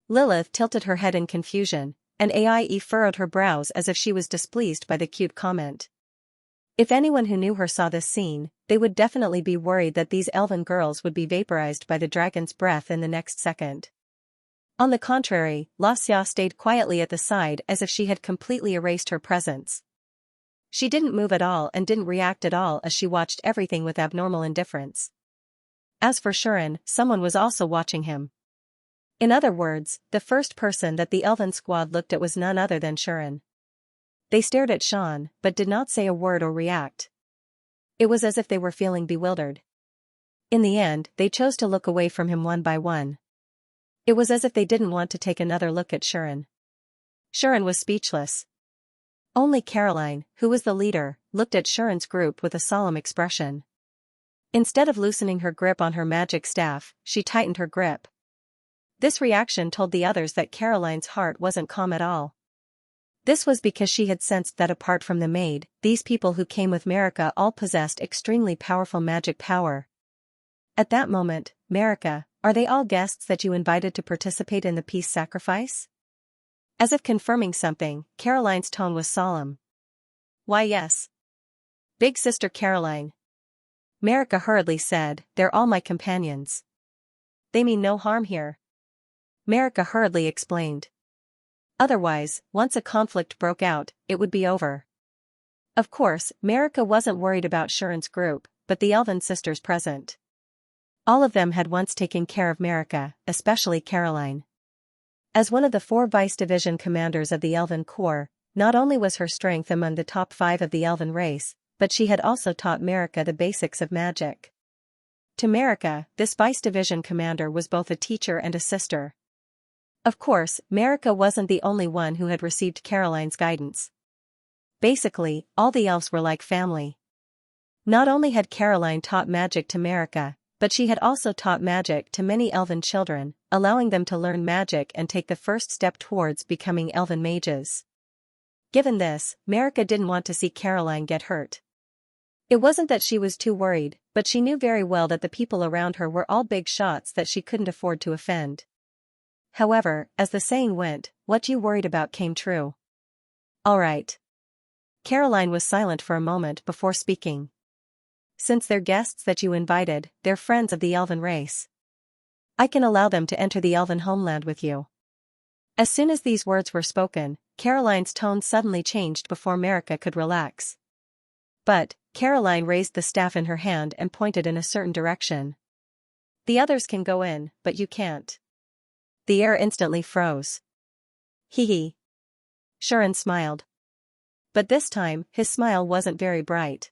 Lilith tilted her head in confusion, and Aie furrowed her brows as if she was displeased by the cute comment. If anyone who knew her saw this scene, they would definitely be worried that these elven girls would be vaporized by the dragon's breath in the next second. On the contrary, Xianxia stayed quietly at the side as if she had completely erased her presence. She didn't move at all and didn't react at all as she watched everything with abnormal indifference. As for Shuren, someone was also watching him. In other words, the first person that the elven squad looked at was none other than Shuren. They stared at Sean, but did not say a word or react. It was as if they were feeling bewildered. In the end, they chose to look away from him one by one. It was as if they didn't want to take another look at Shuren. Shuren was speechless. Only Caroline, who was the leader, looked at Shuren's group with a solemn expression. Instead of loosening her grip on her magic staff, she tightened her grip. This reaction told the others that Caroline's heart wasn't calm at all. This was because she had sensed that apart from the maid, these people who came with Marika all possessed extremely powerful magic power. At that moment, Marika, are they all guests that you invited to participate in the peace sacrifice? As if confirming something, Caroline's tone was solemn. Why yes. Big sister Caroline. Marika hurriedly said, they're all my companions. They mean no harm here. Marika hurriedly explained. Otherwise, once a conflict broke out, it would be over. Of course, Marika wasn't worried about Shuren's group, but the elven sisters present. All of them had once taken care of Marika, especially Caroline. As one of the 4 vice division commanders of the Elven Corps, not only was her strength among the top 5 of the Elven race, but she had also taught Marika the basics of magic. To Marika, this vice division commander was both a teacher and a sister. Of course, Marika wasn't the only one who had received Caroline's guidance. Basically, all the elves were like family. Not only had Caroline taught magic to Marika, but she had also taught magic to many elven children, allowing them to learn magic and take the first step towards becoming elven mages. Given this, Marika didn't want to see Caroline get hurt. It wasn't that she was too worried, but she knew very well that the people around her were all big shots that she couldn't afford to offend. However, as the saying went, what you worried about came true. All right. Caroline was silent for a moment before speaking. Since they're guests that you invited, they're friends of the elven race. I can allow them to enter the elven homeland with you. As soon as these words were spoken, Caroline's tone suddenly changed before Marika could relax. But, Caroline raised the staff in her hand and pointed in a certain direction. The others can go in, but you can't. The air instantly froze. Hee hee. Shuren smiled. But this time, his smile wasn't very bright.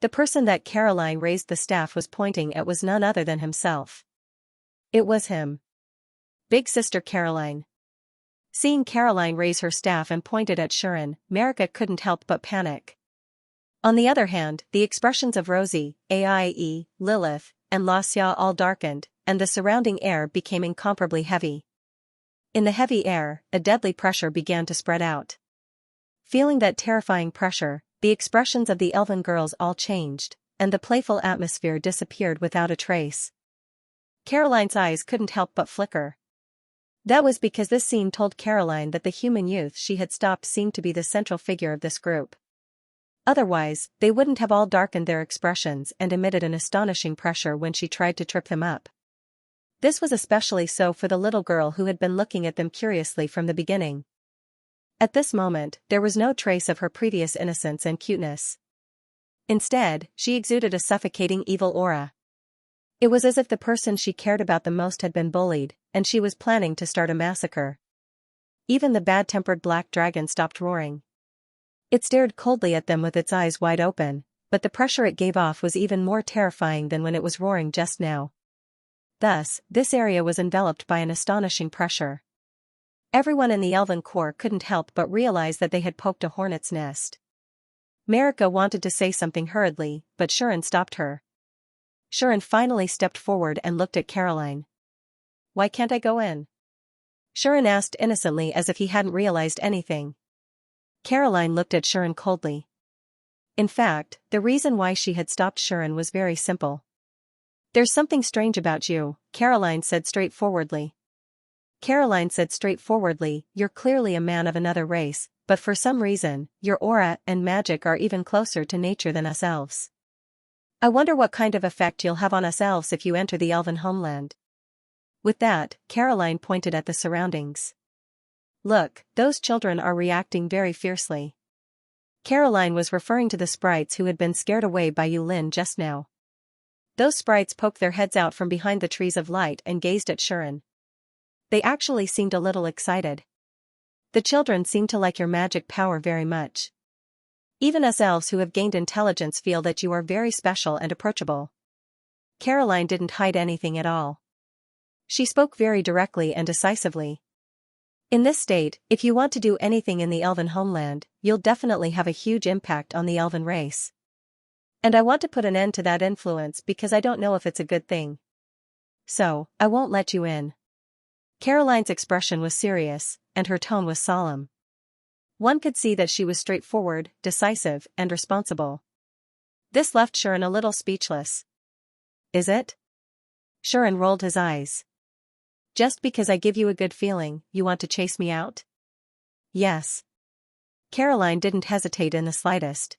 The person that Caroline raised the staff was pointing at was none other than himself. It was him. Big Sister Caroline. Seeing Caroline raise her staff and point it at Sharon, Marika couldn't help but panic. On the other hand, the expressions of Rosie, Aie, Lilith, and Xianxia all darkened, and the surrounding air became incomparably heavy. In the heavy air, a deadly pressure began to spread out. Feeling that terrifying pressure, the expressions of the elven girls all changed, and the playful atmosphere disappeared without a trace. Caroline's eyes couldn't help but flicker. That was because this scene told Caroline that the human youth she had stopped seemed to be the central figure of this group. Otherwise, they wouldn't have all darkened their expressions and emitted an astonishing pressure when she tried to trip them up. This was especially so for the little girl who had been looking at them curiously from the beginning. At this moment, there was no trace of her previous innocence and cuteness. Instead, she exuded a suffocating evil aura. It was as if the person she cared about the most had been bullied, and she was planning to start a massacre. Even the bad-tempered black dragon stopped roaring. It stared coldly at them with its eyes wide open, but the pressure it gave off was even more terrifying than when it was roaring just now. Thus, this area was enveloped by an astonishing pressure. Everyone in the elven corps couldn't help but realize that they had poked a hornet's nest. Marika wanted to say something hurriedly, but Sharon stopped her. Sharon finally stepped forward and looked at Caroline. "Why can't I go in?" Sharon asked innocently as if he hadn't realized anything. Caroline looked at Sharon coldly. In fact, the reason why she had stopped Sharon was very simple. "There's something strange about you," Caroline said straightforwardly. "You're clearly a man of another race, but for some reason, your aura and magic are even closer to nature than us elves. I wonder what kind of effect you'll have on us elves if you enter the elven homeland." With that, Caroline pointed at the surroundings. "Look, those children are reacting very fiercely." Caroline was referring to the sprites who had been scared away by Yulin just now. Those sprites poked their heads out from behind the trees of light and gazed at Sharon. They actually seemed a little excited. "The children seem to like your magic power very much. Even us elves who have gained intelligence feel that you are very special and approachable." Caroline didn't hide anything at all. She spoke very directly and decisively. "In this state, if you want to do anything in the elven homeland, you'll definitely have a huge impact on the elven race. And I want to put an end to that influence because I don't know if it's a good thing. So, I won't let you in." Caroline's expression was serious, and her tone was solemn. One could see that she was straightforward, decisive, and responsible. This left Sharon a little speechless. "Is it?" Sharon rolled his eyes. "Just because I give you a good feeling, you want to chase me out?" "Yes." Caroline didn't hesitate in the slightest.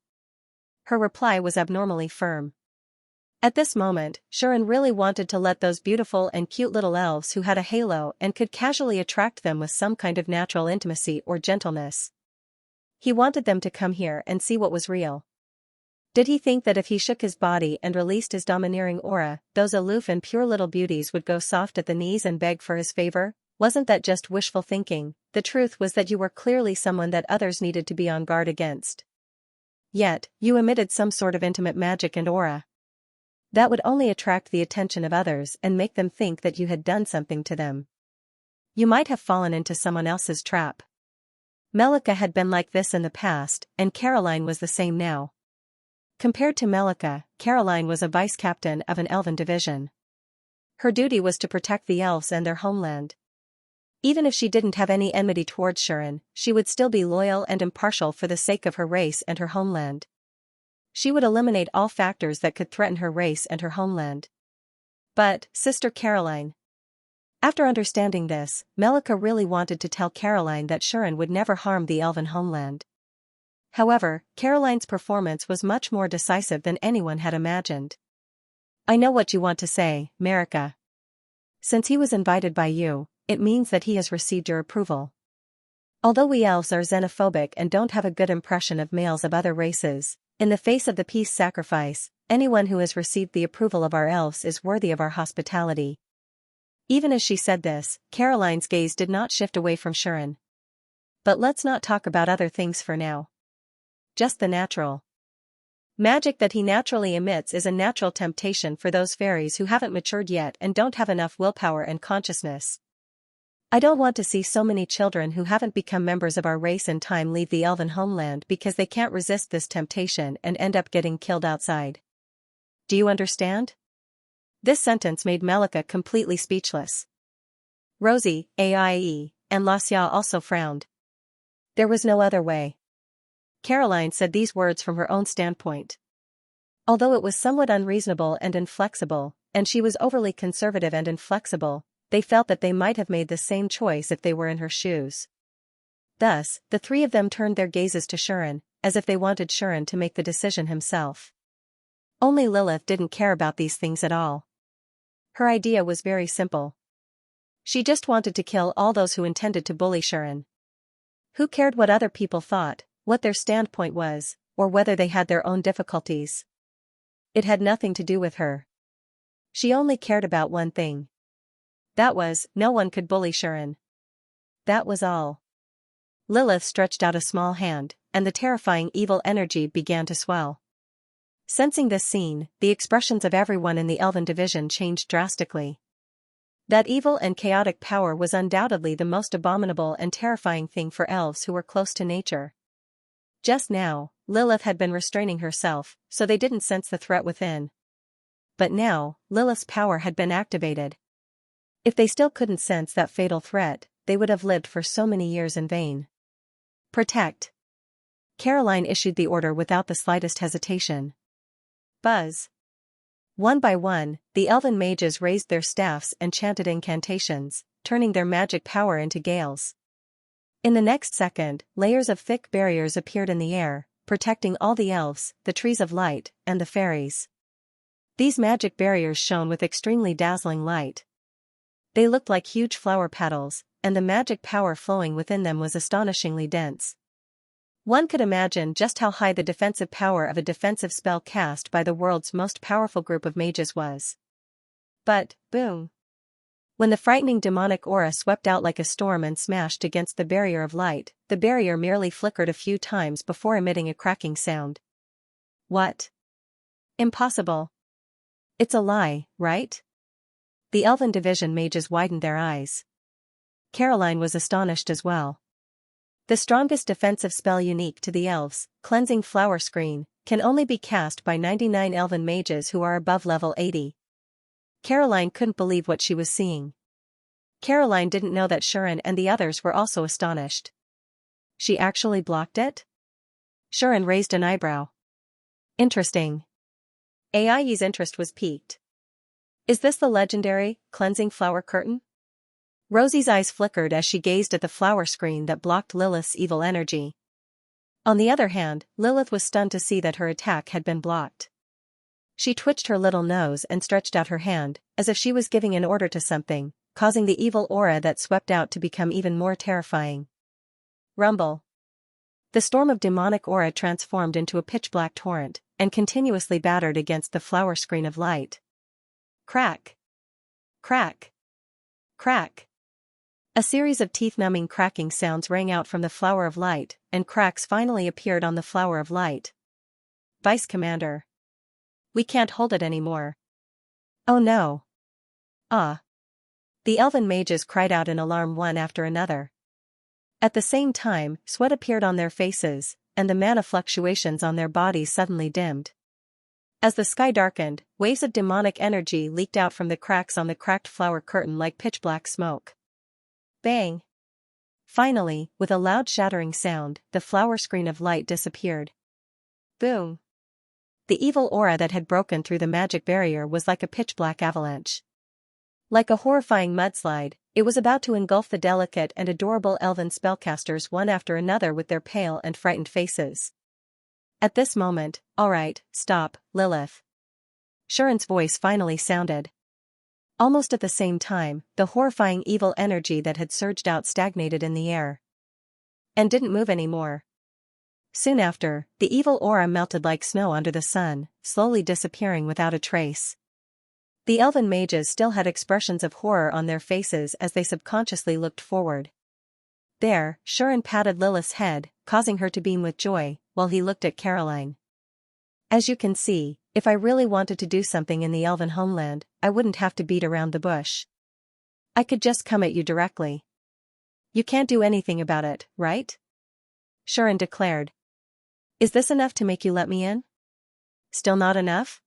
Her reply was abnormally firm. At this moment, Sharon really wanted to let those beautiful and cute little elves who had a halo and could casually attract them with some kind of natural intimacy or gentleness. He wanted them to come here and see what was real. Did he think that if he shook his body and released his domineering aura, those aloof and pure little beauties would go soft at the knees and beg for his favor? Wasn't that just wishful thinking? The truth was that you were clearly someone that others needed to be on guard against. Yet, you emitted some sort of intimate magic and aura. That would only attract the attention of others and make them think that you had done something to them. You might have fallen into someone else's trap. Melika had been like this in the past, and Caroline was the same now. Compared to Melika, Caroline was a vice-captain of an elven division. Her duty was to protect the elves and their homeland. Even if she didn't have any enmity towards Sharon, she would still be loyal and impartial for the sake of her race and her homeland. She would eliminate all factors that could threaten her race and her homeland. But, Sister Caroline. After understanding this, Melika really wanted to tell Caroline that Sharon would never harm the elven homeland. However, Caroline's performance was much more decisive than anyone had imagined. "I know what you want to say, Marika. Since he was invited by you, it means that he has received your approval. Although we elves are xenophobic and don't have a good impression of males of other races, in the face of the peace sacrifice, anyone who has received the approval of our elves is worthy of our hospitality." Even as she said this, Caroline's gaze did not shift away from Sharon. "But let's not talk about other things for now. Just the natural magic that he naturally emits is a natural temptation for those fairies who haven't matured yet and don't have enough willpower and consciousness. I don't want to see so many children who haven't become members of our race in time leave the elven homeland because they can't resist this temptation and end up getting killed outside. Do you understand? This sentence made Melika completely speechless. Rosie, Aie, and Xianxia also frowned. There was no other way. Caroline said these words from her own standpoint. Although it was somewhat unreasonable and inflexible, and she was overly conservative and inflexible, they felt that they might have made the same choice if they were in her shoes. Thus, the three of them turned their gazes to Xianxia, as if they wanted Xianxia to make the decision himself. Only Lilith didn't care about these things at all. Her idea was very simple. She just wanted to kill all those who intended to bully Xianxia. Who cared what other people thought, what their standpoint was, or whether they had their own difficulties? It had nothing to do with her. She only cared about one thing. That was, no one could bully Xianxia. That was all. Lilith stretched out a small hand, and the terrifying evil energy began to swell. Sensing this scene, the expressions of everyone in the Elven division changed drastically. That evil and chaotic power was undoubtedly the most abominable and terrifying thing for elves who were close to nature. Just now, Lilith had been restraining herself, so they didn't sense the threat within. But now, Lilith's power had been activated. If they still couldn't sense that fatal threat, they would have lived for so many years in vain. Protect. Caroline issued the order without the slightest hesitation. Buzz. One by one, the elven mages raised their staffs and chanted incantations, turning their magic power into gales. In the next second, layers of thick barriers appeared in the air, protecting all the elves, the trees of light, and the fairies. These magic barriers shone with extremely dazzling light. They looked like huge flower petals, and the magic power flowing within them was astonishingly dense. One could imagine just how high the defensive power of a defensive spell cast by the world's most powerful group of mages was. But, boom! When the frightening demonic aura swept out like a storm and smashed against the barrier of light, the barrier merely flickered a few times before emitting a cracking sound. What? Impossible. It's a lie, right? The Elven division mages widened their eyes. Caroline was astonished as well. The strongest defensive spell unique to the elves, Cleansing Flower Screen, can only be cast by 99 elven mages who are above level 80. Caroline couldn't believe what she was seeing. Caroline didn't know that Xianxia and the others were also astonished. She actually blocked it? Xianxia raised an eyebrow. Interesting. Aie's interest was piqued. Is this the legendary, Cleansing Flower Curtain? Rosie's eyes flickered as she gazed at the flower screen that blocked Lilith's evil energy. On the other hand, Lilith was stunned to see that her attack had been blocked. She twitched her little nose and stretched out her hand, as if she was giving an order to something, causing the evil aura that swept out to become even more terrifying. Rumble. The storm of demonic aura transformed into a pitch-black torrent, and continuously battered against the flower screen of light. Crack! Crack! Crack! A series of teeth-numbing cracking sounds rang out from the flower of light, and cracks finally appeared on the flower of light. Vice Commander. We can't hold it anymore. Oh no. Ah. The elven mages cried out in alarm one after another. At the same time, sweat appeared on their faces, and the mana fluctuations on their bodies suddenly dimmed. As the sky darkened, waves of demonic energy leaked out from the cracks on the cracked flower curtain like pitch-black smoke. Bang! Finally, with a loud shattering sound, the flower screen of light disappeared. Boom! The evil aura that had broken through the magic barrier was like a pitch-black avalanche. Like a horrifying mudslide, it was about to engulf the delicate and adorable elven spellcasters one after another with their pale and frightened faces. At this moment, all right, stop, Lilith. Xianxia's voice finally sounded. Almost at the same time, the horrifying evil energy that had surged out stagnated in the air. And didn't move anymore. Soon after, the evil aura melted like snow under the sun, slowly disappearing without a trace. The elven mages still had expressions of horror on their faces as they subconsciously looked forward. There, Xianxia patted Lilith's head, causing her to beam with joy, while he looked at Caroline. As you can see, if I really wanted to do something in the elven homeland, I wouldn't have to beat around the bush. I could just come at you directly. You can't do anything about it, right? Sharon declared. Is this enough to make you let me in? Still not enough?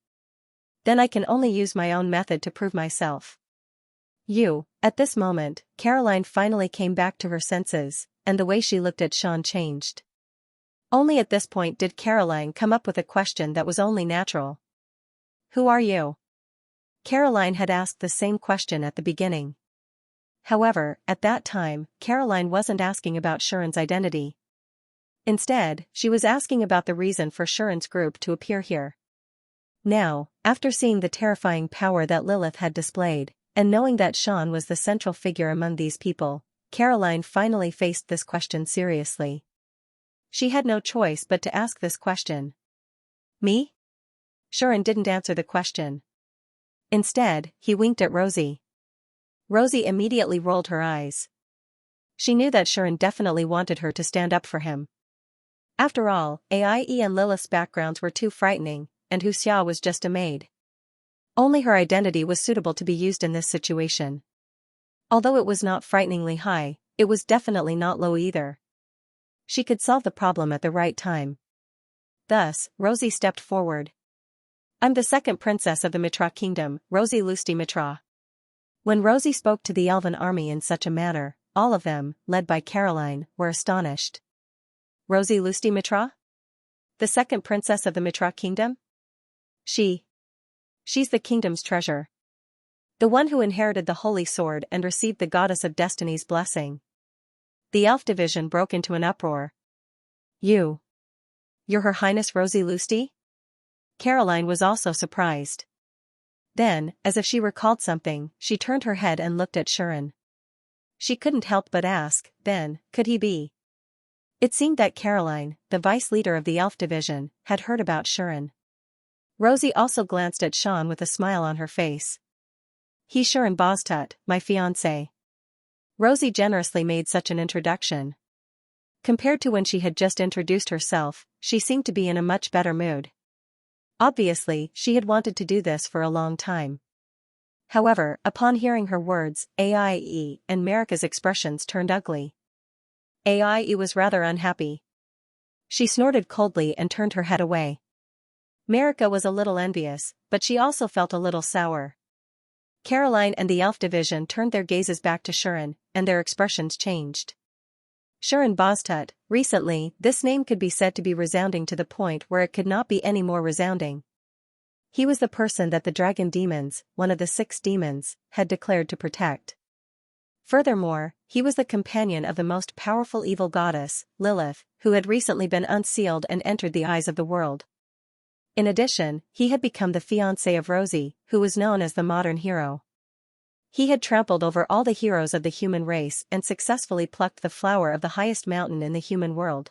Then I can only use my own method to prove myself. At this moment, Caroline finally came back to her senses, and the way she looked at Sean changed. Only at this point did Caroline come up with a question that was only natural. Who are you? Caroline had asked the same question at the beginning. However, at that time, Caroline wasn't asking about Sharon's identity. Instead, she was asking about the reason for Sharon's group to appear here. Now, after seeing the terrifying power that Lilith had displayed, and knowing that Sean was the central figure among these people, Caroline finally faced this question seriously. She had no choice but to ask this question. Me? Sharon didn't answer the question. Instead, he winked at Rosie. Rosie immediately rolled her eyes. She knew that Sharon definitely wanted her to stand up for him. After all, Aie and Lilith's backgrounds were too frightening, and Xianxia was just a maid. Only her identity was suitable to be used in this situation. Although it was not frighteningly high, it was definitely not low either. She could solve the problem at the right time. Thus, Rosie stepped forward. I'm the second princess of the Mitra kingdom, Rosie Lusty Mitra. When Rosie spoke to the elven army in such a manner, all of them, led by Caroline, were astonished. Rosie Lusty Mitra? The second princess of the Mitra kingdom? She's the kingdom's treasure. The one who inherited the holy sword and received the goddess of destiny's blessing. The elf division broke into an uproar. You're Her Highness Rosie Lusty? Caroline was also surprised. Then, as if she recalled something, she turned her head and looked at Sharon. She couldn't help but ask, then, could he be? It seemed that Caroline, the vice leader of the elf division, had heard about Sharon. Rosie also glanced at Sean with a smile on her face. He's Sharon Boztut, my fiancé. Rosie generously made such an introduction. Compared to when she had just introduced herself, she seemed to be in a much better mood. Obviously, she had wanted to do this for a long time. However, upon hearing her words, Aie and Marika's expressions turned ugly. Aie was rather unhappy. She snorted coldly and turned her head away. Marika was a little envious, but she also felt a little sour. Caroline and the elf division turned their gazes back to Sharon, and their expressions changed. Sharon Boztut, recently, this name could be said to be resounding to the point where it could not be any more resounding. He was the person that the dragon demons, one of the 6 demons, had declared to protect. Furthermore, he was the companion of the most powerful evil goddess, Lilith, who had recently been unsealed and entered the eyes of the world. In addition, he had become the fiancé of Rosie, who was known as the modern hero. He had trampled over all the heroes of the human race and successfully plucked the flower of the highest mountain in the human world.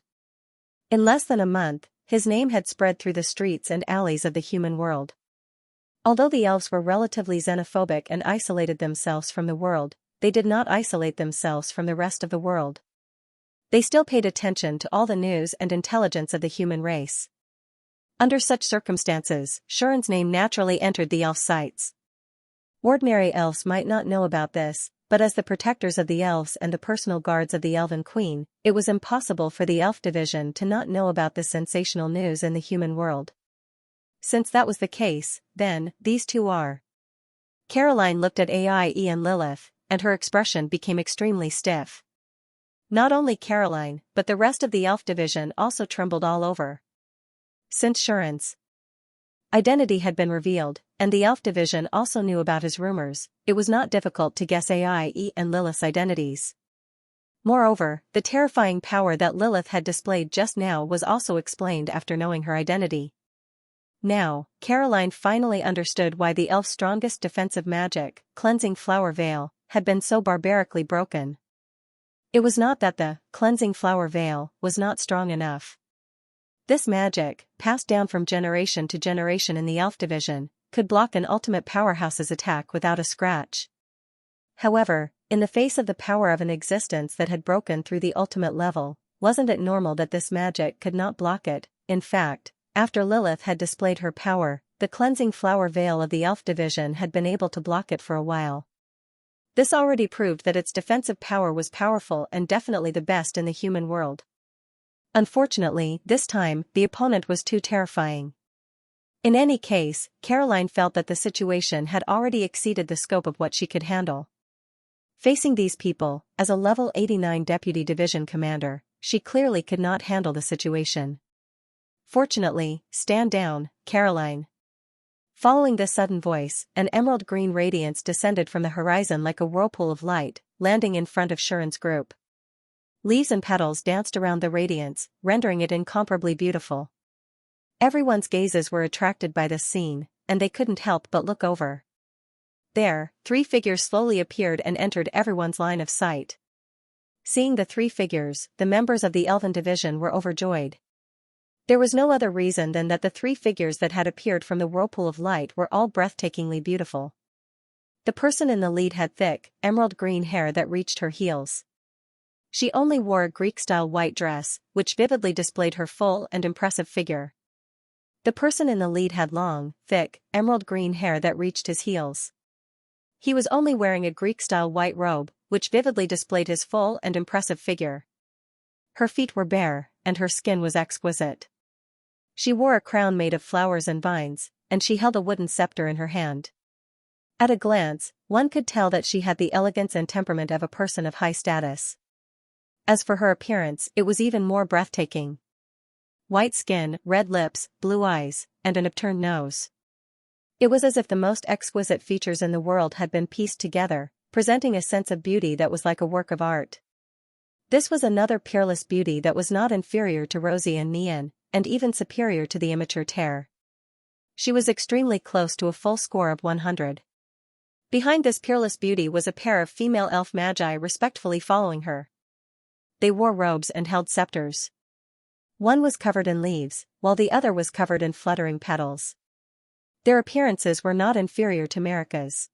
In less than a month, his name had spread through the streets and alleys of the human world. Although the elves were relatively xenophobic and isolated themselves from the world, they did not isolate themselves from the rest of the world. They still paid attention to all the news and intelligence of the human race. Under such circumstances, Sharon's name naturally entered the elf sights. Ordinary elves might not know about this, but as the protectors of the elves and the personal guards of the Elven Queen, it was impossible for the elf division to not know about this sensational news in the human world. Since that was the case, then, these two are. Caroline looked at Aie and Lilith, and her expression became extremely stiff. Not only Caroline, but the rest of the elf division also trembled all over. Since Sharon's identity had been revealed, and the elf division also knew about his rumors, it was not difficult to guess Aie and Lilith's identities. Moreover, the terrifying power that Lilith had displayed just now was also explained after knowing her identity. Now, Caroline finally understood why the elf's strongest defensive magic, Cleansing Flower Veil, had been so barbarically broken. It was not that the Cleansing Flower Veil was not strong enough. This magic, passed down from generation to generation in the elf division, could block an ultimate powerhouse's attack without a scratch. However, in the face of the power of an existence that had broken through the ultimate level, wasn't it normal that this magic could not block it? In fact, after Lilith had displayed her power, the Cleansing Flower Veil of the elf division had been able to block it for a while. This already proved that its defensive power was powerful and definitely the best in the human world. Unfortunately, this time, the opponent was too terrifying. In any case, Caroline felt that the situation had already exceeded the scope of what she could handle. Facing these people, as a level 89 deputy division commander, she clearly could not handle the situation. Fortunately, stand down, Caroline. Following this sudden voice, an emerald green radiance descended from the horizon like a whirlpool of light, landing in front of Shuren's group. Leaves and petals danced around the radiance, rendering it incomparably beautiful. Everyone's gazes were attracted by this scene, and they couldn't help but look over. There, 3 figures slowly appeared and entered everyone's line of sight. Seeing the 3 figures, the members of the Elven division were overjoyed. There was no other reason than that the 3 figures that had appeared from the whirlpool of light were all breathtakingly beautiful. The person in the lead had thick, emerald green hair that reached her heels. She only wore a Greek-style white dress, which vividly displayed her full and impressive figure. The person in the lead had long, thick, emerald green hair that reached his heels. He was only wearing a Greek-style white robe, which vividly displayed his full and impressive figure. Her feet were bare, and her skin was exquisite. She wore a crown made of flowers and vines, and she held a wooden scepter in her hand. At a glance, one could tell that she had the elegance and temperament of a person of high status. As for her appearance, it was even more breathtaking. White skin, red lips, blue eyes, and an upturned nose. It was as if the most exquisite features in the world had been pieced together, presenting a sense of beauty that was like a work of art. This was another peerless beauty that was not inferior to Rosie and Nian, and even superior to the immature Terre. She was extremely close to a full score of 100. Behind this peerless beauty was a pair of female elf magi respectfully following her. They wore robes and held scepters. One was covered in leaves, while the other was covered in fluttering petals. Their appearances were not inferior to Marika's.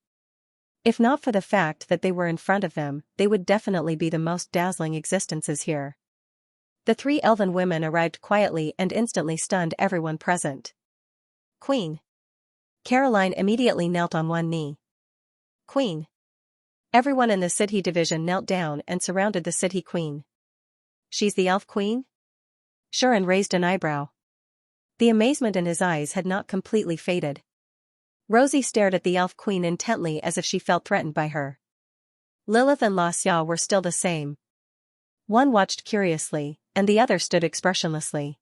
If not for the fact that they were in front of them, they would definitely be the most dazzling existences here. The 3 elven women arrived quietly and instantly stunned everyone present. Queen. Caroline immediately knelt on one knee. Queen. Everyone in the city division knelt down and surrounded the city queen. She's the elf queen? Shuren raised an eyebrow. The amazement in his eyes had not completely faded. Rosie stared at the elf queen intently as if she felt threatened by her. Lilith and Xianxia were still the same. One watched curiously, and the other stood expressionlessly.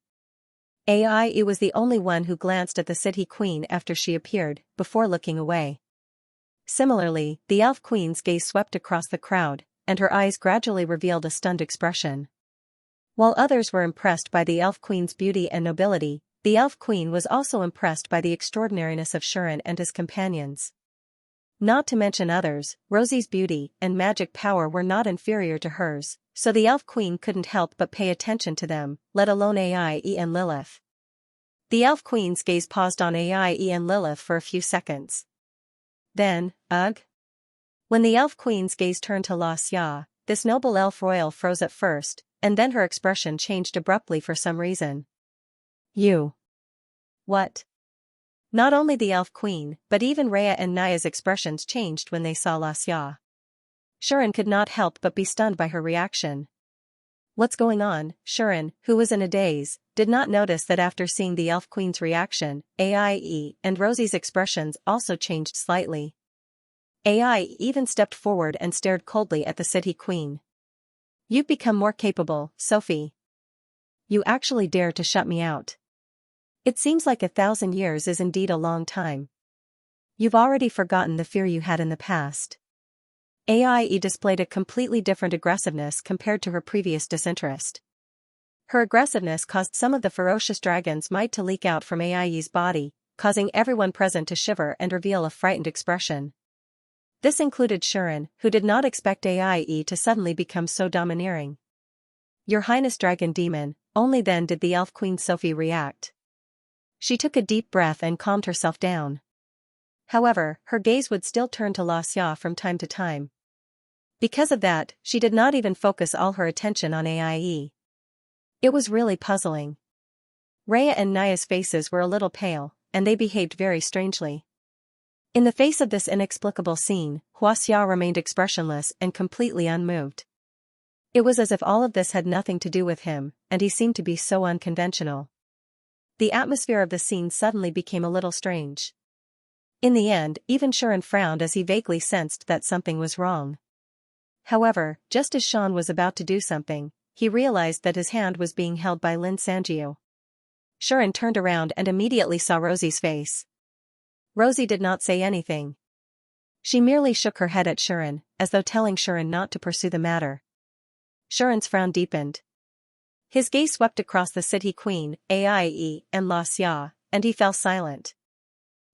It was the only one who glanced at the city queen after she appeared, before looking away. Similarly, the elf queen's gaze swept across the crowd, and her eyes gradually revealed a stunned expression. While others were impressed by the elf queen's beauty and nobility, the elf queen was also impressed by the extraordinariness of Shuren and his companions. Not to mention others, Rosie's beauty and magic power were not inferior to hers, so the elf queen couldn't help but pay attention to them, let alone Aie and Lilith. The elf queen's gaze paused on Aie and Lilith for a few seconds. Then, ugh. When the elf queen's gaze turned to Xianxia, this noble elf royal froze at first, and then her expression changed abruptly for some reason. You. What? Not only the elf queen, but even Rhea and Naya's expressions changed when they saw Xianxia. Shuren could not help but be stunned by her reaction. What's going on? Shuren, who was in a daze, did not notice that after seeing the elf queen's reaction, Aie and Rosie's expressions also changed slightly. Aie even stepped forward and stared coldly at the city queen. You've become more capable, Sophie. You actually dare to shut me out. It seems like 1,000 years is indeed a long time. You've already forgotten the fear you had in the past. Aie displayed a completely different aggressiveness compared to her previous disinterest. Her aggressiveness caused some of the ferocious dragon's might to leak out from Aie's body, causing everyone present to shiver and reveal a frightened expression. This included Shuren, who did not expect Aie to suddenly become so domineering. Your Highness Dragon Demon, only then did the elf queen Sophie react. She took a deep breath and calmed herself down. However, her gaze would still turn to Xianxia from time to time. Because of that, she did not even focus all her attention on Aie. It was really puzzling. Rhea and Naya's faces were a little pale, and they behaved very strangely. In the face of this inexplicable scene, Xianxia remained expressionless and completely unmoved. It was as if all of this had nothing to do with him, and he seemed to be so unconventional. The atmosphere of the scene suddenly became a little strange. In the end, even Sharon frowned as he vaguely sensed that something was wrong. However, just as Sean was about to do something, he realized that his hand was being held by Lin Sanjiu. Sharon turned around and immediately saw Rosie's face. Rosie did not say anything. She merely shook her head at Sharon, as though telling Sharon not to pursue the matter. Sharon's frown deepened. His gaze swept across the city queen, Aie, and Xianxia, and he fell silent.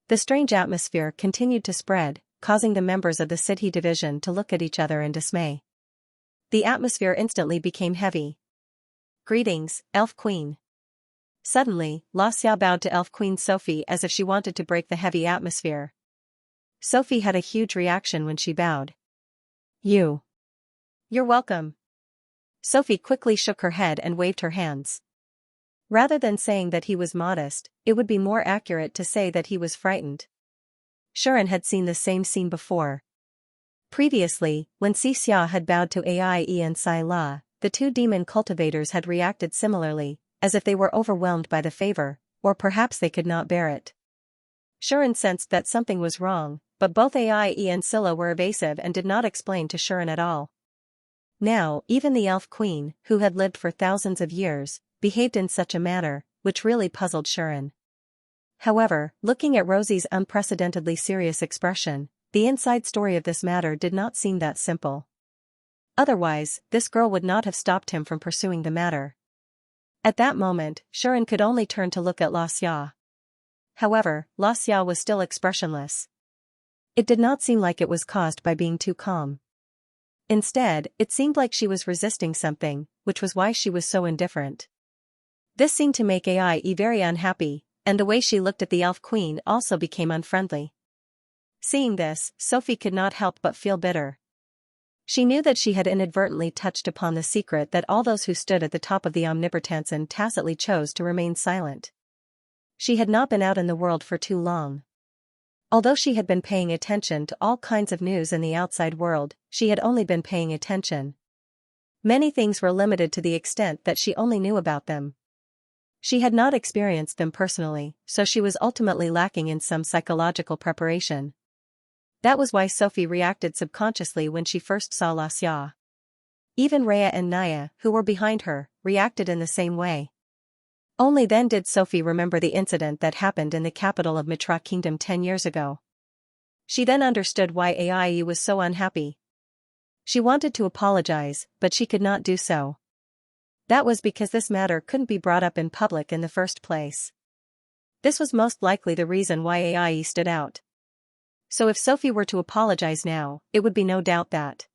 The strange atmosphere continued to spread, causing the members of the city division to look at each other in dismay. The atmosphere instantly became heavy. Greetings, Elf Queen. Suddenly, Xianxia bowed to Elf Queen Sophie as if she wanted to break the heavy atmosphere. Sophie had a huge reaction when she bowed. You're welcome. Sophie quickly shook her head and waved her hands. Rather than saying that he was modest, it would be more accurate to say that he was frightened. Sharon had seen the same scene before. Previously, when Xianxia had bowed to Aie and Sai La, the two demon cultivators had reacted similarly, as if they were overwhelmed by the favor, or perhaps they could not bear it. Sharon sensed that something was wrong, but both Aie and Scylla were evasive and did not explain to Sharon at all. Now, even the Elf Queen, who had lived for thousands of years, behaved in such a manner, which really puzzled Sharon. However, looking at Rosie's unprecedentedly serious expression, the inside story of this matter did not seem that simple. Otherwise, this girl would not have stopped him from pursuing the matter. At that moment, Sharon could only turn to look at Xianxia. However, Xianxia was still expressionless. It did not seem like it was caused by being too calm. Instead, it seemed like she was resisting something, which was why she was so indifferent. This seemed to make Aie very unhappy, and the way she looked at the Elf Queen also became unfriendly. Seeing this, Sophie could not help but feel bitter. She knew that she had inadvertently touched upon the secret that all those who stood at the top of the omnipotensen tacitly chose to remain silent. She had not been out in the world for too long. Although she had been paying attention to all kinds of news in the outside world, she had only been paying attention. Many things were limited to the extent that she only knew about them. She had not experienced them personally, so she was ultimately lacking in some psychological preparation. That was why Sophie reacted subconsciously when she first saw Xianxia. Even Rhea and Naya, who were behind her, reacted in the same way. Only then did Sophie remember the incident that happened in the capital of Mitra Kingdom 10 years ago. She then understood why Aie was so unhappy. She wanted to apologize, but she could not do so. That was because this matter couldn't be brought up in public in the first place. This was most likely the reason why Aie stood out. So if Sophie were to apologize now, it would be no doubt that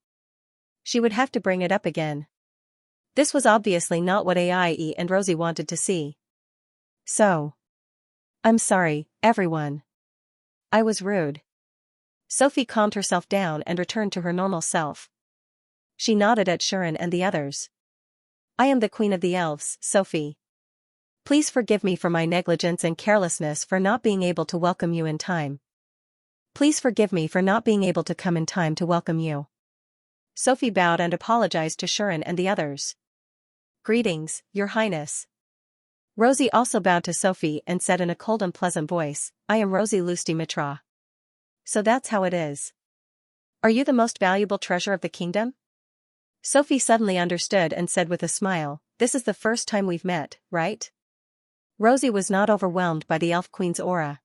she would have to bring it up again. This was obviously not what Aie and Rosie wanted to see. So, I'm sorry, everyone. I was rude. Sophie calmed herself down and returned to her normal self. She nodded at Sharon and the others. I am the Queen of the Elves, Sophie. Please forgive me for my negligence and carelessness for not being able to welcome you in time. Please forgive me for not being able to come in time to welcome you. Sophie bowed and apologized to Sharon and the others. Greetings, Your Highness. Rosie also bowed to Sophie and said in a cold and pleasant voice, I am Rosie Lusty Mitra. So that's how it is. Are you the most valuable treasure of the kingdom? Sophie suddenly understood and said with a smile, this is the first time we've met, right? Rosie was not overwhelmed by the Elf Queen's aura.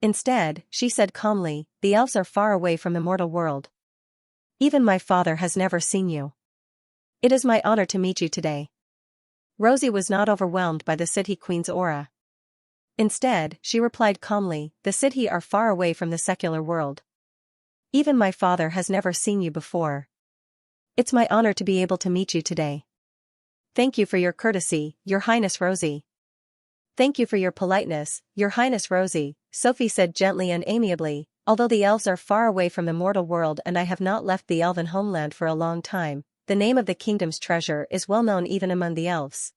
Instead, she said calmly, the elves are far away from the mortal world. Even my father has never seen you. It is my honor to meet you today. Rosie was not overwhelmed by the city queen's aura. Instead, she replied calmly, the city are far away from the secular world. Even my father has never seen you before. It's my honor to be able to meet you today. Thank you for your courtesy, Your Highness Rosie. Thank you for your politeness, Your Highness Rosie, Sophie said gently and amiably, although the elves are far away from the mortal world and I have not left the elven homeland for a long time, the name of the kingdom's treasure is well known even among the elves.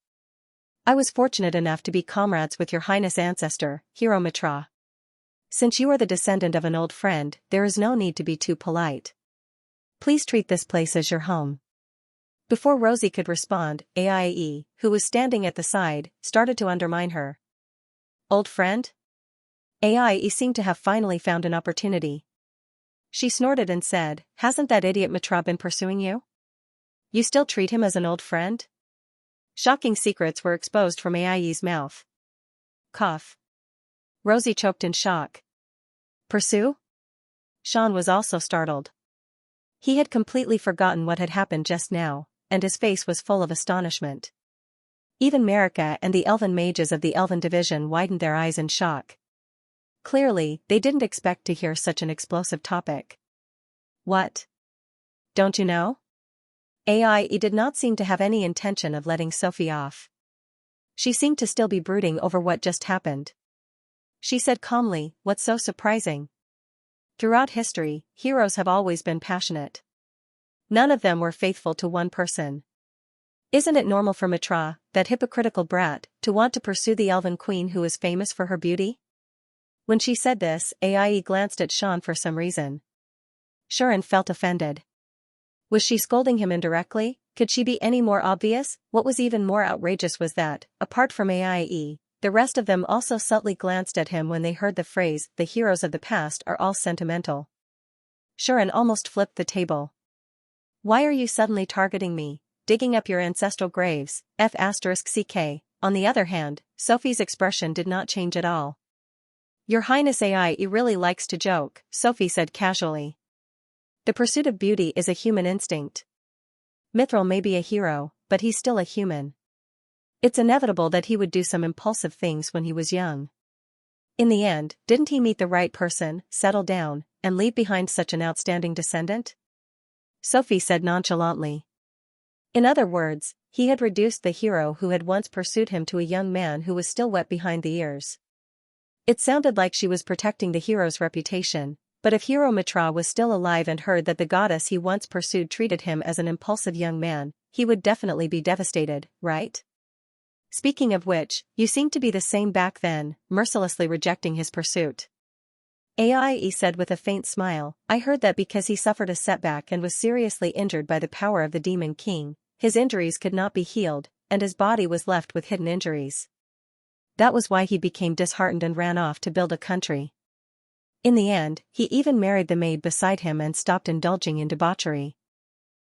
I was fortunate enough to be comrades with Your Highness ancestor, Hero Mitra. Since you are the descendant of an old friend, there is no need to be too polite. Please treat this place as your home. Before Rosie could respond, Aie, who was standing at the side, started to undermine her. Old friend? Aie seemed to have finally found an opportunity. She snorted and said, hasn't that idiot Mitra been pursuing you? You still treat him as an old friend? Shocking secrets were exposed from Aie's mouth. Cough. Rosie choked in shock. Pursue? Sean was also startled. He had completely forgotten what had happened just now, and his face was full of astonishment. Even Marika and the elven mages of the elven division widened their eyes in shock. Clearly, they didn't expect to hear such an explosive topic. What? Don't you know? Aie did not seem to have any intention of letting Sophie off. She seemed to still be brooding over what just happened. She said calmly, what's so surprising? Throughout history, heroes have always been passionate. None of them were faithful to one person. Isn't it normal for Mitra, that hypocritical brat, to want to pursue the elven queen who is famous for her beauty? When she said this, Aie glanced at Sean for some reason. Shuren felt offended. Was she scolding him indirectly? Could she be any more obvious? What was even more outrageous was that, apart from Aie, the rest of them also subtly glanced at him when they heard the phrase, the heroes of the past are all sentimental. Shuren almost flipped the table. Why are you suddenly targeting me, digging up your ancestral graves, F***ck? On the other hand, Sophie's expression did not change at all. Your Highness Aie really likes to joke, Sophie said casually. The pursuit of beauty is a human instinct. Mithril may be a hero, but he's still a human. It's inevitable that he would do some impulsive things when he was young. In the end, didn't he meet the right person, settle down, and leave behind such an outstanding descendant? Sophie said nonchalantly. In other words, he had reduced the hero who had once pursued him to a young man who was still wet behind the ears. It sounded like she was protecting the hero's reputation, but if Hero Mitra was still alive and heard that the goddess he once pursued treated him as an impulsive young man, he would definitely be devastated, right? Speaking of which, you seemed to be the same back then, mercilessly rejecting his pursuit. Aie said with a faint smile, I heard that because he suffered a setback and was seriously injured by the power of the Demon King, his injuries could not be healed, and his body was left with hidden injuries. That was why he became disheartened and ran off to build a country. In the end, he even married the maid beside him and stopped indulging in debauchery.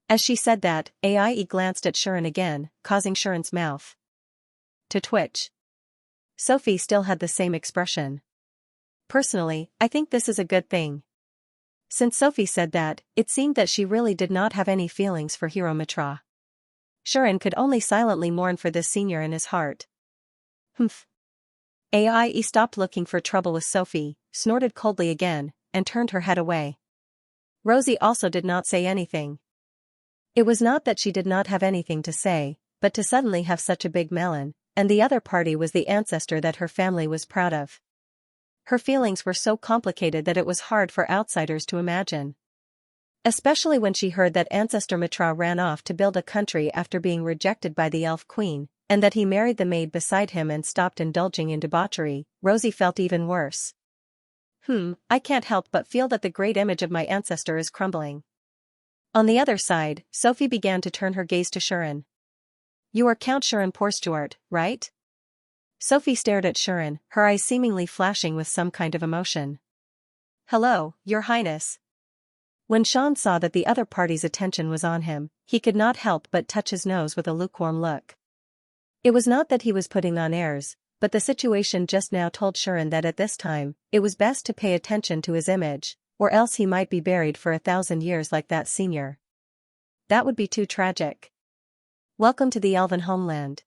As she said that, Aie glanced at Shuren again, causing Shuren's mouth to twitch. Sophie still had the same expression. Personally, I think this is a good thing. Since Sophie said that, it seemed that she really did not have any feelings for Hero Mitra. Shuren could only silently mourn for this senior in his heart. Humph. Aie stopped looking for trouble with Sophie, snorted coldly again, and turned her head away. Rosie also did not say anything. It was not that she did not have anything to say, but to suddenly have such a big melon, and the other party was the ancestor that her family was proud of. Her feelings were so complicated that it was hard for outsiders to imagine. Especially when she heard that Ancestor Mitra ran off to build a country after being rejected by the Elf Queen, and that he married the maid beside him and stopped indulging in debauchery, Rosie felt even worse. I can't help but feel that the great image of my ancestor is crumbling. On the other side, Sophie began to turn her gaze to Shuren. You are Count Shuren Porstuart, right? Sophie stared at Shuren, her eyes seemingly flashing with some kind of emotion. Hello, Your Highness. When Sean saw that the other party's attention was on him, he could not help but touch his nose with a lukewarm look. It was not that he was putting on airs, but the situation just now told Shuren that at this time, it was best to pay attention to his image, or else he might be buried for 1,000 years like that senior. That would be too tragic. Welcome to the Elven homeland.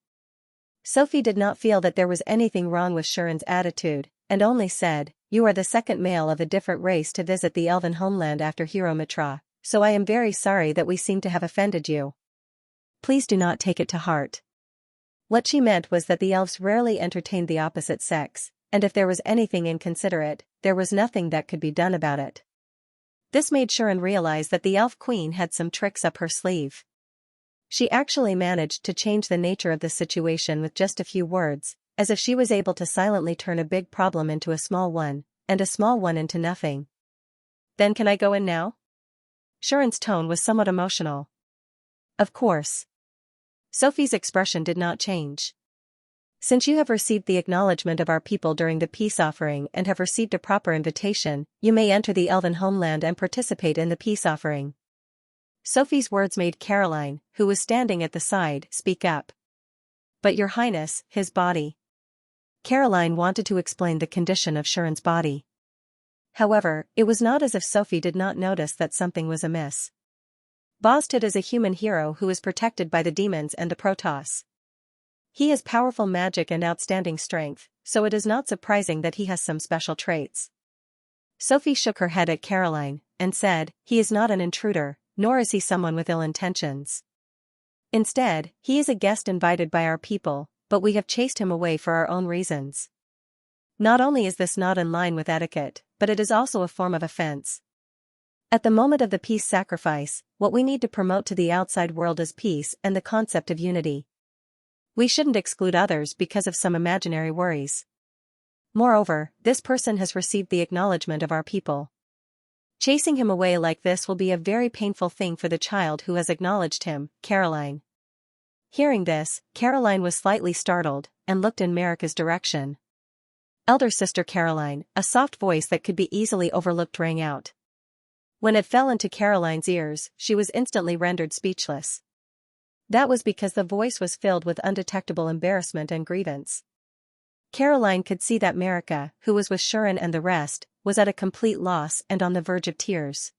Sophie did not feel that there was anything wrong with Shuren's attitude, and only said, You are the second male of a different race to visit the Elven homeland after Hero Mitra, so I am very sorry that we seem to have offended you. Please do not take it to heart. What she meant was that the elves rarely entertained the opposite sex, and if there was anything inconsiderate, there was nothing that could be done about it. This made Shuren realize that the Elf Queen had some tricks up her sleeve. She actually managed to change the nature of the situation with just a few words, as if she was able to silently turn a big problem into a small one, and a small one into nothing. Then can I go in now? Sharon's tone was somewhat emotional. Of course. Sophie's expression did not change. Since you have received the acknowledgement of our people during the peace offering and have received a proper invitation, you may enter the elven homeland and participate in the peace offering. Sophie's words made Caroline, who was standing at the side, speak up. But Your Highness, his body. Caroline wanted to explain the condition of Sharon's body. However, it was not as if Sophie did not notice that something was amiss. Boztid is a human hero who is protected by the demons and the Protoss. He has powerful magic and outstanding strength, so it is not surprising that he has some special traits. Sophie shook her head at Caroline, and said, he is not an intruder, nor is he someone with ill intentions. Instead, he is a guest invited by our people, but we have chased him away for our own reasons. Not only is this not in line with etiquette, but it is also a form of offense. At the moment of the peace sacrifice, what we need to promote to the outside world is peace and the concept of unity. We shouldn't exclude others because of some imaginary worries. Moreover, this person has received the acknowledgement of our people. Chasing him away like this will be a very painful thing for the child who has acknowledged him, Caroline. Hearing this, Caroline was slightly startled, and looked in Marika's direction. Elder sister Caroline, a soft voice that could be easily overlooked rang out. When it fell into Caroline's ears, she was instantly rendered speechless. That was because the voice was filled with undetectable embarrassment and grievance. Caroline could see that Marika, who was with Sharon and the rest, was at a complete loss and on the verge of tears.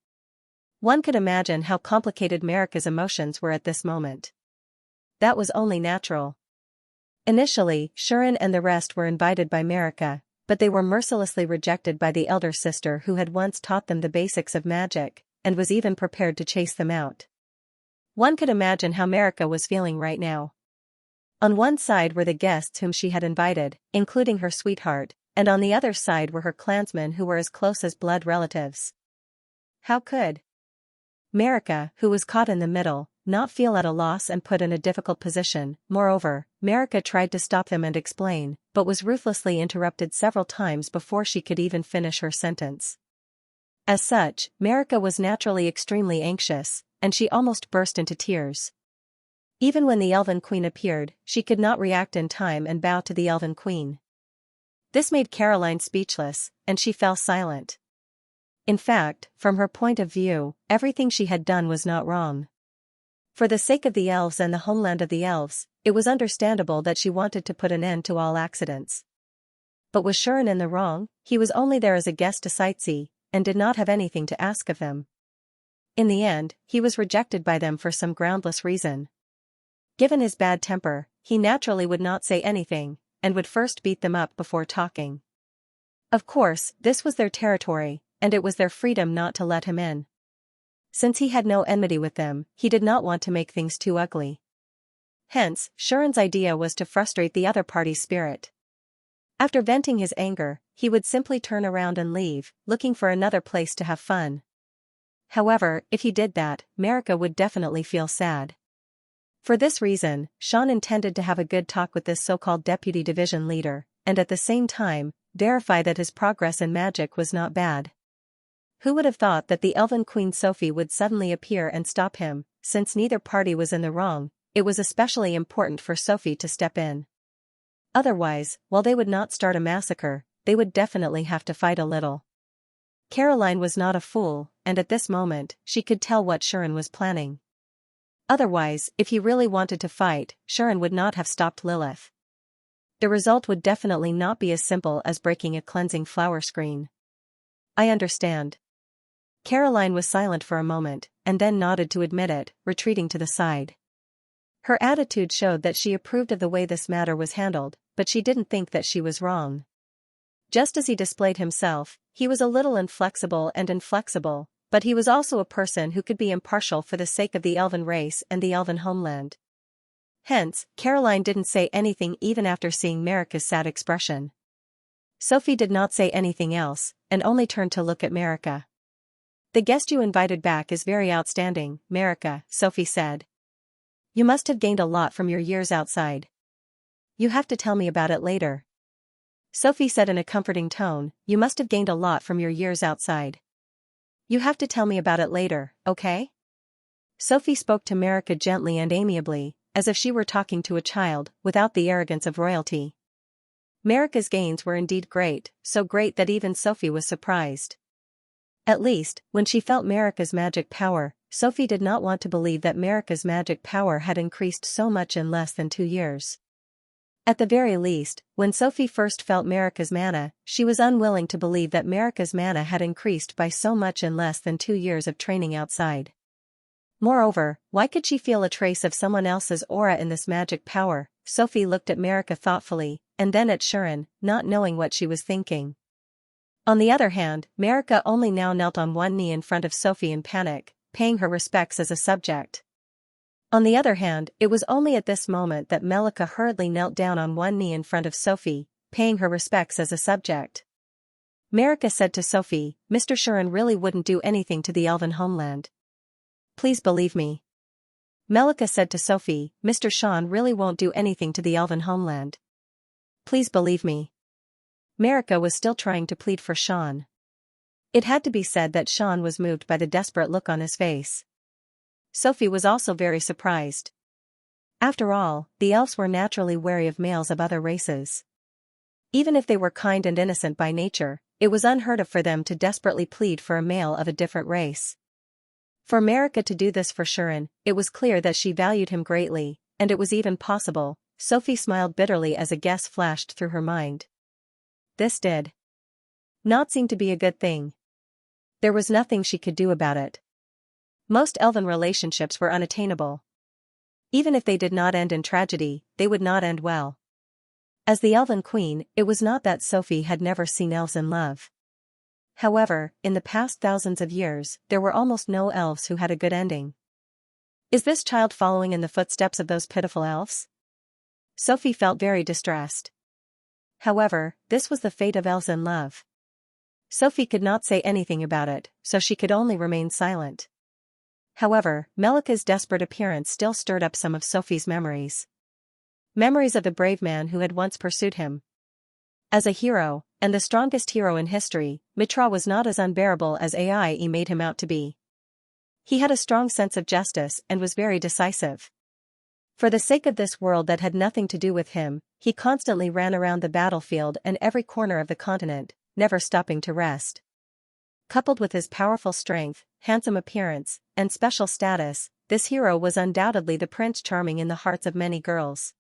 One could imagine how complicated Marika's emotions were at this moment. That was only natural. Initially, Sharon and the rest were invited by Marika, but they were mercilessly rejected by the elder sister who had once taught them the basics of magic, and was even prepared to chase them out. One could imagine how Marika was feeling right now. On one side were the guests whom she had invited, including her sweetheart, and on the other side were her clansmen who were as close as blood relatives. How could Marika, who was caught in the middle, not feel at a loss and put in a difficult position? Moreover, Marika tried to stop them and explain, but was ruthlessly interrupted several times before she could even finish her sentence. As such, Marika was naturally extremely anxious, and she almost burst into tears. Even when the Elven Queen appeared, she could not react in time and bow to the Elven Queen. This made Caroline speechless, and she fell silent. In fact, from her point of view, everything she had done was not wrong. For the sake of the elves and the homeland of the elves, it was understandable that she wanted to put an end to all accidents. But was Sharon in the wrong? He was only there as a guest to sightsee, and did not have anything to ask of them. In the end, he was rejected by them for some groundless reason. Given his bad temper, he naturally would not say anything, and would first beat them up before talking. Of course, this was their territory, and it was their freedom not to let him in. Since he had no enmity with them, he did not want to make things too ugly. Hence, Sharon's idea was to frustrate the other party's spirit. After venting his anger, he would simply turn around and leave, looking for another place to have fun. However, if he did that, Marika would definitely feel sad. For this reason, Sean intended to have a good talk with this so-called deputy division leader, and at the same time, verify that his progress in magic was not bad. Who would have thought that the Elven Queen Sophie would suddenly appear and stop him? Since neither party was in the wrong, it was especially important for Sophie to step in. Otherwise, while they would not start a massacre, they would definitely have to fight a little. Caroline was not a fool, and at this moment, she could tell what Sharon was planning. Otherwise, if he really wanted to fight, Sharon would not have stopped Lilith. The result would definitely not be as simple as breaking a cleansing flower screen. I understand. Caroline was silent for a moment, and then nodded to admit it, retreating to the side. Her attitude showed that she approved of the way this matter was handled, but she didn't think that she was wrong. Just as he displayed himself, he was a little inflexible, but he was also a person who could be impartial for the sake of the elven race and the elven homeland. Hence, Caroline didn't say anything even after seeing Marika's sad expression. Sophie did not say anything else, and only turned to look at Marika. The guest you invited back is very outstanding, Marika, Sophie said. You must have gained a lot from your years outside. You have to tell me about it later. Sophie said in a comforting tone, "You must have gained a lot from your years outside. You have to tell me about it later, okay?" Sophie spoke to Marika gently and amiably, as if she were talking to a child, without the arrogance of royalty. Marika's gains were indeed great, so great that even Sophie was surprised. At least, when she felt Marika's magic power, Sophie did not want to believe that Marika's magic power had increased so much in less than 2 years. At the very least, when Sophie first felt Marika's mana, she was unwilling to believe that Marika's mana had increased by so much in less than 2 years of training outside. Moreover, why could she feel a trace of someone else's aura in this magic power? Sophie looked at Marika thoughtfully, and then at Xianxia, not knowing what she was thinking. On the other hand, Marika only now knelt on one knee in front of Sophie in panic, paying her respects as a subject. On the other hand, it was only at this moment that Melika hurriedly knelt down on one knee in front of Sophie, paying her respects as a subject. Marika said to Sophie, "Mr. Xianxia really wouldn't do anything to the elven homeland. Please believe me." Melika said to Sophie, "Mr. Xianxia really won't do anything to the elven homeland. Please believe me." Marika was still trying to plead for Xianxia. It had to be said that Xianxia was moved by the desperate look on his face. Sophie was also very surprised. After all, the elves were naturally wary of males of other races. Even if they were kind and innocent by nature, it was unheard of for them to desperately plead for a male of a different race. For Marika to do this for Xianxia, it was clear that she valued him greatly, and it was even possible. Sophie smiled bitterly as a guess flashed through her mind. This did not seem to be a good thing. There was nothing she could do about it. Most elven relationships were unattainable. Even if they did not end in tragedy, they would not end well. As the elven queen, it was not that Sophie had never seen elves in love. However, in the past thousands of years, there were almost no elves who had a good ending. Is this child following in the footsteps of those pitiful elves? Sophie felt very distressed. However, this was the fate of elves in love. Sophie could not say anything about it, so she could only remain silent. However, Melika's desperate appearance still stirred up some of Sophie's memories. Memories of the brave man who had once pursued him. As a hero, and the strongest hero in history, Mitra was not as unbearable as Aie made him out to be. He had a strong sense of justice and was very decisive. For the sake of this world that had nothing to do with him, he constantly ran around the battlefield and every corner of the continent, never stopping to rest. Coupled with his powerful strength, handsome appearance, and special status, this hero was undoubtedly the Prince Charming in the hearts of many girls.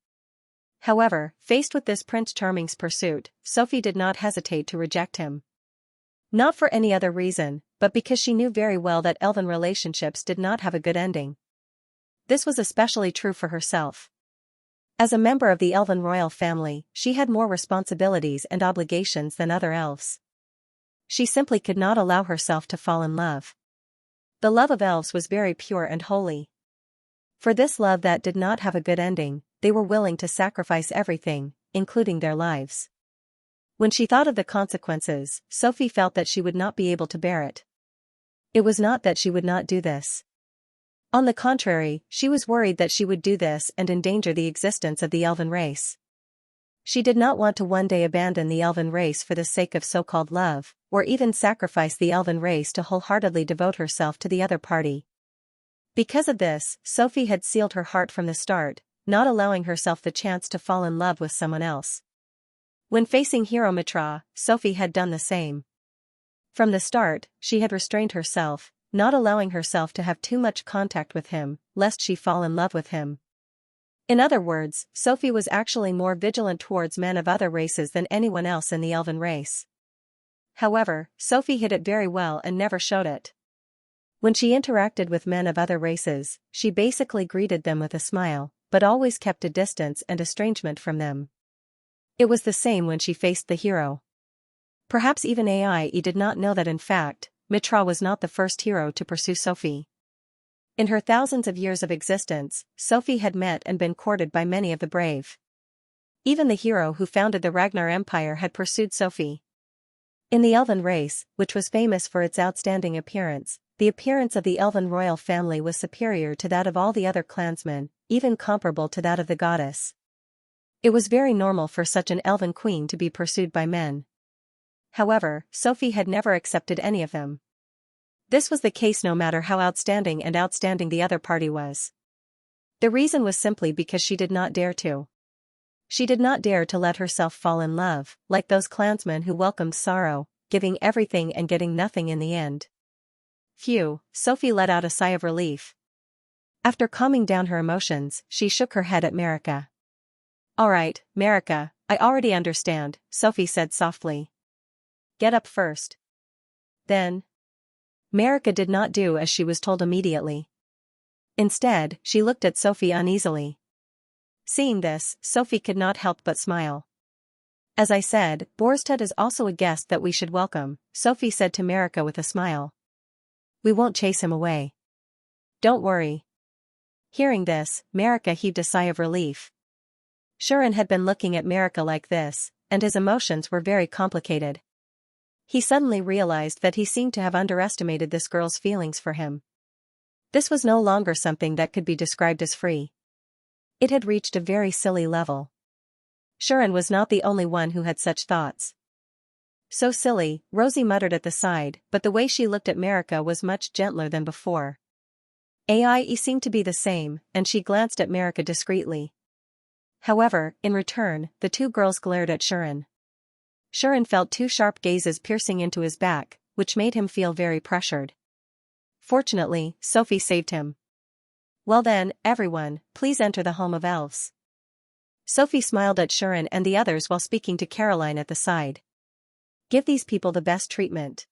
However, faced with this Prince Charming's pursuit, Sophie did not hesitate to reject him. Not for any other reason, but because she knew very well that elven relationships did not have a good ending. This was especially true for herself. As a member of the elven royal family, she had more responsibilities and obligations than other elves. She simply could not allow herself to fall in love. The love of elves was very pure and holy. For this love that did not have a good ending, they were willing to sacrifice everything, including their lives. When she thought of the consequences, Sophie felt that she would not be able to bear it. It was not that she would not do this. On the contrary, she was worried that she would do this and endanger the existence of the elven race. She did not want to one day abandon the elven race for the sake of so-called love, or even sacrifice the elven race to wholeheartedly devote herself to the other party. Because of this, Sophie had sealed her heart from the start, not allowing herself the chance to fall in love with someone else. When facing Hero Mitra, Sophie had done the same. From the start, she had restrained herself, not allowing herself to have too much contact with him, lest she fall in love with him. In other words, Sophie was actually more vigilant towards men of other races than anyone else in the elven race. However, Sophie hid it very well and never showed it. When she interacted with men of other races, she basically greeted them with a smile, but always kept a distance and estrangement from them. It was the same when she faced the hero. Perhaps even Aie did not know that in fact, Mitra was not the first hero to pursue Sophie. In her thousands of years of existence, Sophie had met and been courted by many of the brave. Even the hero who founded the Ragnar Empire had pursued Sophie. In the elven race, which was famous for its outstanding appearance, the appearance of the elven royal family was superior to that of all the other clansmen, even comparable to that of the goddess. It was very normal for such an elven queen to be pursued by men. However, Sophie had never accepted any of them. This was the case no matter how outstanding the other party was. The reason was simply because she did not dare to. She did not dare to let herself fall in love, like those clansmen who welcomed sorrow, giving everything and getting nothing in the end. Phew, Sophie let out a sigh of relief. After calming down her emotions, she shook her head at Marika. "All right, Marika, I already understand," Sophie said softly. "Get up first." Then. Marika did not do as she was told immediately. Instead, she looked at Sophie uneasily. Seeing this, Sophie could not help but smile. "As I said, Borstud is also a guest that we should welcome," Sophie said to Marika with a smile. "We won't chase him away. Don't worry." Hearing this, Marika heaved a sigh of relief. Xianxia had been looking at Marika like this, and his emotions were very complicated. He suddenly realized that he seemed to have underestimated this girl's feelings for him. This was no longer something that could be described as free. It had reached a very silly level. Xianxia was not the only one who had such thoughts. "So silly," Rosie muttered at the side, but the way she looked at Marika was much gentler than before. Ai seemed to be the same, and she glanced at Marika discreetly. However, in return, the two girls glared at Xianxia. Xianxia felt two sharp gazes piercing into his back, which made him feel very pressured. Fortunately, Sophie saved him. "Well then, everyone, please enter the home of elves." Sophie smiled at Xianxia and the others while speaking to Caroline at the side. "Give these people the best treatment.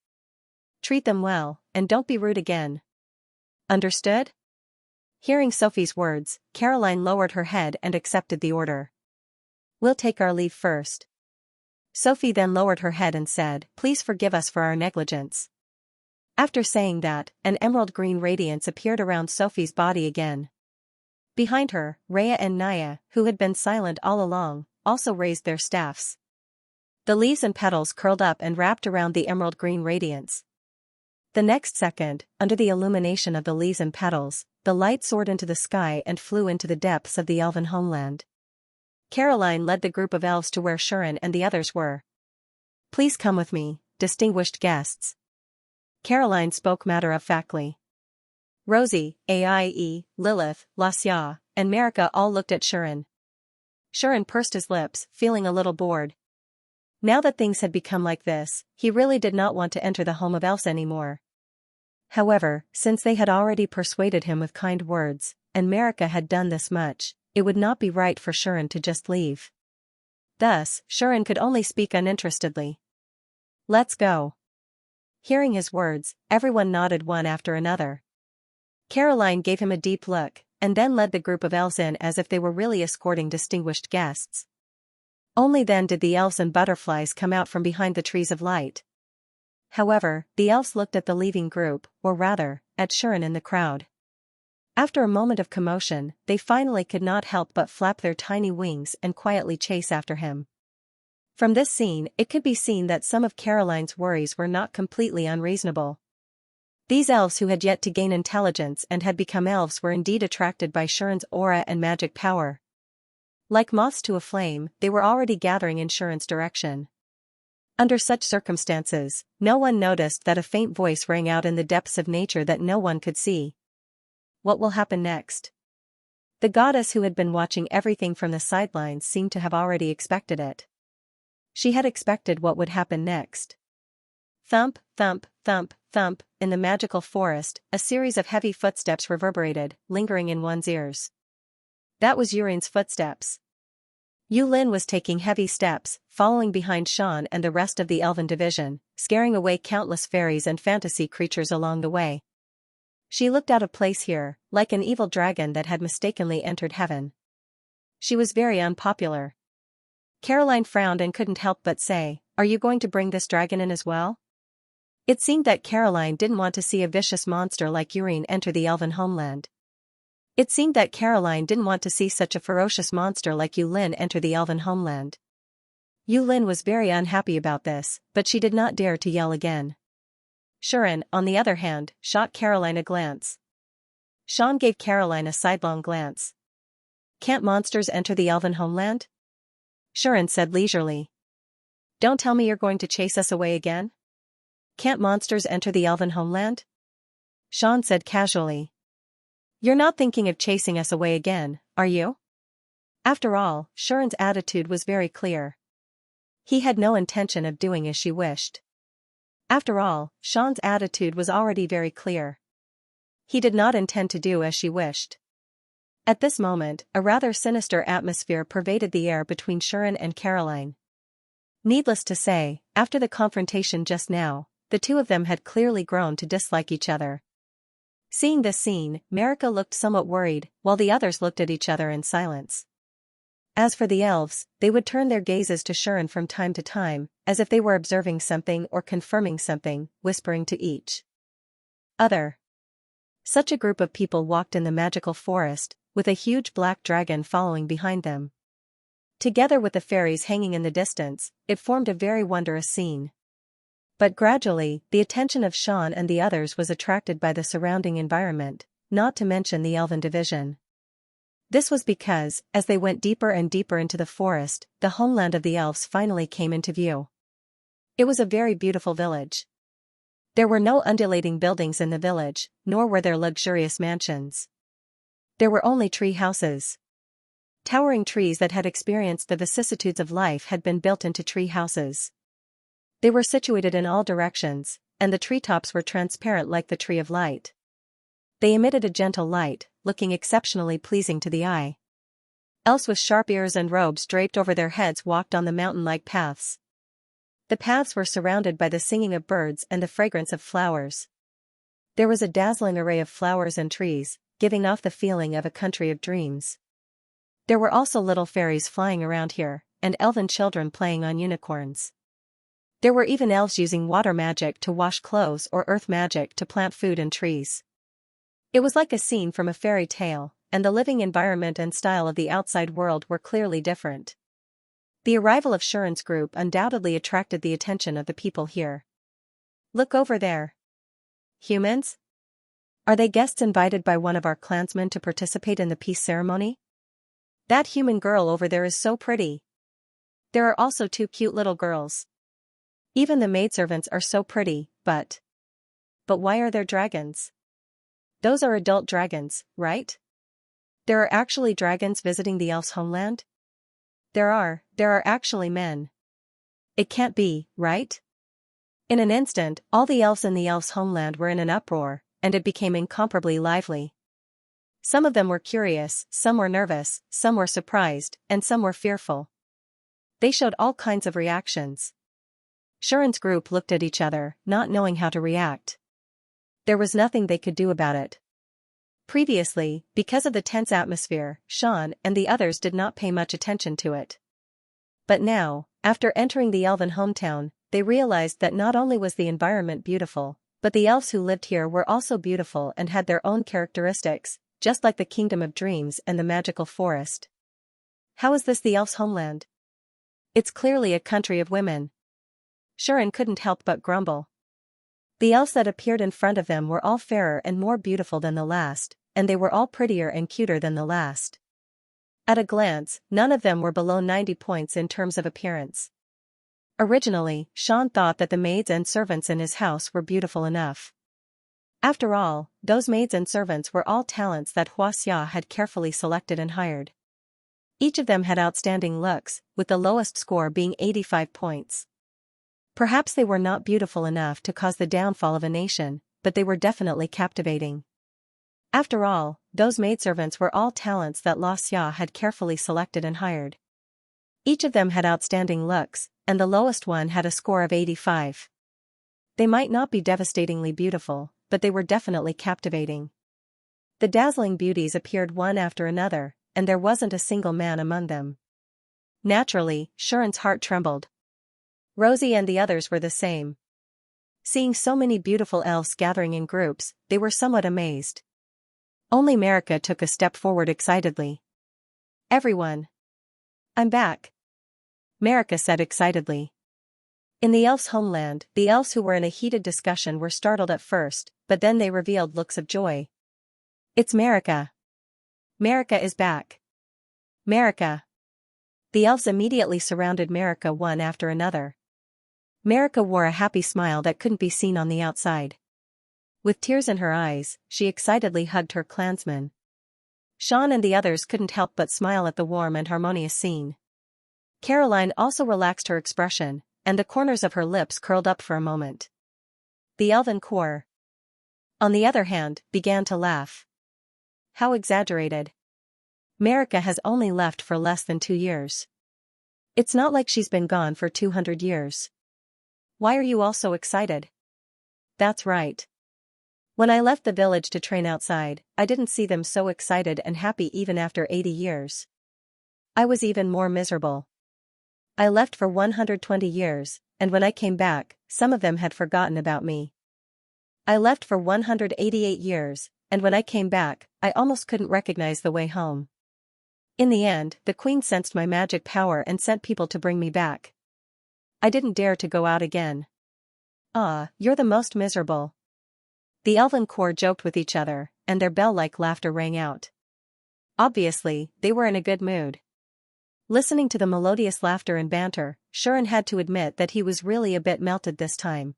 Treat them well, and don't be rude again. Understood?" Hearing Sophie's words, Caroline lowered her head and accepted the order. "We'll take our leave first." Sophie then lowered her head and said, "Please forgive us for our negligence." After saying that, an emerald green radiance appeared around Sophie's body again. Behind her, Rhea and Naya, who had been silent all along, also raised their staffs. The leaves and petals curled up and wrapped around the emerald green radiance. The next second, under the illumination of the leaves and petals, the light soared into the sky and flew into the depths of the elven homeland. Caroline led the group of elves to where Xianxia and the others were. "Please come with me, distinguished guests." Caroline spoke matter-of-factly. Rosie, Aie, Lilith, Xianxia, and Marika all looked at Xianxia. Xianxia pursed his lips, feeling a little bored. Now that things had become like this, he really did not want to enter the home of elves anymore. However, since they had already persuaded him with kind words, and Marika had done this much, it would not be right for Xianxia to just leave. Thus, Xianxia could only speak uninterestedly. "Let's go." Hearing his words, everyone nodded one after another. Caroline gave him a deep look, and then led the group of elves in as if they were really escorting distinguished guests. Only then did the elves and butterflies come out from behind the trees of light. However, the elves looked at the leaving group, or rather, at Xianxia in the crowd. After a moment of commotion, they finally could not help but flap their tiny wings and quietly chase after him. From this scene, it could be seen that some of Caroline's worries were not completely unreasonable. These elves who had yet to gain intelligence and had become elves were indeed attracted by Xianxia's aura and magic power. Like moths to a flame, they were already gathering in Xianxia's direction. Under such circumstances, no one noticed that a faint voice rang out in the depths of nature that no one could see. What will happen next? The goddess who had been watching everything from the sidelines seemed to have already expected it. She had expected what would happen next. Thump, thump, thump, thump, in the magical forest, a series of heavy footsteps reverberated, lingering in one's ears. That was Urine's footsteps. Yulin was taking heavy steps, following behind Shan and the rest of the elven division, scaring away countless fairies and fantasy creatures along the way. She looked out of place here, like an evil dragon that had mistakenly entered heaven. She was very unpopular. Caroline frowned and couldn't help but say, "Are you going to bring this dragon in as well?" It seemed that Caroline didn't want to see a vicious monster like Urine enter the elven homeland. It seemed that Caroline didn't want to see such a ferocious monster like Yulin enter the elven homeland. Yulin was very unhappy about this, but she did not dare to yell again. Xianxia, on the other hand, shot Caroline a glance. Shan gave Caroline a sidelong glance. "Can't monsters enter the elven homeland?" Sharon said leisurely. Don't tell me you're going to chase us away again? Can't monsters enter the elven homeland? Sean said casually. You're not thinking of chasing us away again, are you? After all, Sharon's attitude was very clear. He had no intention of doing as she wished. After all, Sean's attitude was already very clear. He did not intend to do as she wished. At this moment, a rather sinister atmosphere pervaded the air between Sharon and Caroline. Needless to say, after the confrontation just now, the two of them had clearly grown to dislike each other. Seeing this scene, Marika looked somewhat worried, while the others looked at each other in silence. As for the elves, they would turn their gazes to Sharon from time to time, as if they were observing something or confirming something, whispering to each other. Such a group of people walked in the magical forest, with a huge black dragon following behind them. Together with the fairies hanging in the distance, it formed a very wondrous scene. But gradually, the attention of Sean and the others was attracted by the surrounding environment, not to mention the elven division. This was because, as they went deeper and deeper into the forest, the homeland of the elves finally came into view. It was a very beautiful village. There were no undulating buildings in the village, nor were there luxurious mansions. There were only tree houses. Towering trees that had experienced the vicissitudes of life had been built into tree houses. They were situated in all directions, and the treetops were transparent like the tree of light. They emitted a gentle light, looking exceptionally pleasing to the eye. Elves with sharp ears and robes draped over their heads walked on the mountain-like paths. The paths were surrounded by the singing of birds and the fragrance of flowers. There was a dazzling array of flowers and trees, giving off the feeling of a country of dreams. There were also little fairies flying around here, and elven children playing on unicorns. There were even elves using water magic to wash clothes or earth magic to plant food and trees. It was like a scene from a fairy tale, and the living environment and style of the outside world were clearly different. The arrival of Sharon's group undoubtedly attracted the attention of the people here. Look over there. Humans? Are they guests invited by one of our clansmen to participate in the peace ceremony? That human girl over there is so pretty. There are also two cute little girls. Even the maidservants are so pretty, but why are there dragons? Those are adult dragons, right? There are actually dragons visiting the elf's homeland? There are actually men. It can't be, right? In an instant, all the elves in the elf's homeland were in an uproar, and it became incomparably lively. Some of them were curious, some were nervous, some were surprised, and some were fearful. They showed all kinds of reactions. Sharon's group looked at each other, not knowing how to react. There was nothing they could do about it. Previously, because of the tense atmosphere, Sean and the others did not pay much attention to it. But now, after entering the elven hometown, they realized that not only was the environment beautiful, but the elves who lived here were also beautiful and had their own characteristics, just like the Kingdom of Dreams and the magical forest. How is this the elves' homeland? It's clearly a country of women. Sharon couldn't help but grumble. The elves that appeared in front of them were all fairer and more beautiful than the last, and they were all prettier and cuter than the last. At a glance, none of them were below 90 points in terms of appearance. Originally, Sean thought that the maids and servants in his house were beautiful enough. After all, those maids and servants were all talents that Xianxia had carefully selected and hired. Each of them had outstanding looks, with the lowest score being 85 points. Perhaps they were not beautiful enough to cause the downfall of a nation, but they were definitely captivating. After all, those maidservants were all talents that Xianxia had carefully selected and hired. Each of them had outstanding looks, and the lowest one had a score of 85. They might not be devastatingly beautiful, but they were definitely captivating. The dazzling beauties appeared one after another, and there wasn't a single man among them. Naturally, Sharon's heart trembled. Rosie and the others were the same. Seeing so many beautiful elves gathering in groups, they were somewhat amazed. Only Marika took a step forward excitedly. Everyone! I'm back! Marika said excitedly. In the elves' homeland, the elves who were in a heated discussion were startled at first, but then they revealed looks of joy. It's Marika! Marika is back! Marika! The elves immediately surrounded Marika one after another. Marika wore a happy smile that couldn't be seen on the outside. With tears in her eyes, she excitedly hugged her clansmen. Sean and the others couldn't help but smile at the warm and harmonious scene. Caroline also relaxed her expression, and the corners of her lips curled up for a moment. The elven corps, on the other hand, began to laugh. How exaggerated. Marika has only left for less than 2 years. It's not like she's been gone for 200 years. Why are you all so excited? That's right. When I left the village to train outside, I didn't see them so excited and happy even after 80 years. I was even more miserable. I left for 120 years, and when I came back, some of them had forgotten about me. I left for 188 years, and when I came back, I almost couldn't recognize the way home. In the end, the queen sensed my magic power and sent people to bring me back. I didn't dare to go out again. Ah, you're the most miserable. The elven corps joked with each other, and their bell-like laughter rang out. Obviously, they were in a good mood. Listening to the melodious laughter and banter, Shuren had to admit that he was really a bit melted this time.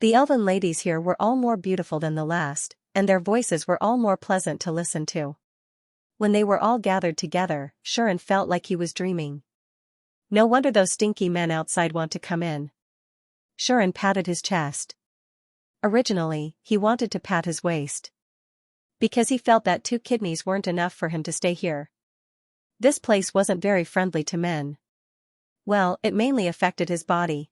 The elven ladies here were all more beautiful than the last, and their voices were all more pleasant to listen to. When they were all gathered together, Shuren felt like he was dreaming. No wonder those stinky men outside want to come in. Shuren patted his chest. Originally, he wanted to pat his waist. Because he felt that 2 kidneys weren't enough for him to stay here. This place wasn't very friendly to men. Well, it mainly affected his body.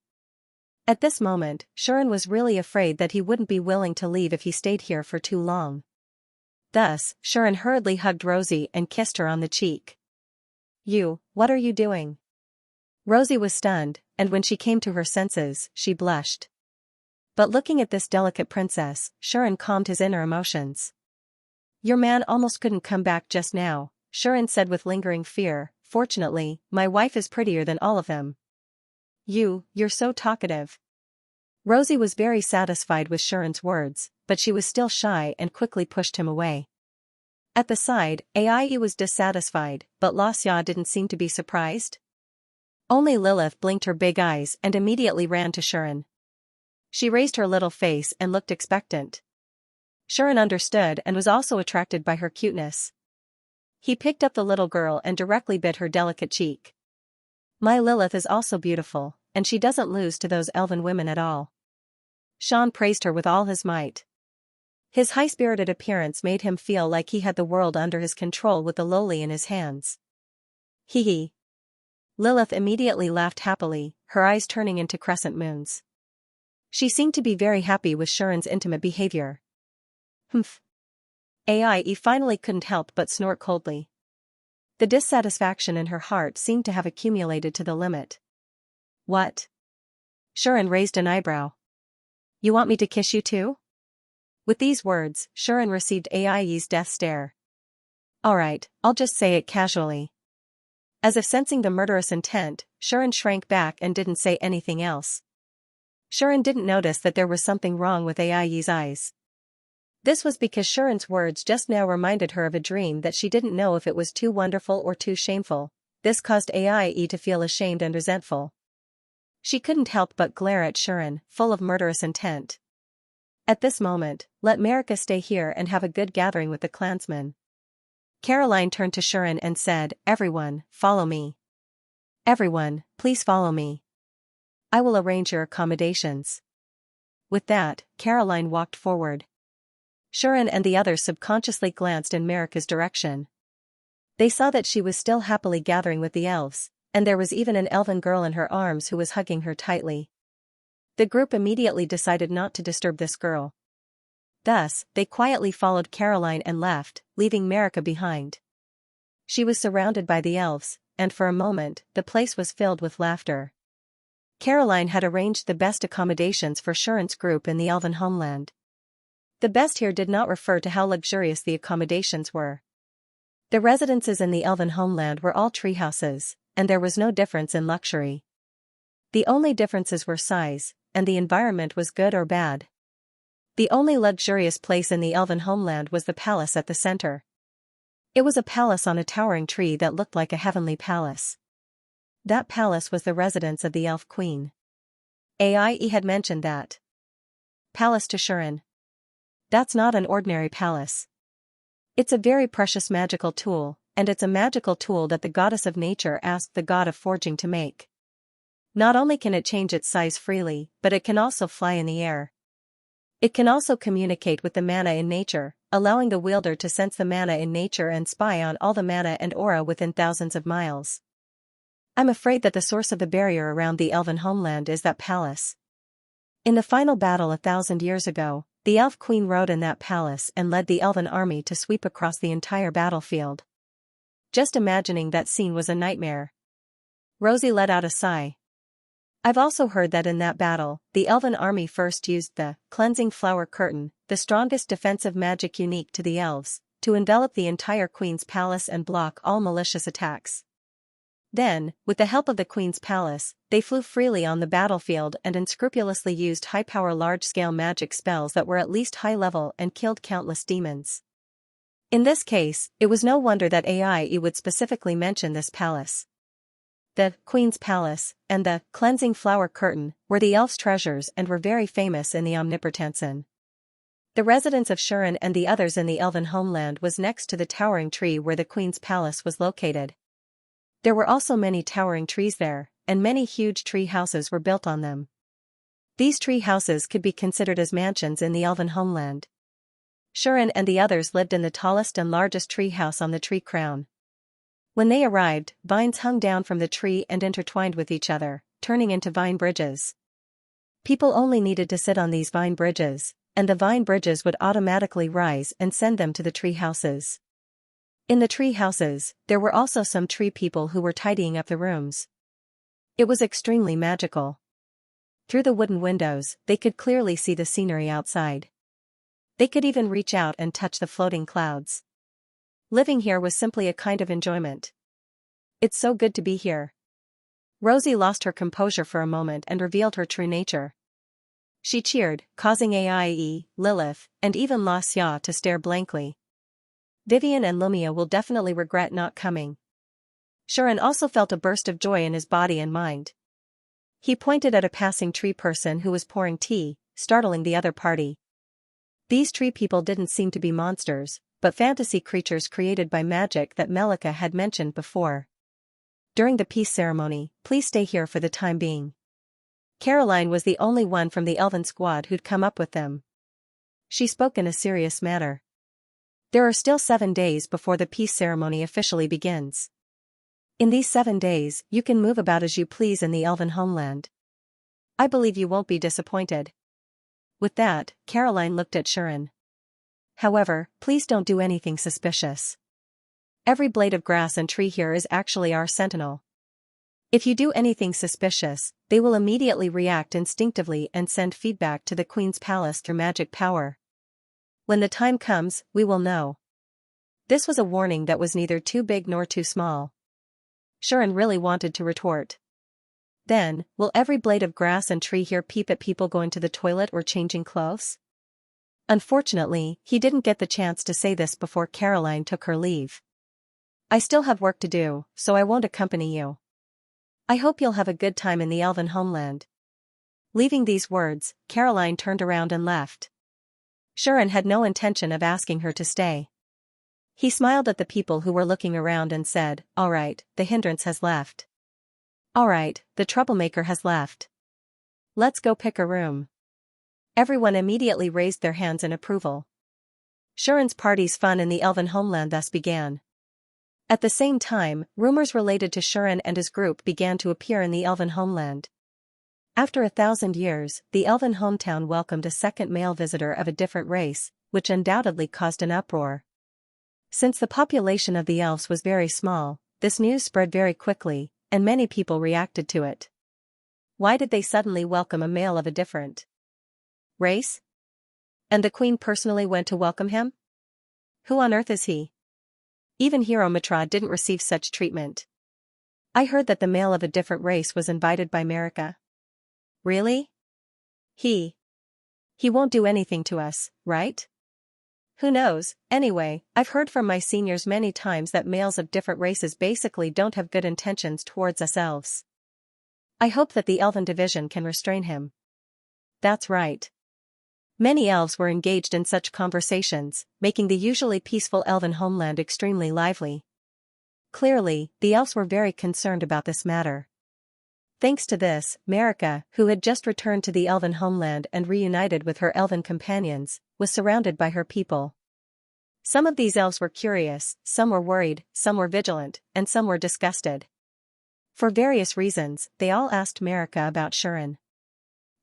At this moment, Shuren was really afraid that he wouldn't be willing to leave if he stayed here for too long. Thus, Shuren hurriedly hugged Rosie and kissed her on the cheek. What are you doing? Rosie was stunned, and when she came to her senses, she blushed. But looking at this delicate princess, Shuren calmed his inner emotions. Your man almost couldn't come back just now, Shuren said with lingering fear. Fortunately, my wife is prettier than all of them. You're so talkative. Rosie was very satisfied with Shuren's words, but she was still shy and quickly pushed him away. At the side, Ai was dissatisfied, but Xianxia didn't seem to be surprised. Only Lilith blinked her big eyes and immediately ran to Shuren. She raised her little face and looked expectant. Shuren understood and was also attracted by her cuteness. He picked up the little girl and directly bit her delicate cheek. My Lilith is also beautiful, and she doesn't lose to those elven women at all. Sean praised her with all his might. His high-spirited appearance made him feel like he had the world under his control with the lowly in his hands. Hee. Lilith immediately laughed happily, her eyes turning into crescent moons. She seemed to be very happy with Shuren's intimate behavior. Humph. Ai finally couldn't help but snort coldly. The dissatisfaction in her heart seemed to have accumulated to the limit. What? Shuren raised an eyebrow. You want me to kiss you too? With these words, Shuren received Ai's death stare. Alright, I'll just say it casually. As if sensing the murderous intent, Shuren shrank back and didn't say anything else. Shuren didn't notice that there was something wrong with Ai's eyes. This was because Shuren's words just now reminded her of a dream that she didn't know if it was too wonderful or too shameful. This caused Ai to feel ashamed and resentful. She couldn't help but glare at Shuren, full of murderous intent. At this moment, let Marika stay here and have a good gathering with the clansmen. Caroline turned to Shuren and said, Everyone, follow me. Everyone, please follow me. I will arrange your accommodations. With that, Caroline walked forward. Shuren and the others subconsciously glanced in Marika's direction. They saw that she was still happily gathering with the elves, and there was even an elven girl in her arms who was hugging her tightly. The group immediately decided not to disturb this girl. Thus, they quietly followed Caroline and left, leaving Marika behind. She was surrounded by the elves, and for a moment, the place was filled with laughter. Caroline had arranged the best accommodations for Shuren's group in the elven homeland. The best here did not refer to how luxurious the accommodations were. The residences in the elven homeland were all treehouses, and there was no difference in luxury. The only differences were size, and the environment was good or bad. The only luxurious place in the elven homeland was the palace at the center. It was a palace on a towering tree that looked like a heavenly palace. That palace was the residence of the elf queen. Aie had mentioned that palace to Shuren. That's not an ordinary palace. It's a very precious magical tool, and it's a magical tool that the goddess of nature asked the god of forging to make. Not only can it change its size freely, but it can also fly in the air. It can also communicate with the mana in nature, allowing the wielder to sense the mana in nature and spy on all the mana and aura within thousands of miles. I'm afraid that the source of the barrier around the elven homeland is that palace. In the final battle 1,000 years ago, the elf queen rode in that palace and led the elven army to sweep across the entire battlefield. Just imagining that scene was a nightmare. Rosie let out a sigh. I've also heard that in that battle, the elven army first used the cleansing flower curtain, the strongest defensive magic unique to the elves, to envelop the entire queen's palace and block all malicious attacks. Then, with the help of the queen's palace, they flew freely on the battlefield and unscrupulously used high-power large-scale magic spells that were at least high-level and killed countless demons. In this case, it was no wonder that Aie would specifically mention this palace. The Queen's Palace and the Cleansing Flower Curtain were the elf's treasures and were very famous in the Omnipotensen. The residence of Shuren and the others in the elven homeland was next to the towering tree where the Queen's Palace was located. There were also many towering trees there, and many huge tree houses were built on them. These tree houses could be considered as mansions in the elven homeland. Shuren and the others lived in the tallest and largest tree house on the tree crown. When they arrived, vines hung down from the tree and intertwined with each other, turning into vine bridges. People only needed to sit on these vine bridges, and the vine bridges would automatically rise and send them to the tree houses. In the tree houses, there were also some tree people who were tidying up the rooms. It was extremely magical. Through the wooden windows, they could clearly see the scenery outside. They could even reach out and touch the floating clouds. Living here was simply a kind of enjoyment. It's so good to be here. Rosie lost her composure for a moment and revealed her true nature. She cheered, causing Aie, Lilith, and even Xianxia to stare blankly. Vivian and Lumia will definitely regret not coming. Shuren also felt a burst of joy in his body and mind. He pointed at a passing tree person who was pouring tea, startling the other party. These tree people didn't seem to be monsters, but fantasy creatures created by magic that Melika had mentioned before. During the peace ceremony, please stay here for the time being. Caroline was the only one from the elven squad who'd come up with them. She spoke in a serious manner. There are still 7 days before the peace ceremony officially begins. In these 7 days, you can move about as you please in the elven homeland. I believe you won't be disappointed. With that, Caroline looked at Shuren. However, please don't do anything suspicious. Every blade of grass and tree here is actually our sentinel. If you do anything suspicious, they will immediately react instinctively and send feedback to the Queen's Palace through magic power. When the time comes, we will know. This was a warning that was neither too big nor too small. Shuren really wanted to retort. Then, will every blade of grass and tree here peep at people going to the toilet or changing clothes? Unfortunately, he didn't get the chance to say this before Caroline took her leave. I still have work to do, so I won't accompany you. I hope you'll have a good time in the elven homeland. Leaving these words, Caroline turned around and left. Shuren had no intention of asking her to stay. He smiled at the people who were looking around and said, "All right, the hindrance has left. All right, the troublemaker has left. Let's go pick a room." Everyone immediately raised their hands in approval. Shuren's party's fun in the elven homeland thus began. At the same time, rumors related to Shuren and his group began to appear in the elven homeland. After 1,000 years, the elven hometown welcomed a second male visitor of a different race, which undoubtedly caused an uproar. Since the population of the elves was very small, this news spread very quickly, and many people reacted to it. Why did they suddenly welcome a male of a different race? And the queen personally went to welcome him? Who on earth is he? Even Hero Mitra didn't receive such treatment. I heard that the male of a different race was invited by Marika. Really? He won't do anything to us, right? Who knows? Anyway, I've heard from my seniors many times that males of different races basically don't have good intentions towards us elves. I hope that the elven division can restrain him. That's right. Many elves were engaged in such conversations, making the usually peaceful elven homeland extremely lively. Clearly, the elves were very concerned about this matter. Thanks to this, Marika, who had just returned to the elven homeland and reunited with her elven companions, was surrounded by her people. Some of these elves were curious, some were worried, some were vigilant, and some were disgusted. For various reasons, they all asked Marika about Shuren.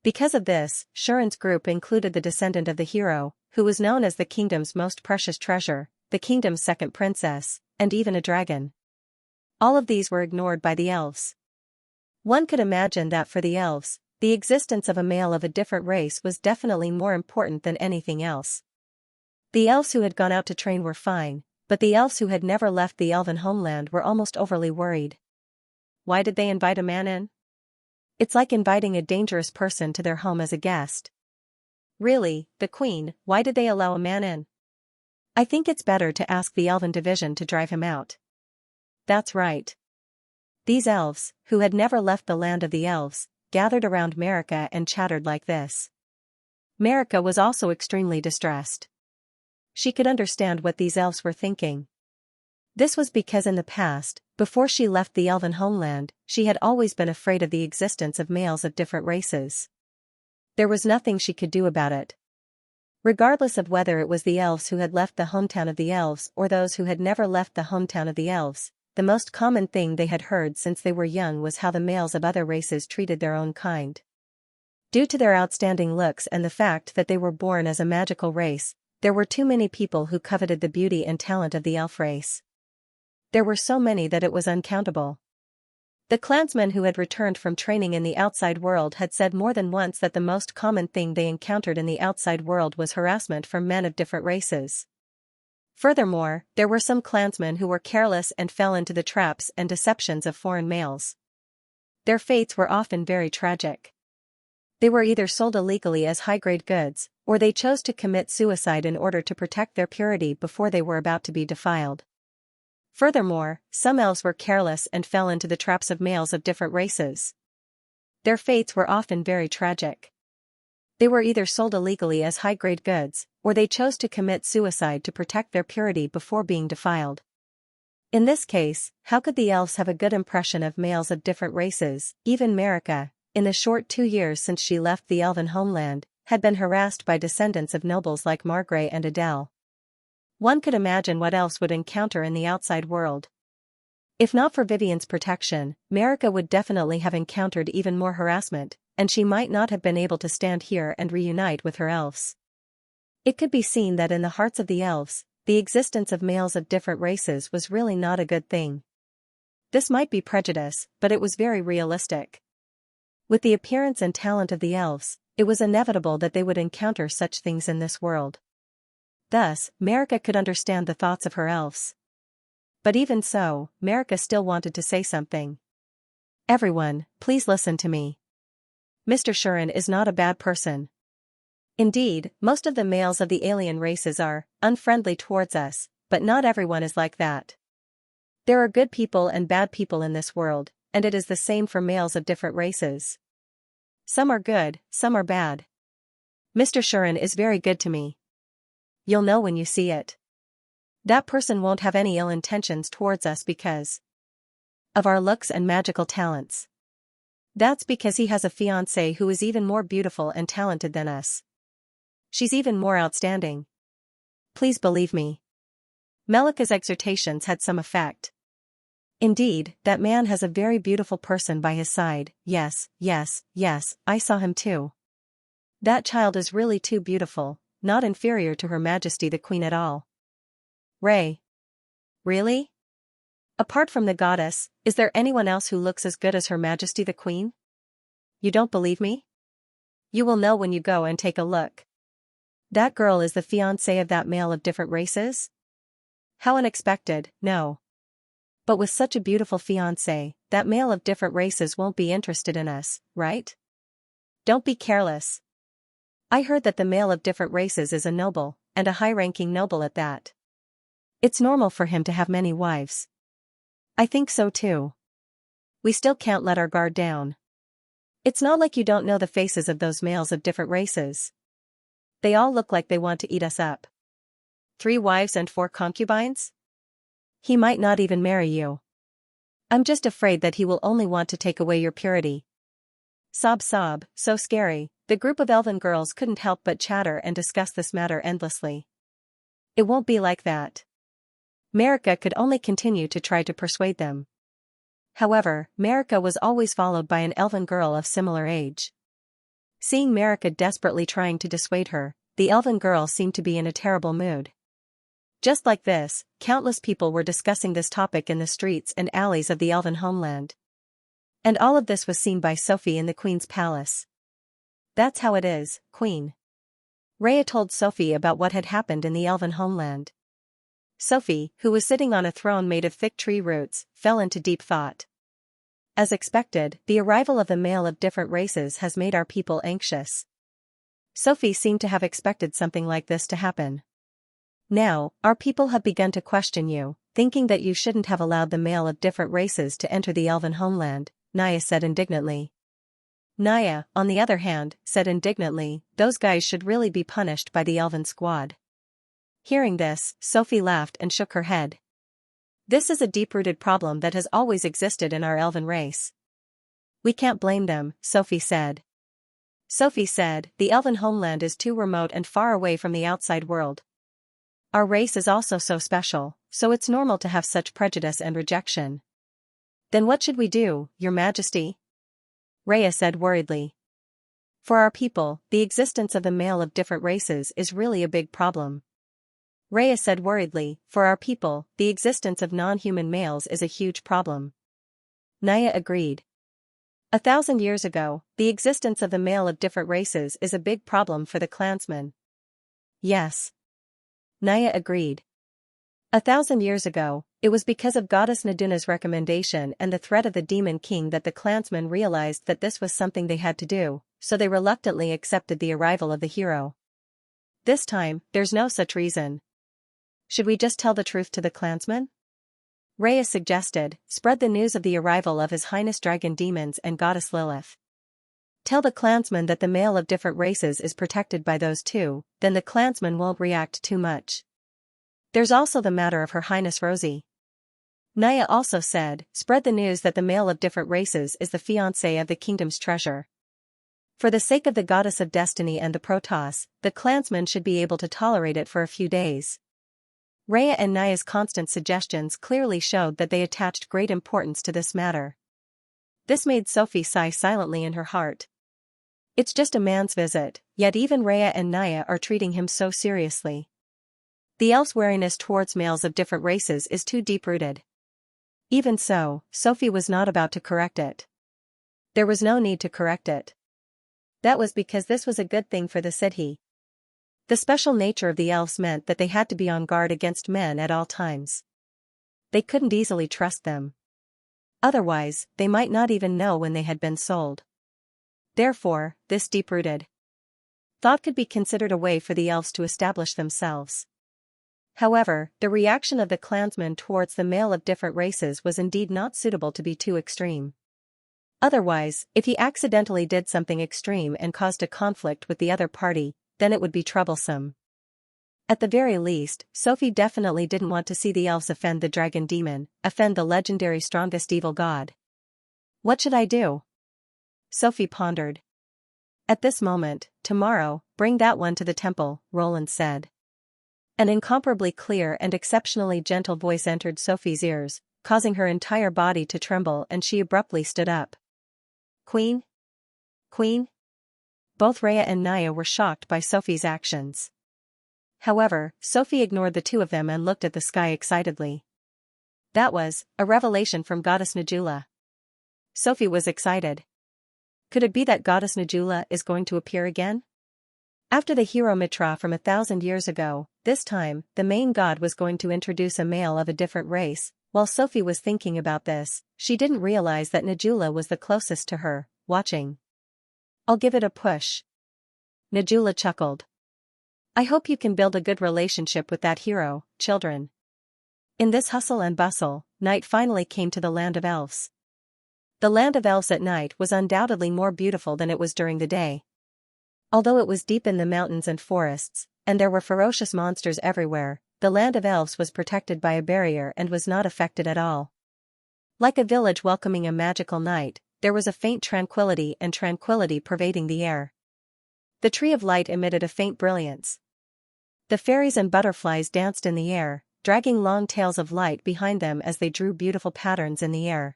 Because of this, Shuren's group included the descendant of the hero, who was known as the kingdom's most precious treasure, the kingdom's second princess, and even a dragon. All of these were ignored by the elves. One could imagine that for the elves, the existence of a male of a different race was definitely more important than anything else. The elves who had gone out to train were fine, but the elves who had never left the elven homeland were almost overly worried. Why did they invite a man in? It's like inviting a dangerous person to their home as a guest. Really, the queen, why did they allow a man in? I think it's better to ask the elven division to drive him out. That's right. These elves, who had never left the land of the elves, gathered around Marika and chattered like this. Marika was also extremely distressed. She could understand what these elves were thinking. This was because in the past, before she left the elven homeland, she had always been afraid of the existence of males of different races. There was nothing she could do about it. Regardless of whether it was the elves who had left the hometown of the elves or those who had never left the hometown of the elves, the most common thing they had heard since they were young was how the males of other races treated their own kind. Due to their outstanding looks and the fact that they were born as a magical race, there were too many people who coveted the beauty and talent of the elf race. There were so many that it was uncountable. The clansmen who had returned from training in the outside world had said more than once that the most common thing they encountered in the outside world was harassment from men of different races. Furthermore, there were some clansmen who were careless and fell into the traps and deceptions of foreign males. Their fates were often very tragic. They were either sold illegally as high-grade goods, or they chose to commit suicide in order to protect their purity before they were about to be defiled. Furthermore, some elves were careless and fell into the traps of males of different races. Their fates were often very tragic. They were either sold illegally as high-grade goods, or they chose to commit suicide to protect their purity before being defiled. In this case, how could the elves have a good impression of males of different races? Even Marika, in the short 2 years since she left the elven homeland, had been harassed by descendants of nobles like Margrave and Adele. One could imagine what else would encounter in the outside world. If not for Vivian's protection, Marika would definitely have encountered even more harassment, and she might not have been able to stand here and reunite with her elves. It could be seen that in the hearts of the elves, the existence of males of different races was really not a good thing. This might be prejudice, but it was very realistic. With the appearance and talent of the elves, it was inevitable that they would encounter such things in this world. Thus, Marika could understand the thoughts of her elves. But even so, Marika still wanted to say something. Everyone, please listen to me. Mr. Shuren is not a bad person. Indeed, most of the males of the alien races are unfriendly towards us, but not everyone is like that. There are good people and bad people in this world, and it is the same for males of different races. Some are good, some are bad. Mr. Shuren is very good to me. You'll know when you see it. That person won't have any ill intentions towards us because of our looks and magical talents. That's because he has a fiancée who is even more beautiful and talented than us. She's even more outstanding. Please believe me. Melika's exhortations had some effect. Indeed, that man has a very beautiful person by his side. Yes, yes, yes, I saw him too. That child is really too beautiful, not inferior to Her Majesty the Queen at all. Ray. Really? Apart from the goddess, is there anyone else who looks as good as Her Majesty the Queen? You don't believe me? You will know when you go and take a look. That girl is the fiancée of that male of different races? How unexpected, no. But with such a beautiful fiancée, that male of different races won't be interested in us, right? Don't be careless. I heard that the male of different races is a noble, and a high-ranking noble at that. It's normal for him to have many wives. I think so too. We still can't let our guard down. It's not like you don't know the faces of those males of different races. They all look like they want to eat us up. 3 wives and 4 concubines? He might not even marry you. I'm just afraid that he will only want to take away your purity. Sob sob, so scary. The group of elven girls couldn't help but chatter and discuss this matter endlessly. It won't be like that. Marika could only continue to try to persuade them. However, Marika was always followed by an elven girl of similar age. Seeing Marika desperately trying to dissuade her, the elven girl seemed to be in a terrible mood. Just like this, countless people were discussing this topic in the streets and alleys of the elven homeland. And all of this was seen by Sophie in the queen's palace. That's how it is, queen. Rhea told Sophie about what had happened in the elven homeland. Sophie, who was sitting on a throne made of thick tree roots, fell into deep thought. As expected, the arrival of the male of different races has made our people anxious. Sophie seemed to have expected something like this to happen. Now, our people have begun to question you, thinking that you shouldn't have allowed the male of different races to enter the elven homeland, Naya said indignantly. Naya, on the other hand, said indignantly, those guys should really be punished by the elven squad. Hearing this, Sophie laughed and shook her head. This is a deep-rooted problem that has always existed in our elven race. We can't blame them, Sophie said. Sophie said, the elven homeland is too remote and far away from the outside world. Our race is also so special, so it's normal to have such prejudice and rejection. Then what should we do, Your Majesty? Rhea said worriedly. For our people, the existence of the male of different races is really a big problem. Rhea said worriedly, for our people, the existence of non-human males is a huge problem. Naya agreed. 1,000 years ago, the existence of the male of different races is a big problem for the clansmen. Yes. Naya agreed. 1,000 years ago, it was because of Goddess Naduna's recommendation and the threat of the Demon King that the clansmen realized that this was something they had to do, so they reluctantly accepted the arrival of the hero. This time, there's no such reason. Should we just tell the truth to the clansmen? Rhea suggested, spread the news of the arrival of His Highness Dragon Demons and Goddess Lilith. Tell the clansmen that the male of different races is protected by those two, then the clansmen won't react too much. There's also the matter of Her Highness Rosie. Naya also said, spread the news that the male of different races is the fiancé of the kingdom's treasure. For the sake of the Goddess of Destiny and the Protoss, the clansmen should be able to tolerate it for a few days. Rhea and Naya's constant suggestions clearly showed that they attached great importance to this matter. This made Sophie sigh silently in her heart. It's just a man's visit, yet even Rhea and Naya are treating him so seriously. The elf's wariness towards males of different races is too deep-rooted. Even so, Sophie was not about to correct it. There was no need to correct it. That was because this was a good thing for the city. The special nature of the elves meant that they had to be on guard against men at all times. They couldn't easily trust them. Otherwise, they might not even know when they had been sold. Therefore, this deep-rooted thought could be considered a way for the elves to establish themselves. However, the reaction of the clansmen towards the male of different races was indeed not suitable to be too extreme. Otherwise, if he accidentally did something extreme and caused a conflict with the other party, then it would be troublesome. At the very least, Sophie definitely didn't want to see the elves offend the dragon demon, offend the legendary strongest evil god. What should I do? Sophie pondered. At this moment, tomorrow, bring that one to the temple, Roland said. An incomparably clear and exceptionally gentle voice entered Sophie's ears, causing her entire body to tremble, and she abruptly stood up. Queen? Queen? Both Rhea and Naya were shocked by Sophie's actions. However, Sophie ignored the two of them and looked at the sky excitedly. That was a revelation from Goddess Najula. Sophie was excited. Could it be that Goddess Najula is going to appear again? After the hero Mitra from 1,000 years ago, this time, the main god was going to introduce a male of a different race. While Sophie was thinking about this, she didn't realize that Najula was the closest to her, watching. I'll give it a push. Najula chuckled. I hope you can build a good relationship with that hero, children. In this hustle and bustle, night finally came to the land of elves. The land of elves at night was undoubtedly more beautiful than it was during the day. Although it was deep in the mountains and forests, and there were ferocious monsters everywhere, the land of elves was protected by a barrier and was not affected at all. Like a village welcoming a magical night, there was a faint tranquility pervading the air. The tree of light emitted a faint brilliance. The fairies and butterflies danced in the air, dragging long tails of light behind them as they drew beautiful patterns in the air.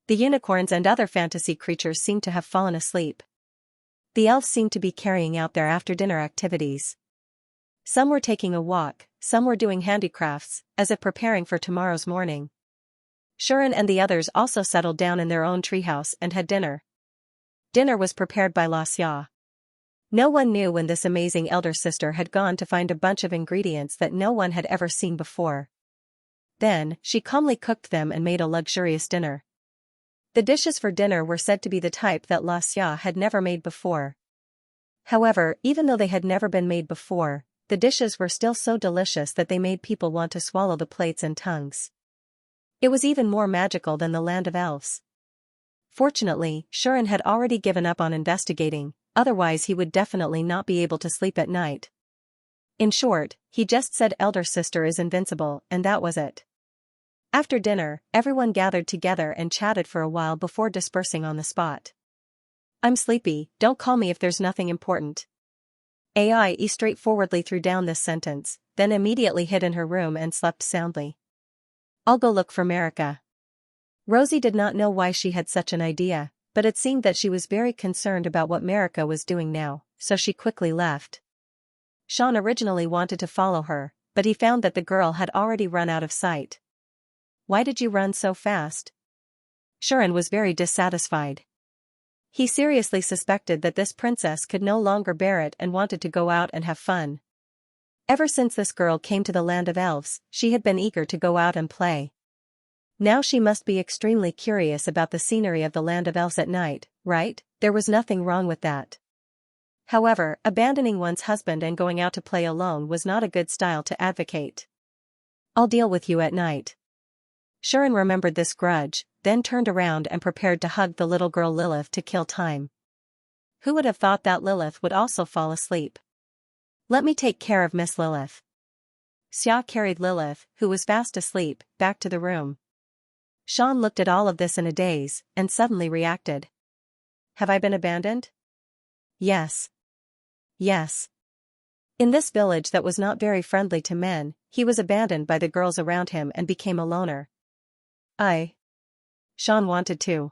The unicorns and other fantasy creatures seemed to have fallen asleep. The elves seemed to be carrying out their after-dinner activities. Some were taking a walk, some were doing handicrafts, as if preparing for tomorrow's morning. Xianxia and the others also settled down in their own treehouse and had dinner. Dinner was prepared by Xianxia. No one knew when this amazing elder sister had gone to find a bunch of ingredients that no one had ever seen before. Then, she calmly cooked them and made a luxurious dinner. The dishes for dinner were said to be the type that Xianxia had never made before. However, even though they had never been made before, the dishes were still so delicious that they made people want to swallow the plates and tongues. It was even more magical than the land of elves. Fortunately, Xianxia had already given up on investigating, otherwise he would definitely not be able to sleep at night. In short, he just said elder sister is invincible, and that was it. After dinner, everyone gathered together and chatted for a while before dispersing on the spot. I'm sleepy, don't call me if there's nothing important. Ai straightforwardly threw down this sentence, then immediately hid in her room and slept soundly. I'll go look for Marika. Rosie did not know why she had such an idea, but it seemed that she was very concerned about what Marika was doing now, so she quickly left. Sean originally wanted to follow her, but he found that the girl had already run out of sight. Why did you run so fast? Xianxia was very dissatisfied. He seriously suspected that this princess could no longer bear it and wanted to go out and have fun. Ever since this girl came to the land of elves, she had been eager to go out and play. Now she must be extremely curious about the scenery of the land of elves at night, right? There was nothing wrong with that. However, abandoning one's husband and going out to play alone was not a good style to advocate. I'll deal with you at night. Xianxia remembered this grudge, then turned around and prepared to hug the little girl Lilith to kill time. Who would have thought that Lilith would also fall asleep? Let me take care of Miss Lilith. Xia carried Lilith, who was fast asleep, back to the room. Sean looked at all of this in a daze, and suddenly reacted. Have I been abandoned? Yes. Yes. In this village that was not very friendly to men, he was abandoned by the girls around him and became a loner. Sean wanted to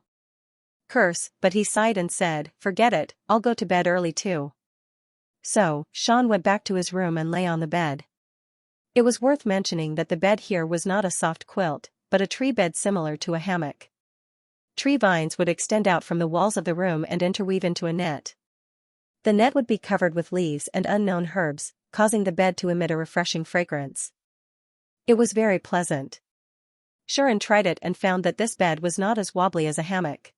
curse, but he sighed and said, forget it, I'll go to bed early too. So, Sean went back to his room and lay on the bed. It was worth mentioning that the bed here was not a soft quilt, but a tree bed similar to a hammock. Tree vines would extend out from the walls of the room and interweave into a net. The net would be covered with leaves and unknown herbs, causing the bed to emit a refreshing fragrance. It was very pleasant. Xianxia tried it and found that this bed was not as wobbly as a hammock.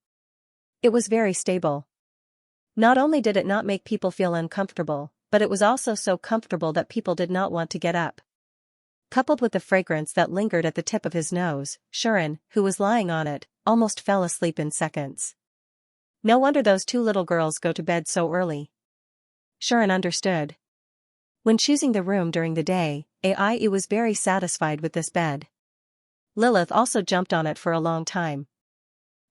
It was very stable. Not only did it not make people feel uncomfortable, but it was also so comfortable that people did not want to get up. Coupled with the fragrance that lingered at the tip of his nose, Xianxia, who was lying on it, almost fell asleep in seconds. No wonder those two little girls go to bed so early. Xianxia understood. When choosing the room during the day, Ai was very satisfied with this bed. Lilith also jumped on it for a long time.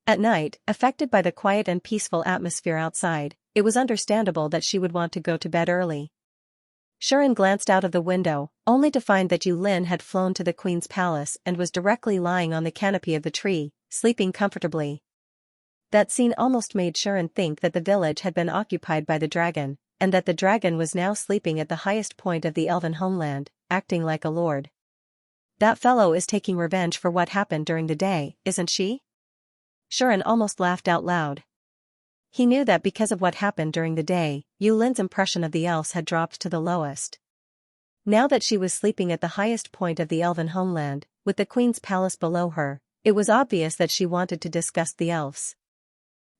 At night, affected by the quiet and peaceful atmosphere outside, it was understandable that she would want to go to bed early. Xianxia glanced out of the window, only to find that Yulin had flown to the queen's palace and was directly lying on the canopy of the tree, sleeping comfortably. That scene almost made Xianxia think that the village had been occupied by the dragon, and that the dragon was now sleeping at the highest point of the elven homeland, acting like a lord. That fellow is taking revenge for what happened during the day, isn't she? Xianxia almost laughed out loud. He knew that because of what happened during the day, Yulin's impression of the elves had dropped to the lowest. Now that she was sleeping at the highest point of the elven homeland, with the queen's palace below her, it was obvious that she wanted to discuss the elves.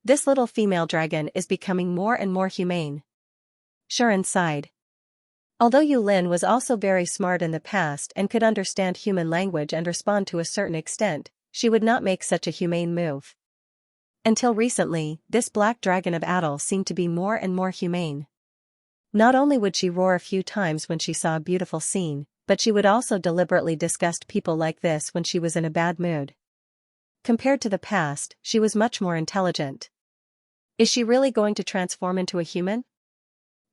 This little female dragon is becoming more and more humane. Xianxia sighed. Although Yulin was also very smart in the past and could understand human language and respond to a certain extent, she would not make such a humane move. Until recently, this black dragon of Adel seemed to be more and more humane. Not only would she roar a few times when she saw a beautiful scene, but she would also deliberately disgust people like this when she was in a bad mood. Compared to the past, she was much more intelligent. Is she really going to transform into a human?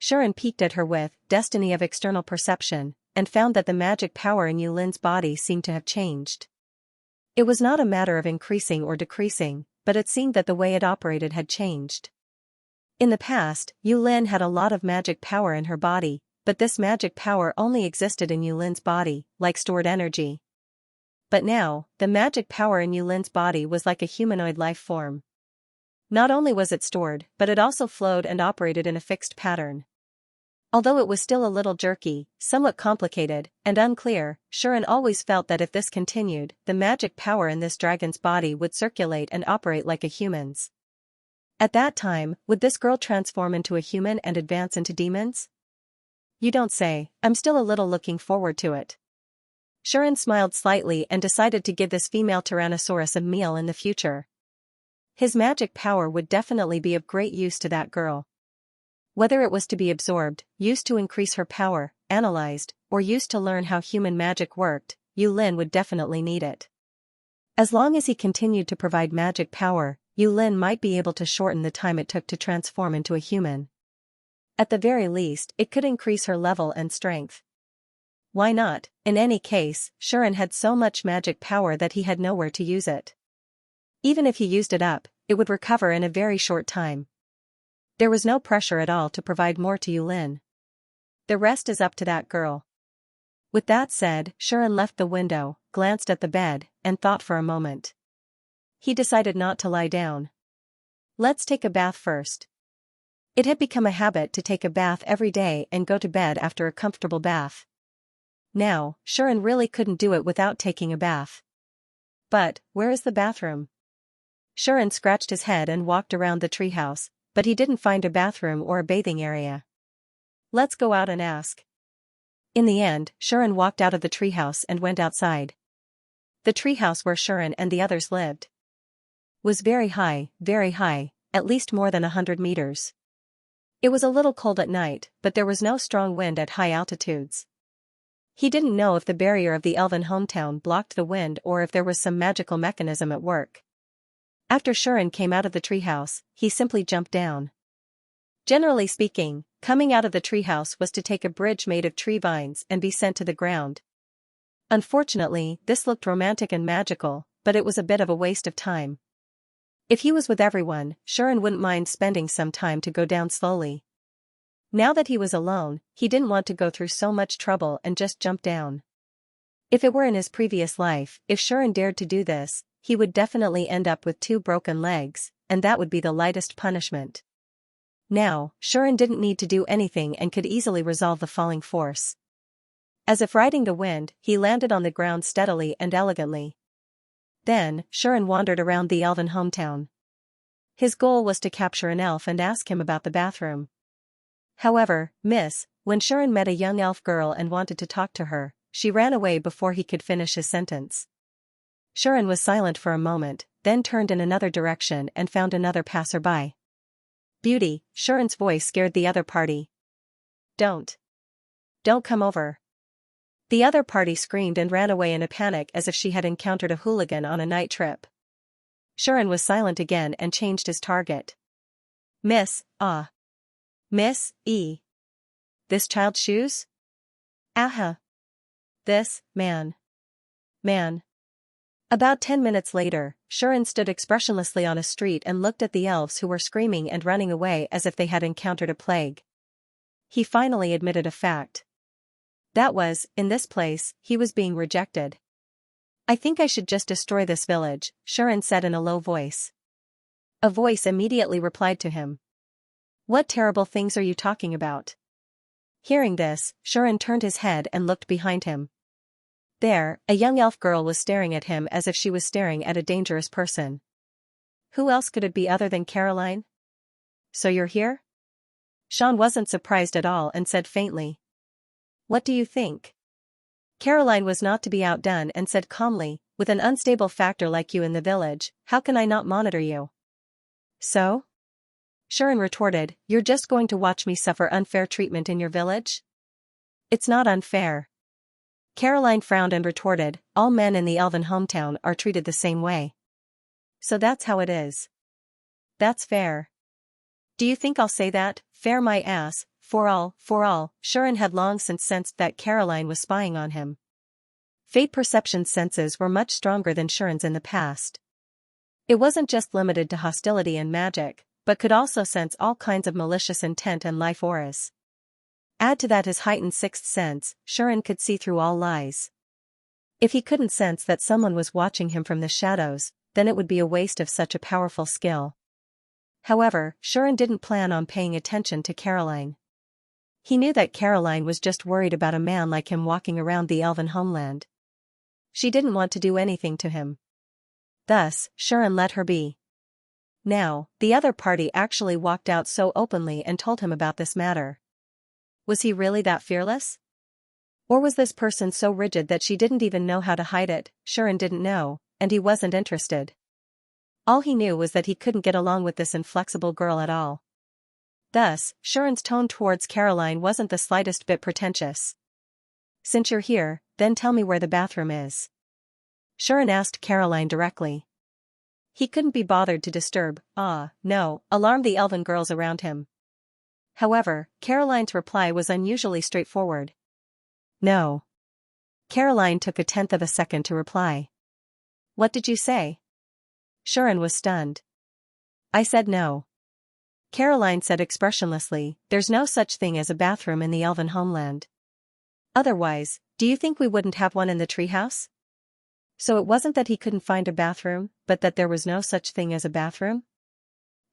Shuren peeked at her with destiny of external perception, and found that the magic power in Yulin's body seemed to have changed. It was not a matter of increasing or decreasing, but it seemed that the way it operated had changed. In the past, Yulin had a lot of magic power in her body, but this magic power only existed in Yulin's body, like stored energy. But now, the magic power in Yulin's body was like a humanoid life form. Not only was it stored, but it also flowed and operated in a fixed pattern. Although it was still a little jerky, somewhat complicated, and unclear, Shuren always felt that if this continued, the magic power in this dragon's body would circulate and operate like a human's. At that time, would this girl transform into a human and advance into demons? You don't say. I'm still a little looking forward to it. Shuren smiled slightly and decided to give this female Tyrannosaurus a meal in the future. His magic power would definitely be of great use to that girl. Whether it was to be absorbed, used to increase her power, analyzed, or used to learn how human magic worked, Yulin would definitely need it. As long as he continued to provide magic power, Yulin might be able to shorten the time it took to transform into a human. At the very least, it could increase her level and strength. Why not? In any case, Shuren had so much magic power that he had nowhere to use it. Even if he used it up, it would recover in a very short time. There was no pressure at all to provide more to Yulin. The rest is up to that girl. With that said, Shuren left the window, glanced at the bed, and thought for a moment. He decided not to lie down. Let's take a bath first. It had become a habit to take a bath every day and go to bed after a comfortable bath. Now, Shuren really couldn't do it without taking a bath. But, where is the bathroom? Shuren scratched his head and walked around the treehouse, but he didn't find a bathroom or a bathing area. Let's go out and ask. In the end, Shuren walked out of the treehouse and went outside. The treehouse where Shuren and the others lived was very high, at least more than 100 meters. It was a little cold at night, but there was no strong wind at high altitudes. He didn't know if the barrier of the elven hometown blocked the wind or if there was some magical mechanism at work. After Shuren came out of the treehouse, he simply jumped down. Generally speaking, coming out of the treehouse was to take a bridge made of tree vines and be sent to the ground. Unfortunately, this looked romantic and magical, but it was a bit of a waste of time. If he was with everyone, Shuren wouldn't mind spending some time to go down slowly. Now that he was alone, he didn't want to go through so much trouble and just jump down. If it were in his previous life, if Shuren dared to do this, he would definitely end up with 2 broken legs, and that would be the lightest punishment. Now, Shuren didn't need to do anything and could easily resolve the falling force. As if riding the wind, he landed on the ground steadily and elegantly. Then, Shuren wandered around the elven hometown. His goal was to capture an elf and ask him about the bathroom. However, when Shuren met a young elf girl and wanted to talk to her, she ran away before he could finish his sentence. Shuren was silent for a moment, then turned in another direction and found another passerby. Beauty, Shuren's voice scared the other party. Don't come over. The other party screamed and ran away in a panic as if she had encountered a hooligan on a night trip. Shuren was silent again and changed his target. Miss E. This child's shoes? Aha. This, man. About 10 minutes later, Shuren stood expressionlessly on a street and looked at the elves who were screaming and running away as if they had encountered a plague. He finally admitted a fact. That was, in this place, he was being rejected. I think I should just destroy this village, Shuren said in a low voice. A voice immediately replied to him. What terrible things are you talking about? Hearing this, Shuren turned his head and looked behind him. There, a young elf girl was staring at him as if she was staring at a dangerous person. Who else could it be other than Caroline? So you're here? Sean wasn't surprised at all and said faintly. What do you think? Caroline was not to be outdone and said calmly, with an unstable factor like you in the village, how can I not monitor you? So? Sharon retorted, you're just going to watch me suffer unfair treatment in your village? It's not unfair. Caroline frowned and retorted, all men in the elven hometown are treated the same way. So that's how it is. That's fair. Do you think I'll say that? Fair my ass, for all. Sharon had long since sensed that Caroline was spying on him. Fate perception's senses were much stronger than Sharon's in the past. It wasn't just limited to hostility and magic, but could also sense all kinds of malicious intent and life auras. Add to that his heightened sixth sense, Sharon could see through all lies. If he couldn't sense that someone was watching him from the shadows, then it would be a waste of such a powerful skill. However, Sharon didn't plan on paying attention to Caroline. He knew that Caroline was just worried about a man like him walking around the elven homeland. She didn't want to do anything to him. Thus, Sharon let her be. Now, the other party actually walked out so openly and told him about this matter. Was he really that fearless? Or was this person so rigid that she didn't even know how to hide it? Sharon didn't know, and he wasn't interested. All he knew was that he couldn't get along with this inflexible girl at all. Thus, Sharon's tone towards Caroline wasn't the slightest bit pretentious. Since you're here, then tell me where the bathroom is. Sharon asked Caroline directly. He couldn't be bothered to disturb, alarm the elven girls around him. However, Caroline's reply was unusually straightforward. No. Caroline took 1/10 of a second to reply. What did you say? Sharon was stunned. I said no. Caroline said expressionlessly, there's no such thing as a bathroom in the elven homeland. Otherwise, do you think we wouldn't have one in the treehouse? So it wasn't that he couldn't find a bathroom, but that there was no such thing as a bathroom?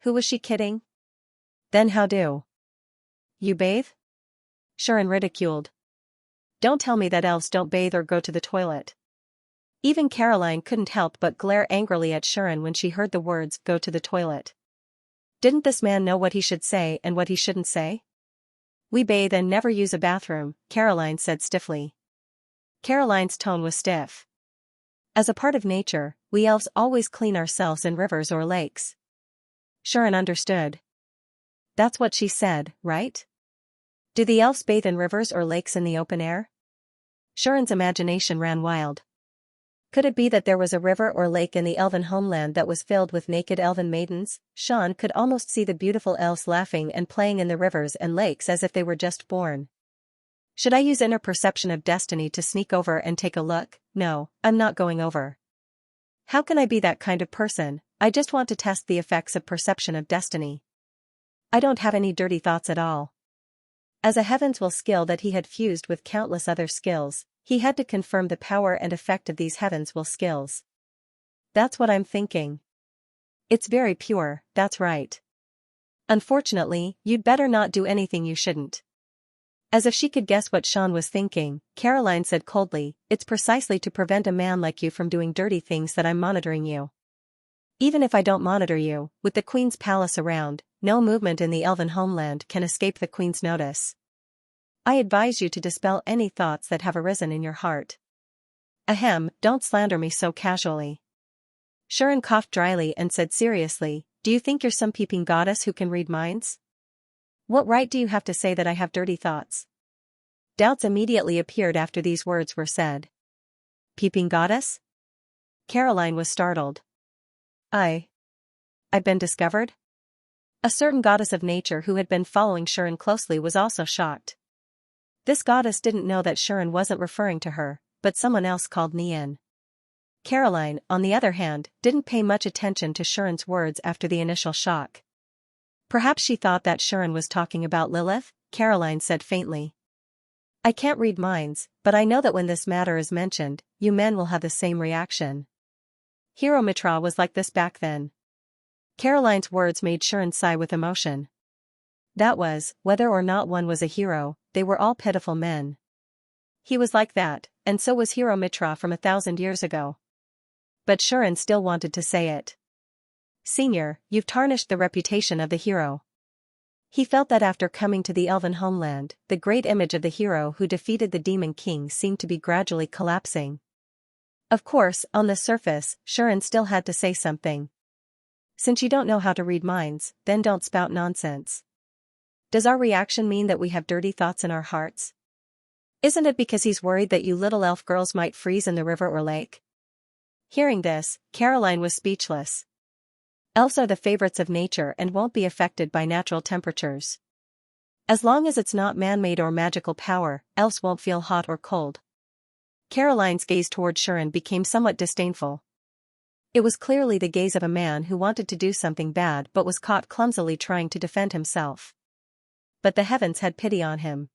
Who was she kidding? Then how do you bathe? Sharon ridiculed. Don't tell me that elves don't bathe or go to the toilet. Even Caroline couldn't help but glare angrily at Sharon when she heard the words, go to the toilet. Didn't this man know what he should say and what he shouldn't say? We bathe and never use a bathroom, Caroline said stiffly. Caroline's tone was stiff. As a part of nature, we elves always clean ourselves in rivers or lakes. Sharon understood. That's what she said, right? Do the elves bathe in rivers or lakes in the open air? Sharon's imagination ran wild. Could it be that there was a river or lake in the elven homeland that was filled with naked elven maidens? Sean could almost see the beautiful elves laughing and playing in the rivers and lakes as if they were just born. Should I use inner perception of destiny to sneak over and take a look? No, I'm not going over. How can I be that kind of person? I just want to test the effects of perception of destiny. I don't have any dirty thoughts at all. As a heavens will skill that he had fused with countless other skills, he had to confirm the power and effect of these heavens will skills. That's what I'm thinking. It's very pure, that's right. Unfortunately, you'd better not do anything you shouldn't. As if she could guess what Sean was thinking, Caroline said coldly, it's precisely to prevent a man like you from doing dirty things that I'm monitoring you. Even if I don't monitor you, with the Queen's palace around, no movement in the elven homeland can escape the Queen's notice. I advise you to dispel any thoughts that have arisen in your heart. Ahem, don't slander me so casually. Sharon coughed dryly and said seriously, do you think you're some peeping goddess who can read minds? What right do you have to say that I have dirty thoughts? Doubts immediately appeared after these words were said. Peeping goddess? Caroline was startled. I've been discovered? A certain goddess of nature who had been following Sharon closely was also shocked. This goddess didn't know that Sharon wasn't referring to her, but someone else called Nian. Caroline, on the other hand, didn't pay much attention to Sharon's words after the initial shock. Perhaps she thought that Sharon was talking about Lilith, Caroline said faintly. I can't read minds, but I know that when this matter is mentioned, you men will have the same reaction. Hero Mitra was like this back then. Caroline's words made Sharon sigh with emotion. That was, whether or not one was a hero, they were all pitiful men. He was like that, and so was Hero Mitra from 1,000 years ago. But Sharon still wanted to say it. Senior, you've tarnished the reputation of the hero. He felt that after coming to the elven homeland, the great image of the hero who defeated the Demon King seemed to be gradually collapsing. Of course, on the surface, Shuren still had to say something. Since you don't know how to read minds, then don't spout nonsense. Does our reaction mean that we have dirty thoughts in our hearts? Isn't it because he's worried that you little elf girls might freeze in the river or lake? Hearing this, Caroline was speechless. Elves are the favorites of nature and won't be affected by natural temperatures. As long as it's not man-made or magical power, elves won't feel hot or cold. Caroline's gaze toward Shuren became somewhat disdainful. It was clearly the gaze of a man who wanted to do something bad but was caught clumsily trying to defend himself. But the heavens had pity on him.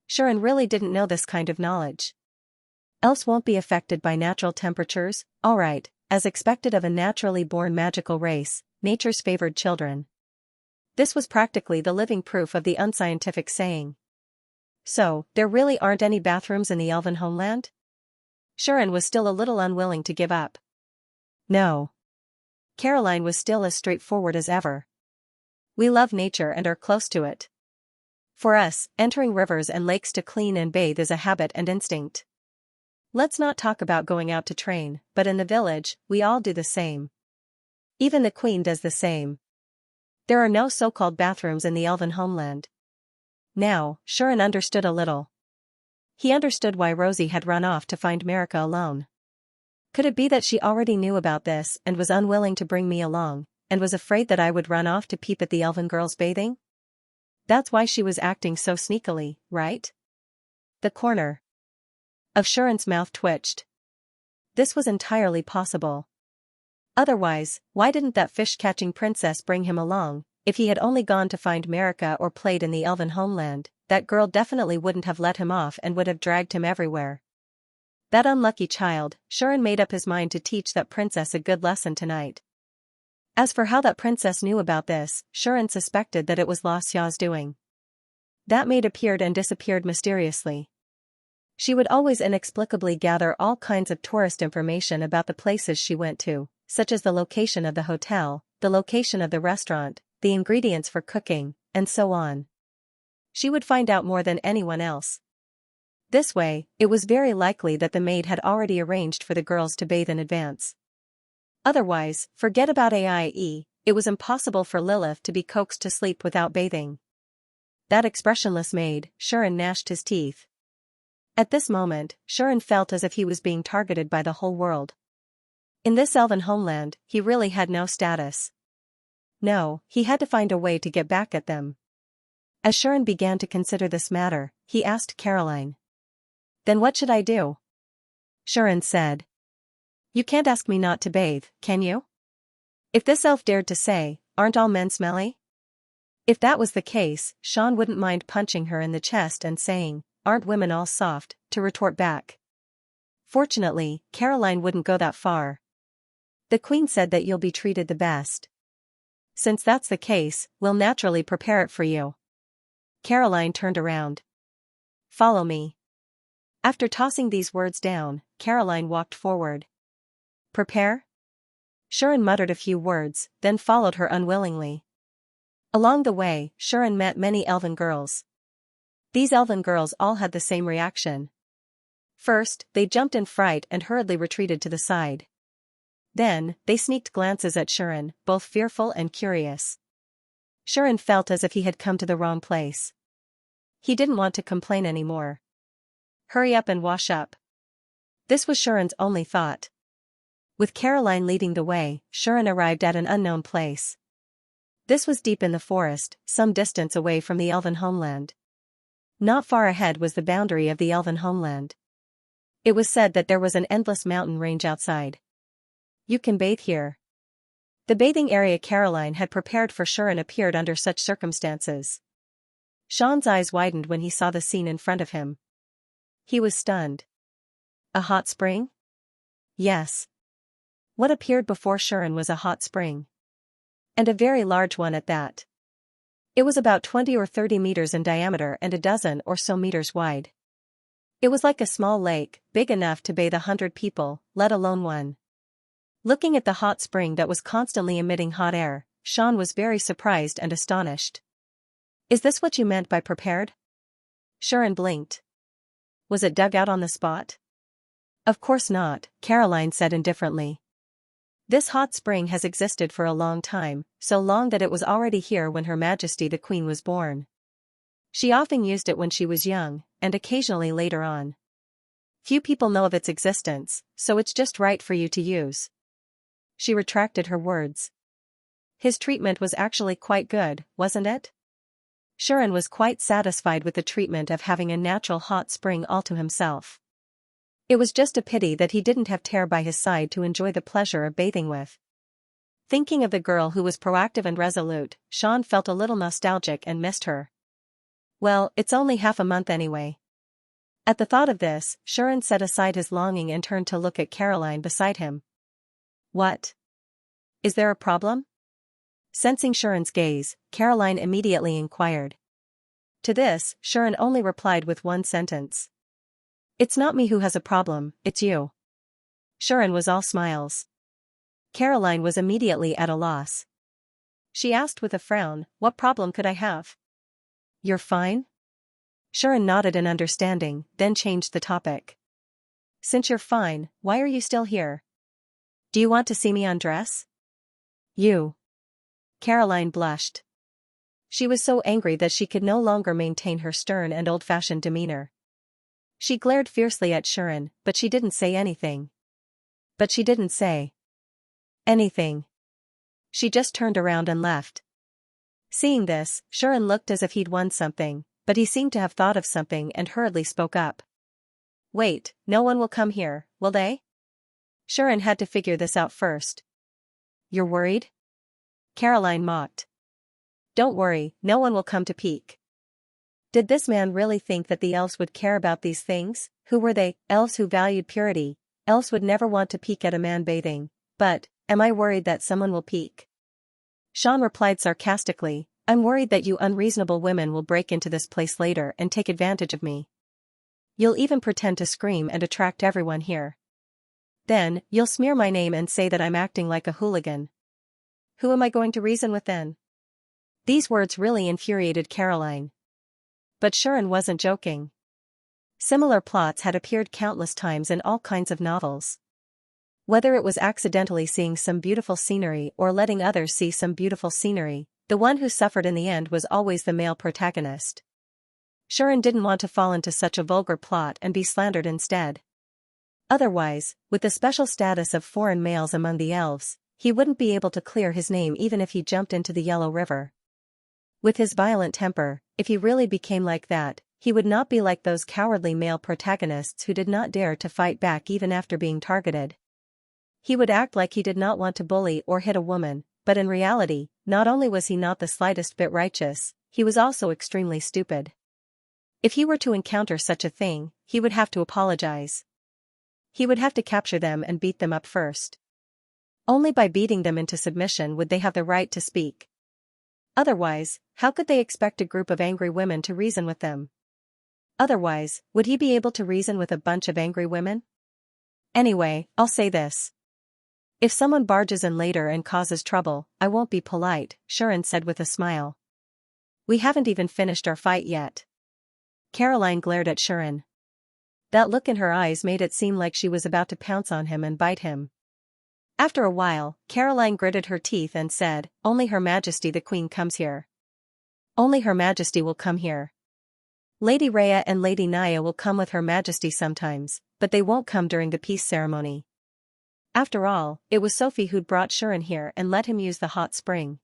Shuren really didn't know this kind of knowledge. Elves won't be affected by natural temperatures, alright, as expected of a naturally born magical race, nature's favored children. This was practically the living proof of the unscientific saying. So, there really aren't any bathrooms in the elven homeland? Shuren was still a little unwilling to give up. No. Caroline was still as straightforward as ever. We love nature and are close to it. For us, entering rivers and lakes to clean and bathe is a habit and instinct. Let's not talk about going out to train, but in the village, we all do the same. Even the queen does the same. There are no so-called bathrooms in the elven homeland. Now, Shuren understood a little. He understood why Rosie had run off to find Marika alone. Could it be that she already knew about this and was unwilling to bring me along, and was afraid that I would run off to peep at the elven girls bathing? That's why she was acting so sneakily, right? The corner of Shuren's mouth twitched. This was entirely possible. Otherwise, why didn't that fish-catching princess bring him along? If he had only gone to find Marika or played in the elven homeland, that girl definitely wouldn't have let him off and would have dragged him everywhere. That unlucky child, Shuren made up his mind to teach that princess a good lesson tonight. As for how that princess knew about this, Shuren suspected that it was Xia's doing. That maid appeared and disappeared mysteriously. She would always inexplicably gather all kinds of tourist information about the places she went to, such as the location of the hotel, the location of the restaurant, the ingredients for cooking, and so on. She would find out more than anyone else. This way, it was very likely that the maid had already arranged for the girls to bathe in advance. Otherwise, forget about AIE, it was impossible for Lilith to be coaxed to sleep without bathing. That expressionless maid, Shuren gnashed his teeth. At this moment, Shuren felt as if he was being targeted by the whole world. In this elven homeland, he really had no status. No, he had to find a way to get back at them. As Shuren began to consider this matter, he asked Caroline. Then what should I do? Shuren said. You can't ask me not to bathe, can you? If this elf dared to say, aren't all men smelly? If that was the case, Sean wouldn't mind punching her in the chest and saying, aren't women all soft, to retort back. Fortunately, Caroline wouldn't go that far. The queen said that you'll be treated the best. Since that's the case, we'll naturally prepare it for you. Caroline turned around. Follow me. After tossing these words down, Caroline walked forward. Prepare? Shuren muttered a few words, then followed her unwillingly. Along the way, Shuren met many elven girls. These elven girls all had the same reaction. First, they jumped in fright and hurriedly retreated to the side. Then, they sneaked glances at Shuren, both fearful and curious. Shuren felt as if he had come to the wrong place. He didn't want to complain anymore. Hurry up and wash up. This was Shuren's only thought. With Caroline leading the way, Shuren arrived at an unknown place. This was deep in the forest, some distance away from the elven homeland. Not far ahead was the boundary of the elven homeland. It was said that there was an endless mountain range outside. You can bathe here. The bathing area Caroline had prepared for Shuren appeared under such circumstances. Sean's eyes widened when he saw the scene in front of him. He was stunned. A hot spring? Yes. What appeared before Shuren was a hot spring. And a very large one at that. It was about 20 or 30 meters in diameter and a dozen or so meters wide. It was like a small lake, big enough to bathe 100 people, let alone one. Looking at the hot spring that was constantly emitting hot air, Sean was very surprised and astonished. Is this what you meant by prepared? Sharon blinked. Was it dug out on the spot? Of course not, Caroline said indifferently. This hot spring has existed for a long time, so long that it was already here when Her Majesty the Queen was born. She often used it when she was young, and occasionally later on. Few people know of its existence, so it's just right for you to use. She retracted her words. His treatment was actually quite good, wasn't it? Sharon was quite satisfied with the treatment of having a natural hot spring all to himself. It was just a pity that he didn't have Tear by his side to enjoy the pleasure of bathing with. Thinking of the girl who was proactive and resolute, Sean felt a little nostalgic and missed her. Well, it's only half a month anyway. At the thought of this, Sharon set aside his longing and turned to look at Caroline beside him. What? Is there a problem? Sensing Sharon's gaze, Caroline immediately inquired. To this, Sharon only replied with one sentence. It's not me who has a problem, it's you. Sharon was all smiles. Caroline was immediately at a loss. She asked with a frown, what problem could I have? You're fine? Sharon nodded in understanding, then changed the topic. Since you're fine, why are you still here? Do you want to see me undress? You. Caroline blushed. She was so angry that she could no longer maintain her stern and old-fashioned demeanor. She glared fiercely at Sharon, but she didn't say anything. But she didn't say anything. She just turned around and left. Seeing this, Sharon looked as if he'd won something, but he seemed to have thought of something and hurriedly spoke up. Wait, no one will come here, will they? Sharon had to figure this out first. You're worried? Caroline mocked. Don't worry, no one will come to peek. Did this man really think that the elves would care about these things? Who were they? Elves who valued purity. Elves would never want to peek at a man bathing. But, am I worried that someone will peek? Sean replied sarcastically, I'm worried that you unreasonable women will break into this place later and take advantage of me. You'll even pretend to scream and attract everyone here. Then, you'll smear my name and say that I'm acting like a hooligan. Who am I going to reason with then? These words really infuriated Caroline. But Sharon wasn't joking. Similar plots had appeared countless times in all kinds of novels. Whether it was accidentally seeing some beautiful scenery or letting others see some beautiful scenery, the one who suffered in the end was always the male protagonist. Sharon didn't want to fall into such a vulgar plot and be slandered instead. Otherwise, with the special status of foreign males among the elves, he wouldn't be able to clear his name even if he jumped into the Yellow River. With his violent temper, if he really became like that, he would not be like those cowardly male protagonists who did not dare to fight back even after being targeted. He would act like he did not want to bully or hit a woman, but in reality, not only was he not the slightest bit righteous, he was also extremely stupid. If he were to encounter such a thing, he would have to apologize. He would have to capture them and beat them up first. Only by beating them into submission would they have the right to speak. Otherwise, how could they expect a group of angry women to reason with them? Otherwise, would he be able to reason with a bunch of angry women? Anyway, I'll say this. If someone barges in later and causes trouble, I won't be polite, Sharon said with a smile. We haven't even finished our fight yet. Caroline glared at Sharon. That look in her eyes made it seem like she was about to pounce on him and bite him. After a while, Caroline gritted her teeth and said, Only Her Majesty the Queen comes here. Only Her Majesty will come here. Lady Rhea and Lady Naya will come with Her Majesty sometimes, but they won't come during the peace ceremony. After all, it was Sophie who'd brought Sharon here and let him use the hot spring.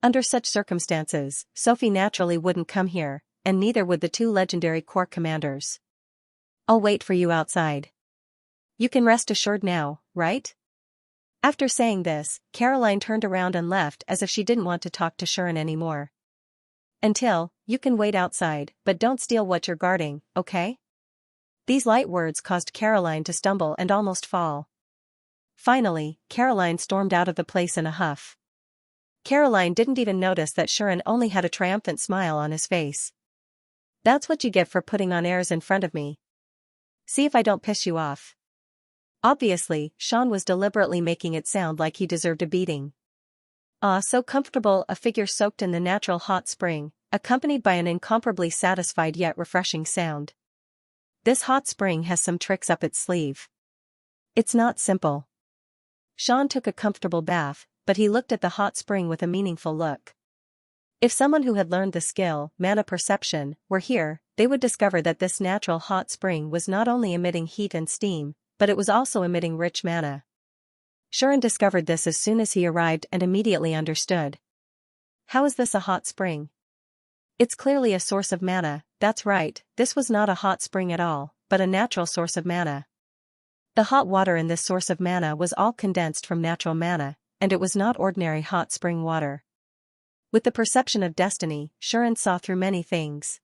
Under such circumstances, Sophie naturally wouldn't come here, and neither would the two legendary corps commanders. I'll wait for you outside. You can rest assured now, right? After saying this, Caroline turned around and left as if she didn't want to talk to Sharon anymore. You can wait outside, but don't steal what you're guarding, okay? These light words caused Caroline to stumble and almost fall. Finally, Caroline stormed out of the place in a huff. Caroline didn't even notice that Sharon only had a triumphant smile on his face. That's what you get for putting on airs in front of me. See if I don't piss you off. Obviously, Sean was deliberately making it sound like he deserved a beating. Ah, so comfortable, a figure soaked in the natural hot spring, accompanied by an incomparably satisfied yet refreshing sound. This hot spring has some tricks up its sleeve. It's not simple. Sean took a comfortable bath, but he looked at the hot spring with a meaningful look. If someone who had learned the skill, mana perception, were here, they would discover that this natural hot spring was not only emitting heat and steam, but it was also emitting rich mana. Sharon discovered this as soon as he arrived and immediately understood. How is this a hot spring? It's clearly a source of mana. That's right, this was not a hot spring at all, but a natural source of mana. The hot water in this source of mana was all condensed from natural mana, and it was not ordinary hot spring water. With the perception of destiny, Sharon saw through many things.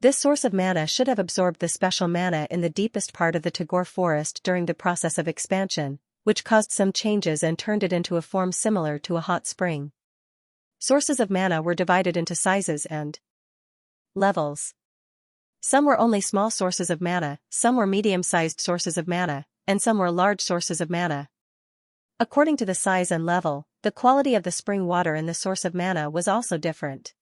This source of mana should have absorbed the special mana in the deepest part of the Tagore forest during the process of expansion, which caused some changes and turned it into a form similar to a hot spring. Sources of mana were divided into sizes and levels. Some were only small sources of mana, some were medium-sized sources of mana, and some were large sources of mana. According to the size and level, the quality of the spring water in the source of mana was also different.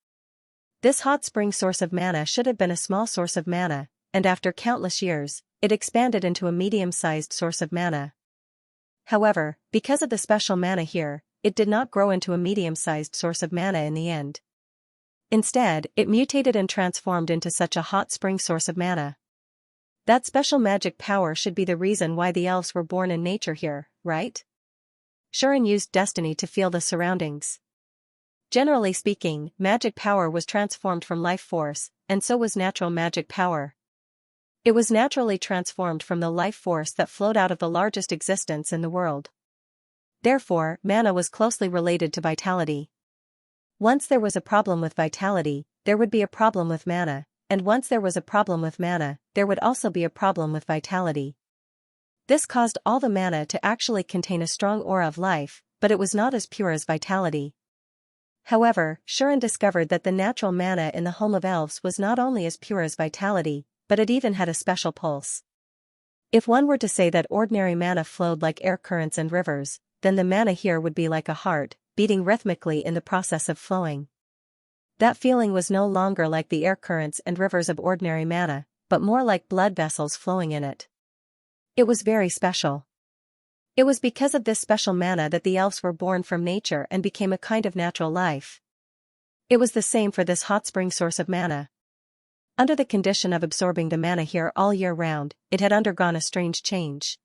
This hot spring source of mana should have been a small source of mana, and after countless years, it expanded into a medium-sized source of mana. However, because of the special mana here, it did not grow into a medium-sized source of mana in the end. Instead, it mutated and transformed into such a hot spring source of mana. That special magic power should be the reason why the elves were born in nature here, right? Sharon used destiny to feel the surroundings. Generally speaking, magic power was transformed from life force, and so was natural magic power. It was naturally transformed from the life force that flowed out of the largest existence in the world. Therefore, mana was closely related to vitality. Once there was a problem with vitality, there would be a problem with mana, and once there was a problem with mana, there would also be a problem with vitality. This caused all the mana to actually contain a strong aura of life, but it was not as pure as vitality. However, Sharon discovered that the natural mana in the home of elves was not only as pure as vitality, but it even had a special pulse. If one were to say that ordinary mana flowed like air currents and rivers, then the mana here would be like a heart, beating rhythmically in the process of flowing. That feeling was no longer like the air currents and rivers of ordinary mana, but more like blood vessels flowing in it. It was very special. It was because of this special mana that the elves were born from nature and became a kind of natural life. It was the same for this hot spring source of mana. Under the condition of absorbing the mana here all year round, it had undergone a strange change.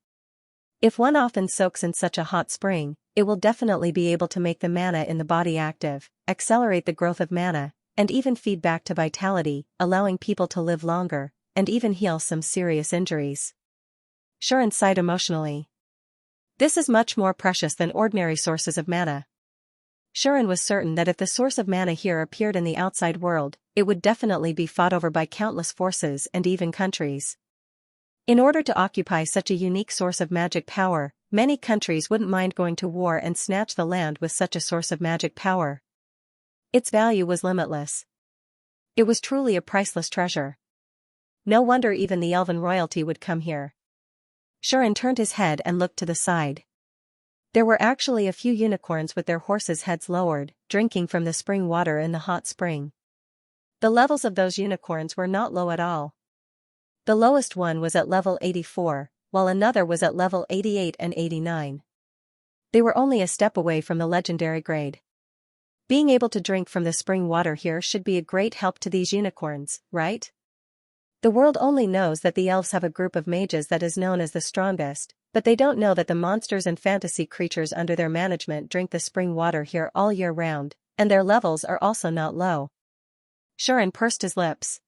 If one often soaks in such a hot spring, it will definitely be able to make the mana in the body active, accelerate the growth of mana, and even feed back to vitality, allowing people to live longer, and even heal some serious injuries. Sharon sighed emotionally. This is much more precious than ordinary sources of mana. Sharon was certain that if the source of mana here appeared in the outside world, it would definitely be fought over by countless forces and even countries. In order to occupy such a unique source of magic power, many countries wouldn't mind going to war and snatch the land with such a source of magic power. Its value was limitless. It was truly a priceless treasure. No wonder even the elven royalty would come here. Sharon turned his head and looked to the side. There were actually a few unicorns with their horses' heads lowered, drinking from the spring water in the hot spring. The levels of those unicorns were not low at all. The lowest one was at level 84, while another was at level 88 and 89. They were only a step away from the legendary grade. Being able to drink from the spring water here should be a great help to these unicorns, right? The world only knows that the elves have a group of mages that is known as the strongest, but they don't know that the monsters and fantasy creatures under their management drink the spring water here all year round, and their levels are also not low. Sharon pursed his lips.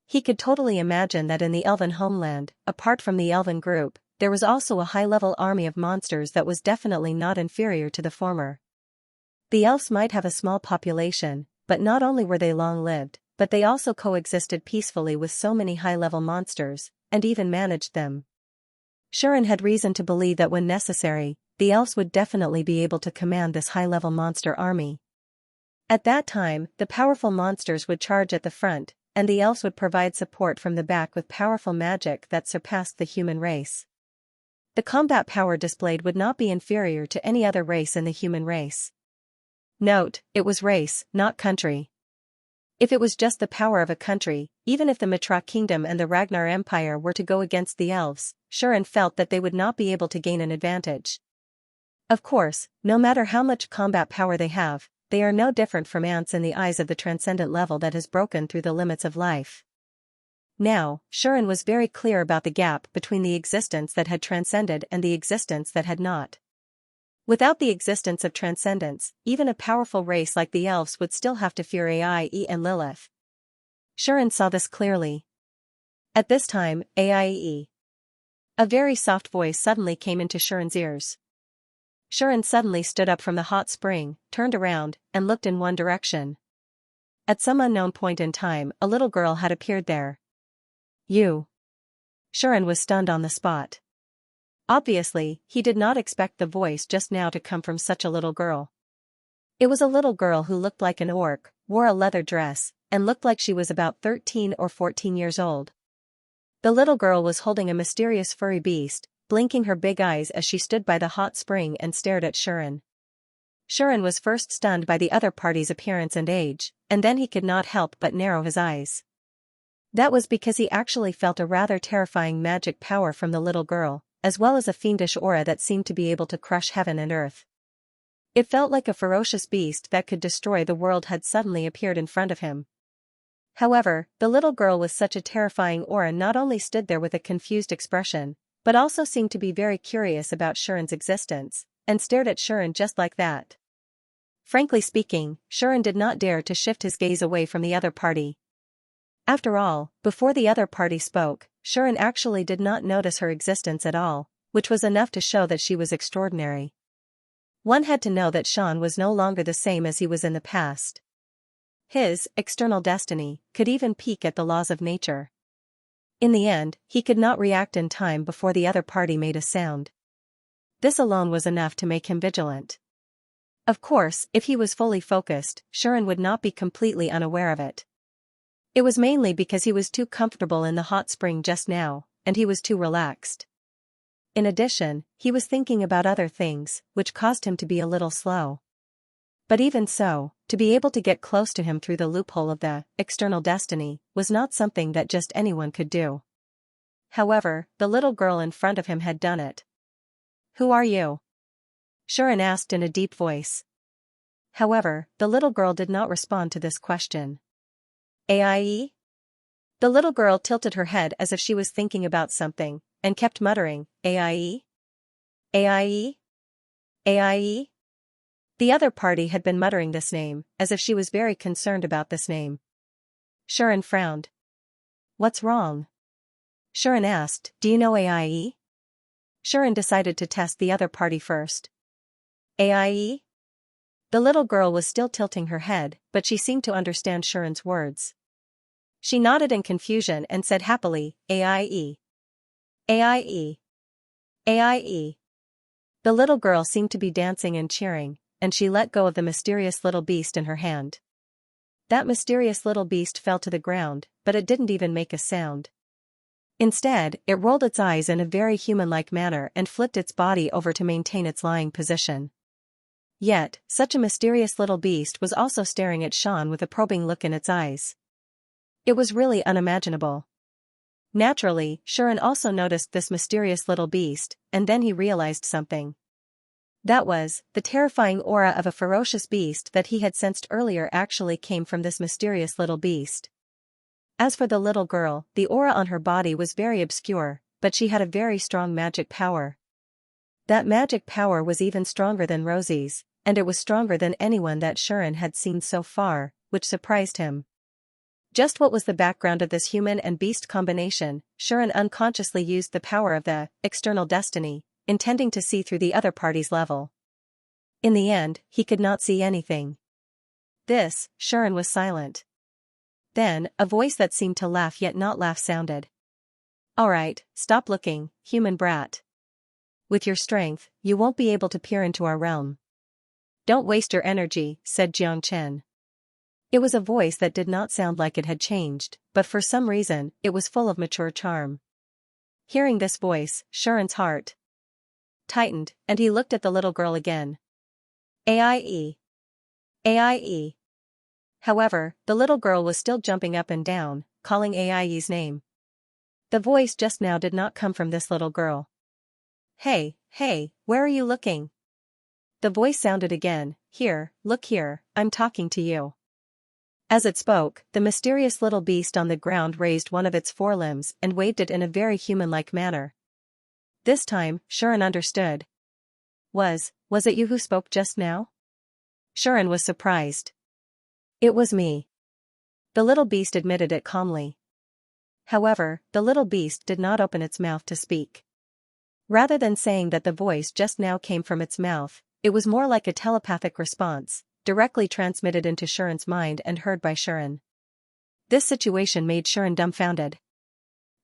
He could totally imagine that in the elven homeland, apart from the elven group, there was also a high-level army of monsters that was definitely not inferior to the former. The elves might have a small population, but not only were they long-lived, but they also coexisted peacefully with so many high-level monsters, and even managed them. Sharon had reason to believe that when necessary, the elves would definitely be able to command this high-level monster army. At that time, the powerful monsters would charge at the front, and the elves would provide support from the back with powerful magic that surpassed the human race. The combat power displayed would not be inferior to any other race in the human race. Note, it was race, not country. If it was just the power of a country, even if the Mitra kingdom and the Ragnar Empire were to go against the elves, Shuren felt that they would not be able to gain an advantage. Of course, no matter how much combat power they have, they are no different from ants in the eyes of the transcendent level that has broken through the limits of life. Now, Shuren was very clear about the gap between the existence that had transcended and the existence that had not. Without the existence of transcendence, even a powerful race like the elves would still have to fear Aie and Lilith. Shuren saw this clearly. At this time, Aie. A very soft voice suddenly came into Shuren's ears. Shuren suddenly stood up from the hot spring, turned around, and looked in one direction. At some unknown point in time, a little girl had appeared there. You. Shuren was stunned on the spot. Obviously, he did not expect the voice just now to come from such a little girl. It was a little girl who looked like an orc, wore a leather dress, and looked like she was about 13 or 14 years old. The little girl was holding a mysterious furry beast, blinking her big eyes as she stood by the hot spring and stared at Shuren. Shuren was first stunned by the other party's appearance and age, and then he could not help but narrow his eyes. That was because he actually felt a rather terrifying magic power from the little girl, as well as a fiendish aura that seemed to be able to crush heaven and earth. It felt like a ferocious beast that could destroy the world had suddenly appeared in front of him. However, the little girl with such a terrifying aura not only stood there with a confused expression, but also seemed to be very curious about Shuren's existence, and stared at Shuren just like that. Frankly speaking, Shuren did not dare to shift his gaze away from the other party. After all, before the other party spoke, Shuren actually did not notice her existence at all, which was enough to show that she was extraordinary. One had to know that Shan was no longer the same as he was in the past. His external destiny could even peek at the laws of nature. In the end, he could not react in time before the other party made a sound. This alone was enough to make him vigilant. Of course, if he was fully focused, Shuren would not be completely unaware of it. It was mainly because he was too comfortable in the hot spring just now, and he was too relaxed. In addition, he was thinking about other things, which caused him to be a little slow. But even so, to be able to get close to him through the loophole of the external destiny was not something that just anyone could do. However, the little girl in front of him had done it. "Who are you?" Shuren asked in a deep voice. However, the little girl did not respond to this question. Aie? The little girl tilted her head as if she was thinking about something, and kept muttering, Aie? Aie? Aie? The other party had been muttering this name, as if she was very concerned about this name. Shuren frowned. "What's wrong?" Shuren asked, "Do you know Aie?" Shuren decided to test the other party first. Aie? The little girl was still tilting her head, but she seemed to understand Shuren's words. She nodded in confusion and said happily, Aie. Aie. Aie. The little girl seemed to be dancing and cheering, and she let go of the mysterious little beast in her hand. That mysterious little beast fell to the ground, but it didn't even make a sound. Instead, it rolled its eyes in a very human-like manner and flipped its body over to maintain its lying position. Yet, such a mysterious little beast was also staring at Shan with a probing look in its eyes. It was really unimaginable. Naturally, Shuren also noticed this mysterious little beast, and then he realized something. That was, the terrifying aura of a ferocious beast that he had sensed earlier actually came from this mysterious little beast. As for the little girl, the aura on her body was very obscure, but she had a very strong magic power. That magic power was even stronger than Rosie's, and it was stronger than anyone that Shuren had seen so far, which surprised him. Just what was the background of this human and beast combination, Shuren unconsciously used the power of the external destiny, intending to see through the other party's level. In the end, he could not see anything. Shuren was silent. Then, a voice that seemed to laugh yet not laugh sounded. "Alright, stop looking, human brat. With your strength, you won't be able to peer into our realm. Don't waste your energy," said Xianxia. It was a voice that did not sound like it had changed, but for some reason, it was full of mature charm. Hearing this voice, Shuren's heart tightened, and he looked at the little girl again. Aie. Aie. However, the little girl was still jumping up and down, calling Ai's name. The voice just now did not come from this little girl. Hey, hey, where are you looking? The voice sounded again, here, look here, I'm talking to you. As it spoke, the mysterious little beast on the ground raised one of its forelimbs and waved it in a very human-like manner. This time, Shuren understood. Was it you who spoke just now? Shuren was surprised. It was me. The little beast admitted it calmly. However, the little beast did not open its mouth to speak. Rather than saying that the voice just now came from its mouth, it was more like a telepathic response, directly transmitted into Shuren's mind and heard by Shuren. This situation made Shuren dumbfounded.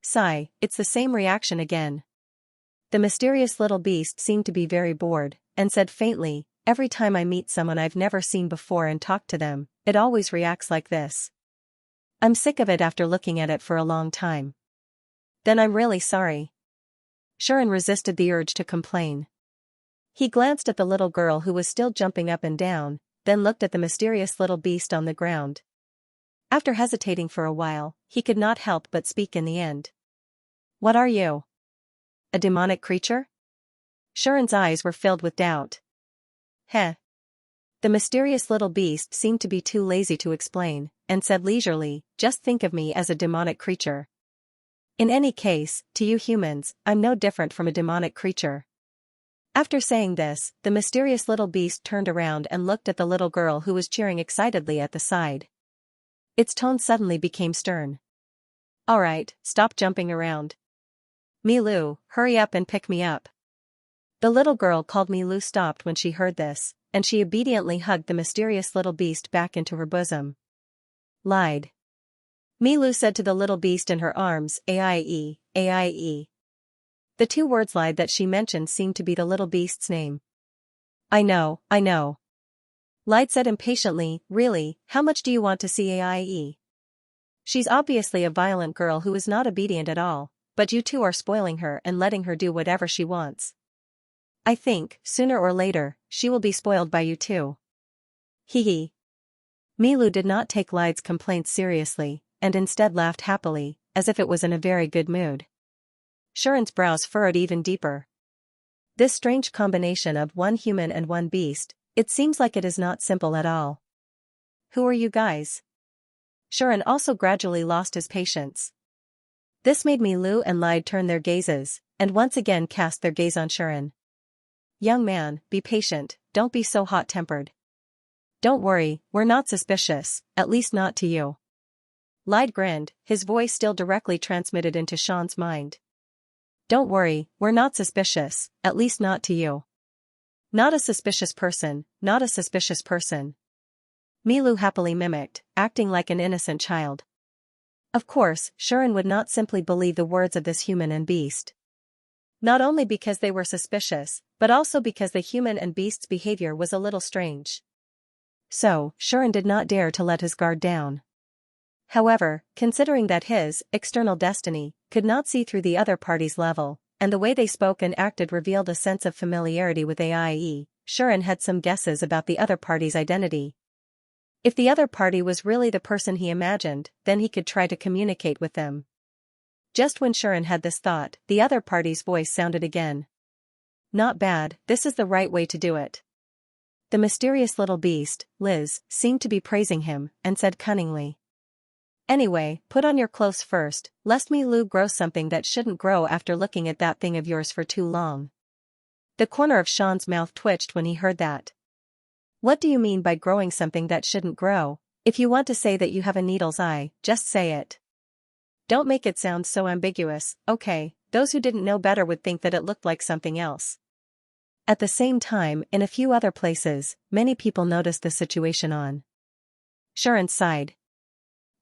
Sigh, it's the same reaction again. The mysterious little beast seemed to be very bored, and said faintly, every time I meet someone I've never seen before and talk to them, it always reacts like this. I'm sick of it after looking at it for a long time. Then I'm really sorry. Shuren resisted the urge to complain. He glanced at the little girl who was still jumping up and down, then looked at the mysterious little beast on the ground. After hesitating for a while, he could not help but speak in the end. What are you? A demonic creature? Shuren's eyes were filled with doubt. Heh. The mysterious little beast seemed to be too lazy to explain, and said leisurely, just think of me as a demonic creature. In any case, to you humans, I'm no different from a demonic creature. After saying this, the mysterious little beast turned around and looked at the little girl who was cheering excitedly at the side. Its tone suddenly became stern. Alright, stop jumping around. Milu, hurry up and pick me up. The little girl called Milu stopped when she heard this, and she obediently hugged the mysterious little beast back into her bosom. Lied. Milu said to the little beast in her arms, Aie, Aie. The two words lied that she mentioned seemed to be the little beast's name. I know. Lied said impatiently, really, how much do you want to see Aie? She's obviously a violent girl who is not obedient at all, but you two are spoiling her and letting her do whatever she wants. I think, sooner or later, she will be spoiled by you too. Hee hee. Milu did not take Lied's complaints seriously, and instead laughed happily, as if it was in a very good mood. Shuren's brows furrowed even deeper. This strange combination of one human and one beast, it seems like it is not simple at all. Who are you guys? Shuren also gradually lost his patience. This made Milu and Lied turn their gazes, and once again cast their gaze on Shuren. Young man, be patient, don't be so hot-tempered. Don't worry, we're not suspicious, at least not to you. Lied grinned, his voice still directly transmitted into Sean's mind. Don't worry, we're not suspicious, at least not to you. Not a suspicious person, not a suspicious person. Milu happily mimicked, acting like an innocent child. Of course, Shuren would not simply believe the words of this human and beast. Not only because they were suspicious, but also because the human and beast's behavior was a little strange. So, Shuren did not dare to let his guard down. However, considering that his external destiny could not see through the other party's level, and the way they spoke and acted revealed a sense of familiarity with Aie, Shuren had some guesses about the other party's identity. If the other party was really the person he imagined, then he could try to communicate with them. Just when Shuren had this thought, the other party's voice sounded again. Not bad, this is the right way to do it. The mysterious little beast, Liz, seemed to be praising him, and said cunningly. Anyway, put on your clothes first, lest Milu grow something that shouldn't grow after looking at that thing of yours for too long. The corner of Sean's mouth twitched when he heard that. What do you mean by growing something that shouldn't grow? If you want to say that you have a needle's eye, just say it. Don't make it sound so ambiguous, okay? Those who didn't know better would think that it looked like something else. At the same time, in a few other places, many people noticed the situation on Shuren sighed.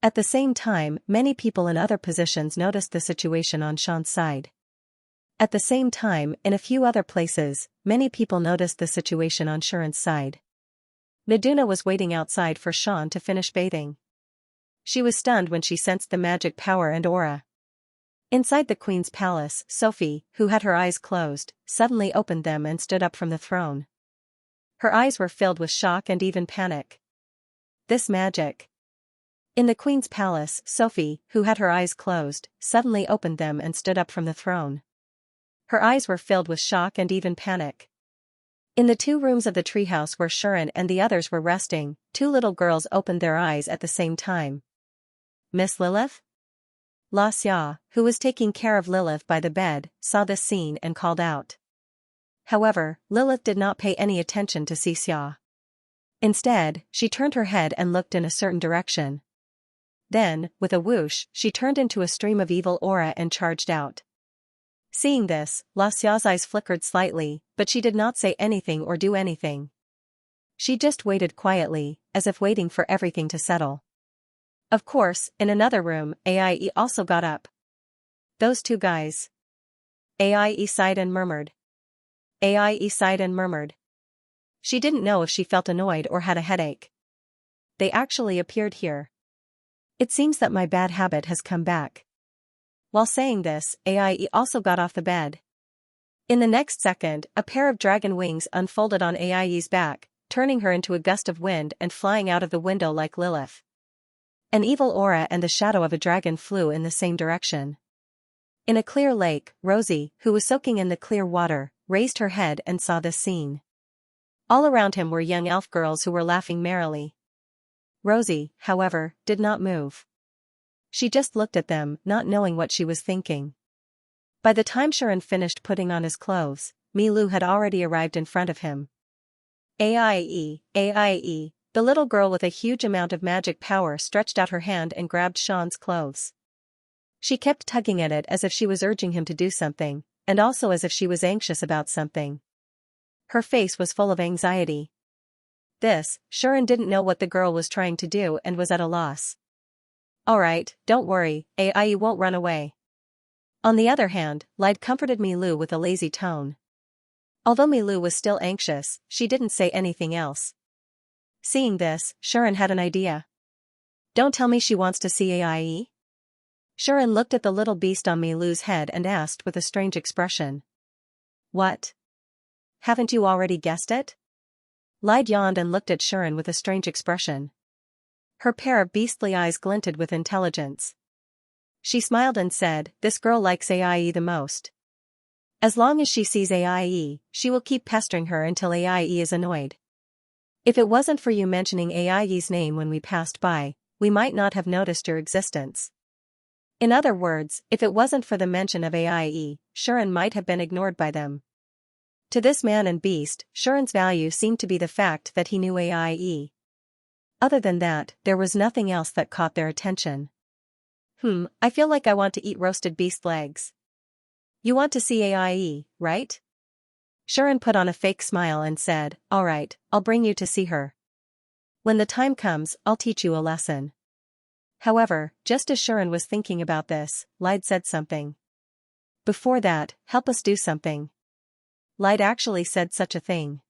At the same time, many people in other positions noticed the situation on Sean's side. At the same time, in a few other places, many people noticed the situation on Shuren's side. Naduna was waiting outside for Sean to finish bathing. She was stunned when she sensed the magic power and aura. Inside the queen's palace, Sophie, who had her eyes closed, suddenly opened them and stood up from the throne. Her eyes were filled with shock and even panic. This magic. In the queen's palace, Sophie, who had her eyes closed, suddenly opened them and stood up from the throne. Her eyes were filled with shock and even panic. In the 2 rooms of the treehouse where Shuren and the others were resting, 2 little girls opened their eyes at the same time. Miss Lilith? Xianxia, who was taking care of Lilith by the bed, saw this scene and called out. However, Lilith did not pay any attention to Xianxia. Instead, she turned her head and looked in a certain direction. Then, with a whoosh, she turned into a stream of evil aura and charged out. Seeing this, Xiao's eyes flickered slightly, but she did not say anything or do anything. She just waited quietly, as if waiting for everything to settle. Of course, in another room, Aie also got up. Those 2 guys. Aie sighed and murmured. Aie sighed and murmured. She didn't know if she felt annoyed or had a headache. They actually appeared here. It seems that my bad habit has come back. While saying this, Aie also got off the bed. In the next second, a pair of dragon wings unfolded on Aie's back, turning her into a gust of wind and flying out of the window like Lilith. An evil aura and the shadow of a dragon flew in the same direction. In a clear lake, Rosie, who was soaking in the clear water, raised her head and saw this scene. All around him were young elf girls who were laughing merrily. Rosie, however, did not move. She just looked at them, not knowing what she was thinking. By the time Shuren finished putting on his clothes, Milu had already arrived in front of him. Aie, the little girl with a huge amount of magic power stretched out her hand and grabbed Sean's clothes. She kept tugging at it as if she was urging him to do something, and also as if she was anxious about something. Her face was full of anxiety. Shuren didn't know what the girl was trying to do and was at a loss. Alright, don't worry, Aie won't run away. On the other hand, Lyde comforted Milu with a lazy tone. Although Milu was still anxious, she didn't say anything else. Seeing this, Shuren had an idea. Don't tell me she wants to see Aie? Shuren looked at the little beast on Milu's head and asked with a strange expression. What? Haven't you already guessed it? Lyde yawned and looked at Shuren with a strange expression. Her pair of beastly eyes glinted with intelligence. She smiled and said, this girl likes Aie the most. As long as she sees Aie, she will keep pestering her until Aie is annoyed. If it wasn't for you mentioning Aie's name when we passed by, we might not have noticed your existence. In other words, if it wasn't for the mention of Aie, Shuren might have been ignored by them. To this man and beast, Shuren's value seemed to be the fact that he knew Aie. Other than that, there was nothing else that caught their attention. I feel like I want to eat roasted beast legs. You want to see Aie, right? Shuren put on a fake smile and said, alright, I'll bring you to see her. When the time comes, I'll teach you a lesson. However, just as Shuren was thinking about this, Lyde said something. Before that, help us do something. Lyde actually said such a thing.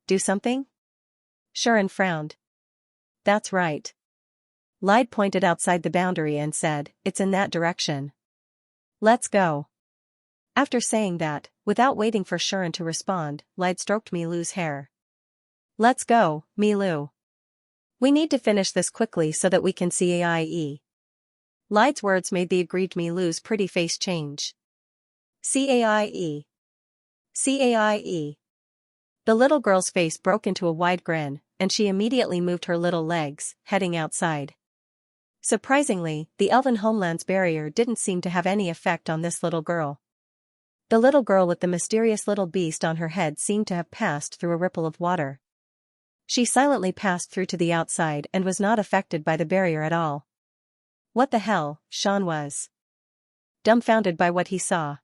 Do something? Shuren frowned. That's right. Lyde pointed outside the boundary and said, it's in that direction. Let's go. After saying that, without waiting for Shuren to respond, Lyde stroked Milu's hair. Let's go, Milu. We need to finish this quickly so that we can see Aie. Lyde's words made the aggrieved Milu's pretty face change. See Aie. See Aie. The little girl's face broke into a wide grin, and she immediately moved her little legs, heading outside. Surprisingly, the Elven Homeland's barrier didn't seem to have any effect on this little girl. The little girl with the mysterious little beast on her head seemed to have passed through a ripple of water. She silently passed through to the outside and was not affected by the barrier at all. What the hell, Sean was dumbfounded by what he saw.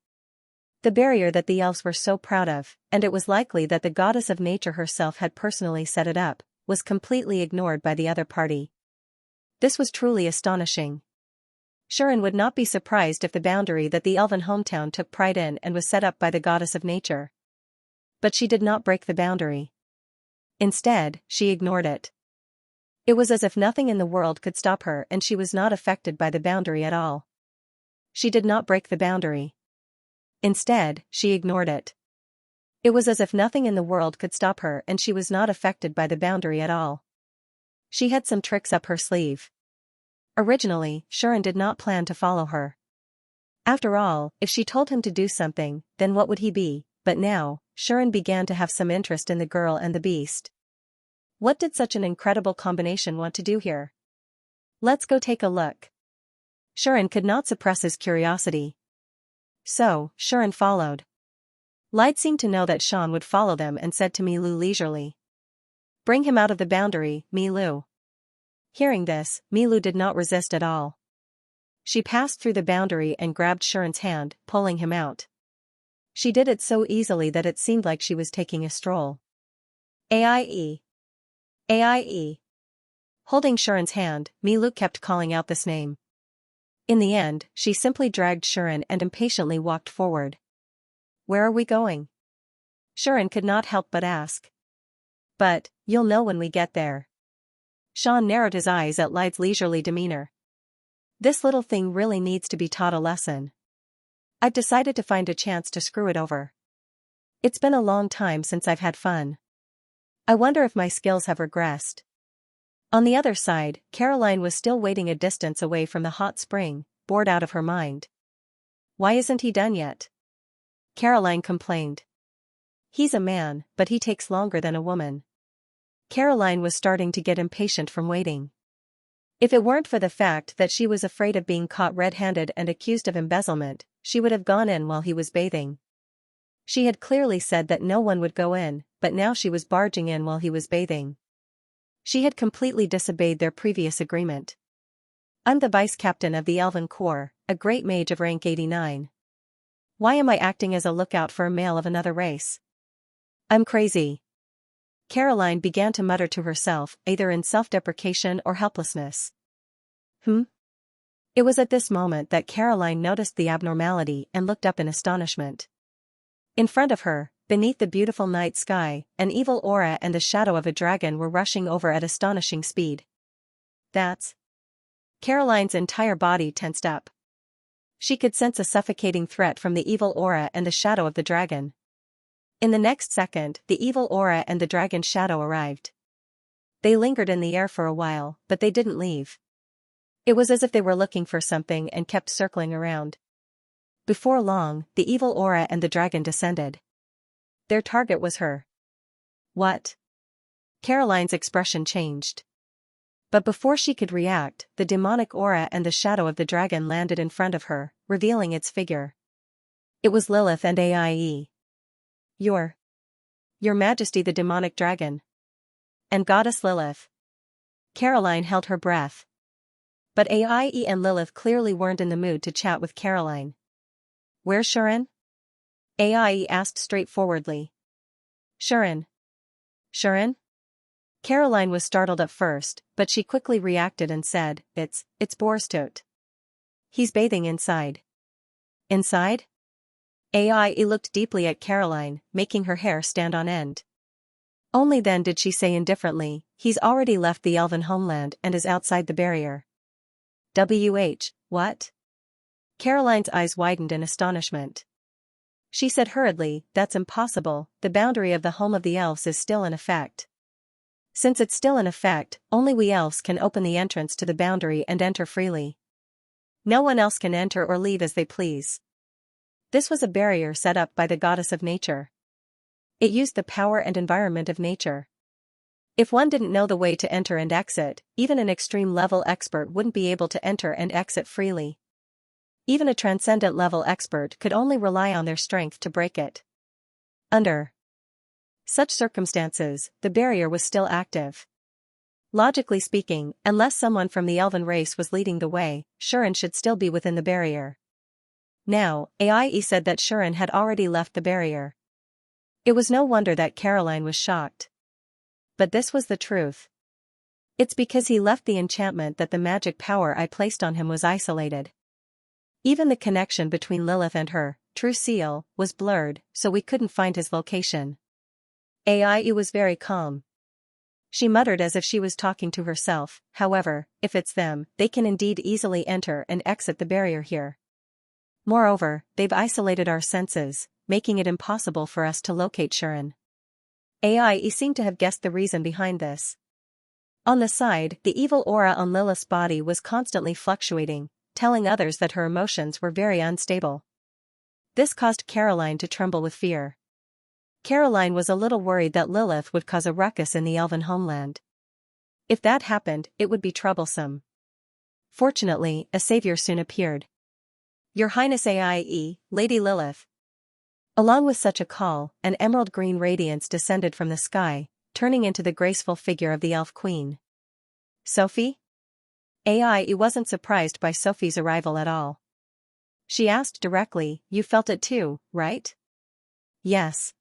The barrier that the elves were so proud of, and it was likely that the goddess of nature herself had personally set it up, was completely ignored by the other party. This was truly astonishing. Shuren would not be surprised if the boundary that the elven hometown took pride in and was set up by the goddess of nature. But she did not break the boundary. Instead, she ignored it. It was as if nothing in the world could stop her and she was not affected by the boundary at all. She did not break the boundary. Instead, she ignored it. It was as if nothing in the world could stop her and she was not affected by the boundary at all. She had some tricks up her sleeve. Originally, Shuren did not plan to follow her. After all, if she told him to do something, then what would he be? But now, Shuren began to have some interest in the girl and the beast. What did such an incredible combination want to do here? Let's go take a look. Shuren could not suppress his curiosity. So, Shuren followed. Light seemed to know that Shan would follow them and said to Milu leisurely. Bring him out of the boundary, Milu. Hearing this, Milu did not resist at all. She passed through the boundary and grabbed Shuren's hand, pulling him out. She did it so easily that it seemed like she was taking a stroll. Aie. Aie. Holding Shuren's hand, Milu kept calling out this name. In the end, she simply dragged Shuren and impatiently walked forward. Where are we going? Shuren could not help but ask. But, you'll know when we get there. Shan narrowed his eyes at Light's leisurely demeanor. This little thing really needs to be taught a lesson. I've decided to find a chance to screw it over. It's been a long time since I've had fun. I wonder if my skills have regressed. On the other side, Caroline was still waiting a distance away from the hot spring, bored out of her mind. Why isn't he done yet? Caroline complained. He's a man, but he takes longer than a woman. Caroline was starting to get impatient from waiting. If it weren't for the fact that she was afraid of being caught red-handed and accused of embezzlement, she would have gone in while he was bathing. She had clearly said that no one would go in, but now she was barging in while he was bathing. She had completely disobeyed their previous agreement. I'm the vice captain of the Elven Corps, a great mage of rank 89. Why am I acting as a lookout for a male of another race? I'm crazy. Caroline began to mutter to herself, either in self-deprecation or helplessness. It was at this moment that Caroline noticed the abnormality and looked up in astonishment. In front of her, beneath the beautiful night sky, an evil aura and the shadow of a dragon were rushing over at astonishing speed. That's... Caroline's entire body tensed up. She could sense a suffocating threat from the evil aura and the shadow of the dragon. In the next second, the evil aura and the dragon's shadow arrived. They lingered in the air for a while, but they didn't leave. It was as if they were looking for something and kept circling around. Before long, the evil aura and the dragon descended. Their target was her. What? Caroline's expression changed. But before she could react, the demonic aura and the shadow of the dragon landed in front of her, revealing its figure. It was Lilith and Aie. Your Majesty the demonic dragon. And Goddess Lilith. Caroline held her breath. But Aie and Lilith clearly weren't in the mood to chat with Caroline. Where's Shuren? Aie asked straightforwardly. Shuren? Caroline was startled at first, but she quickly reacted and said, It's Borstot. He's bathing inside. Inside? Aie looked deeply at Caroline, making her hair stand on end. Only then did she say indifferently, he's already left the elven homeland and is outside the barrier. What? Caroline's eyes widened in astonishment. She said hurriedly, that's impossible, the boundary of the home of the elves is still in effect. Since it's still in effect, only we elves can open the entrance to the boundary and enter freely. No one else can enter or leave as they please. This was a barrier set up by the goddess of nature. It used the power and environment of nature. If one didn't know the way to enter and exit, even an extreme-level expert wouldn't be able to enter and exit freely. Even a transcendent-level expert could only rely on their strength to break it. Under such circumstances, the barrier was still active. Logically speaking, unless someone from the elven race was leading the way, Shuren should still be within the barrier. Now, Aie said that Shuren had already left the barrier. It was no wonder that Caroline was shocked. But this was the truth. It's because he left the enchantment that the magic power I placed on him was isolated. Even the connection between Lilith and her, true seal, was blurred, so we couldn't find his location. Aie was very calm. She muttered as if she was talking to herself, however, if it's them, they can indeed easily enter and exit the barrier here. Moreover, they've isolated our senses, making it impossible for us to locate Shuren. Aie seemed to have guessed the reason behind this. On the side, the evil aura on Lilith's body was constantly fluctuating, telling others that her emotions were very unstable. This caused Caroline to tremble with fear. Caroline was a little worried that Lilith would cause a ruckus in the elven homeland. If that happened, it would be troublesome. Fortunately, a savior soon appeared. Your Highness Aie, Lady Lilith. Along with such a call, an emerald green radiance descended from the sky, turning into the graceful figure of the elf queen. Sophie? Aie wasn't surprised by Sophie's arrival at all. She asked directly, you felt it too, right? Yes.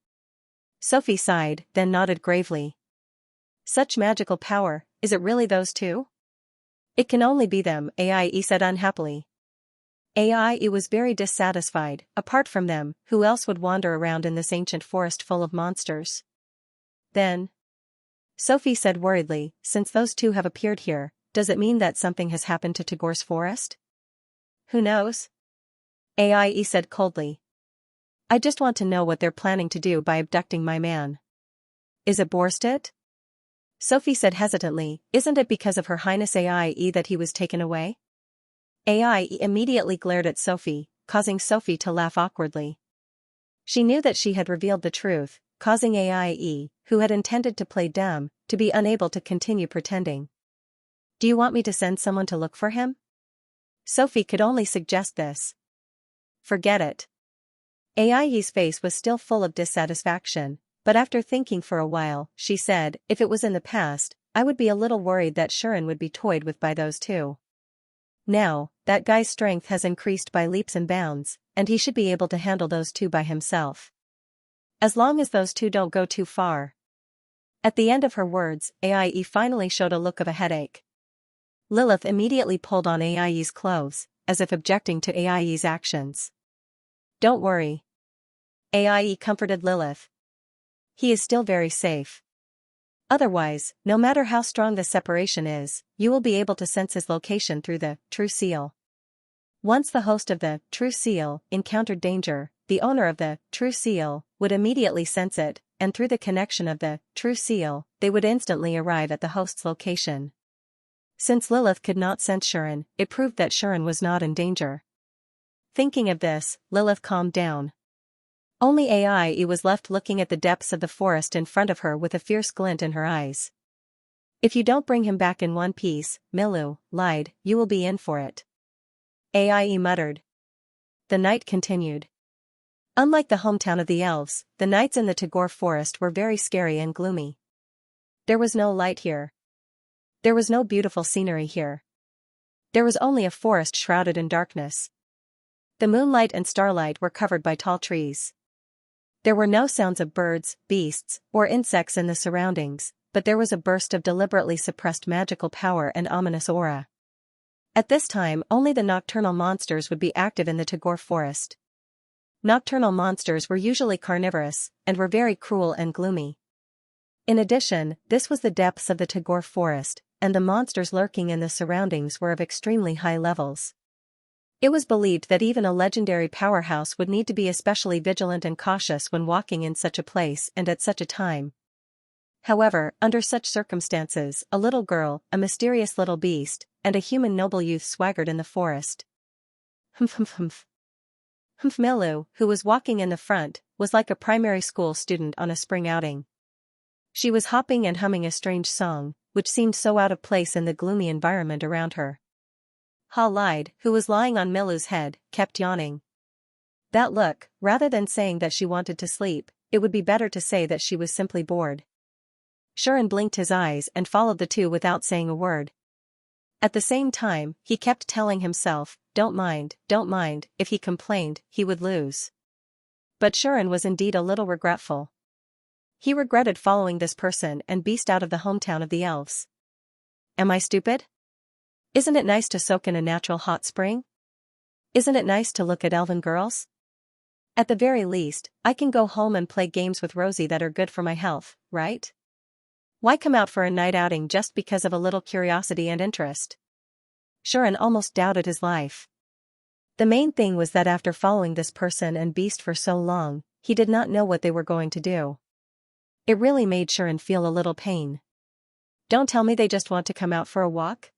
Sophie sighed, then nodded gravely. Such magical power, is it really those two? It can only be them, Aie said unhappily. Aie was very dissatisfied. Apart from them, who else would wander around in this ancient forest full of monsters? Then, Sophie said worriedly, since those two have appeared here, does it mean that something has happened to Tagor's forest? Who knows? Aie said coldly. I just want to know what they're planning to do by abducting my man. Is it Borstit? Sophie said hesitantly, isn't it because of Her Highness Aie that he was taken away? Aie immediately glared at Sophie, causing Sophie to laugh awkwardly. She knew that she had revealed the truth, causing Aie, who had intended to play dumb, to be unable to continue pretending. Do you want me to send someone to look for him? Sophie could only suggest this. Forget it. Aie's face was still full of dissatisfaction, but after thinking for a while, she said, if it was in the past, I would be a little worried that Shuren would be toyed with by those two. Now, that guy's strength has increased by leaps and bounds, and he should be able to handle those two by himself. As long as those two don't go too far. At the end of her words, Aie finally showed a look of a headache. Lilith immediately pulled on Aie's clothes, as if objecting to Aie's actions. Don't worry. Aie comforted Lilith. He is still very safe. Otherwise, no matter how strong the separation is, you will be able to sense his location through the true seal. Once the host of the true seal encountered danger, the owner of the true seal would immediately sense it, and through the connection of the true seal, they would instantly arrive at the host's location. Since Lilith could not sense Shuren, it proved that Shuren was not in danger. Thinking of this, Lilith calmed down. Only Aie was left looking at the depths of the forest in front of her with a fierce glint in her eyes. If you don't bring him back in one piece, Milu lied, you will be in for it. Aie muttered. The night continued. Unlike the hometown of the elves, the nights in the Tagor forest were very scary and gloomy. There was no light here. There was no beautiful scenery here. There was only a forest shrouded in darkness. The moonlight and starlight were covered by tall trees. There were no sounds of birds, beasts, or insects in the surroundings, but there was a burst of deliberately suppressed magical power and ominous aura. At this time, only the nocturnal monsters would be active in the Tagor forest. Nocturnal monsters were usually carnivorous, and were very cruel and gloomy. In addition, this was the depths of the Tagor forest, and the monsters lurking in the surroundings were of extremely high levels. It was believed that even a legendary powerhouse would need to be especially vigilant and cautious when walking in such a place and at such a time. However, under such circumstances, a little girl, a mysterious little beast, and a human noble youth swaggered in the forest. Milu, who was walking in the front, was like a primary school student on a spring outing. She was hopping and humming a strange song, which seemed so out of place in the gloomy environment around her. Halide, who was lying on Milu's head, kept yawning. That look, rather than saying that she wanted to sleep, it would be better to say that she was simply bored. Shuren blinked his eyes and followed the two without saying a word. At the same time, he kept telling himself, don't mind, if he complained, he would lose. But Shuren was indeed a little regretful. He regretted following this person and beast out of the hometown of the elves. Am I stupid? Isn't it nice to soak in a natural hot spring? Isn't it nice to look at elven girls? At the very least, I can go home and play games with Rosie that are good for my health, right? Why come out for a night outing just because of a little curiosity and interest? Shuren almost doubted his life. The main thing was that after following this person and beast for so long, he did not know what they were going to do. It really made Shuren feel a little pain. Don't tell me they just want to come out for a walk?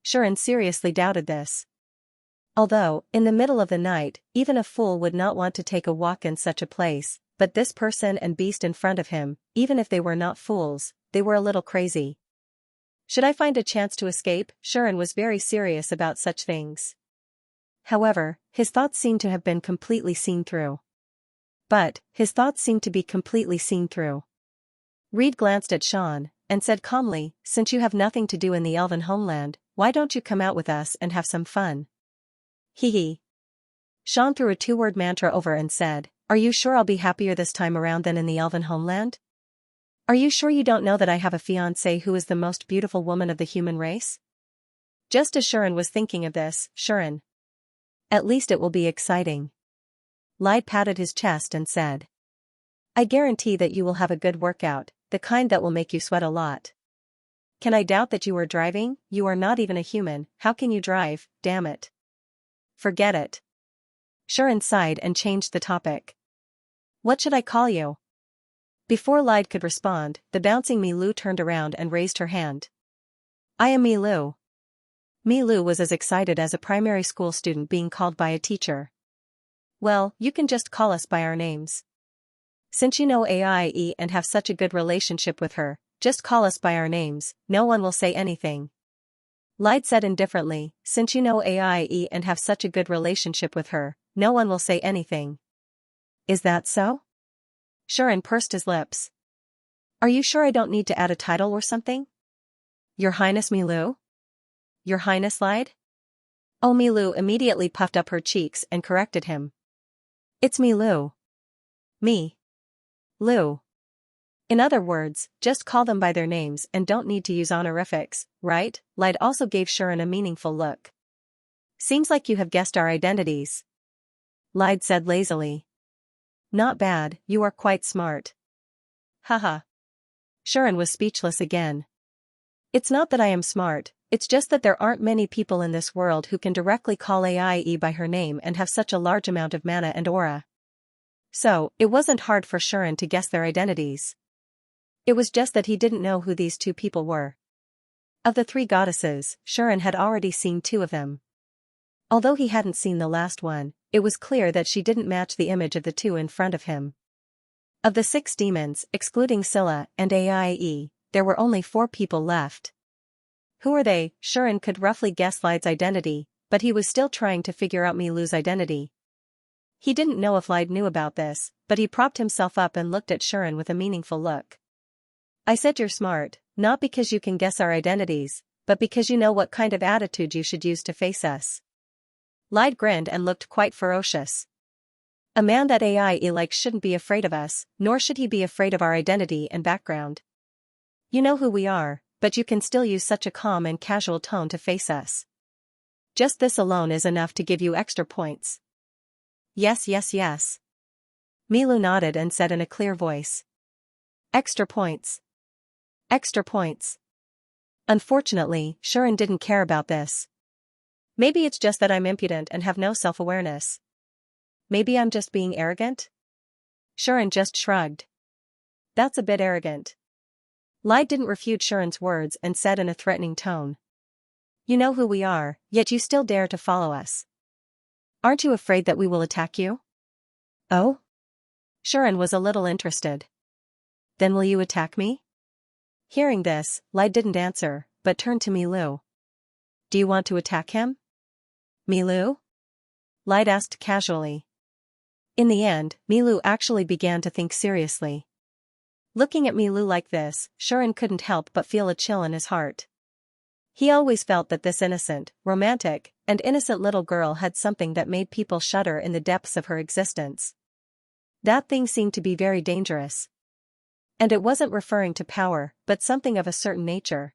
Sharon seriously doubted this. Although, in the middle of the night, even a fool would not want to take a walk in such a place, but this person and beast in front of him, even if they were not fools, they were a little crazy. Should I find a chance to escape? Sharon was very serious about such things. However, his thoughts seemed to have been completely seen through. Reed glanced at Sean, and said calmly, since you have nothing to do in the elven homeland, why don't you come out with us and have some fun? Hee. Sean threw a two-word mantra over and said, are you sure I'll be happier this time around than in the elven homeland? Are you sure you don't know that I have a fiancée who is the most beautiful woman of the human race? Just as Sharon was thinking of this, Sharon. At least it will be exciting. Lyde patted his chest and said. I guarantee that you will have a good workout, the kind that will make you sweat a lot. Can I doubt that you are driving? You are not even a human, how can you drive, damn it. Forget it. Sharon sighed and changed the topic. What should I call you? Before Lyde could respond, the bouncing Milou turned around and raised her hand. I am Milou. Milou was as excited as a primary school student being called by a teacher. Well, you can just call us by our names. Since you know AIE and have such a good relationship with her, just call us by our names, no one will say anything. Lyde said indifferently, since you know AIE and have such a good relationship with her, no one will say anything. Is that so? Sharon pursed his lips. Are you sure I don't need to add a title or something? Your Highness Milou? Your Highness Lyde? Oh, Milou immediately puffed up her cheeks and corrected him. It's Milou. Me. Lou. In other words, just call them by their names and don't need to use honorifics, right? Lyde also gave Sharon a meaningful look. Seems like you have guessed our identities. Lyde said lazily. Not bad, you are quite smart. Haha. Sharon was speechless again. It's not that I am smart, it's just that there aren't many people in this world who can directly call AIE by her name and have such a large amount of mana and aura. So, it wasn't hard for Sharon to guess their identities. It was just that he didn't know who these two people were. Of the three goddesses, Sharon had already seen two of them. Although he hadn't seen the last one, it was clear that she didn't match the image of the two in front of him. Of the 6 demons, excluding Scylla and AIE, there were only 4 people left. Who are they? Sharon could roughly guess Lyde's identity, but he was still trying to figure out Milou's identity. He didn't know if Lyde knew about this, but he propped himself up and looked at Sharon with a meaningful look. I said you're smart, not because you can guess our identities, but because you know what kind of attitude you should use to face us. Lyde grinned and looked quite ferocious. A man that AIE likes shouldn't be afraid of us, nor should he be afraid of our identity and background. You know who we are, but you can still use such a calm and casual tone to face us. Just this alone is enough to give you extra points. Yes. Milou nodded and said in a clear voice. Extra points. Extra points. Unfortunately, Sharon didn't care about this. Maybe it's just that I'm impudent and have no self-awareness. Maybe I'm just being arrogant? Sharon just shrugged. That's a bit arrogant. Lyde didn't refute Sharon's words and said in a threatening tone. You know who we are, yet you still dare to follow us. Aren't you afraid that we will attack you? Oh? Sharon was a little interested. Then will you attack me? Hearing this, Lyde didn't answer, but turned to Milou. Do you want to attack him? Milou? Lyde asked casually. In the end, Milou actually began to think seriously. Looking at Milou like this, Sharon couldn't help but feel a chill in his heart. He always felt that this innocent, romantic, and innocent little girl had something that made people shudder in the depths of her existence. That thing seemed to be very dangerous. And it wasn't referring to power, but something of a certain nature.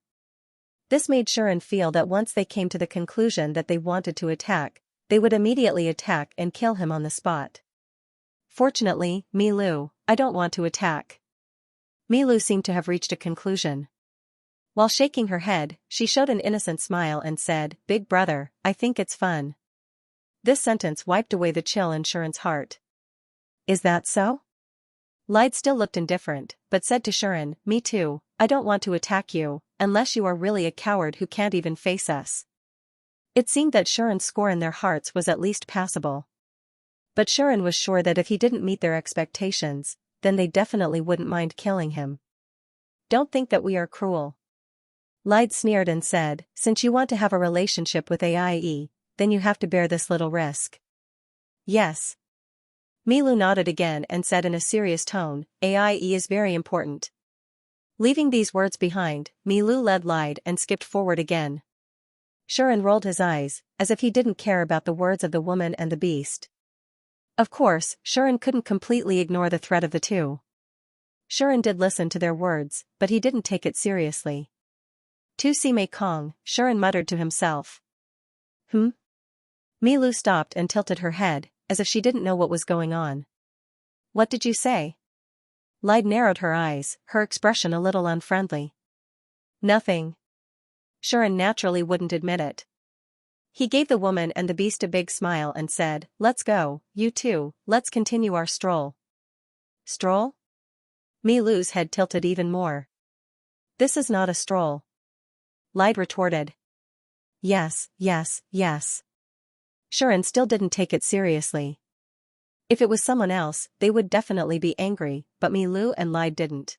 This made Sharon feel that once they came to the conclusion that they wanted to attack, they would immediately attack and kill him on the spot. Fortunately, Milou, I don't want to attack. Milou seemed to have reached a conclusion. While shaking her head, she showed an innocent smile and said, Big brother, I think it's fun. This sentence wiped away the chill in Sharon's heart. Is that so? Lied still looked indifferent, but said to Shuren, "Me too, I don't want to attack you, unless you are really a coward who can't even face us." It seemed that Shuren's score in their hearts was at least passable. But Shuren was sure that if he didn't meet their expectations, then they definitely wouldn't mind killing him. "Don't think that we are cruel." Lied sneered and said, "Since you want to have a relationship with AIE, then you have to bear this little risk." "Yes." Milu nodded again and said in a serious tone, "AIE is very important." Leaving these words behind, Milu led Lied and skipped forward again. Shuren rolled his eyes, as if he didn't care about the words of the woman and the beast. Of course, Shuren couldn't completely ignore the threat of the two. Shuren did listen to their words, but he didn't take it seriously. "Tu si mei kong," Shuren muttered to himself. Milu stopped and tilted her head, as if she didn't know what was going on. "What did you say?" Lied narrowed her eyes, her expression a little unfriendly. "Nothing." Shuren naturally wouldn't admit it. He gave the woman and the beast a big smile and said, "Let's go, you two, let's continue our stroll." "Stroll?" Milu's head tilted even more. "This is not a stroll." Lied retorted. Yes. Shuren still didn't take it seriously. If it was someone else, they would definitely be angry, but Milu and Lied didn't.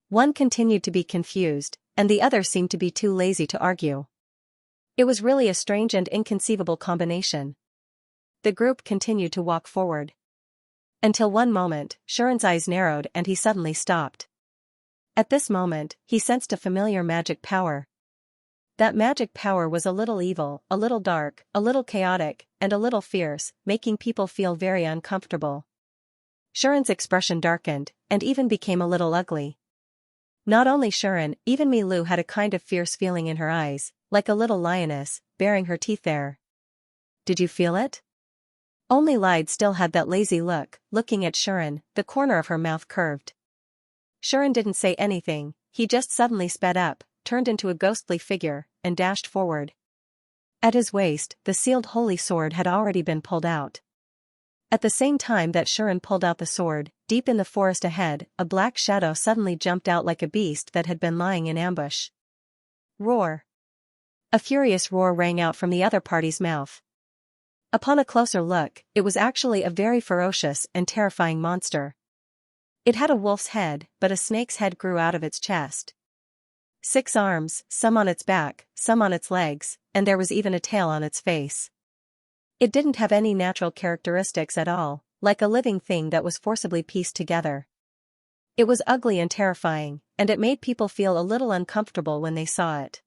One continued to be confused, and the other seemed to be too lazy to argue. It was really a strange and inconceivable combination. The group continued to walk forward. Until one moment, Shuren's eyes narrowed and he suddenly stopped. At this moment, he sensed a familiar magic power. That magic power was a little evil, a little dark, a little chaotic, and a little fierce, making people feel very uncomfortable. Shuren's expression darkened, and even became a little ugly. Not only Shuren, even Milu had a kind of fierce feeling in her eyes, like a little lioness, baring her teeth there. "Did you feel it?" Only Lied still had that lazy look, looking at Shuren, the corner of her mouth curved. Shuren didn't say anything, he just suddenly sped up, turned into a ghostly figure, and dashed forward. At his waist, the sealed holy sword had already been pulled out. At the same time that Shuren pulled out the sword, deep in the forest ahead, a black shadow suddenly jumped out like a beast that had been lying in ambush. Roar! A furious roar rang out from the other party's mouth. Upon a closer look, it was actually a very ferocious and terrifying monster. It had a wolf's head, but a snake's head grew out of its chest. 6 arms, some on its back, some on its legs, and there was even a tail on its face. It didn't have any natural characteristics at all, like a living thing that was forcibly pieced together. It was ugly and terrifying, and it made people feel a little uncomfortable when they saw it.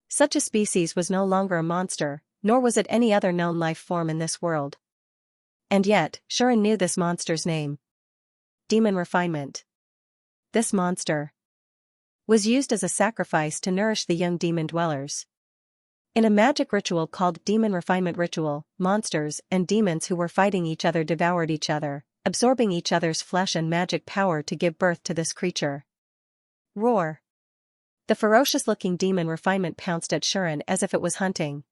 Such a species was no longer a monster, nor was it any other known life form in this world. And yet, Shuren knew this monster's name. Demon Refinement. This monster was used as a sacrifice to nourish the young demon dwellers. In a magic ritual called Demon Refinement Ritual, monsters and demons who were fighting each other devoured each other, absorbing each other's flesh and magic power to give birth to this creature. Roar! The ferocious-looking Demon Refinement pounced at Shuren as if it was hunting.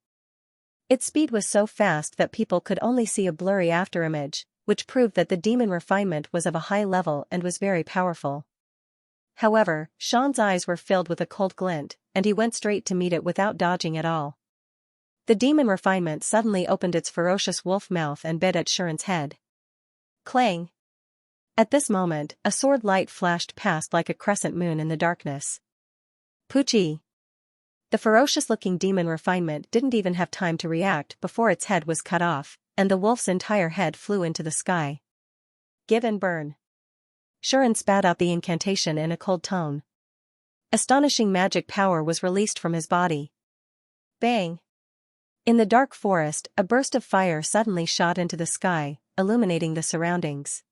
Its speed was so fast that people could only see a blurry afterimage, which proved that the Demon Refinement was of a high level and was very powerful. However, Sean's eyes were filled with a cold glint, and he went straight to meet it without dodging at all. The Demon Refinement suddenly opened its ferocious wolf mouth and bit at Shuren's head. Clang! At this moment, a sword light flashed past like a crescent moon in the darkness. Poochie! The ferocious-looking Demon Refinement didn't even have time to react before its head was cut off, and the wolf's entire head flew into the sky. Give and burn. Shuren spat out the incantation in a cold tone. Astonishing magic power was released from his body. Bang! In the dark forest, a burst of fire suddenly shot into the sky, illuminating the surroundings.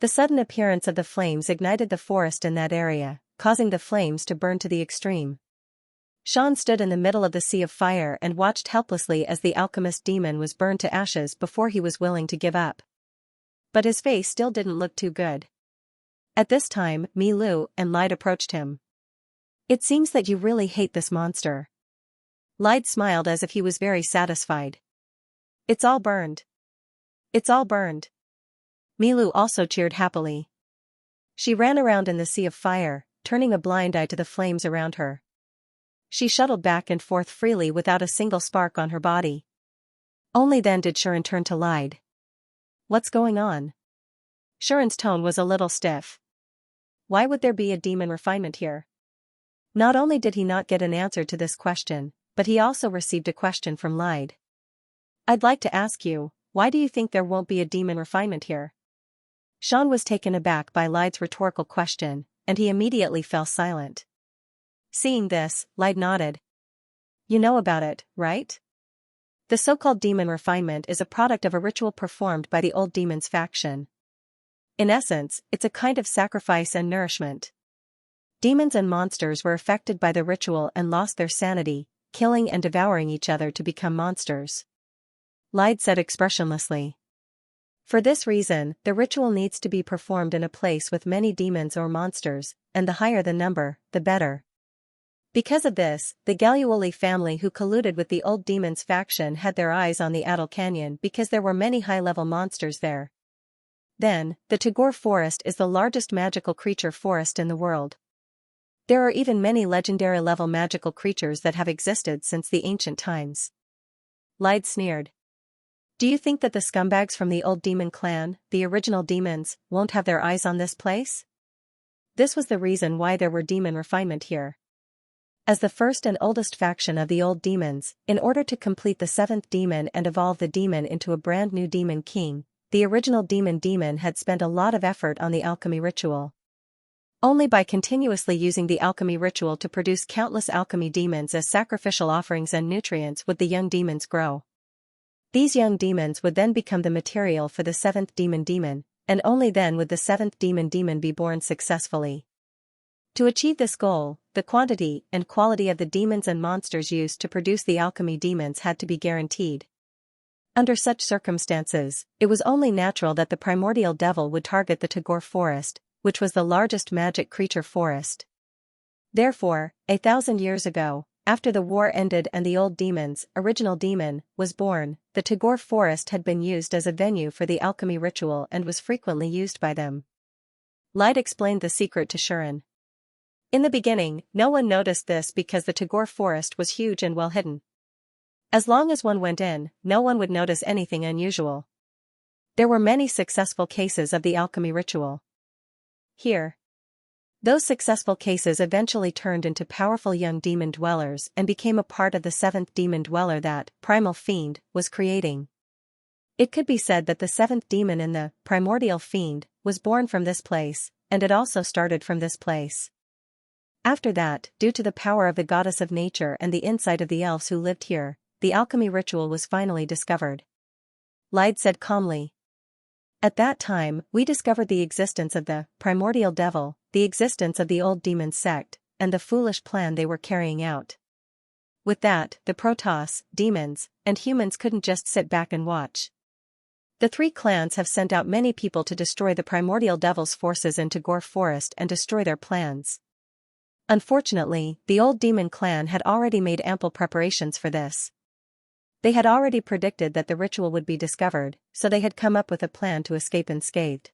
The sudden appearance of the flames ignited the forest in that area, causing the flames to burn to the extreme. Sean stood in the middle of the sea of fire and watched helplessly as the alchemist demon was burned to ashes before he was willing to give up. But his face still didn't look too good. At this time, Milu and Lied approached him. It seems that you really hate this monster. Lied smiled as if he was very satisfied. It's all burned. It's all burned. Milu also cheered happily. She ran around in the sea of fire, turning a blind eye to the flames around her. She shuttled back and forth freely without a single spark on her body. Only then did Xian turn to Lide. "What's going on?" Xian's tone was a little stiff. Why would there be a demon refinement here? Not only did he not get an answer to this question, but he also received a question from Lide. "I'd like to ask you, why do you think there won't be a demon refinement here?" Xian was taken aback by Lide's rhetorical question, and he immediately fell silent. Seeing this, Lide nodded. "You know about it, right? The so-called demon refinement is a product of a ritual performed by the old demons faction. In essence, it's a kind of sacrifice and nourishment. Demons and monsters were affected by the ritual and lost their sanity, killing and devouring each other to become monsters," Lide said expressionlessly. "For this reason, the ritual needs to be performed in a place with many demons or monsters, and the higher the number, the better. Because of this, the Galuoli family who colluded with the old demons faction had their eyes on the Adel Canyon because there were many high-level monsters there. Then, the Tagore Forest is the largest magical creature forest in the world. There are even many legendary-level magical creatures that have existed since the ancient times." Lide sneered. "Do you think that the scumbags from the old demon clan, the original demons, won't have their eyes on this place? This was the reason why there were demon refinement here. As the first and oldest faction of the old demons, in order to complete the seventh demon and evolve the demon into a brand new demon king, the original demon had spent a lot of effort on the alchemy ritual. Only by continuously using the alchemy ritual to produce countless alchemy demons as sacrificial offerings and nutrients would the young demons grow. These young demons would then become the material for the seventh demon, and only then would the seventh demon be born successfully. To achieve this goal, the quantity and quality of the demons and monsters used to produce the alchemy demons had to be guaranteed. Under such circumstances, it was only natural that the primordial devil would target the Tagore Forest, which was the largest magic creature forest. Therefore, 1,000 years ago, after the war ended and the old demon's original demon was born, the Tagore Forest had been used as a venue for the alchemy ritual and was frequently used by them. Lide explained the secret to Xian. In the beginning, no one noticed this because the Tagore Forest was huge and well hidden. As long as one went in, no one would notice anything unusual. There were many successful cases of the alchemy ritual. Here. Those successful cases eventually turned into powerful young demon dwellers and became a part of the seventh demon dweller that, Primal Fiend, was creating. It could be said that the seventh demon in the primordial fiend was born from this place, and it also started from this place. After that, due to the power of the goddess of nature and the insight of the elves who lived here, the alchemy ritual was finally discovered. Lide said calmly. At that time, we discovered the existence of the primordial devil, the existence of the old demon sect, and the foolish plan they were carrying out. With that, the Protoss, demons, and humans couldn't just sit back and watch. The three clans have sent out many people to destroy the primordial devil's forces in Tagore Forest and destroy their plans. Unfortunately, the old demon clan had already made ample preparations for this. They had already predicted that the ritual would be discovered, so they had come up with a plan to escape unscathed.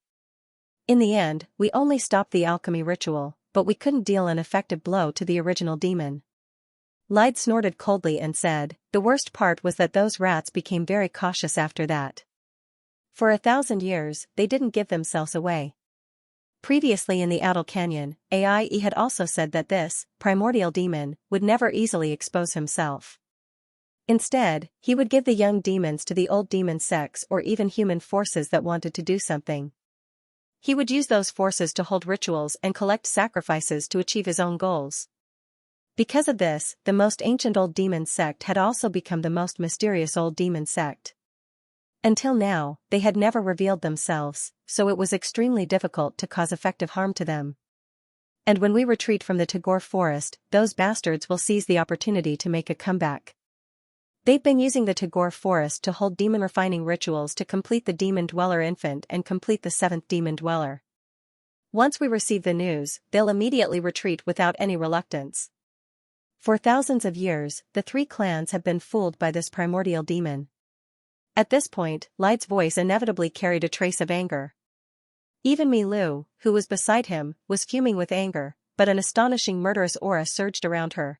In the end, we only stopped the alchemy ritual, but we couldn't deal an effective blow to the original demon. Lide snorted coldly and said, the worst part was that those rats became very cautious after that. For 1,000 years, they didn't give themselves away. Previously in the Adel Canyon, AIE had also said that this primordial demon would never easily expose himself. Instead, he would give the young demons to the old demon sects or even human forces that wanted to do something. He would use those forces to hold rituals and collect sacrifices to achieve his own goals. Because of this, the most ancient old demon sect had also become the most mysterious old demon sect. Until now, they had never revealed themselves, so it was extremely difficult to cause effective harm to them. And when we retreat from the Tagore Forest, those bastards will seize the opportunity to make a comeback. They've been using the Tagore Forest to hold demon refining rituals to complete the demon dweller infant and complete the seventh demon dweller. Once we receive the news, they'll immediately retreat without any reluctance. For thousands of years, the three clans have been fooled by this primordial demon. At this point, Lide's voice inevitably carried a trace of anger. Even Milu, who was beside him, was fuming with anger, but an astonishing murderous aura surged around her.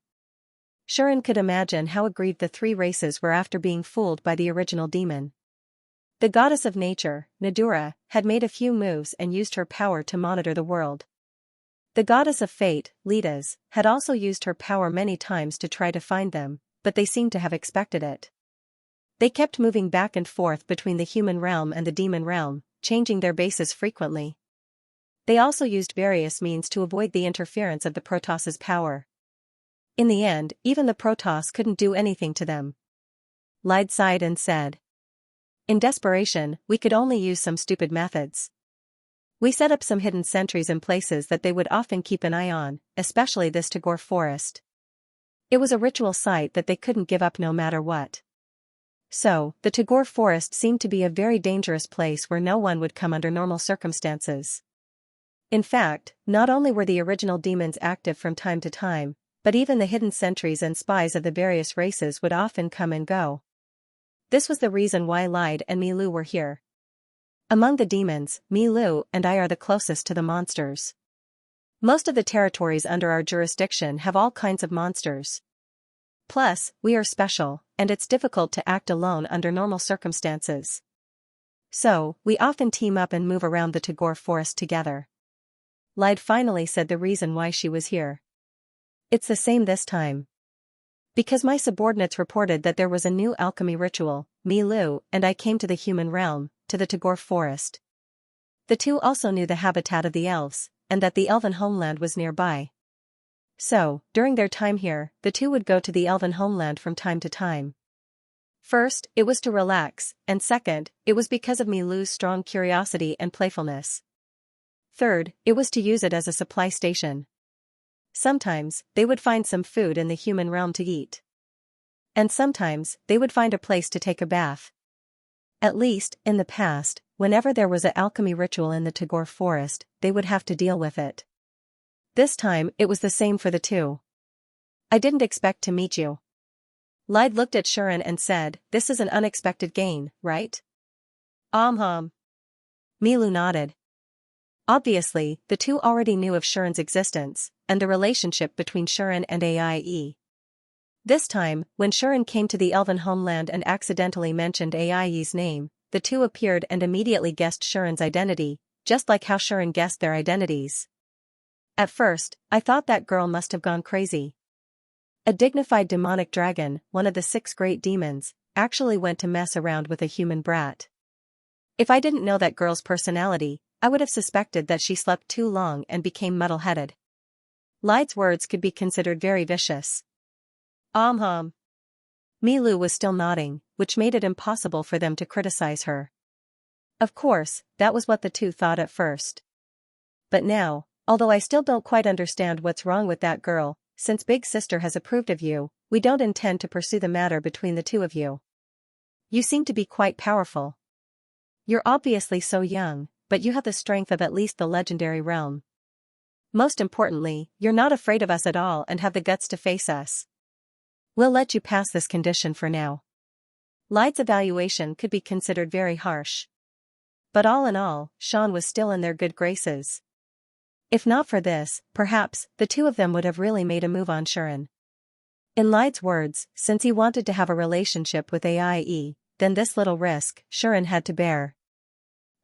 Shuren could imagine how aggrieved the three races were after being fooled by the original demon. The goddess of nature, Nadura, had made a few moves and used her power to monitor the world. The goddess of fate, Lidas, had also used her power many times to try to find them, but they seemed to have expected it. They kept moving back and forth between the human realm and the demon realm, changing their bases frequently. They also used various means to avoid the interference of the Protoss's power. In the end, even the Protoss couldn't do anything to them. Lide sighed and said, "In desperation, we could only use some stupid methods. We set up some hidden sentries in places that they would often keep an eye on, especially this Tagore forest. It was a ritual site that they couldn't give up no matter what. So, the Tagore forest seemed to be a very dangerous place where no one would come under normal circumstances. In fact, not only were the original demons active from time to time, but even the hidden sentries and spies of the various races would often come and go. This was the reason why Lide and Milu were here. Among the demons, Milu and I are the closest to the monsters. Most of the territories under our jurisdiction have all kinds of monsters. Plus, we are special, and it's difficult to act alone under normal circumstances. So, we often team up and move around the Tagore forest together." Lide finally said the reason why she was here. "It's the same this time. Because my subordinates reported that there was a new alchemy ritual, Milu and I came to the human realm, to the Tagore forest. The two also knew the habitat of the elves, and that the elven homeland was nearby. So, during their time here, the two would go to the elven homeland from time to time. First, it was to relax, and second, it was because of Milu's strong curiosity and playfulness. Third, it was to use it as a supply station. Sometimes, they would find some food in the human realm to eat. And sometimes, they would find a place to take a bath. At least, in the past, whenever there was an alchemy ritual in the Tagore forest, they would have to deal with it. This time, it was the same for the two. I didn't expect to meet you." Lide looked at Shuren and said, "This is an unexpected gain, right?" Milu nodded. Obviously, the two already knew of Shuren's existence, and the relationship between Shuren and AIE. This time, when Shuren came to the elven homeland and accidentally mentioned AIE's name, the two appeared and immediately guessed Shuren's identity, just like how Shuren guessed their identities. At first, I thought that girl must have gone crazy. A dignified demonic dragon, one of the 6 great demons, actually went to mess around with a human brat. If I didn't know that girl's personality, I would have suspected that she slept too long and became muddle-headed. Lide's words could be considered very vicious. Milu was still nodding, which made it impossible for them to criticize her. Of course, that was what the two thought at first. But now, although I still don't quite understand what's wrong with that girl, since Big Sister has approved of you, we don't intend to pursue the matter between the two of you. You seem to be quite powerful. You're obviously so young, but you have the strength of at least the legendary realm. Most importantly, you're not afraid of us at all and have the guts to face us. We'll let you pass this condition for now." Lide's evaluation could be considered very harsh. But all in all, Sean was still in their good graces. If not for this, perhaps, the two of them would have really made a move on Shuren. In Lide's words, since he wanted to have a relationship with AIE, then this little risk, Shuren had to bear.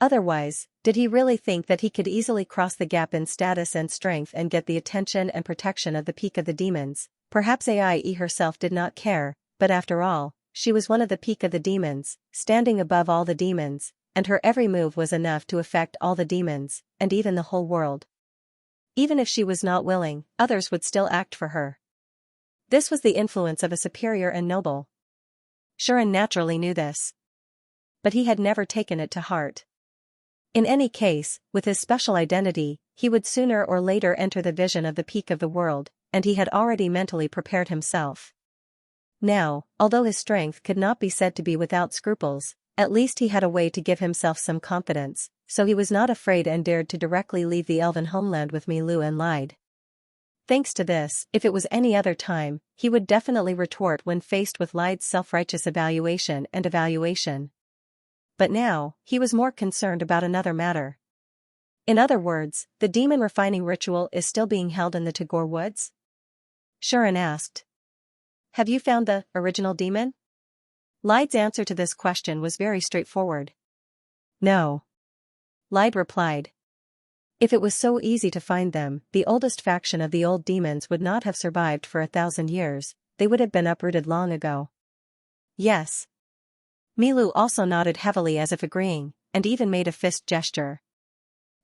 Otherwise, did he really think that he could easily cross the gap in status and strength and get the attention and protection of the peak of the demons? Perhaps AIE herself did not care, but after all, she was one of the peak of the demons, standing above all the demons, and her every move was enough to affect all the demons, and even the whole world. Even if she was not willing, others would still act for her. This was the influence of a superior and noble. Shuren naturally knew this. But he had never taken it to heart. In any case, with his special identity, he would sooner or later enter the vision of the peak of the world, and he had already mentally prepared himself. Now, although his strength could not be said to be without scruples, at least he had a way to give himself some confidence, so he was not afraid and dared to directly leave the elven homeland with Milu and Lide. Thanks to this, if it was any other time, he would definitely retort when faced with Lide's self-righteous evaluation. But now, he was more concerned about another matter. In other words, the demon refining ritual is still being held in the Tagore woods? Sharon asked. Have you found the original demon? Lyde's answer to this question was very straightforward. No. Lyde replied. If it was so easy to find them, the oldest faction of the old demons would not have survived for 1,000 years, they would have been uprooted long ago. Yes. Milu also nodded heavily as if agreeing, and even made a fist gesture.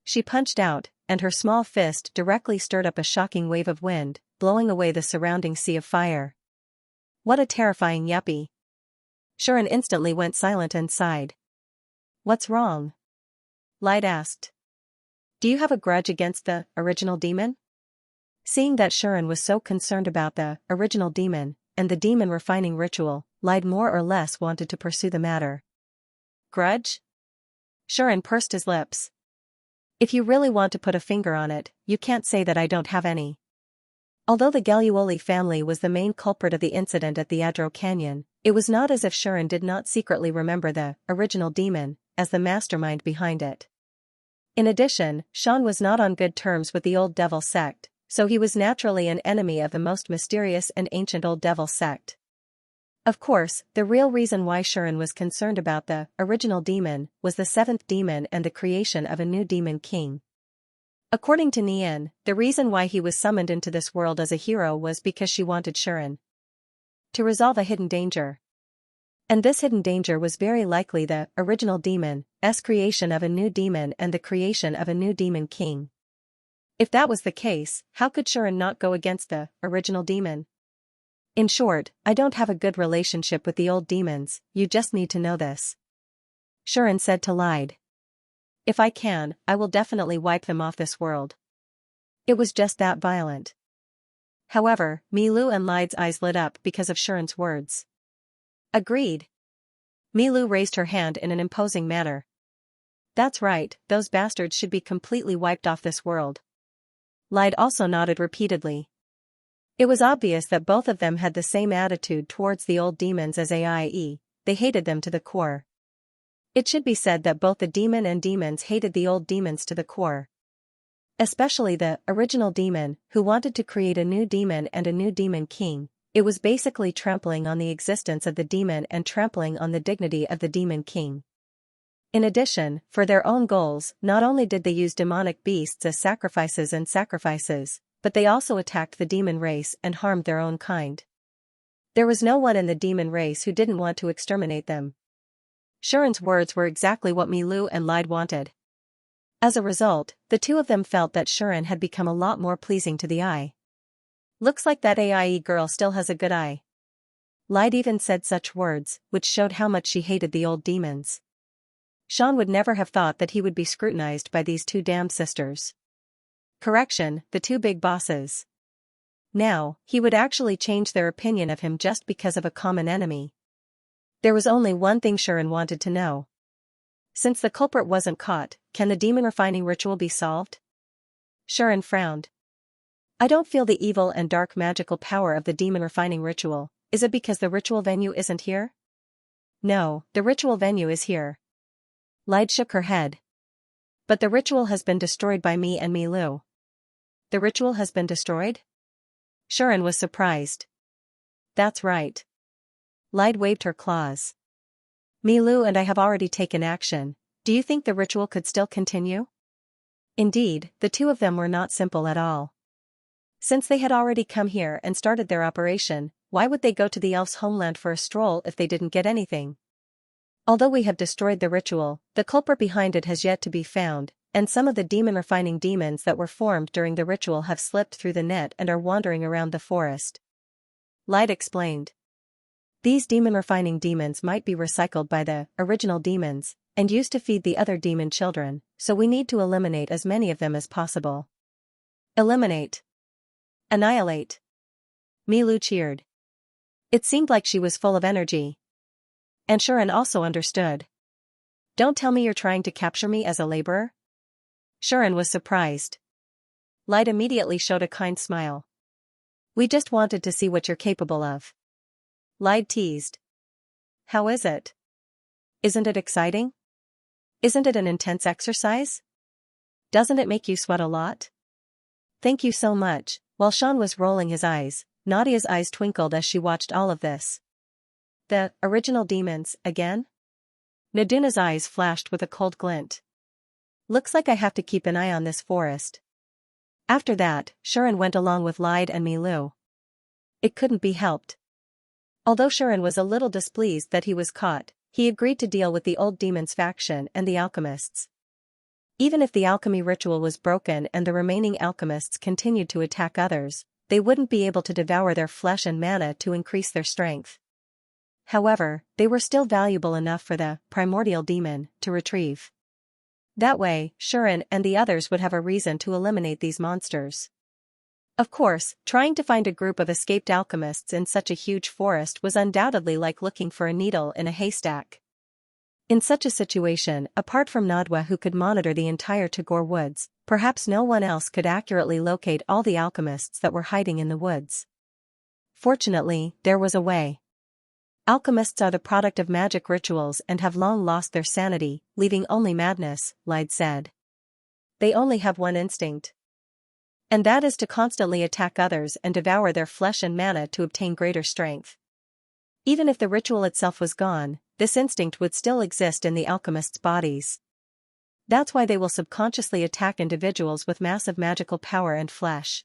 She punched out, and her small fist directly stirred up a shocking wave of wind, blowing away the surrounding sea of fire. What a terrifying yuppie. Sharon instantly went silent and sighed. What's wrong? Lyde asked. Do you have a grudge against the original demon? Seeing that Sharon was so concerned about the original demon and the demon refining ritual, Lyde more or less wanted to pursue the matter. Grudge? Sharon pursed his lips. If you really want to put a finger on it, you can't say that I don't have any. Although the Gaglioli family was the main culprit of the incident at the Adro Canyon, it was not as if Sharon did not secretly remember the original demon as the mastermind behind it. In addition, Sean was not on good terms with the Old Devil sect, so he was naturally an enemy of the most mysterious and ancient Old Devil sect. Of course, the real reason why Sharon was concerned about the original demon was the seventh demon and the creation of a new demon king. According to Nian, the reason why he was summoned into this world as a hero was because she wanted Sharon to resolve a hidden danger. And this hidden danger was very likely the original demon's creation of a new demon and the creation of a new demon king. If that was the case, how could Sharon not go against the original demon? In short, I don't have a good relationship with the old demons, you just need to know this. Sharon said to Lyde. If I can, I will definitely wipe them off this world. It was just that violent. However, Milu and Lyde's eyes lit up because of Sharon's words. Agreed. Milu raised her hand in an imposing manner. That's right, those bastards should be completely wiped off this world. Lyde also nodded repeatedly. It was obvious that both of them had the same attitude towards the old demons as AIE, they hated them to the core. It should be said that both the demon and demons hated the old demons to the core. Especially the original demon, who wanted to create a new demon and a new demon king. It was basically trampling on the existence of the demon and trampling on the dignity of the demon king. In addition, for their own goals, not only did they use demonic beasts as sacrifices, but they also attacked the demon race and harmed their own kind. There was no one in the demon race who didn't want to exterminate them. Sharon's words were exactly what Milu and Lyde wanted. As a result, the two of them felt that Sharon had become a lot more pleasing to the eye. Looks like that AIE girl still has a good eye. Lyde even said such words, which showed how much she hated the old demons. Sean would never have thought that he would be scrutinized by these two damned sisters. Correction, the two big bosses. Now, he would actually change their opinion of him just because of a common enemy. There was only one thing Sharon wanted to know. Since the culprit wasn't caught, can the demon refining ritual be solved? Sharon frowned. I don't feel the evil and dark magical power of the demon refining ritual. Is it because the ritual venue isn't here? No, the ritual venue is here. Lyde shook her head. But the ritual has been destroyed by me and Milu. The ritual has been destroyed? Sharon was surprised. That's right. Lyde waved her claws. Milu and I have already taken action. Do you think the ritual could still continue? Indeed, the two of them were not simple at all. Since they had already come here and started their operation, why would they go to the elf's homeland for a stroll if they didn't get anything? Although we have destroyed the ritual, the culprit behind it has yet to be found, and some of the demon-refining demons that were formed during the ritual have slipped through the net and are wandering around the forest. Lyde explained. These demon-refining demons might be recycled by the original demons and used to feed the other demon children, so we need to eliminate as many of them as possible. Eliminate. Annihilate. Milu cheered. It seemed like she was full of energy. And Sharon also understood. Don't tell me you're trying to capture me as a laborer? Sharon was surprised. Lyde immediately showed a kind smile. We just wanted to see what you're capable of. Lyde teased. How is it? Isn't it exciting? Isn't it an intense exercise? Doesn't it make you sweat a lot? Thank you so much. While Xian was rolling his eyes, Nadia's eyes twinkled as she watched all of this. The original demons, again? Naduna's eyes flashed with a cold glint. Looks like I have to keep an eye on this forest. After that, Shuren went along with Lide and Milu. It couldn't be helped. Although Shuren was a little displeased that he was caught, he agreed to deal with the old demons faction and the alchemists. Even if the alchemy ritual was broken and the remaining alchemists continued to attack others, they wouldn't be able to devour their flesh and mana to increase their strength. However, they were still valuable enough for the primordial demon to retrieve. That way, Shuren and the others would have a reason to eliminate these monsters. Of course, trying to find a group of escaped alchemists in such a huge forest was undoubtedly like looking for a needle in a haystack. In such a situation, apart from Nadwa who could monitor the entire Tagore woods, perhaps no one else could accurately locate all the alchemists that were hiding in the woods. Fortunately, there was a way. Alchemists are the product of magic rituals and have long lost their sanity, leaving only madness, Lide said. They only have one instinct. And that is to constantly attack others and devour their flesh and mana to obtain greater strength. Even if the ritual itself was gone, this instinct would still exist in the alchemists' bodies. That's why they will subconsciously attack individuals with massive magical power and flesh.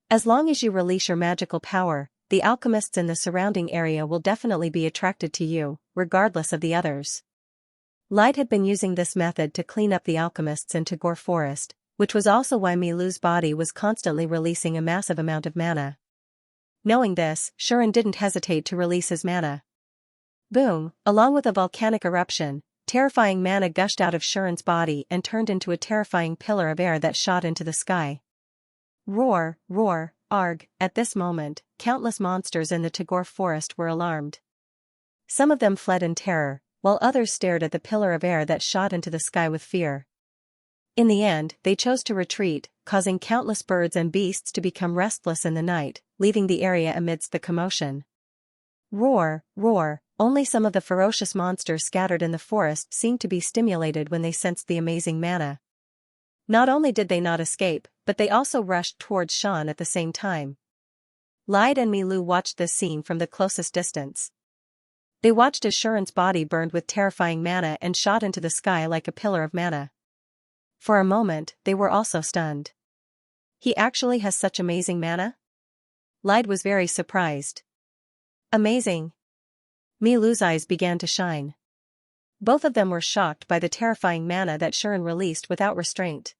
As long as you release your magical power, the alchemists in the surrounding area will definitely be attracted to you, regardless of the others. Light had been using this method to clean up the alchemists in Tagore Forest, which was also why Milu's body was constantly releasing a massive amount of mana. Knowing this, Shuren didn't hesitate to release his mana. Boom, along with a volcanic eruption, terrifying mana gushed out of Shuren's body and turned into a terrifying pillar of air that shot into the sky. Roar, roar, arg, at this moment, countless monsters in the Tagore forest were alarmed. Some of them fled in terror, while others stared at the pillar of air that shot into the sky with fear. In the end, they chose to retreat, causing countless birds and beasts to become restless in the night, leaving the area amidst the commotion. Roar, roar, only some of the ferocious monsters scattered in the forest seemed to be stimulated when they sensed the amazing mana. Not only did they not escape, but they also rushed towards Xian at the same time. Lide and Milu watched this scene from the closest distance. They watched as Shuren's body burned with terrifying mana and shot into the sky like a pillar of mana. For a moment, they were also stunned. He actually has such amazing mana? Lide was very surprised. Amazing. Milu's eyes began to shine. Both of them were shocked by the terrifying mana that Shuren released without restraint.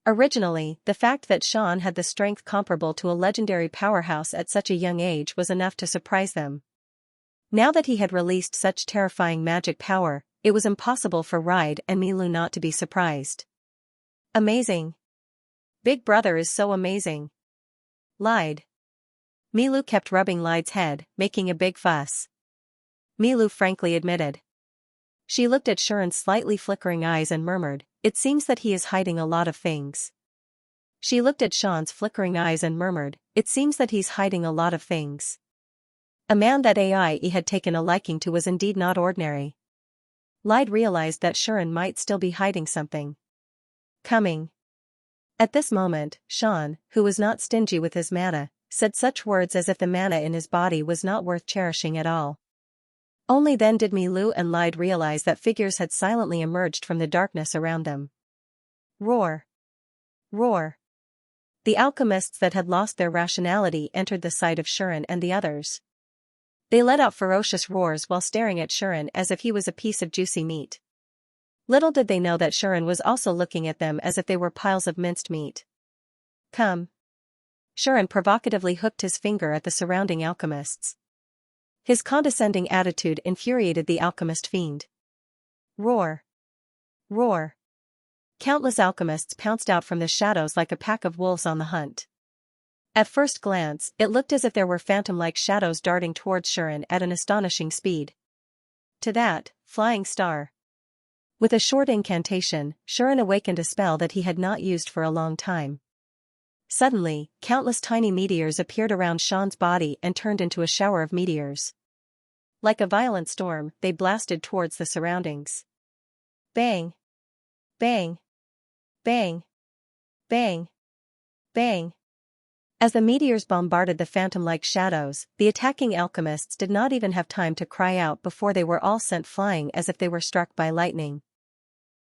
Originally, the fact that Xian had the strength comparable to a legendary powerhouse at such a young age was enough to surprise them. Now that he had released such terrifying magic power, it was impossible for Ride and Milu not to be surprised. Amazing. Big brother is so amazing. Lide. Milu kept rubbing Lide's head, making a big fuss. Milu frankly admitted. She looked at Shuren's slightly flickering eyes and murmured, "It seems that he is hiding a lot of things." She looked at Xian's flickering eyes and murmured, "It seems that he's hiding a lot of things." A man that Ai had taken a liking to was indeed not ordinary. Lide realized that Shuren might still be hiding something. Coming. At this moment, Xian, who was not stingy with his mana, said such words as if the mana in his body was not worth cherishing at all. Only then did Milu and Lide realize that figures had silently emerged from the darkness around them. Roar. Roar. The alchemists that had lost their rationality entered the sight of Shuren and the others. They let out ferocious roars while staring at Shuren as if he was a piece of juicy meat. Little did they know that Shuren was also looking at them as if they were piles of minced meat. Come. Shuren provocatively hooked his finger at the surrounding alchemists. His condescending attitude infuriated the alchemist fiend. Roar. Roar. Countless alchemists pounced out from the shadows like a pack of wolves on the hunt. At first glance, it looked as if there were phantom-like shadows darting towards Shuren at an astonishing speed. To that, flying star. With a short incantation, Shuren awakened a spell that he had not used for a long time. Suddenly, countless tiny meteors appeared around Xian's body and turned into a shower of meteors. Like a violent storm, they blasted towards the surroundings. Bang! Bang! Bang! Bang! Bang! As the meteors bombarded the phantom-like shadows, the attacking alchemists did not even have time to cry out before they were all sent flying as if they were struck by lightning.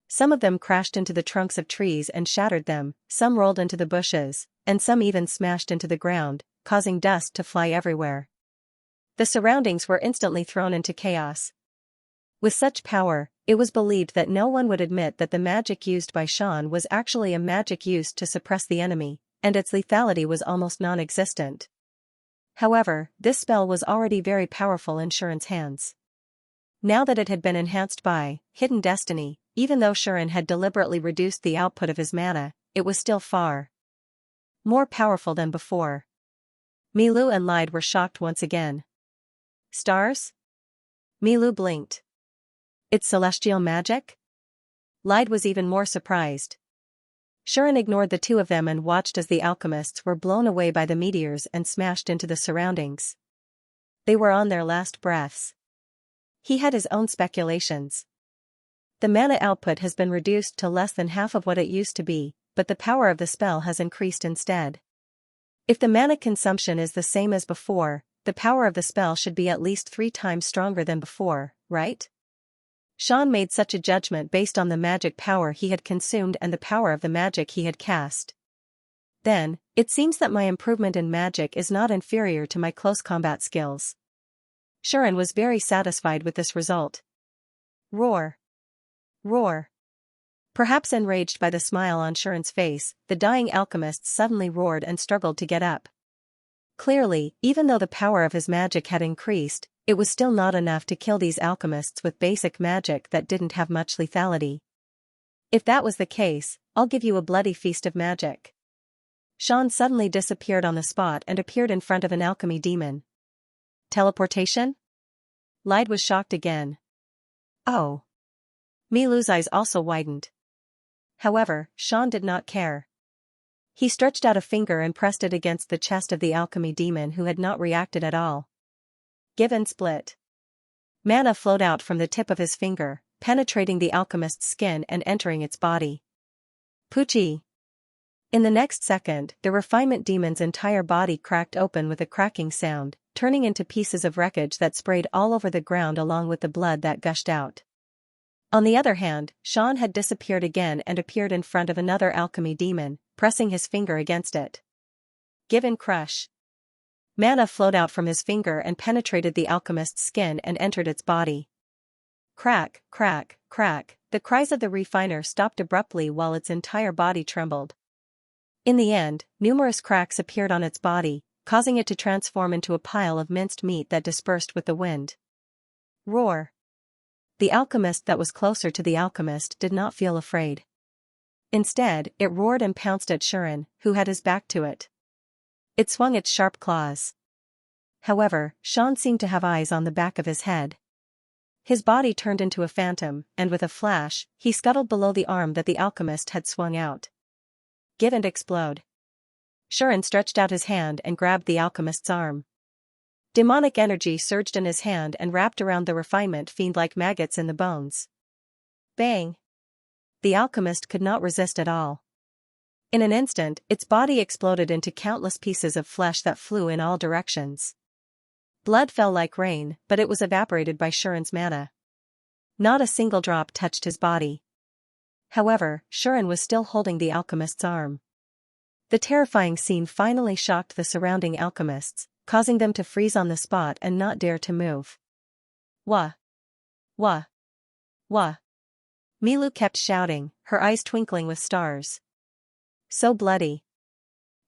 Some of them crashed into the trunks of trees and shattered them, some rolled into the bushes, and some even smashed into the ground, causing dust to fly everywhere. The surroundings were instantly thrown into chaos. With such power, it was believed that no one would admit that the magic used by Xian was actually a magic used to suppress the enemy, and its lethality was almost non-existent. However, this spell was already very powerful in Shuren's hands. Now that it had been enhanced by Hidden Destiny, even though Shuren had deliberately reduced the output of his mana, it was still far more powerful than before. Milu and Lide were shocked once again. Stars? Milu blinked. It's celestial magic? Lide was even more surprised. Shuren ignored the two of them and watched as the alchemists were blown away by the meteors and smashed into the surroundings. They were on their last breaths. He had his own speculations. The mana output has been reduced to less than half of what it used to be, but the power of the spell has increased instead. If the mana consumption is the same as before, the power of the spell should be at least 3 times stronger than before, right? Xian made such a judgment based on the magic power he had consumed and the power of the magic he had cast. Then, it seems that my improvement in magic is not inferior to my close combat skills. Shuren was very satisfied with this result. Roar! Roar! Perhaps enraged by the smile on Shuren's face, the dying alchemists suddenly roared and struggled to get up. Clearly, even though the power of his magic had increased, it was still not enough to kill these alchemists with basic magic that didn't have much lethality. If that was the case, I'll give you a bloody feast of magic. Xian suddenly disappeared on the spot and appeared in front of an alchemy demon. Teleportation? Lide was shocked again. Oh. Milu's eyes also widened. However, Xian did not care. He stretched out a finger and pressed it against the chest of the alchemy demon who had not reacted at all. Give and split. Mana flowed out from the tip of his finger, penetrating the alchemist's skin and entering its body. Poochie! In the next second, the refinement demon's entire body cracked open with a cracking sound, turning into pieces of wreckage that sprayed all over the ground along with the blood that gushed out. On the other hand, Xian had disappeared again and appeared in front of another alchemy demon, pressing his finger against it. Give and crush. Mana flowed out from his finger and penetrated the alchemist's skin and entered its body. Crack, crack, crack, the cries of the refiner stopped abruptly while its entire body trembled. In the end, numerous cracks appeared on its body, causing it to transform into a pile of minced meat that dispersed with the wind. Roar! The alchemist that was closer to the alchemist did not feel afraid. Instead, it roared and pounced at Shuren, who had his back to it. It swung its sharp claws. However, Xian seemed to have eyes on the back of his head. His body turned into a phantom, and with a flash, he scuttled below the arm that the alchemist had swung out. Give and explode. Shuren stretched out his hand and grabbed the alchemist's arm. Demonic energy surged in his hand and wrapped around the refinement fiend like maggots in the bones. Bang! The alchemist could not resist at all. In an instant, its body exploded into countless pieces of flesh that flew in all directions. Blood fell like rain, but it was evaporated by Shuren's mana. Not a single drop touched his body. However, Shuren was still holding the alchemist's arm. The terrifying scene finally shocked the surrounding alchemists, causing them to freeze on the spot and not dare to move. Wah! Wah! Wah! Milu kept shouting, her eyes twinkling with stars. So bloody.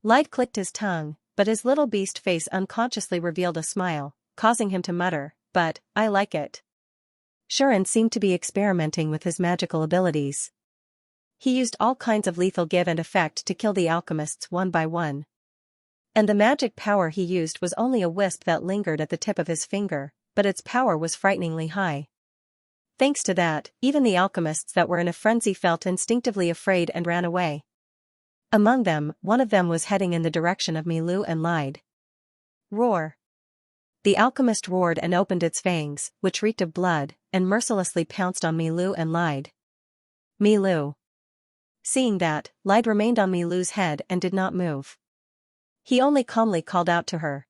Light clicked his tongue, but his little beast face unconsciously revealed a smile, causing him to mutter, "But, I like it." Shuren seemed to be experimenting with his magical abilities. He used all kinds of lethal give and effect to kill the alchemists one by one. And the magic power he used was only a wisp that lingered at the tip of his finger, but its power was frighteningly high. Thanks to that, even the alchemists that were in a frenzy felt instinctively afraid and ran away. Among them, one of them was heading in the direction of Milu and Lide. Roar! The alchemist roared and opened its fangs, which reeked of blood, and mercilessly pounced on Milu and Lide. Milu! Seeing that, light remained on Milu's head and did not move. He only calmly called out to her.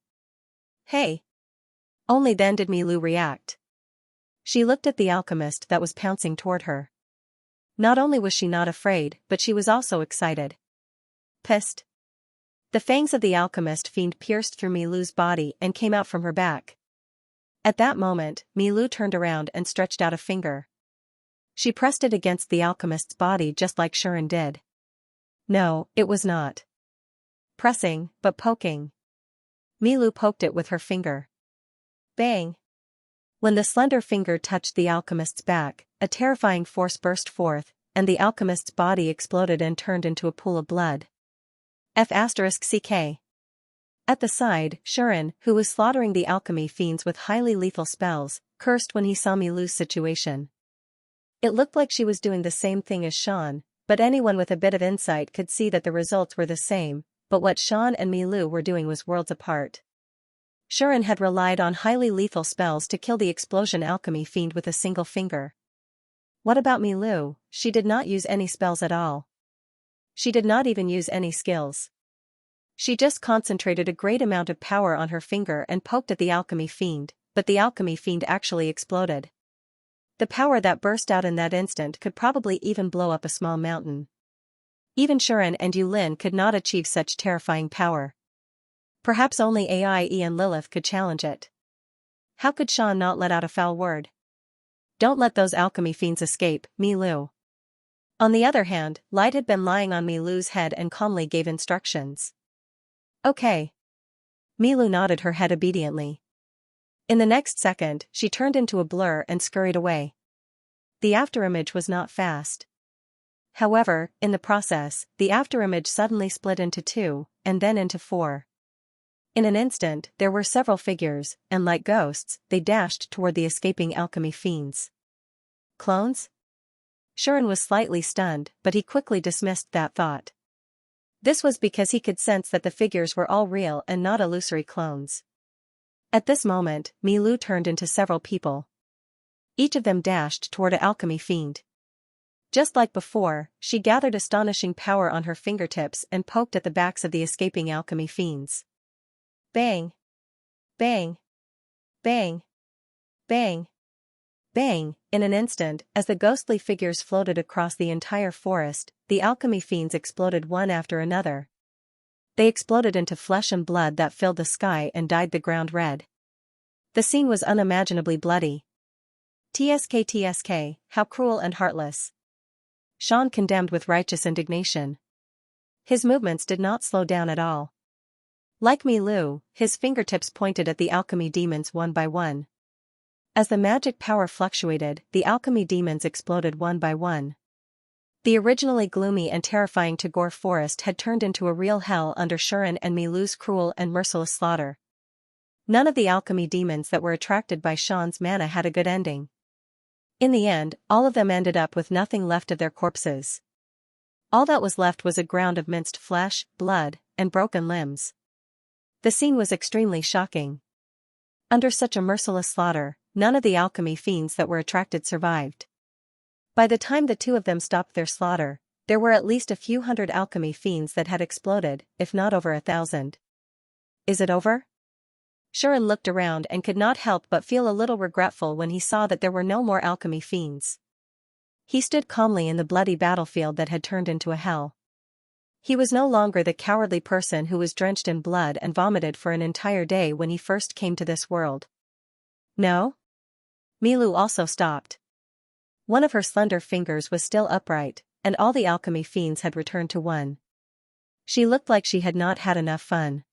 Hey! Only then did Milu react. She looked at the alchemist that was pouncing toward her. Not only was she not afraid, but she was also excited. Pissed. The fangs of the alchemist fiend pierced through Milu's body and came out from her back. At that moment, Milu turned around and stretched out a finger. She pressed it against the alchemist's body just like Xianxia did. No, it was not pressing, but poking. Milu poked it with her finger. Bang! When the slender finger touched the alchemist's back, a terrifying force burst forth, and the alchemist's body exploded and turned into a pool of blood. F***CK. At the side, Xianxia, who was slaughtering the alchemy fiends with highly lethal spells, cursed when he saw Milu's situation. It looked like she was doing the same thing as Xianxia, but anyone with a bit of insight could see that the results were the same, but what Xianxia and Milu were doing was worlds apart. Xianxia had relied on highly lethal spells to kill the explosion alchemy fiend with a single finger. What about Milu? She did not use any spells at all. She did not even use any skills. She just concentrated a great amount of power on her finger and poked at the alchemy fiend, but the alchemy fiend actually exploded. The power that burst out in that instant could probably even blow up a small mountain. Even Xianxia and Yulin could not achieve such terrifying power. Perhaps only Aie and Lilith could challenge it. How could Xianxia not let out a foul word? Don't let those alchemy fiends escape, Milu. On the other hand, Light had been lying on Milu's head and calmly gave instructions. Okay. Milu nodded her head obediently. In the next second, she turned into a blur and scurried away. The afterimage was not fast. However, in the process, the afterimage suddenly split into 2, and then into 4. In an instant, there were several figures, and like ghosts, they dashed toward the escaping alchemy fiends. Clones? Xianxia was slightly stunned, but he quickly dismissed that thought. This was because he could sense that the figures were all real and not illusory clones. At this moment, Milu turned into several people. Each of them dashed toward an alchemy fiend. Just like before, she gathered astonishing power on her fingertips and poked at the backs of the escaping alchemy fiends. Bang! Bang! Bang! Bang! Bang! In an instant, as the ghostly figures floated across the entire forest, the alchemy fiends exploded one after another. They exploded into flesh and blood that filled the sky and dyed the ground red. The scene was unimaginably bloody. TSK, how cruel and heartless. Xianxia condemned with righteous indignation. His movements did not slow down at all. Like Milu, his fingertips pointed at the alchemy demons one by one. As the magic power fluctuated, the alchemy demons exploded one by one. The originally gloomy and terrifying Tagore forest had turned into a real hell under Xianxia and Milu's cruel and merciless slaughter. None of the alchemy demons that were attracted by Xianxia's mana had a good ending. In the end, all of them ended up with nothing left of their corpses. All that was left was a ground of minced flesh, blood, and broken limbs. The scene was extremely shocking. Under such a merciless slaughter, none of the alchemy fiends that were attracted survived. By the time the two of them stopped their slaughter, there were at least a few hundred alchemy fiends that had exploded, if not over 1,000. Is it over? Xianxia looked around and could not help but feel a little regretful when he saw that there were no more alchemy fiends. He stood calmly in the bloody battlefield that had turned into a hell. He was no longer the cowardly person who was drenched in blood and vomited for an entire day when he first came to this world. No? Milu also stopped. One of her slender fingers was still upright, and all the alchemy fiends had returned to one. She looked like she had not had enough fun.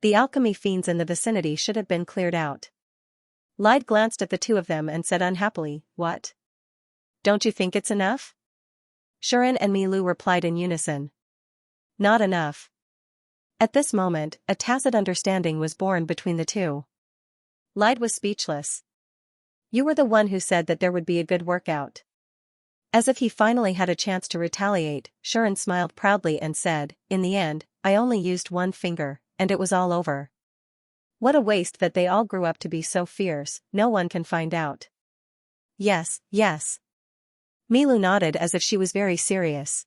The alchemy fiends in the vicinity should have been cleared out. Light glanced at the two of them and said unhappily, "What? Don't you think it's enough?" Xianxia and Milu replied in unison. Not enough. At this moment, a tacit understanding was born between the two. Light was speechless. You were the one who said that there would be a good workout. As if he finally had a chance to retaliate, Xianxia smiled proudly and said, in the end, I only used one finger, and it was all over. What a waste that they all grew up to be so fierce, no one can find out. Yes, yes. Milu nodded as if she was very serious.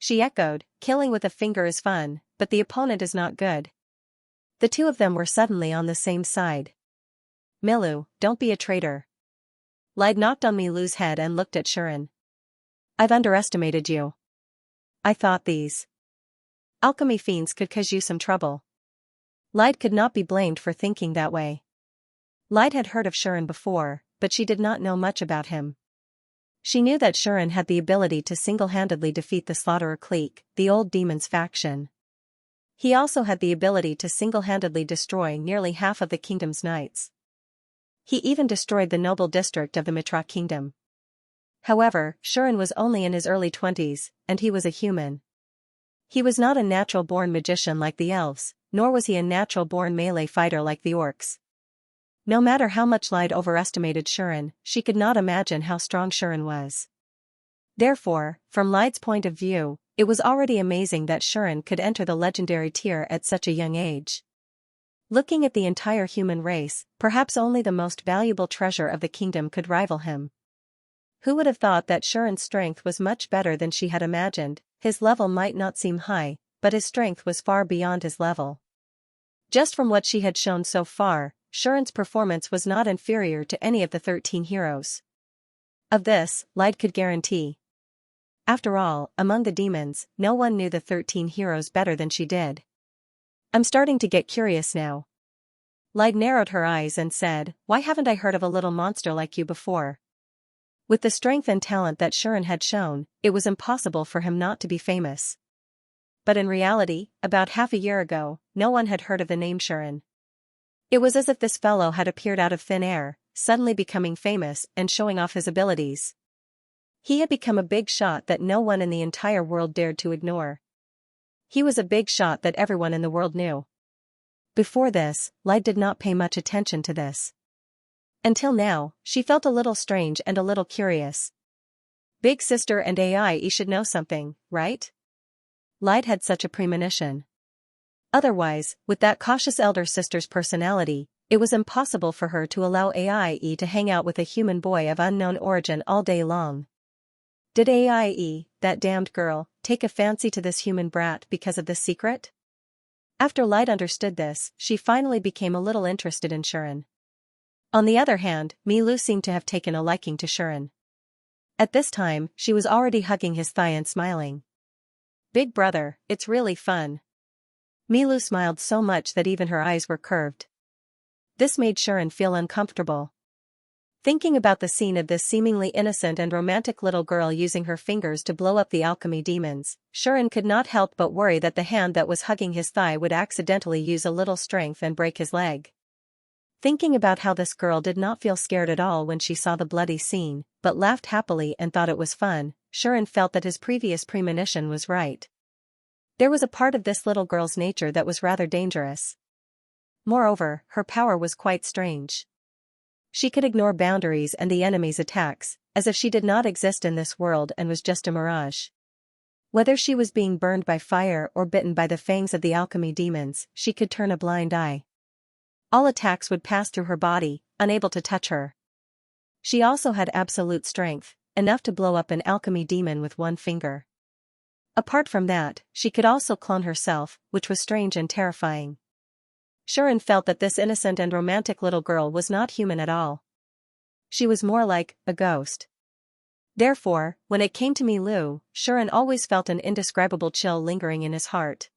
She echoed, killing with a finger is fun, but the opponent is not good. The two of them were suddenly on the same side. Milu, don't be a traitor. Lide knocked on Milu's head and looked at Shuren. I've underestimated you. I thought these alchemy fiends could cause you some trouble. Lide could not be blamed for thinking that way. Lide had heard of Shuren before, but she did not know much about him. She knew that Shuren had the ability to single-handedly defeat the Slaughterer clique, the old demon's faction. He also had the ability to single-handedly destroy nearly half of the kingdom's knights. He even destroyed the noble district of the Mitra kingdom. However, Shuren was only in his early 20s, and he was a human. He was not a natural-born magician like the elves, nor was he a natural-born melee fighter like the orcs. No matter how much Lide overestimated Shuren, she could not imagine how strong Shuren was. Therefore, from Lide's point of view, it was already amazing that Shuren could enter the legendary tier at such a young age. Looking at the entire human race, perhaps only the most valuable treasure of the kingdom could rival him. Who would have thought that Shuren's strength was much better than she had imagined? His level might not seem high, but his strength was far beyond his level. Just from what she had shown so far, Shuren's performance was not inferior to any of the 13 heroes. Of this, Lide could guarantee. After all, among the demons, no one knew the 13 heroes better than she did. I'm starting to get curious now. Lide narrowed her eyes and said, why haven't I heard of a little monster like you before? With the strength and talent that Shuren had shown, it was impossible for him not to be famous. But in reality, about half a year ago, no one had heard of the name Shuren. It was as if this fellow had appeared out of thin air, suddenly becoming famous and showing off his abilities. He had become a big shot that no one in the entire world dared to ignore. He was a big shot that everyone in the world knew. Before this, Lide did not pay much attention to this. Until now, she felt a little strange and a little curious. Big Sister and AIE should know something, right? Lide had such a premonition. Otherwise, with that cautious elder sister's personality, it was impossible for her to allow AIE to hang out with a human boy of unknown origin all day long. Did AIE, that damned girl, take a fancy to this human brat because of this secret? After Lide understood this, she finally became a little interested in Shuren. On the other hand, Milu seemed to have taken a liking to Shuren. At this time, she was already hugging his thigh and smiling. Big brother, it's really fun. Milu smiled so much that even her eyes were curved. This made Shuren feel uncomfortable. Thinking about the scene of this seemingly innocent and romantic little girl using her fingers to blow up the alchemy demons, Shuren could not help but worry that the hand that was hugging his thigh would accidentally use a little strength and break his leg. Thinking about how this girl did not feel scared at all when she saw the bloody scene, but laughed happily and thought it was fun, Shuren felt that his previous premonition was right. There was a part of this little girl's nature that was rather dangerous. Moreover, her power was quite strange. She could ignore boundaries and the enemy's attacks, as if she did not exist in this world and was just a mirage. Whether she was being burned by fire or bitten by the fangs of the alchemy demons, she could turn a blind eye. All attacks would pass through her body, unable to touch her. She also had absolute strength, enough to blow up an alchemy demon with one finger. Apart from that, she could also clone herself, which was strange and terrifying. Shuren felt that this innocent and romantic little girl was not human at all. She was more like a ghost. Therefore, when it came to Milu, Shuren always felt an indescribable chill lingering in his heart.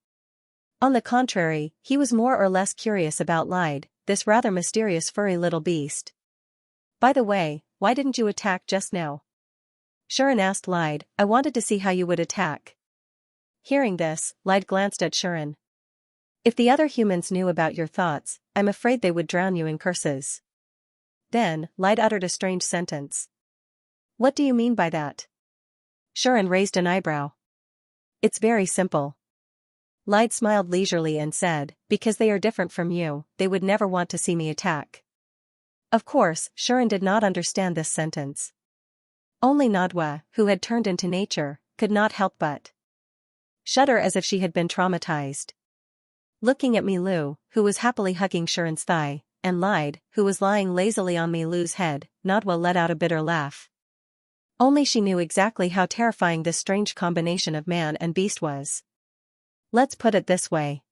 On the contrary, he was more or less curious about Lide, this rather mysterious furry little beast. By the way, why didn't you attack just now? Shuren asked Lide. I wanted to see how you would attack. Hearing this, Lide glanced at Shuren. If the other humans knew about your thoughts, I'm afraid they would drown you in curses. Then, Lide uttered a strange sentence. What do you mean by that? Shuren raised an eyebrow. It's very simple. Lide smiled leisurely and said, because they are different from you, they would never want to see me attack. Of course, Shuren did not understand this sentence. Only Nadwa, who had turned into nature, could not help but shudder as if she had been traumatized. Looking at Milu, who was happily hugging Shuren's thigh, and Lide, who was lying lazily on Milu's head, Nadwa let out a bitter laugh. Only she knew exactly how terrifying this strange combination of man and beast was. Let's put it this way.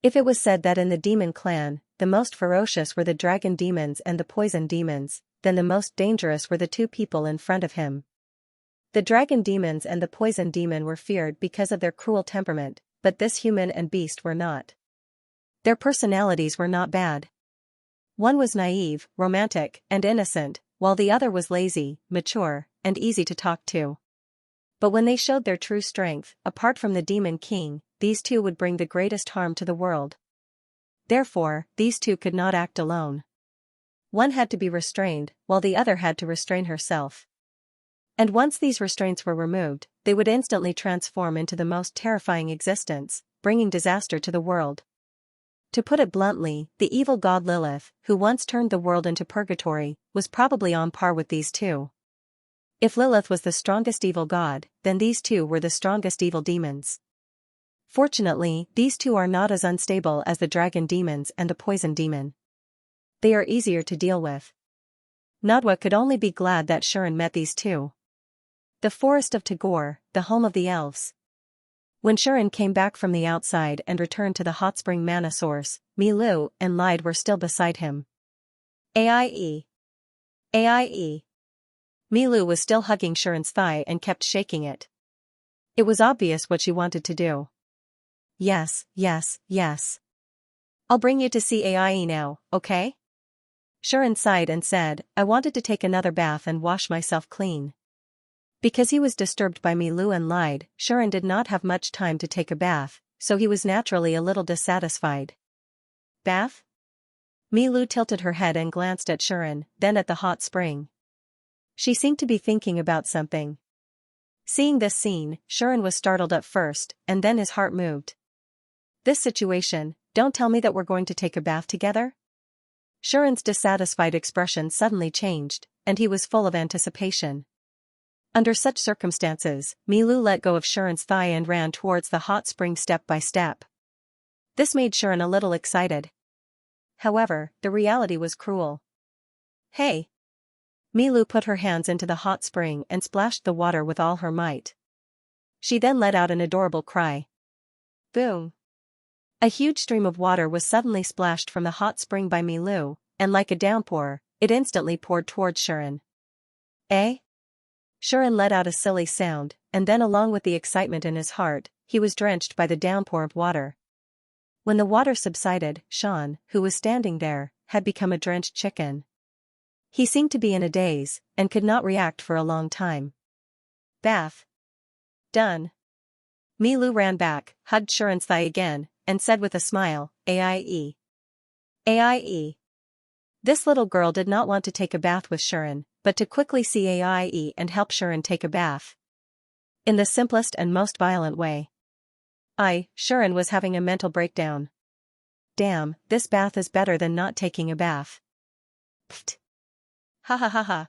If it was said that in the demon clan, the most ferocious were the dragon demons and the poison demons, then the most dangerous were the two people in front of him. The dragon demons and the poison demon were feared because of their cruel temperament, but this human and beast were not. Their personalities were not bad. One was naive, romantic, and innocent, while the other was lazy, mature, and easy to talk to. But when they showed their true strength, apart from the demon king, these two would bring the greatest harm to the world. Therefore, these two could not act alone. One had to be restrained, while the other had to restrain herself. And once these restraints were removed, they would instantly transform into the most terrifying existence, bringing disaster to the world. To put it bluntly, the evil god Lilith, who once turned the world into purgatory, was probably on par with these two. If Lilith was the strongest evil god, then these two were the strongest evil demons. Fortunately, these two are not as unstable as the dragon demons and the poison demon. They are easier to deal with. Nadwa could only be glad that Shuren met these two. The forest of Tagore, the home of the elves. When Shuren came back from the outside and returned to the hot spring mana source, Milu and Lide were still beside him. Aie. Aie. Milu was still hugging Shuren's thigh and kept shaking it. It was obvious what she wanted to do. Yes, yes, yes. I'll bring you to see Aie now, okay? Shuren sighed and said, I wanted to take another bath and wash myself clean. Because he was disturbed by Milu and Lide, Shuren did not have much time to take a bath, so he was naturally a little dissatisfied. Bath? Milu tilted her head and glanced at Shuren, then at the hot spring. She seemed to be thinking about something. Seeing this scene, Shuren was startled at first, and then his heart moved. This situation, don't tell me that we're going to take a bath together? Shuren's dissatisfied expression suddenly changed, and he was full of anticipation. Under such circumstances, Milu let go of Shuren's thigh and ran towards the hot spring step by step. This made Shuren a little excited. However, the reality was cruel. Hey! Milu put her hands into the hot spring and splashed the water with all her might. She then let out an adorable cry. Boom! A huge stream of water was suddenly splashed from the hot spring by Milu, and like a downpour, it instantly poured towards Shuren. Eh? Shuren let out a silly sound, and then along with the excitement in his heart, he was drenched by the downpour of water. When the water subsided, Shan, who was standing there, had become a drenched chicken. He seemed to be in a daze, and could not react for a long time. Bath. Done. Milu ran back, hugged Shuren's thigh again, and said with a smile, Aie. Aie. This little girl did not want to take a bath with Shuren, but to quickly see Aie and help Shuren take a bath. In the simplest and most violent way. Shuren was having a mental breakdown. Damn, this bath is better than not taking a bath. Pfft. Ha ha ha ha.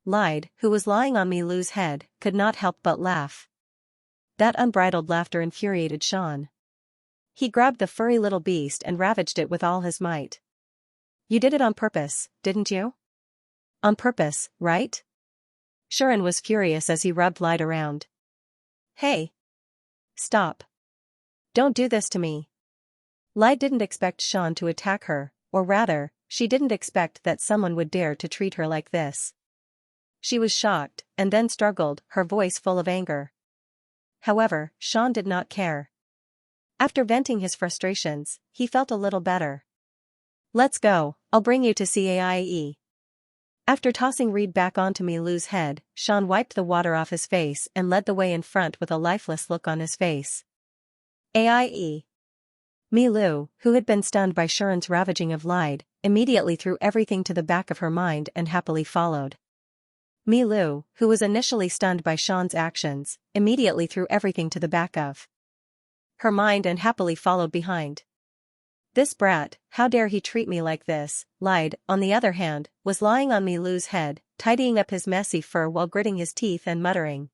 Lide, who was lying on Milu's head, could not help but laugh. That unbridled laughter infuriated Shan. He grabbed the furry little beast and ravaged it with all his might. You did it on purpose, didn't you? On purpose, right? Shuren was furious as he rubbed Lide around. Hey! Stop. Don't do this to me. Lide didn't expect Shan to attack her, or rather, she didn't expect that someone would dare to treat her like this. She was shocked, and then struggled, her voice full of anger. However, Shan did not care. After venting his frustrations, he felt a little better. Let's go, I'll bring you to see Aie. After tossing Reed back onto Milu's head, Shan wiped the water off his face and led the way in front with a lifeless look on his face. Aie. Milu, who had been stunned by Shuren's ravaging of Lide, immediately threw everything to the back of her mind and happily followed. Milu, who was initially stunned by Shan's actions, immediately threw everything to the back of her mind and happily followed behind. This brat, how dare he treat me like this? Lide, on the other hand, was lying on Milu's head, tidying up his messy fur while gritting his teeth and muttering.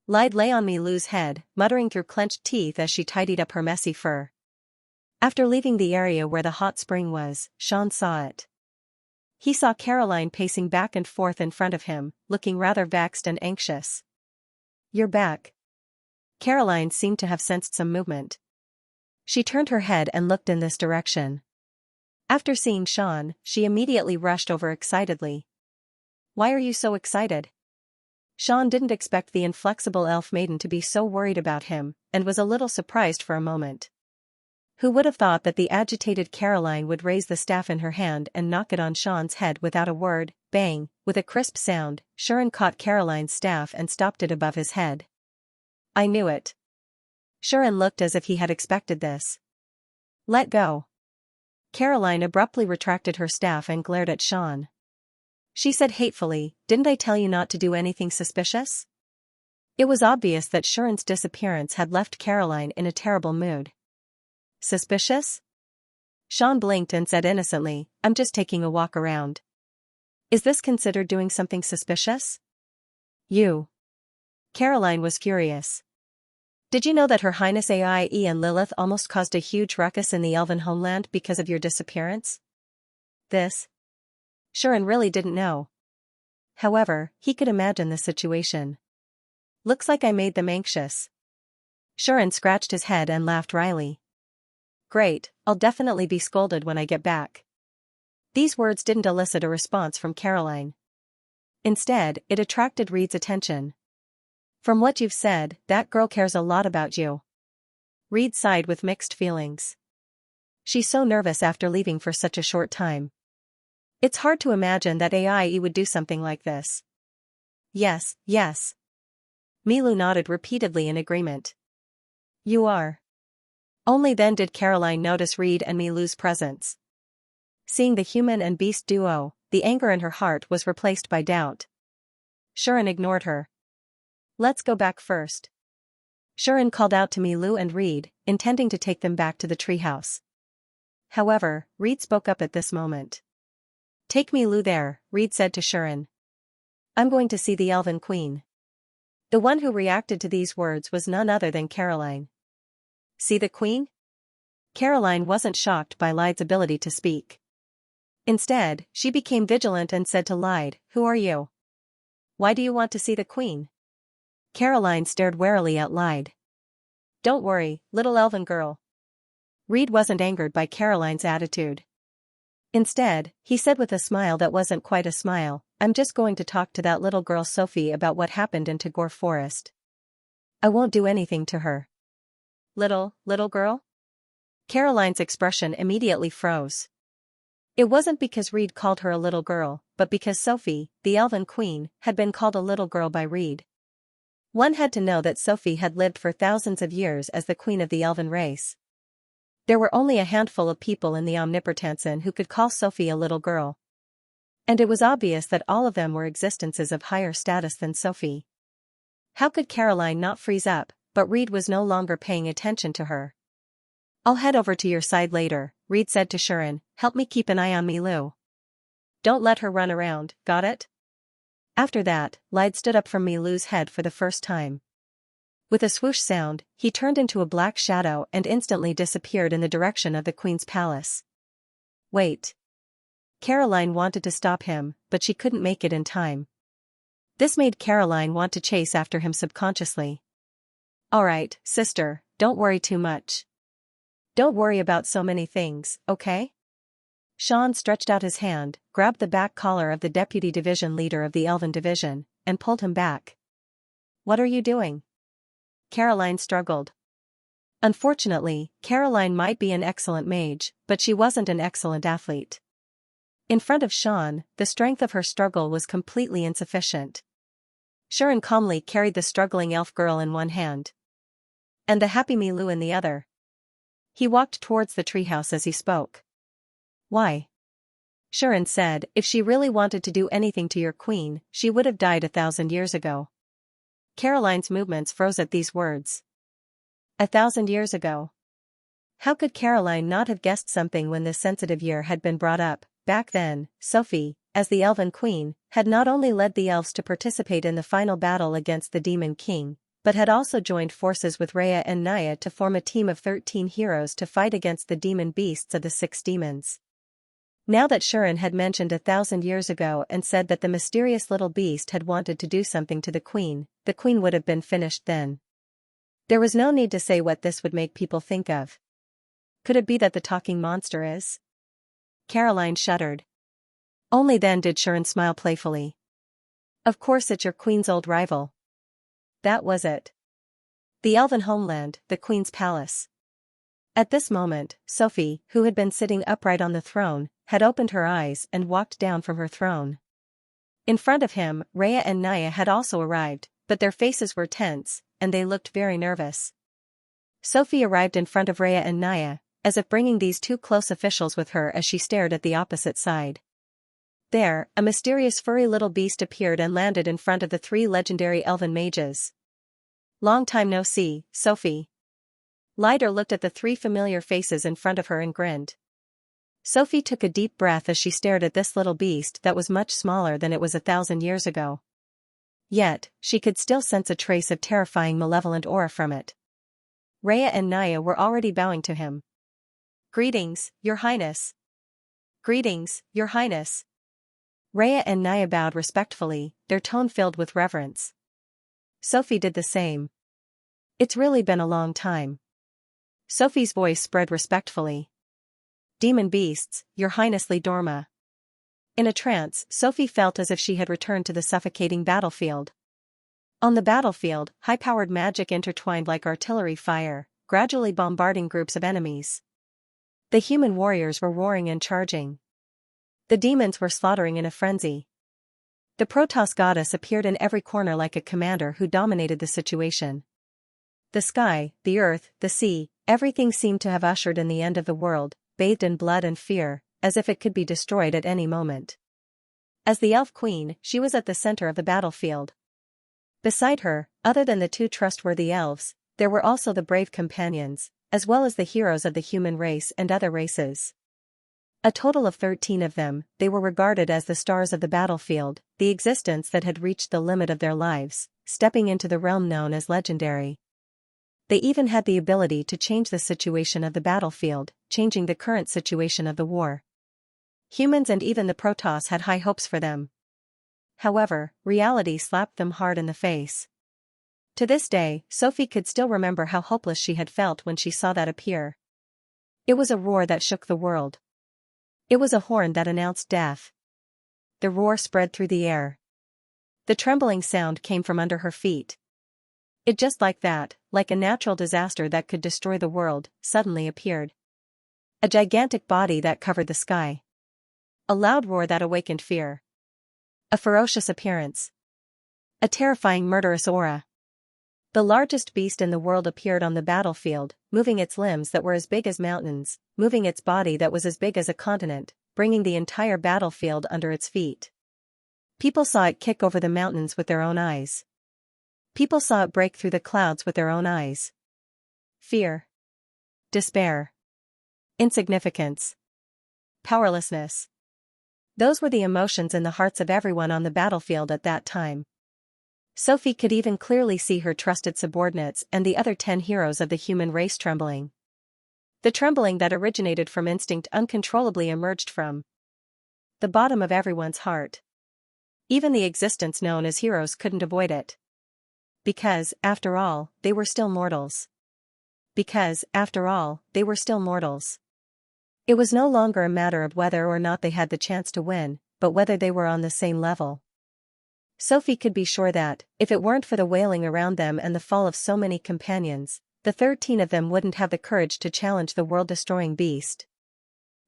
Lide lay on Milu's head, muttering through clenched teeth as she tidied up her messy fur. After leaving the area where the hot spring was, Shan saw it. he saw Caroline pacing back and forth in front of him, looking rather vexed and anxious. "You're back." Caroline seemed to have sensed some movement. She turned her head and looked in this direction. After seeing Sean, she immediately rushed over excitedly. "Why are you so excited?" Sean didn't expect the inflexible elf maiden to be so worried about him, and was a little surprised for a moment. Who would have thought that the agitated Caroline would raise the staff in her hand and knock it on Sean's head without a word? Bang, with a crisp sound, Shuren caught Caroline's staff and stopped it above his head. "I knew it." Shuren looked as if he had expected this. "Let go." Caroline abruptly retracted her staff and glared at Sean. She said hatefully, "Didn't I tell you not to do anything suspicious?" It was obvious that Shuren's disappearance had left Caroline in a terrible mood. "Suspicious?" Sean blinked and said innocently, "I'm just taking a walk around." "Is this considered doing something suspicious?" "You." Caroline was furious. "Did you know that Her Highness Aie and Lilith almost caused a huge ruckus in the elven homeland because of your disappearance?" This? Shuren really didn't know. However, he could imagine the situation. "Looks like I made them anxious." Shuren scratched his head and laughed wryly. "Great, I'll definitely be scolded when I get back." These words didn't elicit a response from Caroline. Instead, it attracted Reed's attention. "From what you've said, that girl cares a lot about you." Reed sighed with mixed feelings. "She's so nervous after leaving for such a short time. It's hard to imagine that Aie would do something like this." "Yes, yes." Milu nodded repeatedly in agreement. "You are." Only then did Caroline notice Reed and Milu's presence. Seeing the human and beast duo, the anger in her heart was replaced by doubt. Shuren ignored her. "Let's go back first." Shuren called out to Milu and Reed, intending to take them back to the treehouse. However, Reed spoke up at this moment. "Take Milu there," Reed said to Shuren. "I'm going to see the Elven Queen." The one who reacted to these words was none other than Caroline. "See the Queen?" Caroline wasn't shocked by Lyde's ability to speak. Instead, she became vigilant and said to Lyde, "Who are you? Why do you want to see the Queen?" Caroline stared warily at Lyde. "Don't worry, little elven girl." Reed wasn't angered by Caroline's attitude. Instead, he said with a smile that wasn't quite a smile, "I'm just going to talk to that little girl Sophie about what happened in Tagore Forest. I won't do anything to her." Little girl?" Caroline's expression immediately froze. It wasn't because Reed called her a little girl, but because Sophie, the Elven Queen, had been called a little girl by Reed. One had to know that Sophie had lived for thousands of years as the queen of the elven race. There were only a handful of people in the Omnipotensen who could call Sophie a little girl. And it was obvious that all of them were existences of higher status than Sophie. How could Caroline not freeze up, but Reed was no longer paying attention to her. "I'll head over to your side later," Reed said to Shuren, "help me keep an eye on Milu. Don't let her run around, got it?" After that, Lyde stood up from Milu's head for the first time. With a swoosh sound, he turned into a black shadow and instantly disappeared in the direction of the Queen's palace. "Wait." Caroline wanted to stop him, but she couldn't make it in time. This made Caroline want to chase after him subconsciously. "All right, sister, don't worry too much. Don't worry about so many things, okay?" Sean stretched out his hand, grabbed the back collar of the deputy division leader of the Elven division, and pulled him back. "What are you doing?" Caroline struggled. Unfortunately, Caroline might be an excellent mage, but she wasn't an excellent athlete. In front of Sean, the strength of her struggle was completely insufficient. Shuren calmly carried the struggling elf girl in one hand, and the happy Milu in the other. He walked towards the treehouse as he spoke. "Why?" Shuren said, "If she really wanted to do anything to your queen, she would have died 1,000 years ago." Caroline's movements froze at these words. 1,000 years ago. How could Caroline not have guessed something when this sensitive year had been brought up? Back then, Sophie, as the Elven Queen, had not only led the elves to participate in the final battle against the Demon King, but had also joined forces with Rhea and Naya to form a team of 13 heroes to fight against the demon beasts of the 6 demons. Now that Shuren had mentioned 1,000 years ago and said that the mysterious little beast had wanted to do something to the queen would have been finished then. There was no need to say what this would make people think of. Could it be that the talking monster is? Caroline shuddered. Only then did Shuren smile playfully. Of course it's your queen's old rival. That was it. The elven homeland, the queen's palace. At this moment, Sophie, who had been sitting upright on the throne, had opened her eyes and walked down from her throne. In front of him, Rhea and Naya had also arrived, but their faces were tense, and they looked very nervous. Sophie arrived in front of Rhea and Naya, as if bringing these two close officials with her as she stared at the opposite side. There, a mysterious furry little beast appeared and landed in front of the three legendary elven mages. Long time no see, Sophie. Lighter looked at the three familiar faces in front of her and grinned. Sophie took a deep breath as she stared at this little beast that was much smaller than it was 1,000 years ago. Yet, she could still sense a trace of terrifying malevolent aura from it. Rhea and Naya were already bowing to him. Greetings, Your Highness. Greetings, Your Highness. Rhea and Naya bowed respectfully, their tone filled with reverence. Sophie did the same. It's really been a long time. Sophie's voice spread respectfully. Demon beasts, Your Highnessly Dorma. In a trance, Sophie felt as if she had returned to the suffocating battlefield. On the battlefield, high-powered magic intertwined like artillery fire, gradually bombarding groups of enemies. The human warriors were roaring and charging. The demons were slaughtering in a frenzy. The Protoss goddess appeared in every corner like a commander who dominated the situation. The sky, the earth, the sea, everything seemed to have ushered in the end of the world, bathed in blood and fear, as if it could be destroyed at any moment. As the elf queen, she was at the center of the battlefield. Beside her, other than the two trustworthy elves, there were also the brave companions, as well as the heroes of the human race and other races. A total of 13 of them, they were regarded as the stars of the battlefield, the existence that had reached the limit of their lives, stepping into the realm known as legendary. They even had the ability to change the situation of the battlefield, changing the current situation of the war. Humans and even the Protoss had high hopes for them. However, reality slapped them hard in the face. To this day, Sophie could still remember how hopeless she had felt when she saw that appear. It was a roar that shook the world. It was a horn that announced death. The roar spread through the air. The trembling sound came from under her feet. It just like that, like a natural disaster that could destroy the world, suddenly appeared. A gigantic body that covered the sky. A loud roar that awakened fear. A ferocious appearance. A terrifying murderous aura. The largest beast in the world appeared on the battlefield, moving its limbs that were as big as mountains, moving its body that was as big as a continent, bringing the entire battlefield under its feet. People saw it kick over the mountains with their own eyes. People saw it break through the clouds with their own eyes. Fear. Despair. Insignificance. Powerlessness. Those were the emotions in the hearts of everyone on the battlefield at that time. Sophie could even clearly see her trusted subordinates and the other 10 heroes of the human race trembling. The trembling that originated from instinct uncontrollably emerged from the bottom of everyone's heart. Even the existence known as heroes couldn't avoid it. Because, after all, they were still mortals. Because, after all, they were still mortals. It was no longer a matter of whether or not they had the chance to win, but whether they were on the same level. Sophie could be sure that, if it weren't for the wailing around them and the fall of so many companions, the 13 of them wouldn't have the courage to challenge the world-destroying beast.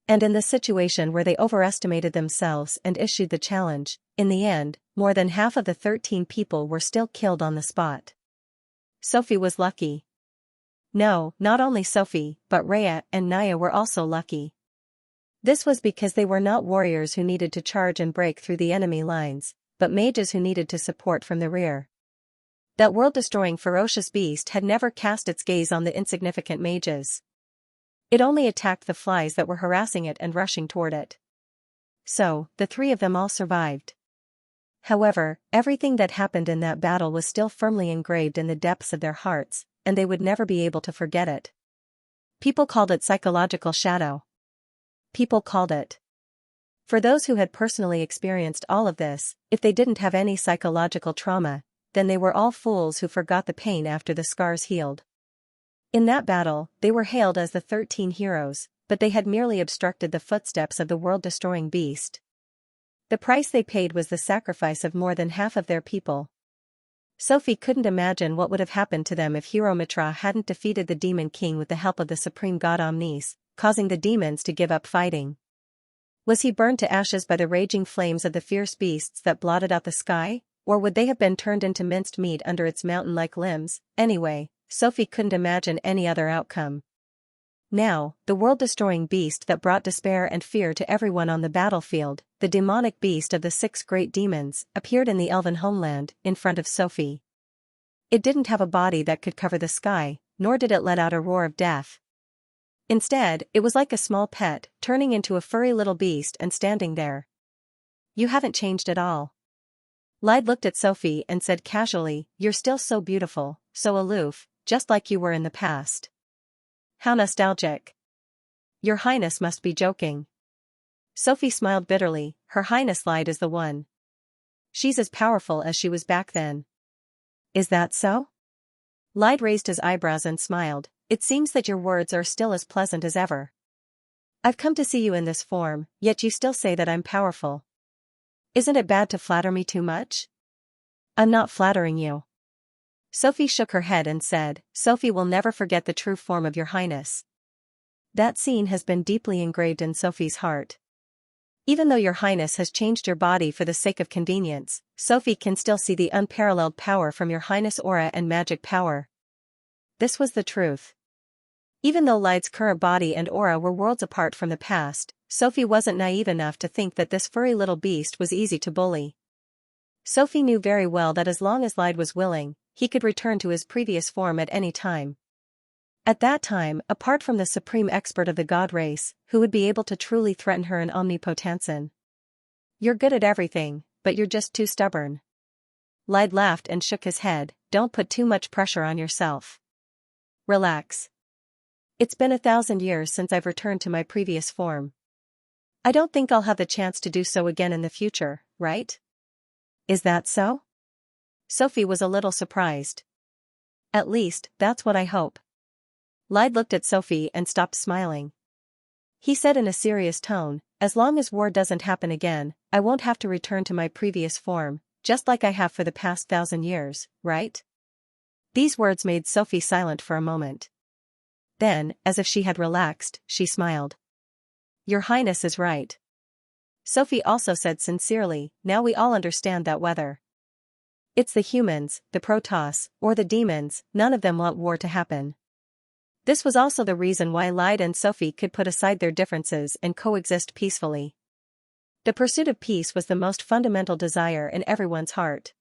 And in the situation where they overestimated themselves and issued the challenge, in the end, more than half of the 13 people were still killed on the spot. Sophie was lucky. No, not only Sophie, but Rhea and Naya were also lucky. This was because they were not warriors who needed to charge and break through the enemy lines, but mages who needed to support from the rear. That world-destroying ferocious beast had never cast its gaze on the insignificant mages. It only attacked the flies that were harassing it and rushing toward it. So, the 3 of them all survived. However, everything that happened in that battle was still firmly engraved in the depths of their hearts, and they would never be able to forget it. People called it psychological shadow. People called it For those who had personally experienced all of this, if they didn't have any psychological trauma, then they were all fools who forgot the pain after the scars healed. In that battle, they were hailed as the 13 heroes, but they had merely obstructed the footsteps of the world-destroying beast. The price they paid was the sacrifice of more than half of their people. Sophie couldn't imagine what would have happened to them if Hero Mitra hadn't defeated the Demon King with the help of the Supreme God Omnis, causing the demons to give up fighting. Was he burned to ashes by the raging flames of the fierce beasts that blotted out the sky, or would they have been turned into minced meat under its mountain-like limbs? Anyway, Sophie couldn't imagine any other outcome. Now, the world-destroying beast that brought despair and fear to everyone on the battlefield, the demonic beast of the 6 great demons, appeared in the elven homeland, in front of Sophie. It didn't have a body that could cover the sky, nor did it let out a roar of death. Instead, it was like a small pet, turning into a furry little beast and standing there. "You haven't changed at all." Lyde looked at Sophie and said casually, "You're still so beautiful, so aloof, just like you were in the past." "How nostalgic. Your Highness must be joking." Sophie smiled bitterly. "Her Highness Lyde is the one. She's as powerful as she was back then." "Is that so?" Lyde raised his eyebrows and smiled. "It seems that your words are still as pleasant as ever. I've come to see you in this form, yet you still say that I'm powerful. Isn't it bad to flatter me too much?" "I'm not flattering you." Sophie shook her head and said, "Sophie will never forget the true form of your Highness." That scene has been deeply engraved in Sophie's heart. Even though your Highness has changed your body for the sake of convenience, Sophie can still see the unparalleled power from your Highness' aura and magic power. This was the truth. Even though Lyde's current body and aura were worlds apart from the past, Sophie wasn't naive enough to think that this furry little beast was easy to bully. Sophie knew very well that as long as Lyde was willing, he could return to his previous form at any time. At that time, apart from the supreme expert of the god race, who would be able to truly threaten her in omnipotensin. "You're good at everything, but you're just too stubborn." Lyde laughed and shook his head. "Don't put too much pressure on yourself. Relax. It's been 1,000 years since I've returned to my previous form. I don't think I'll have the chance to do so again in the future, right?" "Is that so?" Sophie was a little surprised. "At least, that's what I hope." Lyde looked at Sophie and stopped smiling. He said in a serious tone, "As long as war doesn't happen again, I won't have to return to my previous form, just like I have for the past 1,000 years, right?" These words made Sophie silent for a moment. Then, as if she had relaxed, she smiled. "Your Highness is right." Sophie also said sincerely, "Now we all understand that whether it's the humans, the Protoss, or the demons, none of them want war to happen." This was also the reason why Lyde and Sophie could put aside their differences and coexist peacefully. The pursuit of peace was the most fundamental desire in everyone's heart.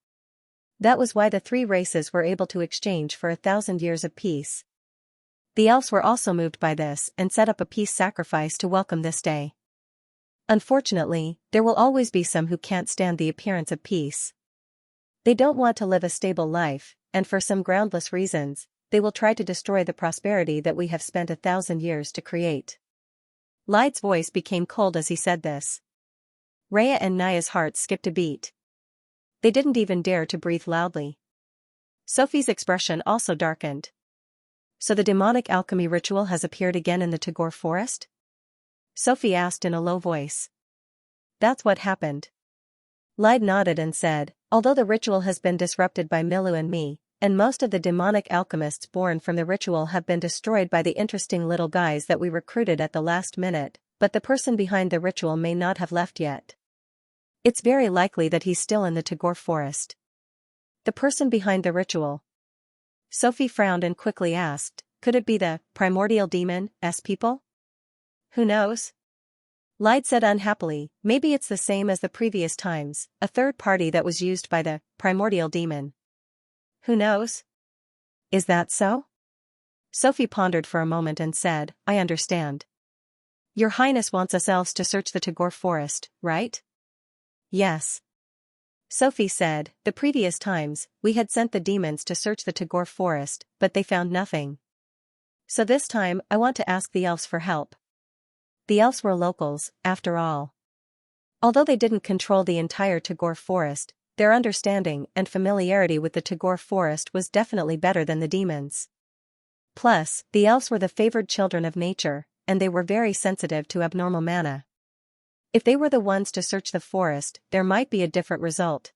That was why the 3 races were able to exchange for 1,000 years of peace. The elves were also moved by this and set up a peace sacrifice to welcome this day. Unfortunately, there will always be some who can't stand the appearance of peace. They don't want to live a stable life, and for some groundless reasons, they will try to destroy the prosperity that we have spent 1,000 years to create. Lyde's voice became cold as he said this. Rhea and Naya's hearts skipped a beat. They didn't even dare to breathe loudly. Sophie's expression also darkened. "So the demonic alchemy ritual has appeared again in the Tagore forest?" Sophie asked in a low voice. "That's what happened." Lyde nodded and said, "Although the ritual has been disrupted by Milu and me, and most of the demonic alchemists born from the ritual have been destroyed by the interesting little guys that we recruited at the last minute, but the person behind the ritual may not have left yet. It's very likely that he's still in the Tagore forest." "The person behind the ritual?" Sophie frowned and quickly asked, "Could it be the primordial demon's people?" "Who knows?" Lyde said unhappily, "Maybe it's the same as the previous times, a third party that was used by the primordial demon." "Who knows?" "Is that so?" Sophie pondered for a moment and said, "I understand. Your Highness wants us elves to search the Tagore forest, right?" "Yes." Sophie said, "The previous times, we had sent the demons to search the Tagore forest, but they found nothing. So this time, I want to ask the elves for help." The elves were locals, after all. Although they didn't control the entire Tagore forest, their understanding and familiarity with the Tagore forest was definitely better than the demons. Plus, the elves were the favored children of nature, and they were very sensitive to abnormal mana. If they were the ones to search the forest, there might be a different result.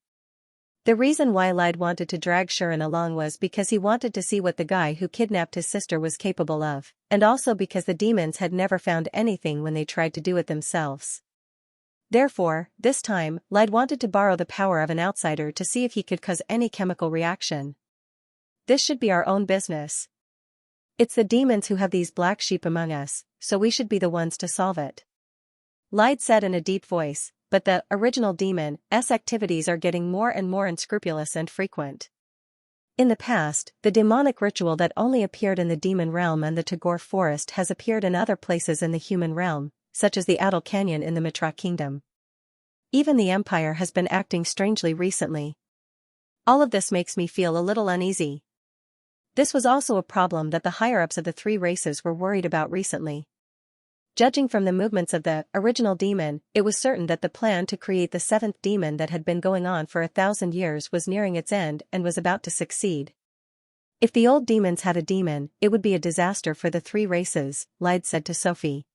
The reason why Lyde wanted to drag Shuren along was because he wanted to see what the guy who kidnapped his sister was capable of, and also because the demons had never found anything when they tried to do it themselves. Therefore, this time, Lyde wanted to borrow the power of an outsider to see if he could cause any chemical reaction. This should be our own business. It's the demons who have these black sheep among us, so we should be the ones to solve it. Lyde said in a deep voice, but the original demon's activities are getting more and more unscrupulous and frequent. In the past, the demonic ritual that only appeared in the demon realm and the Tagore forest has appeared in other places in the human realm, such as the Adel Canyon in the Mitra kingdom. Even the Empire has been acting strangely recently. All of this makes me feel a little uneasy. This was also a problem that the higher-ups of the three races were worried about recently. Judging from the movements of the original demon, it was certain that the plan to create the seventh demon that had been going on for 1,000 years was nearing its end and was about to succeed. If the old demons had a demon, it would be a disaster for the three races, Lyde said to Sophie.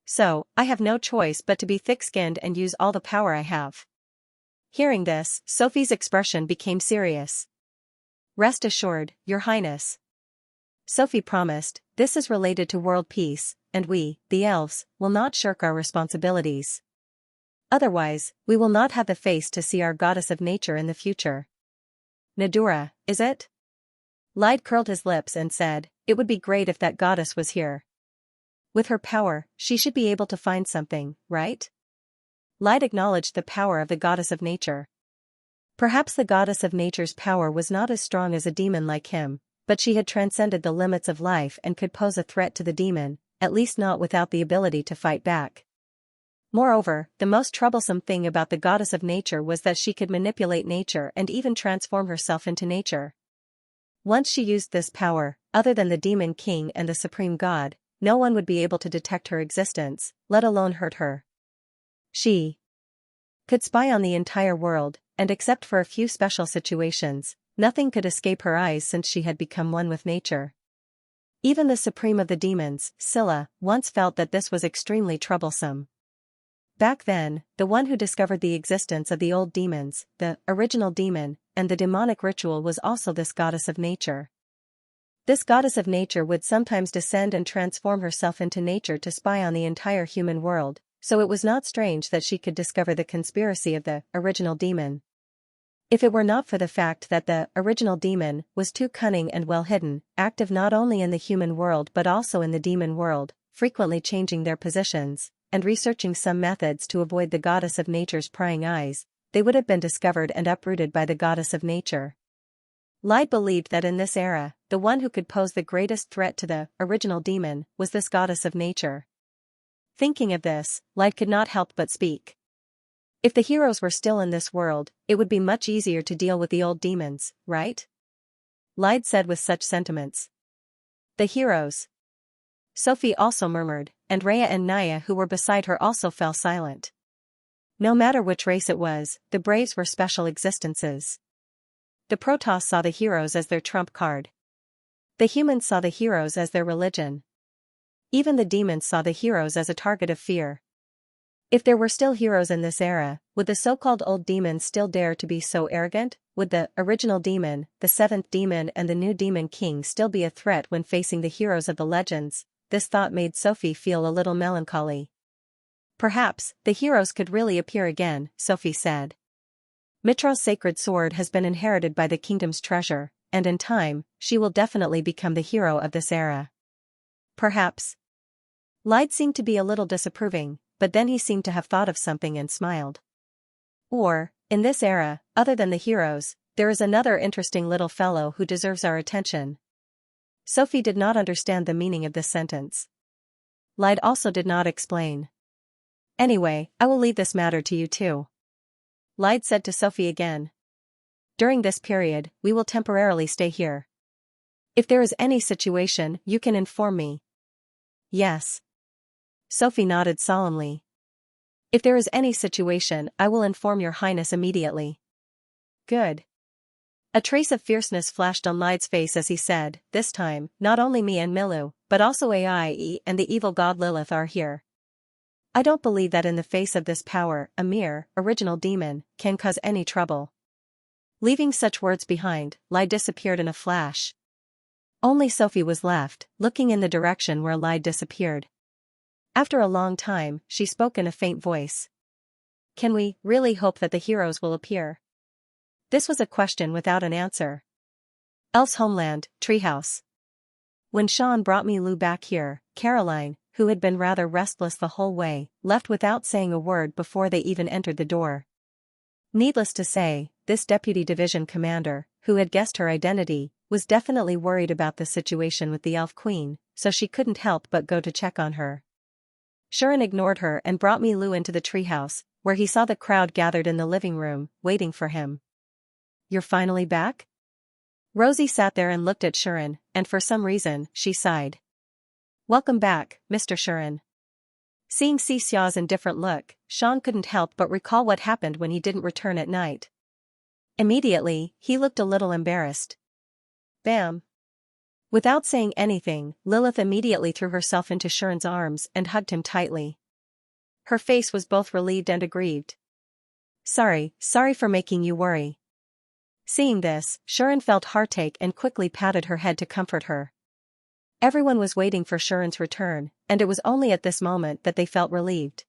So, I have no choice but to be thick-skinned and use all the power I have. Hearing this, Sophie's expression became serious. Rest assured, Your Highness. Sophie promised, this is related to world peace, and we, the elves, will not shirk our responsibilities. Otherwise, we will not have the face to see our goddess of nature in the future. Nadura, is it? Lyde curled his lips and said, it would be great if that goddess was here. With her power, she should be able to find something, right? Lyde acknowledged the power of the goddess of nature. Perhaps the goddess of nature's power was not as strong as a demon like him, but she had transcended the limits of life and could pose a threat to the demon, at least not without the ability to fight back. Moreover, the most troublesome thing about the goddess of nature was that she could manipulate nature and even transform herself into nature. Once she used this power, other than the demon king and the supreme god, no one would be able to detect her existence, let alone hurt her. She could spy on the entire world, and except for a few special situations, nothing could escape her eyes since she had become one with nature. Even the supreme of the demons, Scylla, once felt that this was extremely troublesome. Back then, the one who discovered the existence of the old demons, the original demon, and the demonic ritual was also this goddess of nature. This goddess of nature would sometimes descend and transform herself into nature to spy on the entire human world, so it was not strange that she could discover the conspiracy of the original demon. If it were not for the fact that the original demon was too cunning and well hidden, active not only in the human world but also in the demon world, frequently changing their positions, and researching some methods to avoid the goddess of nature's prying eyes, they would have been discovered and uprooted by the goddess of nature. Lyde believed that in this era, the one who could pose the greatest threat to the original demon was this goddess of nature. Thinking of this, Lyde could not help but speak. If the heroes were still in this world, it would be much easier to deal with the old demons, right? Lyde said with such sentiments. The heroes. Sophie also murmured, and Rhea and Naya who were beside her also fell silent. No matter which race it was, the Braves were special existences. The Protoss saw the heroes as their trump card. The humans saw the heroes as their religion. Even the demons saw the heroes as a target of fear. If there were still heroes in this era, would the so-called old demons still dare to be so arrogant? Would the original demon, the seventh demon and the new demon king still be a threat when facing the heroes of the legends? This thought made Sophie feel a little melancholy. Perhaps, the heroes could really appear again, Sophie said. Mitra's sacred sword has been inherited by the kingdom's treasure, and in time, she will definitely become the hero of this era. Perhaps. Lyde seemed to be a little disapproving, but then he seemed to have thought of something and smiled. Or, in this era, other than the heroes, there is another interesting little fellow who deserves our attention. Sophie did not understand the meaning of this sentence. Lyde also did not explain. Anyway, I will leave this matter to you too. Lyde said to Sophie again. During this period, we will temporarily stay here. If there is any situation, you can inform me. Yes. Sophie nodded solemnly. If there is any situation, I will inform your highness immediately. Good. A trace of fierceness flashed on Lide's face as he said, this time, not only me and Milu, but also Aie and the evil god Lilith are here. I don't believe that in the face of this power, a mere, original demon, can cause any trouble. Leaving such words behind, Lide disappeared in a flash. Only Sophie was left, looking in the direction where Lide disappeared. After a long time, she spoke in a faint voice. Can we really hope that the heroes will appear? This was a question without an answer. Elf's homeland, treehouse. When Sean brought Milu back here, Caroline, who had been rather restless the whole way, left without saying a word before they even entered the door. Needless to say, this deputy division commander, who had guessed her identity, was definitely worried about the situation with the elf queen, so she couldn't help but go to check on her. Shuren ignored her and brought Milu into the treehouse, where he saw the crowd gathered in the living room, waiting for him. You're finally back? Rosie sat there and looked at Shuren, and for some reason, she sighed. Welcome back, Mr. Shuren. Seeing Xiaxia's indifferent look, Sean couldn't help but recall what happened when he didn't return at night. Immediately, he looked a little embarrassed. Bam! Without saying anything, Lilith immediately threw herself into Shuren's arms and hugged him tightly. Her face was both relieved and aggrieved. Sorry for making you worry. Seeing this, Shuren felt heartache and quickly patted her head to comfort her. Everyone was waiting for Shuren's return, and it was only at this moment that they felt relieved.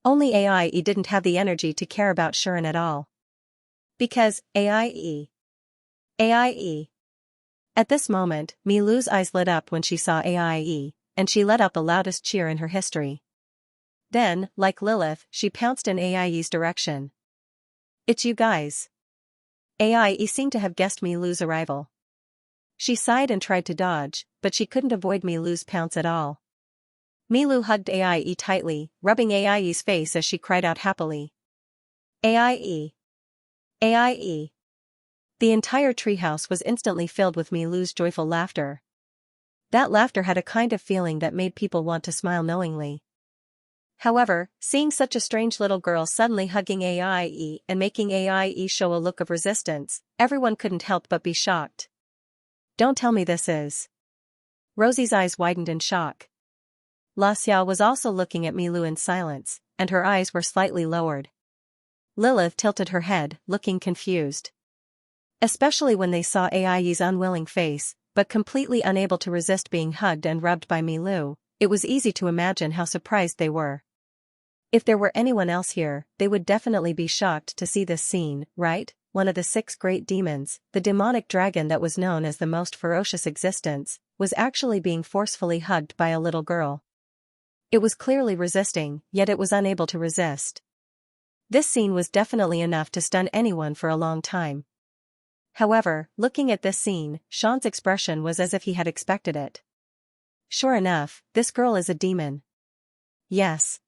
Only Aie didn't have the energy to care about Shuren at all. Because, Aie. At this moment, Milu's eyes lit up when she saw Aie, and she let out the loudest cheer in her history. Then, like Lilith, she pounced in Aie's direction. It's you guys. Aie seemed to have guessed Milu's arrival. She sighed and tried to dodge, but she couldn't avoid Milu's pounce at all. Milu hugged Aie tightly, rubbing Aie's face as she cried out happily. Aie. The entire treehouse was instantly filled with Milu's joyful laughter. That laughter had a kind of feeling that made people want to smile knowingly. However, seeing such a strange little girl suddenly hugging Aie and making Aie show a look of resistance, everyone couldn't help but be shocked. Don't tell me this is. Rosie's eyes widened in shock. La Xiao was also looking at Milu in silence, and her eyes were slightly lowered. Lilith tilted her head, looking confused. Especially when they saw Aie's unwilling face, but completely unable to resist being hugged and rubbed by Milu, it was easy to imagine how surprised they were. If there were anyone else here, they would definitely be shocked to see this scene, right? One of the 6 great demons, the demonic dragon that was known as the most ferocious existence, was actually being forcefully hugged by a little girl. It was clearly resisting, yet it was unable to resist. This scene was definitely enough to stun anyone for a long time. However, looking at this scene, Sean's expression was as if he had expected it. Sure enough, this girl is a demon. Yes.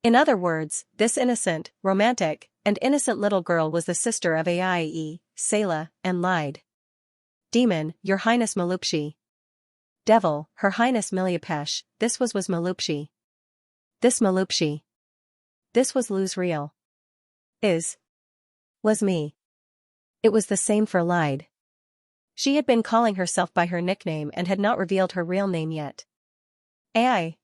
In other words, this innocent, romantic, and innocent little girl was the sister of Aie, Selah, and Lide. Demon, Your Highness Malupshi. Devil, Her Highness Miliapesh, this was Malupshi. This Malupshi. This was Lu's real. Was me. It was the same for Lide. She had been calling herself by her nickname and had not revealed her real name yet. Aie.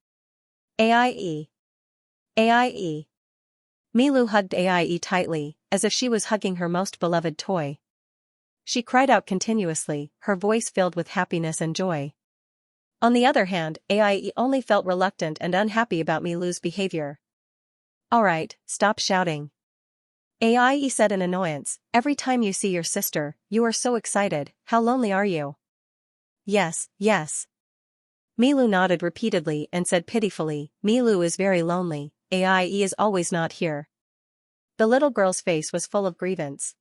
Milu hugged Aie tightly, as if she was hugging her most beloved toy. She cried out continuously, her voice filled with happiness and joy. On the other hand, Aie only felt reluctant and unhappy about Milu's behavior. Alright, stop shouting. Aie said in annoyance, every time you see your sister, you are so excited, how lonely are you? Yes. Milu nodded repeatedly and said pitifully, Milu is very lonely, Aie is always not here. The little girl's face was full of grievance.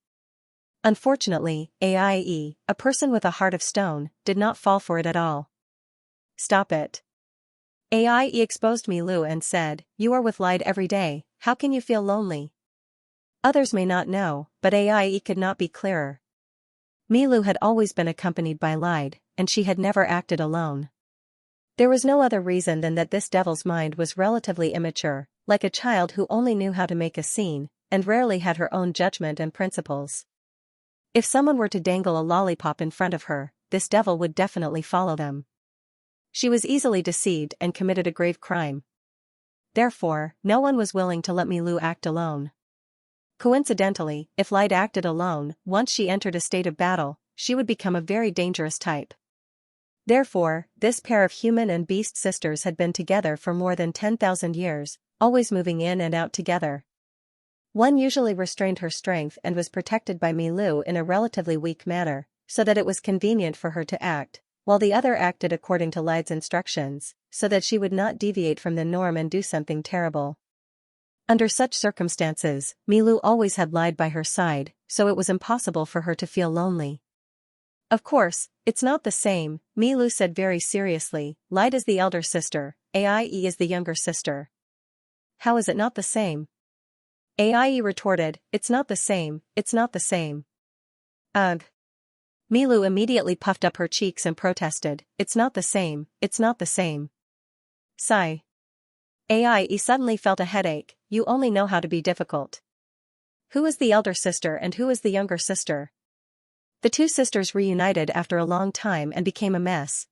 Unfortunately, Aie, a person with a heart of stone, did not fall for it at all. Stop it. Aie exposed Milu and said, you are with Lide every day, how can you feel lonely? Others may not know, but Aie could not be clearer. Milu had always been accompanied by Lide, and she had never acted alone. There was no other reason than that this devil's mind was relatively immature, like a child who only knew how to make a scene, and rarely had her own judgment and principles. If someone were to dangle a lollipop in front of her, this devil would definitely follow them. She was easily deceived and committed a grave crime. Therefore, no one was willing to let Milou act alone. Coincidentally, if Light acted alone, once she entered a state of battle, she would become a very dangerous type. Therefore, this pair of human and beast sisters had been together for more than 10,000 years, always moving in and out together. One usually restrained her strength and was protected by Milou in a relatively weak manner, so that it was convenient for her to act, while the other acted according to Light's instructions, so that she would not deviate from the norm and do something terrible. Under such circumstances, Milou always had Light by her side, so it was impossible for her to feel lonely. Of course, it's not the same, Milou said very seriously. Light is the elder sister, Aie is the younger sister. How is it not the same? Aie retorted, it's not the same, it's not the same. Ugh. Milou immediately puffed up her cheeks and protested, it's not the same, it's not the same. Sigh. Aie suddenly felt a headache, you only know how to be difficult. Who is the elder sister and who is the younger sister? The two sisters reunited after a long time and became a mess.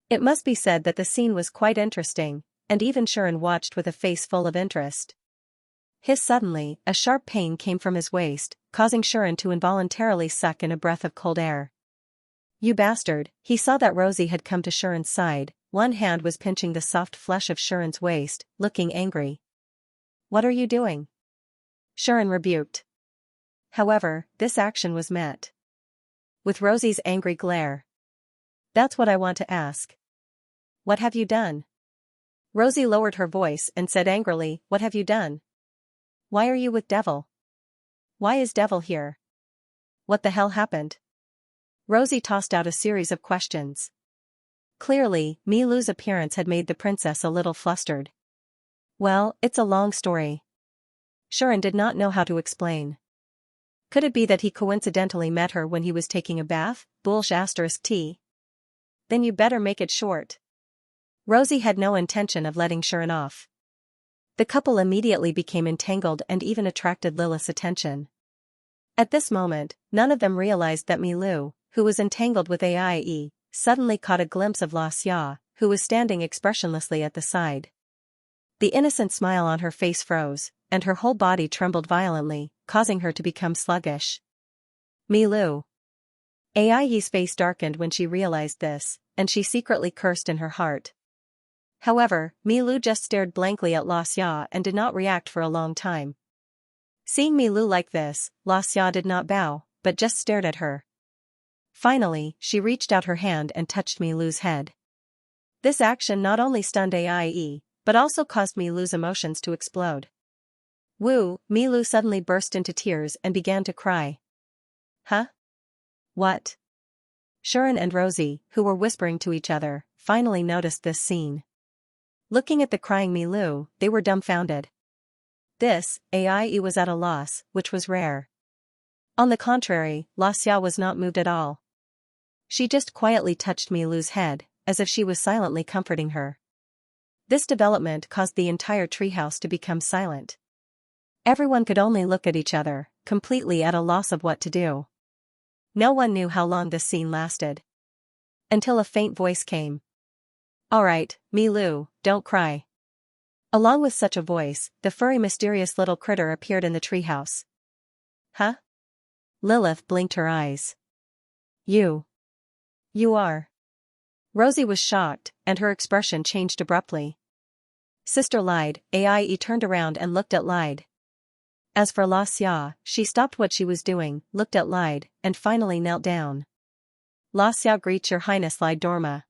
It must be said that the scene was quite interesting, and even Xianxia watched with a face full of interest. Suddenly, a sharp pain came from his waist, causing Xianxia to involuntarily suck in a breath of cold air. You bastard, he saw that Rosie had come to Xianxia's side, one hand was pinching the soft flesh of Xianxia's waist, looking angry. What are you doing? Xianxia rebuked. However, this action was met with Rosie's angry glare. That's what I want to ask. What have you done? Rosie lowered her voice and said angrily, what have you done? Why are you with Devil? Why is Devil here? What the hell happened? Rosie tossed out a series of questions. Clearly, Milou's appearance had made the princess a little flustered. Well, it's a long story. Xianxia did not know how to explain. Could it be that he coincidentally met her when he was taking a bath? *T. Then you better make it short. Rosie had no intention of letting Xianxia off. The couple immediately became entangled and even attracted Lilith's attention. At this moment, none of them realized that Milou, who was entangled with Aie, suddenly caught a glimpse of Xianxia, who was standing expressionlessly at the side. The innocent smile on her face froze, and her whole body trembled violently, causing her to become sluggish. Milou. Aie's face darkened when she realized this, and she secretly cursed in her heart. However, Milou just stared blankly at Xianxia and did not react for a long time. Seeing Milou like this, Xianxia did not bow, but just stared at her. Finally, she reached out her hand and touched Milou's head. This action not only stunned Aie, but also caused Milou's emotions to explode. Woo, Milou suddenly burst into tears and began to cry. Huh? What? Xianxia and Rosie, who were whispering to each other, finally noticed this scene. Looking at the crying Milou, they were dumbfounded. Aie was at a loss, which was rare. On the contrary, Xianxia was not moved at all. She just quietly touched Milou's head, as if she was silently comforting her. This development caused the entire treehouse to become silent. Everyone could only look at each other, completely at a loss of what to do. No one knew how long this scene lasted. Until a faint voice came. All right, Milou, don't cry. Along with such a voice, the furry mysterious little critter appeared in the treehouse. Huh? Lilith blinked her eyes. You are. Rosie was shocked, and her expression changed abruptly. Sister lied. Aie turned around and looked at Lied. As for Xianxia, she stopped what she was doing, looked at Lied, and finally knelt down. Xianxia greets your highness Lied Dorma.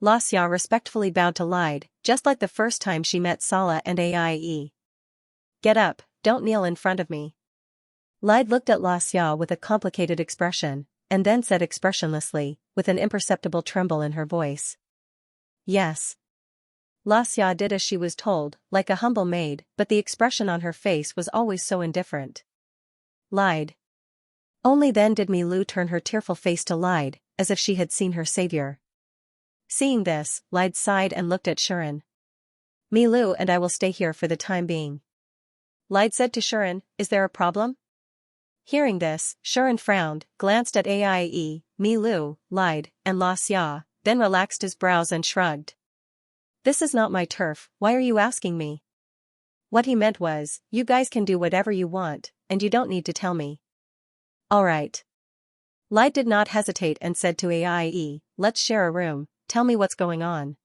Xianxia respectfully bowed to Lied, just like the first time she met Sala and Aie. Get up, don't kneel in front of me. Lied looked at Xianxia with a complicated expression, and then said expressionlessly, with an imperceptible tremble in her voice. Yes. Xianxia did as she was told, like a humble maid, but the expression on her face was always so indifferent. Lied. Only then did Milou turn her tearful face to Lied, as if she had seen her savior. Seeing this, Lide sighed and looked at Shirin. Milu and I will stay here for the time being. Lide said to Shirin, is there a problem? Hearing this, Shirin frowned, glanced at Aie, Milu, Lide, and Xianxia, then relaxed his brows and shrugged. This is not my turf, why are you asking me? What he meant was, you guys can do whatever you want, and you don't need to tell me. Alright. Lide did not hesitate and said to Aie, let's share a room, tell me what's going on.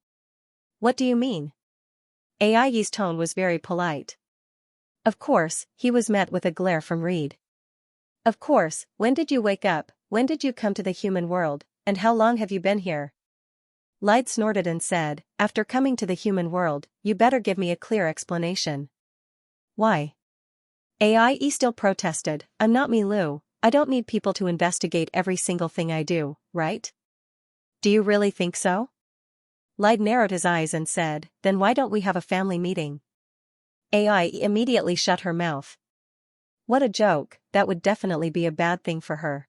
What do you mean? Aie's tone was very polite. Of course, he was met with a glare from Reed. Of course, when did you wake up, when did you come to the human world, and how long have you been here? Lide snorted and said, after coming to the human world, you better give me a clear explanation. Why? Aie still protested, I'm not Milu, I don't need people to investigate every single thing I do, right? Do you really think so? Lide narrowed his eyes and said, then why don't we have a family meeting? Aie immediately shut her mouth. What a joke, that would definitely be a bad thing for her.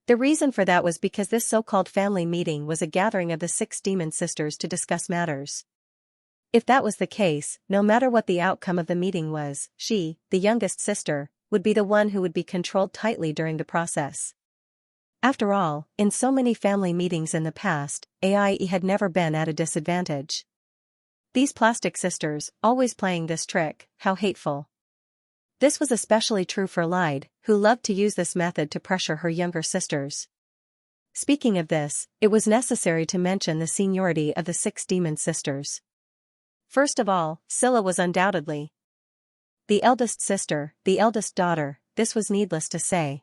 The reason for that was because this so-called family meeting was a gathering of the 6 demon sisters to discuss matters. If that was the case, no matter what the outcome of the meeting was, she, the youngest sister, would be the one who would be controlled tightly during the process. After all, in so many family meetings in the past, Aie had never been at a disadvantage. These plastic sisters, always playing this trick, how hateful. This was especially true for Lide, who loved to use this method to pressure her younger sisters. Speaking of this, it was necessary to mention the seniority of the 6 demon sisters. First of all, Scylla was undoubtedly the eldest sister, the eldest daughter, this was needless to say.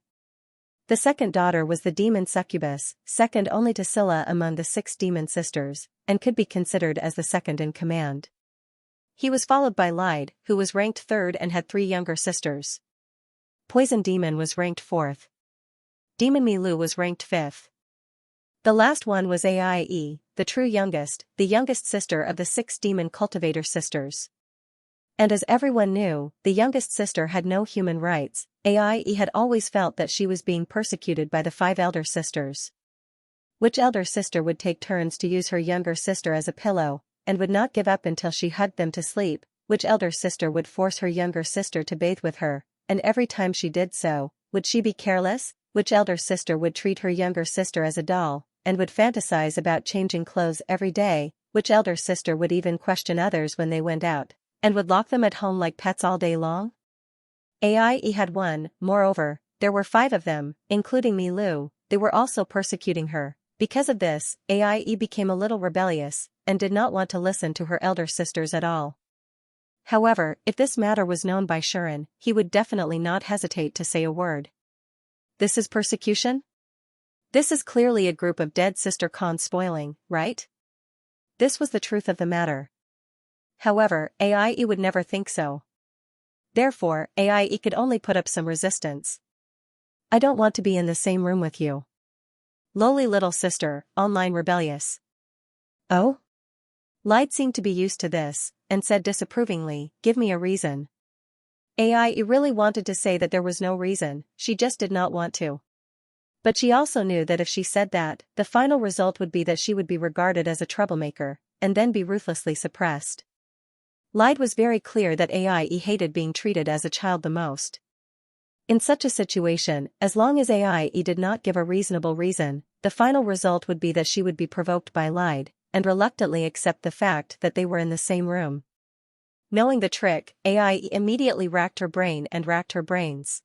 The second daughter was the demon succubus, second only to Scylla among the 6 demon sisters, and could be considered as the second in command. He was followed by Lide, who was ranked 3rd and had 3 younger sisters. Poison Demon was ranked 4th. Demon Milu was ranked 5th. The last one was Aie, the true youngest, the youngest sister of the 6 demon cultivator sisters. And as everyone knew, the youngest sister had no human rights. Aie had always felt that she was being persecuted by the 5 elder sisters. Which elder sister would take turns to use her younger sister as a pillow, and would not give up until she hugged them to sleep? Which elder sister would force her younger sister to bathe with her, and every time she did so, would she be careless? Which elder sister would treat her younger sister as a doll, and would fantasize about changing clothes every day? Which elder sister would even question others when they went out, and would lock them at home like pets all day long? Aie had one, moreover, there were 5 of them, including Milu, they were also persecuting her. Because of this, Aie became a little rebellious, and did not want to listen to her elder sisters at all. However, if this matter was known by Shirin, he would definitely not hesitate to say a word. This is persecution? This is clearly a group of dead sister cons spoiling, right? This was the truth of the matter. However, Aie would never think so. Therefore, Aie could only put up some resistance. I don't want to be in the same room with you. Lowly little sister, online rebellious. Oh? Lide seemed to be used to this, and said disapprovingly, give me a reason. Aie really wanted to say that there was no reason, she just did not want to. But she also knew that if she said that, the final result would be that she would be regarded as a troublemaker, and then be ruthlessly suppressed. Lide was very clear that Aie hated being treated as a child the most. In such a situation, as long as Aie did not give a reasonable reason, the final result would be that she would be provoked by Lide, and reluctantly accept the fact that they were in the same room. Knowing the trick, Aie immediately racked her brain and racked her brains.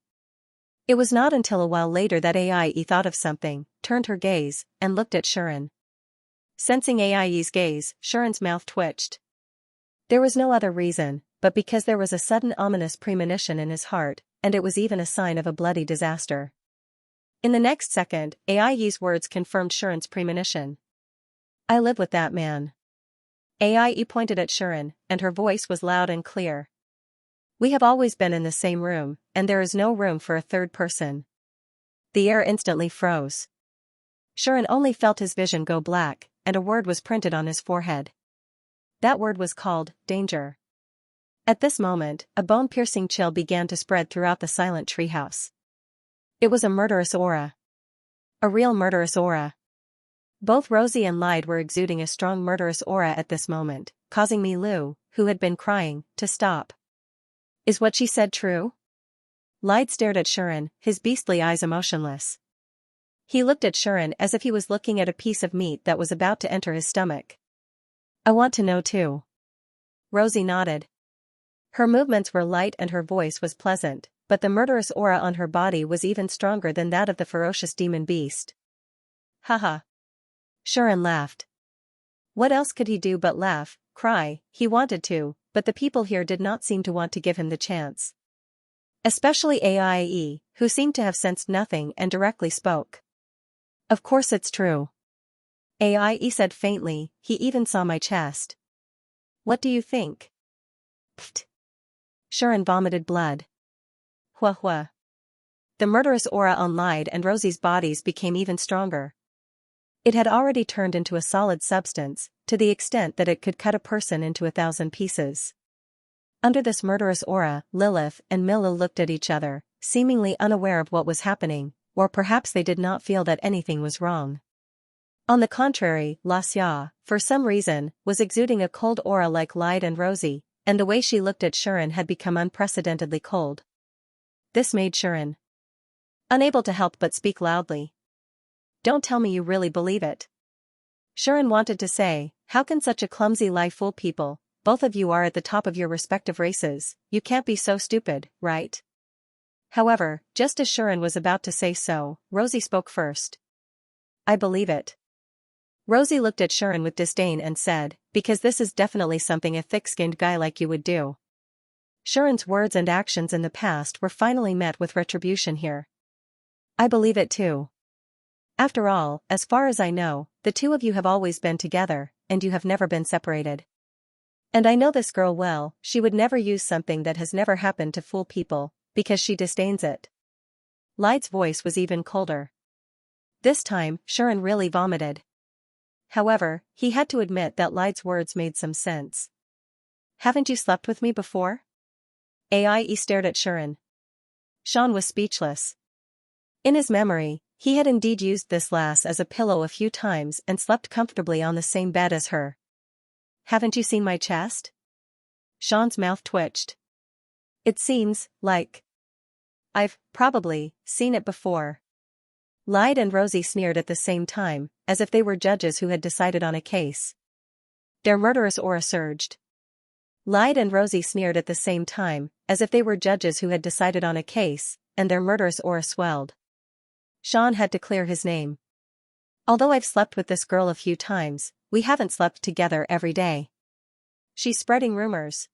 It was not until a while later that Aie thought of something, turned her gaze, and looked at Shirin. Sensing Aie's gaze, Shirin's mouth twitched. There was no other reason, but because there was a sudden ominous premonition in his heart, and it was even a sign of a bloody disaster. In the next second, Aie's words confirmed Shirin's premonition. I live with that man. Aie pointed at Shirin, and her voice was loud and clear. We have always been in the same room, and there is no room for a third person. The air instantly froze. Shirin only felt his vision go black, and a word was printed on his forehead. That word was called, danger. At this moment, a bone-piercing chill began to spread throughout the silent treehouse. It was a murderous aura. A real murderous aura. Both Rosie and Lyde were exuding a strong murderous aura at this moment, causing Mi Lu, who had been crying, to stop. Is what she said true? Lyde stared at Shuren, his beastly eyes emotionless. He looked at Shuren as if he was looking at a piece of meat that was about to enter his stomach. I want to know too. Rosie nodded. Her movements were light and her voice was pleasant, but the murderous aura on her body was even stronger than that of the ferocious demon beast. Haha. Shuren laughed. What else could he do but laugh, cry? He wanted to, but the people here did not seem to want to give him the chance. Especially Aie, who seemed to have sensed nothing and directly spoke. Of course it's true. Aie said faintly, he even saw my chest. What do you think? Pfft. Shuren vomited blood. Hua hua. The murderous aura on Lyde and Rosie's bodies became even stronger. It had already turned into a solid substance, to the extent that it could cut a person into 1,000 pieces. Under this murderous aura, Lilith and Milu looked at each other, seemingly unaware of what was happening, or perhaps they did not feel that anything was wrong. On the contrary, Xianxia, for some reason, was exuding a cold aura like Lyde and Rosie, and the way she looked at Shuren had become unprecedentedly cold. This made Shuren unable to help but speak loudly. Don't tell me you really believe it. Shuren wanted to say, how can such a clumsy lie fool people? Both of you are at the top of your respective races, you can't be so stupid, right? However, just as Shuren was about to say so, Rosie spoke first. I believe it. Rosie looked at Shuren with disdain and said, because this is definitely something a thick-skinned guy like you would do. Shuren's words and actions in the past were finally met with retribution here. I believe it too. After all, as far as I know, the two of you have always been together, and you have never been separated. And I know this girl well, she would never use something that has never happened to fool people, because she disdains it. Lyde's voice was even colder. This time, Shuren really vomited. However, he had to admit that Lyde's words made some sense. Haven't you slept with me before? Aie stared at Shuren. Sean was speechless. In his memory, he had indeed used this lass as a pillow a few times and slept comfortably on the same bed as her. Haven't you seen my chest? Sean's mouth twitched. It seems like I've probably seen it before. Lyde and Rosie sneered at the same time, as if they were judges who had decided on a case. Their murderous aura surged. Lyde and Rosie sneered at the same time, as if they were judges who had decided on a case, and their murderous aura swelled. Sean had to clear his name. Although I've slept with this girl a few times, we haven't slept together every day. She's spreading rumors.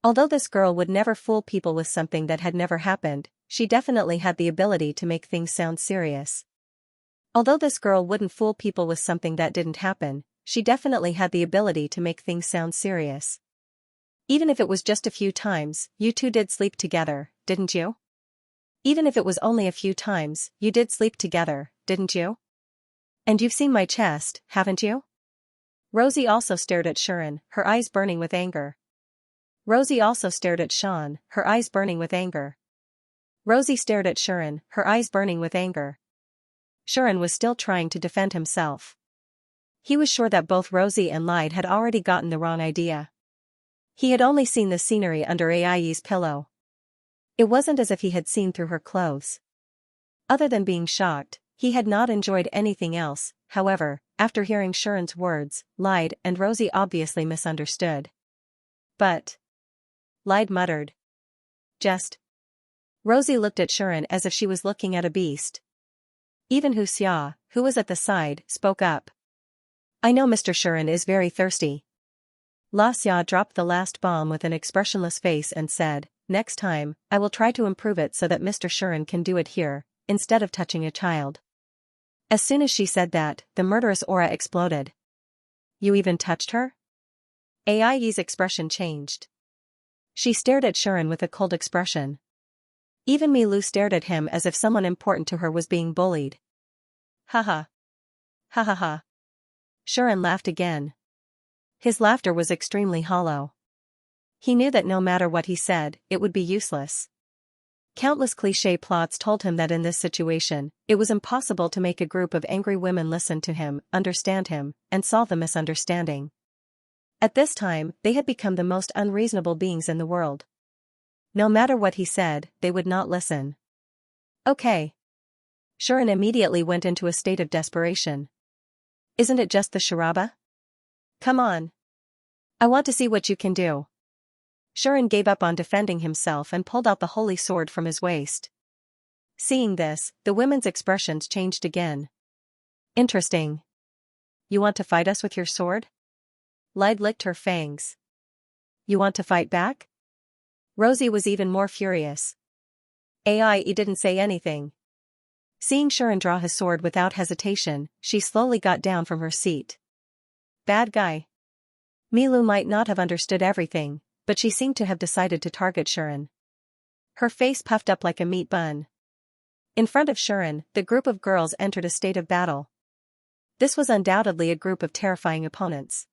Although this girl would never fool people with something that had never happened, she definitely had the ability to make things sound serious. Although this girl wouldn't fool people with something that didn't happen, she definitely had the ability to make things sound serious. Even if it was just a few times, you two did sleep together, didn't you? Even if it was only a few times, you did sleep together, didn't you? And you've seen my chest, haven't you? Rosie also stared at Shuren, her eyes burning with anger. Rosie also stared at Sean, her eyes burning with anger. Rosie stared at Shuren, her eyes burning with anger. Shuren was still trying to defend himself. He was sure that both Rosie and Lyde had already gotten the wrong idea. He had only seen the scenery under Aie's pillow. It wasn't as if he had seen through her clothes. Other than being shocked, he had not enjoyed anything else. However, after hearing Shuren's words, Lyde and Rosie obviously misunderstood. But Lyde muttered. Just. Rosie looked at Shuren as if she was looking at a beast. Even Xianxia, who was at the side, spoke up. I know Mr. Shuren is very thirsty. Xianxia dropped the last bomb with an expressionless face and said, next time, I will try to improve it so that Mr. Shuren can do it here, instead of touching a child. As soon as she said that, the murderous aura exploded. You even touched her? Aie's expression changed. She stared at Shuren with a cold expression. Even Mi Lu stared at him as if someone important to her was being bullied. Haha. Ha ha ha. Shuren laughed again. His laughter was extremely hollow. He knew that no matter what he said, it would be useless. Countless cliché plots told him that in this situation, it was impossible to make a group of angry women listen to him, understand him, and solve the misunderstanding. At this time, they had become the most unreasonable beings in the world. No matter what he said, they would not listen. Okay. Shuren immediately went into a state of desperation. Isn't it just the Sharaba? Come on. I want to see what you can do. Shuren gave up on defending himself and pulled out the holy sword from his waist. Seeing this, the women's expressions changed again. Interesting. You want to fight us with your sword? Lyde licked her fangs. You want to fight back? Rosie was even more furious. He didn't say anything. Seeing Shuren draw his sword without hesitation, she slowly got down from her seat. Bad guy. Milu might not have understood everything, but she seemed to have decided to target Shuren. Her face puffed up like a meat bun. In front of Shuren, the group of girls entered a state of battle. This was undoubtedly a group of terrifying opponents.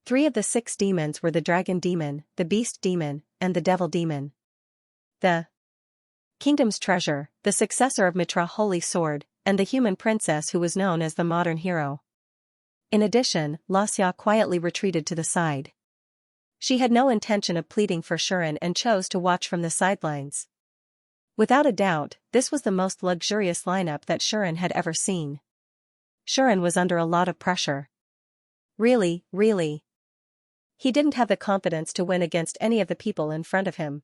3 of the 6 demons were the Dragon Demon, the Beast Demon, and the Devil Demon. The Kingdom's Treasure, the successor of Mitra's Holy Sword, and the human princess who was known as the modern hero. In addition, Xianxia quietly retreated to the side. She had no intention of pleading for Shuren and chose to watch from the sidelines. Without a doubt, this was the most luxurious lineup that Shuren had ever seen. Shuren was under a lot of pressure. Really. He didn't have the confidence to win against any of the people in front of him.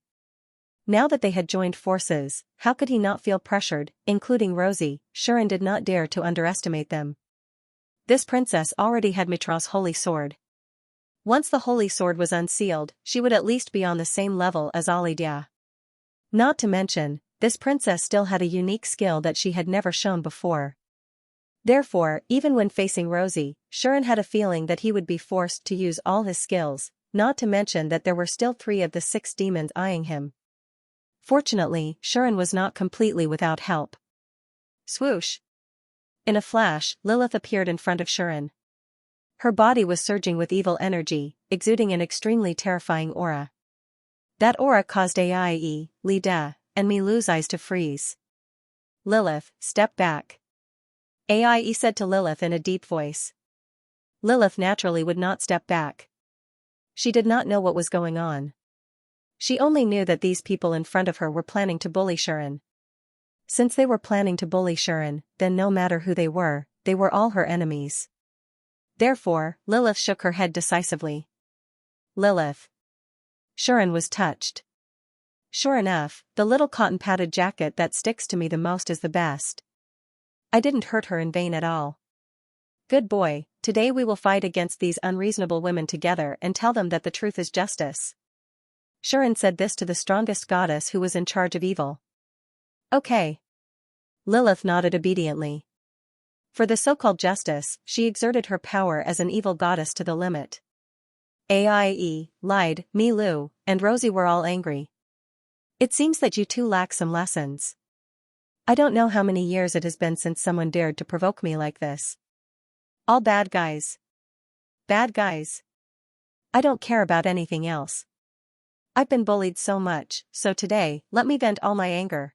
Now that they had joined forces, how could he not feel pressured, including Rosie? Shuren did not dare to underestimate them. This princess already had Mitra's holy sword. Once the holy sword was unsealed, she would at least be on the same level as Alidia. Not to mention, this princess still had a unique skill that she had never shown before. Therefore, even when facing Rosie, Shuren had a feeling that he would be forced to use all his skills, not to mention that there were still 3 of the 6 demons eyeing him. Fortunately, Shuren was not completely without help. Swoosh! In a flash, Lilith appeared in front of Shuren. Her body was surging with evil energy, exuding an extremely terrifying aura. That aura caused Aie, Lida, and Milu's eyes to freeze. Lilith, step back. Aie said to Lilith in a deep voice. Lilith naturally would not step back. She did not know what was going on. She only knew that these people in front of her were planning to bully Shuren. Since they were planning to bully Shuren, then no matter who they were all her enemies. Therefore, Lilith shook her head decisively. Lilith. Shuren was touched. Sure enough, the little cotton-padded jacket that sticks to me the most is the best. I didn't hurt her in vain at all. Good boy, today we will fight against these unreasonable women together and tell them that the truth is justice. Shuren said this to the strongest goddess who was in charge of evil. Okay. Lilith nodded obediently. For the so-called justice, she exerted her power as an evil goddess to the limit. Aie, Lyde, Milu, and Rosie were all angry. It seems that you two lack some lessons. I don't know how many years it has been since someone dared to provoke me like this. All bad guys. Bad guys. I don't care about anything else. I've been bullied so much, so today, let me vent all my anger.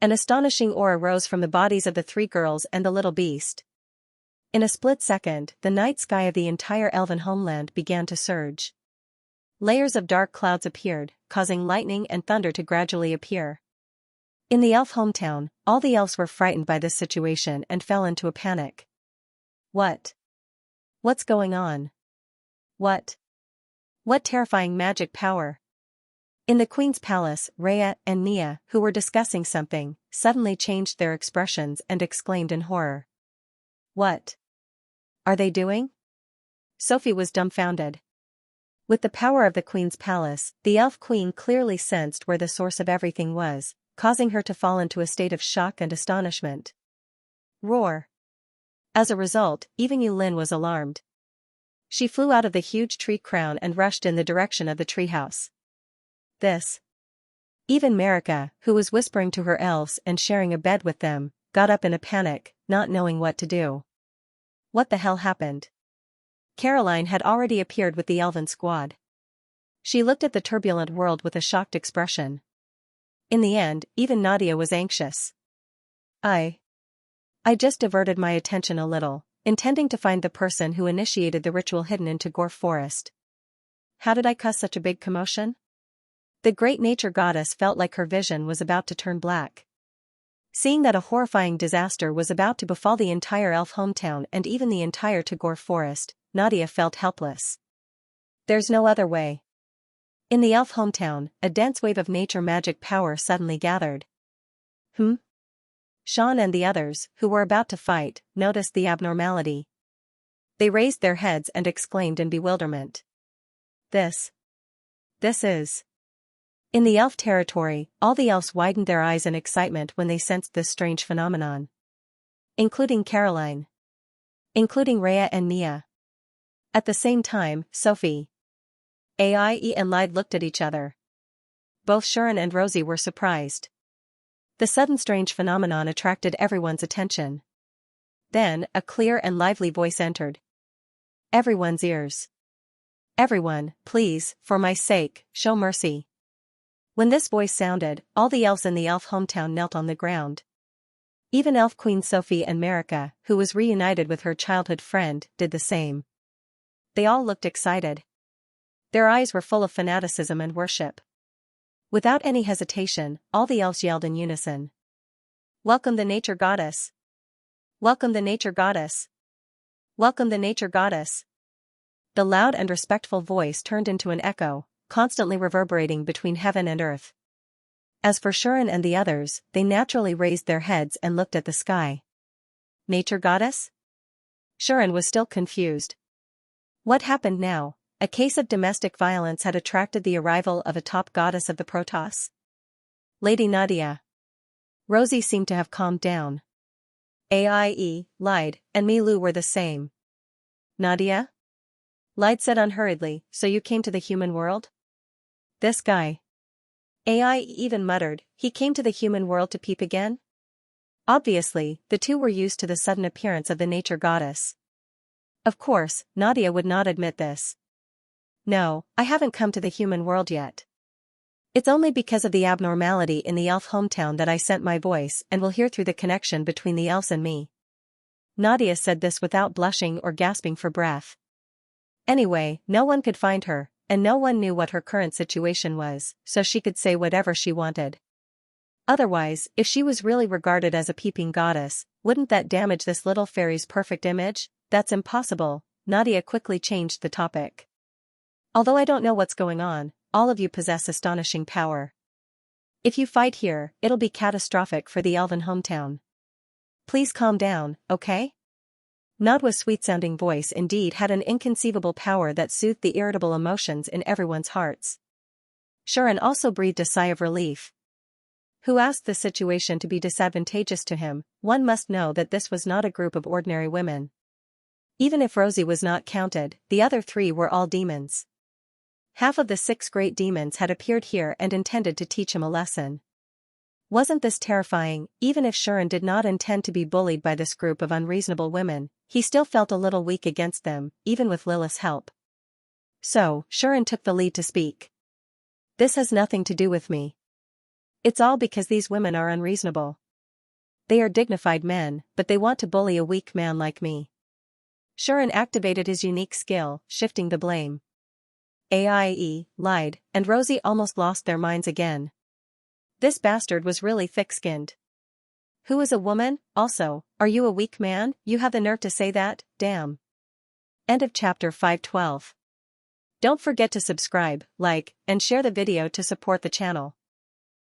An astonishing aura rose from the bodies of the 3 girls and the little beast. In a split second, the night sky of the entire elven homeland began to surge. Layers of dark clouds appeared, causing lightning and thunder to gradually appear. In the elf hometown, all the elves were frightened by this situation and fell into a panic. What? What's going on? What terrifying magic power? In the queen's palace, Rhea and Nia, who were discussing something, suddenly changed their expressions and exclaimed in horror. What are they doing? Sophie was dumbfounded. With the power of the queen's palace, the elf queen clearly sensed where the source of everything was, causing her to fall into a state of shock and astonishment. Roar! As a result, even Yulin was alarmed. She flew out of the huge tree crown and rushed in the direction of the treehouse. This. Even Marika, who was whispering to her elves and sharing a bed with them, got up in a panic, not knowing what to do. What the hell happened? Caroline had already appeared with the elven squad. She looked at the turbulent world with a shocked expression. In the end, even Nadia was anxious. I just diverted my attention a little, intending to find the person who initiated the ritual hidden into Gore Forest. How did I cause such a big commotion? The great nature goddess felt like her vision was about to turn black. Seeing that a horrifying disaster was about to befall the entire elf hometown and even the entire Tagore forest, Nadia felt helpless. There's no other way. In the elf hometown, a dense wave of nature magic power suddenly gathered. Sean and the others, who were about to fight, noticed the abnormality. They raised their heads and exclaimed in bewilderment. This is... In the elf territory, all the elves widened their eyes in excitement when they sensed this strange phenomenon. Including Caroline. Including Rhea and Mia. At the same time, Sophie, Aie and Lyde looked at each other. Both Sharon and Rosie were surprised. The sudden strange phenomenon attracted everyone's attention. Then, a clear and lively voice entered everyone's ears. Everyone, please, for my sake, show mercy. When this voice sounded, all the elves in the elf hometown knelt on the ground. Even Elf Queen Sophie and Marika, who was reunited with her childhood friend, did the same. They all looked excited. Their eyes were full of fanaticism and worship. Without any hesitation, all the elves yelled in unison. Welcome the nature goddess! Welcome the nature goddess! Welcome the nature goddess! The loud and respectful voice turned into an echo, constantly reverberating between heaven and earth. As for Sharon and the others, they naturally raised their heads and looked at the sky. Nature goddess? Sharon was still confused. What happened now? A case of domestic violence had attracted the arrival of a top goddess of the Protoss. Lady Nadia. Rosie seemed to have calmed down. Aie, Lyde, and Milu were the same. Nadia? Lyde said unhurriedly, so you came to the human world? This guy. Aie even muttered, he came to the human world to peep again? Obviously, the two were used to the sudden appearance of the nature goddess. Of course, Nadia would not admit this. No, I haven't come to the human world yet. It's only because of the abnormality in the elf hometown that I sent my voice and will hear through the connection between the elves and me. Nadia said this without blushing or gasping for breath. Anyway, no one could find her, and no one knew what her current situation was, so she could say whatever she wanted. Otherwise, if she was really regarded as a peeping goddess, wouldn't that damage this little fairy's perfect image? That's impossible. Nadia quickly changed the topic. Although I don't know what's going on, all of you possess astonishing power. If you fight here, it'll be catastrophic for the elven hometown. Please calm down, okay? Nadwa's sweet-sounding voice indeed had an inconceivable power that soothed the irritable emotions in everyone's hearts. Sharon also breathed a sigh of relief. Who asked the situation to be disadvantageous to him? One must know that this was not a group of ordinary women. Even if Rosie was not counted, the other three were all demons. Half of the 6 great demons had appeared here and intended to teach him a lesson. Wasn't this terrifying? Even if Sharon did not intend to be bullied by this group of unreasonable women, he still felt a little weak against them, even with Lilith's help. So, Sharon took the lead to speak. This has nothing to do with me. It's all because these women are unreasonable. They are dignified men, but they want to bully a weak man like me. Sharon activated his unique skill, shifting the blame. Aie, Lyde, and Rosie almost lost their minds again. This bastard was really thick-skinned. Who is a woman? Also, are you a weak man? You have the nerve to say that? Damn. End of chapter 512. Don't forget to subscribe, like, and share the video to support the channel.